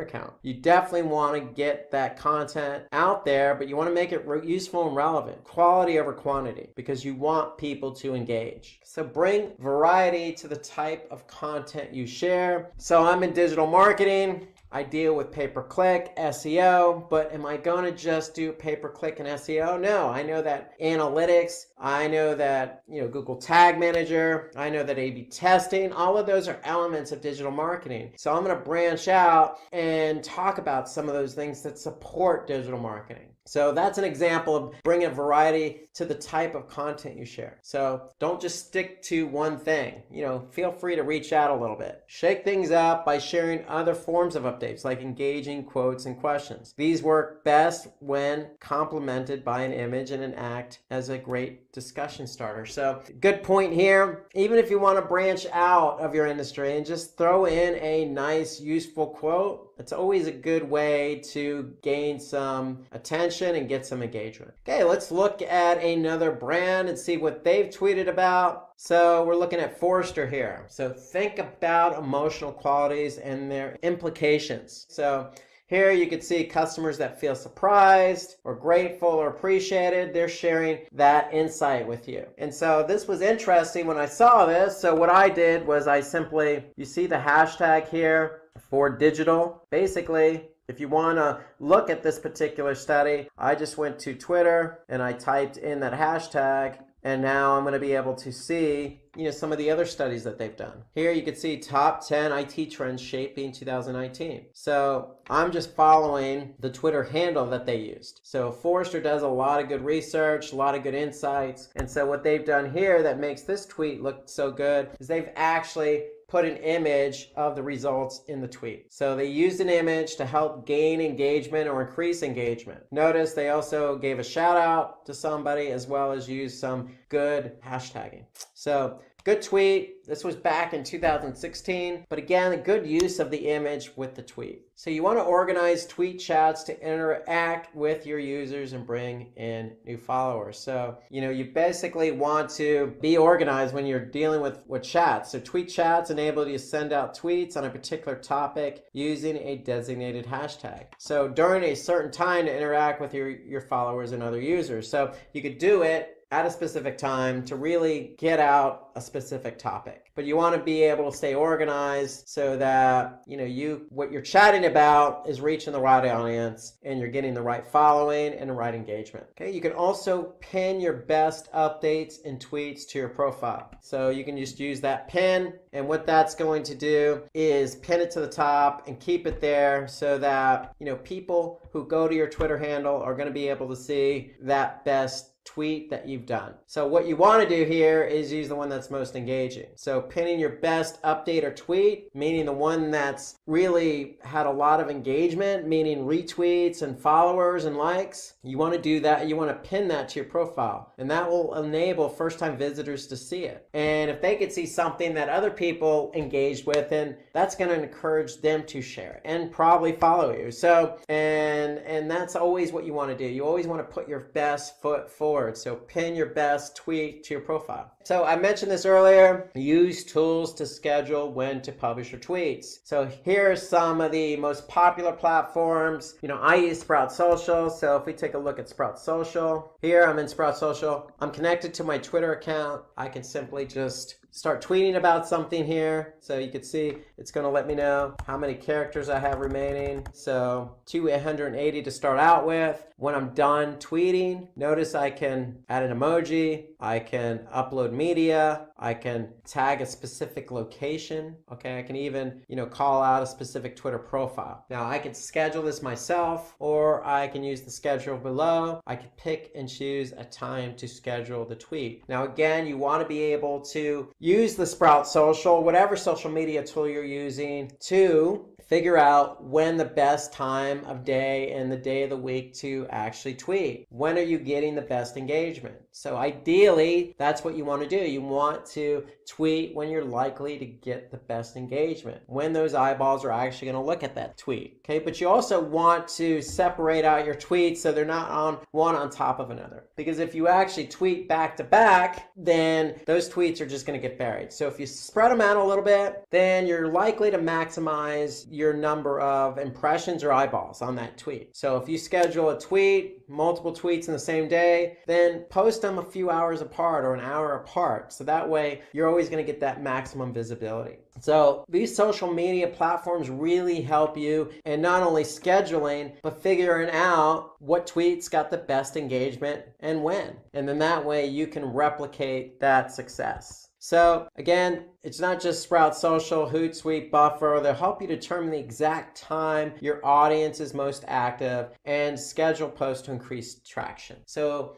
Speaker 3: account. You definitely want to get that content out there, but you want to make it useful and relevant. Quality over quantity, because you want people to engage. So bring variety to the type of content you share. So I'm in digital marketing. I deal with pay-per-click, SEO, but am I going to just do pay-per-click and SEO? No, I know that analytics, I know that Google Tag Manager, I know that A/B testing, all of those are elements of digital marketing. So I'm going to branch out and talk about some of those things that support digital marketing. So that's an example of bringing variety to the type of content you share. So don't just stick to one thing. Feel free to reach out a little bit. Shake things up by sharing other forms of updates, like engaging quotes and questions. These work best when complemented by an image and an act as a great discussion starter. So good point here. Even if you want to branch out of your industry and just throw in a nice, useful quote, it's always a good way to gain some attention and get some engagement. Okay, let's look at another brand and see what they've tweeted about. So we're looking at Forrester here. So think about emotional qualities and their implications. So here you can see customers that feel surprised or grateful or appreciated. They're sharing that insight with you. And so this was interesting when I saw this. So what I did was you see the hashtag here for digital. Basically, if you want to look at this particular study, I just went to Twitter and I typed in that hashtag, and now I'm going to be able to see some of the other studies that they've done. Here you can see top 10 IT trends shaping 2019. So I'm just following the Twitter handle that they used. So Forrester does a lot of good research, a lot of good insights. And so what they've done here that makes this tweet look so good is they've actually put an image of the results in the tweet. So they used an image to help gain engagement or increase engagement. Notice they also gave a shout out to somebody as well as used some good hashtagging. So
Speaker 7: good tweet. This was back in 2016, but again, a good use of the image with the tweet. So you want to organize tweet chats to interact with your users and bring in new followers. So, you basically want to be organized when you're dealing with chats. So tweet chats enable you to send out tweets on a particular topic using a designated hashtag. So during a certain time to interact with your followers and other users. So you could do it at a specific time to really get out a specific topic. But you want to be able to stay organized so that, what you're chatting about is reaching the right audience and you're getting the right following and the right engagement. Okay, you can also pin your best updates and tweets to your profile. So you can just use that pin, and what that's going to do is pin it to the top and keep it there so that, people who go to your Twitter handle are going to be able to see that best tweet that you've done. So what you want to do here is use the one that's most engaging. So pinning your best update or tweet, meaning the one that's really had a lot of engagement, meaning retweets and followers and likes. You want to do that. You want to pin that to your profile, and that will enable first-time visitors to see it. And if they could see something that other people engaged with, then that's going to encourage them to share it and probably follow you. So, and that's always what you want to do. You always want to put your best foot forward. So pin your best tweet to your profile. So I mentioned this earlier, use tools to schedule when to publish your tweets. So here are some of the most popular platforms. I use Sprout Social. So if we take a look at Sprout Social, here I'm in Sprout Social. I'm connected to my Twitter account. I can simply just start tweeting about something here. So you can see it's going to let me know how many characters I have remaining. So 280 to start out with. When I'm done tweeting, notice I can add an emoji, I can upload media, I can tag a specific location. Okay, I can even, call out a specific Twitter profile. Now I can schedule this myself, or I can use the schedule below. I can pick and choose a time to schedule the tweet. Now again, you want to be able to use the Sprout Social, whatever social media tool you're using, to figure out when the best time of day and the day of the week to actually tweet. When are you getting the best engagement? So ideally, that's what you want to do. You want to tweet when you're likely to get the best engagement, when those eyeballs are actually going to look at that tweet. Okay, but you also want to separate out your tweets so they're not on one on top of another. Because if you actually tweet back to back, then those tweets are just going to get buried. So if you spread them out a little bit, then you're likely to maximize your number of impressions or eyeballs on that tweet. So if you schedule a tweet, multiple tweets in the same day, then post them a few hours apart or an hour apart. So that way you're always going to get that maximum visibility. So these social media platforms really help you in not only scheduling, but figuring out what tweets got the best engagement and when. And then that way you can replicate that success. So again, it's not just Sprout Social, Hootsuite, Buffer. They'll help you determine the exact time your audience is most active and schedule posts to increase traction. So,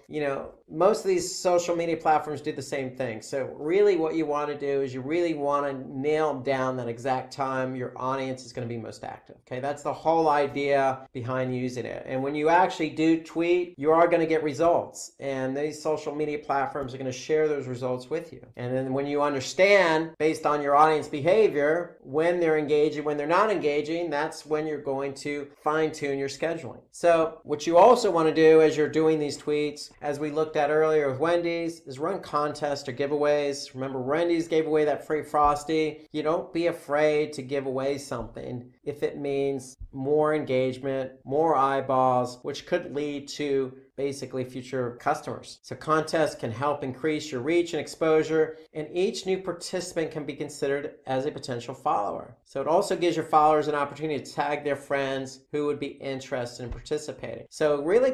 Speaker 7: most of these social media platforms do the same thing. So really what you want to do is you really want to nail down that exact time your audience is going to be most active. Okay, that's the whole idea behind using it. And when you actually do tweet, you are going to get results. And these social media platforms are going to share those results with you. And then when you understand based on your audience behavior, when they're engaging, when they're not engaging, that's when you're going to fine tune your scheduling. So what you also want to do as you're doing these tweets, as we looked at earlier with Wendy's, is run contests or giveaways. Remember, Wendy's gave away that free Frosty. You don't be afraid to give away something if it means more engagement, more eyeballs, which could lead to basically future customers. So contests can help increase your reach and exposure, and each new participant can be considered as a potential follower. So it also gives your followers an opportunity to tag their friends who would be interested in participating. So really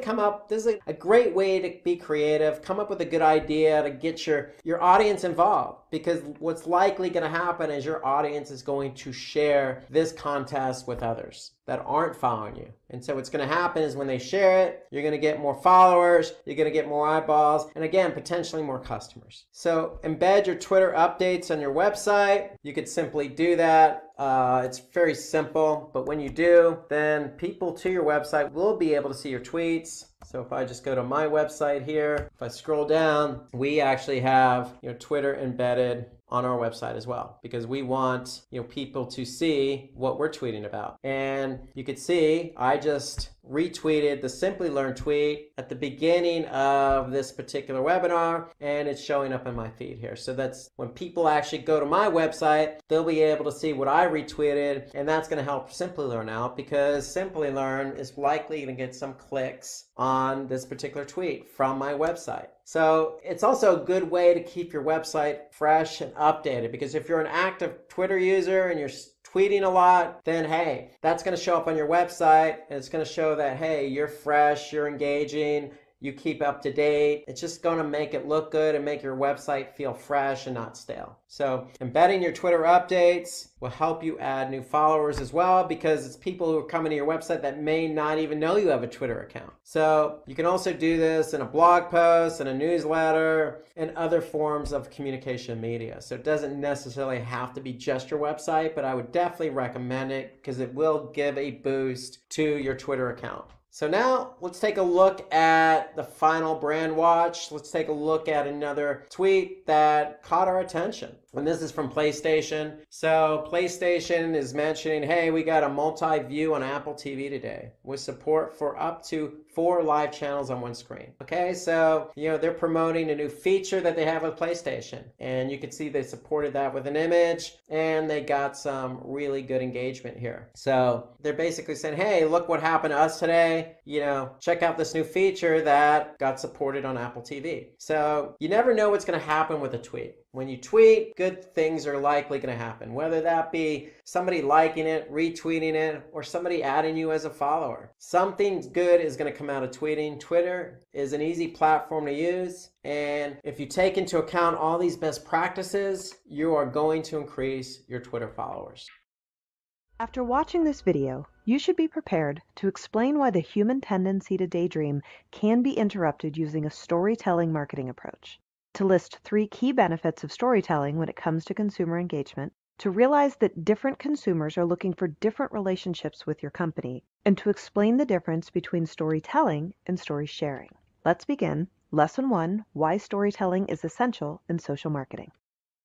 Speaker 7: this is a great way to be creative, come up with a good idea to get your audience involved, because what's likely going to happen is your audience is going to share this contest with others that aren't following you. And so what's going to happen is when they share it, you're going to get more followers, you're going to get more eyeballs, and again, potentially more customers. So embed your Twitter updates on your website. You could simply do that. It's very simple, but when you do, then people to your website will be able to see your tweets. So if I just go to my website here, if I scroll down, we actually have Twitter embedded on our website as well, because we want, people to see what we're tweeting about. And you can see I just retweeted the Simplilearn tweet at the beginning of this particular webinar, and it's showing up in my feed here. So that's when people actually go to my website, they'll be able to see what I retweeted, and that's going to help Simplilearn out, because Simplilearn is likely going to get some clicks on this particular tweet from my website. So it's also a good way to keep your website fresh and updated, because if you're an active Twitter user and you're tweeting a lot, then hey, that's going to show up on your website, and it's going to show that, hey, you're fresh, you're engaging, you keep up to date. It's just going to make it look good and make your website feel fresh and not stale. So embedding your Twitter updates will help you add new followers as well, because it's people who are coming to your website that may not even know you have a Twitter account. So you can also do this in a blog post, in a newsletter, and other forms of communication media. So it doesn't necessarily have to be just your website, but I would definitely recommend it because it will give a boost to your Twitter account. So now let's take a look at the final brand watch. Let's take a look at another tweet that caught our attention. And this is from PlayStation. So PlayStation is mentioning, hey, we got a multi-view on Apple TV today with support for up to 4 live channels on one screen. Okay, so, they're promoting a new feature that they have with PlayStation. And you can see they supported that with an image, and they got some really good engagement here. So they're basically saying, hey, look what happened to us today. Check out this new feature that got supported on Apple TV. So you never know what's going to happen with a tweet. When you tweet, good things are likely going to happen, whether that be somebody liking it, retweeting it, or somebody adding you as a follower. Something good is going to come out of tweeting. Twitter is an easy platform to use, and if you take into account all these best practices, you are going to increase your Twitter followers.
Speaker 8: After watching this video, you should be prepared to explain why the human tendency to daydream can be interrupted using a storytelling marketing approach, to list 3 key benefits of storytelling when it comes to consumer engagement, to realize that different consumers are looking for different relationships with your company, and to explain the difference between storytelling and story sharing. Let's begin. Lesson 1, why storytelling is essential in social marketing.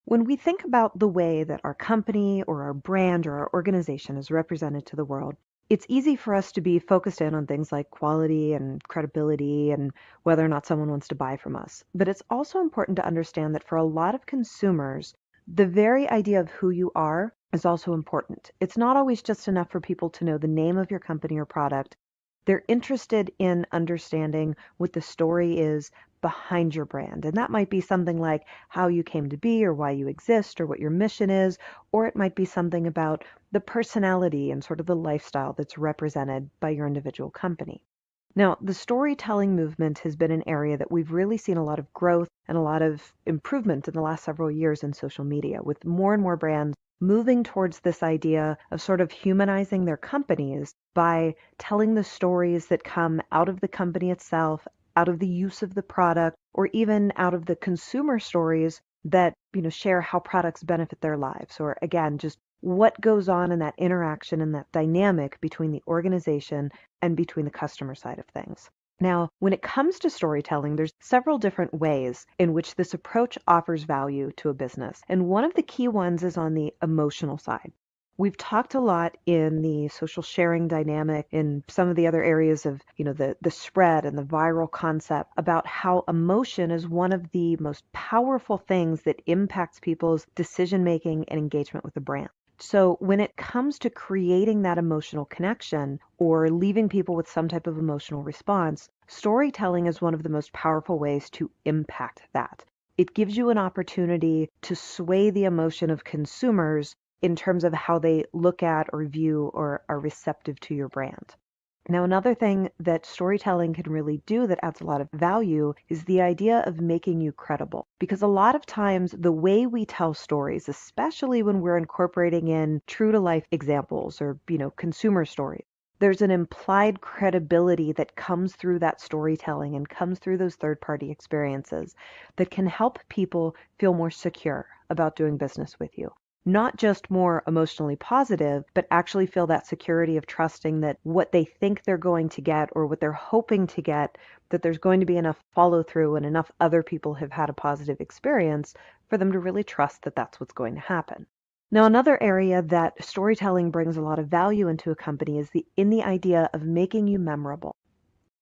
Speaker 8: When we think about the way that our company or our brand or our organization is represented to the world, it's easy for us to be focused in on things like quality and credibility and whether or not someone wants to buy from us. But it's also important to understand that for a lot of consumers, the very idea of who you are is also important. It's not always just enough for people to know the name of your company or product. They're interested in understanding what the story is behind your brand. And that might be something like how you came to be or why you exist or what your mission is, or it might be something about the personality and sort of the lifestyle that's represented by your individual company. Now, the storytelling movement has been an area that we've really seen a lot of growth and a lot of improvement in the last several years in social media, with more and more brands moving towards this idea of sort of humanizing their companies by telling the stories that come out of the company itself, out of the use of the product, or even out of the consumer stories that, share how products benefit their lives, or again, just what goes on in that interaction and that dynamic between the organization and between the customer side of things. Now, when it comes to storytelling, there's several different ways in which this approach offers value to a business. And one of the key ones is on the emotional side. We've talked a lot in the social sharing dynamic, in some of the other areas of, the spread and the viral concept, about how emotion is one of the most powerful things that impacts people's decision-making and engagement with the brand. So when it comes to creating that emotional connection or leaving people with some type of emotional response, storytelling is one of the most powerful ways to impact that. It gives you an opportunity to sway the emotion of consumers in terms of how they look at or view or are receptive to your brand. Now, another thing that storytelling can really do that adds a lot of value is the idea of making you credible. Because a lot of times the way we tell stories, especially when we're incorporating in true to life examples or, consumer stories, there's an implied credibility that comes through that storytelling and comes through those third-party experiences that can help people feel more secure about doing business with you. Not just more emotionally positive, but actually feel that security of trusting that what they think they're going to get or what they're hoping to get, that there's going to be enough follow through and enough other people have had a positive experience for them to really trust that that's what's going to happen. Now, another area that storytelling brings a lot of value into a company is in the idea of making you memorable,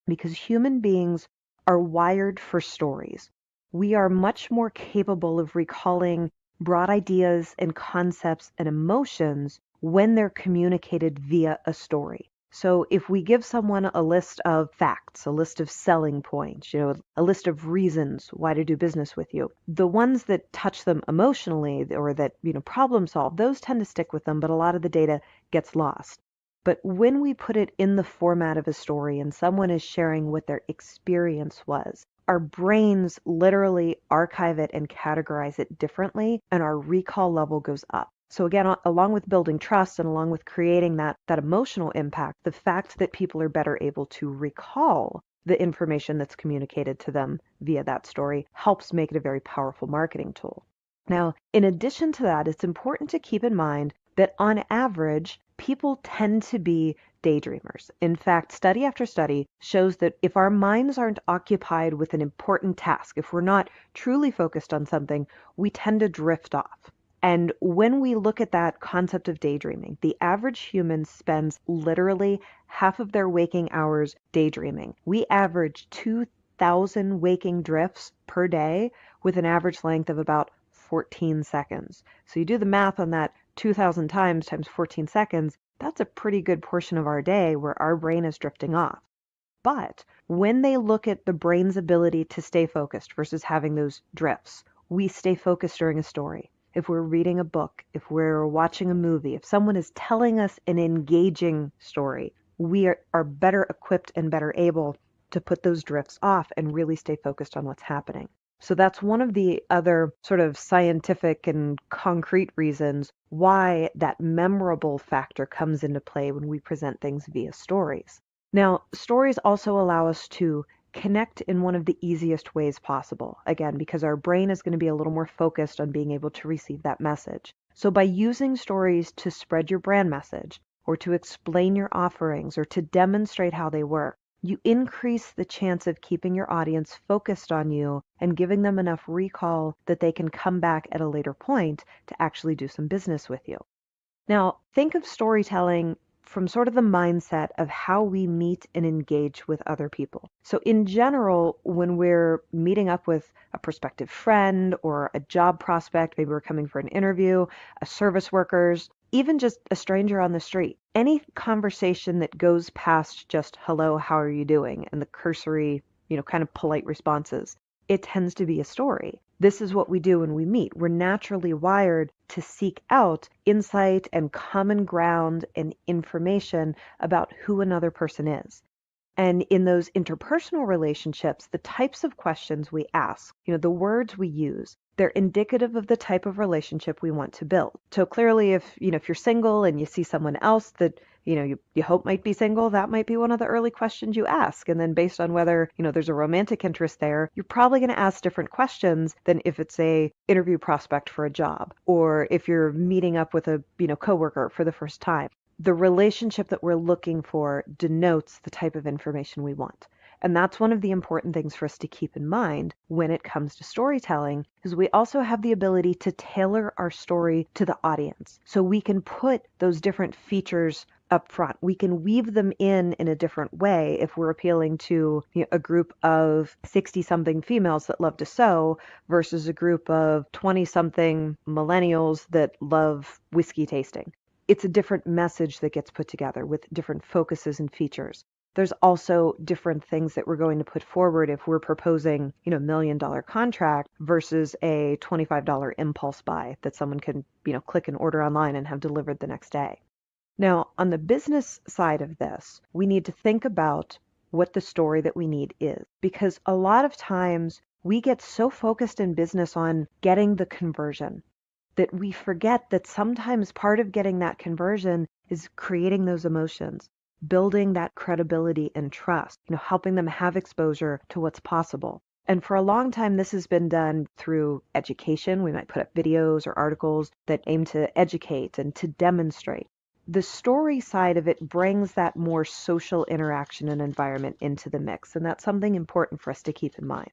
Speaker 8: because human beings are wired for stories. We are much more capable of recalling broad ideas and concepts and emotions when they're communicated via a story. So if we give someone a list of facts, a list of selling points, a list of reasons why to do business with you, the ones that touch them emotionally or that, problem solve, those tend to stick with them, but a lot of the data gets lost. But when we put it in the format of a story and someone is sharing what their experience was, our brains literally archive it and categorize it differently, and our recall level goes up. So again, along with building trust and along with creating that emotional impact, the fact that people are better able to recall the information that's communicated to them via that story helps make it a very powerful marketing tool. Now, in addition to that, it's important to keep in mind that on average, people tend to be daydreamers. In fact, study after study shows that if our minds aren't occupied with an important task, if we're not truly focused on something, we tend to drift off. And when we look at that concept of daydreaming, the average human spends literally half of their waking hours daydreaming. We average 2,000 waking drifts per day with an average length of about 14 seconds. So you do the math on that 2,000 times 14 seconds, that's a pretty good portion of our day where our brain is drifting off. But when they look at the brain's ability to stay focused versus having those drifts, we stay focused during a story. If we're reading a book, if we're watching a movie, if someone is telling us an engaging story, we are better equipped and better able to put those drifts off and really stay focused on what's happening. So that's one of the other sort of scientific and concrete reasons why that memorable factor comes into play when we present things via stories. Now, stories also allow us to connect in one of the easiest ways possible, again, because our brain is going to be a little more focused on being able to receive that message. So by using stories to spread your brand message, or to explain your offerings, or to demonstrate how they work, you increase the chance of keeping your audience focused on you and giving them enough recall that they can come back at a later point to actually do some business with you. Now, think of storytelling from sort of the mindset of how we meet and engage with other people. So in general, when we're meeting up with a prospective friend or a job prospect, maybe we're coming for an interview, a service workers, even just a stranger on the street, any conversation that goes past just hello, how are you doing, and the cursory, kind of polite responses, it tends to be a story. This is what we do when we meet. We're naturally wired to seek out insight and common ground and information about who another person is. And in those interpersonal relationships, the types of questions we ask, the words we use, they're indicative of the type of relationship we want to build. So clearly, if you're single and you see someone else that you hope might be single, that might be one of the early questions you ask. And then based on whether there's a romantic interest there, you're probably going to ask different questions than if it's a interview prospect for a job, or if you're meeting up with a coworker for the first time. The relationship that we're looking for denotes the type of information we want. And that's one of the important things for us to keep in mind when it comes to storytelling, is we also have the ability to tailor our story to the audience. So we can put those different features up front. We can weave them in a different way if we're appealing to a group of 60-something females that love to sew versus a group of 20-something millennials that love whiskey tasting. It's a different message that gets put together with different focuses and features. There's also different things that we're going to put forward if we're proposing, $1 million contract versus a $25 impulse buy that someone can, click and order online and have delivered the next day. Now, on the business side of this, we need to think about what the story that we need is, because a lot of times we get so focused in business on getting the conversion that we forget that sometimes part of getting that conversion is creating those emotions, building that credibility and trust, helping them have exposure to what's possible. And for a long time, this has been done through education. We might put up videos or articles that aim to educate and to demonstrate. The story side of it brings that more social interaction and environment into the mix, and that's something important for us to keep in mind.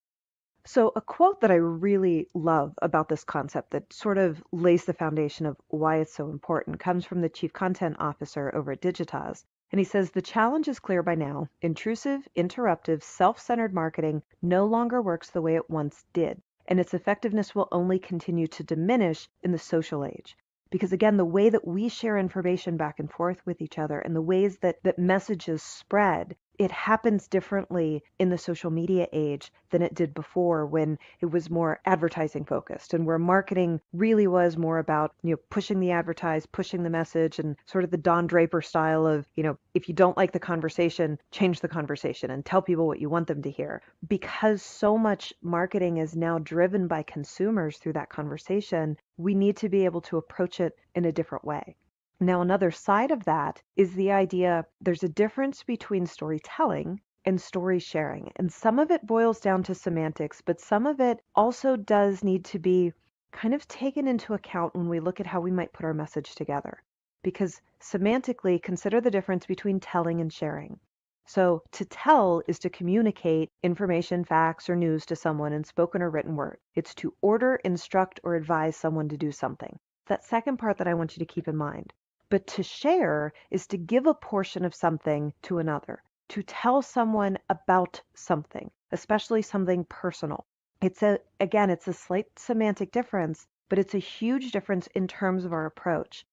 Speaker 8: So, a quote that I really love about this concept that sort of lays the foundation of why it's so important comes from the chief content officer over at Digitas. And he says the challenge is clear by now. Intrusive, interruptive, self centered marketing no longer works the way it once did, and its effectiveness will only continue to diminish in the social age. Because again, the way that we share information back and forth with each other and the ways that messages spread, it happens differently in the social media age than it did before when it was more advertising focused and where marketing really was more about, pushing the advertise, pushing the message and sort of the Don Draper style of, if you don't like the conversation, change the conversation and tell people what you want them to hear. Because so much marketing is now driven by consumers through that conversation, we need to be able to approach it in a different way. Now, another side of that is the idea there's a difference between storytelling and story sharing. And some of it boils down to semantics, but some of it also does need to be kind of taken into account when we look at how we might put our message together. Because semantically, consider the difference between telling and sharing. So to tell is to communicate information, facts, or news to someone in spoken or written word. It's to order, instruct, or advise someone to do something. That second part that I want you to keep in mind. But to share is to give a portion of something to another, to tell someone about something, especially something personal. It's a slight semantic difference, but it's a huge difference in terms of our approach.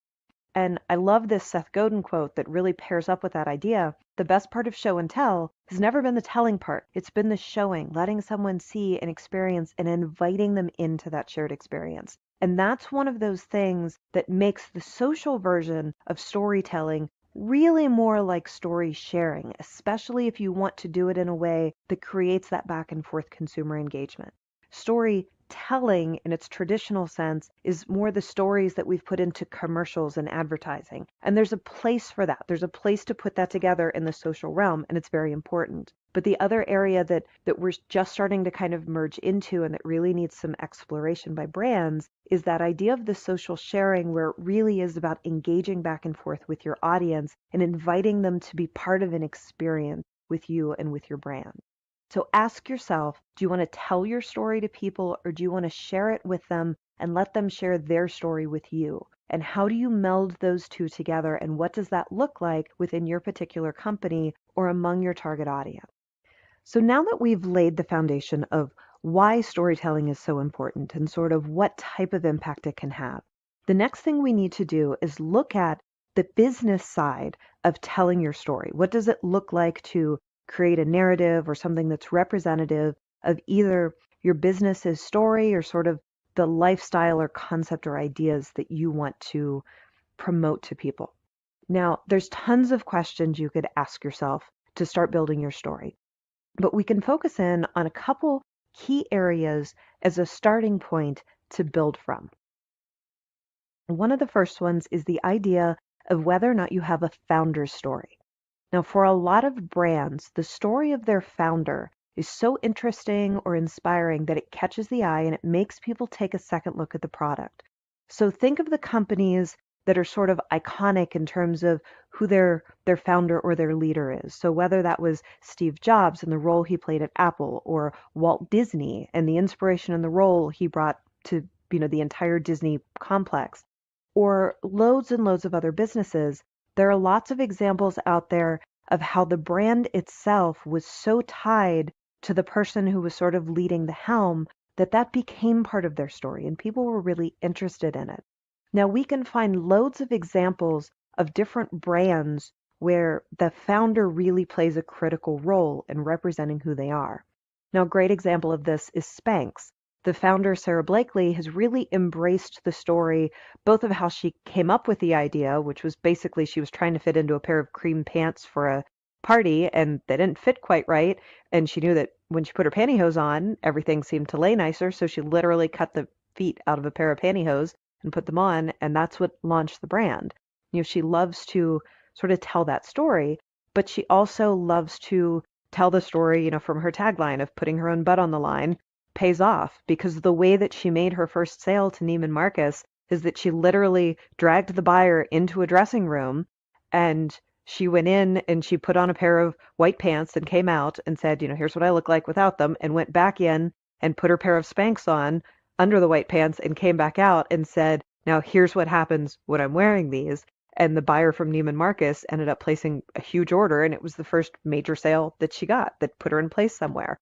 Speaker 8: And I love this Seth Godin quote that really pairs up with that idea. The best part of show and tell has never been the telling part. It's been the showing, letting someone see and experience and inviting them into that shared experience. And that's one of those things that makes the social version of storytelling really more like story sharing, especially if you want to do it in a way that creates that back and forth consumer engagement. Storytelling in its traditional sense is more the stories that we've put into commercials and advertising. And there's a place for that. There's a place to put that together in the social realm, and it's very important. But the other area that we're just starting to kind of merge into and that really needs some exploration by brands is that idea of the social sharing where it really is about engaging back and forth with your audience and inviting them to be part of an experience with you and with your brand. So ask yourself, do you want to tell your story to people or do you want to share it with them and let them share their story with you? And how do you meld those two together and what does that look like within your particular company or among your target audience? So now that we've laid the foundation of why storytelling is so important and sort of what type of impact it can have, the next thing we need to do is look at the business side of telling your story. What does it look like to create a narrative or something that's representative of either your business's story or sort of the lifestyle or concept or ideas that you want to promote to people? Now, there's tons of questions you could ask yourself to start building your story. But we can focus in on a couple key areas as a starting point to build from. One of the first ones is the idea of whether or not you have a founder's story. Now, for a lot of brands, the story of their founder is so interesting or inspiring that it catches the eye and it makes people take a second look at the product. So think of the companies that are sort of iconic in terms of who their founder or their leader is. So whether that was Steve Jobs and the role he played at Apple, or Walt Disney and the inspiration and the role he brought to the entire Disney complex, or loads and loads of other businesses, there are lots of examples out there of how the brand itself was so tied to the person who was sort of leading the helm that became part of their story and people were really interested in it. Now, we can find loads of examples of different brands where the founder really plays a critical role in representing who they are. Now, a great example of this is Spanx. The founder, Sarah Blakely, has really embraced the story, both of how she came up with the idea, which was basically she was trying to fit into a pair of cream pants for a party, and they didn't fit quite right. And she knew that when she put her pantyhose on, everything seemed to lay nicer, so she literally cut the feet out of a pair of pantyhose and put them on, and that's what launched the brand. She loves to sort of tell that story, but she also loves to tell the story, from her tagline of putting her own butt on the line pays off, because the way that she made her first sale to Neiman Marcus is that she literally dragged the buyer into a dressing room and she went in and she put on a pair of white pants and came out and said, here's what I look like without them, and went back in and put her pair of Spanx on under the white pants and came back out and said, now here's what happens when I'm wearing these. And the buyer from Neiman Marcus ended up placing a huge order, and it was the first major sale that she got that put her in place somewhere.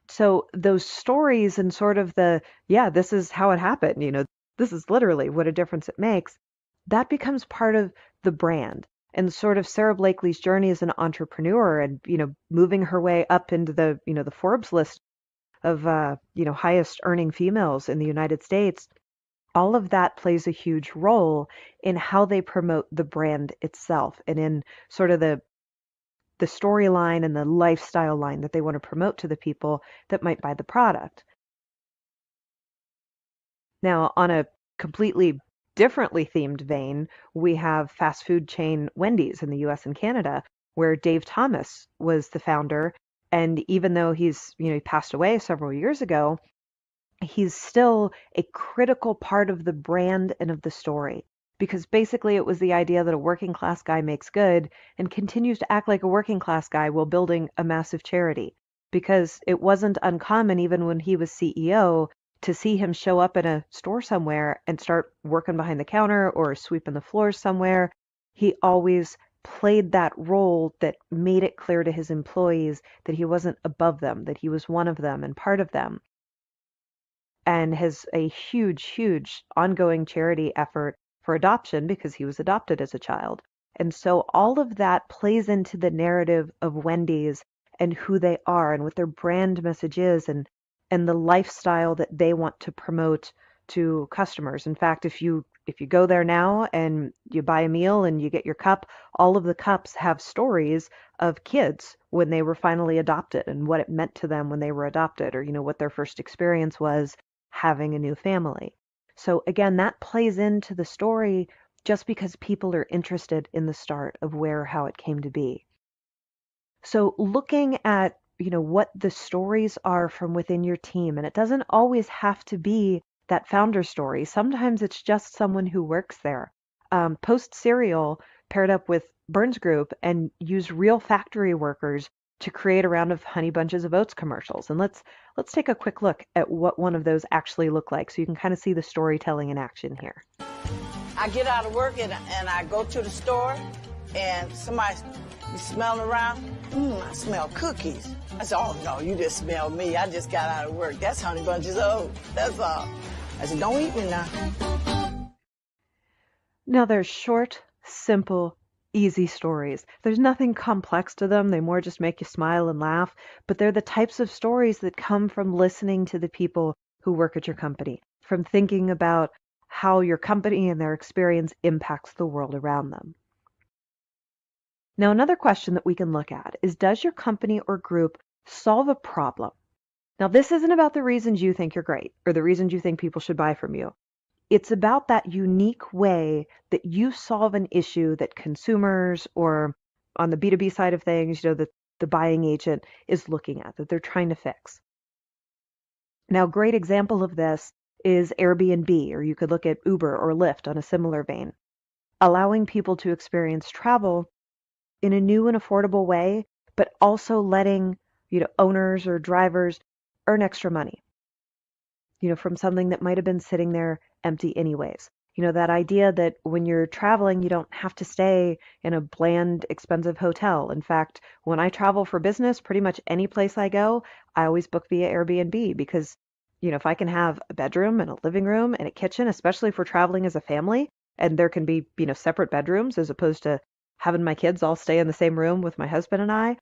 Speaker 8: So those stories and sort of this is how it happened, this is literally what a difference it makes, that becomes part of the brand. And sort of Sarah Blakely's journey as an entrepreneur and, moving her way up into the Forbes list of, highest earning females in the United States, all of that plays a huge role in how they promote the brand itself and in sort of the storyline and the lifestyle line that they want to promote to the people that might buy the product. Now, on a completely differently themed vein, we have fast food chain Wendy's in the US and Canada, where Dave Thomas was the founder. And even though he passed away several years ago, he's still a critical part of the brand and of the story. Because basically it was the idea that a working class guy makes good and continues to act like a working class guy while building a massive charity. Because it wasn't uncommon, even when he was CEO, to see him show up in a store somewhere and start working behind the counter or sweeping the floors somewhere. He always played that role that made it clear to his employees that he wasn't above them, that he was one of them and part of them. And has a huge, huge ongoing charity effort for adoption because he was adopted as a child. And so all of that plays into the narrative of Wendy's and who they are and what their brand message is and the lifestyle that they want to promote to customers. In fact, if you go there now and you buy a meal and you get your cup, all of the cups have stories of kids when they were finally adopted and what it meant to them when they were adopted, or what their first experience was having a new family. So again, that plays into the story just because people are interested in the start of where or how it came to be. So looking at what the stories are from within your team, and it doesn't always have to be that founder story. Sometimes it's just someone who works there. Post Cereal paired up with Burns Group and used real factory workers to create a round of Honey Bunches of Oats commercials. And let's take a quick look at what one of those actually look like so you can kind of see the storytelling in action here.
Speaker 9: I get out of work and I go to the store and somebody be smelling around. I smell cookies. I said, oh no, you just smell me. I just got out of work. That's Honey Bunches of Oats. That's all. I said, don't eat me now.
Speaker 8: Now they're short, simple, easy stories. There's nothing complex to them. They more just make you smile and laugh, but they're the types of stories that come from listening to the people who work at your company, from thinking about how your company and their experience impacts the world around them. Now, another question that we can look at is, does your company or group solve a problem? Now, this isn't about the reasons you think you're great or the reasons you think people should buy from you. It's about that unique way that you solve an issue that consumers, or on the B2B side of things, the buying agent is looking at, that they're trying to fix. Now, a great example of this is Airbnb, or you could look at Uber or Lyft on a similar vein, allowing people to experience travel in a new and affordable way, but also letting, owners or drivers earn extra money, from something that might have been sitting there empty anyways. That idea that when you're traveling, you don't have to stay in a bland, expensive hotel. In fact, when I travel for business, pretty much any place I go, I always book via Airbnb because, if I can have a bedroom and a living room and a kitchen, especially if we're traveling as a family, and there can be, separate bedrooms as opposed to having my kids all stay in the same room with my husband and I,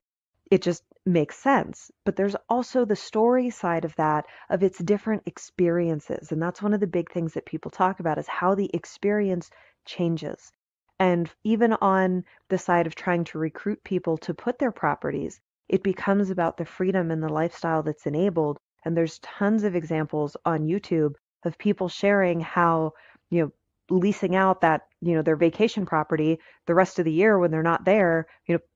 Speaker 8: it just makes sense. But there's also the story side of that, of its different experiences. And that's one of the big things that people talk about, is how the experience changes. And even on the side of trying to recruit people to put their properties, it becomes about the freedom and the lifestyle that's enabled. And there's tons of examples on YouTube of people sharing how, leasing out that, their vacation property the rest of the year when they're not there,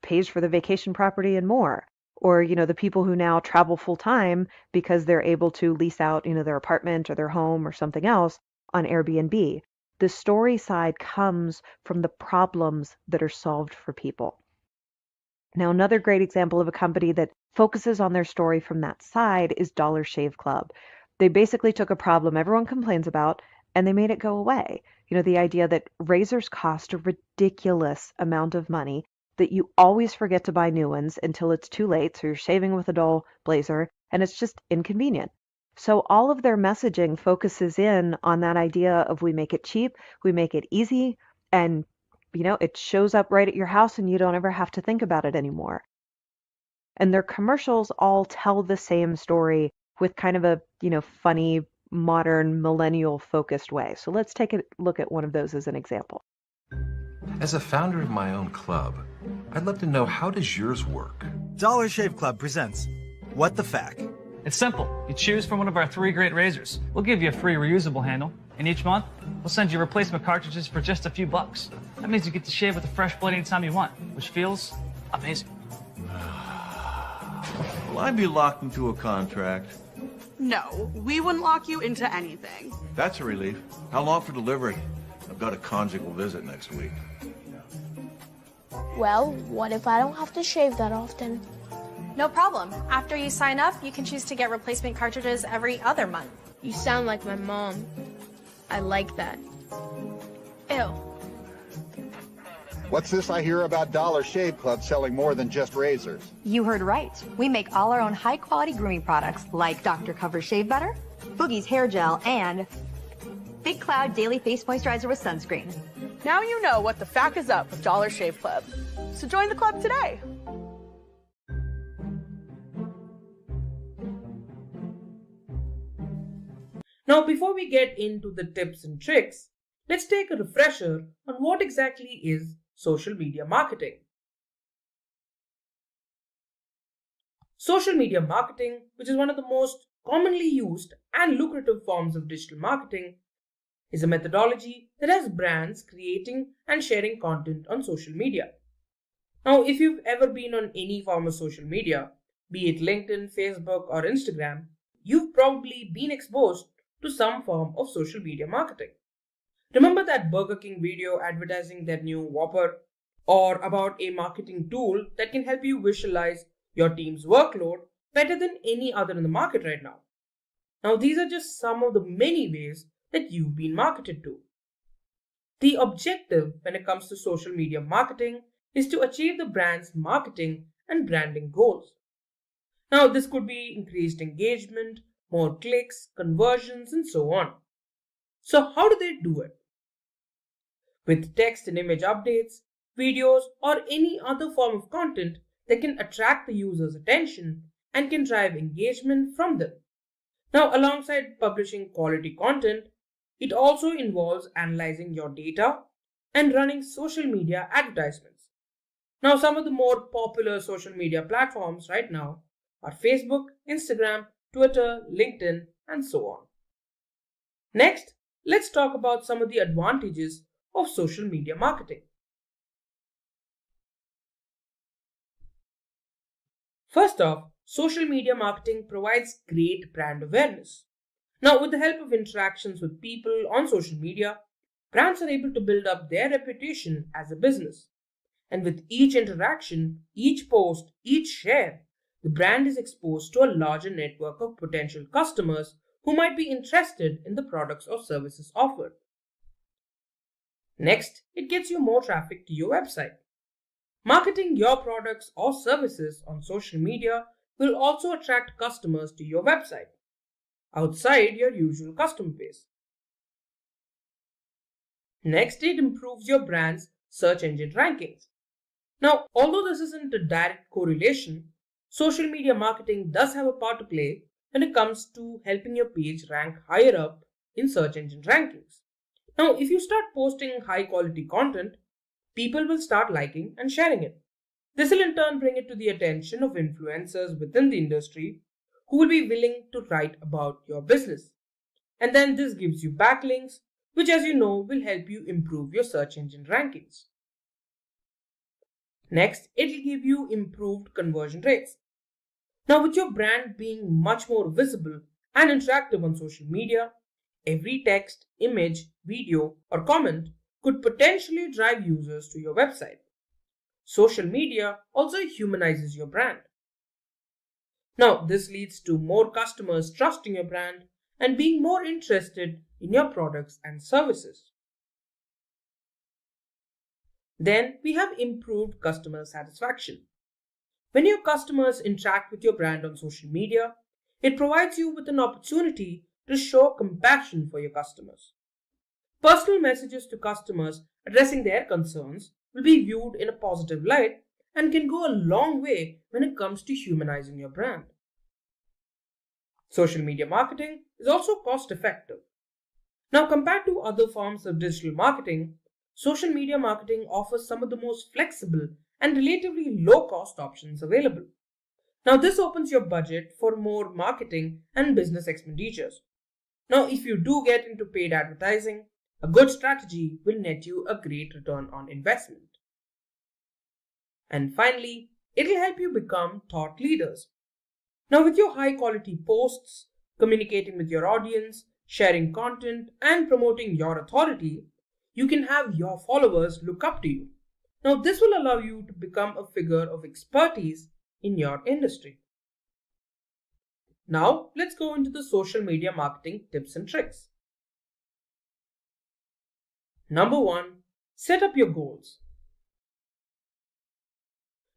Speaker 8: pays for the vacation property and more. Or, the people who now travel full time because they're able to lease out, their apartment or their home or something else on Airbnb. The story side comes from the problems that are solved for people. Now, another great example of a company that focuses on their story from that side is Dollar Shave Club. They basically took a problem everyone complains about and they made it go away. The idea that razors cost a ridiculous amount of money, that you always forget to buy new ones until it's too late, so you're shaving with a dull blazer, and it's just inconvenient. So all of their messaging focuses in on that idea of we make it cheap, we make it easy, and it shows up right at your house and you don't ever have to think about it anymore. And their commercials all tell the same story with kind of a, funny, modern, millennial-focused way. So let's take a look at one of those as an example.
Speaker 10: As a founder of my own club, I'd love to know, how does yours work?
Speaker 11: Dollar Shave Club presents What the Fact.
Speaker 12: It's simple. You choose from one of our 3 great razors. We'll give you a free reusable handle, and each month, we'll send you replacement cartridges for just a few bucks. That means you get to shave with a fresh blade anytime you want, which feels amazing.
Speaker 13: Will I be locked into a contract?
Speaker 14: No, we wouldn't lock you into anything.
Speaker 13: That's a relief. How long for delivery? I've got a conjugal visit next week.
Speaker 15: Well, what if I don't have to shave that often?
Speaker 16: No problem. After you sign up, you can choose to get replacement cartridges every other month.
Speaker 15: You sound like my mom. I like that. Ew.
Speaker 17: What's this I hear about Dollar Shave Club selling more than just razors?
Speaker 18: You heard right. We make all our own high-quality grooming products like Dr. Cover Shave Butter, Boogie's Hair Gel, and Big Cloud Daily Face Moisturizer with Sunscreen.
Speaker 14: Now you know what the fact is up with Dollar Shave Club. So join the club today.
Speaker 5: Now, before we get into the tips and tricks, let's take a refresher on what exactly is social media marketing. Social media marketing, which is one of the most commonly used and lucrative forms of digital marketing, is a methodology that has brands creating and sharing content on social media. Now, if you've ever been on any form of social media, be it LinkedIn, Facebook, or Instagram, you've probably been exposed to some form of social media marketing. Remember that Burger King video advertising their new Whopper, or about a marketing tool that can help you visualize your team's workload better than any other in the market right now? Now, these are just some of the many ways that you've been marketed to. The objective when it comes to social media marketing is to achieve the brand's marketing and branding goals. Now, this could be increased engagement, more clicks, conversions, and so on. So how do they do it? With text and image updates, videos, or any other form of content that can attract the user's attention and can drive engagement from them. Now, alongside publishing quality content, it also involves analyzing your data and running social media advertisements. Now, some of the more popular social media platforms right now are Facebook, Instagram, Twitter, LinkedIn, and so on. Next, let's talk about some of the advantages of social media marketing. First off, social media marketing provides great brand awareness. Now, with the help of interactions with people on social media, brands are able to build up their reputation as a business. And with each interaction, each post, each share, the brand is exposed to a larger network of potential customers who might be interested in the products or services offered. Next, it gets you more traffic to your website. Marketing your products or services on social media will also attract customers to your website, outside your usual customer base. Next, it improves your brand's search engine rankings. Now, although this isn't a direct correlation, social media marketing does have a part to play when it comes to helping your page rank higher up in search engine rankings. Now, if you start posting high quality content, people will start liking and sharing it. This will in turn bring it to the attention of influencers within the industry who will be willing to write about your business. And then this gives you backlinks, which, as you know, will help you improve your search engine rankings. Next, it will give you improved conversion rates. Now, with your brand being much more visible and interactive on social media, every text, image, video, or comment could potentially drive users to your website. Social media also humanizes your brand. Now, this leads to more customers trusting your brand and being more interested in your products and services. Then we have improved customer satisfaction. When your customers interact with your brand on social media, it provides you with an opportunity to show compassion for your customers. Personal messages to customers addressing their concerns will be viewed in a positive light and can go a long way when it comes to humanizing your brand. Social media marketing is also cost effective. Now, compared to other forms of digital marketing, social media marketing offers some of the most flexible and relatively low cost options available. Now, this opens your budget for more marketing and business expenditures. Now, if you do get into paid advertising, a good strategy will net you a great return on investment. And finally, it will help you become thought leaders. Now, with your high quality posts, communicating with your audience, sharing content, and promoting your authority, you can have your followers look up to you. Now, this will allow you to become a figure of expertise in your industry. Now, let's go into the social media marketing tips and tricks. Number 1, set up your goals.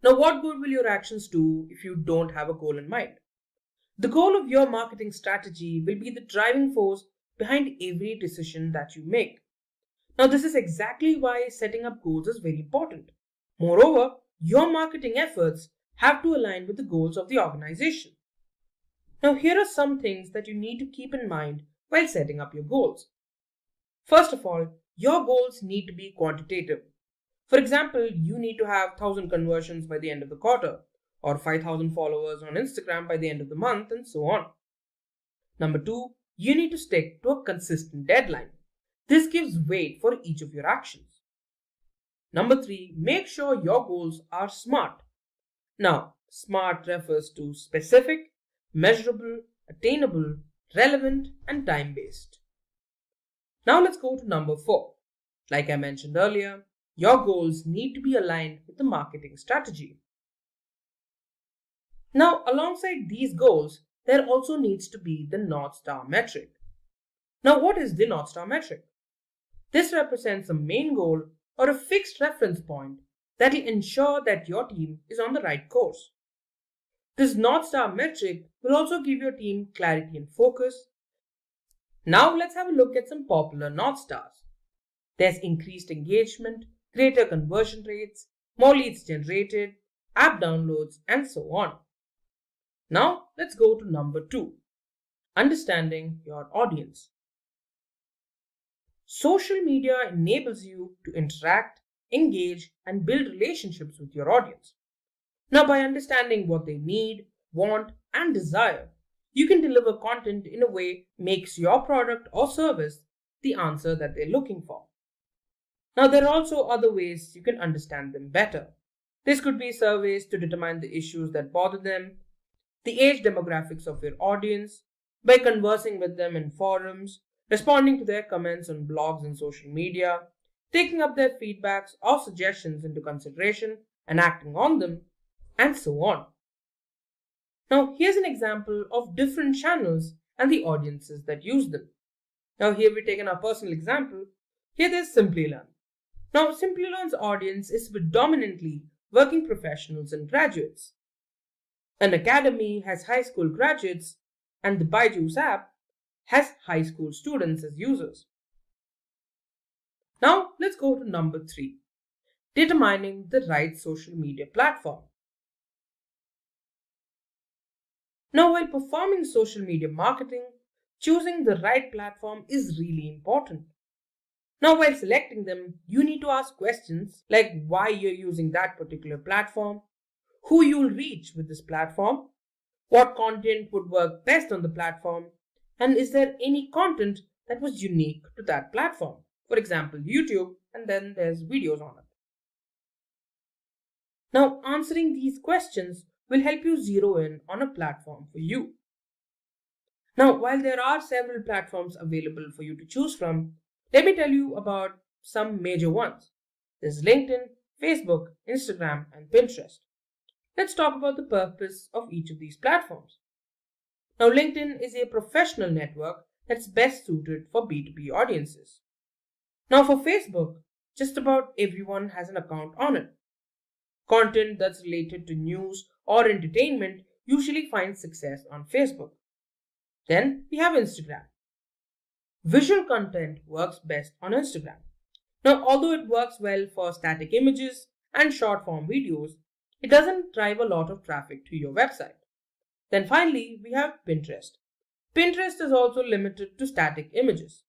Speaker 5: Now, what good will your actions do if you don't have a goal in mind? The goal of your marketing strategy will be the driving force behind every decision that you make. Now, this is exactly why setting up goals is very important. Moreover, your marketing efforts have to align with the goals of the organization. Now, here are some things that you need to keep in mind while setting up your goals. First of all, your goals need to be quantitative. For example, you need to have 1,000 conversions by the end of the quarter, or 5,000 followers on Instagram by the end of the month, and so on. Number 2, you need to stick to a consistent deadline. This gives weight for each of your actions. Number 3, make sure your goals are SMART. Now, SMART refers to specific, measurable, attainable, relevant, and time-based. Now let's go to number 4. Like I mentioned earlier, your goals need to be aligned with the marketing strategy. Now, alongside these goals, there also needs to be the North Star metric. Now, what is the North Star metric? This represents a main goal or a fixed reference point that will ensure that your team is on the right course. This North Star metric will also give your team clarity and focus. Now, let's have a look at some popular North Stars. There's increased engagement, greater conversion rates, more leads generated, app downloads, and so on. Now, let's go to number 2, understanding your audience. Social media enables you to interact, engage, and build relationships with your audience. Now, by understanding what they need, want, and desire, you can deliver content in a way that makes your product or service the answer that they're looking for. Now, there are also other ways you can understand them better. This could be surveys to determine the issues that bother them, the age demographics of your audience, by conversing with them in forums, responding to their comments on blogs and social media, taking up their feedbacks or suggestions into consideration and acting on them, and so on. Now, here's an example of different channels and the audiences that use them. Now, here we've taken our personal example. Here there's Simplilearn. Now, Simplilearn's audience is predominantly working professionals and graduates. An academy has high school graduates, and the Byju's app has high school students as users. Now, let's go to number 3, determining the right social media platform. Now, while performing social media marketing, choosing the right platform is really important. Now, while selecting them, you need to ask questions like why you're using that particular platform, who you'll reach with this platform, what content would work best on the platform, and is there any content that was unique to that platform? For example, YouTube, and then there's videos on it. Now, answering these questions will help you zero in on a platform for you. Now, while there are several platforms available for you to choose from, let me tell you about some major ones. There's LinkedIn, Facebook, Instagram, and Pinterest. let's talk about the purpose of each of these platforms. Now, LinkedIn is a professional network that's best suited for B2B audiences. Now, for Facebook, just about everyone has an account on it. Content that's related to news or entertainment usually finds success on Facebook. Then we have Instagram. Visual content works best on Instagram. Now, although it works well for static images and short form videos, it doesn't drive a lot of traffic to your website. Then finally, we have Pinterest. Pinterest is also limited to static images.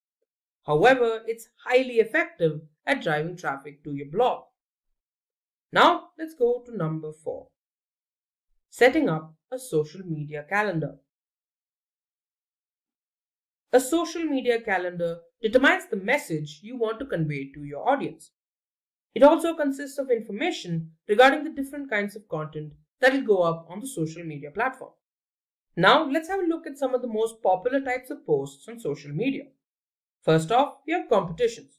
Speaker 5: However, it's highly effective at driving traffic to your blog. Now, let's go to number 4. Setting up a social media calendar. A social media calendar determines the message you want to convey to your audience. It also consists of information regarding the different kinds of content that will go up on the social media platform. Now, let's have a look at some of the most popular types of posts on social media. First off, we have competitions.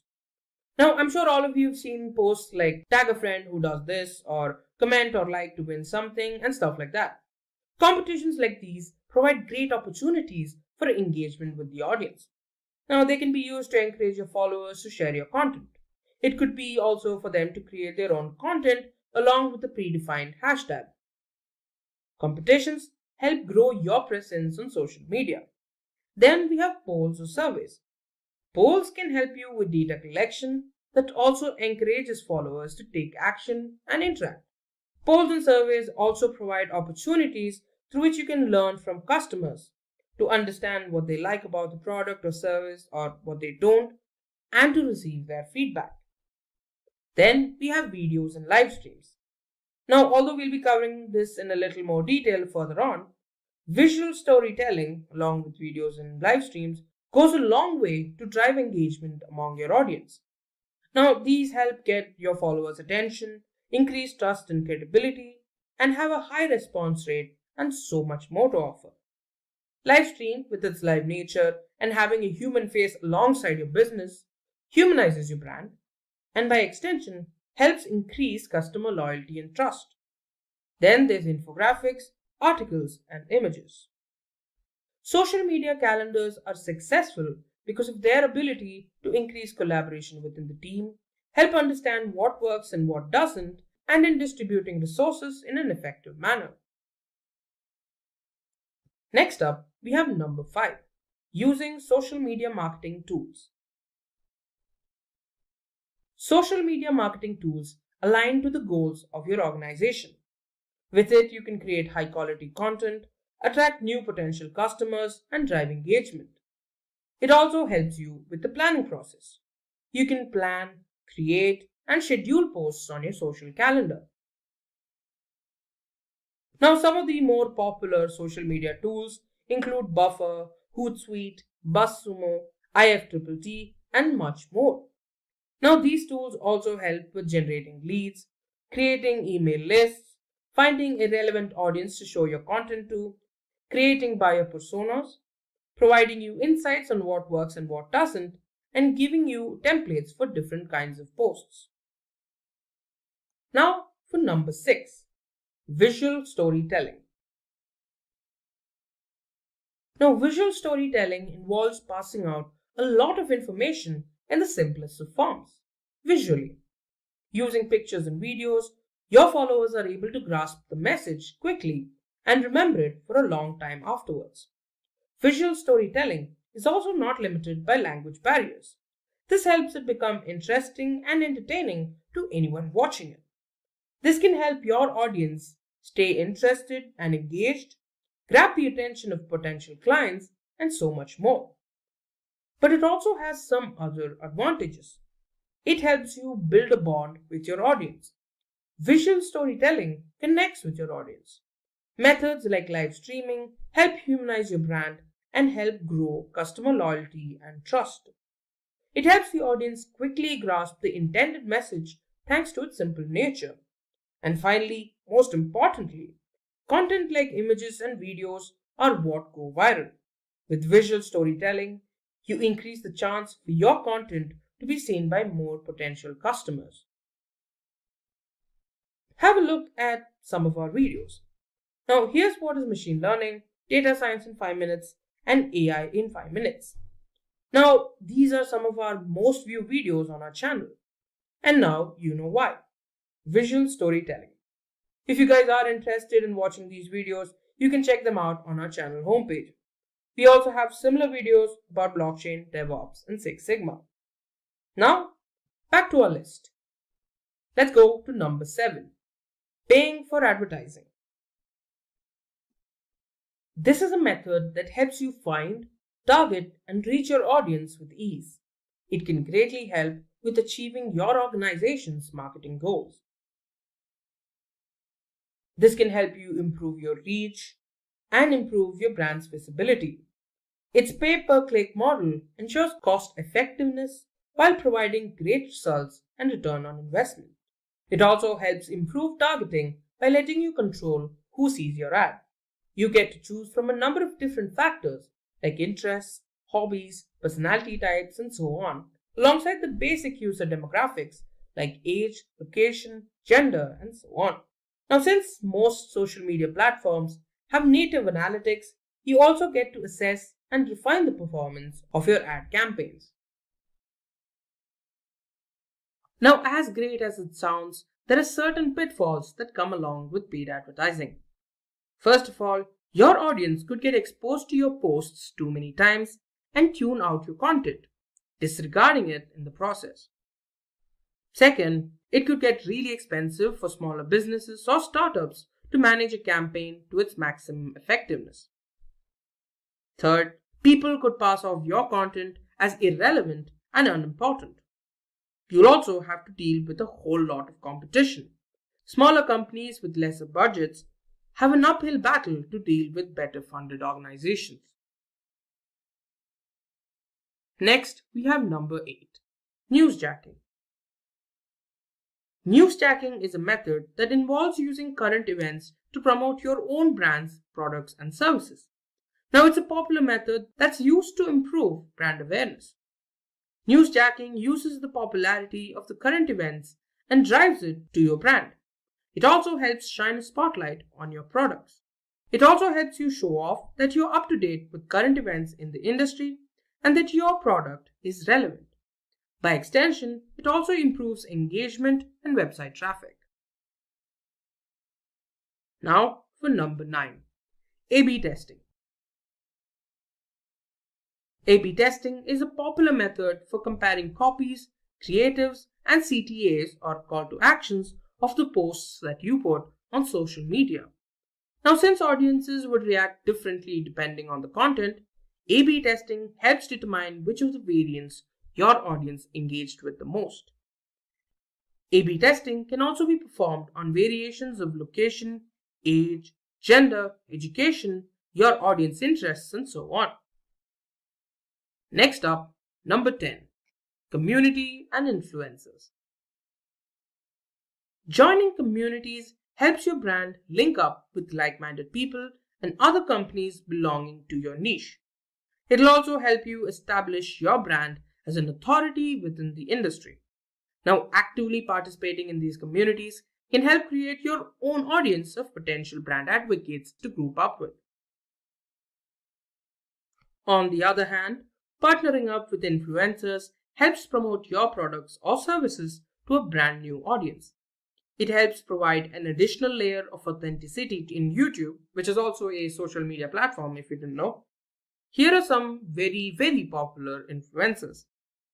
Speaker 5: Now, I'm sure all of you have seen posts like tag a friend who does this, or comment or like to win something, and stuff like that. Competitions like these provide great opportunities for engagement with the audience. Now, they can be used to encourage your followers to share your content. It could be also for them to create their own content along with a predefined hashtag. Competitions help grow your presence on social media. Then we have polls or surveys. Polls can help you with data collection that also encourages followers to take action and interact. Polls and surveys also provide opportunities through which you can learn from customers to understand what they like about the product or service or what they don't, and to receive their feedback. Then we have videos and live streams. Now, although we'll be covering this in a little more detail further on, visual storytelling along with videos and live streams goes a long way to drive engagement among your audience. Now, these help get your followers' attention, increase trust and credibility, and have a high response rate and so much more to offer. Livestream, with its live nature and having a human face alongside your business, humanizes your brand and by extension helps increase customer loyalty and trust. Then there's infographics, articles, and images. Social media calendars are successful because of their ability to increase collaboration within the team, help understand what works and what doesn't, and in distributing resources in an effective manner. Next up, we have number 5, using social media marketing tools. Social media marketing tools align to the goals of your organization. With it, you can create high quality content, attract new potential customers, and drive engagement. It also helps you with the planning process. You can plan, create, and schedule posts on your social calendar. Now, some of the more popular social media tools include Buffer, Hootsuite, BuzzSumo, IFTTT, and much more. Now, these tools also help with generating leads, creating email lists, finding a relevant audience to show your content to, creating buyer personas, providing you insights on what works and what doesn't, and giving you templates for different kinds of posts. Now, for number 6. Visual storytelling. Now, visual storytelling involves passing out a lot of information in the simplest of forms, visually. Using pictures and videos, your followers are able to grasp the message quickly and remember it for a long time afterwards. Visual storytelling is also not limited by language barriers. This helps it become interesting and entertaining to anyone watching it. This can help your audience stay interested and engaged, grab the attention of potential clients, and so much more. But it also has some other advantages. It helps you build a bond with your audience. Visual storytelling connects with your audience. Methods like live streaming help humanize your brand and help grow customer loyalty and trust. It helps the audience quickly grasp the intended message thanks to its simple nature. And finally, most importantly, content like images and videos are what go viral. With visual storytelling, you increase the chance for your content to be seen by more potential customers. have a look at some of our videos. Now, here's what is machine learning, data science in 5 minutes, and AI in 5 minutes. Now, these are some of our most viewed videos on our channel. And now you know why. Visual storytelling. If you guys are interested in watching these videos, you can check them out on our channel homepage. We also have similar videos about blockchain, DevOps, and Six Sigma. Now, back to our list. Let's go to number 7. Paying for advertising. This is a method that helps you find, target, and reach your audience with ease. It can greatly help with achieving your organization's marketing goals. This can help you improve your reach and improve your brand's visibility. Its pay-per-click model ensures cost effectiveness while providing great results and return on investment. It also helps improve targeting by letting you control who sees your ad. You get to choose from a number of different factors like interests, hobbies, personality types, and so on, alongside the basic user demographics like age, location, gender, and so on. Now, since most social media platforms have native analytics, you also get to assess and refine the performance of your ad campaigns. Now, as great as it sounds, there are certain pitfalls that come along with paid advertising. First of all, your audience could get exposed to your posts too many times and tune out your content, disregarding it in the process. Second, it could get really expensive for smaller businesses or startups to manage a campaign to its maximum effectiveness. Third, people could pass off your content as irrelevant and unimportant. You'll also have to deal with a whole lot of competition. Smaller companies with lesser budgets have an uphill battle to deal with better funded organizations. Next, we have number 8, newsjacking. Newsjacking is a method that involves using current events to promote your own brand's products and services. Now, it's a popular method that's used to improve brand awareness. Newsjacking uses the popularity of the current events and drives it to your brand. It also helps shine a spotlight on your products. It also helps you show off that you're up to date with current events in the industry and that your product is relevant. By extension, it also improves engagement and website traffic. Now for number 9, A/B testing. A/B testing is a popular method for comparing copies, creatives, and CTAs or call to actions of the posts that you put on social media. Now, since audiences would react differently depending on the content, A/B testing helps determine which of the variants your audience engaged with the most. A/B testing can also be performed on variations of location, age, gender, education, your audience interests, and so on. Next up, number 10, community and influencers. Joining communities helps your brand link up with like-minded people and other companies belonging to your niche. It'll also help you establish your brand as an authority within the industry. Now, actively participating in these communities can help create your own audience of potential brand advocates to group up with. On the other hand, partnering up with influencers helps promote your products or services to a brand new audience. It helps provide an additional layer of authenticity in YouTube, which is also a social media platform if you didn't know. Here are some very, very popular influencers.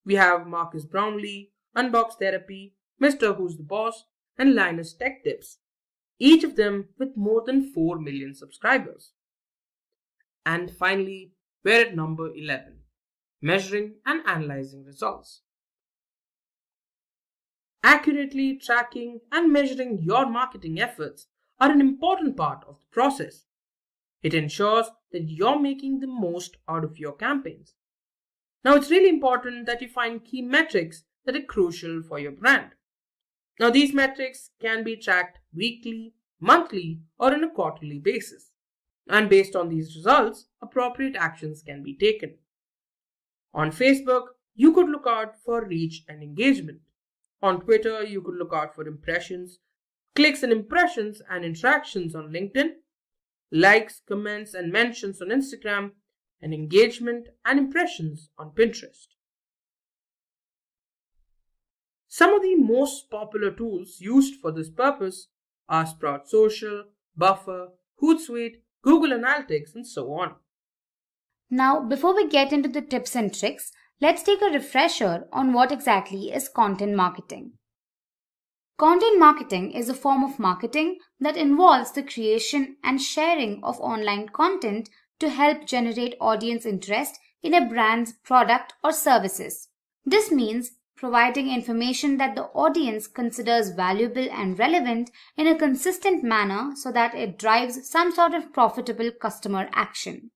Speaker 5: We have Marcus Brownlee, Unbox Therapy, Mr. Who's the Boss, and Linus Tech Tips, each of them with more than 4 million subscribers. And finally, we're at number 11, measuring and analyzing results. Accurately tracking and measuring your marketing efforts are an important part of the process. It ensures that you're making the most out of your campaigns. Now, it's really important that you find key metrics that are crucial for your brand. Now, these metrics can be tracked weekly, monthly, or on a quarterly basis. And based on these results, appropriate actions can be taken. On Facebook, you could look out for reach and engagement. On Twitter, you could look out for impressions. clicks and impressions and interactions on LinkedIn, likes, comments, and mentions on Instagram, and engagement and impressions on Pinterest. Some of the most popular tools used for this purpose are Sprout Social, Buffer, Hootsuite, Google Analytics, and so on.
Speaker 19: Now, before we get into the tips and tricks, let's take a refresher on what exactly is content marketing. Content marketing is a form of marketing that involves the creation and sharing of online content to help generate audience interest in a brand's product or services. This means providing information that the audience considers valuable and relevant in a consistent manner so that it drives some sort of profitable customer action.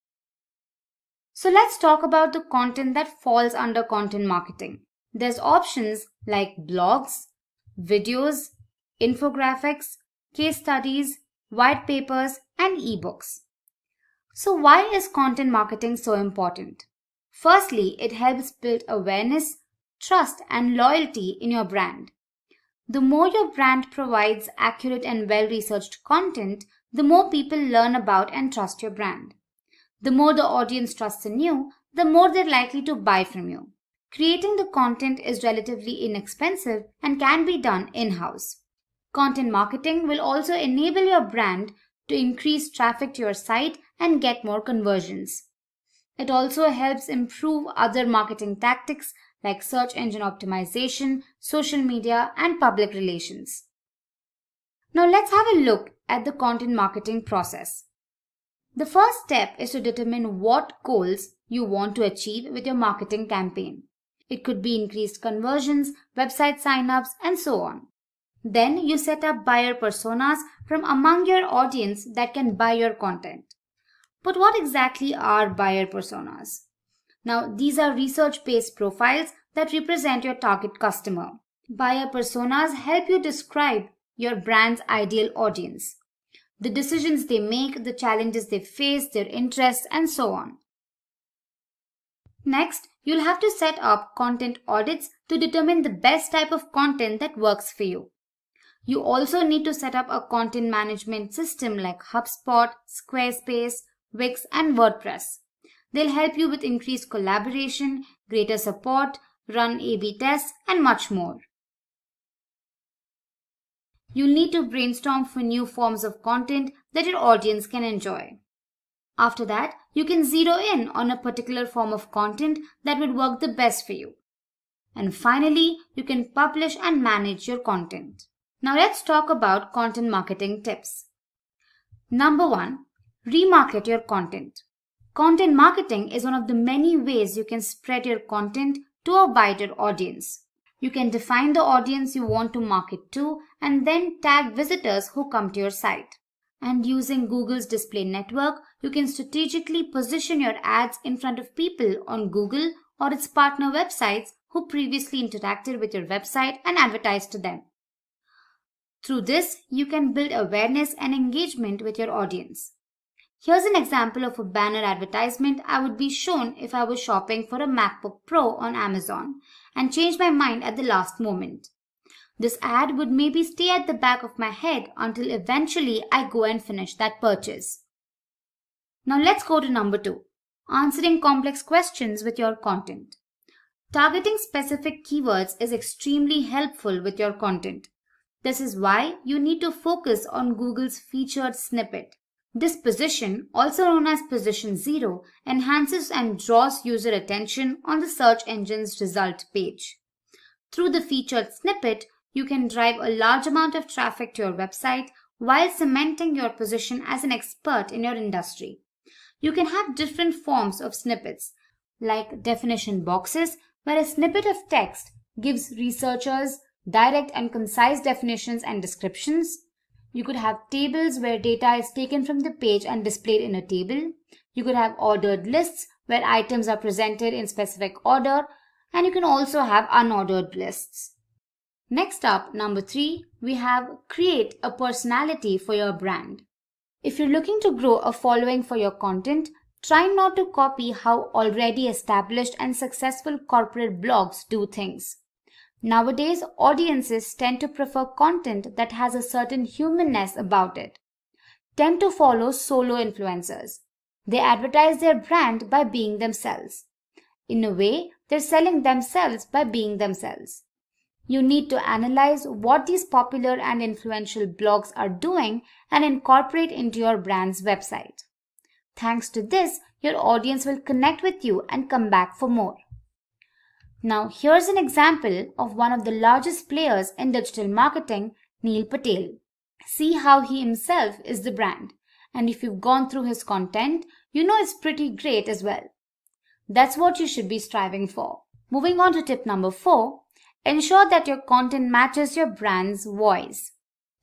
Speaker 19: So let's talk about the content that falls under content marketing. There's options like blogs, videos, infographics, case studies, white papers, and ebooks. So why is content marketing so important? Firstly, it helps build awareness, trust, and loyalty in your brand. The more your brand provides accurate and well-researched content, the more people learn about and trust your brand. The more the audience trusts in you, the more they're likely to buy from you. Creating the content is relatively inexpensive and can be done in-house. Content marketing will also enable your brand to increase traffic to your site and get more conversions. It also helps improve other marketing tactics like search engine optimization, social media, and public relations. Now let's have a look at the content marketing process. The first step is to determine what goals you want to achieve with your marketing campaign. It could be increased conversions, website signups, and so on. Then you set up buyer personas from among your audience that can buy your content. But what exactly are buyer personas? Now, these are research-based profiles that represent your target customer. Buyer personas help you describe your brand's ideal audience, the decisions they make, the challenges they face, their interests, and so on. Next, you'll have to set up content audits to determine the best type of content that works for you. You also need to set up a content management system like HubSpot, Squarespace, Wix, and WordPress. They'll help you with increased collaboration, greater support, run A/B tests, and much more. You'll need to brainstorm for new forms of content that your audience can enjoy. After that, you can zero in on a particular form of content that would work the best for you. And finally, you can publish and manage your content. Now let's talk about content marketing tips. Number 1, remarket your content. Content marketing is one of the many ways you can spread your content to a wider audience. You can define the audience you want to market to and then tag visitors who come to your site. And using Google's display network, you can strategically position your ads in front of people on Google or its partner websites who previously interacted with your website and advertised to them. Through this, you can build awareness and engagement with your audience. Here's an example of a banner advertisement I would be shown if I was shopping for a MacBook Pro on Amazon and changed my mind at the last moment. This ad would maybe stay at the back of my head until eventually I go and finish that purchase. Now let's go to number 2, answering complex questions with your content. Targeting specific keywords is extremely helpful with your content. This is why you need to focus on Google's featured snippet. This position, also known as position 0, enhances and draws user attention on the search engine's result page. Through the featured snippet, you can drive a large amount of traffic to your website while cementing your position as an expert in your industry. You can have different forms of snippets, like definition boxes, where a snippet of text gives researchers direct and concise definitions and descriptions. You could have tables where data is taken from the page and displayed in a table. You could have ordered lists where items are presented in specific order, and you can also have unordered lists. Next up, number 3, we have create a personality for your brand. If you're looking to grow a following for your content, try not to copy how already established and successful corporate blogs do things. Nowadays, audiences tend to prefer content that has a certain humanness about it, tend to follow solo influencers. They advertise their brand by being themselves. In a way, they're selling themselves by being themselves. You need to analyze what these popular and influential blogs are doing and incorporate into your brand's website. Thanks to this, your audience will connect with you and come back for more. Now, here's an example of one of the largest players in digital marketing, Neil Patel. See how he himself is the brand. And if you've gone through his content, you know it's pretty great as well. That's what you should be striving for. Moving on to tip number 4, ensure that your content matches your brand's voice.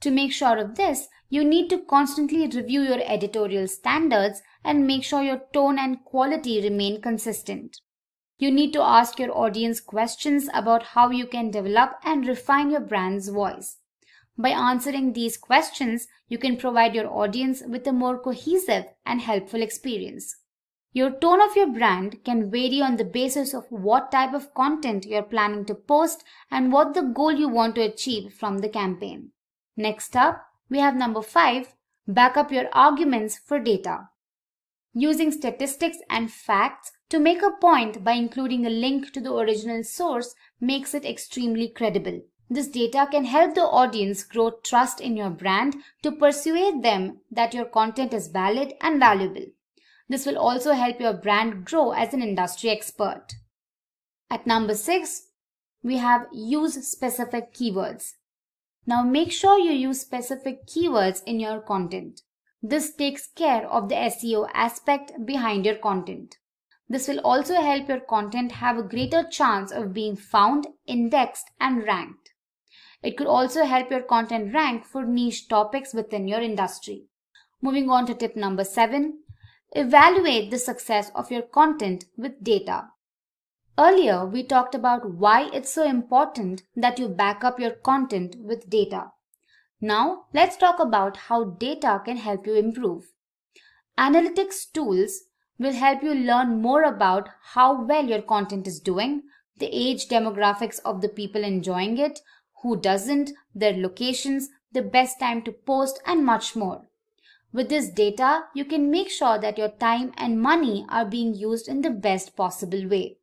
Speaker 19: To make sure of this, you need to constantly review your editorial standards and make sure your tone and quality remain consistent. You need to ask your audience questions about how you can develop and refine your brand's voice. By answering these questions, you can provide your audience with a more cohesive and helpful experience. Your tone of your brand can vary on the basis of what type of content you're planning to post and what the goal you want to achieve from the campaign. Next up, we have number 5, back up your arguments for data. Using statistics and facts to make a point by including a link to the original source makes it extremely credible. This data can help the audience grow trust in your brand to persuade them that your content is valid and valuable. This will also help your brand grow as an industry expert. At number 6, we have use specific keywords. Now make sure you use specific keywords in your content. This takes care of the SEO aspect behind your content. This will also help your content have a greater chance of being found, indexed, and ranked. It could also help your content rank for niche topics within your industry. Moving on to tip number 7, evaluate the success of your content with data. Earlier, we talked about why it's so important that you back up your content with data. Now, let's talk about how data can help you improve. Analytics tools will help you learn more about how well your content is doing, the age demographics of the people enjoying it, who doesn't, their locations, the best time to post, and much more. With this data, you can make sure that your time and money are being used in the best possible way.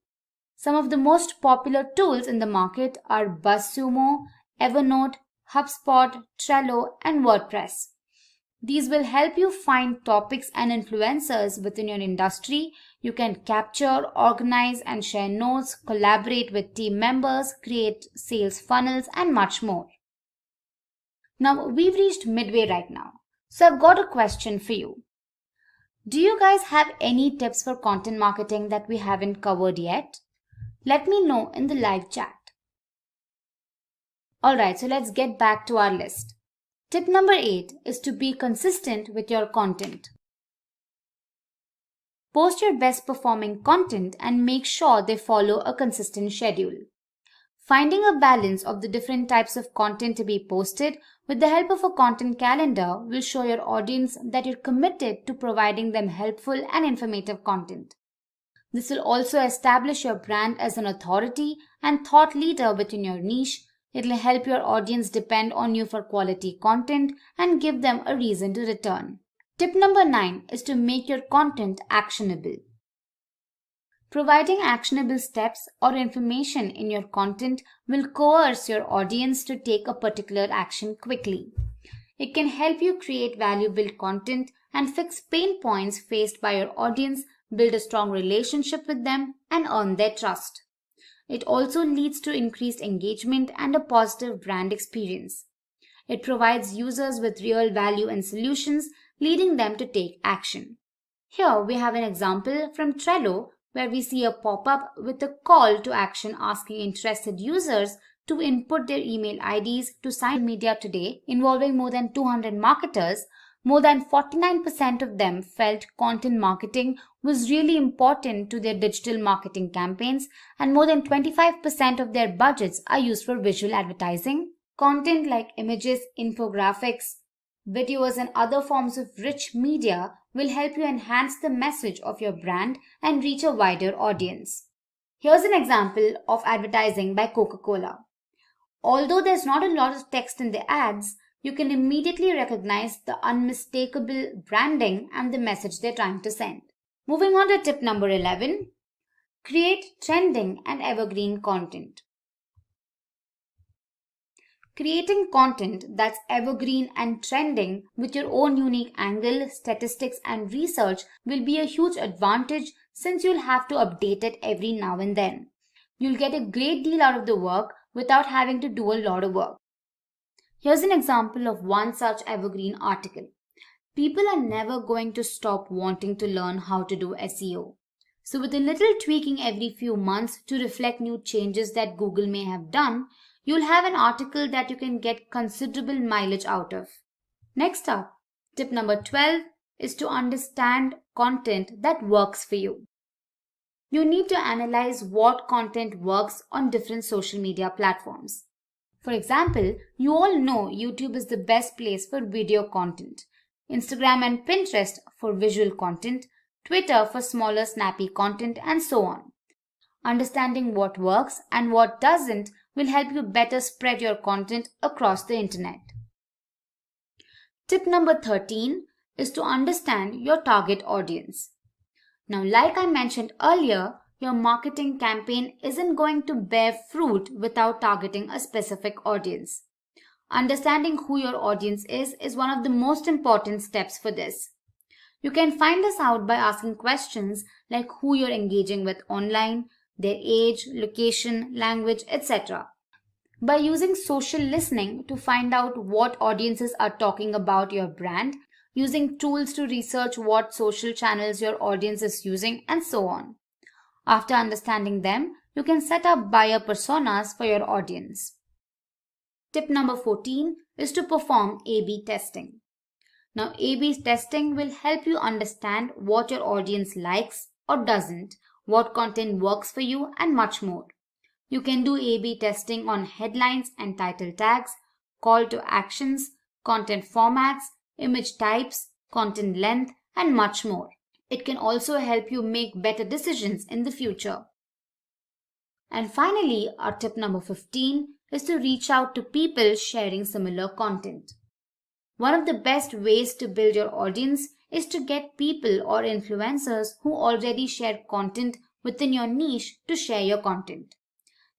Speaker 19: Some of the most popular tools in the market are BuzzSumo, Evernote, HubSpot, Trello, and WordPress. These will help you find topics and influencers within your industry. You can capture, organize, and share notes, collaborate with team members, create sales funnels, and much more. Now, we've reached midway right now. So I've got a question for you. Do you guys have any tips for content marketing that we haven't covered yet? Let me know in the live chat. Alright, so let's get back to our list. Tip number 8 is to be consistent with your content. Post your best performing content and make sure they follow a consistent schedule. Finding a balance of the different types of content to be posted with the help of a content calendar will show your audience that you're committed to providing them helpful and informative content. This will also establish your brand as an authority and thought leader within your niche. It will help your audience depend on you for quality content and give them a reason to return. Tip number 9 is to make your content actionable. Providing actionable steps or information in your content will coerce your audience to take a particular action quickly. It can help you create valuable content and fix pain points faced by your audience, build a strong relationship with them, and earn their trust. It also leads to increased engagement and a positive brand experience. It provides users with real value and solutions, leading them to take action. Here we have an example from Trello where we see a pop-up with a call to action asking interested users to input their email IDs to sign media today involving more than 200 marketers. More than 49% of them felt content marketing was really important to their digital marketing campaigns, and more than 25% of their budgets are used for visual advertising. Content like images, infographics, videos, and other forms of rich media will help you enhance the message of your brand and reach a wider audience. Here's an example of advertising by Coca-Cola. Although there's not a lot of text in the ads, you can immediately recognize the unmistakable branding and the message they're trying to send. Moving on to tip number 11, create trending and evergreen content. Creating content that's evergreen and trending with your own unique angle, statistics, and research will be a huge advantage since you'll have to update it every now and then. You'll get a great deal out of the work without having to do a lot of work. Here's an example of one such evergreen article. People are never going to stop wanting to learn how to do SEO. So with a little tweaking every few months to reflect new changes that Google may have done, you'll have an article that you can get considerable mileage out of. Next up, tip number 12 is to understand content that works for you. You need to analyze what content works on different social media platforms. For example, you all know YouTube is the best place for video content, Instagram and Pinterest for visual content, Twitter for smaller snappy content, and so on. Understanding what works and what doesn't will help you better spread your content across the internet. Tip number 13 is to understand your target audience. Now, like I mentioned earlier, your marketing campaign isn't going to bear fruit without targeting a specific audience. Understanding who your audience is one of the most important steps for this. You can find this out by asking questions like who you're engaging with online, their age, location, language, etc. By using social listening to find out what audiences are talking about your brand, using tools to research what social channels your audience is using, and so on. After understanding them, you can set up buyer personas for your audience. Tip number 14 is to perform A/B testing. Now, A/B testing will help you understand what your audience likes or doesn't, what content works for you, and much more. You can do A/B testing on headlines and title tags, call to actions, content formats, image types, content length, and much more. It can also help you make better decisions in the future. And finally, our tip number 15 is to reach out to people sharing similar content. One of the best ways to build your audience is to get people or influencers who already share content within your niche to share your content.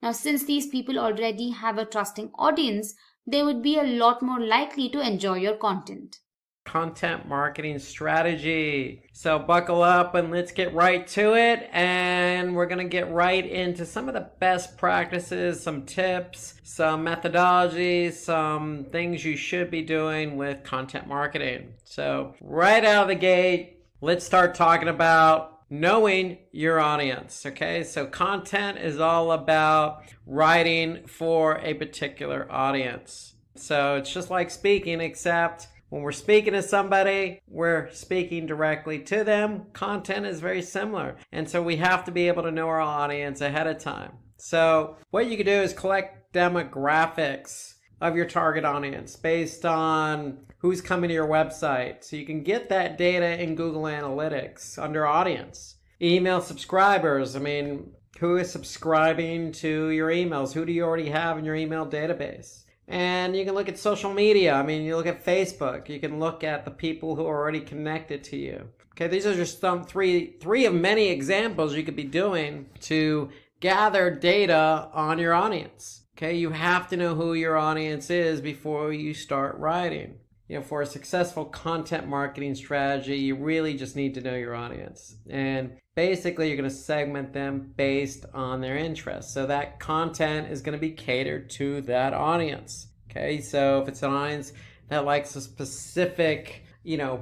Speaker 19: Now, since these people already have a trusting audience, they would be a lot more likely to enjoy your content.
Speaker 3: Content marketing strategy. So buckle up and let's get right to it. And we're going to get right into some of the best practices, some tips, some methodologies, some things you should be doing with content marketing. So right out of the gate, let's start talking about knowing your audience. Okay, so content is all about writing for a particular audience. So it's just like speaking, except when we're speaking to somebody, we're speaking directly to them. Content is very similar. And so we have to be able to know our audience ahead of time. So what you can do is collect demographics of your target audience based on who's coming to your website. So you can get that data in Google Analytics under audience. Email subscribers. I mean, who is subscribing to your emails? Who do you already have in your email database? And you can look at social media. I mean, you look at Facebook. You can look at the people who are already connected to you. Okay, these are just some three of many examples you could be doing to gather data on your audience. Okay, you have to know who your audience is before you start writing. You know, for a successful content marketing strategy, you really just need to know your audience. And basically, you're going to segment them based on their interests. So that content is going to be catered to that audience. Okay, so if it's an audience that likes a specific,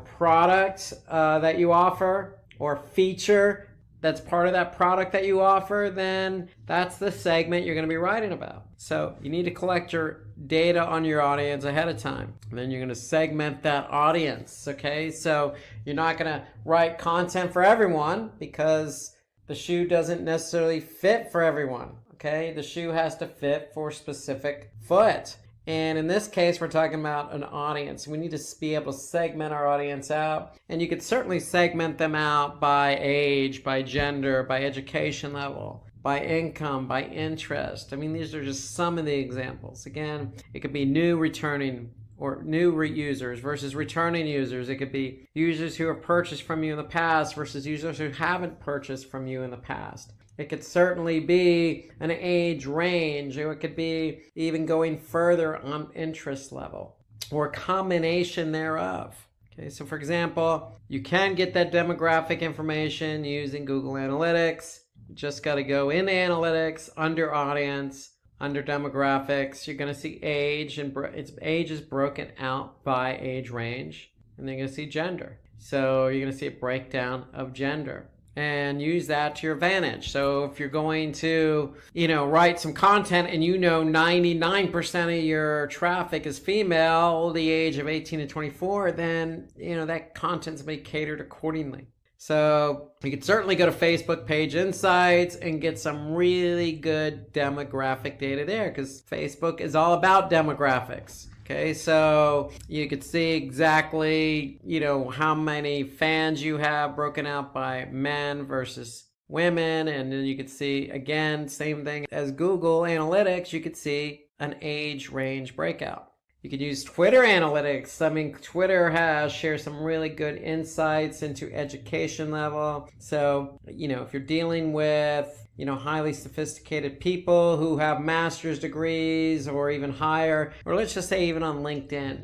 Speaker 3: product that you offer or feature that's part of that product that you offer, then that's the segment you're going to be writing about. So you need to collect your data on your audience ahead of time. And then you're going to segment that audience, okay? So you're not going to write content for everyone because the shoe doesn't necessarily fit for everyone, okay? The shoe has to fit for a specific foot. And in this case, we're talking about an audience. We need to be able to segment our audience out. And you could certainly segment them out by age, by gender, by education level. by income, by interest. I mean, these are just some of the examples. Again, it could be new returning or new users versus returning users. It could be users who have purchased from you in the past versus users who haven't purchased from you in the past. It could certainly be an age range, or it could be even going further on interest level, or a combination thereof. Okay, so for example, you can get that demographic information using Google Analytics. You just got to go into Analytics, under Audience, under Demographics. You're going to see age, and age is broken out by age range. And then you're going to see gender. So you're going to see a breakdown of gender. And use that to your advantage. So if you're going to, write some content and 99% of your traffic is female, the age of 18 to 24, then, that content's going to be catered accordingly. So you could certainly go to Facebook Page Insights and get some really good demographic data there, because Facebook is all about demographics. Okay, so you could see exactly, how many fans you have broken out by men versus women. And then you could see, again, same thing as Google Analytics, you could see an age range breakout. You could use Twitter Analytics. I mean, Twitter shares some really good insights into education level. So, if you're dealing with highly sophisticated people who have master's degrees or even higher, or let's just say even on LinkedIn,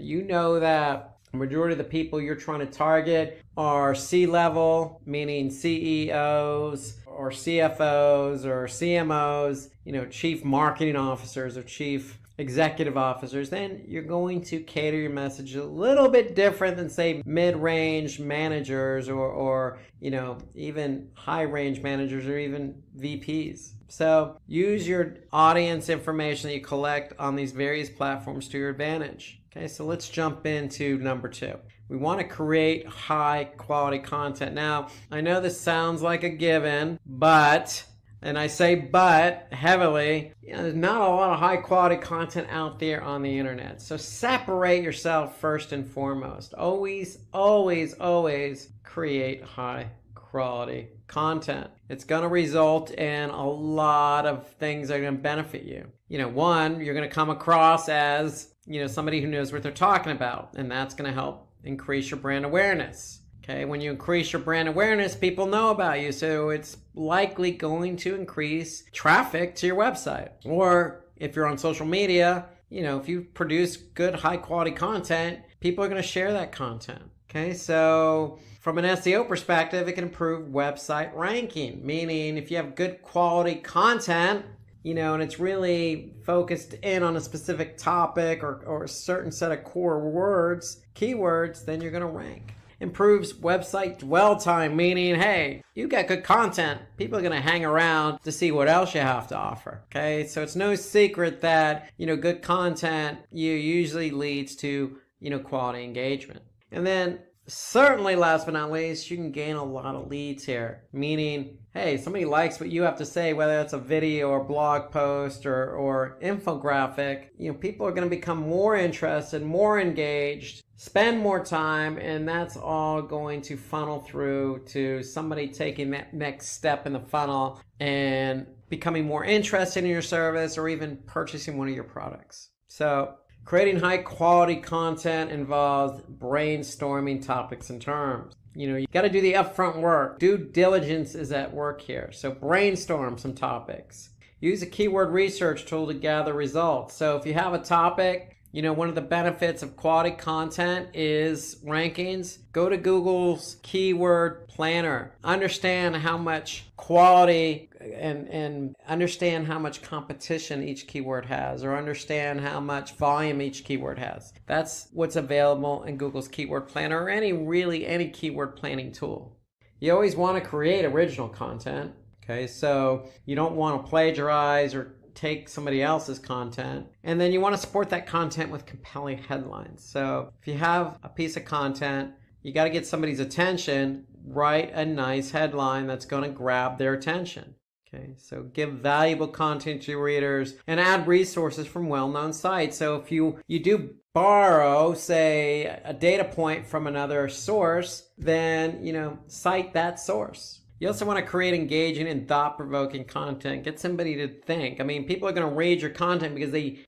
Speaker 3: that the majority of the people you're trying to target are C-level, meaning CEOs or CFOs or CMOs, chief marketing officers or chief executive officers, then you're going to cater your message a little bit different than, say, mid-range managers or even high-range managers or even VPs. So use your audience information that you collect on these various platforms to your advantage. Okay, so let's jump into number 2. We want to create high quality content. Now, I know this sounds like a given, but, and I say but heavily, there's not a lot of high quality content out there on the internet. So separate yourself first and foremost. Always, always, always create high quality content. It's going to result in a lot of things that are going to benefit you. One, you're going to come across as, somebody who knows what they're talking about, and that's going to help increase your brand awareness. Okay, when you increase your brand awareness, people know about you, so it's likely going to increase traffic to your website. Or if you're on social media, if you produce good high quality content, people are going to share that content. Okay, so from an SEO perspective, it can improve website ranking, meaning if you have good quality content, and it's really focused in on a specific topic or a certain set of core words, keywords, then you're going to rank. Improves website dwell time, meaning, hey, you got good content. People are going to hang around to see what else you have to offer. Okay, so it's no secret that, good content usually leads to, quality engagement. And then certainly last but not least, you can gain a lot of leads here, meaning, hey, somebody likes what you have to say, whether it's a video or blog post or infographic, people are going to become more interested, more engaged, spend more time, and that's all going to funnel through to somebody taking that next step in the funnel and becoming more interested in your service or even purchasing one of your products. So creating high quality content involves brainstorming topics and terms. You got to do the upfront work. Due diligence is at work here. So brainstorm some topics. Use a keyword research tool to gather results. So if you have a topic, one of the benefits of quality content is rankings. Go to Google's keyword planner. Understand how much quality and understand how much competition each keyword has, or understand how much volume each keyword has. That's what's available in Google's keyword planner or any keyword planning tool. You always want to create original content. Okay, so you don't want to plagiarize or take somebody else's content, and then you want to support that content with compelling headlines. So if you have a piece of content, you got to get somebody's attention, write a nice headline that's going to grab their attention. Okay, so give valuable content to your readers and add resources from well-known sites. So if you do borrow, say, a data point from another source, then, cite that source. You also want to create engaging and thought-provoking content. Get somebody to think. I mean, people are going to read your content because they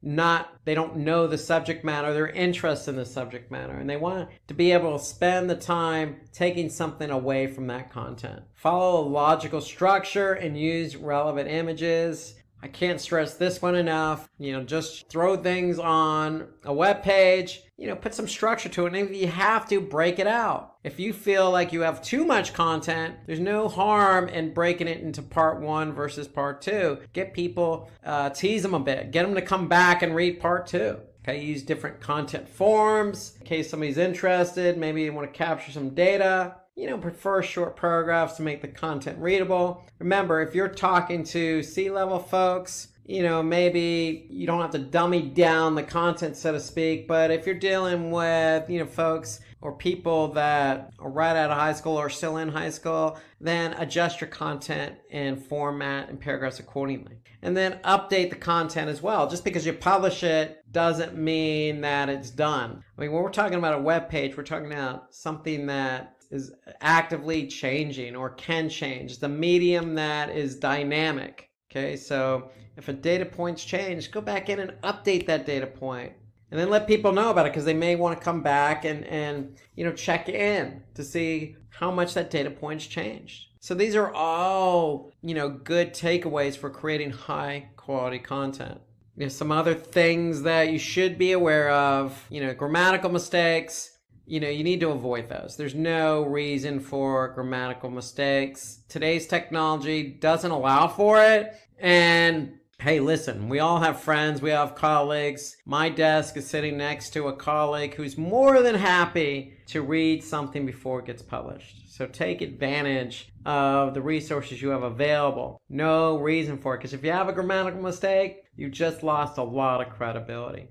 Speaker 3: don't know the subject matter. They're interested in the subject matter, and they want to be able to spend the time taking something away from that content. Follow a logical structure and use relevant images. I can't stress this one enough. Just throw things on a web page, put some structure to it. And if you have to, break it out. If you feel like you have too much content, there's no harm in breaking it into part 1 versus part 2. Get people, tease them a bit. Get them to come back and read part 2. Okay, use different content forms in case somebody's interested. Maybe you want to capture some data. Prefer short paragraphs to make the content readable. Remember, if you're talking to C-level folks, maybe you don't have to dummy down the content, so to speak. But if you're dealing with, folks or people that are right out of high school or still in high school, then adjust your content and format and paragraphs accordingly. And then update the content as well. Just because you publish it doesn't mean that it's done. I mean, when we're talking about a web page, we're talking about something that is actively changing or can change. The medium that is dynamic. Okay, so if a data point's changed, go back in and update that data point. And then let people know about it because they may want to come back and check in to see how much that data point's changed. So these are all, good takeaways for creating high quality content. Some other things that you should be aware of, grammatical mistakes. You need to avoid those. There's no reason for grammatical mistakes. Today's technology doesn't allow for it. And hey, listen, we all have friends, we have colleagues. My desk is sitting next to a colleague who's more than happy to read something before it gets published. So take advantage of the resources you have available. No reason for it, because if you have a grammatical mistake, you just lost a lot of credibility.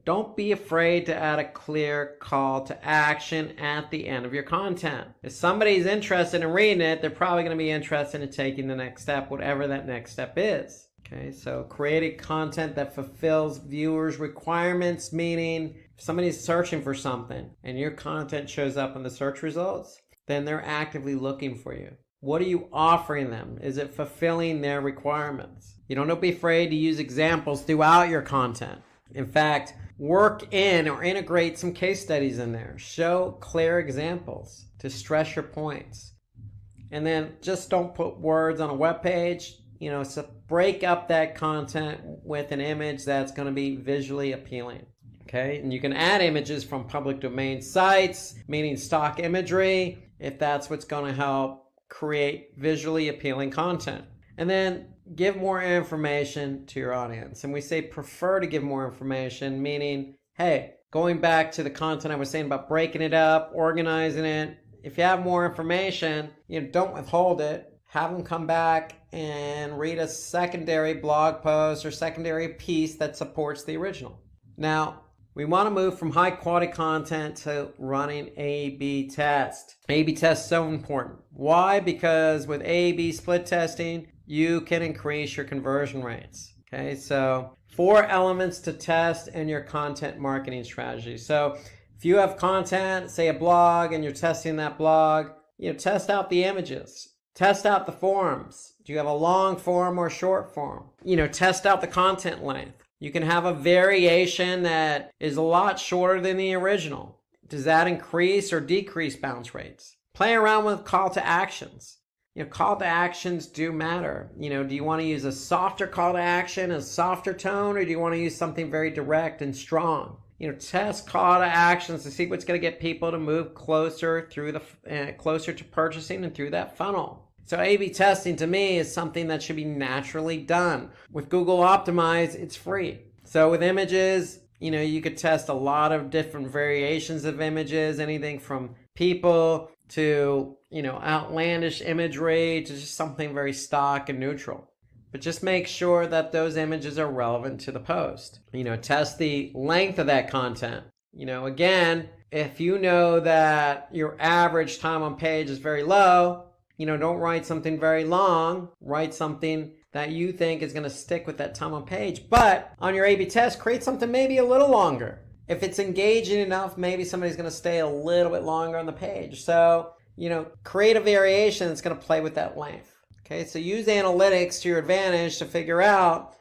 Speaker 3: Don't be afraid to add a clear call to action at the end of your content. If somebody's interested in reading it, they're probably going to be interested in taking the next step, whatever that next step is. Okay, so create content that fulfills viewers' requirements, meaning if somebody's searching for something and your content shows up in the search results, then they're actively looking for you. What are you offering them? Is it fulfilling their requirements? Don't be afraid to use examples throughout your content. In fact, work in or integrate some case studies in there. Show clear examples to stress your points. And then just don't put words on a web page. So break up that content with an image that's going to be visually appealing. Okay, and you can add images from public domain sites, meaning stock imagery, if that's what's going to help create visually appealing content. And then give more information to your audience. And we say prefer to give more information, meaning, hey, going back to the content I was saying about breaking it up, organizing it, if you have more information, don't withhold it. Have them come back and read a secondary blog post or secondary piece that supports the original. Now, we want to move from high quality content to running A/B test. A/B test is so important. Why? Because with A/B split testing, you can increase your conversion rates. Okay, so 4 elements to test in your content marketing strategy. So if you have content, say a blog, and you're testing that blog, test out the images. Test out the forms. Do you have a long form or short form? Test out the content length. You can have a variation that is a lot shorter than the original. Does that increase or decrease bounce rates? Play around with call to actions. Call to actions do matter. Do you want to use a softer call to action, a softer tone, or do you want to use something very direct and strong? Test call to actions to see what's going to get people to move closer through closer to purchasing and through that funnel. So A/B testing to me is something that should be naturally done. With Google Optimize, it's free. So with images, you could test a lot of different variations of images, anything from people to, outlandish imagery to just something very stock and neutral. But just make sure that those images are relevant to the post. Test the length of that content. Again, if you know that your average time on page is very low, don't write something very long. Write something that you think is going to stick with that time on page. But on your A/B test, create something maybe a little longer. If it's engaging enough, maybe somebody's going to stay a little bit longer on the page. So, create a variation that's going to play with that length. Okay, so use analytics to your advantage to figure out,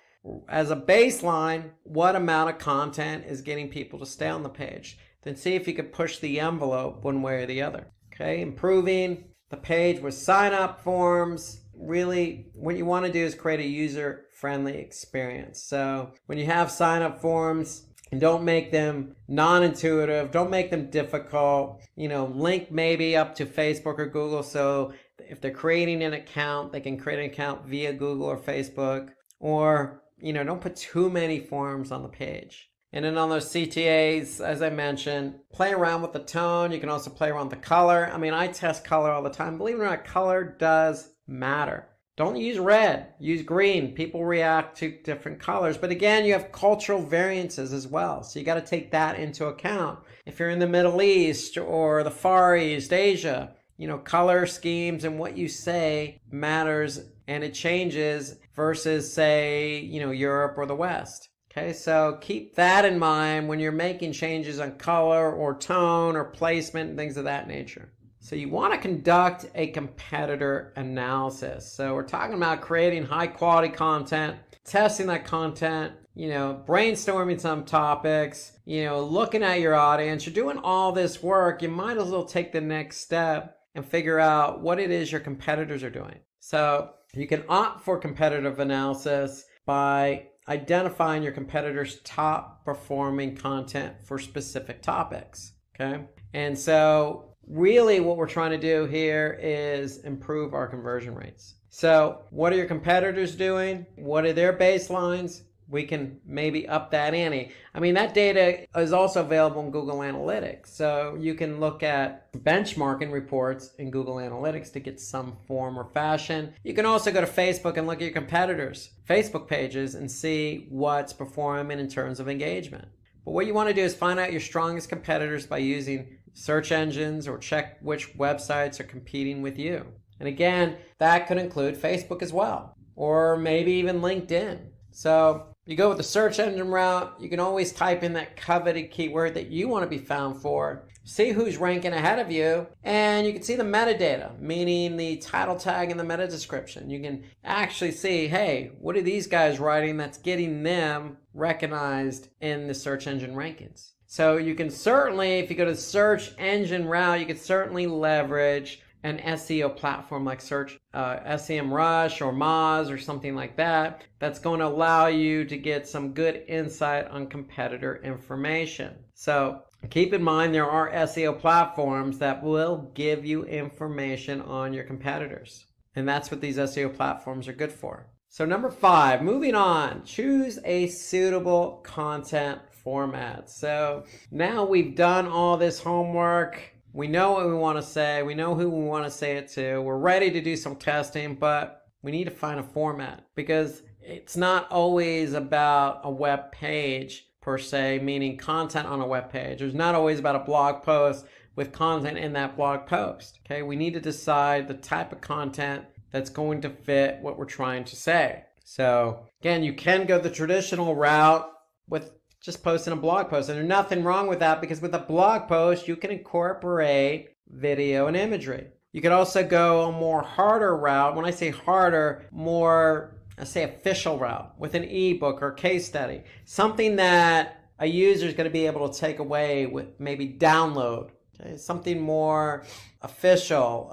Speaker 3: as a baseline, what amount of content is getting people to stay on the page. Then see if you could push the envelope one way or the other. Okay, improving the page with sign-up forms. Really, what you want to do is create a user-friendly experience. So when you have sign-up forms, and don't make them non-intuitive, don't make them difficult. Link maybe up to Facebook or Google, so if they're creating an account, they can create an account via Google or Facebook. Or, don't put too many forms on the page. And then on those CTAs, as I mentioned, play around with the tone. You can also play around with the color. I test color all the time. Believe it or not, color does matter. Don't use red, use green. People react to different colors. But again, you have cultural variances as well. So you got to take that into account. If you're in the Middle East or the Far East, Asia, color schemes and what you say matters, and it changes versus, say, Europe or the West. Okay, so keep that in mind when you're making changes on color or tone or placement and things of that nature. So you want to conduct a competitor analysis. So we're talking about creating high quality content, testing that content, brainstorming some topics, looking at your audience. You're doing all this work. You might as well take the next step and figure out what it is your competitors are doing. So you can opt for competitive analysis by identifying your competitors' top performing content for specific topics. Okay. And so really what we're trying to do here is improve our conversion rates. So what are your competitors doing? What are their baselines? We can maybe up that ante. That data is also available in Google Analytics. So you can look at benchmarking reports in Google Analytics to get some form or fashion. You can also go to Facebook and look at your competitors' Facebook pages and see what's performing in terms of engagement. But what you want to do is find out your strongest competitors by using search engines, or check which websites are competing with you. And again, that could include Facebook as well, or maybe even LinkedIn. So you go with the search engine route. You can always type in that coveted keyword that you want to be found for, see who's ranking ahead of you, and you can see the metadata, meaning the title tag and the meta description. You can actually see, hey, what are these guys writing that's getting them recognized in the search engine rankings? So you can certainly, if you go to the search engine route, you can certainly leverage an SEO platform like SEMrush or Moz or something like that. That's going to allow you to get some good insight on competitor information. So keep in mind, there are SEO platforms that will give you information on your competitors. And that's what these SEO platforms are good for. So number 5, moving on, choose a suitable content format. So now we've done all this homework. We know what we want to say. We know who we want to say it to. We're ready to do some testing, but we need to find a format, because it's not always about a web page per se, meaning content on a web page. There's not always about a blog post with content in that blog post. Okay, we need to decide the type of content that's going to fit what we're trying to say. So again, you can go the traditional route with just posting a blog post. And there's nothing wrong with that, because with a blog post, you can incorporate video and imagery. You could also go a more harder route. When I say harder, more, I say official route with an ebook or case study. Something that a user is going to be able to take away with maybe download. Okay? Something more official,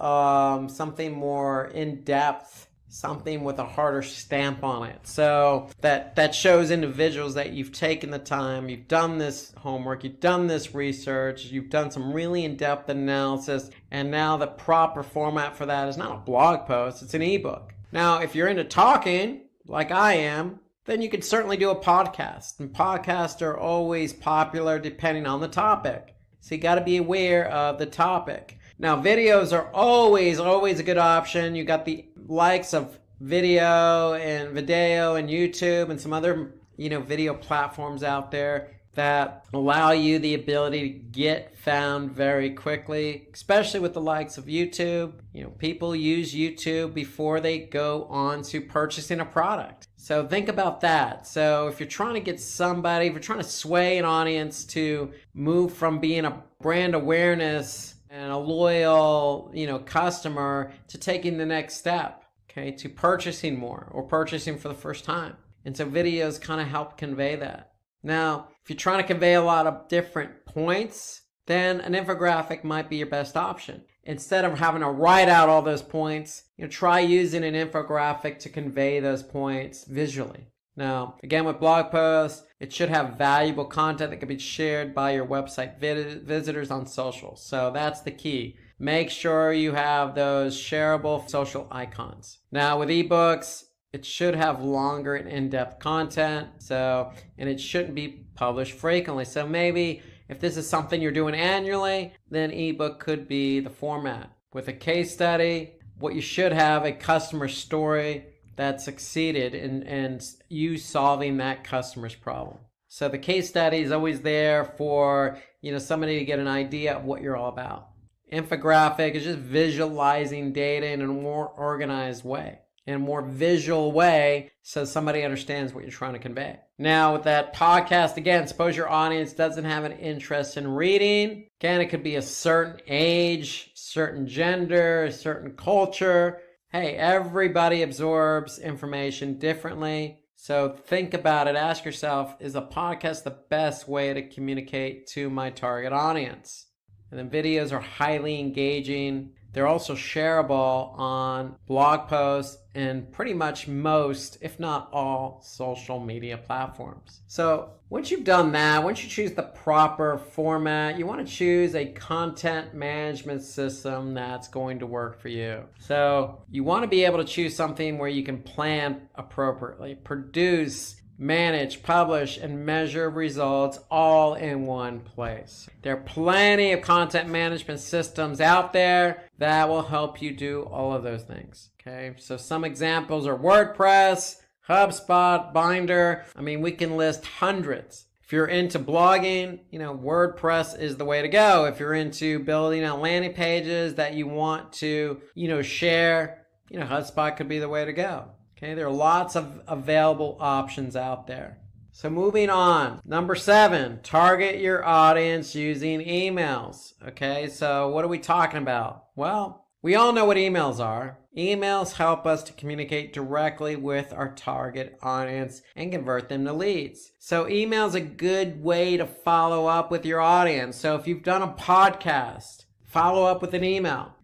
Speaker 3: something more in-depth, something with a harder stamp on it. So that shows individuals that you've taken the time, you've done this homework, you've done this research, you've done some really in-depth analysis, and now the proper format for that is not a blog post, it's an ebook. Now, if you're into talking, like I am, then you could certainly do a podcast. And podcasts are always popular depending on the topic. So you got to be aware of the topic. Now, videos are always a good option. You got the likes of video and YouTube and some other, video platforms out there that allow you the ability to get found very quickly, especially with the likes of YouTube. People use YouTube before they go on to purchasing a product. So think about that. So if you're trying to get somebody, if you're trying to sway an audience to move from being a brand awareness and a loyal, customer to taking the next step, okay, to purchasing more or purchasing for the first time. And so videos kind of help convey that. Now, if you're trying to convey a lot of different points, then an infographic might be your best option. Instead of having to write out all those points, try using an infographic to convey those points visually. Now, again, with blog posts, it should have valuable content that can be shared by your website visitors on social. So that's the key. Make sure you have those shareable social icons. Now, with ebooks, it should have longer and in-depth content. And it shouldn't be published frequently. So maybe if this is something you're doing annually, then ebook could be the format. With a case study, what you should have a customer story that succeeded in you solving that customer's problem. So the case study is always there for somebody to get an idea of what you're all about. Infographic is just visualizing data in a more organized way, in a more visual way, so somebody understands what you're trying to convey. Now with that podcast, again, suppose your audience doesn't have an interest in reading. Again, it could be a certain age, certain gender, a certain culture. Hey, everybody absorbs information differently. So think about it. Ask yourself, is a podcast the best way to communicate to my target audience? And then videos are highly engaging. They're also shareable on blog posts and pretty much most, if not all, social media platforms. So once you've done that, once you choose the proper format, you want to choose a content management system that's going to work for you. So you want to be able to choose something where you can plan appropriately, produce, manage, publish, and measure results all in one place. There are plenty of content management systems out there that will help you do all of those things. Okay, so some examples are WordPress, HubSpot, Binder. We can list hundreds. If you're into blogging, WordPress is the way to go. If you're into building out landing pages that you want to, share, HubSpot could be the way to go. Okay, there are lots of available options out there. So moving on, number 7, target your audience using emails. Okay, so what are we talking about? Well, we all know what emails are. Emails help us to communicate directly with our target audience and convert them to leads. So email is a good way to follow up with your audience. So if you've done a podcast, follow up with an email.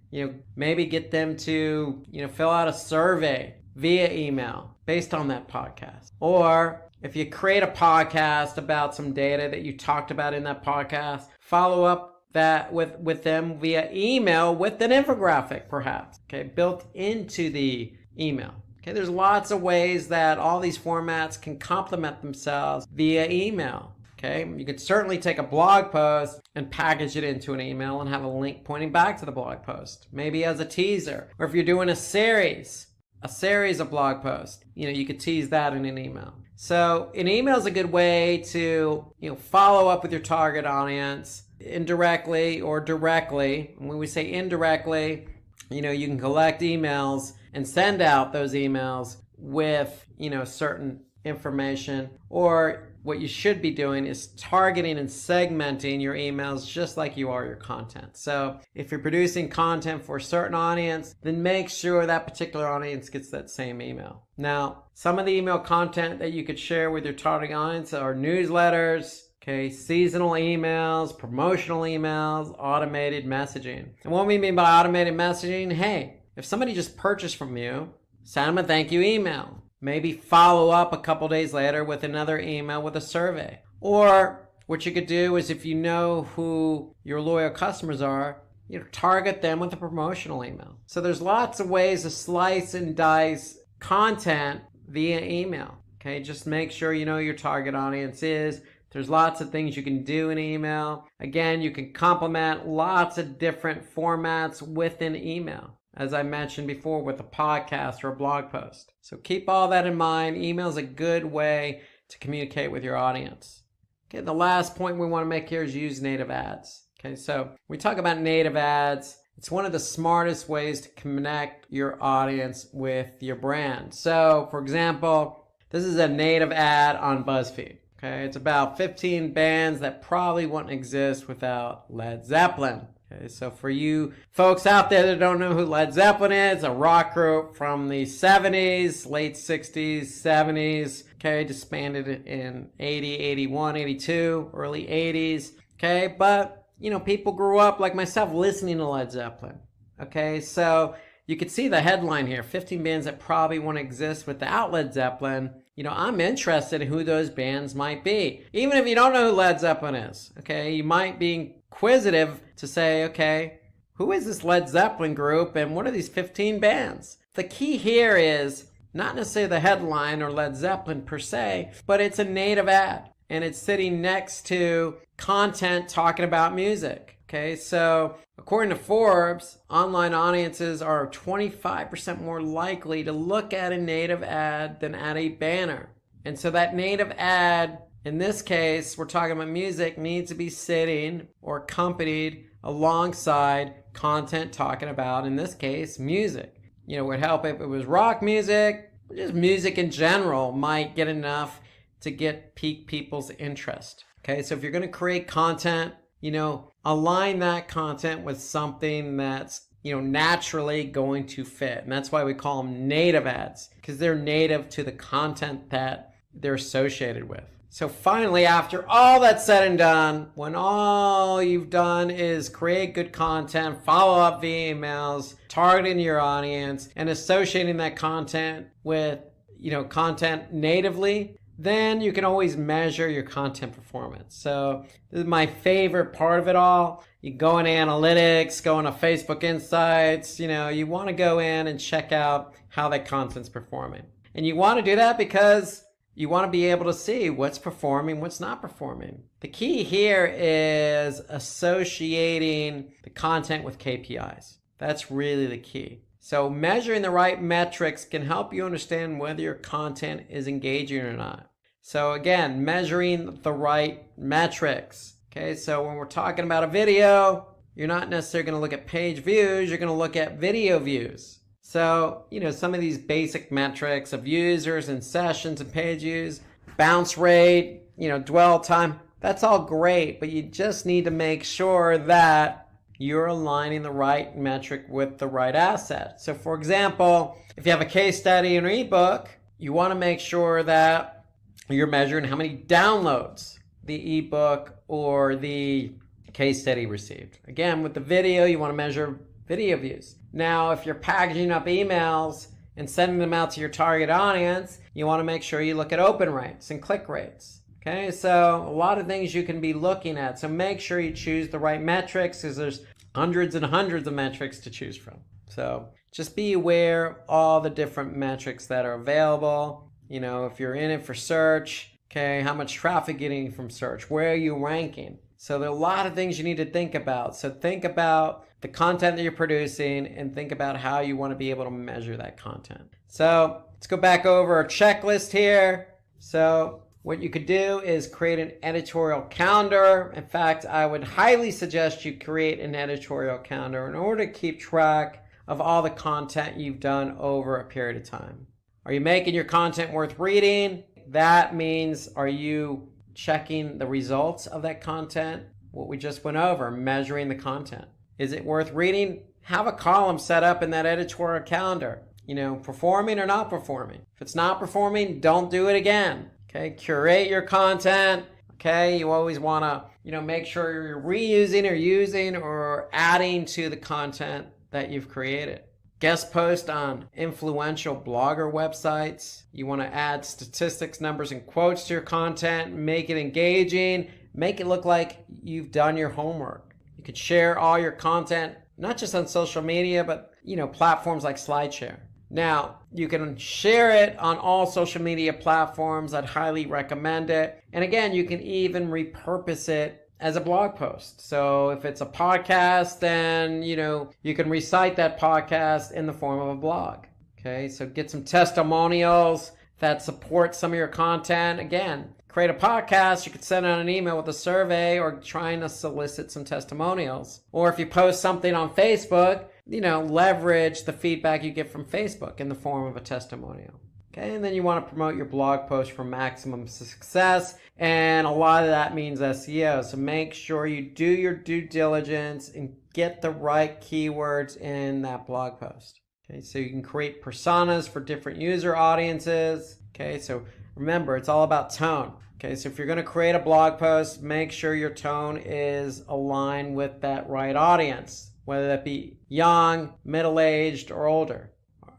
Speaker 3: Maybe get them to, fill out a survey via email based on that podcast. Or if you create a podcast about some data that you talked about in that podcast, follow up that with them via email with an infographic perhaps, okay, built into the email. Okay, there's lots of ways that all these formats can complement themselves via email. Okay, you could certainly take a blog post and package it into an email and have a link pointing back to the blog post, maybe as a teaser. Or if you're doing a series of blog posts, you could tease that in an email. So an email is a good way to, follow up with your target audience indirectly or directly. And when we say indirectly, you can collect emails and send out those emails with, certain information. Or what you should be doing is targeting and segmenting your emails just like you are your content. So if you're producing content for a certain audience, then make sure that particular audience gets that same email. Now, some of the email content that you could share with your target audience are newsletters, okay, seasonal emails, promotional emails, automated messaging. And what we mean by automated messaging, hey, if somebody just purchased from you, send them a thank you email. Maybe follow up a couple days later with another email with a survey. Or what you could do is, if you know who your loyal customers are, target them with a promotional email. So there's lots of ways to slice and dice content via email. Okay, just make sure you know your target audience is. There's lots of things you can do in email. Again, you can complement lots of different formats within email, as I mentioned before, with a podcast or a blog post. So keep all that in mind. Email is a good way to communicate with your audience. Okay, the last point we want to make here is use native ads. Okay, so we talk about native ads. It's one of the smartest ways to connect your audience with your brand. So, for example, this is a native ad on BuzzFeed. Okay, it's about 15 bands that probably wouldn't exist without Led Zeppelin. Okay, so for you folks out there that don't know who Led Zeppelin is, a rock group from the 70s, late 60s, 70s, okay, disbanded in 80, 81, 82, early 80s, okay, but, you know, people grew up like myself listening to Led Zeppelin, okay, so you could see the headline here, 15 bands that probably won't exist without Led Zeppelin. You know, I'm interested in who those bands might be. Even if you don't know who Led Zeppelin is, okay, you might be inquisitive to say, okay, who is this Led Zeppelin group and what are these 15 bands? The key here is not necessarily the headline or Led Zeppelin per se, but it's a native ad and it's sitting next to content talking about music. Okay, so according to Forbes, online audiences are 25% more likely to look at a native ad than at a banner. And so that native ad, in this case, we're talking about music, needs to be sitting or accompanied alongside content talking about, in this case, music. You know, it would help if it was rock music, just music in general might get enough to pique people's interest. Okay, so if you're going to create content, you know, align that content with something that's, you know, naturally going to fit. And that's why we call them native ads, because they're native to the content that they're associated with. So finally, after all that's said and done, when all you've done is create good content, follow up via emails, targeting your audience, and associating that content with, you know, content natively, then you can always measure your content performance. So this is my favorite part of it all. You go in analytics, go into Facebook Insights, you know, you want to go in and check out how that content's performing. And you want to do that because you want to be able to see what's performing, what's not performing. The key here is associating the content with KPIs. That's really the key. So measuring the right metrics can help you understand whether your content is engaging or not. So again, measuring the right metrics. Okay, so when we're talking about a video, you're not necessarily going to look at page views, you're going to look at video views. So, you know, some of these basic metrics of users and sessions and page views, bounce rate, you know, dwell time, that's all great, but you just need to make sure that you're aligning the right metric with the right asset. So for example, if you have a case study in an ebook, you want to make sure that you're measuring how many downloads the ebook or the case study received. Again, with the video, you want to measure video views. Now, if you're packaging up emails and sending them out to your target audience, you want to make sure you look at open rates and click rates. Okay, so a lot of things you can be looking at. So make sure you choose the right metrics because there's hundreds and hundreds of metrics to choose from. So just be aware of all the different metrics that are available. You know, if you're in it for search, okay, how much traffic getting from search? Where are you ranking? So there are a lot of things you need to think about. So think about the content that you're producing and think about how you want to be able to measure that content. So let's go back over our checklist here. So what you could do is create an editorial calendar. In fact, I would highly suggest you create an editorial calendar in order to keep track of all the content you've done over a period of time. Are you making your content worth reading? That means, are you checking the results of that content? What we just went over, measuring the content. Is it worth reading? Have a column set up in that editorial calendar. You know, performing or not performing. If it's not performing, don't do it again. Okay, curate your content. Okay, you always want to, you know, make sure you're reusing or using or adding to the content that you've created. Guest post on influential blogger websites. You want to add statistics, numbers, and quotes to your content. Make it engaging. Make it look like you've done your homework. You could share all your content, not just on social media, but, you know, platforms like SlideShare. Now, you can share it on all social media platforms. I'd highly recommend it. And again, you can even repurpose it as a blog post. So if it's a podcast, then, you know, you can recite that podcast in the form of a blog. Okay, so get some testimonials that support some of your content. Again, create a podcast, you could send out an email with a survey or trying to solicit some testimonials. Or if you post something on Facebook, you know, leverage the feedback you get from Facebook in the form of a testimonial. Okay, and then you want to promote your blog post for maximum success, and a lot of that means SEO. So make sure you do your due diligence and get the right keywords in that blog post. Okay, so you can create personas for different user audiences. Okay, so remember, it's all about tone. Okay, so if you're going to create a blog post, make sure your tone is aligned with that right audience, whether that be young, middle-aged, or older.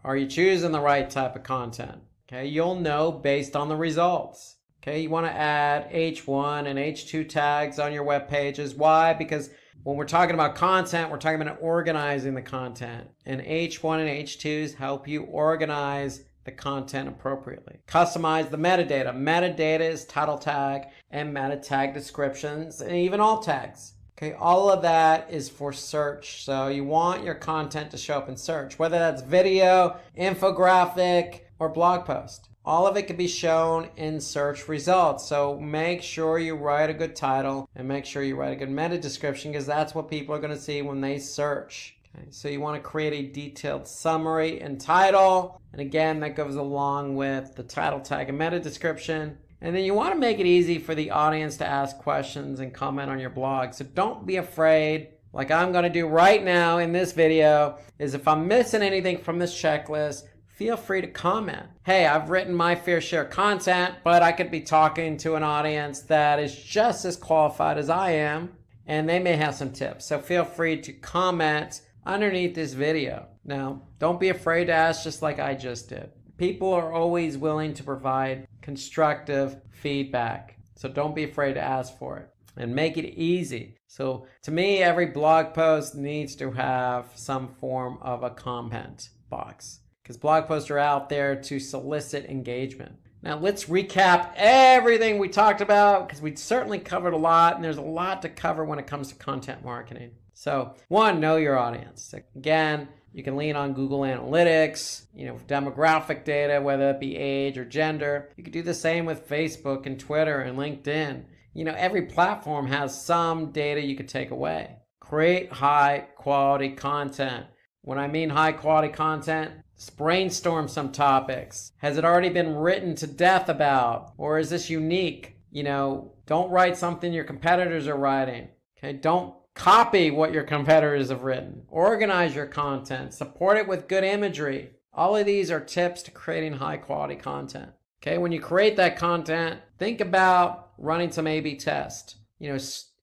Speaker 3: Are you choosing the right type of content? Okay, you'll know based on the results. Okay, you want to add H1 and H2 tags on your web pages. Why? Because when we're talking about content, we're talking about organizing the content. And H1 and H2s help you organize the content appropriately. Customize the metadata. Metadata is title tag and meta tag descriptions and even alt tags. Okay, all of that is for search. So you want your content to show up in search, whether that's video, infographic, or blog post. All of it can be shown in search results. So make sure you write a good title and make sure you write a good meta description, because that's what people are going to see when they search. Okay, so you want to create a detailed summary and title. And again, that goes along with the title tag and meta description. And then you want to make it easy for the audience to ask questions and comment on your blog. So don't be afraid, like I'm going to do right now in this video, is if I'm missing anything from this checklist, feel free to comment. Hey, I've written my fair share of content, but I could be talking to an audience that is just as qualified as I am, and they may have some tips. So feel free to comment underneath this video. Now, don't be afraid to ask, just like I just did. People are always willing to provide constructive feedback. So don't be afraid to ask for it and make it easy. So to me, every blog post needs to have some form of a comment box, because blog posts are out there to solicit engagement. Now let's recap everything we talked about, because we certainly covered a lot, and there's a lot to cover when it comes to content marketing. So 1, know your audience. Again, you can lean on Google Analytics, demographic data, whether it be age or gender. You can do the same with Facebook and Twitter and LinkedIn. Every platform has some data you could take away. Create high quality content. When I mean high quality content, brainstorm some topics. Has it already been written to death about? Or is this unique? Don't write something your competitors are writing. Okay, don't copy what your competitors have written. Organize your content. Support it with good imagery. All of these are tips to creating high quality content. Okay, when you create that content, think about running some A/B tests.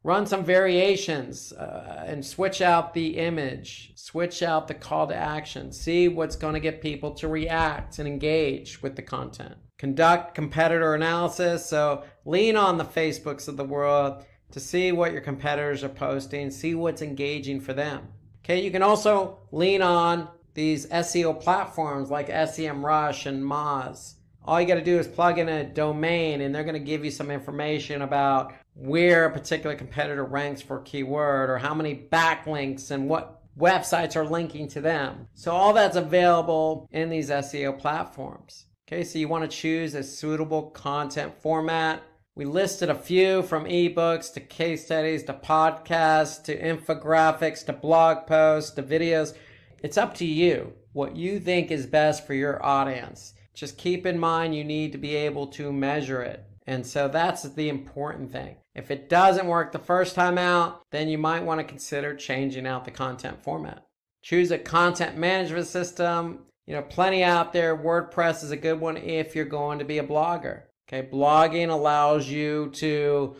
Speaker 3: Run some variations and switch out the image, switch out the call to action, see what's going to get people to react and engage with the content. Conduct competitor analysis, so lean on the Facebooks of the world to see what your competitors are posting, see what's engaging for them. Okay, you can also lean on these SEO platforms like SEMrush and Moz. All you got to do is plug in a domain, and they're going to give you some information about where a particular competitor ranks for a keyword, or how many backlinks and what websites are linking to them. So all that's available in these SEO platforms. Okay, so you want to choose a suitable content format. We listed a few, from ebooks to case studies to podcasts to infographics to blog posts to videos. It's up to you what you think is best for your audience. Just keep in mind you need to be able to measure it. And so that's the important thing. If it doesn't work the first time out, then you might want to consider changing out the content format. Choose a content management system. Plenty out there. WordPress is a good one if you're going to be a blogger. Okay, blogging allows you to,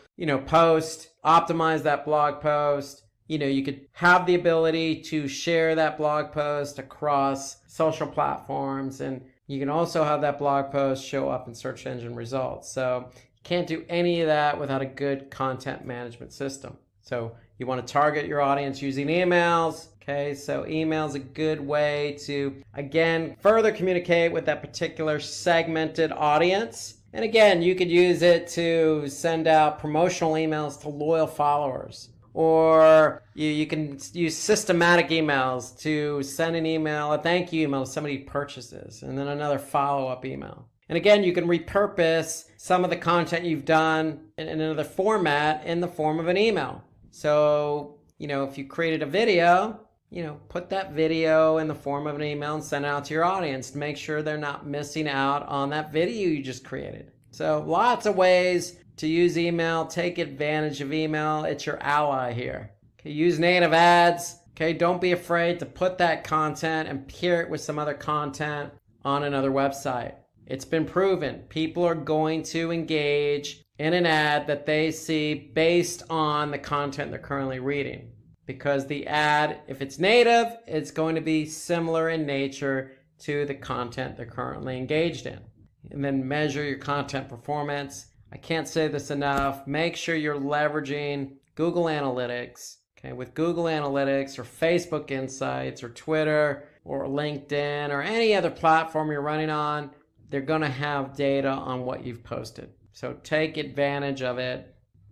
Speaker 3: post, optimize that blog post. You could have the ability to share that blog post across social platforms, and you can also have that blog post show up in search engine results. So you can't do any of that without a good content management system. So you want to target your audience using emails. Okay, so email is a good way to, again, further communicate with that particular segmented audience. And again, you could use it to send out promotional emails to loyal followers. Or you can use systematic emails to send an email, a thank you email to somebody who purchases, and then another follow-up email. And again, you can repurpose some of the content you've done in another format in the form of an email. So, if you created a video put that video in the form of an email and send it out to your audience to make sure they're not missing out on that video you just created. So lots of ways to use email. Take advantage of email. It's your ally here. Okay, use native ads. Okay, don't be afraid to put that content and pair it with some other content on another website. It's been proven. People are going to engage in an ad that they see based on the content they're currently reading. Because the ad, if it's native, it's going to be similar in nature to the content they're currently engaged in. And then measure your content performance. I can't say this enough. Make sure you're leveraging Google Analytics. Okay, with Google Analytics or Facebook Insights or Twitter or LinkedIn or any other platform you're running on, they're going to have data on what you've posted. So take advantage of it.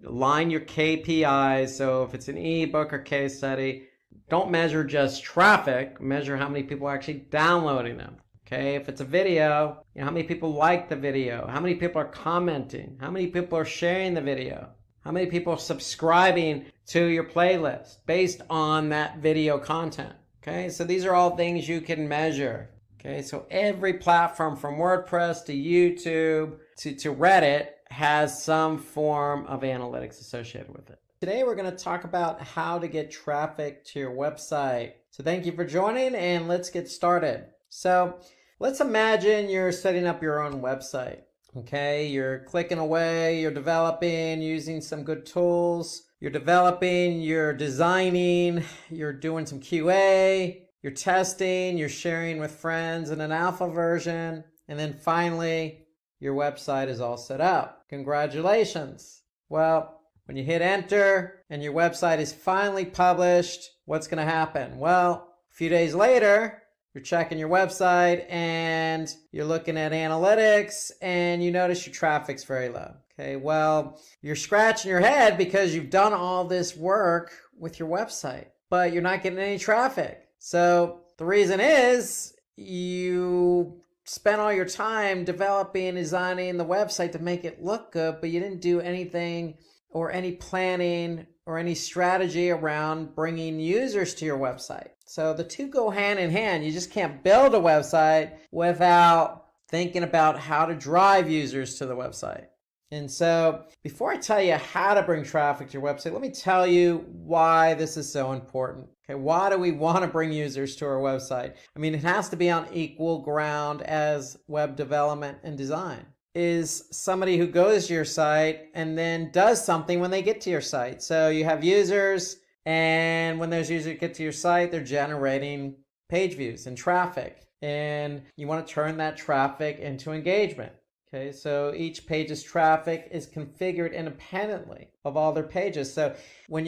Speaker 3: Align your KPIs. So if it's an ebook or case study, don't measure just traffic. Measure how many people are actually downloading them. Okay, if it's a video, how many people like the video? How many people are commenting? How many people are sharing the video? How many people are subscribing to your playlist based on that video content? Okay, so these are all things you can measure. Okay, so every platform from WordPress to YouTube to Reddit has some form of analytics associated with it. Today we're going to talk about how to get traffic to your website. So thank you for joining, and let's get started. So let's imagine you're setting up your own website. Okay, you're clicking away, you're developing, using some good tools. You're developing, you're designing, you're doing some QA, you're testing, you're sharing with friends in an alpha version, and then finally, your website is all set up. Congratulations. Well, when you hit enter and your website is finally published, what's going to happen? Well, a few days later, you're checking your website and you're looking at analytics and you notice your traffic's very low. Okay, well, you're scratching your head because you've done all this work with your website, but you're not getting any traffic. So the reason is you spent all your time developing and designing the website to make it look good, but you didn't do anything or any planning or any strategy around bringing users to your website. So the two go hand in hand. You just can't build a website without thinking about how to drive users to the website. And so before I tell you how to bring traffic to your website, let me tell you why this is so important. Okay, why do we want to bring users to our website? I mean, it has to be on equal ground as web development and design. Is somebody who goes to your site and then does something when they get to your site. So you have users, and when those users get to your site, they're generating page views and traffic. And you want to turn that traffic into engagement. Okay, so each page's traffic is configured independently of all their pages. So when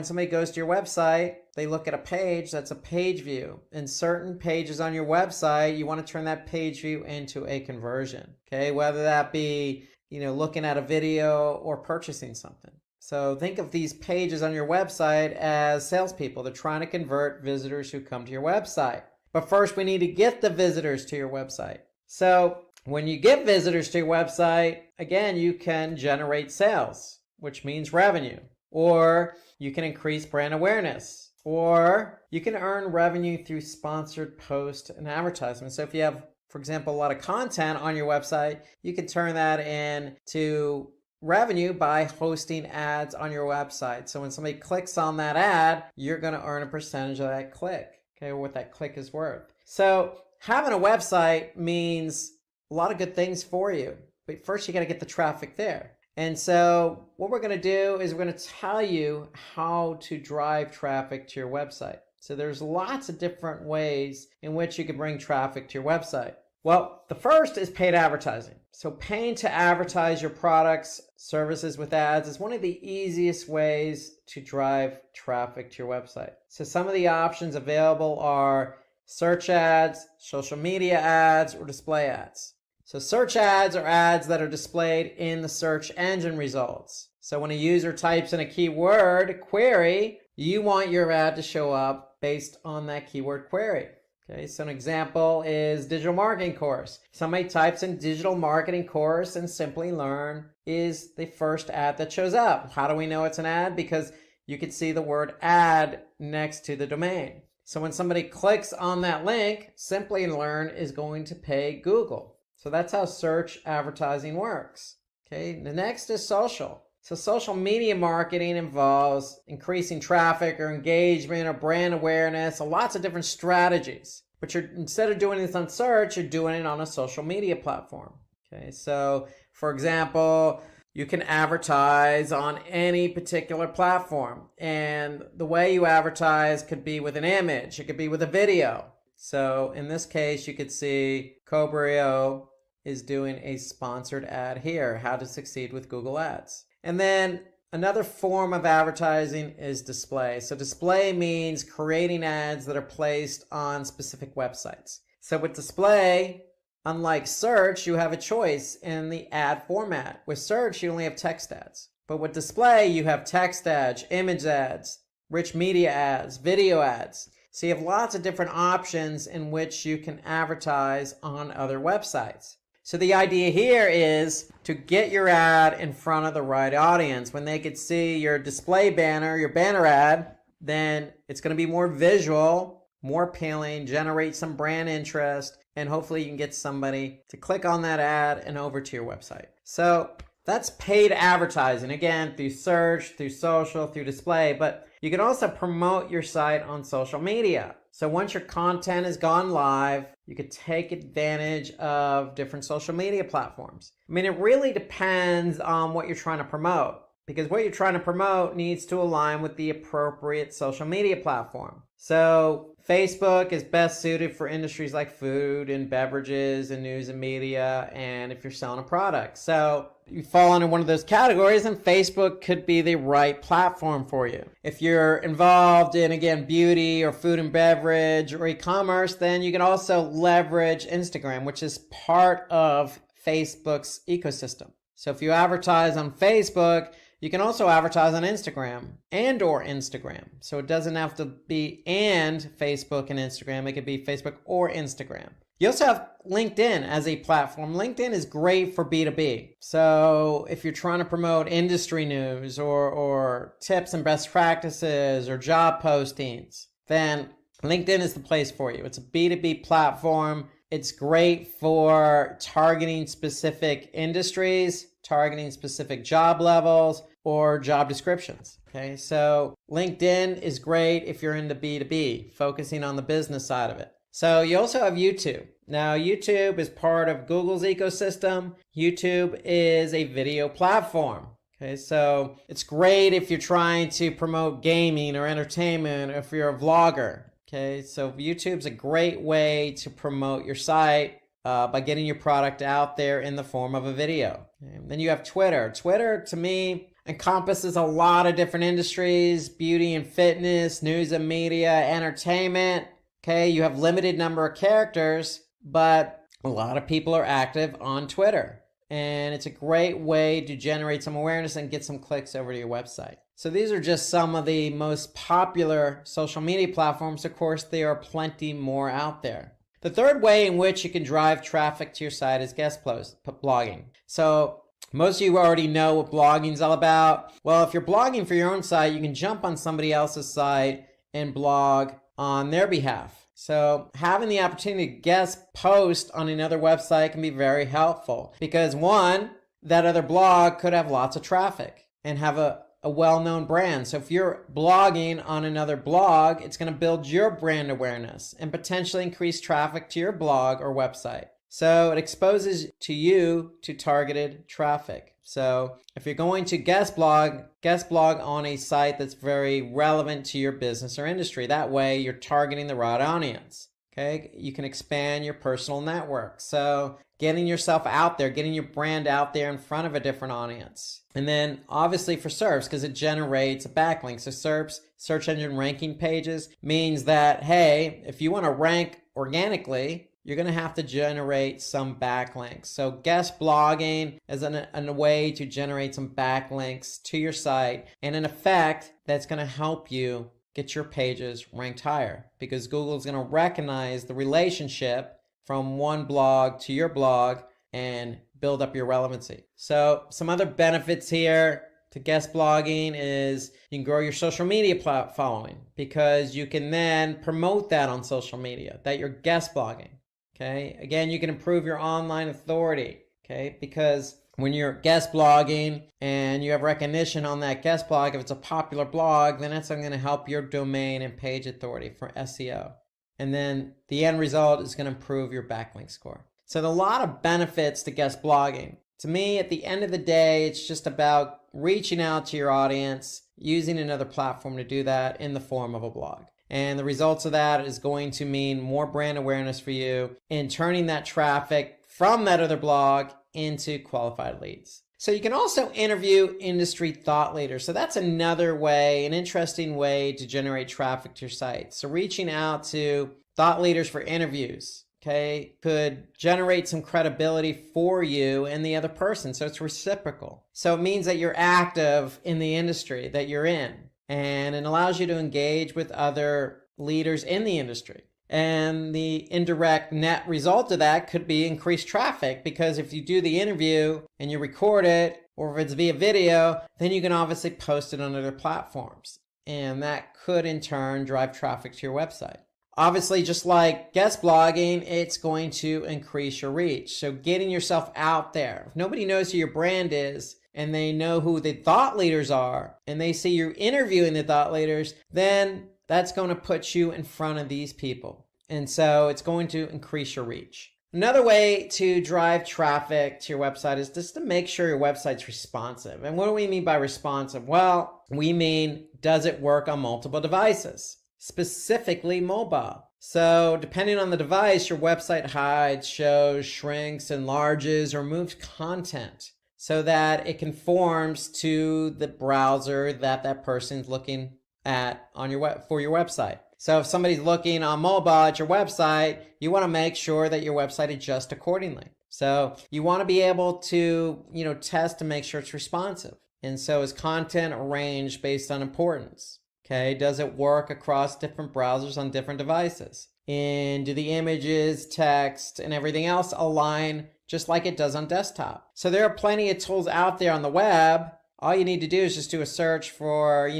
Speaker 3: somebody goes to your website, they look at a page, that's a page view. And certain pages on your website, you want to turn that page view into a conversion. Okay, whether that be, looking at a video or purchasing something. So think of these pages on your website as salespeople. They're trying to convert visitors who come to your website. But first, we need to get the visitors to your website. So when you get visitors to your website, again, you can generate sales, which means revenue, or you can increase brand awareness, or you can earn revenue through sponsored posts and advertisements. So if you have, for example, a lot of content on your website, you can turn that into revenue by hosting ads on your website. So when somebody clicks on that ad, you're going to earn a percentage of that click, okay, or what that click is worth. So having a website means a lot of good things for you, but first you got to get the traffic there. And so what we're going to do is we're going to tell you how to drive traffic to your website. So there's lots of different ways in which you can bring traffic to your website. Well, the first is paid advertising. So paying to advertise your products, services with ads is one of the easiest ways to drive traffic to your website. So some of the options available are search ads, social media ads, or display ads. So search ads are ads that are displayed in the search engine results. So when a user types in a keyword query, you want your ad to show up based on that keyword query. Okay, so an example is digital marketing course. Somebody types in digital marketing course and Simplilearn is the first ad that shows up. How do we know it's an ad? Because you can see the word ad next to the domain. So when somebody clicks on that link, Simplilearn is going to pay Google. So that's how search advertising works. Okay, the next is social. So social media marketing involves increasing traffic or engagement or brand awareness, so lots of different strategies. But instead of doing this on search, you're doing it on a social media platform. Okay, so for example, you can advertise on any particular platform. And the way you advertise could be with an image, it could be with a video. So in this case, you could see Cobrio is doing a sponsored ad here, how to succeed with Google Ads. And then another form of advertising is display. So display means creating ads that are placed on specific websites. So with display, unlike search, you have a choice in the ad format. With search, you only have text ads. But with display, you have text ads, image ads, rich media ads, video ads. So you have lots of different options in which you can advertise on other websites. So the idea here is to get your ad in front of the right audience. When they could see your display banner, your banner ad, then it's going to be more visual, more appealing, generate some brand interest, and hopefully you can get somebody to click on that ad and over to your website. So that's paid advertising, again, through search, through social, through display, but you can also promote your site on social media. So once your content has gone live, you could take advantage of different social media platforms. I mean, it really depends on what you're trying to promote, because what you're trying to promote needs to align with the appropriate social media platform. So Facebook is best suited for industries like food and beverages and news and media, and if you're selling a product. So you fall under one of those categories, and Facebook could be the right platform for you. If you're involved in, again, beauty or food and beverage or e-commerce, then you can also leverage Instagram, which is part of Facebook's ecosystem. So if you advertise on Facebook, you can also advertise on Instagram and or Instagram. So it doesn't have to be and Facebook and Instagram. It could be Facebook or Instagram. You also have LinkedIn as a platform. LinkedIn is great for B2B. So if you're trying to promote industry news or tips and best practices or job postings, then LinkedIn is the place for you. It's a B2B platform. It's great for targeting specific industries, targeting specific job levels or job descriptions. Okay, so LinkedIn is great if you're into B2B, focusing on the business side of it. So you also have YouTube. Now, YouTube is part of Google's ecosystem. YouTube is a video platform. Okay, so it's great if you're trying to promote gaming or entertainment, or if you're a vlogger. Okay, so YouTube's a great way to promote your site by getting your product out there in the form of a video. Okay, then you have Twitter. Twitter, to me, encompasses a lot of different industries: beauty and fitness, news and media, entertainment. Okay, you have limited number of characters, but a lot of people are active on Twitter. And it's a great way to generate some awareness and get some clicks over to your website. So these are just some of the most popular social media platforms. Of course, there are plenty more out there. The third way in which you can drive traffic to your site is guest blogging. So most of you already know what blogging is all about. Well, if you're blogging for your own site, you can jump on somebody else's site and blog on their behalf. So having the opportunity to guest post on another website can be very helpful, because one, that other blog could have lots of traffic and have a well-known brand. So if you're blogging on another blog, it's going to build your brand awareness and potentially increase traffic to your blog or website. So it exposes you to targeted traffic. So if you're going to guest blog on a site that's very relevant to your business or industry. That way you're targeting the right audience. Okay, you can expand your personal network. So getting yourself out there, getting your brand out there in front of a different audience. And then obviously for SERPs, because it generates a backlink. So SERPs, search engine ranking pages, means that, hey, if you want to rank organically, you're going to have to generate some backlinks. So guest blogging is a way to generate some backlinks to your site. And in effect, that's going to help you get your pages ranked higher, because Google is going to recognize the relationship from one blog to your blog and build up your relevancy. So some other benefits here to guest blogging is you can grow your social media following, because you can then promote that on social media, that you're guest blogging. Okay. Again, you can improve your online authority. Okay. Because when you're guest blogging and you have recognition on that guest blog, if it's a popular blog, then that's going to help your domain and page authority for SEO. And then the end result is going to improve your backlink score. So there are a lot of benefits to guest blogging. To me, at the end of the day, it's just about reaching out to your audience, using another platform to do that in the form of a blog. And the results of that is going to mean more brand awareness for you and turning that traffic from that other blog into qualified leads. So you can also interview industry thought leaders. So that's another way, an interesting way to generate traffic to your site. So reaching out to thought leaders for interviews, okay, could generate some credibility for you and the other person. So it's reciprocal. So it means that you're active in the industry that you're in, and it allows you to engage with other leaders in the industry. And the indirect net result of that could be increased traffic, because if you do the interview and you record it, or if it's via video, then you can obviously post it on other platforms. And that could in turn drive traffic to your website. Obviously, just like guest blogging, it's going to increase your reach. So getting yourself out there. If nobody knows who your brand is, and they know who the thought leaders are, and they see you interviewing the thought leaders, then that's going to put you in front of these people. And so it's going to increase your reach. Another way to drive traffic to your website is just to make sure your website's responsive. And what do we mean by responsive? Well, we mean, does it work on multiple devices? Specifically mobile. So depending on the device, your website hides, shows, shrinks, enlarges, or moves content so that it conforms to the browser that person's looking at on your for your website. So if somebody's looking on mobile at your website, you want to make sure that your website adjusts accordingly. So you want to be able to, test to make sure it's responsive. And so is content arranged based on importance? Okay, does it work across different browsers on different devices? And do the images, text, and everything else align just like it does on desktop? So there are plenty of tools out there on the web. All you need to do is just do a search for,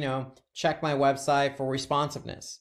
Speaker 3: check my website for responsiveness.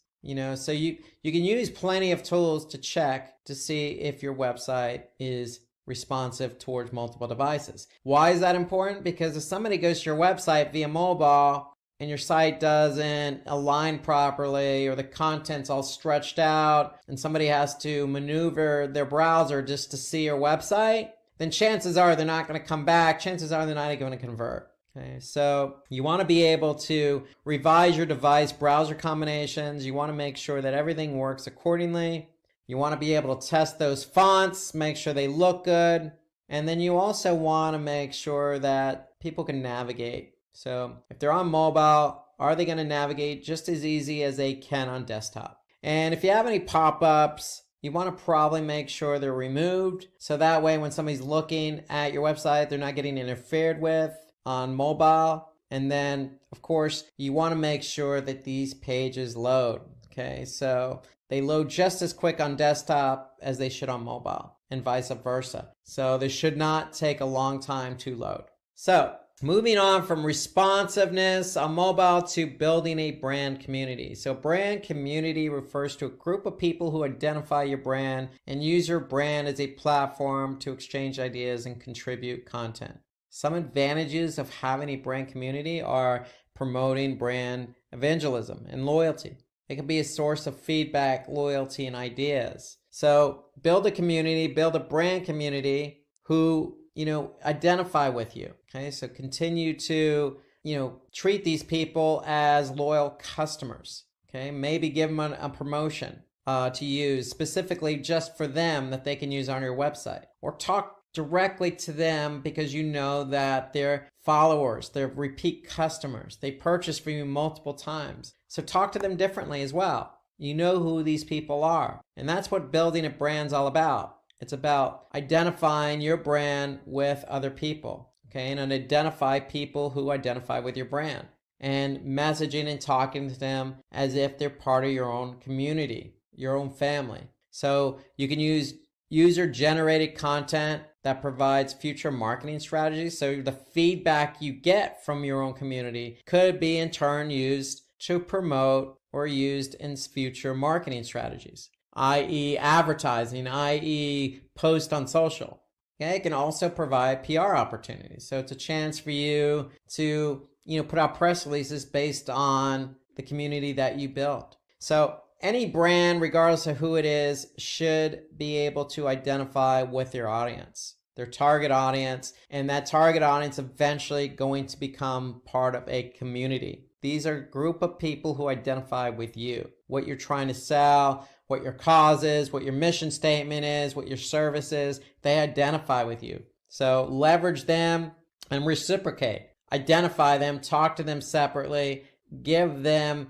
Speaker 3: So you can use plenty of tools to check to see if your website is responsive towards multiple devices. Why is that important? Because if somebody goes to your website via mobile and your site doesn't align properly, or the content's all stretched out and somebody has to maneuver their browser just to see your website, then chances are they're not going to come back. Chances are they're not going to convert. Okay, so you want to be able to revise your device browser combinations. You want to make sure that everything works accordingly. You want to be able to test those fonts, make sure they look good. And then you also want to make sure that people can navigate. So if they're on mobile, are they going to navigate just as easy as they can on desktop? And if you have any pop-ups, you want to probably make sure they're removed. So that way when somebody's looking at your website, they're not getting interfered with on mobile. And then of course you want to make sure that these pages load. Okay, so they load just as quick on desktop as they should on mobile, and vice versa. So they should not take a long time to load. So moving on from responsiveness on mobile to building a brand community. So brand community refers to a group of people who identify your brand and use your brand as a platform to exchange ideas and contribute content. Some advantages of having a brand community are promoting brand evangelism and loyalty. It can be a source of feedback, loyalty, and ideas. So build a community, build a brand community who, identify with you. Okay, so continue to, treat these people as loyal customers. Okay, maybe give them a promotion to use specifically just for them that they can use on your website, or talk directly to them because you know that they're followers, they're repeat customers, they purchase from you multiple times. So talk to them differently as well. You know who these people are. And that's what building a brand's all about. It's about identifying your brand with other people, okay? And identify people who identify with your brand, and messaging and talking to them as if they're part of your own community, your own family. So you can use user-generated content that provides future marketing strategies. So the feedback you get from your own community could be in turn used to promote or used in future marketing strategies, i.e. advertising, i.e. post on social. Okay, it can also provide PR opportunities. So it's a chance for you to, put out press releases based on the community that you built. So any brand, regardless of who it is, should be able to identify with their audience, their target audience, and that target audience eventually going to become part of a community. These are a group of people who identify with you, what you're trying to sell, what your cause is, what your mission statement is, what your service is. They identify with you. So leverage them and reciprocate. Identify them, talk to them separately, give them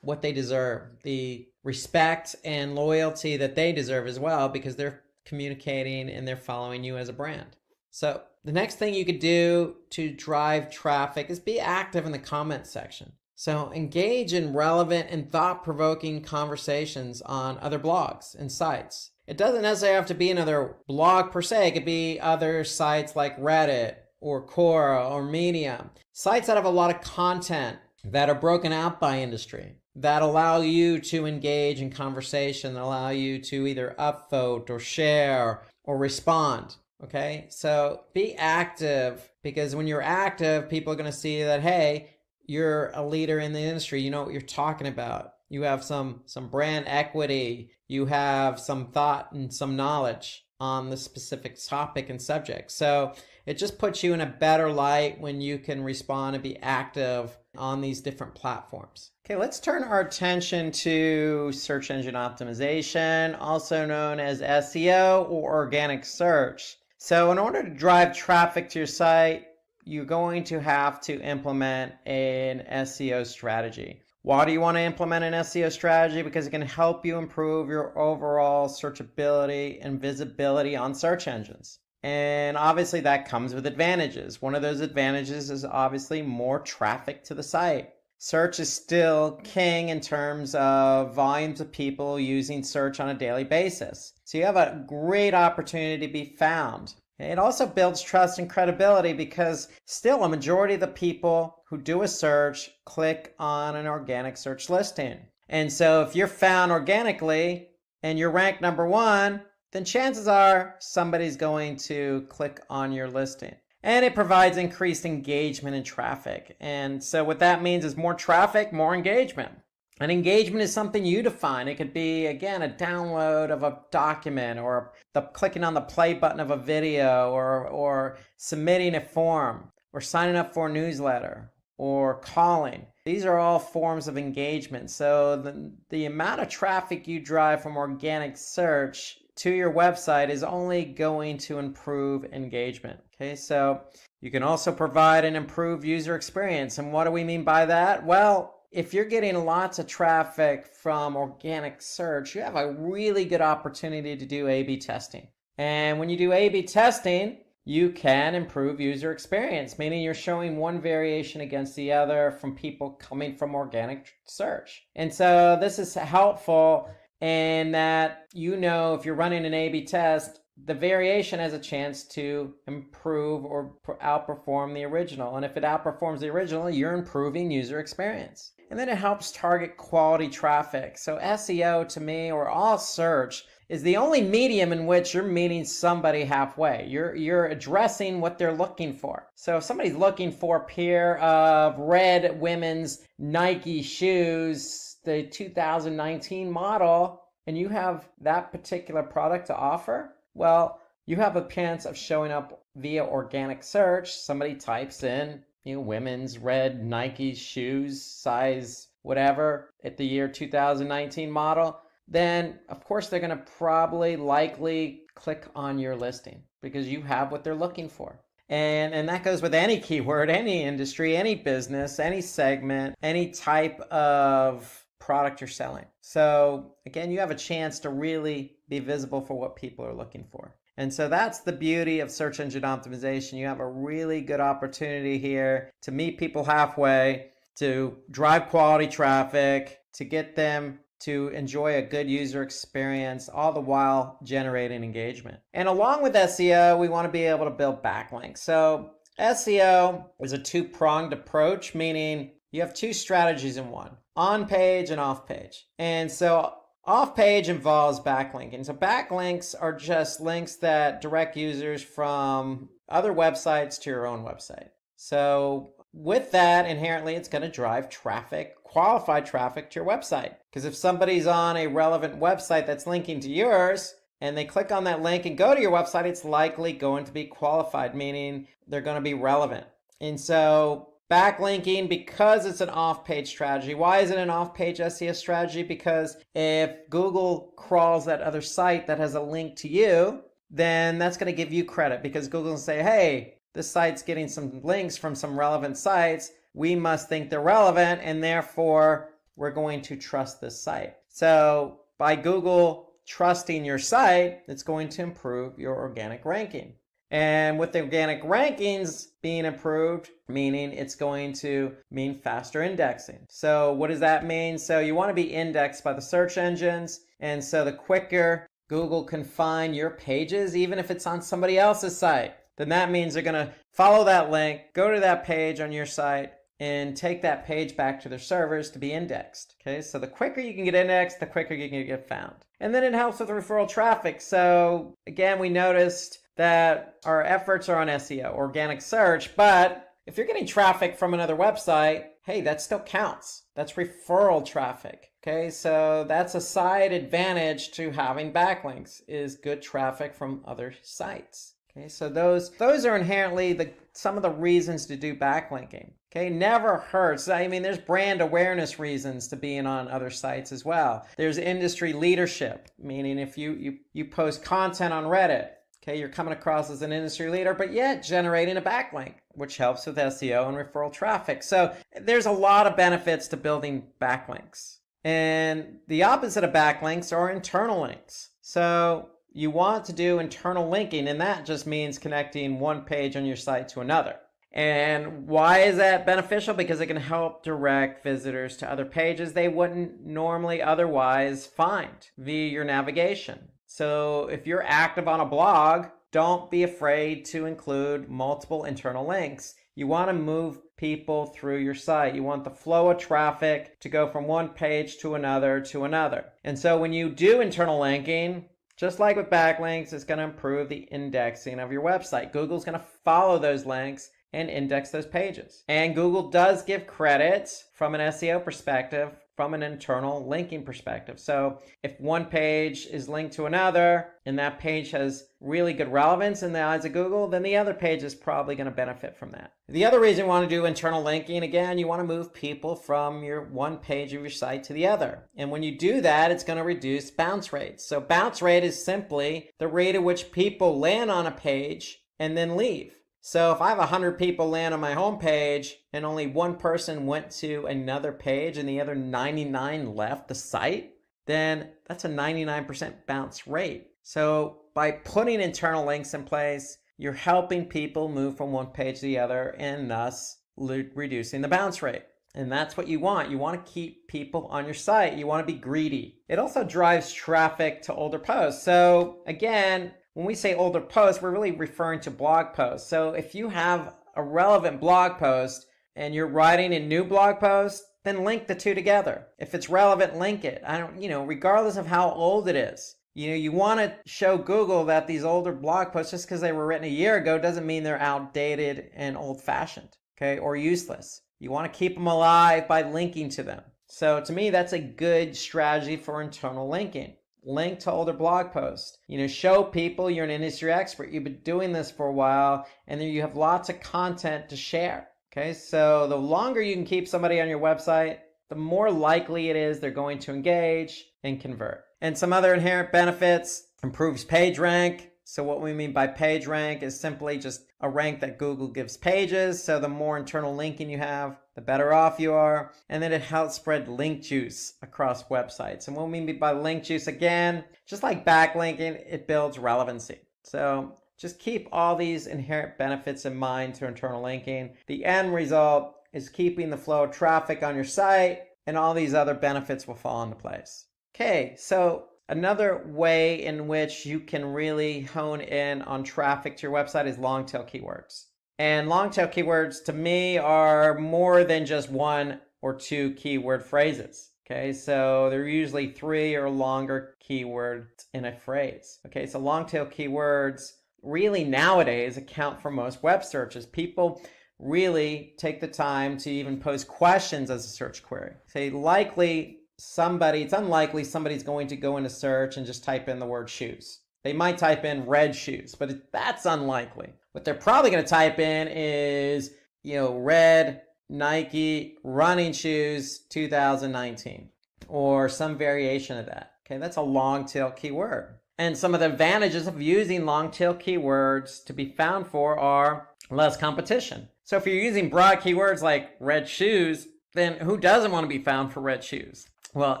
Speaker 3: what they deserve, the respect and loyalty that they deserve as well, because they're communicating and they're following you as a brand. So the next thing you could do to drive traffic is be active in the comment section. So engage in relevant and thought-provoking conversations on other blogs and sites. It doesn't necessarily have to be another blog per se. It could be other sites like Reddit or Quora or Medium. Sites that have a lot of content that are broken out by industry, that allow you to engage in conversation, that allow you to either upvote or share or respond. Okay, so be active, because when you're active, people are going to see that, hey, you're a leader in the industry. You know what you're talking about. You have some brand equity. You have some thought and some knowledge on the specific topic and subject. So it just puts you in a better light when you can respond and be active on these different platforms. Okay, let's turn our attention to search engine optimization, also known as SEO or organic search. So in order to drive traffic to your site, you're going to have to implement an SEO strategy. Why do you want to implement an SEO strategy? Because it can help you improve your overall searchability and visibility on search engines. And obviously that comes with advantages. One of those advantages is obviously more traffic to the site. Search is still king in terms of volumes of people using search on a daily basis. So you have a great opportunity to be found. It also builds trust and credibility, because still a majority of the people who do a search click on an organic search listing. And so if you're found organically and you're ranked number 1, then chances are somebody's going to click on your listing. And it provides increased engagement and traffic. And so what that means is more traffic, more engagement. And engagement is something you define. It could be, again, a download of a document, or the clicking on the play button of a video, or submitting a form, or signing up for a newsletter, or calling. These are all forms of engagement. So the amount of traffic you drive from organic search to your website is only going to improve engagement. Okay, so you can also provide an improved user experience. And what do we mean by that? Well, if you're getting lots of traffic from organic search, you have a really good opportunity to do A/B testing. And when you do A/B testing, you can improve user experience, meaning you're showing one variation against the other from people coming from organic search. And so this is helpful in that, if you're running an A/B test, the variation has a chance to improve or outperform the original. And if it outperforms the original, you're improving user experience. And then it helps target quality traffic. So SEO, to me, or all search, is the only medium in which you're meeting somebody halfway. You're addressing what they're looking for. So if somebody's looking for a pair of red women's Nike shoes, the 2019 model, and you have that particular product to offer, well, you have a chance of showing up via organic search. Somebody types in, women's red Nike shoes, size whatever, at the year 2019 model, then of course they're going to likely click on your listing, because you have what they're looking for. And that goes with any keyword, any industry, any business, any segment, any type of product you're selling. So again, you have a chance to really be visible for what people are looking for. And so that's the beauty of search engine optimization. You have a really good opportunity here to meet people halfway, to drive quality traffic, to get them to enjoy a good user experience, all the while generating engagement. And along with SEO, we want to be able to build backlinks. So SEO is a two-pronged approach, meaning you have two strategies in one, on page and off page. And so off page involves backlinking. So backlinks are just links that direct users from other websites to your own website. So with that, inherently, it's going to drive traffic, qualified traffic to your website. Because if somebody's on a relevant website that's linking to yours, and they click on that link and go to your website, it's likely going to be qualified, meaning they're going to be relevant. And so backlinking, because it's an off-page strategy. Why is it an off-page SEO strategy? Because if Google crawls that other site that has a link to you, then that's going to give you credit, because Google will say, hey, this site's getting some links from some relevant sites. We must think they're relevant, and therefore we're going to trust this site. So by Google trusting your site, it's going to improve your organic ranking. And with the organic rankings being improved, meaning it's going to mean faster indexing. So what does that mean? So you want to be indexed by the search engines. And so the quicker Google can find your pages, even if it's on somebody else's site, then that means they're going to follow that link, go to that page on your site, and take that page back to their servers to be indexed. Okay, so the quicker you can get indexed, the quicker you can get found. And then it helps with referral traffic. So again, we noticed that our efforts are on SEO, organic search, but if you're getting traffic from another website, hey, that still counts. That's referral traffic. Okay, so that's a side advantage to having backlinks, is good traffic from other sites. Okay, so those are inherently some of the reasons to do backlinking. Okay, never hurts. I mean, there's brand awareness reasons to being on other sites as well. There's industry leadership, meaning if you post content on Reddit, okay, you're coming across as an industry leader, but yet generating a backlink, which helps with SEO and referral traffic. So there's a lot of benefits to building backlinks. And the opposite of backlinks are internal links. So you want to do internal linking, and that just means connecting one page on your site to another. And why is that beneficial? Because it can help direct visitors to other pages they wouldn't normally otherwise find via your navigation. So if you're active on a blog, don't be afraid to include multiple internal links. You want to move people through your site. You want the flow of traffic to go from one page to another to another. And so when you do internal linking, just like with backlinks, it's going to improve the indexing of your website. Google's going to follow those links and index those pages. And Google does give credits from an SEO perspective, from an internal linking perspective. So if one page is linked to another and that page has really good relevance in the eyes of Google, then the other page is probably going to benefit from that. The other reason you want to do internal linking, again, you want to move people from your one page of your site to the other. And when you do that, it's going to reduce bounce rates. So bounce rate is simply the rate at which people land on a page and then leave. So if I have 100 people land on my home page and only one person went to another page and the other 99 left the site, then that's a 99% bounce rate. So by putting internal links in place, you're helping people move from one page to the other and thus reducing the bounce rate. And that's what you want. You want to keep people on your site. You want to be greedy. It also drives traffic to older posts. So again, when we say older posts, we're really referring to blog posts. So if you have a relevant blog post and you're writing a new blog post, then link the two together. If it's relevant, link it. Regardless of how old it is. You want to show Google that these older blog posts, just because they were written a year ago, doesn't mean they're outdated and old-fashioned, okay, or useless. You want to keep them alive by linking to them. So to me, that's a good strategy for internal linking. Link to older blog posts. Show people you're an industry expert. You've been doing this for a while, and then you have lots of content to share. Okay, so the longer you can keep somebody on your website, the more likely it is they're going to engage and convert. And some other inherent benefits: improves page rank. So what we mean by page rank is simply just a rank that Google gives pages. So the more internal linking you have, the better off you are. And then it helps spread link juice across websites. And what we mean by link juice, again, just like backlinking, it builds relevancy. So just keep all these inherent benefits in mind to internal linking. The end result is keeping the flow of traffic on your site, and all these other benefits will fall into place. Okay, so another way in which you can really hone in on traffic to your website is long tail keywords. And long tail keywords to me are more than just 1 or 2 keyword phrases. Okay, so they're usually 3 or longer keywords in a phrase. Okay, so long tail keywords really nowadays account for most web searches. People really take the time to even pose questions as a search query. Say it's unlikely somebody's going to go into search and just type in the word shoes. They might type in red shoes, but that's unlikely. What they're probably going to type in is, red Nike running shoes 2019 or some variation of that. Okay, that's a long tail keyword. And some of the advantages of using long tail keywords to be found for are less competition. So if you're using broad keywords like red shoes, then who doesn't want to be found for red shoes? Well,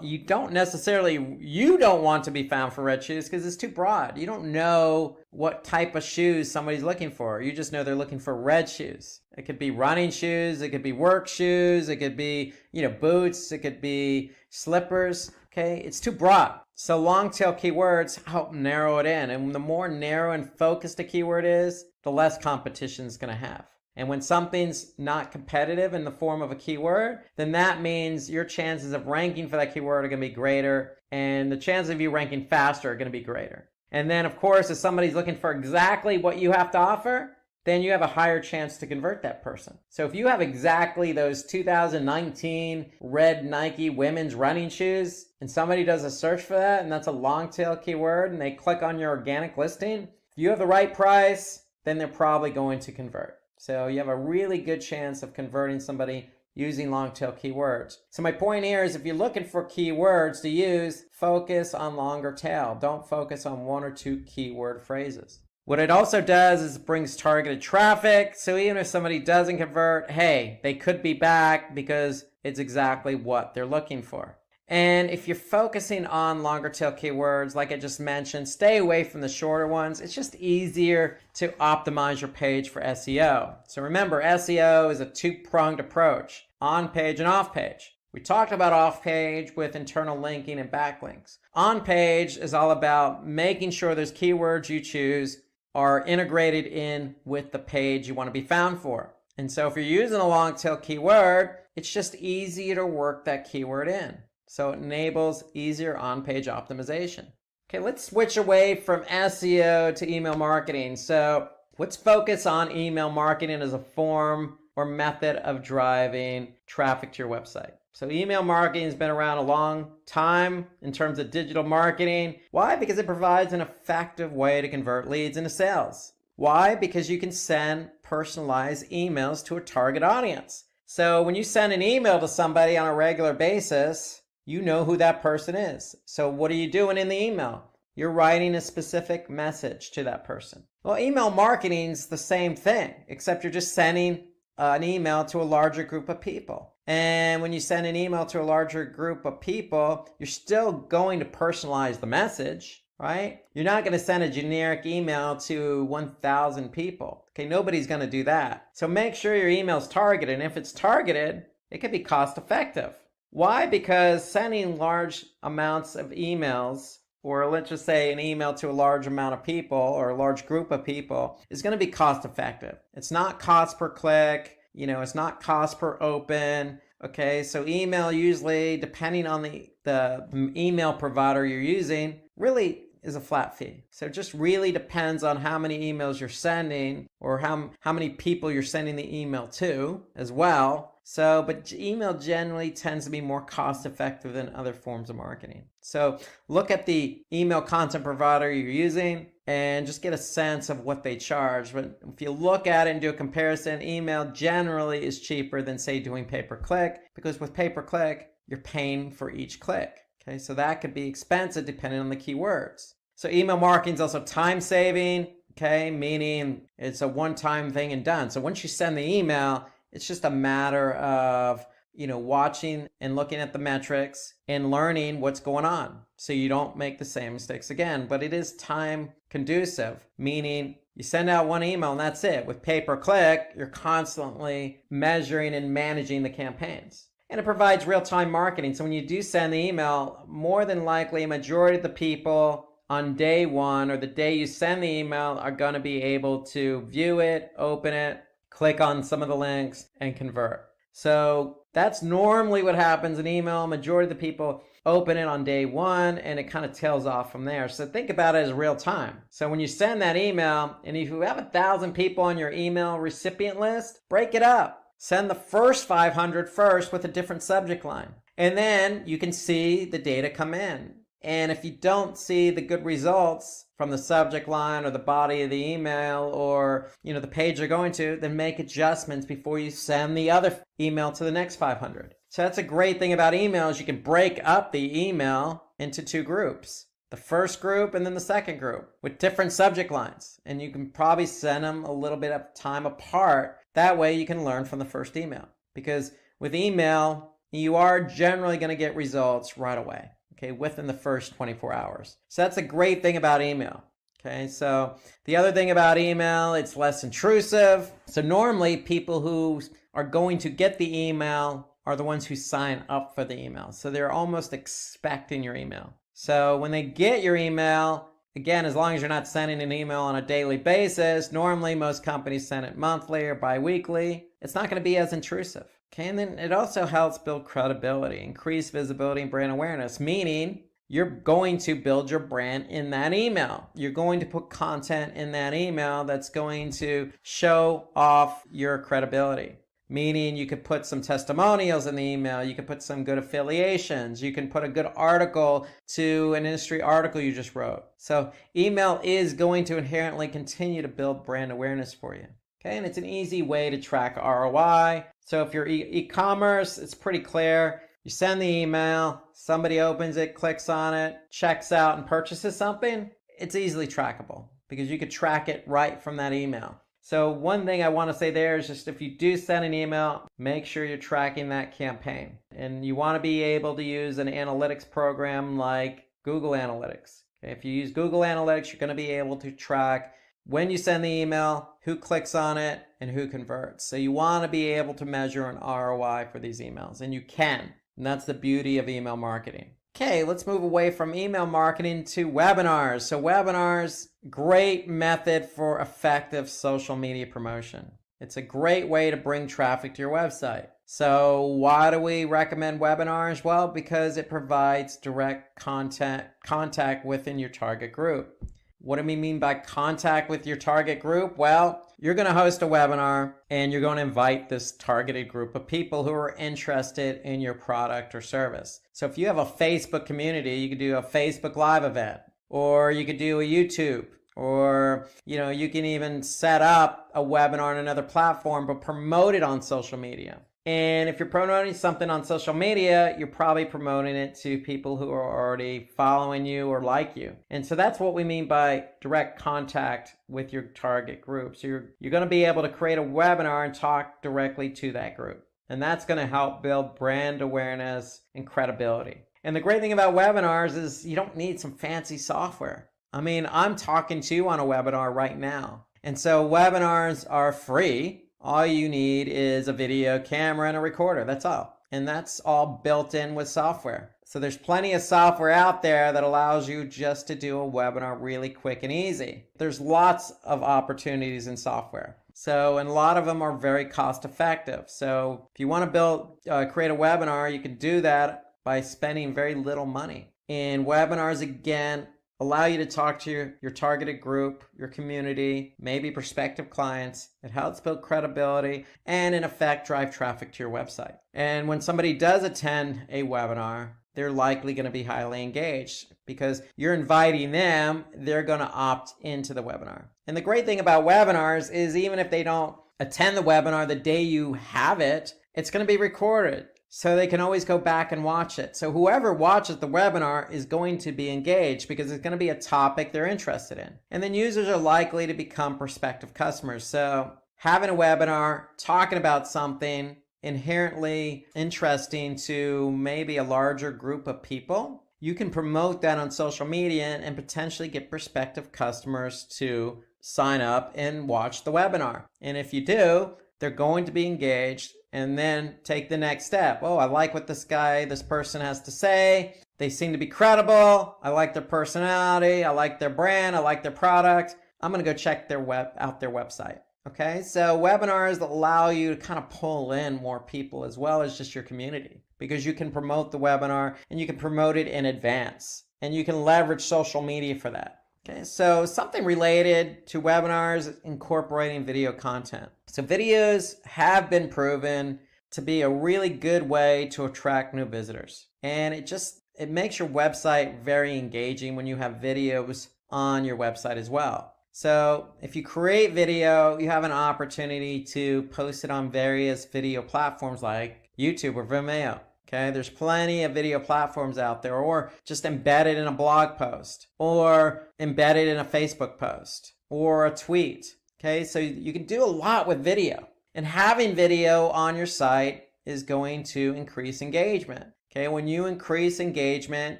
Speaker 3: you don't want to be found for red shoes because it's too broad. You don't know what type of shoes somebody's looking for. You just know they're looking for red shoes. It could be running shoes. It could be work shoes. It could be, boots. It could be slippers. Okay, it's too broad. So long tail keywords help narrow it in. And the more narrow and focused a keyword is, the less competition it's going to have. And when something's not competitive in the form of a keyword, then that means your chances of ranking for that keyword are going to be greater, and the chances of you ranking faster are going to be greater. And then, of course, if somebody's looking for exactly what you have to offer, then you have a higher chance to convert that person. So if you have exactly those 2019 red Nike women's running shoes, and somebody does a search for that, and that's a long tail keyword, and they click on your organic listing, if you have the right price, then they're probably going to convert. So you have a really good chance of converting somebody using long tail keywords. So my point here is if you're looking for keywords to use, focus on longer tail. Don't focus on 1 or 2 keyword phrases. What it also does is it brings targeted traffic. So even if somebody doesn't convert, hey, they could be back because it's exactly what they're looking for. And if you're focusing on longer tail keywords, like I just mentioned, stay away from the shorter ones. It's just easier to optimize your page for SEO. So remember, SEO is a 2-pronged approach, on page and off page. We talked about off page with internal linking and backlinks. On page is all about making sure those keywords you choose are integrated in with the page you want to be found for. And so if you're using a long tail keyword, it's just easier to work that keyword in. So it enables easier on-page optimization. Okay, let's switch away from SEO to email marketing. So let's focus on email marketing as a form or method of driving traffic to your website. So email marketing has been around a long time in terms of digital marketing. Why? Because it provides an effective way to convert leads into sales. Why? Because you can send personalized emails to a target audience. So when you send an email to somebody on a regular basis, you know who that person is. So what are you doing in the email? You're writing a specific message to that person. Well, email marketing is the same thing, except you're just sending an email to a larger group of people. And when you send an email to a larger group of people, you're still going to personalize the message, right? You're not going to send a generic email to 1,000 people. Okay, nobody's going to do that. So make sure your email is targeted. And if it's targeted, it can be cost effective. Why? Because sending large amounts of emails, or let's just say an email to a large amount of people or a large group of people, is going to be cost effective. It's not cost per click, it's not cost per open. Okay, so email usually, depending on the email provider you're using, really is a flat fee. So it just really depends on how many emails you're sending or how many people you're sending the email to as well. So, but email generally tends to be more cost effective than other forms of marketing. So look at the email content provider you're using and just get a sense of what they charge. But if you look at it and do a comparison, email generally is cheaper than, say, doing pay-per-click, because with pay-per-click, you're paying for each click. Okay, so that could be expensive depending on the keywords. So email marketing is also time saving, okay, meaning it's a one-time thing and done. So once you send the email, it's just a matter of, watching and looking at the metrics and learning what's going on so you don't make the same mistakes again. But it is time conducive, meaning you send out one email and that's it. With pay-per-click, you're constantly measuring and managing the campaigns. And it provides real-time marketing. So when you do send the email, more than likely a majority of the people on day one or the day you send the email are going to be able to view it, open it, click on some of the links, and convert. So that's normally what happens in email. Majority of the people open it on day one, and it kind of tails off from there. So think about it as real time. So when you send that email, and if you have 1,000 people on your email recipient list, break it up. Send the first 500 first with a different subject line. And then you can see the data come in. And if you don't see the good results from the subject line or the body of the email or, the page you're going to, then make adjustments before you send the other email to the next 500. So that's a great thing about emails. You can break up the email into 2 groups. The first group and then the second group with different subject lines. And you can probably send them a little bit of time apart. That way you can learn from the first email. Because with email, you are generally going to get results right away. Okay, within the first 24 hours. So that's a great thing about email. Okay, so the other thing about email, it's less intrusive. So normally people who are going to get the email are the ones who sign up for the email. So they're almost expecting your email. So when they get your email, again, as long as you're not sending an email on a daily basis, normally most companies send it monthly or bi-weekly, it's not going to be as intrusive. Okay, and then it also helps build credibility, increase visibility and brand awareness, meaning you're going to build your brand in that email. You're going to put content in that email that's going to show off your credibility. Meaning you could put some testimonials in the email, you could put some good affiliations, you can put a good article to an industry article you just wrote. So email is going to inherently continue to build brand awareness for you. Okay, and it's an easy way to track ROI. So if you're e-commerce, it's pretty clear. You send the email, somebody opens it, clicks on it, checks out and purchases something. It's easily trackable because you could track it right from that email. So one thing I want to say there is just if you do send an email, make sure you're tracking that campaign. And you want to be able to use an analytics program like Google Analytics. Okay, if you use Google Analytics, you're going to be able to track when you send the email, who clicks on it, and who converts. So you want to be able to measure an ROI for these emails, and you can. And that's the beauty of email marketing. Okay, let's move away from email marketing to webinars. So webinars, great method for effective social media promotion. It's a great way to bring traffic to your website. So why do we recommend webinars? Well, because it provides direct contact within your target group. What do we mean by contact with your target group? Well, you're going to host a webinar and you're going to invite this targeted group of people who are interested in your product or service. So if you have a Facebook community, you could do a Facebook Live event, or you could do a YouTube, or you can even set up a webinar on another platform but promote it on social media. And if you're promoting something on social media, you're probably promoting it to people who are already following you or like you. And so that's what we mean by direct contact with your target group. So you're going to be able to create a webinar and talk directly to that group. And that's going to help build brand awareness and credibility. And the great thing about webinars is you don't need some fancy software. I mean, I'm talking to you on a webinar right now. And so webinars are free. All you need is a video camera and a recorder. That's all. And that's all built in with software. So there's plenty of software out there that allows you just to do a webinar really quick and easy. There's lots of opportunities in software. So, and a lot of them are very cost effective. So if you want to create a webinar, you can do that by spending very little money. And webinars, again, allow you to talk to your targeted group, your community, maybe prospective clients. It helps build credibility and, in effect, drive traffic to your website. And when somebody does attend a webinar, they're likely going to be highly engaged because you're inviting them, they're going to opt into the webinar. And the great thing about webinars is even if they don't attend the webinar the day you have it, it's going to be recorded. So they can always go back and watch it. So whoever watches the webinar is going to be engaged because it's going to be a topic they're interested in. And then users are likely to become prospective customers. So having a webinar, talking about something inherently interesting to maybe a larger group of people, you can promote that on social media and potentially get prospective customers to sign up and watch the webinar. And if you do, they're going to be engaged and then take the next step. Oh, I like what this person has to say. They seem to be credible. I like their personality. I like their brand. I like their product. I'm going to go check out their website. Okay, so webinars allow you to kind of pull in more people as well as just your community, because you can promote the webinar and you can promote it in advance, and you can leverage social media for that. Okay, so something related to webinars is incorporating video content. So videos have been proven to be a really good way to attract new visitors. And it makes your website very engaging when you have videos on your website as well. So if you create video, you have an opportunity to post it on various video platforms like YouTube or Vimeo. Okay, there's plenty of video platforms out there, or just embedded in a blog post, or embedded in a Facebook post, or a tweet. Okay, so you can do a lot with video. And having video on your site is going to increase engagement. Okay, when you increase engagement,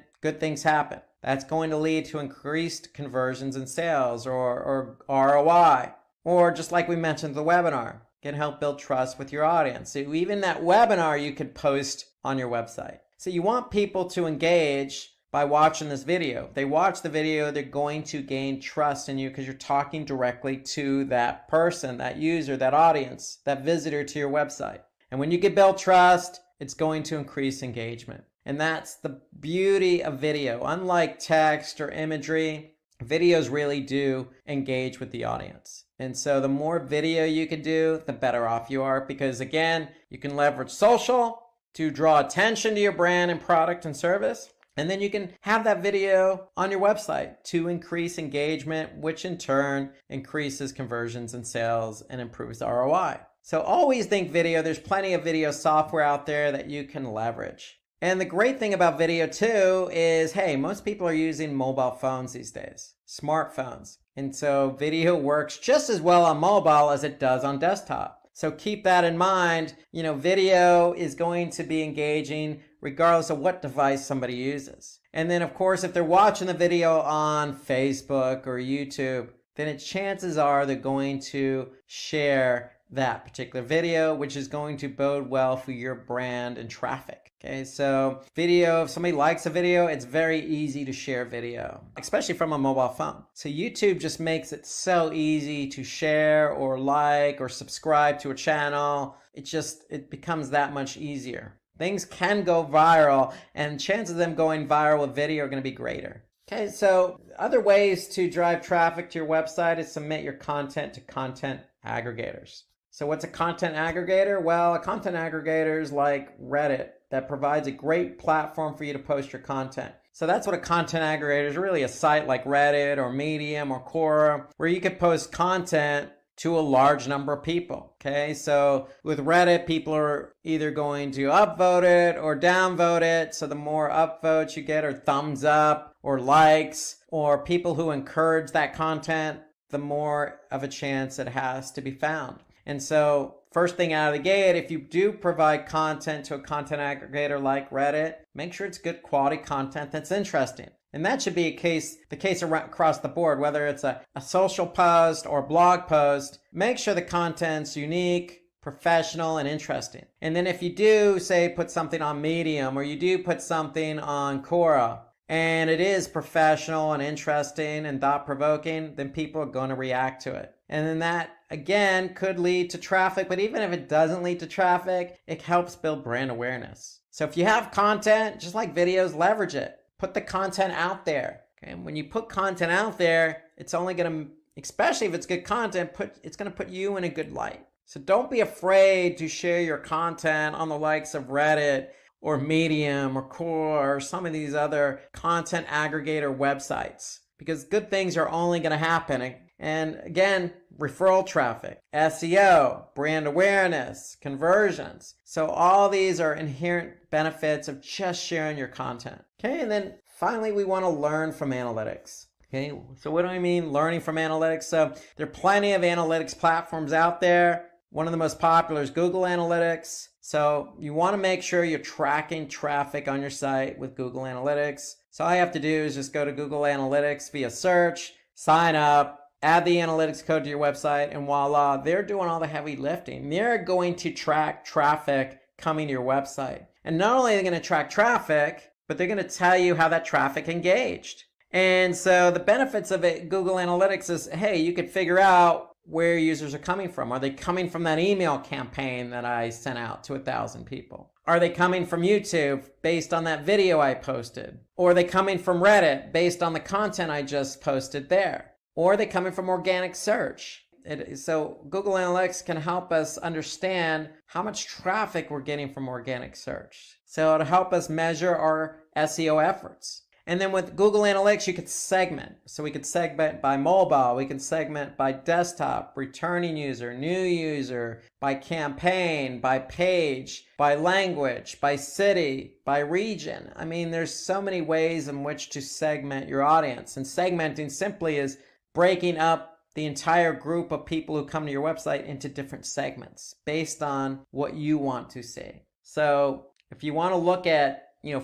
Speaker 3: good things happen. That's going to lead to increased conversions and sales, or ROI, or just like we mentioned, the webinar can help build trust with your audience. So even that webinar you could post on your website. So you want people to engage by watching this video. If they watch the video, they're going to gain trust in you because you're talking directly to that person, that user, that audience, that visitor to your website. And when you can build trust, it's going to increase engagement. And that's the beauty of video. Unlike text or imagery, videos really do engage with the audience. And so the more video you can do, the better off you are, because again, you can leverage social to draw attention to your brand and product and service. And then you can have that video on your website to increase engagement, which in turn increases conversions and sales and improves the ROI. So always think video. There's plenty of video software out there that you can leverage. And the great thing about video too is, hey, most people are using mobile phones these days, smartphones. And so video works just as well on mobile as it does on desktop. So keep that in mind. Video is going to be engaging regardless of what device somebody uses. And then of course, if they're watching the video on Facebook or YouTube, then chances are they're going to share that particular video, which is going to bode well for your brand and traffic. Okay, so video, if somebody likes a video, it's very easy to share video, especially from a mobile phone. So YouTube just makes it so easy to share or like or subscribe to a channel. It becomes that much easier. Things can go viral, and chances of them going viral with video are going to be greater. Okay, so other ways to drive traffic to your website is submit your content to content aggregators. So what's a content aggregator? Well, a content aggregator is like Reddit that provides a great platform for you to post your content. So that's what a content aggregator is, really a site like Reddit or Medium or Quora, where you could post content to a large number of people. Okay, so with Reddit, people are either going to upvote it or downvote it. So the more upvotes you get, or thumbs up or likes, or people who encourage that content, the more of a chance it has to be found. And so first thing out of the gate, if you do provide content to a content aggregator like Reddit, make sure it's good quality content that's interesting. And that should be the case across the board, whether it's a social post or blog post. Make sure the content's unique, professional, and interesting. And then if you do, say, put something on Medium, or you do put something on Quora, and it is professional and interesting and thought-provoking, then people are going to react to it. And then that, again, could lead to traffic. But even if it doesn't lead to traffic, it helps build brand awareness. So if you have content, just like videos, leverage it. Put the content out there. Okay? And when you put content out there, it's only going to, especially if it's good content, it's going to put you in a good light. So don't be afraid to share your content on the likes of Reddit or Medium or Quora or some of these other content aggregator websites, because good things are only going to happen. And again, referral traffic, SEO, brand awareness, conversions. So all these are inherent benefits of just sharing your content. Okay, and then finally, we want to learn from analytics. Okay, so what do I mean learning from analytics? So there are plenty of analytics platforms out there. One of the most popular is Google Analytics. So you want to make sure you're tracking traffic on your site with Google Analytics. So all you have to do is just go to Google Analytics via search, sign up, add the analytics code to your website, and voila, they're doing all the heavy lifting. They're going to track traffic coming to your website. And not only are they going to track traffic, but they're going to tell you how that traffic engaged. And so the benefits of it, Google Analytics, is, hey, you could figure out where users are coming from. Are they coming from that email campaign that I sent out to 1,000 people? Are they coming from YouTube based on that video I posted? Or are they coming from Reddit based on the content I just posted there? Or are they coming from organic search? So Google Analytics can help us understand how much traffic we're getting from organic search. So it'll help us measure our SEO efforts. And then with Google Analytics, you could segment. So we could segment by mobile, we can segment by desktop, returning user, new user, by campaign, by page, by language, by city, by region. I mean, there's so many ways in which to segment your audience. And segmenting simply is breaking up the entire group of people who come to your website into different segments based on what you want to see. So if you want to look at,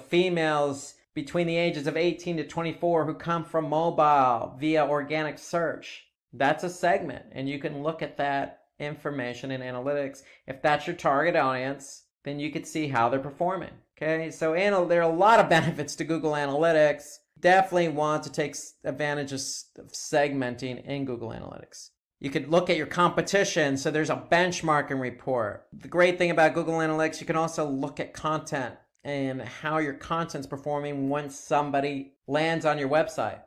Speaker 3: females between the ages of 18 to 24 who come from mobile via organic search, that's a segment. And you can look at that information in analytics. If that's your target audience, then you could see how they're performing. Okay, so there are a lot of benefits to Google Analytics. Definitely want to take advantage of segmenting in Google Analytics. You could look at your competition. So there's a benchmarking report. The great thing about Google Analytics, you can also look at content and how your content's performing once somebody lands on your website.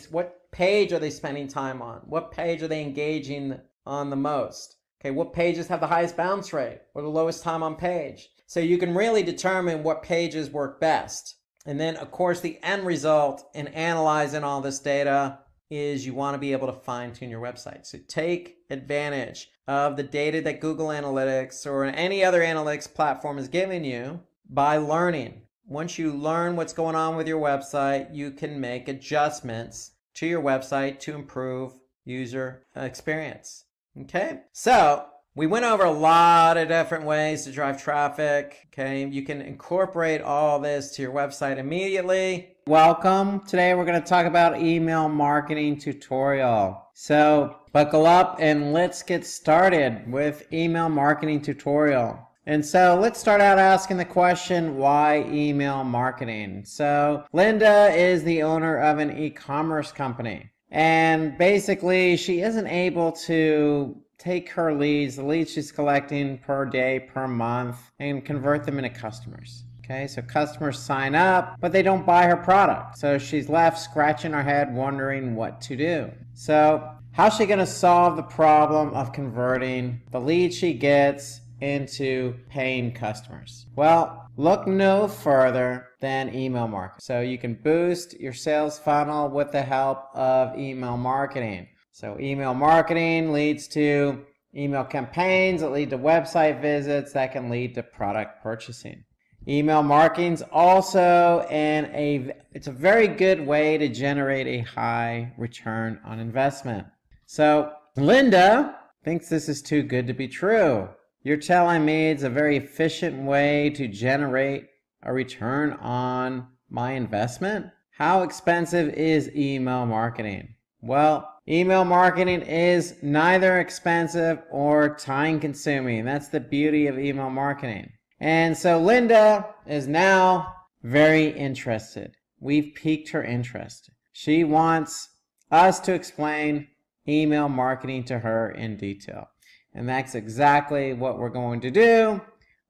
Speaker 3: What page are they spending time on? What page are they engaging on the most? Okay, what pages have the highest bounce rate or the lowest time on page? So you can really determine what pages work best. And then, of course, the end result in analyzing all this data is you want to be able to fine-tune your website. So take advantage of the data that Google Analytics or any other analytics platform is giving you by learning. Once you learn what's going on with your website, you can make adjustments to your website to improve user experience. Okay, so we went over a lot of different ways to drive traffic. Okay, you can incorporate all this to your website immediately. Welcome. Today we're going to talk about email marketing tutorial. So buckle up and let's get started with email marketing tutorial. And so let's start out asking the question, why email marketing? So Linda is the owner of an e-commerce company. And basically she isn't able to take her leads, the leads she's collecting per day, per month, and convert them into customers. Okay, so customers sign up, but they don't buy her product. So she's left scratching her head wondering what to do. So how's she going to solve the problem of converting the leads she gets into paying customers? Well, look no further than email marketing. So you can boost your sales funnel with the help of email marketing. So email marketing leads to email campaigns that lead to website visits that can lead to product purchasing. Email marketing's also it's a very good way to generate a high return on investment. So Linda thinks this is too good to be true. You're telling me it's a very efficient way to generate a return on my investment? How expensive is email marketing? Well, email marketing is neither expensive or time consuming. That's the beauty of email marketing. And so Linda is now very interested. We've piqued her interest. She wants us to explain email marketing to her in detail. And that's exactly what we're going to do.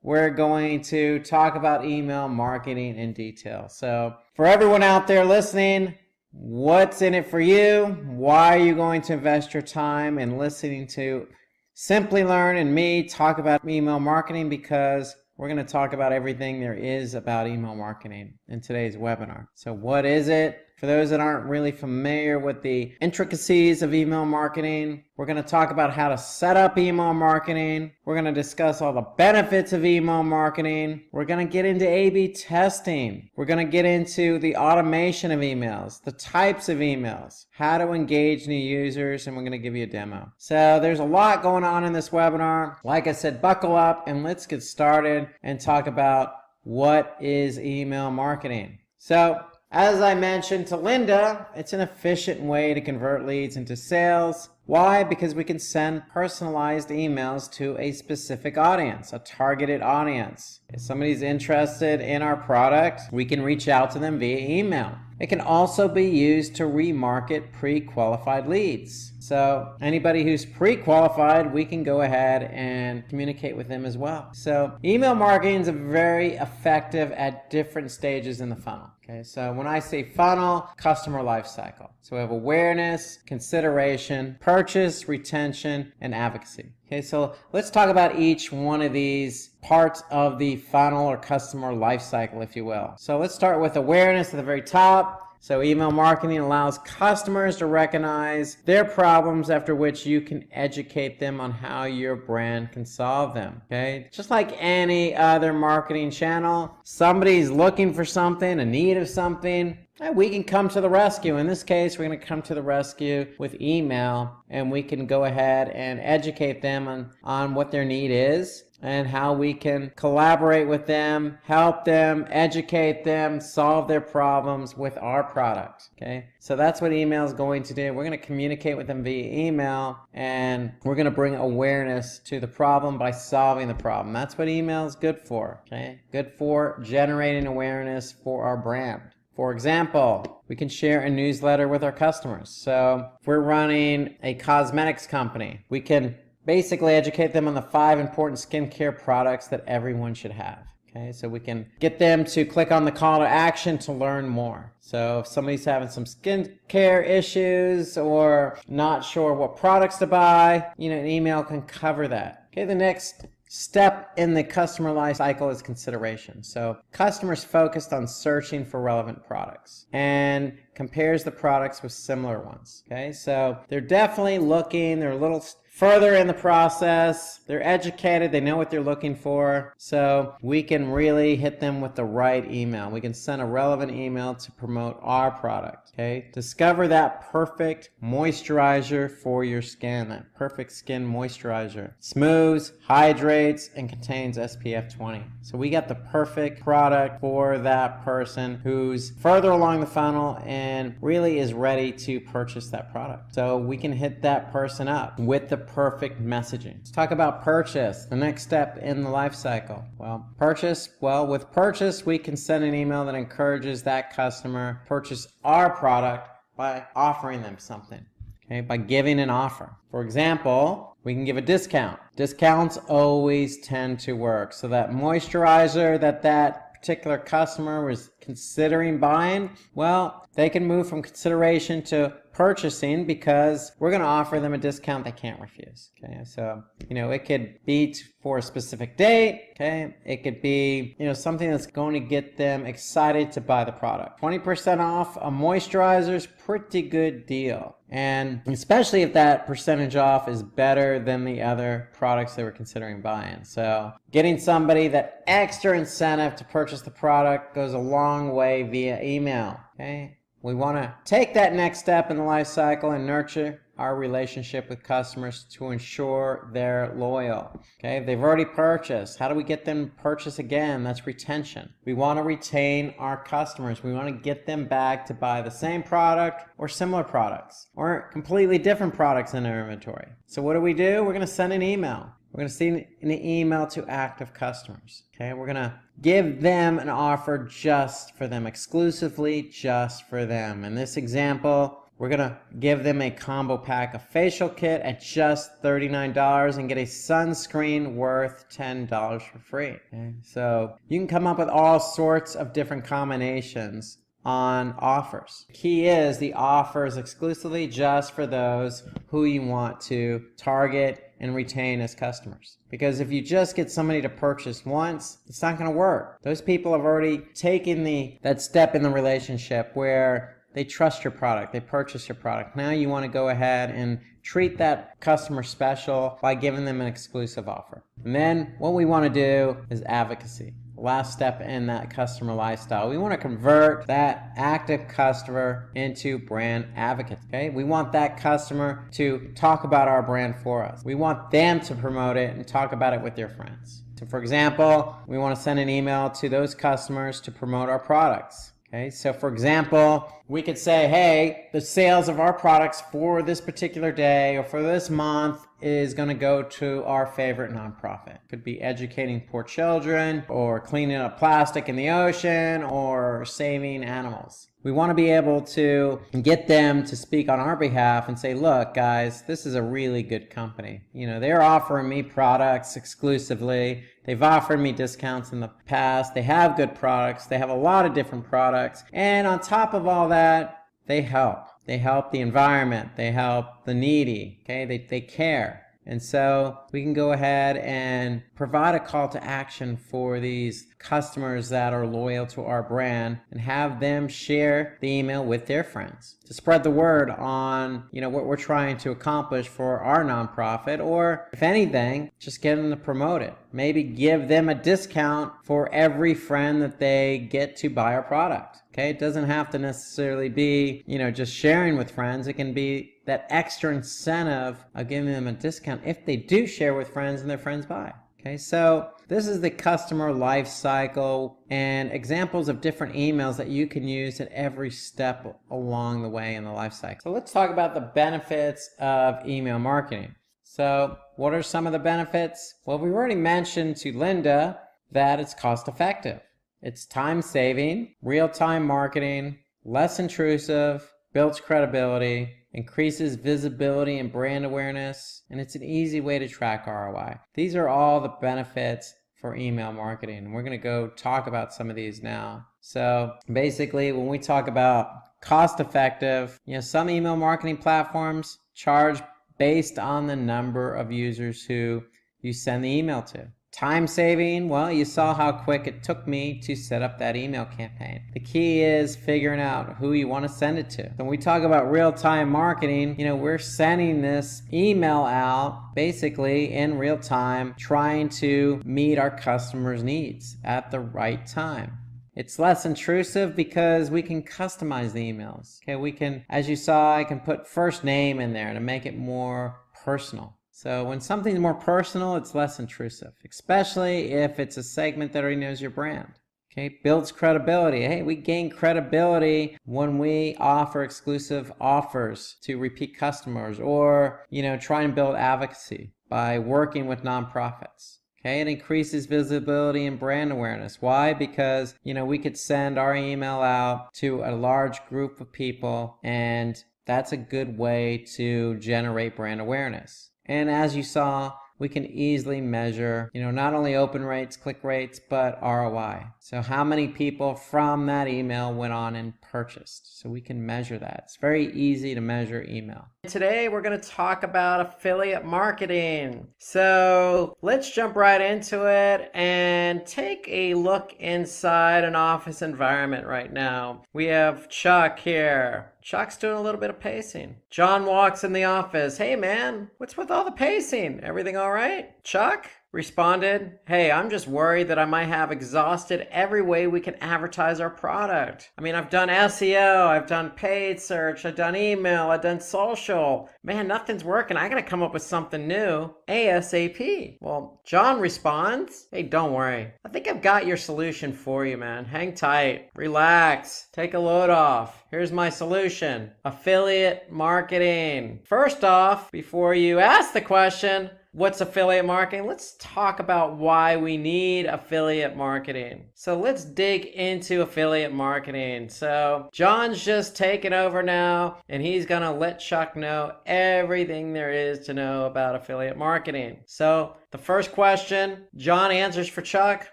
Speaker 3: We're going to talk about email marketing in detail. So for everyone out there listening, what's in it for you? Why are you going to invest your time in listening to Simplilearn and me talk about email marketing? Because we're going to talk about everything there is about email marketing in today's webinar. So what is it? For those that aren't really familiar with the intricacies of email marketing, we're going to talk about how to set up email marketing. We're going to discuss all the benefits of email marketing. We're going to get into A/B testing. We're going to get into the automation of emails, the types of emails, how to engage new users, and we're going to give you a demo. So there's a lot going on in this webinar. Like I said, buckle up and let's get started and talk about what is email marketing. So
Speaker 7: As I mentioned to Linda, it's an efficient way to convert leads into sales. Why? Because we can send personalized emails to a specific audience, a targeted audience. If somebody's interested in our product, we can reach out to them via email. It can also be used to remarket pre-qualified leads. So anybody who's pre-qualified, we can go ahead and communicate with them as well. So email marketing is very effective at different stages in the funnel. Okay, so when I say funnel, customer life cycle. So we have awareness, consideration, purchase, retention, and advocacy. Okay, so let's talk about each one of these parts of the funnel or customer life cycle, if you will. So let's start with awareness at the very top. So email marketing allows customers to recognize their problems, after which you can educate them on how your brand can solve them. Okay, just like any other marketing channel, somebody's looking for something, a need of something, we can come to the rescue. In this case, we're going to come to the rescue with email, and we can go ahead and educate them on what their need is and how we can collaborate with them, help them, educate them, solve their problems with our product. Okay, so that's what email is going to do. We're going to communicate with them via email, and we're going to bring awareness to the problem by solving the problem. That's what email is good for. Okay, good for generating awareness for our brand. For example, we can share a newsletter with our customers. So if we're running a cosmetics company, we can basically educate them on the 5 important skincare products that everyone should have. Okay, so we can get them to click on the call to action to learn more. So if somebody's having some skincare issues or not sure what products to buy, an email can cover that. Okay, the next step in the customer life cycle is consideration. So customers focused on searching for relevant products and compares the products with similar ones. Okay, so they're definitely looking, they're a little further in the process, they're educated, they know what they're looking for, so we can really hit them with the right email. We can send a relevant email to promote our product. Okay, discover that perfect moisturizer for your skin, that perfect skin moisturizer. Smooths, hydrates, and contains SPF 20. So we got the perfect product for that person who's further along the funnel and really is ready to purchase that product. So we can hit that person up with the perfect messaging. Let's talk about purchase, the next step in the life cycle. With purchase, we can send an email that encourages that customer to purchase our product by offering them something. Okay, by giving an offer. For example, we can give a discount. Discounts always tend to work. So that moisturizer that particular customer was considering buying, well, they can move from consideration to purchasing because we're going to offer them a discount they can't refuse. Okay, so it could be for a specific date. Okay, it could be something that's going to get them excited to buy the product. 20% off a moisturizer is pretty good deal, and especially if that percentage off is better than the other products they were considering buying. So getting somebody that extra incentive to purchase the product goes a long way via email. Okay, we want to take that next step in the life cycle and nurture our relationship with customers to ensure they're loyal. Okay, if they've already purchased, how do we get them to purchase again? That's retention. We want to retain our customers. We want to get them back to buy the same product or similar products or completely different products in their inventory. So what do? We're going to send an email. We're going to send an email to active customers. Okay, we're going to give them an offer just for them, exclusively just for them. In this example, we're going to give them a combo pack, a facial kit at just $39 and get a sunscreen worth $10 for free. Okay, so you can come up with all sorts of different combinations on offers. The key is the offer is exclusively just for those who you want to target and retain as customers. Because if you just get somebody to purchase once, it's not going to work. Those people have already taken that step in the relationship where they trust your product, they purchase your product. Now you want to go ahead and treat that customer special by giving them an exclusive offer. And then what we want to do is advocacy. Last step in that customer lifestyle. We want to convert that active customer into brand advocates. Okay? We want that customer to talk about our brand for us. We want them to promote it and talk about it with their friends. So for example, we want to send an email to those customers to promote our products. Okay, so for example, we could say, hey, the sales of our products for this particular day or for this month is going to go to our favorite nonprofit. Could be educating poor children or cleaning up plastic in the ocean or saving animals. We want to be able to get them to speak on our behalf and say, look, guys, this is a really good company. You know, they're offering me products exclusively. They've offered me discounts in the past. They have good products. They have a lot of different products. And on top of all that, they help. They help the environment. They help the needy. Okay, they care. And so we can go ahead and provide a call to action for these customers that are loyal to our brand and have them share the email with their friends to spread the word on, you know, what we're trying to accomplish for our nonprofit, or if anything, just get them to promote it. Maybe give them a discount for every friend that they get to buy our product. Okay, it doesn't have to necessarily be, you know, just sharing with friends. It can be that extra incentive of giving them a discount if they do share with friends and their friends buy. Okay, so this is the customer life cycle and examples of different emails that you can use at every step along the way in the life cycle. So let's talk about the benefits of email marketing. So what are some of the benefits? Well, we've already mentioned to Linda that it's cost effective. It's time saving, real-time marketing, less intrusive, builds credibility, increases visibility and brand awareness, and it's an easy way to track ROI. These are all the benefits for email marketing. We're going to go talk about some of these now. So basically, when we talk about cost effective, you know, some email marketing platforms charge based on the number of users who you send the email to. Time saving, well, you saw how quick it took me to set up that email campaign. The key is figuring out who you want to send it to. When we talk about real-time marketing, you know, we're sending this email out basically in real time, trying to meet our customers' needs at the right time. It's less intrusive because we can customize the emails. Okay, we can, as you saw, I can put first name in there to make it more personal. So when something's more personal, it's less intrusive, especially if it's a segment that already knows your brand. Okay, builds credibility. Hey, we gain credibility when we offer exclusive offers to repeat customers, or, you know, try and build advocacy by working with nonprofits. Okay, it increases visibility and brand awareness. Why? Because, you know, we could send our email out to a large group of people, and that's a good way to generate brand awareness. And as you saw, we can easily measure, you know, not only open rates, click rates, but ROI. So how many people from that email went on and purchased? So we can measure that. It's very easy to measure email.
Speaker 3: Today we're going to talk about affiliate marketing. So let's jump right into it and take a look inside an office environment right now. We have Chuck here. Chuck's doing a little bit of pacing. John walks in the office. Hey man, what's with all the pacing? Everything all right? Chuck responded, hey, I'm just worried that I might have exhausted every way we can advertise our product. I mean, I've done SEO, I've done paid search, I've done email, I've done social. Man, nothing's working. I gotta come up with something new ASAP. Well, John responds, hey, don't worry. I think I've got your solution for you, man. Hang tight, relax, take a load off. Here's my solution: affiliate marketing. First off, before you ask the question, what's affiliate marketing? Let's talk about why we need affiliate marketing. So let's dig into affiliate marketing. So John's just taking over now, and he's gonna let Chuck know everything there is to know about affiliate marketing. So the first question John answers for Chuck: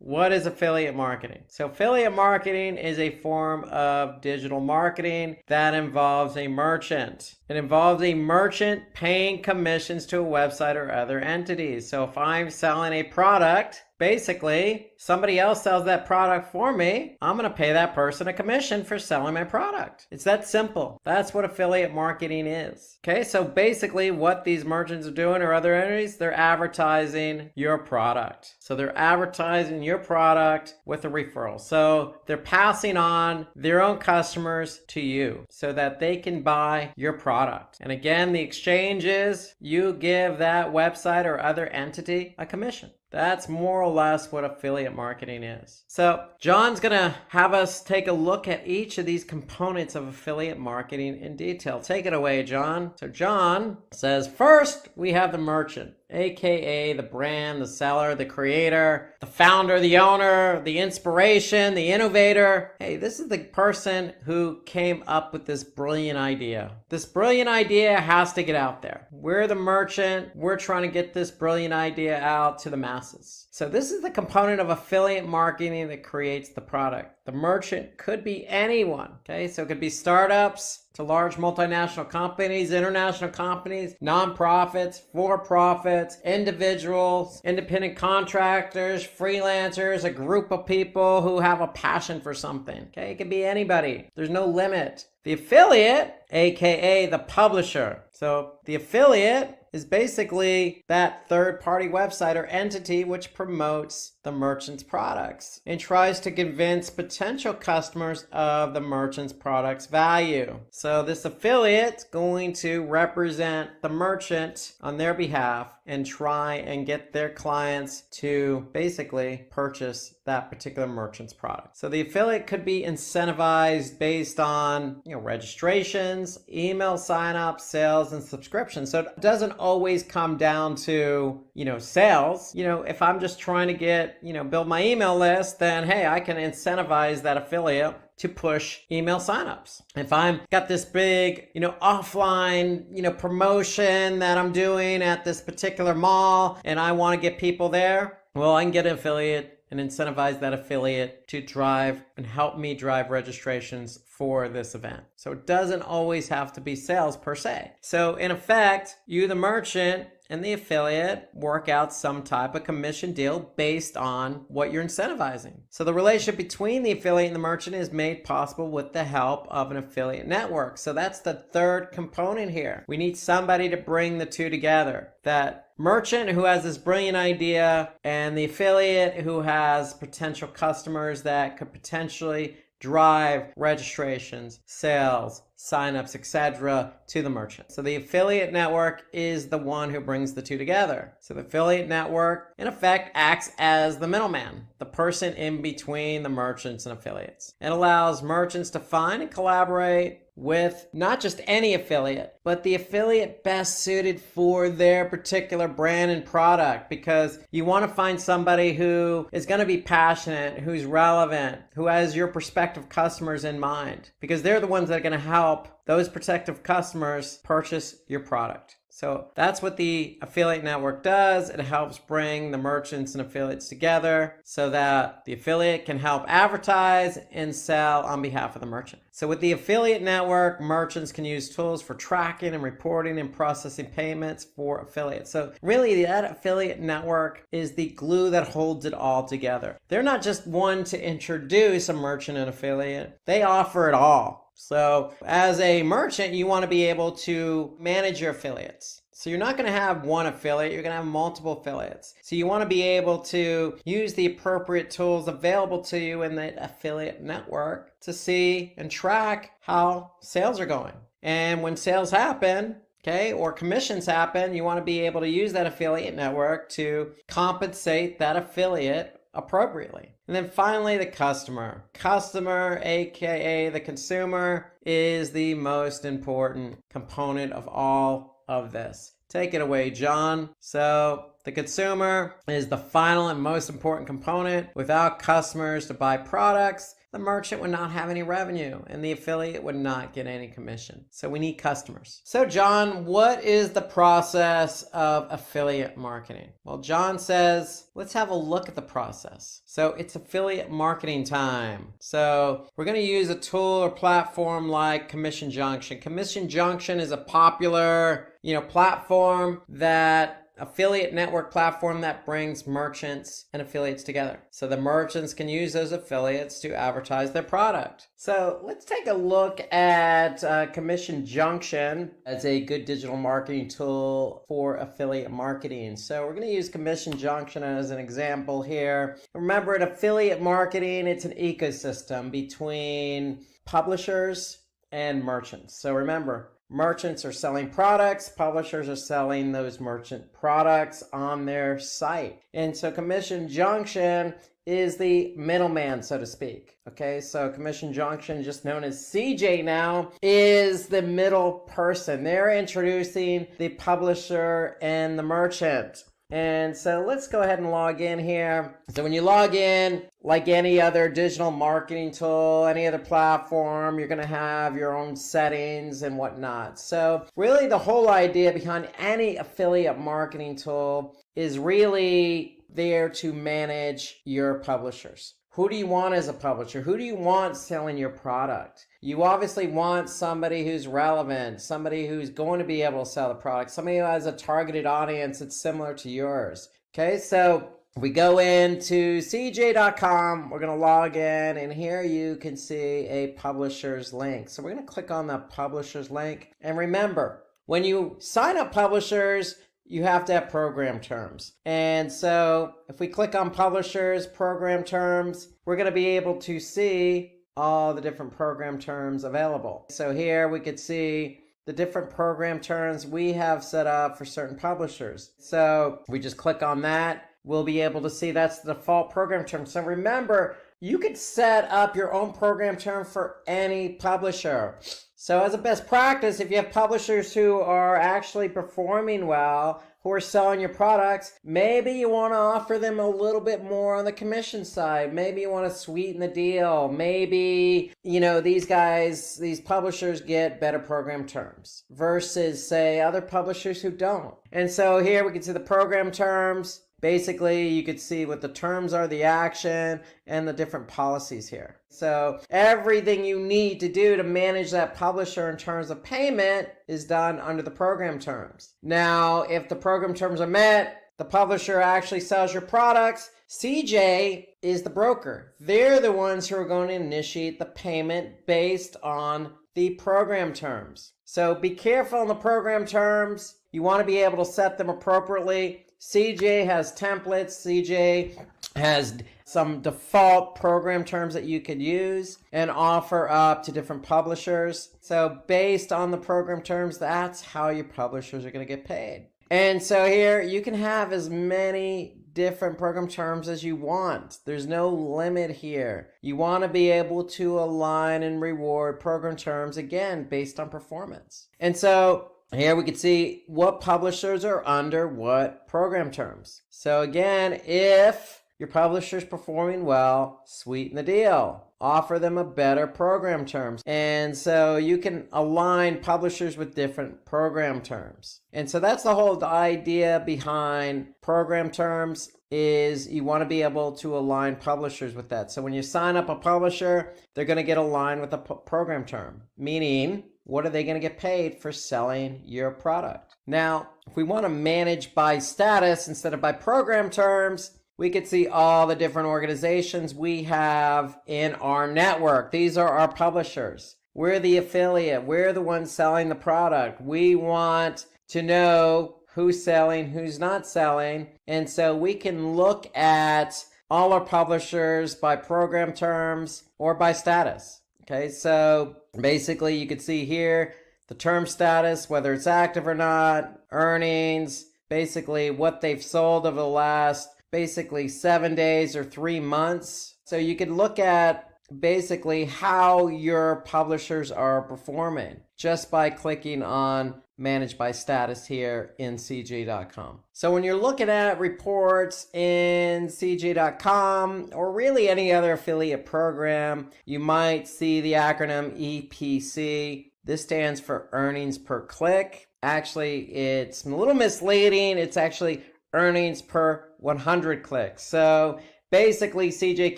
Speaker 3: what is affiliate marketing? So affiliate marketing is a form of digital marketing that involves a merchant. It involves a merchant paying commissions to a website or other entities. So if I'm selling a product, basically somebody else sells that product for me, I'm going to pay that person a commission for selling my product. It's that simple. That's what affiliate marketing is. Okay, so basically what these merchants are doing, or other entities, they're advertising your product. So they're advertising your product with a referral. So they're passing on their own customers to you so that they can buy your product. And again, the exchange is you give that website or other entity a commission. That's more or less what affiliate marketing is. So John's going to have us take a look at each of these components of affiliate marketing in detail. Take it away, John. So John says, first, we have the merchant, aka the brand, the seller, the creator, the founder, the owner, the inspiration, the innovator. Hey, this is the person who came up with this brilliant idea. This brilliant idea has to get out there. We're the merchant. We're trying to get this brilliant idea out to the masses. So this is the component of affiliate marketing that creates the product. The merchant could be anyone, okay? So it could be startups to large multinational companies, international companies, nonprofits, for-profits, individuals, independent contractors, freelancers, a group of people who have a passion for something, okay? It could be anybody. There's no limit. The affiliate, aka the publisher. So the affiliate is basically that third-party website or entity which promotes the merchant's products and tries to convince potential customers of the merchant's product's value. So this affiliate's going to represent the merchant on their behalf and try and get their clients to basically purchase that particular merchant's product. So the affiliate could be incentivized based on, registrations, email signups, sales, and subscriptions. So it doesn't always come down to, sales. If I'm just trying to get, build my email list, then hey, I can incentivize that affiliate to push email signups. If I'm got this big, offline, promotion that I'm doing at this particular mall and I want to get people there, well, I can get an affiliate and incentivize that affiliate to drive and help me drive registrations for this event. So it doesn't always have to be sales per se. So in effect, you, the merchant, and the affiliate work out some type of commission deal based on what you're incentivizing. So the relationship between the affiliate and the merchant is made possible with the help of an affiliate network. So that's the third component here. We need somebody to bring the two together. That merchant who has this brilliant idea and the affiliate who has potential customers that could potentially drive registrations, sales, signups, etc. to the merchant. So the affiliate network is the one who brings the two together. So the affiliate network, in effect, acts as the middleman, the person in between the merchants and affiliates. It allows merchants to find and collaborate with not just any affiliate, but the affiliate best suited for their particular brand and product, because you want to find somebody who is going to be passionate, who's relevant, who has your prospective customers in mind, because they're the ones that are going to help those prospective customers purchase your product. So that's what the affiliate network does. It helps bring the merchants and affiliates together so that the affiliate can help advertise and sell on behalf of the merchant. So with the affiliate network, merchants can use tools for tracking and reporting and processing payments for affiliates. So really that affiliate network is the glue that holds it all together. They're not just one to introduce a merchant and affiliate. They offer it all. So as a merchant, you want to be able to manage your affiliates. So you're not going to have one affiliate, you're going to have multiple affiliates. So you want to be able to use the appropriate tools available to you in the affiliate network to see and track how sales are going. And when sales happen, or commissions happen, you want to be able to use that affiliate network to compensate that affiliate appropriately. And then finally, the customer. Customer, aka the consumer, is the most important component of all of this. Take it away, John. So the consumer is the final and most important component. Without customers to buy products, the merchant would not have any revenue and the affiliate would not get any commission. So we need customers. So John, what is the process of affiliate marketing? Well, John says, let's have a look at the process. So it's affiliate marketing time. So we're going to use a tool or platform like Commission Junction. Commission Junction is a popular, platform that affiliate network platform that brings merchants and affiliates together. So the merchants can use those affiliates to advertise their product. So let's take a look at Commission Junction as a good digital marketing tool for affiliate marketing. So we're going to use Commission Junction as an example here. Remember, in affiliate marketing, it's an ecosystem between publishers and merchants. So remember, merchants are selling products, publishers are selling those merchant products on their site. And so Commission Junction is the middleman, so to speak. Okay, so Commission Junction, just known as CJ now, is the middle person. They're introducing the publisher and the merchant. And so let's go ahead and log in here. So when you log in, like any other digital marketing tool, any other platform, you're going to have your own settings and whatnot. So really the whole idea behind any affiliate marketing tool is really there to manage your publishers. Who do you want as a publisher? Who do you want selling your product? You obviously want somebody who's relevant, somebody who's going to be able to sell the product, somebody who has a targeted audience that's similar to yours. Okay, so we go into cj.com, we're going to log in, and here you can see a publisher's link. So we're going to click on the publisher's link. And remember, when you sign up publishers, you have to have program terms. And so if we click on publishers, program terms, we're going to be able to see all the different program terms available. So here we could see the different program terms we have set up for certain publishers. So we just click on that. We'll be able to see that's the default program term. So remember, you could set up your own program term for any publisher. So as a best practice, if you have publishers who are actually performing well, who are selling your products, maybe you want to offer them a little bit more on the commission side. Maybe you want to sweeten the deal. Maybe, these publishers get better program terms versus, say, other publishers who don't. And so here we can see the program terms. Basically, you could see what the terms are, the action, and the different policies here. So everything you need to do to manage that publisher in terms of payment is done under the program terms. Now, if the program terms are met, the publisher actually sells your products. CJ is the broker. They're the ones who are going to initiate the payment based on the program terms. So be careful on the program terms. You want to be able to set them appropriately. CJ has templates. CJ has some default program terms that you could use and offer up to different publishers. So based on the program terms, that's how your publishers are going to get paid. And so here you can have as many different program terms as you want. There's no limit here. You want to be able to align and reward program terms, again, based on performance. And so here we can see what publishers are under what program terms. So again, if your publisher's performing well, sweeten the deal. Offer them a better program terms. And so you can align publishers with different program terms. And so that's the whole idea behind program terms, is you want to be able to align publishers with that. So when you sign up a publisher, they're going to get aligned with a program term, meaning what are they going to get paid for selling your product? Now, if we want to manage by status instead of by program terms, we could see all the different organizations we have in our network. These are our publishers. We're the affiliate. We're the ones selling the product. We want to know who's selling, who's not selling. And so we can look at all our publishers by program terms or by status. Okay, so basically you could see here the term status, whether it's active or not, earnings, basically what they've sold over the last basically 7 days or 3 months. So you could look at basically how your publishers are performing just by clicking on Manage by Status here in cj.com. So when you're looking at reports in cj.com or really any other affiliate program, you might see the acronym EPC. This stands for earnings per click. Actually, it's a little misleading. It's actually earnings per 100 clicks. So basically CJ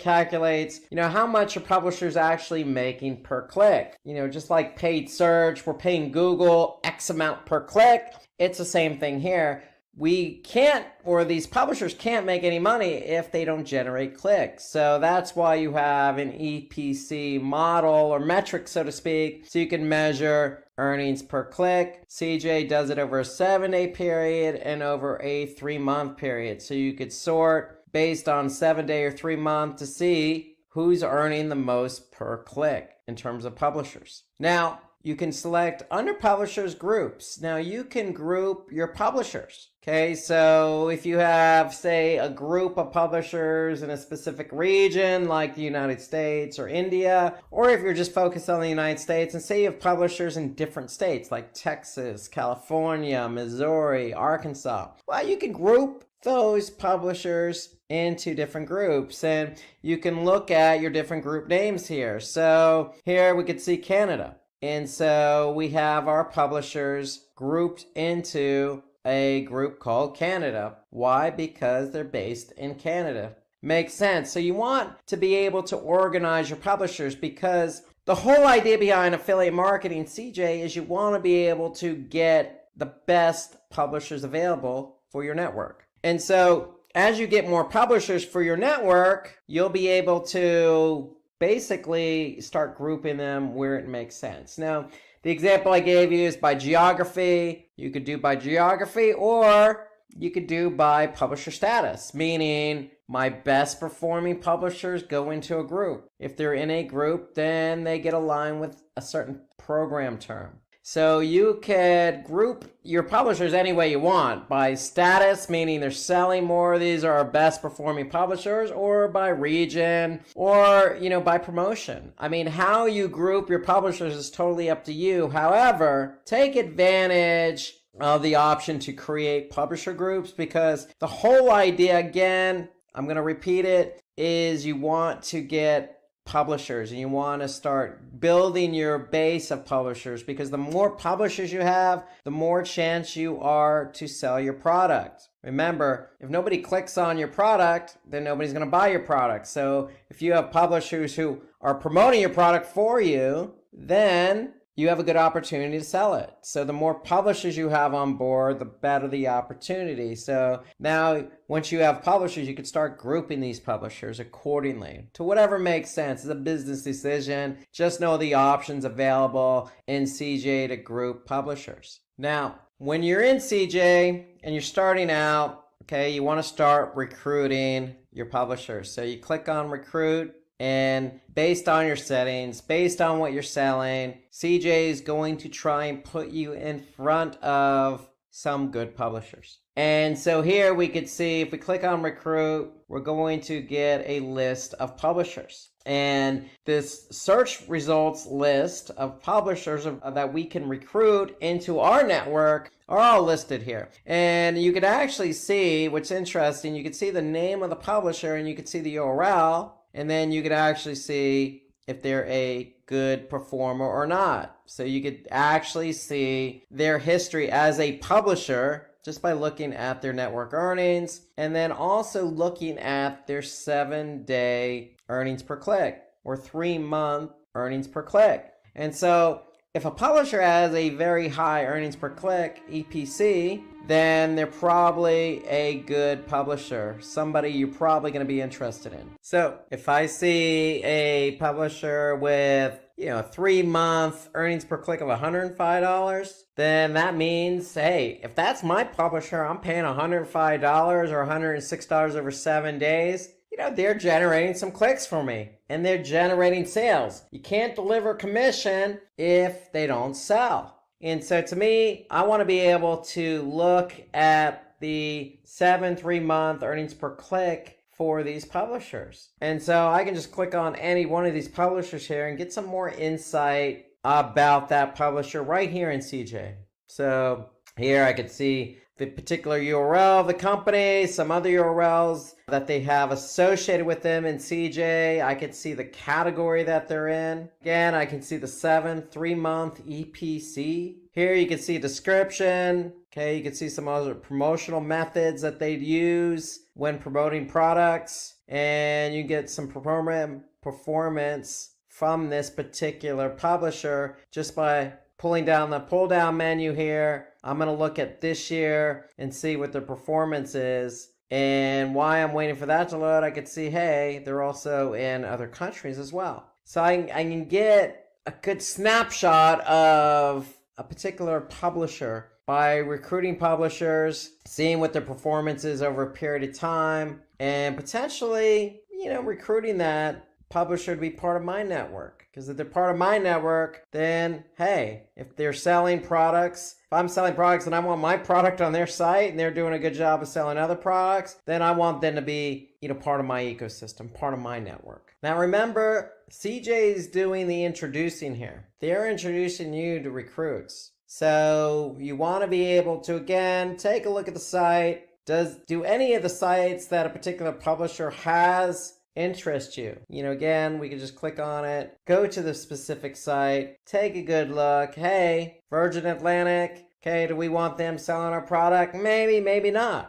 Speaker 3: calculates, how much your publisher's actually making per click. Just like paid search, we're paying Google X amount per click. It's the same thing here. We can't, or these publishers can't make any money if they don't generate clicks. So that's why you have an EPC model or metric, so to speak, so you can measure earnings per click. CJ does it over a 7-day period and over a 3-month period. So you could sort based on 7-day or 3-month to see who's earning the most per click in terms of publishers. Now, you can select under publishers groups. Now you can group your publishers. Okay, so if you have, say, a group of publishers in a specific region like the United States or India, or if you're just focused on the United States and say you have publishers in different states like Texas, California, Missouri, Arkansas, well, you can group those publishers into different groups, and you can look at your different group names here. So here we could see Canada, and so we have our publishers grouped into a group called Canada. Why? Because they're based in Canada. Makes sense. So you want to be able to organize your publishers, because the whole idea behind affiliate marketing, CJ, is you want to be able to get the best publishers available for your network. And so as you get more publishers for your network, you'll be able to basically start grouping them where it makes sense. Now, the example I gave you is by geography. You could do by geography, or you could do by publisher status, meaning my best performing publishers go into a group. If they're in a group, then they get aligned with a certain program term. So you could group your publishers any way you want, by status, meaning they're selling more, these are our best performing publishers, or by region, or, by promotion. I mean, how you group your publishers is totally up to you. However, take advantage of the option to create publisher groups, because the whole idea, again, I'm going to repeat it, is you want to get publishers and you want to start building your base of publishers, because the more publishers you have, the more chance you are to sell your product. Remember, if nobody clicks on your product, then nobody's going to buy your product. So if you have publishers who are promoting your product for you, then you have a good opportunity to sell it. So the more publishers you have on board, the better the opportunity. So now once you have publishers, you can start grouping these publishers accordingly to whatever makes sense. It's a business decision. Just know the options available in CJ to group publishers. Now, when you're in CJ and you're starting out, okay, you want to start recruiting your publishers. So you click on recruit, and based on your settings, based on what you're selling, CJ is going to try and put you in front of some good publishers. And so here we could see, if we click on recruit, we're going to get a list of publishers. And this search results list of publishers that we can recruit into our network are all listed here. And you can actually see what's interesting. You can see the name of the publisher and you can see the URL. And then you could actually see if they're a good performer or not. So you could actually see their history as a publisher just by looking at their network earnings, and then also looking at their 7-day earnings per click or 3-month earnings per click. And so if a publisher has a very high earnings per click, EPC, then they're probably a good publisher, somebody you're probably going to be interested in. So if I see a publisher with, 3-month earnings per click of $105, then that means, hey, if that's my publisher, I'm paying $105 or $106 over 7 days. They're generating some clicks for me and they're generating sales. You can't deliver commission if they don't sell. And so to me, I want to be able to look at the 3-month earnings per click for these publishers. And so I can just click on any one of these publishers here and get some more insight about that publisher right here in CJ. So here I could see the particular URL of the company, some other URLs that they have associated with them in CJ. I can see the category that they're in. Again, I can see the 3-month EPC. Here you can see description. Okay, you can see some other promotional methods that they use when promoting products. And you get some performance from this particular publisher just by pulling down the pull down menu here. I'm going to look at this year and see what their performance is. And while I'm waiting for that to load, I could see, hey, they're also in other countries as well. So I can get a good snapshot of a particular publisher by recruiting publishers, seeing what their performance is over a period of time, and potentially, recruiting that publisher to be part of my network? Because if they're part of my network, then hey, if they're selling products, if I'm selling products and I want my product on their site and they're doing a good job of selling other products, then I want them to be, part of my ecosystem, part of my network. Now remember, CJ is doing the introducing here. They're introducing you to recruits. So you want to be able to, again, take a look at the site. Do any of the sites that a particular publisher has interest you? Again, we can just click on it, go to the specific site, take a good look. Hey, Virgin Atlantic, okay, do we want them selling our product? Maybe, maybe not.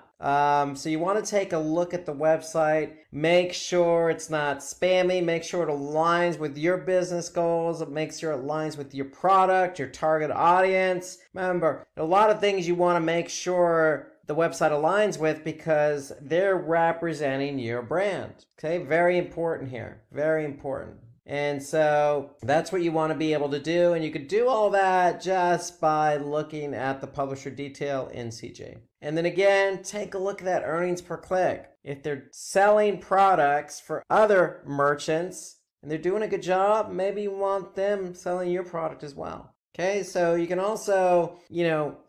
Speaker 3: So you want to take a look at the website, make sure it's not spammy, make sure it aligns with your business goals, make sure it aligns with your product, your target audience. Remember, a lot of things you want to make sure the website aligns with because they're representing your brand. Okay, very important here, very important. And so that's what you want to be able to do. And you could do all that just by looking at the publisher detail in CJ. And then again, take a look at that earnings per click. If they're selling products for other merchants and they're doing a good job, maybe you want them selling your product as well. Okay, so you can also,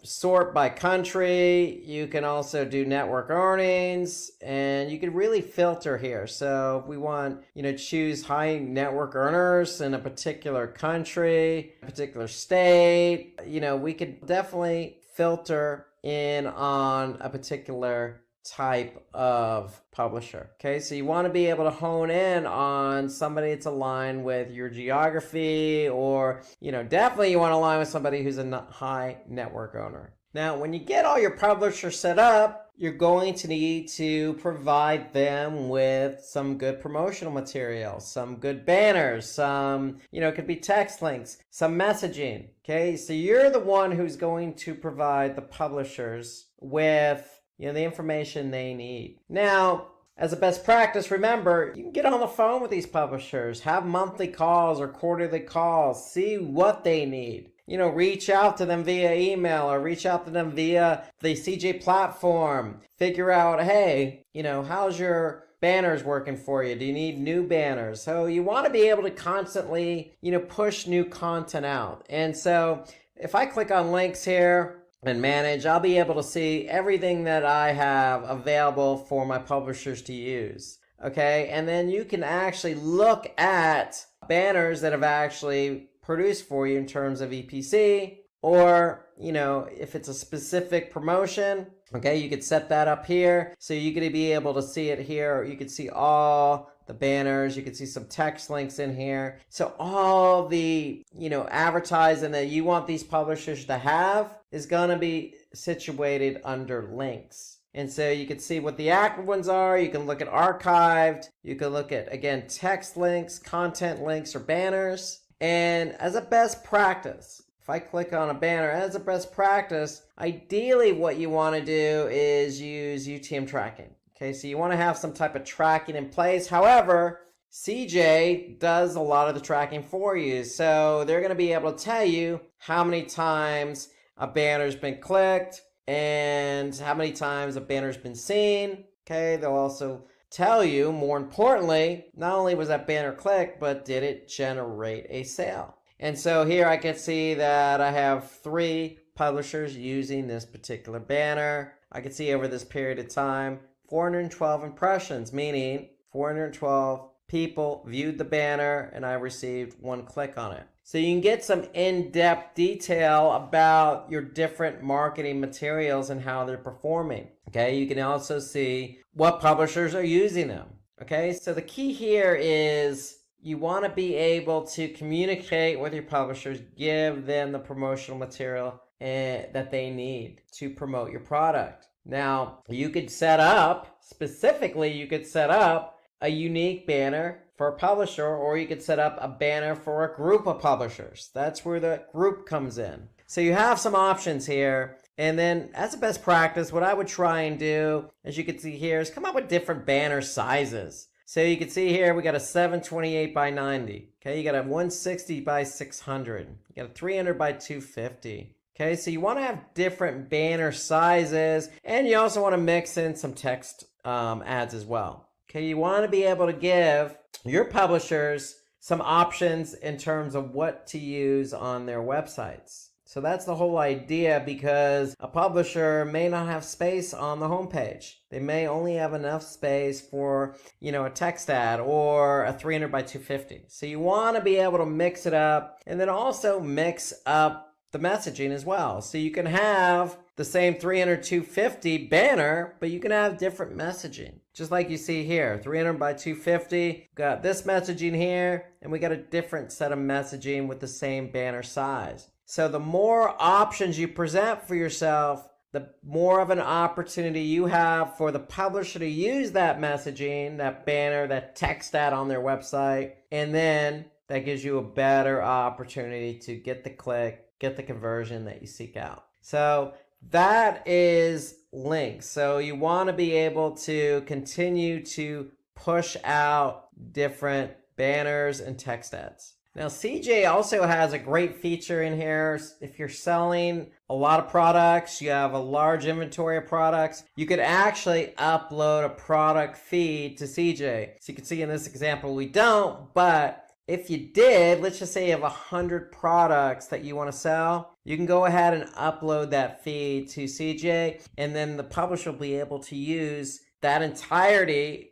Speaker 3: sort by country. You can also do network earnings, and you can really filter here. So if we want, choose high network earners in a particular country, a particular state, we could definitely filter in on a particular type of publisher. Okay, so you want to be able to hone in on somebody that's aligned with your geography, or definitely you want to align with somebody who's a high network owner. Now when you get all your publishers set up, you're going to need to provide them with some good promotional material, some good banners, some, it could be text links, some messaging. Okay, so you're the one who's going to provide the publishers with the information they need. Now, as a best practice, remember, you can get on the phone with these publishers, have monthly calls or quarterly calls, see what they need. Reach out to them via email or reach out to them via the CJ platform. Figure out, hey, how's your banners working for you? Do you need new banners? So you want to be able to constantly, push new content out. And so if I click on links here and manage, I'll be able to see everything that I have available for my publishers to use. Okay, and then you can actually look at banners that have actually produced for you in terms of EPC, or if it's a specific promotion, okay, you could set that up here. So you're going to be able to see it here. You can see all the banners, you can see some text links in here. So all the, advertising that you want these publishers to have is going to be situated under links. And so you can see what the active ones are. You can look at archived. You can look at, again, text links, content links, or banners. And as a best practice, if I click on a banner, as a best practice, ideally what you want to do is use UTM tracking. Okay, so you want to have some type of tracking in place. However, CJ does a lot of the tracking for you. So they're going to be able to tell you how many times a banner's been clicked and how many times a banner's been seen. Okay, they'll also tell you, more importantly, not only was that banner clicked, but did it generate a sale? And so here I can see that I have 3 publishers using this particular banner. I can see over this period of time, 412 impressions, meaning 412 people viewed the banner and I received 1 click on it. So you can get some in-depth detail about your different marketing materials and how they're performing. Okay, you can also see what publishers are using them. Okay, so the key here is you want to be able to communicate with your publishers, give them the promotional material that they need to promote your product. Now, you could set up, specifically, you could set up a unique banner for a publisher, or you could set up a banner for a group of publishers. That's where the group comes in. So you have some options here. And then as a best practice, what I would try and do, as you can see here, is come up with different banner sizes. So you can see here, we got a 728 by 90. Okay, you got a 160 by 600. You got a 300 by 250. Okay, so you want to have different banner sizes, and you also want to mix in some text ads as well. Okay, you want to be able to give your publishers some options in terms of what to use on their websites. So that's the whole idea, because a publisher may not have space on the homepage. They may only have enough space for, a text ad or a 300 by 250. So you want to be able to mix it up, and then also mix up the messaging as well. So you can have the same 300 250 banner, but you can have different messaging. Just like you see here, 300 by 250, got this messaging here, and we got a different set of messaging with the same banner size. So the more options you present for yourself, the more of an opportunity you have for the publisher to use that messaging, that banner, that text ad on their website, and then that gives you a better opportunity to get the click, get the conversion that you seek out. So that is links. So you want to be able to continue to push out different banners and text ads. Now, CJ also has a great feature in here. If you're selling a lot of products, you have a large inventory of products, you could actually upload a product feed to CJ. So you can see in this example, we don't, but if you did, let's just say you have 100 products that you want to sell, you can go ahead and upload that feed to CJ, and then the publisher will be able to use that entirety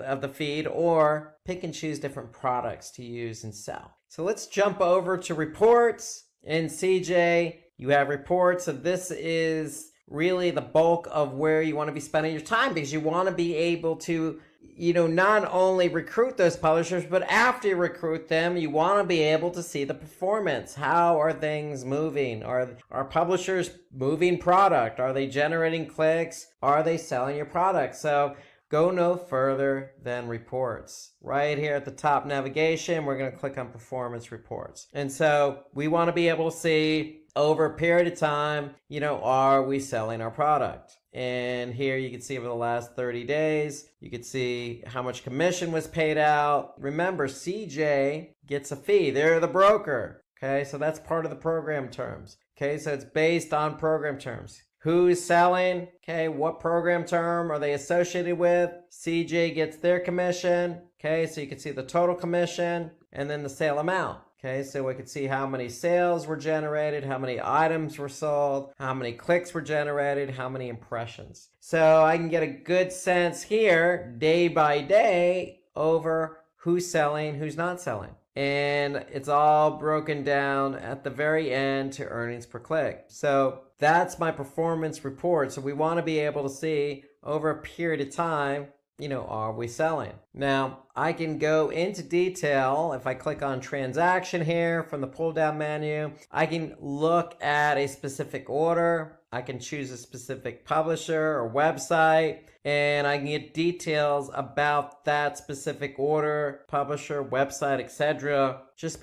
Speaker 3: of the feed, or pick and choose different products to use and sell. So let's jump over to reports. In CJ, you have reports. So this is really the bulk of where you want to be spending your time, because you want to be able to, not only recruit those publishers, but after you recruit them, you want to be able to see the performance. How are things moving? Are publishers moving product? Are they generating clicks? Are they selling your product? So go no further than reports. Right here at the top navigation, we're going to click on performance reports. And so we want to be able to see over a period of time, are we selling our product? And here you can see over the last 30 days, you can see how much commission was paid out. Remember, CJ gets a fee. They're the broker. Okay, so that's part of the program terms. Okay, so it's based on program terms. Who's selling? Okay, what program term are they associated with? CJ gets their commission. Okay, so you can see the total commission and then the sale amount. Okay, so we can see how many sales were generated, how many items were sold, how many clicks were generated, how many impressions. So I can get a good sense here, day by day, over who's selling, who's not selling. And it's all broken down at the very end to earnings per click. So that's my performance report. So we want to be able to see over a period of time, are we selling? Now, I can go into detail. If I click on transaction here from the pull down menu, I can look at a specific order. I can choose a specific publisher or website, and I can get details about that specific order, publisher, website, etc. Just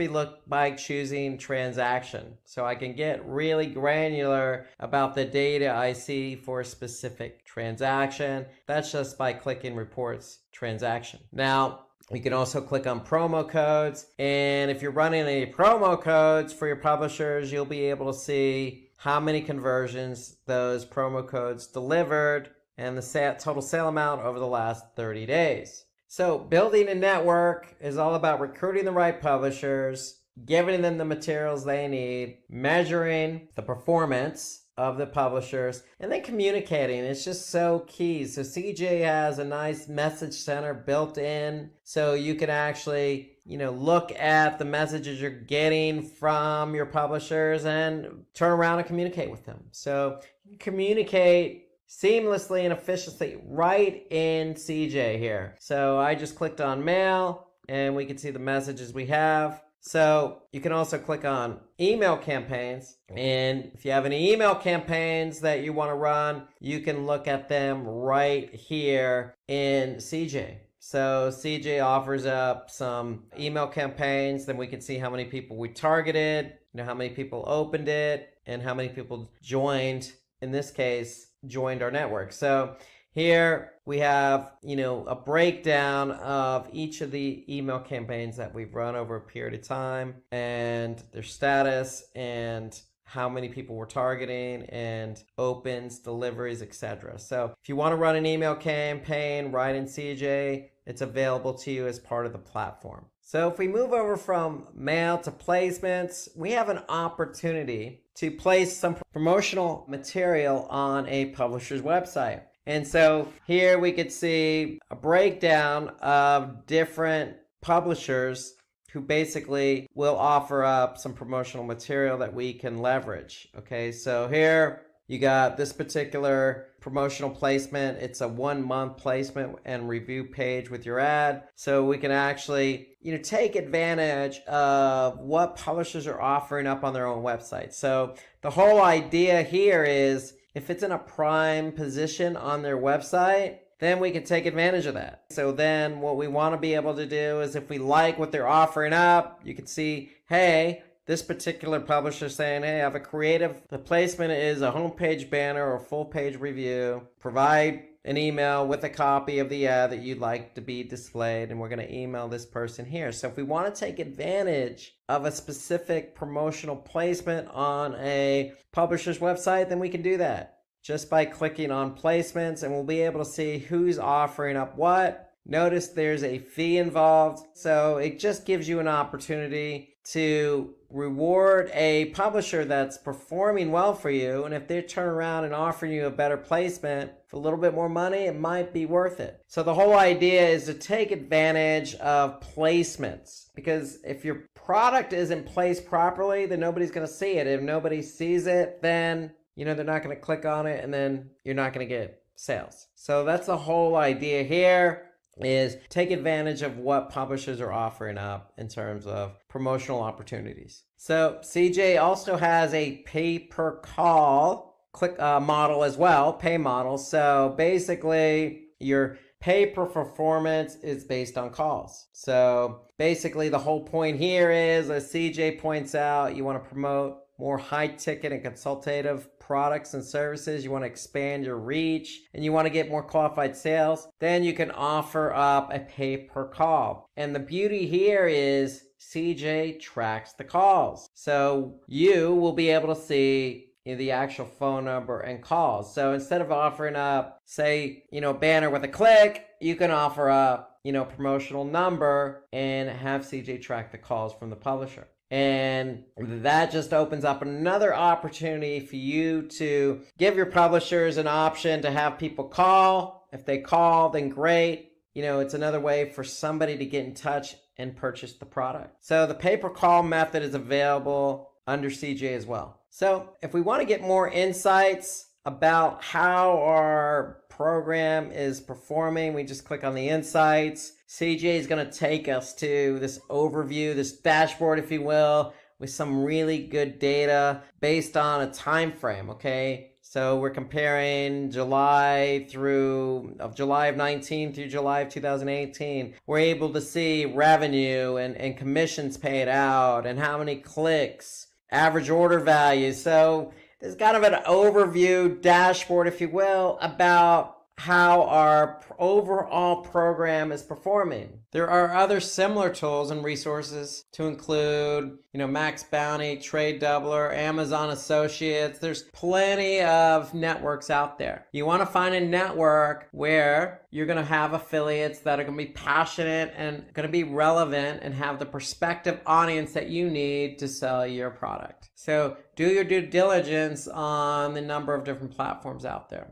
Speaker 3: by choosing transaction. So I can get really granular about the data I see for a specific transaction. That's just by clicking reports transaction. Now, you can also click on promo codes, and if you're running any promo codes for your publishers, you'll be able to see how many conversions those promo codes delivered and the total sale amount over the last 30 days. So building a network is all about recruiting the right publishers, giving them the materials they need, measuring the performance of the publishers, and then communicating. It's just so key. So CJ has a nice message center built in, so you can actually look at the messages you're getting from your publishers and turn around and communicate with them. So you can communicate seamlessly and efficiently right in CJ here. So I just clicked on mail, and we can see the messages we have. So you can also click on email campaigns, and if you have any email campaigns that you want to run, you can look at them right here in CJ. So CJ offers up some email campaigns, then we can see how many people we targeted, how many people opened it, and how many people joined, in this case, joined our network. So here we have, a breakdown of each of the email campaigns that we've run over a period of time and their status and how many people we're targeting, and opens, deliveries, etc. So if you want to run an email campaign right in CJ, it's available to you as part of the platform. So if we move over from mail to placements, we have an opportunity to place some promotional material on a publisher's website. And so here we could see a breakdown of different publishers who basically will offer up some promotional material that we can leverage. Okay, so here you got this particular promotional placement. It's a 1-month placement and review page with your ad. So we can actually, take advantage of what publishers are offering up on their own website. So the whole idea here is if it's in a prime position on their website, then we can take advantage of that. So then what we want to be able to do is if we like what they're offering up, you can see, hey, this particular publisher saying, hey, I have a creative, the placement is a homepage banner or full page review. Provide an email with a copy of the ad that you'd like to be displayed, and we're going to email this person here. So if we want to take advantage of a specific promotional placement on a publisher's website, then we can do that just by clicking on placements, and we'll be able to see who's offering up what. Notice there's a fee involved, so it just gives you an opportunity to reward a publisher that's performing well for you, and if they turn around and offer you a better placement for a little bit more money, it might be worth it. So the whole idea is to take advantage of placements, because if your product isn't placed properly, then nobody's going to see it. If nobody sees it, then they're not going to click on it, and then you're not going to get sales. So that's the whole idea here, is take advantage of what publishers are offering up in terms of promotional opportunities. So CJ also has a pay per call model as well, pay model. So basically your pay per performance is based on calls. So basically the whole point here is, as CJ points out, you want to promote more high ticket and consultative products and services. You want to expand your reach and you want to get more qualified sales. Then you can offer up a pay per call. And the beauty here is CJ tracks the calls. So you will be able to see the actual phone number and calls. So instead of offering up, say, a banner with a click, you can offer up, promotional number and have CJ track the calls from the publisher. And that just opens up another opportunity for you to give your publishers an option to have people call. If they call, then great. It's another way for somebody to get in touch and purchase the product. So the pay-per-call method is available under CJ as well. So if we want to get more insights about how our program is performing, we just click on the insights. CJ is going to take us to this overview, this dashboard, if you will, with some really good data based on a time frame, okay? So we're comparing July of 19 through July of 2018. We're able to see revenue and commissions paid out and how many clicks, average order value. So there's kind of an overview dashboard, if you will, about how our overall program is performing. There are other similar tools and resources to include, Max Bounty, Trade Doubler, Amazon Associates. There's plenty of networks out there. You want to find a network where you're going to have affiliates that are going to be passionate and going to be relevant and have the prospective audience that you need to sell your product. So do your due diligence on the number of different platforms out there.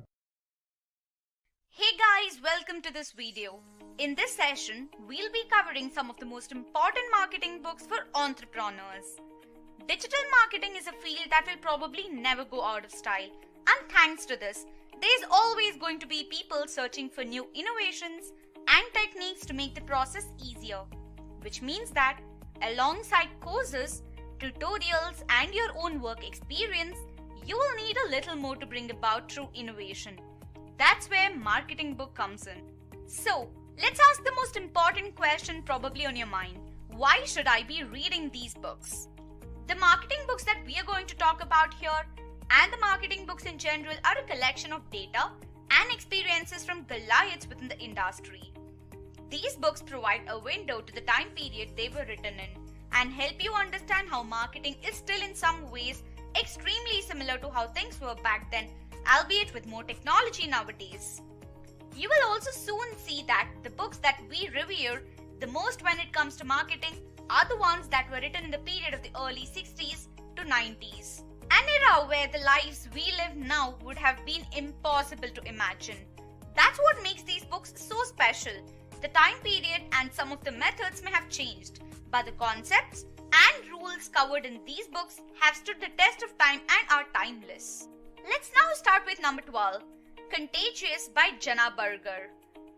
Speaker 20: Hey guys, welcome to this video. In this session, we'll be covering some of the most important marketing books for entrepreneurs. Digital marketing is a field that will probably never go out of style, and thanks to this, there's always going to be people searching for new innovations and techniques to make the process easier, which means that alongside courses, tutorials, and your own work experience, you will need a little more to bring about true innovation. That's where marketing book comes in. So, let's ask the most important question probably on your mind. Why should I be reading these books? The marketing books that we are going to talk about here and the marketing books in general are a collection of data and experiences from Goliaths within the industry. These books provide a window to the time period they were written in and help you understand how marketing is still in some ways extremely similar to how things were back then, albeit with more technology nowadays. You will also soon see that the books that we revere the most when it comes to marketing are the ones that were written in the period of the early 60s to 90s. An era where the lives we live now would have been impossible to imagine. That's what makes these books so special. The time period and some of the methods may have changed, but the concepts and rules covered in these books have stood the test of time and are timeless. Let's now start with number 12, Contagious by Jenna Berger.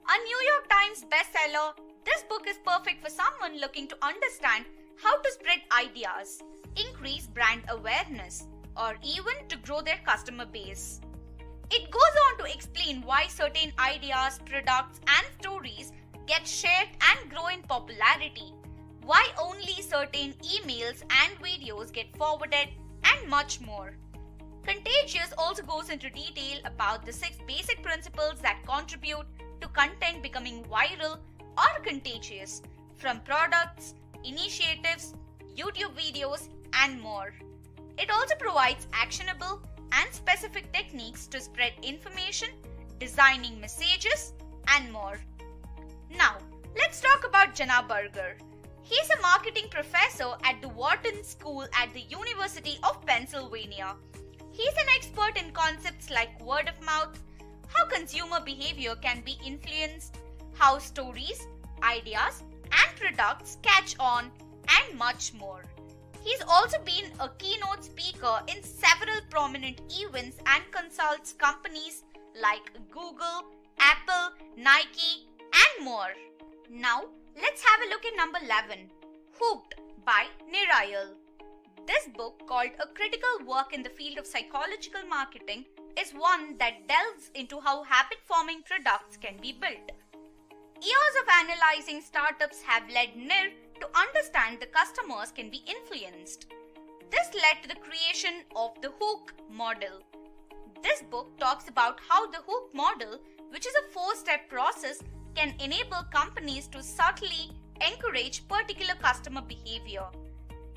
Speaker 20: A New York Times bestseller, this book is perfect for someone looking to understand how to spread ideas, increase brand awareness, or even to grow their customer base. It goes on to explain why certain ideas, products, and stories get shared and grow in popularity, why only certain emails and videos get forwarded, and much more. Contagious also goes into detail about the 6 basic principles that contribute to content becoming viral or contagious, from products, initiatives, YouTube videos, and more. It also provides actionable and specific techniques to spread information, designing messages, and more. Now, let's talk about Jenna Berger. He's a marketing professor at the Wharton School at the University of Pennsylvania. He's an expert in concepts like word of mouth, how consumer behavior can be influenced, how stories, ideas, and products catch on, and much more. He's also been a keynote speaker in several prominent events and consults companies like Google, Apple, Nike, and more. Now, let's have a look at number 11, Hooked by Nirayal. This book, called A Critical Work in the Field of Psychological Marketing, is one that delves into how habit-forming products can be built. Years of analyzing startups have led Nir to understand the customers can be influenced. This led to the creation of the Hook model. This book talks about how the Hook model, which is a 4-step process, can enable companies to subtly encourage particular customer behavior.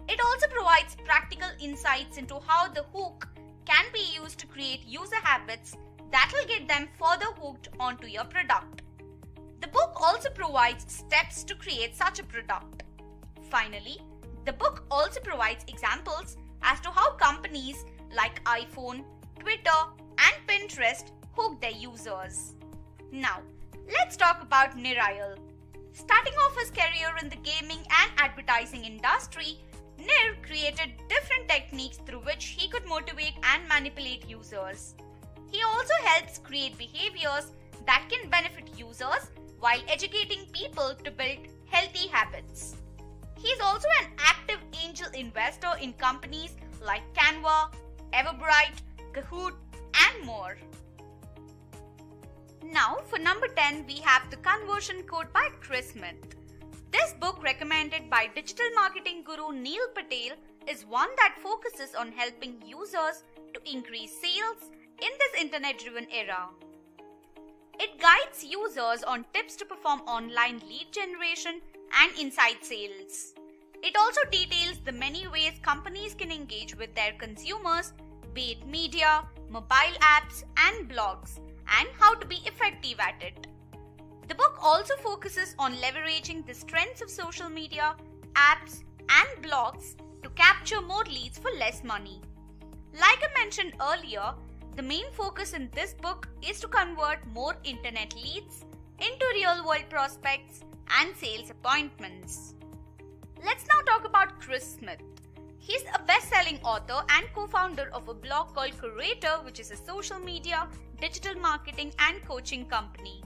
Speaker 20: It also provides practical insights into how the hook can be used to create user habits that will get them further hooked onto your product. The book also provides steps to create such a product. Finally, the book also provides examples as to how companies like iPhone, Twitter, and Pinterest hook their users. Now, let's talk about Nirayal. Starting off his career in the gaming and advertising industry, Nir created different techniques through which he could motivate and manipulate users. He also helps create behaviors that can benefit users while educating people to build healthy habits. He is also an active angel investor in companies like Canva, Everbright, Kahoot, and more. Now, for number 10, we have The Conversion Code by Chris Smith. This book, recommended by digital marketing guru Neil Patel, is one that focuses on helping users to increase sales in this internet-driven era. It guides users on tips to perform online lead generation and inside sales. It also details the many ways companies can engage with their consumers, be it media, mobile apps, and blogs, and how to be effective at it. The book also focuses on leveraging the strengths of social media, apps, and blogs to capture more leads for less money. Like I mentioned earlier, the main focus in this book is to convert more internet leads into real-world prospects and sales appointments. Let's now talk about Chris Smith. He's a best-selling author and co-founder of a blog called Curator, which is a social media, digital marketing, and coaching company.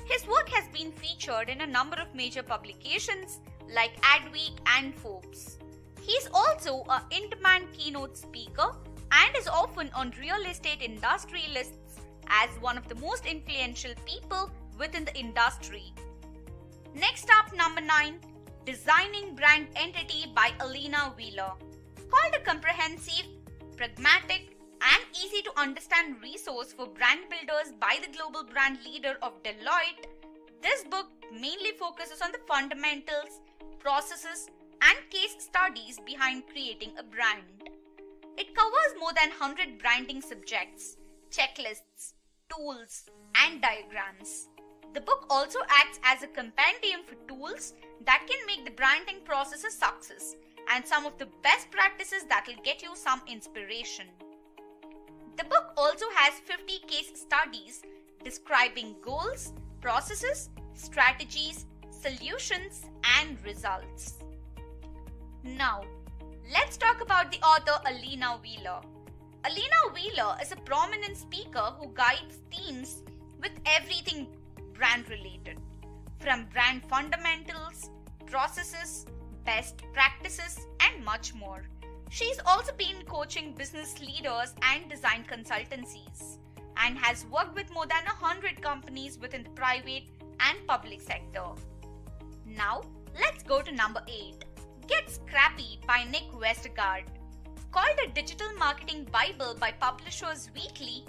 Speaker 20: His work has been featured in a number of major publications like Adweek and Forbes. He's also an in-demand keynote speaker and is often on real estate industry lists as one of the most influential people within the industry. Next up, number 9, Designing Brand Entity by Alina Wheeler. Called a comprehensive, pragmatic, and easy to understand resource for brand builders by the global brand leader of Deloitte, this book mainly focuses on the fundamentals, processes, and case studies behind creating a brand. It covers more than 100 branding subjects, checklists, tools, and diagrams. The book also acts as a compendium for tools that can make the branding process a success and some of the best practices that will get you some inspiration. The book also has 50 case studies describing goals, processes, strategies, solutions, and results. Now, let's talk about the author Alina Wheeler. Alina Wheeler is a prominent speaker who guides teams with everything brand related, from brand fundamentals, processes, best practices, and much more. She's also been coaching business leaders and design consultancies and has worked with more than 100 companies within the private and public sector. Now, let's go to number 8. Get Scrappy by Nick Westergaard. Called a digital marketing bible by Publishers Weekly,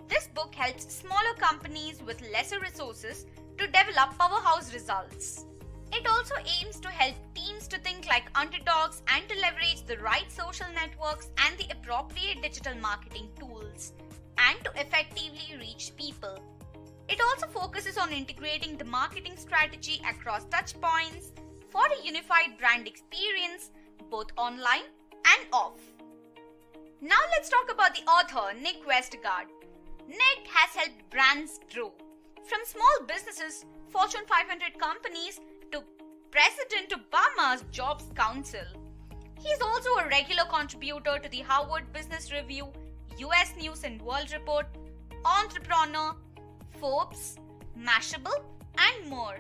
Speaker 20: this book helps smaller companies with lesser resources to develop powerhouse results. It also aims to help teams to think like underdogs and to leverage the right social networks and the appropriate digital marketing tools and to effectively reach people. It also focuses on integrating the marketing strategy across touchpoints for a unified brand experience, both online and off. Now let's talk about the author, Nick Westergaard. Nick has helped brands grow, from small businesses, Fortune 500 companies, to President Obama's Jobs Council. He is also a regular contributor to the Harvard Business Review, US News and World Report, Entrepreneur, Forbes, Mashable, and more.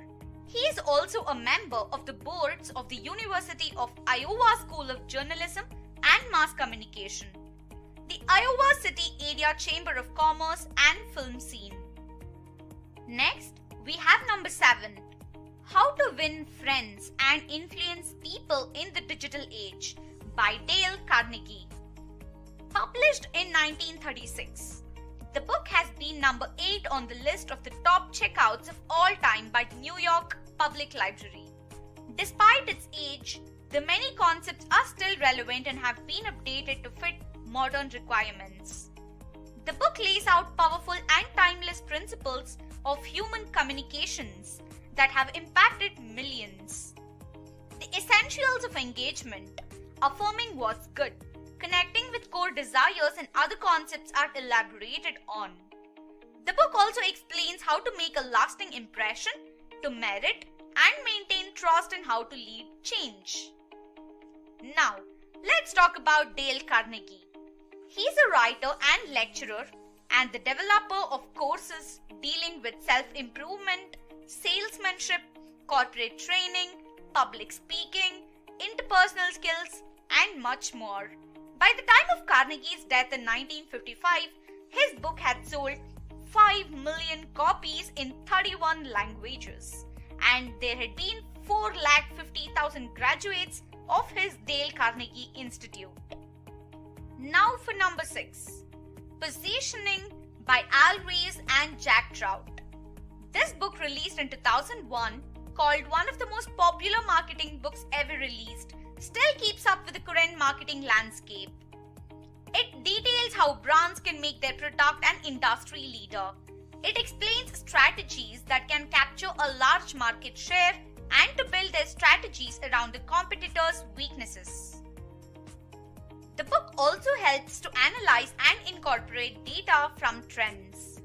Speaker 20: He is also a member of the boards of the University of Iowa School of Journalism and Mass Communication, the Iowa City Area Chamber of Commerce and Film Scene. Next, we have number 7. How to Win Friends and Influence People in the Digital Age by Dale Carnegie. Published in 1936, the book has been number 8 on the list of the top checkouts of all time by the New York Public Library. Despite its age, the many concepts are still relevant and have been updated to fit modern requirements. The book lays out powerful and timeless principles of human communications that have impacted millions. The essentials of engagement, affirming what's good, connecting with core desires and other concepts are elaborated on. The book also explains how to make a lasting impression, to merit and maintain trust, and how to lead change. Now, let's talk about Dale Carnegie. He's a writer and lecturer and the developer of courses dealing with self-improvement, salesmanship, corporate training, public speaking, interpersonal skills, and much more. By the time of Carnegie's death in 1955, his book had sold 5 million copies in 31 languages, and there had been 450,000 graduates of his Dale Carnegie Institute. Now for number 6, Positioning by Al Ries and Jack Trout. This book, released in 2001, called one of the most popular marketing books ever released, still keeps up with the current marketing landscape. It details how brands can make their product an industry leader. It explains strategies that can capture a large market share and to build their strategies around the competitors' weaknesses. The book also helps to analyze and incorporate data from trends.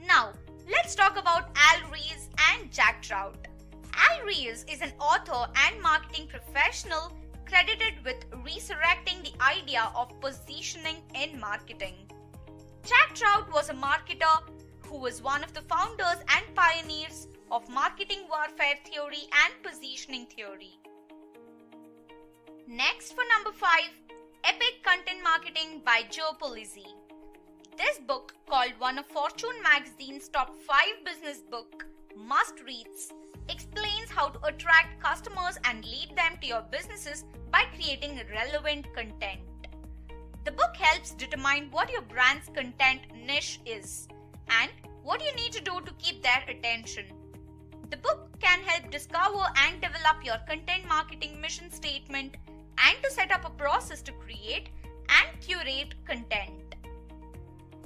Speaker 20: Now, let's talk about Al Ries and Jack Trout. Al Ries is an author and marketing professional credited with resurrecting the idea of positioning in marketing. Jack Trout was a marketer who was one of the founders and pioneers of marketing warfare theory and positioning theory. Next, for number 5, Epic Content Marketing by Joe Pulizzi. This book, called one of Fortune magazine's top 5 business book must-reads, explains how to attract customers and lead them to your businesses by creating relevant content. The book helps determine what your brand's content niche is and what you need to do to keep their attention. The book can help discover and develop your content marketing mission statement and to set up a process to create and curate content.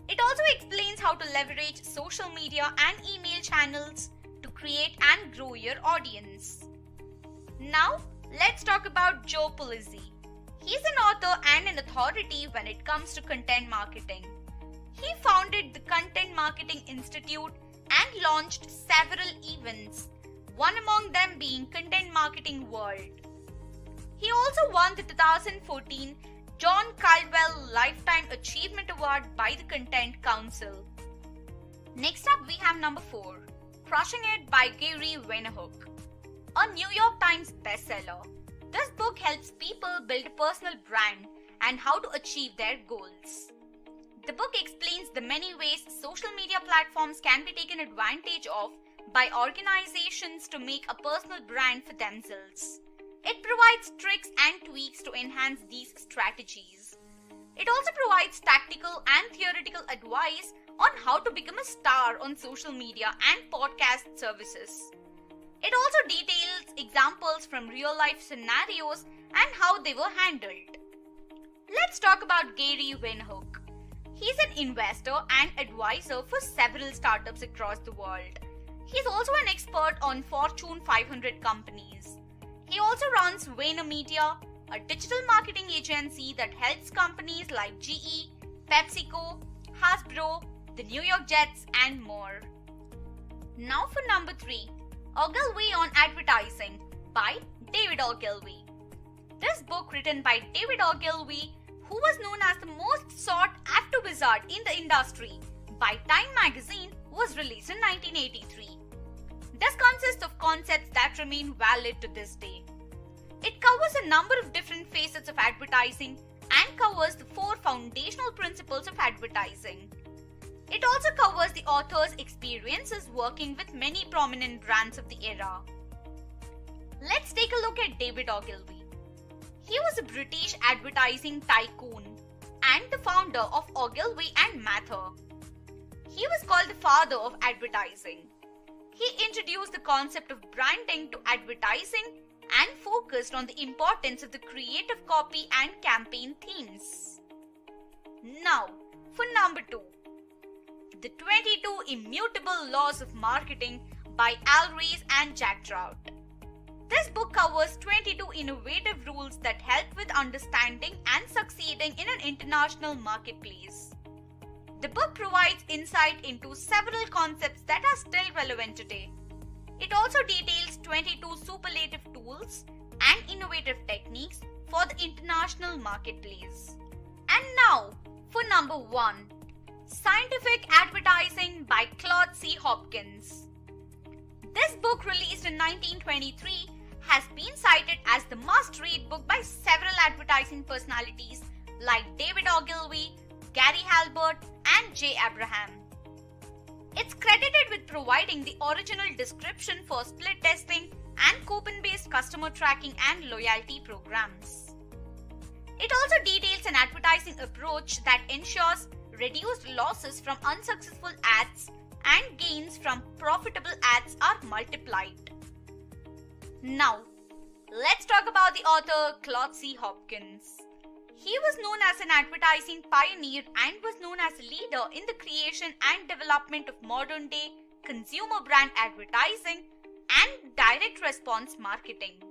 Speaker 20: It also explains how to leverage social media and email channels to create and grow your audience. Now, let's talk about Joe Pulizzi. He's an author and an authority when it comes to content marketing. He founded the Content Marketing Institute and launched several events, one among them being Content Marketing World. He also won the 2014 John Caldwell Lifetime Achievement Award by the Content Council. Next up, we have number 4, Crushing It by Gary Vaynerchuk, a New York Times bestseller. This book helps people build a personal brand and how to achieve their goals. The book explains the many ways social media platforms can be taken advantage of by organizations to make a personal brand for themselves. It provides tricks and tweaks to enhance these strategies. It also provides tactical and theoretical advice on how to become a star on social media and podcast services. It also details examples from real-life scenarios and how they were handled. Let's talk about Gary Vaynerchuk. He's an investor and advisor for several startups across the world. He's also an expert on Fortune 500 companies. He also runs VaynerMedia, a digital marketing agency that helps companies like GE, PepsiCo, Hasbro, the New York Jets, and more. Now for number 3, Ogilvy on Advertising by David Ogilvy. This book, written by David Ogilvy, who was known as the most sought-after wizard in the industry by Time magazine, was released in 1983. This consists of concepts that remain valid to this day. It covers a number of different facets of advertising and covers the 4 foundational principles of advertising. It also covers the author's experiences working with many prominent brands of the era. Let's take a look at David Ogilvy. He was a British advertising tycoon and the founder of Ogilvy and Mather. He was called the father of advertising. He introduced the concept of branding to advertising and focused on the importance of the creative copy and campaign themes. Now, for number 2, The 22 Immutable Laws of Marketing by Al Ries and Jack Trout. This book covers 22 innovative rules that help with understanding and succeeding in an international marketplace. The book provides insight into several concepts that are still relevant today. It also details 22 superlative tools and innovative techniques for the international marketplace. And now, for number 1, Scientific Advertising by Claude C. Hopkins. This book, released in 1923, has been cited as the must-read book by several advertising personalities like David Ogilvy, Gary Halbert, and Jay Abraham. It's credited with providing the original description for split testing and coupon-based customer tracking and loyalty programs. It also details an advertising approach that ensures reduced losses from unsuccessful ads and gains from profitable ads are multiplied. Now, let's talk about the author Claude C. Hopkins. He was known as an advertising pioneer and was known as a leader in the creation and development of modern-day consumer brand advertising and direct response marketing.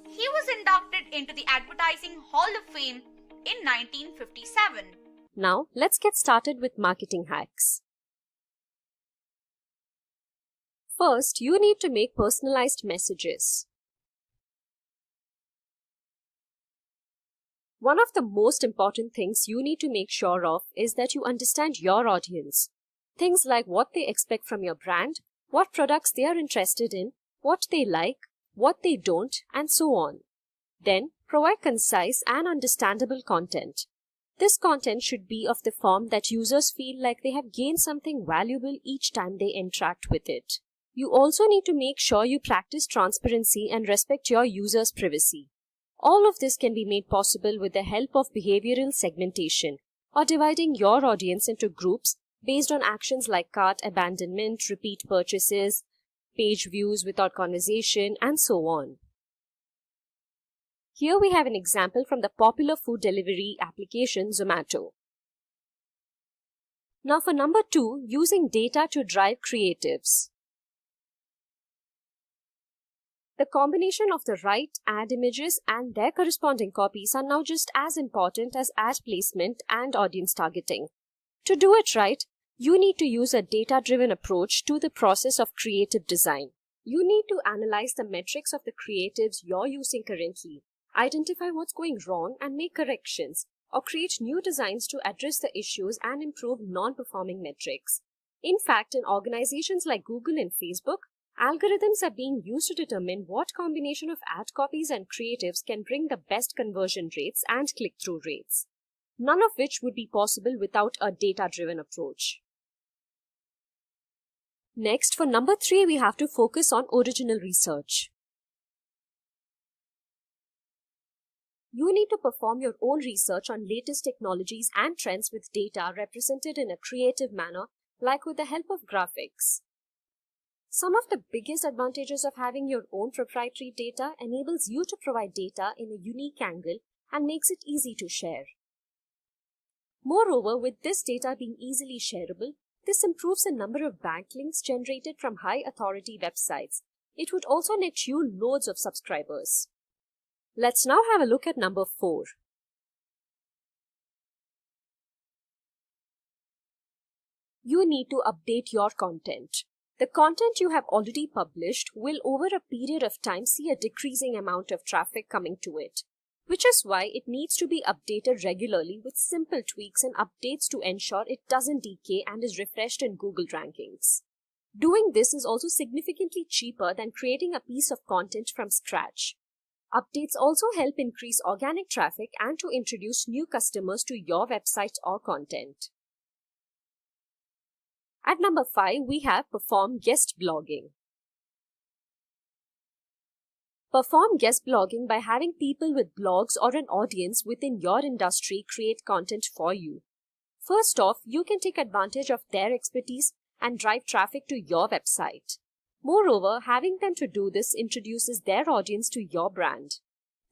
Speaker 20: He was inducted into the Advertising Hall of Fame in 1957.
Speaker 1: Now, let's get started with marketing hacks. First, you need to make personalized messages. One of the most important things you need to make sure of is that you understand your audience. Things like what they expect from your brand, what products they are interested in, what they like, what they don't, and so on. Then, provide concise and understandable content. This content should be of the form that users feel like they have gained something valuable each time they interact with it. You also need to make sure you practice transparency and respect your users' privacy. All of this can be made possible with the help of behavioral segmentation, or dividing your audience into groups based on actions like cart abandonment, repeat purchases, page views without conversation, and so on. Here we have an example from the popular food delivery application Zomato. Now for number 2, using data to drive creatives. The combination of the right ad images and their corresponding copies are now just as important as ad placement and audience targeting. To do it right, you need to use a data-driven approach to the process of creative design. You need to analyze the metrics of the creatives you're using currently, identify what's going wrong and make corrections, or create new designs to address the issues and improve non-performing metrics. In fact, in organizations like Google and Facebook, algorithms are being used to determine what combination of ad copies and creatives can bring the best conversion rates and click-through rates, none of which would be possible without a data-driven approach. Next, for number 3, we have to focus on original research. You need to perform your own research on latest technologies and trends with data represented in a creative manner, like with the help of graphics. Some of the biggest advantages of having your own proprietary data enables you to provide data in a unique angle and makes it easy to share. Moreover, with this data being easily shareable, this improves the number of backlinks generated from high-authority websites. It would also net you loads of subscribers. Let's now have a look at number 4. You need to update your content. The content you have already published will over a period of time see a decreasing amount of traffic coming to it, which is why it needs to be updated regularly with simple tweaks and updates to ensure it doesn't decay and is refreshed in Google rankings. Doing this is also significantly cheaper than creating a piece of content from scratch. Updates also help increase organic traffic and to introduce new customers to your website or content. At number 5, we have Perform Guest Blogging. Perform guest blogging by having people with blogs or an audience within your industry create content for you. First off, you can take advantage of their expertise and drive traffic to your website. Moreover, having them to do this introduces their audience to your brand.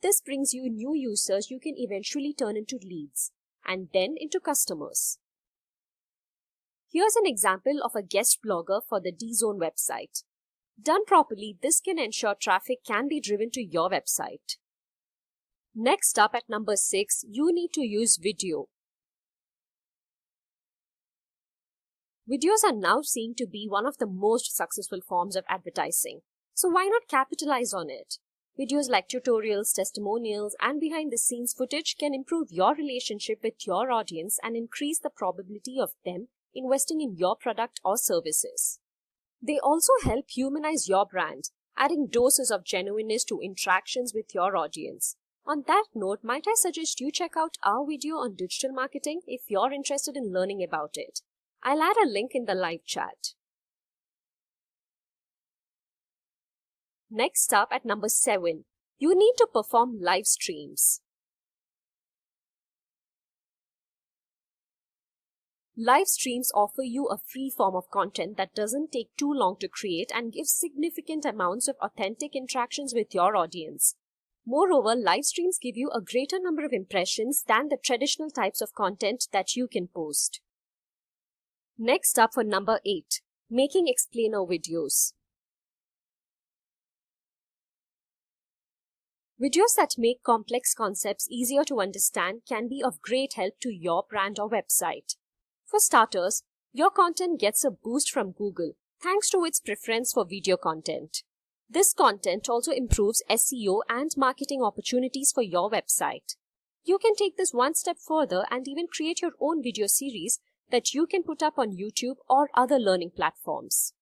Speaker 1: This brings you new users you can eventually turn into leads and then into customers. Here's an example of a guest blogger for the D-Zone website. Done properly, this can ensure traffic can be driven to your website. Next up at number 6, you need to use video. Videos are now seen to be one of the most successful forms of advertising. So why not capitalize on it? Videos like tutorials, testimonials, and behind-the-scenes footage can improve your relationship with your audience and increase the probability of them investing in your product or services. They also help humanize your brand, adding doses of genuineness to interactions with your audience. On that note, might I suggest you check out our video on digital marketing if you're interested in learning about it. I'll add a link in the live chat. Next up at number 7, you need to perform live streams. Live streams offer you a free form of content that doesn't take too long to create and gives significant amounts of authentic interactions with your audience. Moreover, live streams give you a greater number of impressions than the traditional types of content that you can post. Next up for number 8, making explainer videos. Videos that make complex concepts easier to understand can be of great help to your brand or website. For starters, your content gets a boost from Google thanks to its preference for video content. This content also improves SEO and marketing opportunities for your website. You can take this one step further and even create your own video series that you can put up on YouTube or other learning platforms.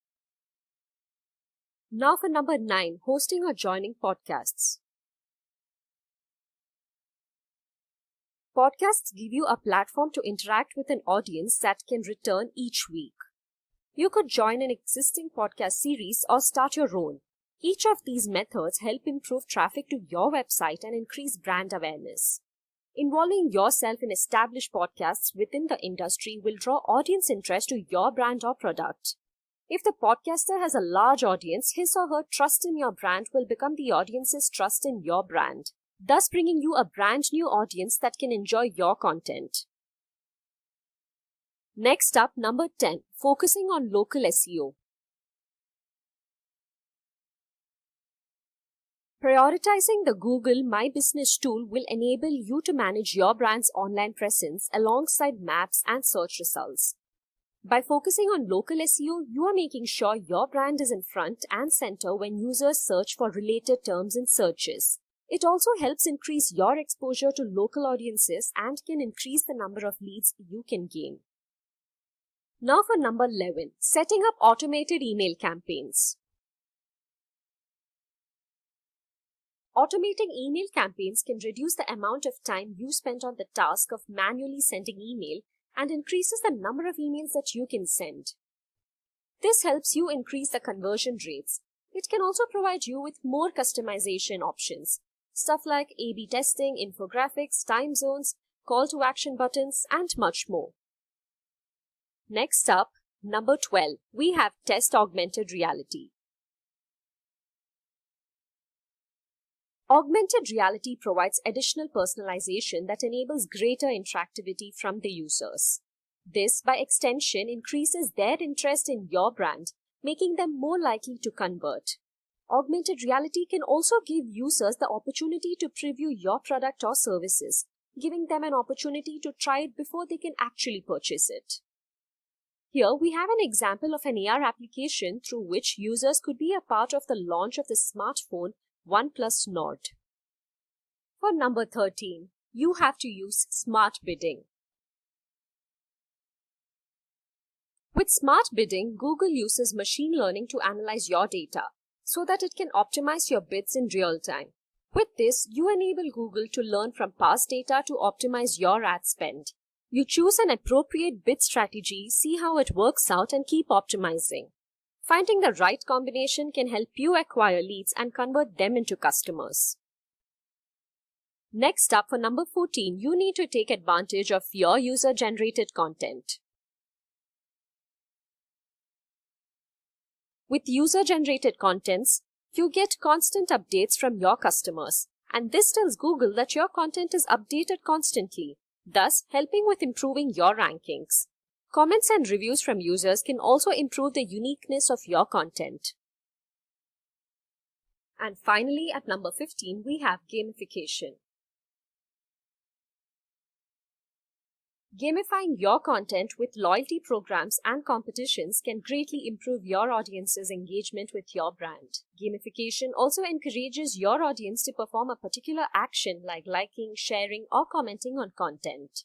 Speaker 1: Now for number 9, hosting or joining podcasts. Podcasts give you a platform to interact with an audience that can return each week. You could join an existing podcast series or start your own. Each of these methods help improve traffic to your website and increase brand awareness. Involving yourself in established podcasts within the industry will draw audience interest to your brand or product. If the podcaster has a large audience, his or her trust in your brand will become the audience's trust in your brand. thus bringing you a brand new audience that can enjoy your content. Next up, number 10, focusing on local SEO. Prioritizing the Google My Business tool will enable you to manage your brand's online presence alongside maps and search results. By focusing on local SEO, you are making sure your brand is in front and center when users search for related terms in searches. It also helps increase your exposure to local audiences and can increase the number of leads you can gain. Now for number 11, setting up automated email campaigns. Automating email campaigns can reduce the amount of time you spend on the task of manually sending email and increases the number of emails that you can send. This helps you increase the conversion rates. It can also provide you with more customization options, stuff like A/B testing, infographics, time zones, call to action buttons, and much more. Next up, number 12, we have test augmented reality. Augmented reality provides additional personalization that enables greater interactivity from the users. This, by extension, increases their interest in your brand, making them more likely to convert. Augmented reality can also give users the opportunity to preview your product or services, giving them an opportunity to try it before they can actually purchase it. Here we have an example of an AR application through which users could be a part of the launch of the smartphone OnePlus Nord. For number 13, you have to use smart bidding. With smart bidding, Google uses machine learning to analyze your data so that it can optimize your bids in real time. With this, you enable Google to learn from past data to optimize your ad spend. You choose an appropriate bid strategy, see how it works out, and keep optimizing. Finding the right combination can help you acquire leads and convert them into customers. Next up, for number 14, you need to take advantage of your user-generated content. With user-generated contents, you get constant updates from your customers, and this tells Google that your content is updated constantly, thus helping with improving your rankings. Comments and reviews from users can also improve the uniqueness of your content. And finally, at number 15, we have gamification. Gamifying your content with loyalty programs and competitions can greatly improve your audience's engagement with your brand. Gamification also encourages your audience to perform a particular action like liking, sharing, or commenting on content.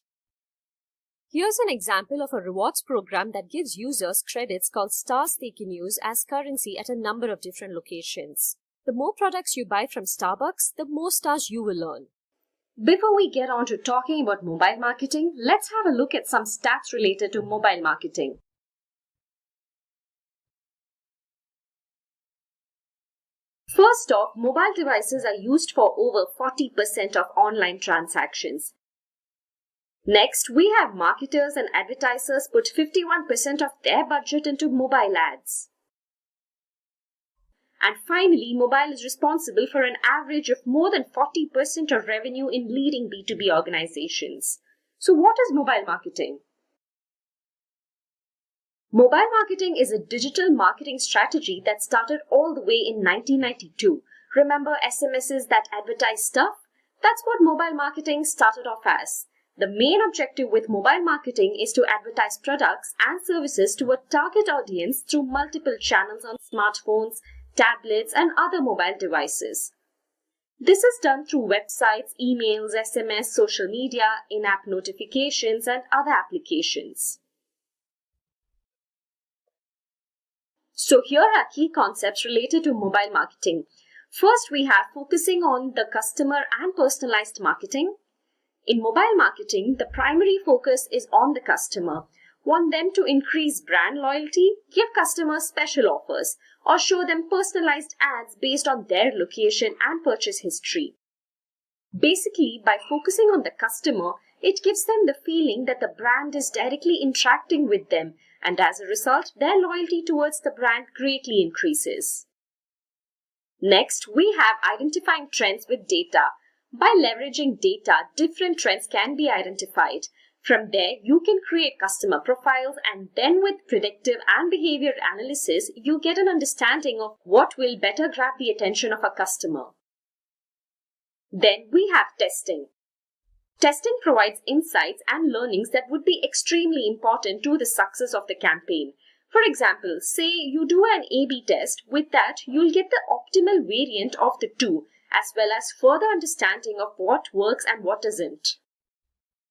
Speaker 1: Here's an example of a rewards program that gives users credits called stars they can use as currency at a number of different locations. The more products you buy from Starbucks, the more stars you will earn. Before we get on to talking about mobile marketing, let's have a look at some stats related to mobile marketing. First off, mobile devices are used for over 40% of online transactions. Next, we have marketers and advertisers put 51% of their budget into mobile ads. And finally, mobile is responsible for an average of more than 40% of revenue in leading B2B organizations. So what is mobile marketing? Mobile marketing is a digital marketing strategy that started all the way in 1992. Remember SMSs that advertise stuff? That's what mobile marketing started off as. The main objective with mobile marketing is to advertise products and services to a target audience through multiple channels on smartphones, tablets, and other mobile devices. This is done through websites, emails, SMS, social media, in-app notifications, and other applications. So here are key concepts related to mobile marketing. First, we have focusing on the customer and personalized marketing. In mobile marketing, the primary focus is on the customer. Want them to increase brand loyalty? Give customers special offers or show them personalized ads based on their location and purchase history. Basically, by focusing on the customer, it gives them the feeling that the brand is directly interacting with them, and as a result, their loyalty towards the brand greatly increases. Next, we have identifying trends with data. By leveraging data, different trends can be identified. From there, you can create customer profiles, and then with predictive and behavior analysis, you get an understanding of what will better grab the attention of a customer. Then we have testing. Testing provides insights and learnings that would be extremely important to the success of the campaign. For example, say you do an A/B test. With that, you'll get the optimal variant of the two, as well as further understanding of what works and what doesn't.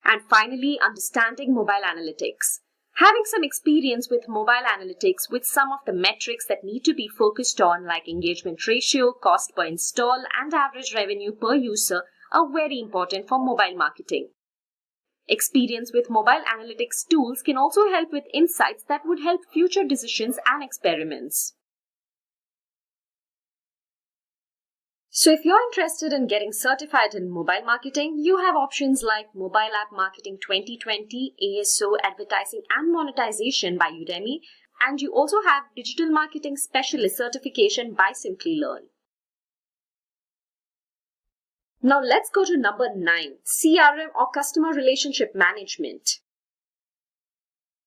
Speaker 1: And finally, understanding mobile analytics. Having some experience with mobile analytics with some of the metrics that need to be focused on, like engagement ratio, cost per install, and average revenue per user, are very important for mobile marketing. Experience with mobile analytics tools can also help with insights that would help future decisions and experiments. So if you're interested in getting certified in mobile marketing, you have options like Mobile App Marketing 2020, ASO, Advertising and Monetization by Udemy, and you also have Digital Marketing Specialist certification by Simplilearn. Now let's go to number 9, CRM or Customer Relationship Management.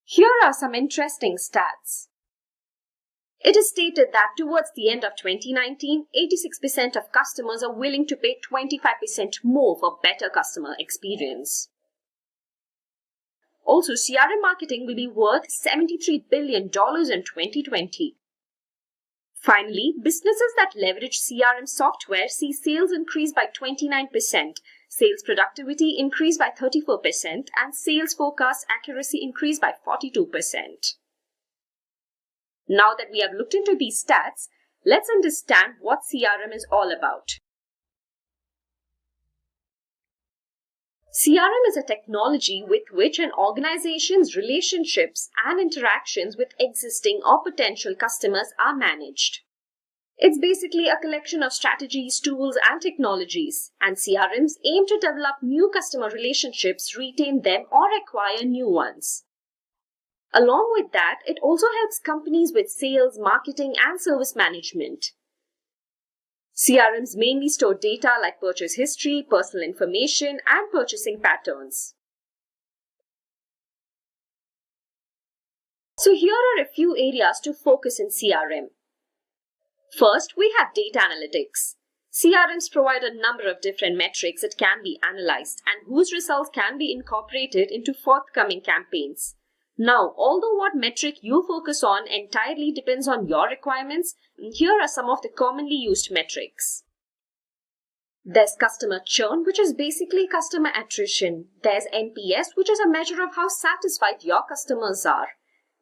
Speaker 1: Here are some interesting stats. It is stated that towards the end of 2019, 86% of customers are willing to pay 25% more for better customer experience. Also, CRM marketing will be worth $73 billion in 2020. Finally, businesses that leverage CRM software see sales increase by 29%, sales productivity increase by 34%, and sales forecast accuracy increase by 42%. Now that we have looked into these stats, let's understand what CRM is all about. CRM is a technology with which an organization's relationships and interactions with existing or potential customers are managed. It's basically a collection of strategies, tools, and technologies, and CRMs aim to develop new customer relationships, retain them, or acquire new ones. Along with that, it also helps companies with sales, marketing, and service management. CRMs mainly store data like purchase history, personal information, and purchasing patterns. So here are a few areas to focus in CRM. First, we have data analytics. CRMs provide a number of different metrics that can be analyzed and whose results can be incorporated into forthcoming campaigns. Now, although what metric you focus on entirely depends on your requirements, here are some of the commonly used metrics. There's customer churn, which is basically customer attrition. There's NPS, which is a measure of how satisfied your customers are.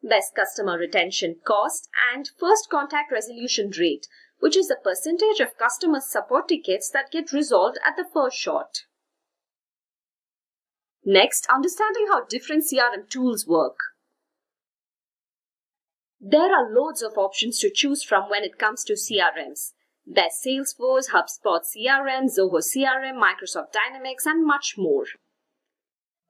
Speaker 1: There's customer retention cost and first contact resolution rate, which is the percentage of customer support tickets that get resolved at the first shot. Next, understanding how different CRM tools work. There are loads of options to choose from when it comes to CRMs. There's Salesforce, HubSpot CRM, Zoho CRM, Microsoft Dynamics, and much more.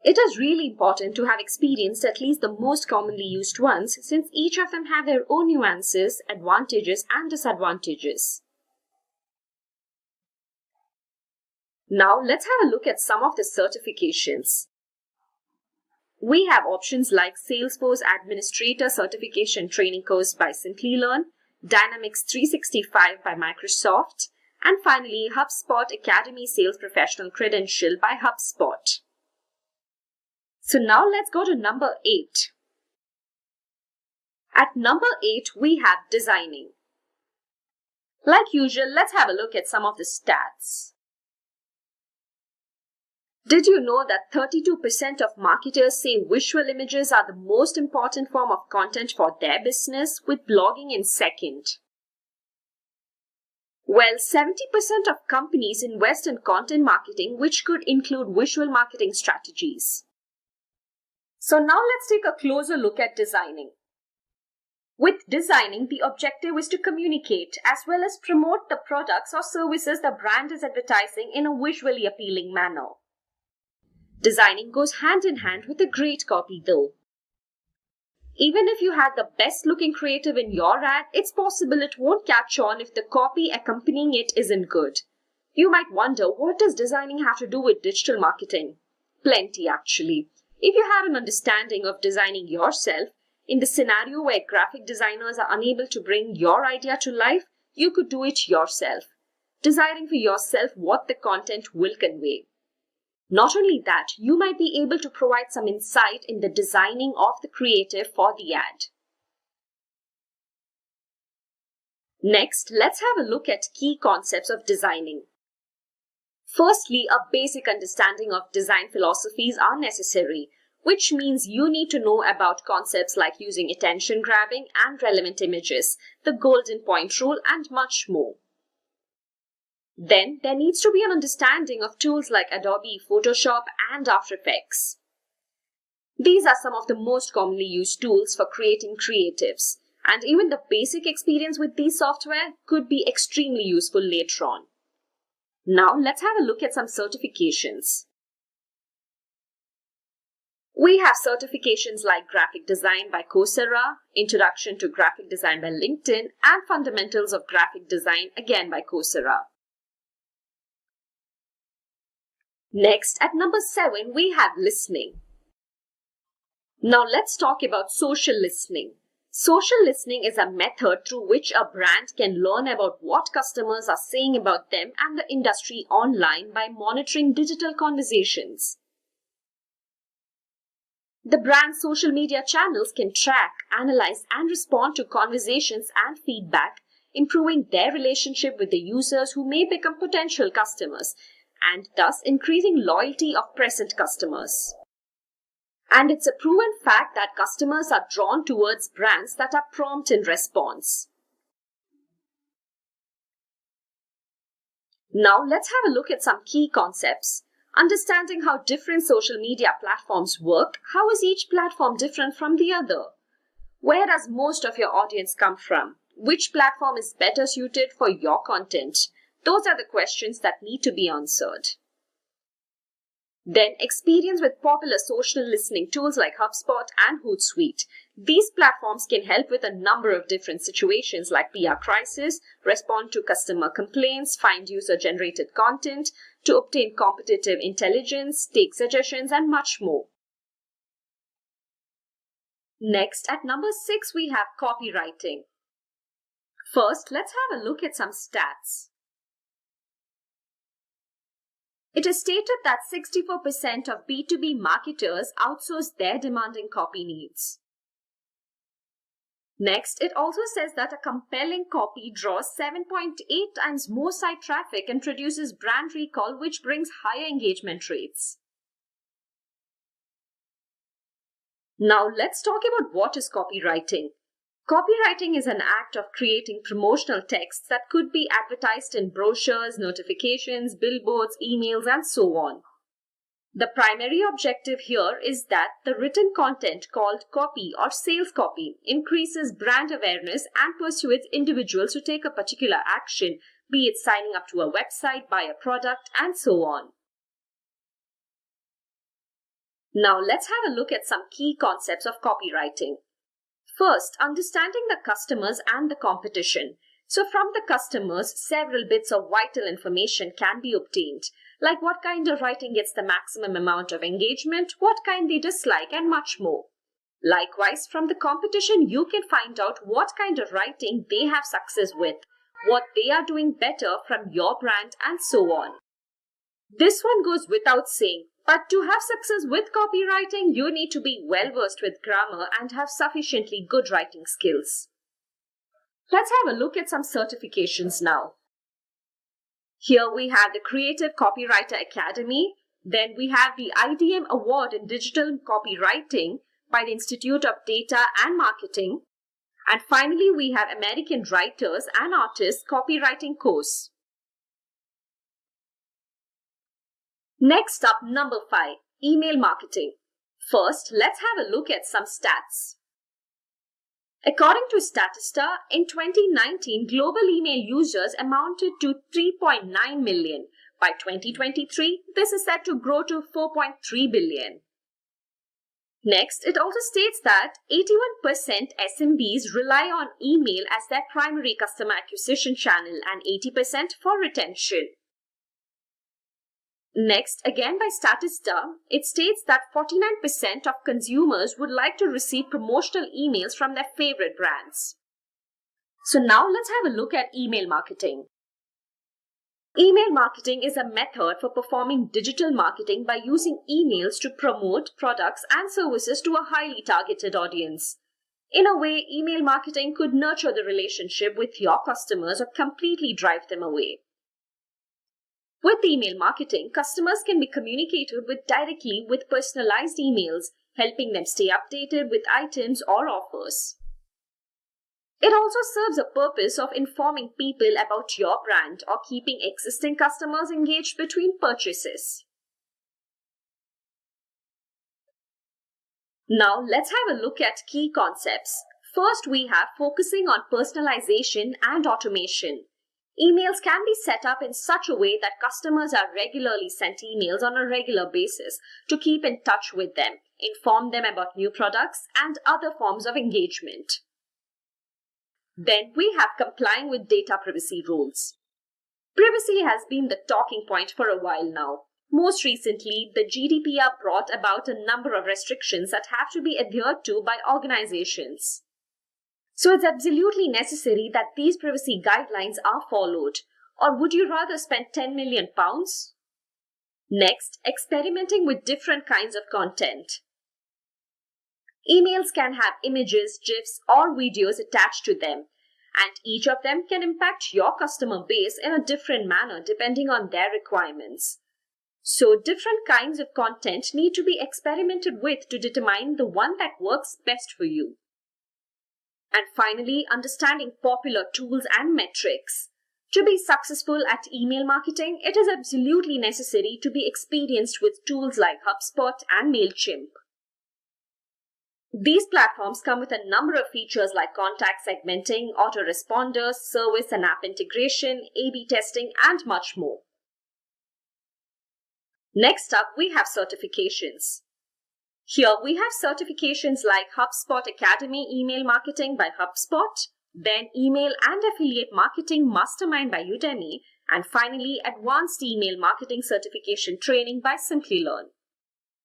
Speaker 1: It is really important to have experienced at least the most commonly used ones, since each of them have their own nuances, advantages, and disadvantages. Now let's have a look at some of the certifications. We have options like Salesforce Administrator Certification Training Course by Simplilearn, Dynamics 365 by Microsoft, and finally HubSpot Academy Sales Professional Credential by HubSpot. So now let's go to number 8. At number 8, we have designing. Like usual, let's have a look at some of the stats. Did you know that 32% of marketers say visual images are the most important form of content for their business, with blogging in second? Well, 70% of companies invest in content marketing, which could include visual marketing strategies. So now let's take a closer look at designing. With designing, the objective is to communicate as well as promote the products or services the brand is advertising in a visually appealing manner. Designing goes hand in hand with a great copy though. Even if you had the best looking creative in your ad, it's possible it won't catch on if the copy accompanying it isn't good. You might wonder, what does designing have to do with digital marketing? Plenty, actually. If you have an understanding of designing yourself, in the scenario where graphic designers are unable to bring your idea to life, you could do it yourself, deciding for yourself what the content will convey. Not only that, you might be able to provide some insight in the designing of the creative for the ad. Next, let's have a look at key concepts of designing. Firstly, a basic understanding of design philosophies are necessary, which means you need to know about concepts like using attention grabbing and relevant images, the golden point rule, and much more. Then, there needs to be an understanding of tools like Adobe Photoshop and After Effects. These are some of the most commonly used tools for creating creatives, and even the basic experience with these software could be extremely useful later on. Now, let's have a look at some certifications. We have certifications like Graphic Design by Coursera, Introduction to Graphic Design by LinkedIn, and Fundamentals of Graphic Design again by Coursera. Next, at number 7, we have listening. Now let's talk about social listening. Social listening is a method through which a brand can learn about what customers are saying about them and the industry online by monitoring digital conversations. The brand's social media channels can track, analyze, and respond to conversations and feedback, improving their relationship with the users who may become potential customers, and thus increasing loyalty of present customers. And it's a proven fact that customers are drawn towards brands that are prompt in response. Now let's have a look at some key concepts. Understanding how different social media platforms work. How is each platform different from the other? Where does most of your audience come from? Which platform is better suited for your content? Those are the questions that need to be answered. Then, experience with popular social listening tools like HubSpot and Hootsuite. These platforms can help with a number of different situations like PR crisis, respond to customer complaints, find user-generated content, to obtain competitive intelligence, take suggestions, and much more. Next, at number 6, we have copywriting. First, let's have a look at some stats. It is stated that 64% of B2B marketers outsource their demanding copy needs. Next, it also says that a compelling copy draws 7.8 times more site traffic and produces brand recall, which brings higher engagement rates. Now, let's talk about what is copywriting. Copywriting is an act of creating promotional texts that could be advertised in brochures, notifications, billboards, emails, and so on. The primary objective here is that the written content called copy or sales copy increases brand awareness and persuades individuals to take a particular action, be it signing up to a website, buy a product, and so on. Now let's have a look at some key concepts of copywriting. First, understanding the customers and the competition. So from the customers, several bits of vital information can be obtained, like what kind of writing gets the maximum amount of engagement, what kind they dislike, and much more. Likewise, from the competition, you can find out what kind of writing they have success with, what they are doing better from your brand, and so on. This one goes without saying, but to have success with copywriting, you need to be well versed with grammar and have sufficiently good writing skills. Let's have a look at some certifications now. Here we have the Creative Copywriter Academy. Then we have the IDM Award in Digital Copywriting by the Institute of Data and Marketing. And finally, we have American Writers and Artists Copywriting course. Next up, number 5, email marketing. First, let's have a look at some stats. According to Statista, in 2019, global email users amounted to 3.9 million. By 2023, this is set to grow to 4.3 billion. Next, it also states that 81% SMBs rely on email as their primary customer acquisition channel and 80% for retention. Next, again by Statista, it states that 49% of consumers would like to receive promotional emails from their favorite brands. So now let's have a look at email marketing. Email marketing is a method for performing digital marketing by using emails to promote products and services to a highly targeted audience. In a way, email marketing could nurture the relationship with your customers or completely drive them away. With email marketing, customers can be communicated with directly with personalized emails, helping them stay updated with items or offers. It also serves a purpose of informing people about your brand or keeping existing customers engaged between purchases. Now let's have a look at key concepts. First, we have focusing on personalization and automation. Emails can be set up in such a way that customers are regularly sent emails on a regular basis to keep in touch with them, inform them about new products, and other forms of engagement. Then we have complying with data privacy rules. Privacy has been the talking point for a while now. Most recently, the GDPR brought about a number of restrictions that have to be adhered to by organizations. So it's absolutely necessary that these privacy guidelines are followed. Or would you rather spend £10 million? Next, experimenting with different kinds of content. Emails can have images, GIFs, or videos attached to them, and each of them can impact your customer base in a different manner depending on their requirements. So different kinds of content need to be experimented with to determine the one that works best for you. And finally, understanding popular tools and metrics. To be successful at email marketing, it is absolutely necessary to be experienced with tools like HubSpot and MailChimp. These platforms come with a number of features like contact segmenting, autoresponders, service and app integration, A/B testing, and much more. Next up, we have certifications. Here we have certifications like HubSpot Academy Email Marketing by HubSpot, then Email and Affiliate Marketing Mastermind by Udemy, and finally Advanced Email Marketing Certification Training by Simplilearn.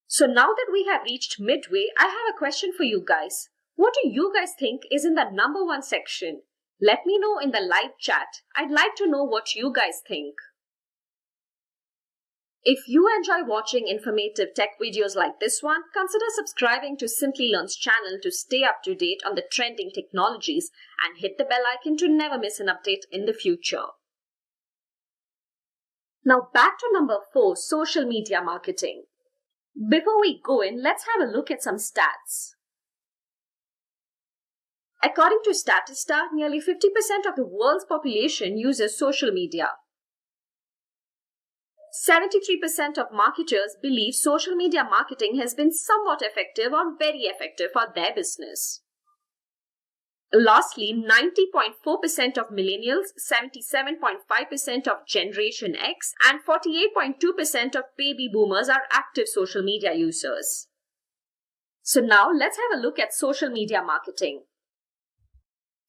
Speaker 1: So now that we have reached midway, I have a question for you guys. What do you guys think is in the number 1 section? Let me know in the live chat. I'd like to know what you guys think. If you enjoy watching informative tech videos like this one, consider subscribing to Simplilearn's channel to stay up to date on the trending technologies and hit the bell icon to never miss an update in the future. Now back to number 4, social media marketing. Before we go in, let's have a look at some stats. According to Statista, nearly 50% of the world's population uses social media. 73% of marketers believe social media marketing has been somewhat effective or very effective for their business. Lastly, 90.4% of millennials, 77.5% of Generation X, and 48.2% of baby boomers are active social media users. So now let's have a look at social media marketing.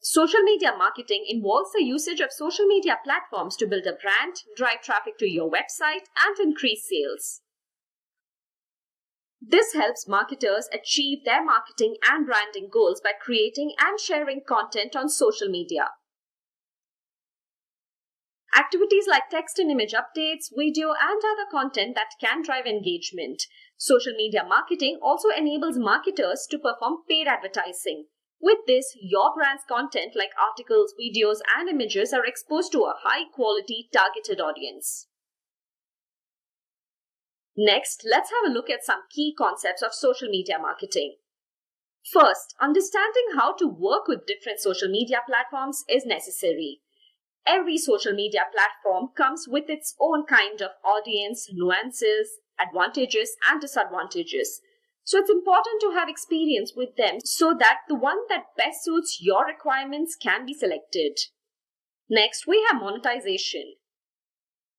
Speaker 1: Social media marketing involves the usage of social media platforms to build a brand, drive traffic to your website, and increase sales. This helps marketers achieve their marketing and branding goals by creating and sharing content on social media. Activities like text and image updates, video, and other content that can drive engagement. Social media marketing also enables marketers to perform paid advertising. With this, your brand's content like articles, videos, and images are exposed to a high-quality targeted audience. Next, let's have a look at some key concepts of social media marketing. First, understanding how to work with different social media platforms is necessary. Every social media platform comes with its own kind of audience, nuances, advantages, and disadvantages. So it's important to have experience with them so that the one that best suits your requirements can be selected. Next, we have monetization.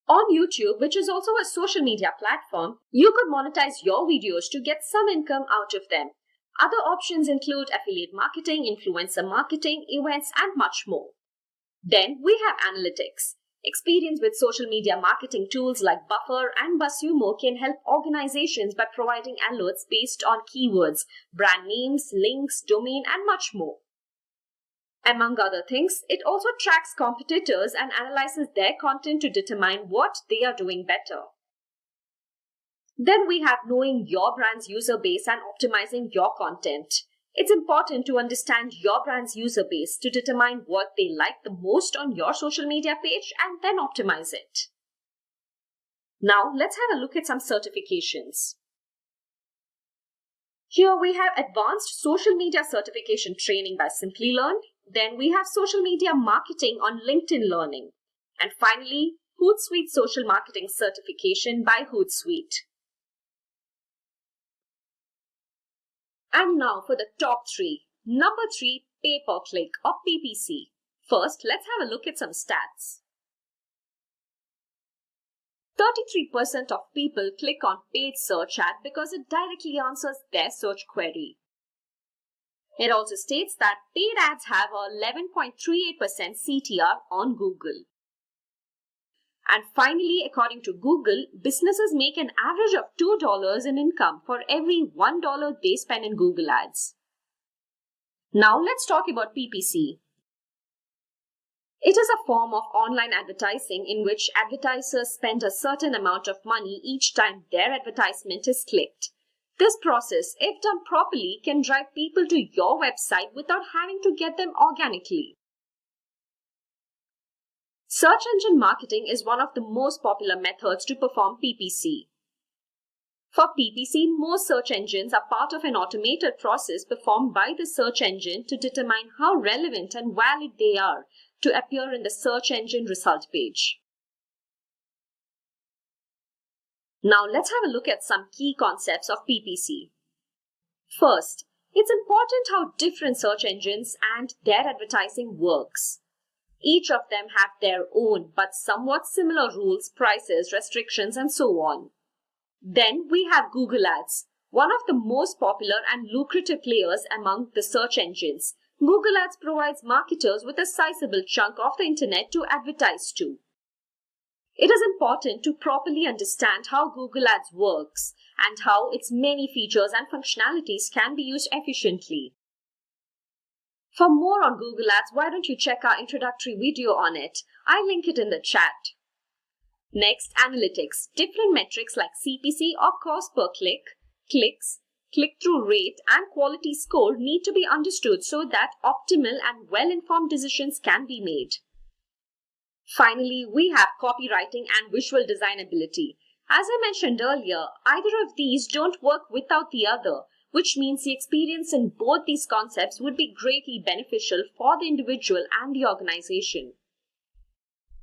Speaker 1: On YouTube, which is also a social media platform, you could monetize your videos to get some income out of them. Other options include affiliate marketing, influencer marketing, events, and much more. Then we have analytics. Experience with social media marketing tools like Buffer and BuzzSumo can help organizations by providing alerts based on keywords, brand names, links, domain, and much more. Among other things, it also tracks competitors and analyzes their content to determine what they are doing better. Then we have knowing your brand's user base and optimizing your content. It's important to understand your brand's user base to determine what they like the most on your social media page and then optimize it. Now, let's have a look at some certifications. Here we have Advanced Social Media Certification Training by Simplilearn. Then we have Social Media Marketing on LinkedIn Learning. And finally, Hootsuite Social Marketing Certification by Hootsuite. And now for the top 3. Number 3, pay-per-click or PPC. First, let's have a look at some stats. 33% of people click on paid search ad because it directly answers their search query. It also states that paid ads have a 11.38% CTR on Google. And finally, according to Google, businesses make an average of $2 in income for every $1 they spend in Google Ads. Now let's talk about PPC. It is a form of online advertising in which advertisers spend a certain amount of money each time their advertisement is clicked. This process, if done properly, can drive people to your website without having to get them organically. Search engine marketing is one of the most popular methods to perform PPC. For PPC, most search engines are part of an automated process performed by the search engine to determine how relevant and valid they are to appear in the search engine result page. Now let's have a look at some key concepts of PPC. First, it's important how different search engines and their advertising works. Each of them have their own but somewhat similar rules, prices, restrictions, and so on. Then we have Google Ads, one of the most popular and lucrative players among the search engines. Google Ads provides marketers with a sizable chunk of the internet to advertise to. It is important to properly understand how Google Ads works and how its many features and functionalities can be used efficiently. For more on Google Ads, why don't you check our introductory video on it? I'll link it in the chat. Next, analytics. Different metrics like CPC or cost per click, clicks, click-through rate, and quality score need to be understood so that optimal and well-informed decisions can be made. Finally, we have copywriting and visual design ability. As I mentioned earlier, either of these don't work without the other, which means the experience in both these concepts would be greatly beneficial for the individual and the organization.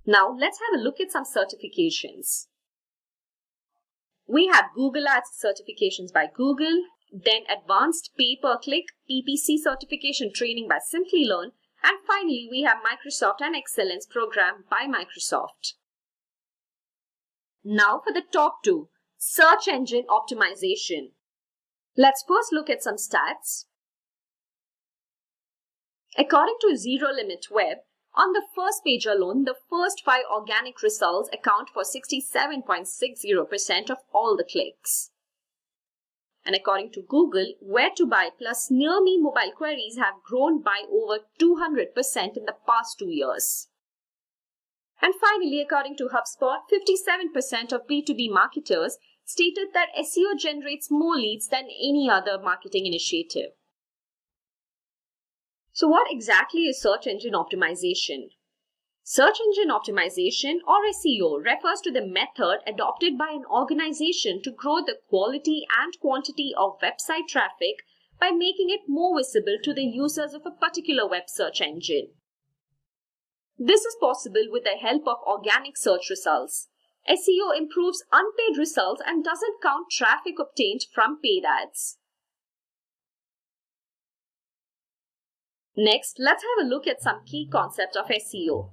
Speaker 1: Now, let's have a look at some certifications. We have Google Ads certifications by Google, then Advanced Pay-per-Click PPC certification training by Simplilearn, and finally, we have Microsoft and Excellence program by Microsoft. Now for the top 2, search engine optimization. Let's first look at some stats. According to Zero Limit Web, on the first page alone, the first 5 organic results account for 67.60% of all the clicks. And according to Google, where to buy plus near me mobile queries have grown by over 200% in the past 2 years. And finally, according to HubSpot, 57% of B2B marketers stated that SEO generates more leads than any other marketing initiative. So what exactly is search engine optimization? Search engine optimization, or SEO, refers to the method adopted by an organization to grow the quality and quantity of website traffic by making it more visible to the users of a particular web search engine. This is possible with the help of organic search results. SEO improves unpaid results and doesn't count traffic obtained from paid ads. Next, let's have a look at some key concepts of SEO.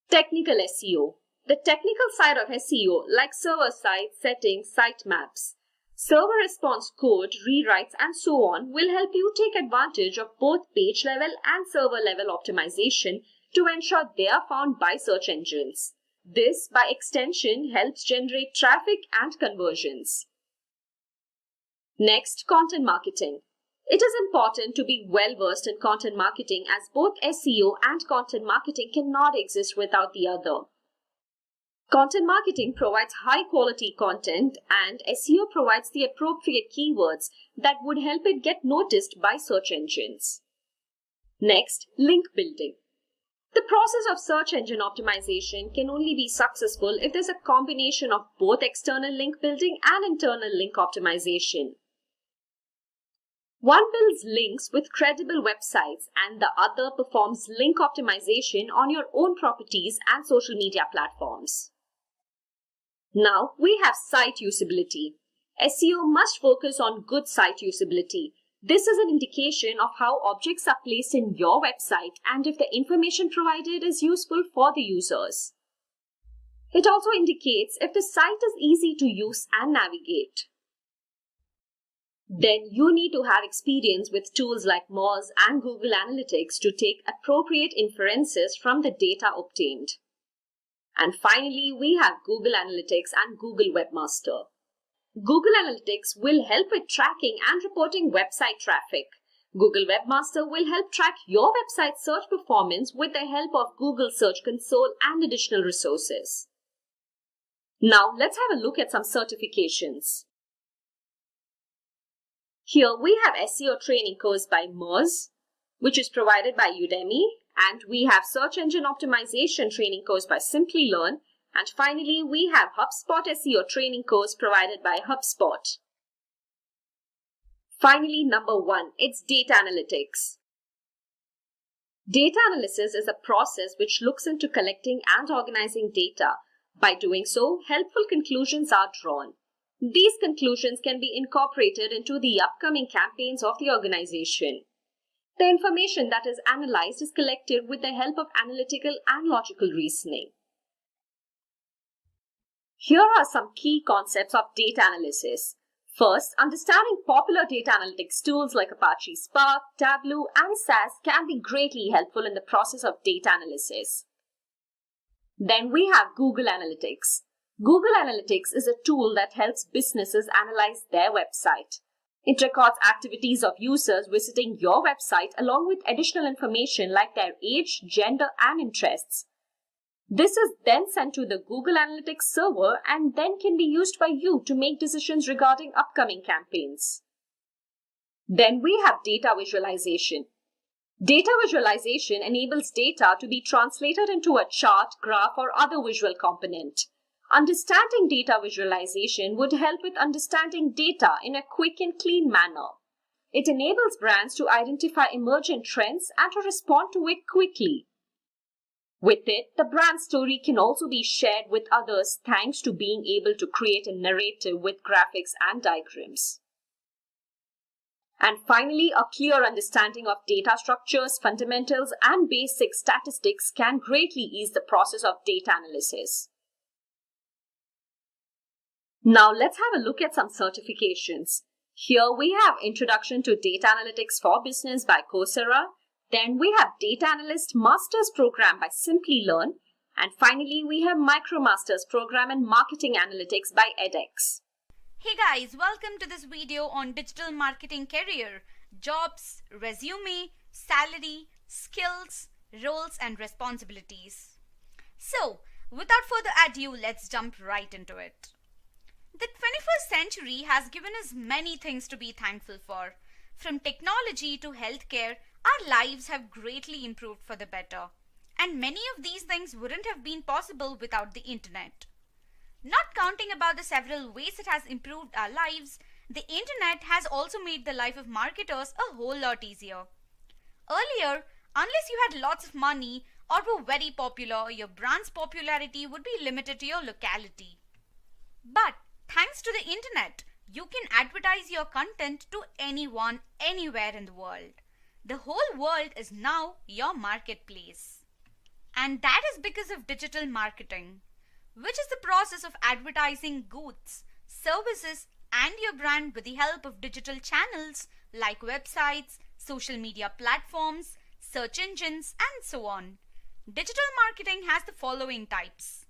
Speaker 1: Technical SEO. The technical side of SEO, like server side settings, sitemaps, server response code, rewrites, and so on, will help you take advantage of both page level and server level optimization to ensure they are found by search engines. This, by extension, helps generate traffic and conversions. Next, content marketing. It is important to be well versed in content marketing as both SEO and content marketing cannot exist without the other. Content marketing provides high quality content and SEO provides the appropriate keywords that would help it get noticed by search engines. Next, link building. The process of search engine optimization can only be successful if there's a combination of both external link building and internal link optimization. One builds links with credible websites and the other performs link optimization on your own properties and social media platforms. Now we have site usability. SEO must focus on good site usability. This is an indication of how objects are placed in your website and if the information provided is useful for the users. It also indicates if the site is easy to use and navigate. Then you need to have experience with tools like Moz and Google Analytics to take appropriate inferences from the data obtained. And finally, we have Google Analytics and Google Webmaster. Google Analytics will help with tracking and reporting website traffic. Google Webmaster will help track your website search performance with the help of Google Search Console and additional resources. Now let's have a look at some certifications. Here we have SEO training course by Moz, which is provided by Udemy, and we have search engine optimization training course by Simplilearn, and finally we have HubSpot SEO training course provided by HubSpot. Finally, number 1, it's data analytics. Data analysis is a process which looks into collecting and organizing data. By doing so, helpful conclusions are drawn. These conclusions can be incorporated into the upcoming campaigns of the organization. The information that is analyzed is collected with the help of analytical and logical reasoning. Here are some key concepts of data analysis. First, understanding popular data analytics tools like Apache Spark, Tableau, and SAS can be greatly helpful in the process of data analysis. Then we have Google Analytics. Google Analytics is a tool that helps businesses analyze their website. It records activities of users visiting your website along with additional information like their age, gender, and interests. This is then sent to the Google Analytics server and then can be used by you to make decisions regarding upcoming campaigns. Then we have data visualization. Data visualization enables data to be translated into a chart, graph, or other visual component. Understanding data visualization would help with understanding data in a quick and clean manner. It enables brands to identify emergent trends and to respond to it quickly. With it, the brand story can also be shared with others thanks to being able to create a narrative with graphics and diagrams. And finally, a clear understanding of data structures, fundamentals, and basic statistics can greatly ease the process of data analysis. Now let's have a look at some certifications. Here we have Introduction to Data Analytics for Business by Coursera. Then we have Data Analyst Masters Program by Simplilearn. And finally, we have MicroMasters Program in Marketing Analytics by edX.
Speaker 20: Hey guys, welcome to this video on digital marketing career, jobs, resume, salary, skills, roles and responsibilities. So, without further ado, let's jump right into it. The 21st century has given us many things to be thankful for. From technology to healthcare, our lives have greatly improved for the better. And many of these things wouldn't have been possible without the internet. Not counting about the several ways it has improved our lives, the internet has also made the life of marketers a whole lot easier. Earlier, unless you had lots of money or were very popular, your brand's popularity would be limited to your locality. But thanks to the internet, you can advertise your content to anyone, anywhere in the world. The whole world is now your marketplace. And that is because of digital marketing, which is the process of advertising goods, services, and your brand with the help of digital channels like websites, social media platforms, search engines, and so on. Digital marketing has the following types.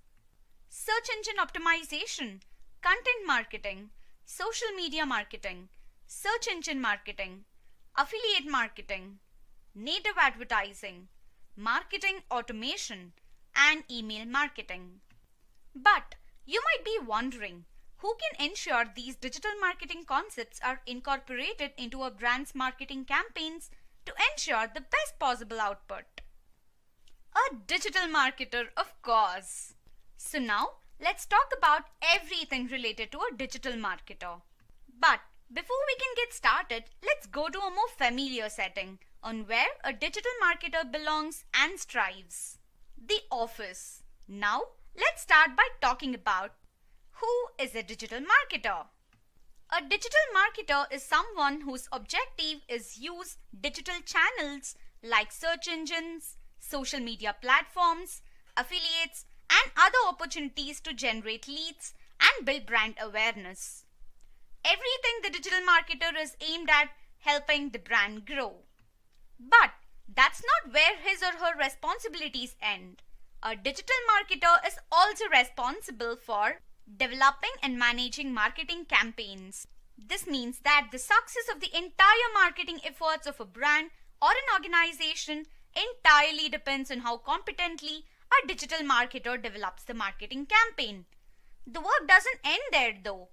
Speaker 20: search engine optimization, content marketing, social media marketing, search engine marketing, affiliate marketing, native advertising, marketing automation, and email marketing. But you might be wondering, who can ensure these digital marketing concepts are incorporated into a brand's marketing campaigns to ensure the best possible output? A digital marketer, of course. So now let's talk about everything related to a digital marketer. But before we can get started, let's go to a more familiar setting on where a digital marketer belongs and strives. The office. Now let's start by talking about who is a digital marketer. A digital marketer is someone whose objective is use digital channels like search engines, social media platforms, affiliates, and other opportunities to generate leads and build brand awareness. Everything the digital marketer is aimed at helping the brand grow. But that's not where his or her responsibilities end. A digital marketer is also responsible for developing and managing marketing campaigns. This means that the success of the entire marketing efforts of a brand or an organization entirely depends on how competently a digital marketer develops the marketing campaign. The work doesn't end there though.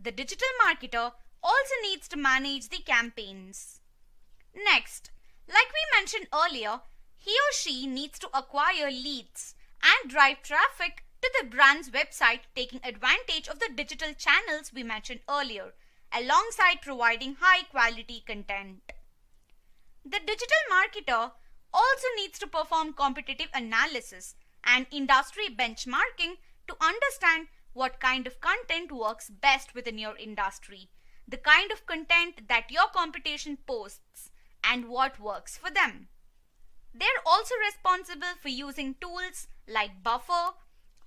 Speaker 20: The digital marketer also needs to manage the campaigns. Next, like we mentioned earlier, he or she needs to acquire leads and drive traffic to the brand's website, taking advantage of the digital channels we mentioned earlier, alongside providing high quality content. The digital marketer also needs to perform competitive analysis and industry benchmarking to understand what kind of content works best within your industry, the kind of content that your competition posts, and what works for them. They're also responsible for using tools like Buffer,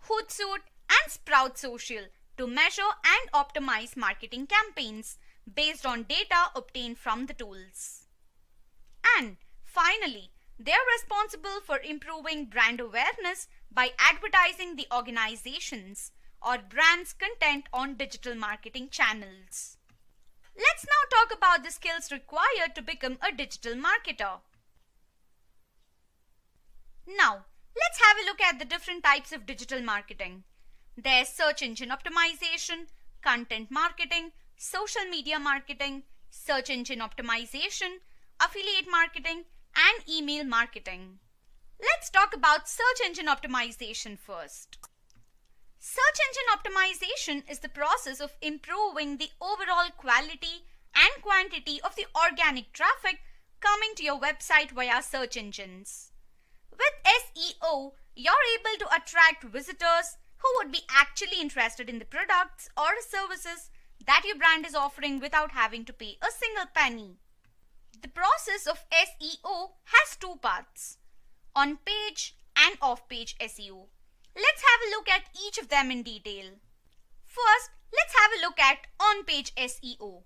Speaker 20: Hootsuite, and Sprout Social to measure and optimize marketing campaigns based on data obtained from the tools. And finally, they're responsible for improving brand awareness by advertising the organization's or brand's content on digital marketing channels. Let's now talk about the skills required to become a digital marketer. Now, let's have a look at the different types of digital marketing. There's search engine optimization, content marketing, social media marketing, search engine optimization, affiliate marketing, and email marketing. Let's talk about search engine optimization first. Search engine optimization is the process of improving the overall quality and quantity of the organic traffic coming to your website via search engines. With SEO, you're able to attract visitors who would be actually interested in the products or services that your brand is offering without having to pay a single penny. The process of SEO has two parts: on-page and off-page SEO. Let's have a look at each of them in detail. First, let's have a look at on-page SEO.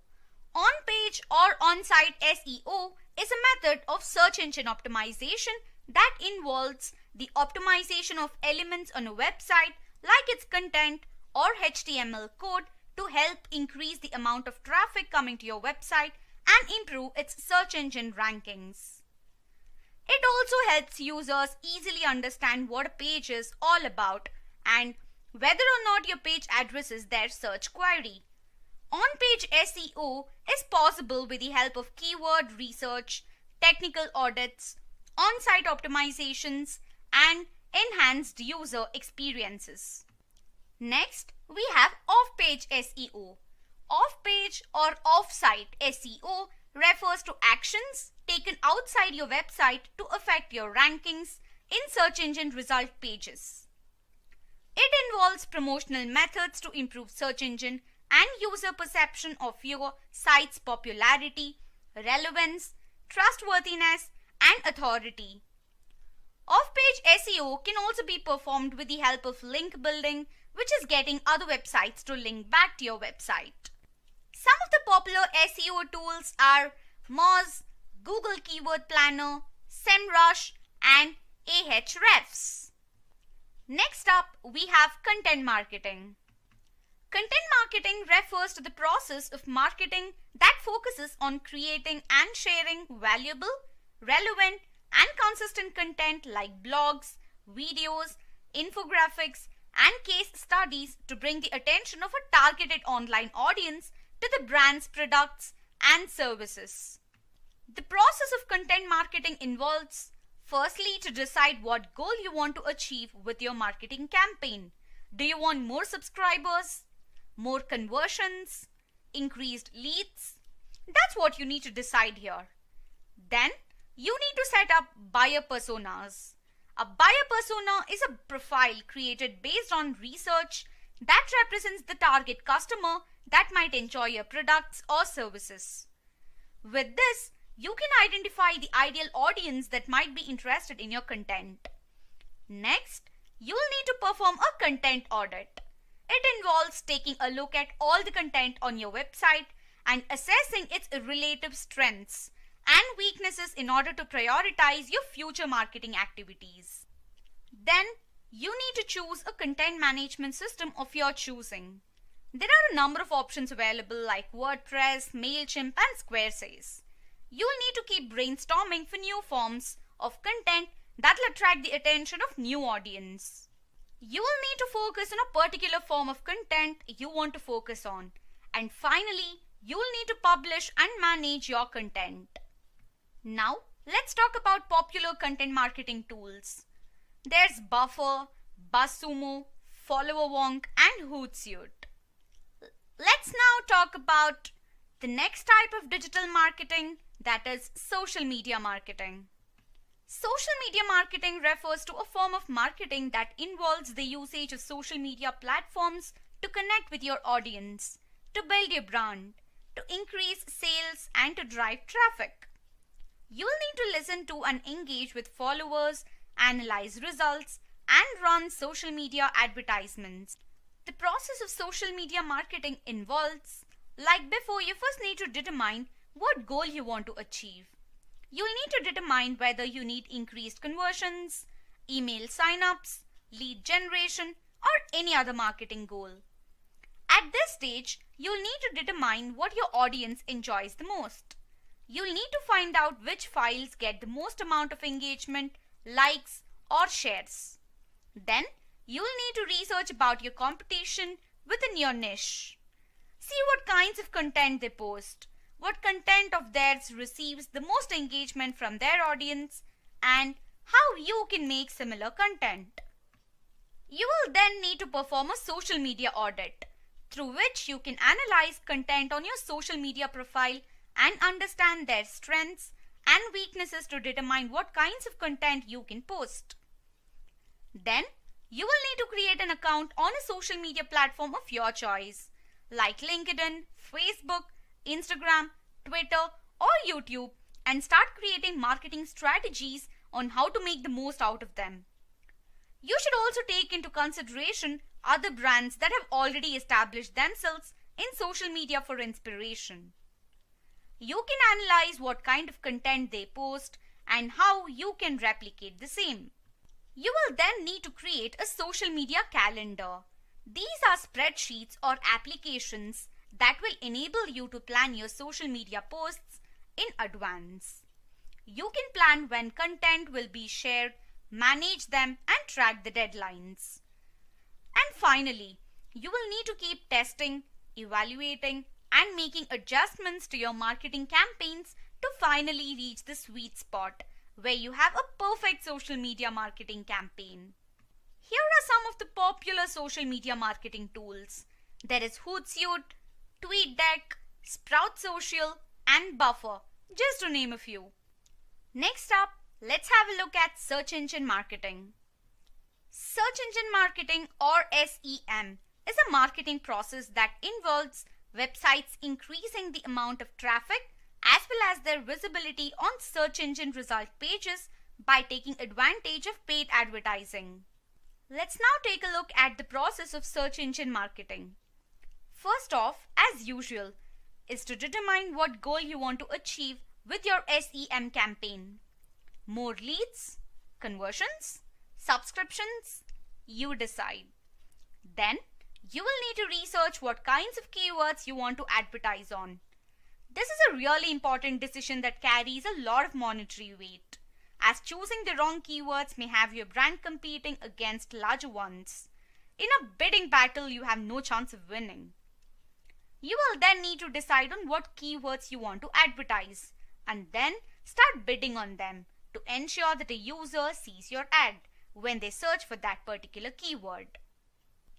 Speaker 20: On-page or on-site SEO is a method of search engine optimization that involves the optimization of elements on a website like its content or HTML code to help increase the amount of traffic coming to your website and improve its search engine rankings. It also helps users easily understand what a page is all about and whether or not your page addresses their search query. On-page SEO is possible with the help of keyword research, technical audits, on-site optimizations, and enhanced user experiences. Next, we have off-page SEO. Off-page or off-site SEO refers to actions taken outside your website to affect your rankings in search engine result pages. It involves promotional methods to improve search engine and user perception of your site's popularity, relevance, trustworthiness, and authority. Off-page SEO can also be performed with the help of link building, which is getting other websites to link back to your website. Some of the popular SEO tools are Moz, Google Keyword Planner, SEMrush, and Ahrefs. Next up, we have content marketing. Content marketing refers to the process of marketing that focuses on creating and sharing valuable, relevant, and consistent content like blogs, videos, infographics, and case studies to bring the attention of a targeted online audience to the brand's products and services. The process of content marketing involves, firstly, to decide what goal you want to achieve with your marketing campaign. Do you want more subscribers, more conversions, increased leads? That's what you need to decide here. Then, you need to set up buyer personas. A buyer persona is a profile created based on research that represents the target customer that might enjoy your products or services. With this, you can identify the ideal audience that might be interested in your content. Next, you will need to perform a content audit. It involves taking a look at all the content on your website and assessing its relative strengths and weaknesses in order to prioritize your future marketing activities. Then, you need to choose a content management system of your choosing. There are a number of options available like WordPress, MailChimp, and Squarespace. You will need to keep brainstorming for new forms of content that will attract the attention of new audience. You will need to focus on a particular form of content you want to focus on. And finally, you will need to publish and manage your content. Now, let's talk about popular content marketing tools. There's Buffer, BuzzSumo, FollowerWonk, and Hootsuite. Let's now talk about the next type of digital marketing, that is social media marketing. Social media marketing refers to a form of marketing that involves the usage of social media platforms to connect with your audience, to build your brand, to increase sales, and to drive traffic. You will need to listen to and engage with followers, analyze results, and run social media advertisements. The process of social media marketing involves, like before, you first need to determine what goal you want to achieve. You will need to determine whether you need increased conversions, email signups, lead generation, or any other marketing goal. At this stage, you will need to determine what your audience enjoys the most. You will need to find out which files get the most amount of engagement, likes, or shares. Then, you will need to research about your competition within your niche. See what kinds of content they post, what content of theirs receives the most engagement from their audience, and how you can make similar content. You will then need to perform a social media audit, through which you can analyze content on your social media profile and understand their strengths and weaknesses to determine what kinds of content you can post. Then, you will need to create an account on a social media platform of your choice, like LinkedIn, Facebook, Instagram, Twitter, or YouTube, and start creating marketing strategies on how to make the most out of them. You should also take into consideration other brands that have already established themselves in social media for inspiration. You can analyze what kind of content they post and how you can replicate the same. You will then need to create a social media calendar. These are spreadsheets or applications that will enable you to plan your social media posts in advance. You can plan when content will be shared, manage them, and track the deadlines. And finally, you will need to keep testing, evaluating, and making adjustments to your marketing campaigns to finally reach the sweet spot where you have a perfect social media marketing campaign. Here are some of the popular social media marketing tools. There is Hootsuite, TweetDeck, Sprout Social, and Buffer, just to name a few. Next up, let's have a look at search engine marketing. Search engine marketing, or SEM, is a marketing process that involves websites increasing the amount of traffic as well as their visibility on search engine result pages by taking advantage of paid advertising. Let's now take a look at the process of search engine marketing. First off, as usual, is to determine what goal you want to achieve with your SEM campaign. More leads, conversions, subscriptions, you decide. Then, you will need to research what kinds of keywords you want to advertise on. This is a really important decision that carries a lot of monetary weight, as choosing the wrong keywords may have your brand competing against larger ones. In a bidding battle, you have no chance of winning. You will then need to decide on what keywords you want to advertise, and then start bidding on them to ensure that a user sees your ad when they search for that particular keyword.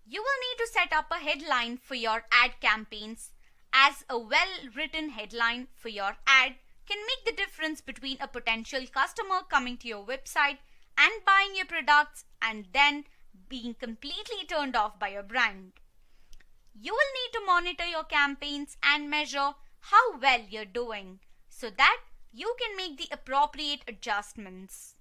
Speaker 20: You will need to set up a headline for your ad campaigns, as a well-written headline for your ad can make the difference between a potential customer coming to your website and buying your products and then being completely turned off by your brand. You will need to monitor your campaigns and measure how well you're doing so that you can make the appropriate adjustments.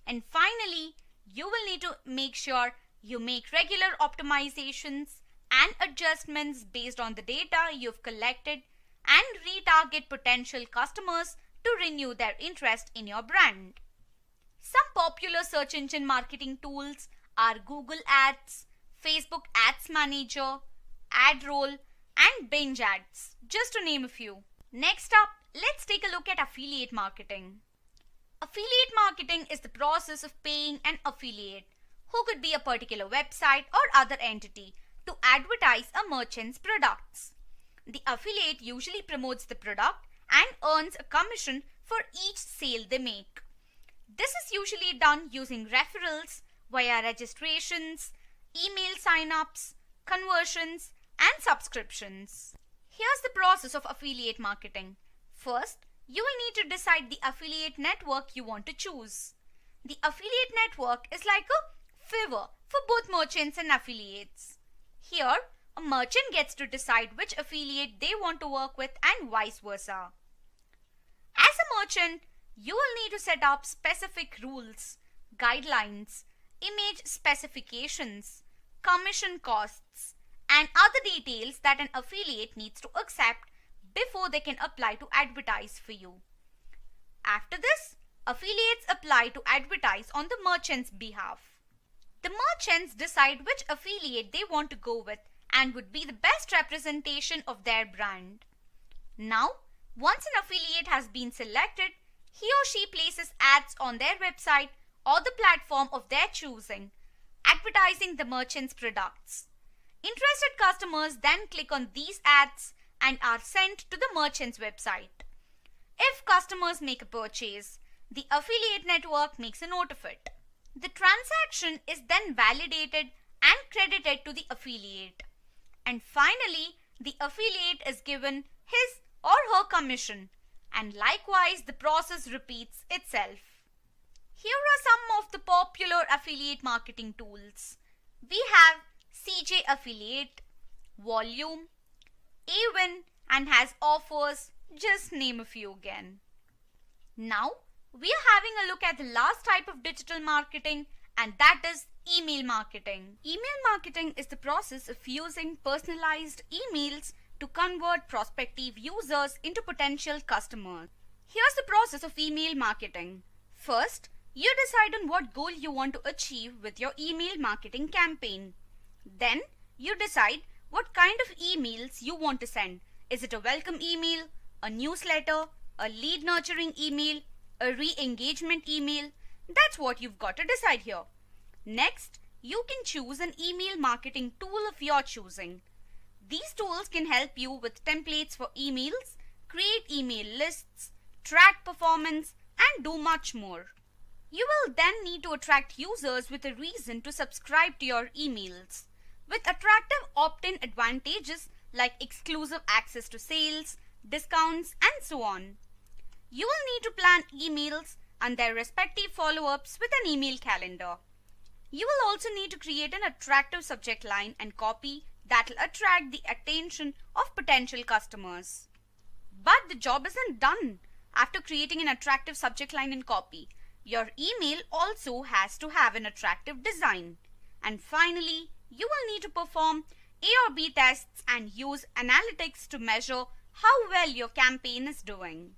Speaker 20: And finally, you will need to make sure you make regular optimizations and adjustments based on the data you've collected and retarget potential customers to renew their interest in your brand. Some popular search engine marketing tools are Google Ads, Facebook Ads Manager, AdRoll, and Binge Ads, just to name a few. Next up, let's take a look at affiliate marketing. Affiliate marketing is the process of paying an affiliate, who could be a particular website or other entity, to advertise a merchant's products. The affiliate usually promotes the product and earns a commission for each sale they make. This is usually done using referrals via registrations, email sign-ups, conversions, and subscriptions. Here's the process of affiliate marketing. First, you will need to decide the affiliate network you want to choose. The affiliate network is like a favor for both merchants and affiliates. Here, a merchant gets to decide which affiliate they want to work with and vice versa. As a merchant, you will need to set up specific rules, guidelines, image specifications, commission costs, and other details that an affiliate needs to accept before they can apply to advertise for you. After this, affiliates apply to advertise on the merchant's behalf. The merchants decide which affiliate they want to go with and would be the best representation of their brand. Now, once an affiliate has been selected, he or she places ads on their website or the platform of their choosing, advertising the merchant's products. Interested customers then click on these ads and are sent to the merchant's website. If customers make a purchase, the affiliate network makes a note of it. The transaction is then validated and credited to the affiliate. And finally, the affiliate is given his or her commission, and likewise the process repeats itself. Here are some of the popular affiliate marketing tools. We have CJ Affiliate, Volume, Awin, and has offers, just name a few again. Now, we are having a look at the last type of digital marketing, and that is email marketing. Email marketing is the process of using personalized emails to convert prospective users into potential customers. Here's the process of email marketing. First, you decide on what goal you want to achieve with your email marketing campaign. Then, you decide what kind of emails you want to send. Is it a welcome email, a newsletter, a lead nurturing email, a re-engagement email? That's what you've got to decide here. Next, you can choose an email marketing tool of your choosing. These tools can help you with templates for emails, create email lists, track performance, and do much more. You will then need to attract users with a reason to subscribe to your emails, with attractive opt-in advantages like exclusive access to sales, discounts, and so on. You will need to plan emails and their respective follow-ups with an email calendar. You will also need to create an attractive subject line and copy that will attract the attention of potential customers. But the job isn't done. After creating an attractive subject line and copy, your email also has to have an attractive design. And finally, you will need to perform A or B tests and use analytics to measure how well your campaign is doing.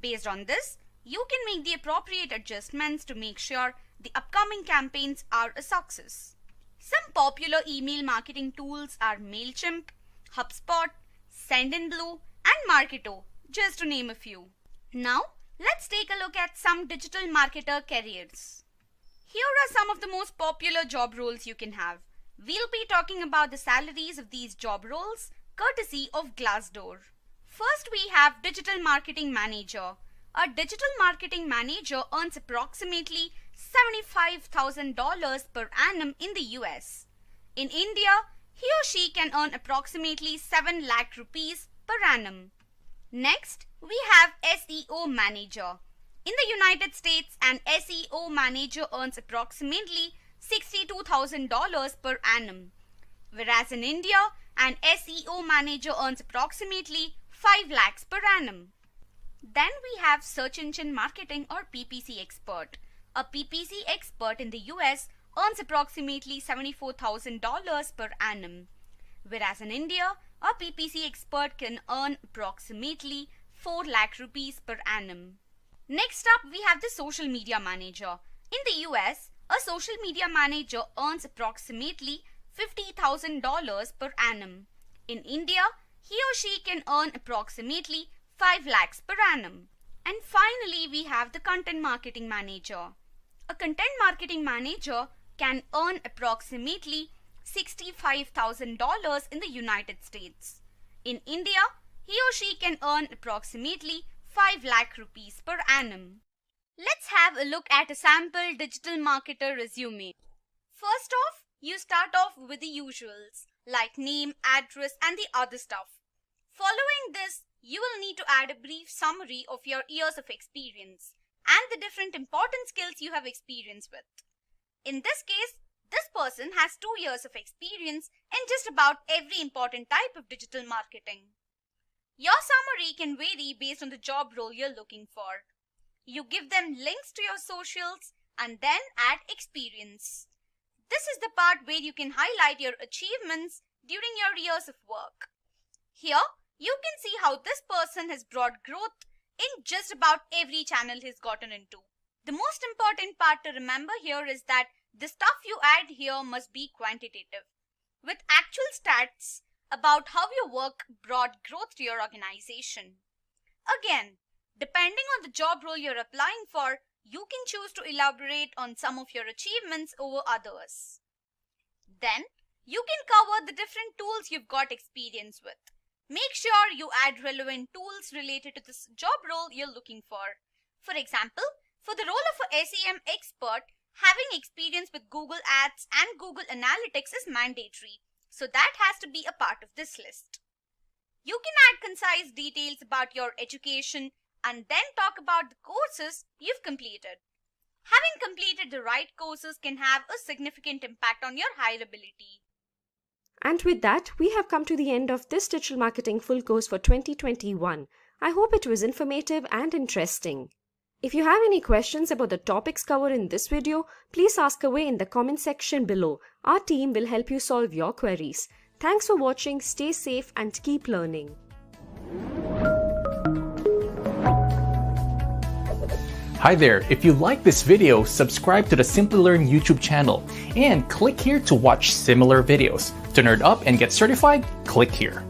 Speaker 20: Based on this, you can make the appropriate adjustments to make sure the upcoming campaigns are a success. Some popular email marketing tools are MailChimp, HubSpot, Sendinblue, and Marketo, just to name a few. Now, let's take a look at some digital marketer careers. Here are some of the most popular job roles you can have. We'll be talking about the salaries of these job roles, courtesy of Glassdoor. First, we have Digital Marketing Manager. A digital marketing manager earns approximately $75,000 per annum in the US. In India, he or she can earn approximately 7 lakh rupees per annum. Next, we have SEO Manager. In the United States, an SEO manager earns approximately $62,000 per annum, whereas in India, an SEO manager earns approximately 5 lakhs per annum. Then we have Search Engine Marketing or PPC Expert. A PPC expert in the US earns approximately $74,000 per annum, whereas in India, a PPC expert can earn approximately 4 lakh rupees per annum. Next up, we have the Social Media Manager. In the US, a social media manager earns approximately $50,000 per annum. In India, he or she can earn approximately 5 lakhs per annum. And finally, we have the Content Marketing Manager. A content marketing manager can earn approximately $65,000 in the United States. In India, he or she can earn approximately 5 lakh rupees per annum. Let's have a look at a sample digital marketer resume. First off, you start off with the usuals like name, address, and the other stuff. Following this, you will need to add a brief summary of your years of experience and the different important skills you have experience with. In this case, this person has 2 years of experience in just about every important type of digital marketing. Your summary can vary based on the job role you're looking for. You give them links to your socials and then add experience. This is the part where you can highlight your achievements during your years of work. Here, you can see how this person has brought growth in just about every channel he's gotten into. The most important part to remember here is that the stuff you add here must be quantitative, with actual stats about how your work brought growth to your organization. Again, depending on the job role you're applying for, you can choose to elaborate on some of your achievements over others. Then, you can cover the different tools you've got experience with. Make sure you add relevant tools related to this job role you're looking for. For example, for the role of a SEM expert, having experience with Google Ads and Google Analytics is mandatory, so that has to be a part of this list. You can add concise details about your education and then talk about the courses you've completed. Having completed the right courses can have a significant impact on your hireability.
Speaker 1: And with that, we have come to the end of this digital marketing full course for 2021. I hope it was informative and interesting. If you have any questions about the topics covered in this video, please ask away in the comment section below. Our team will help you solve your queries. Thanks for watching, stay safe and keep learning.
Speaker 21: Hi there, if you like this video, subscribe to the Simplilearn YouTube channel and click here to watch similar videos. To nerd up and get certified, click here.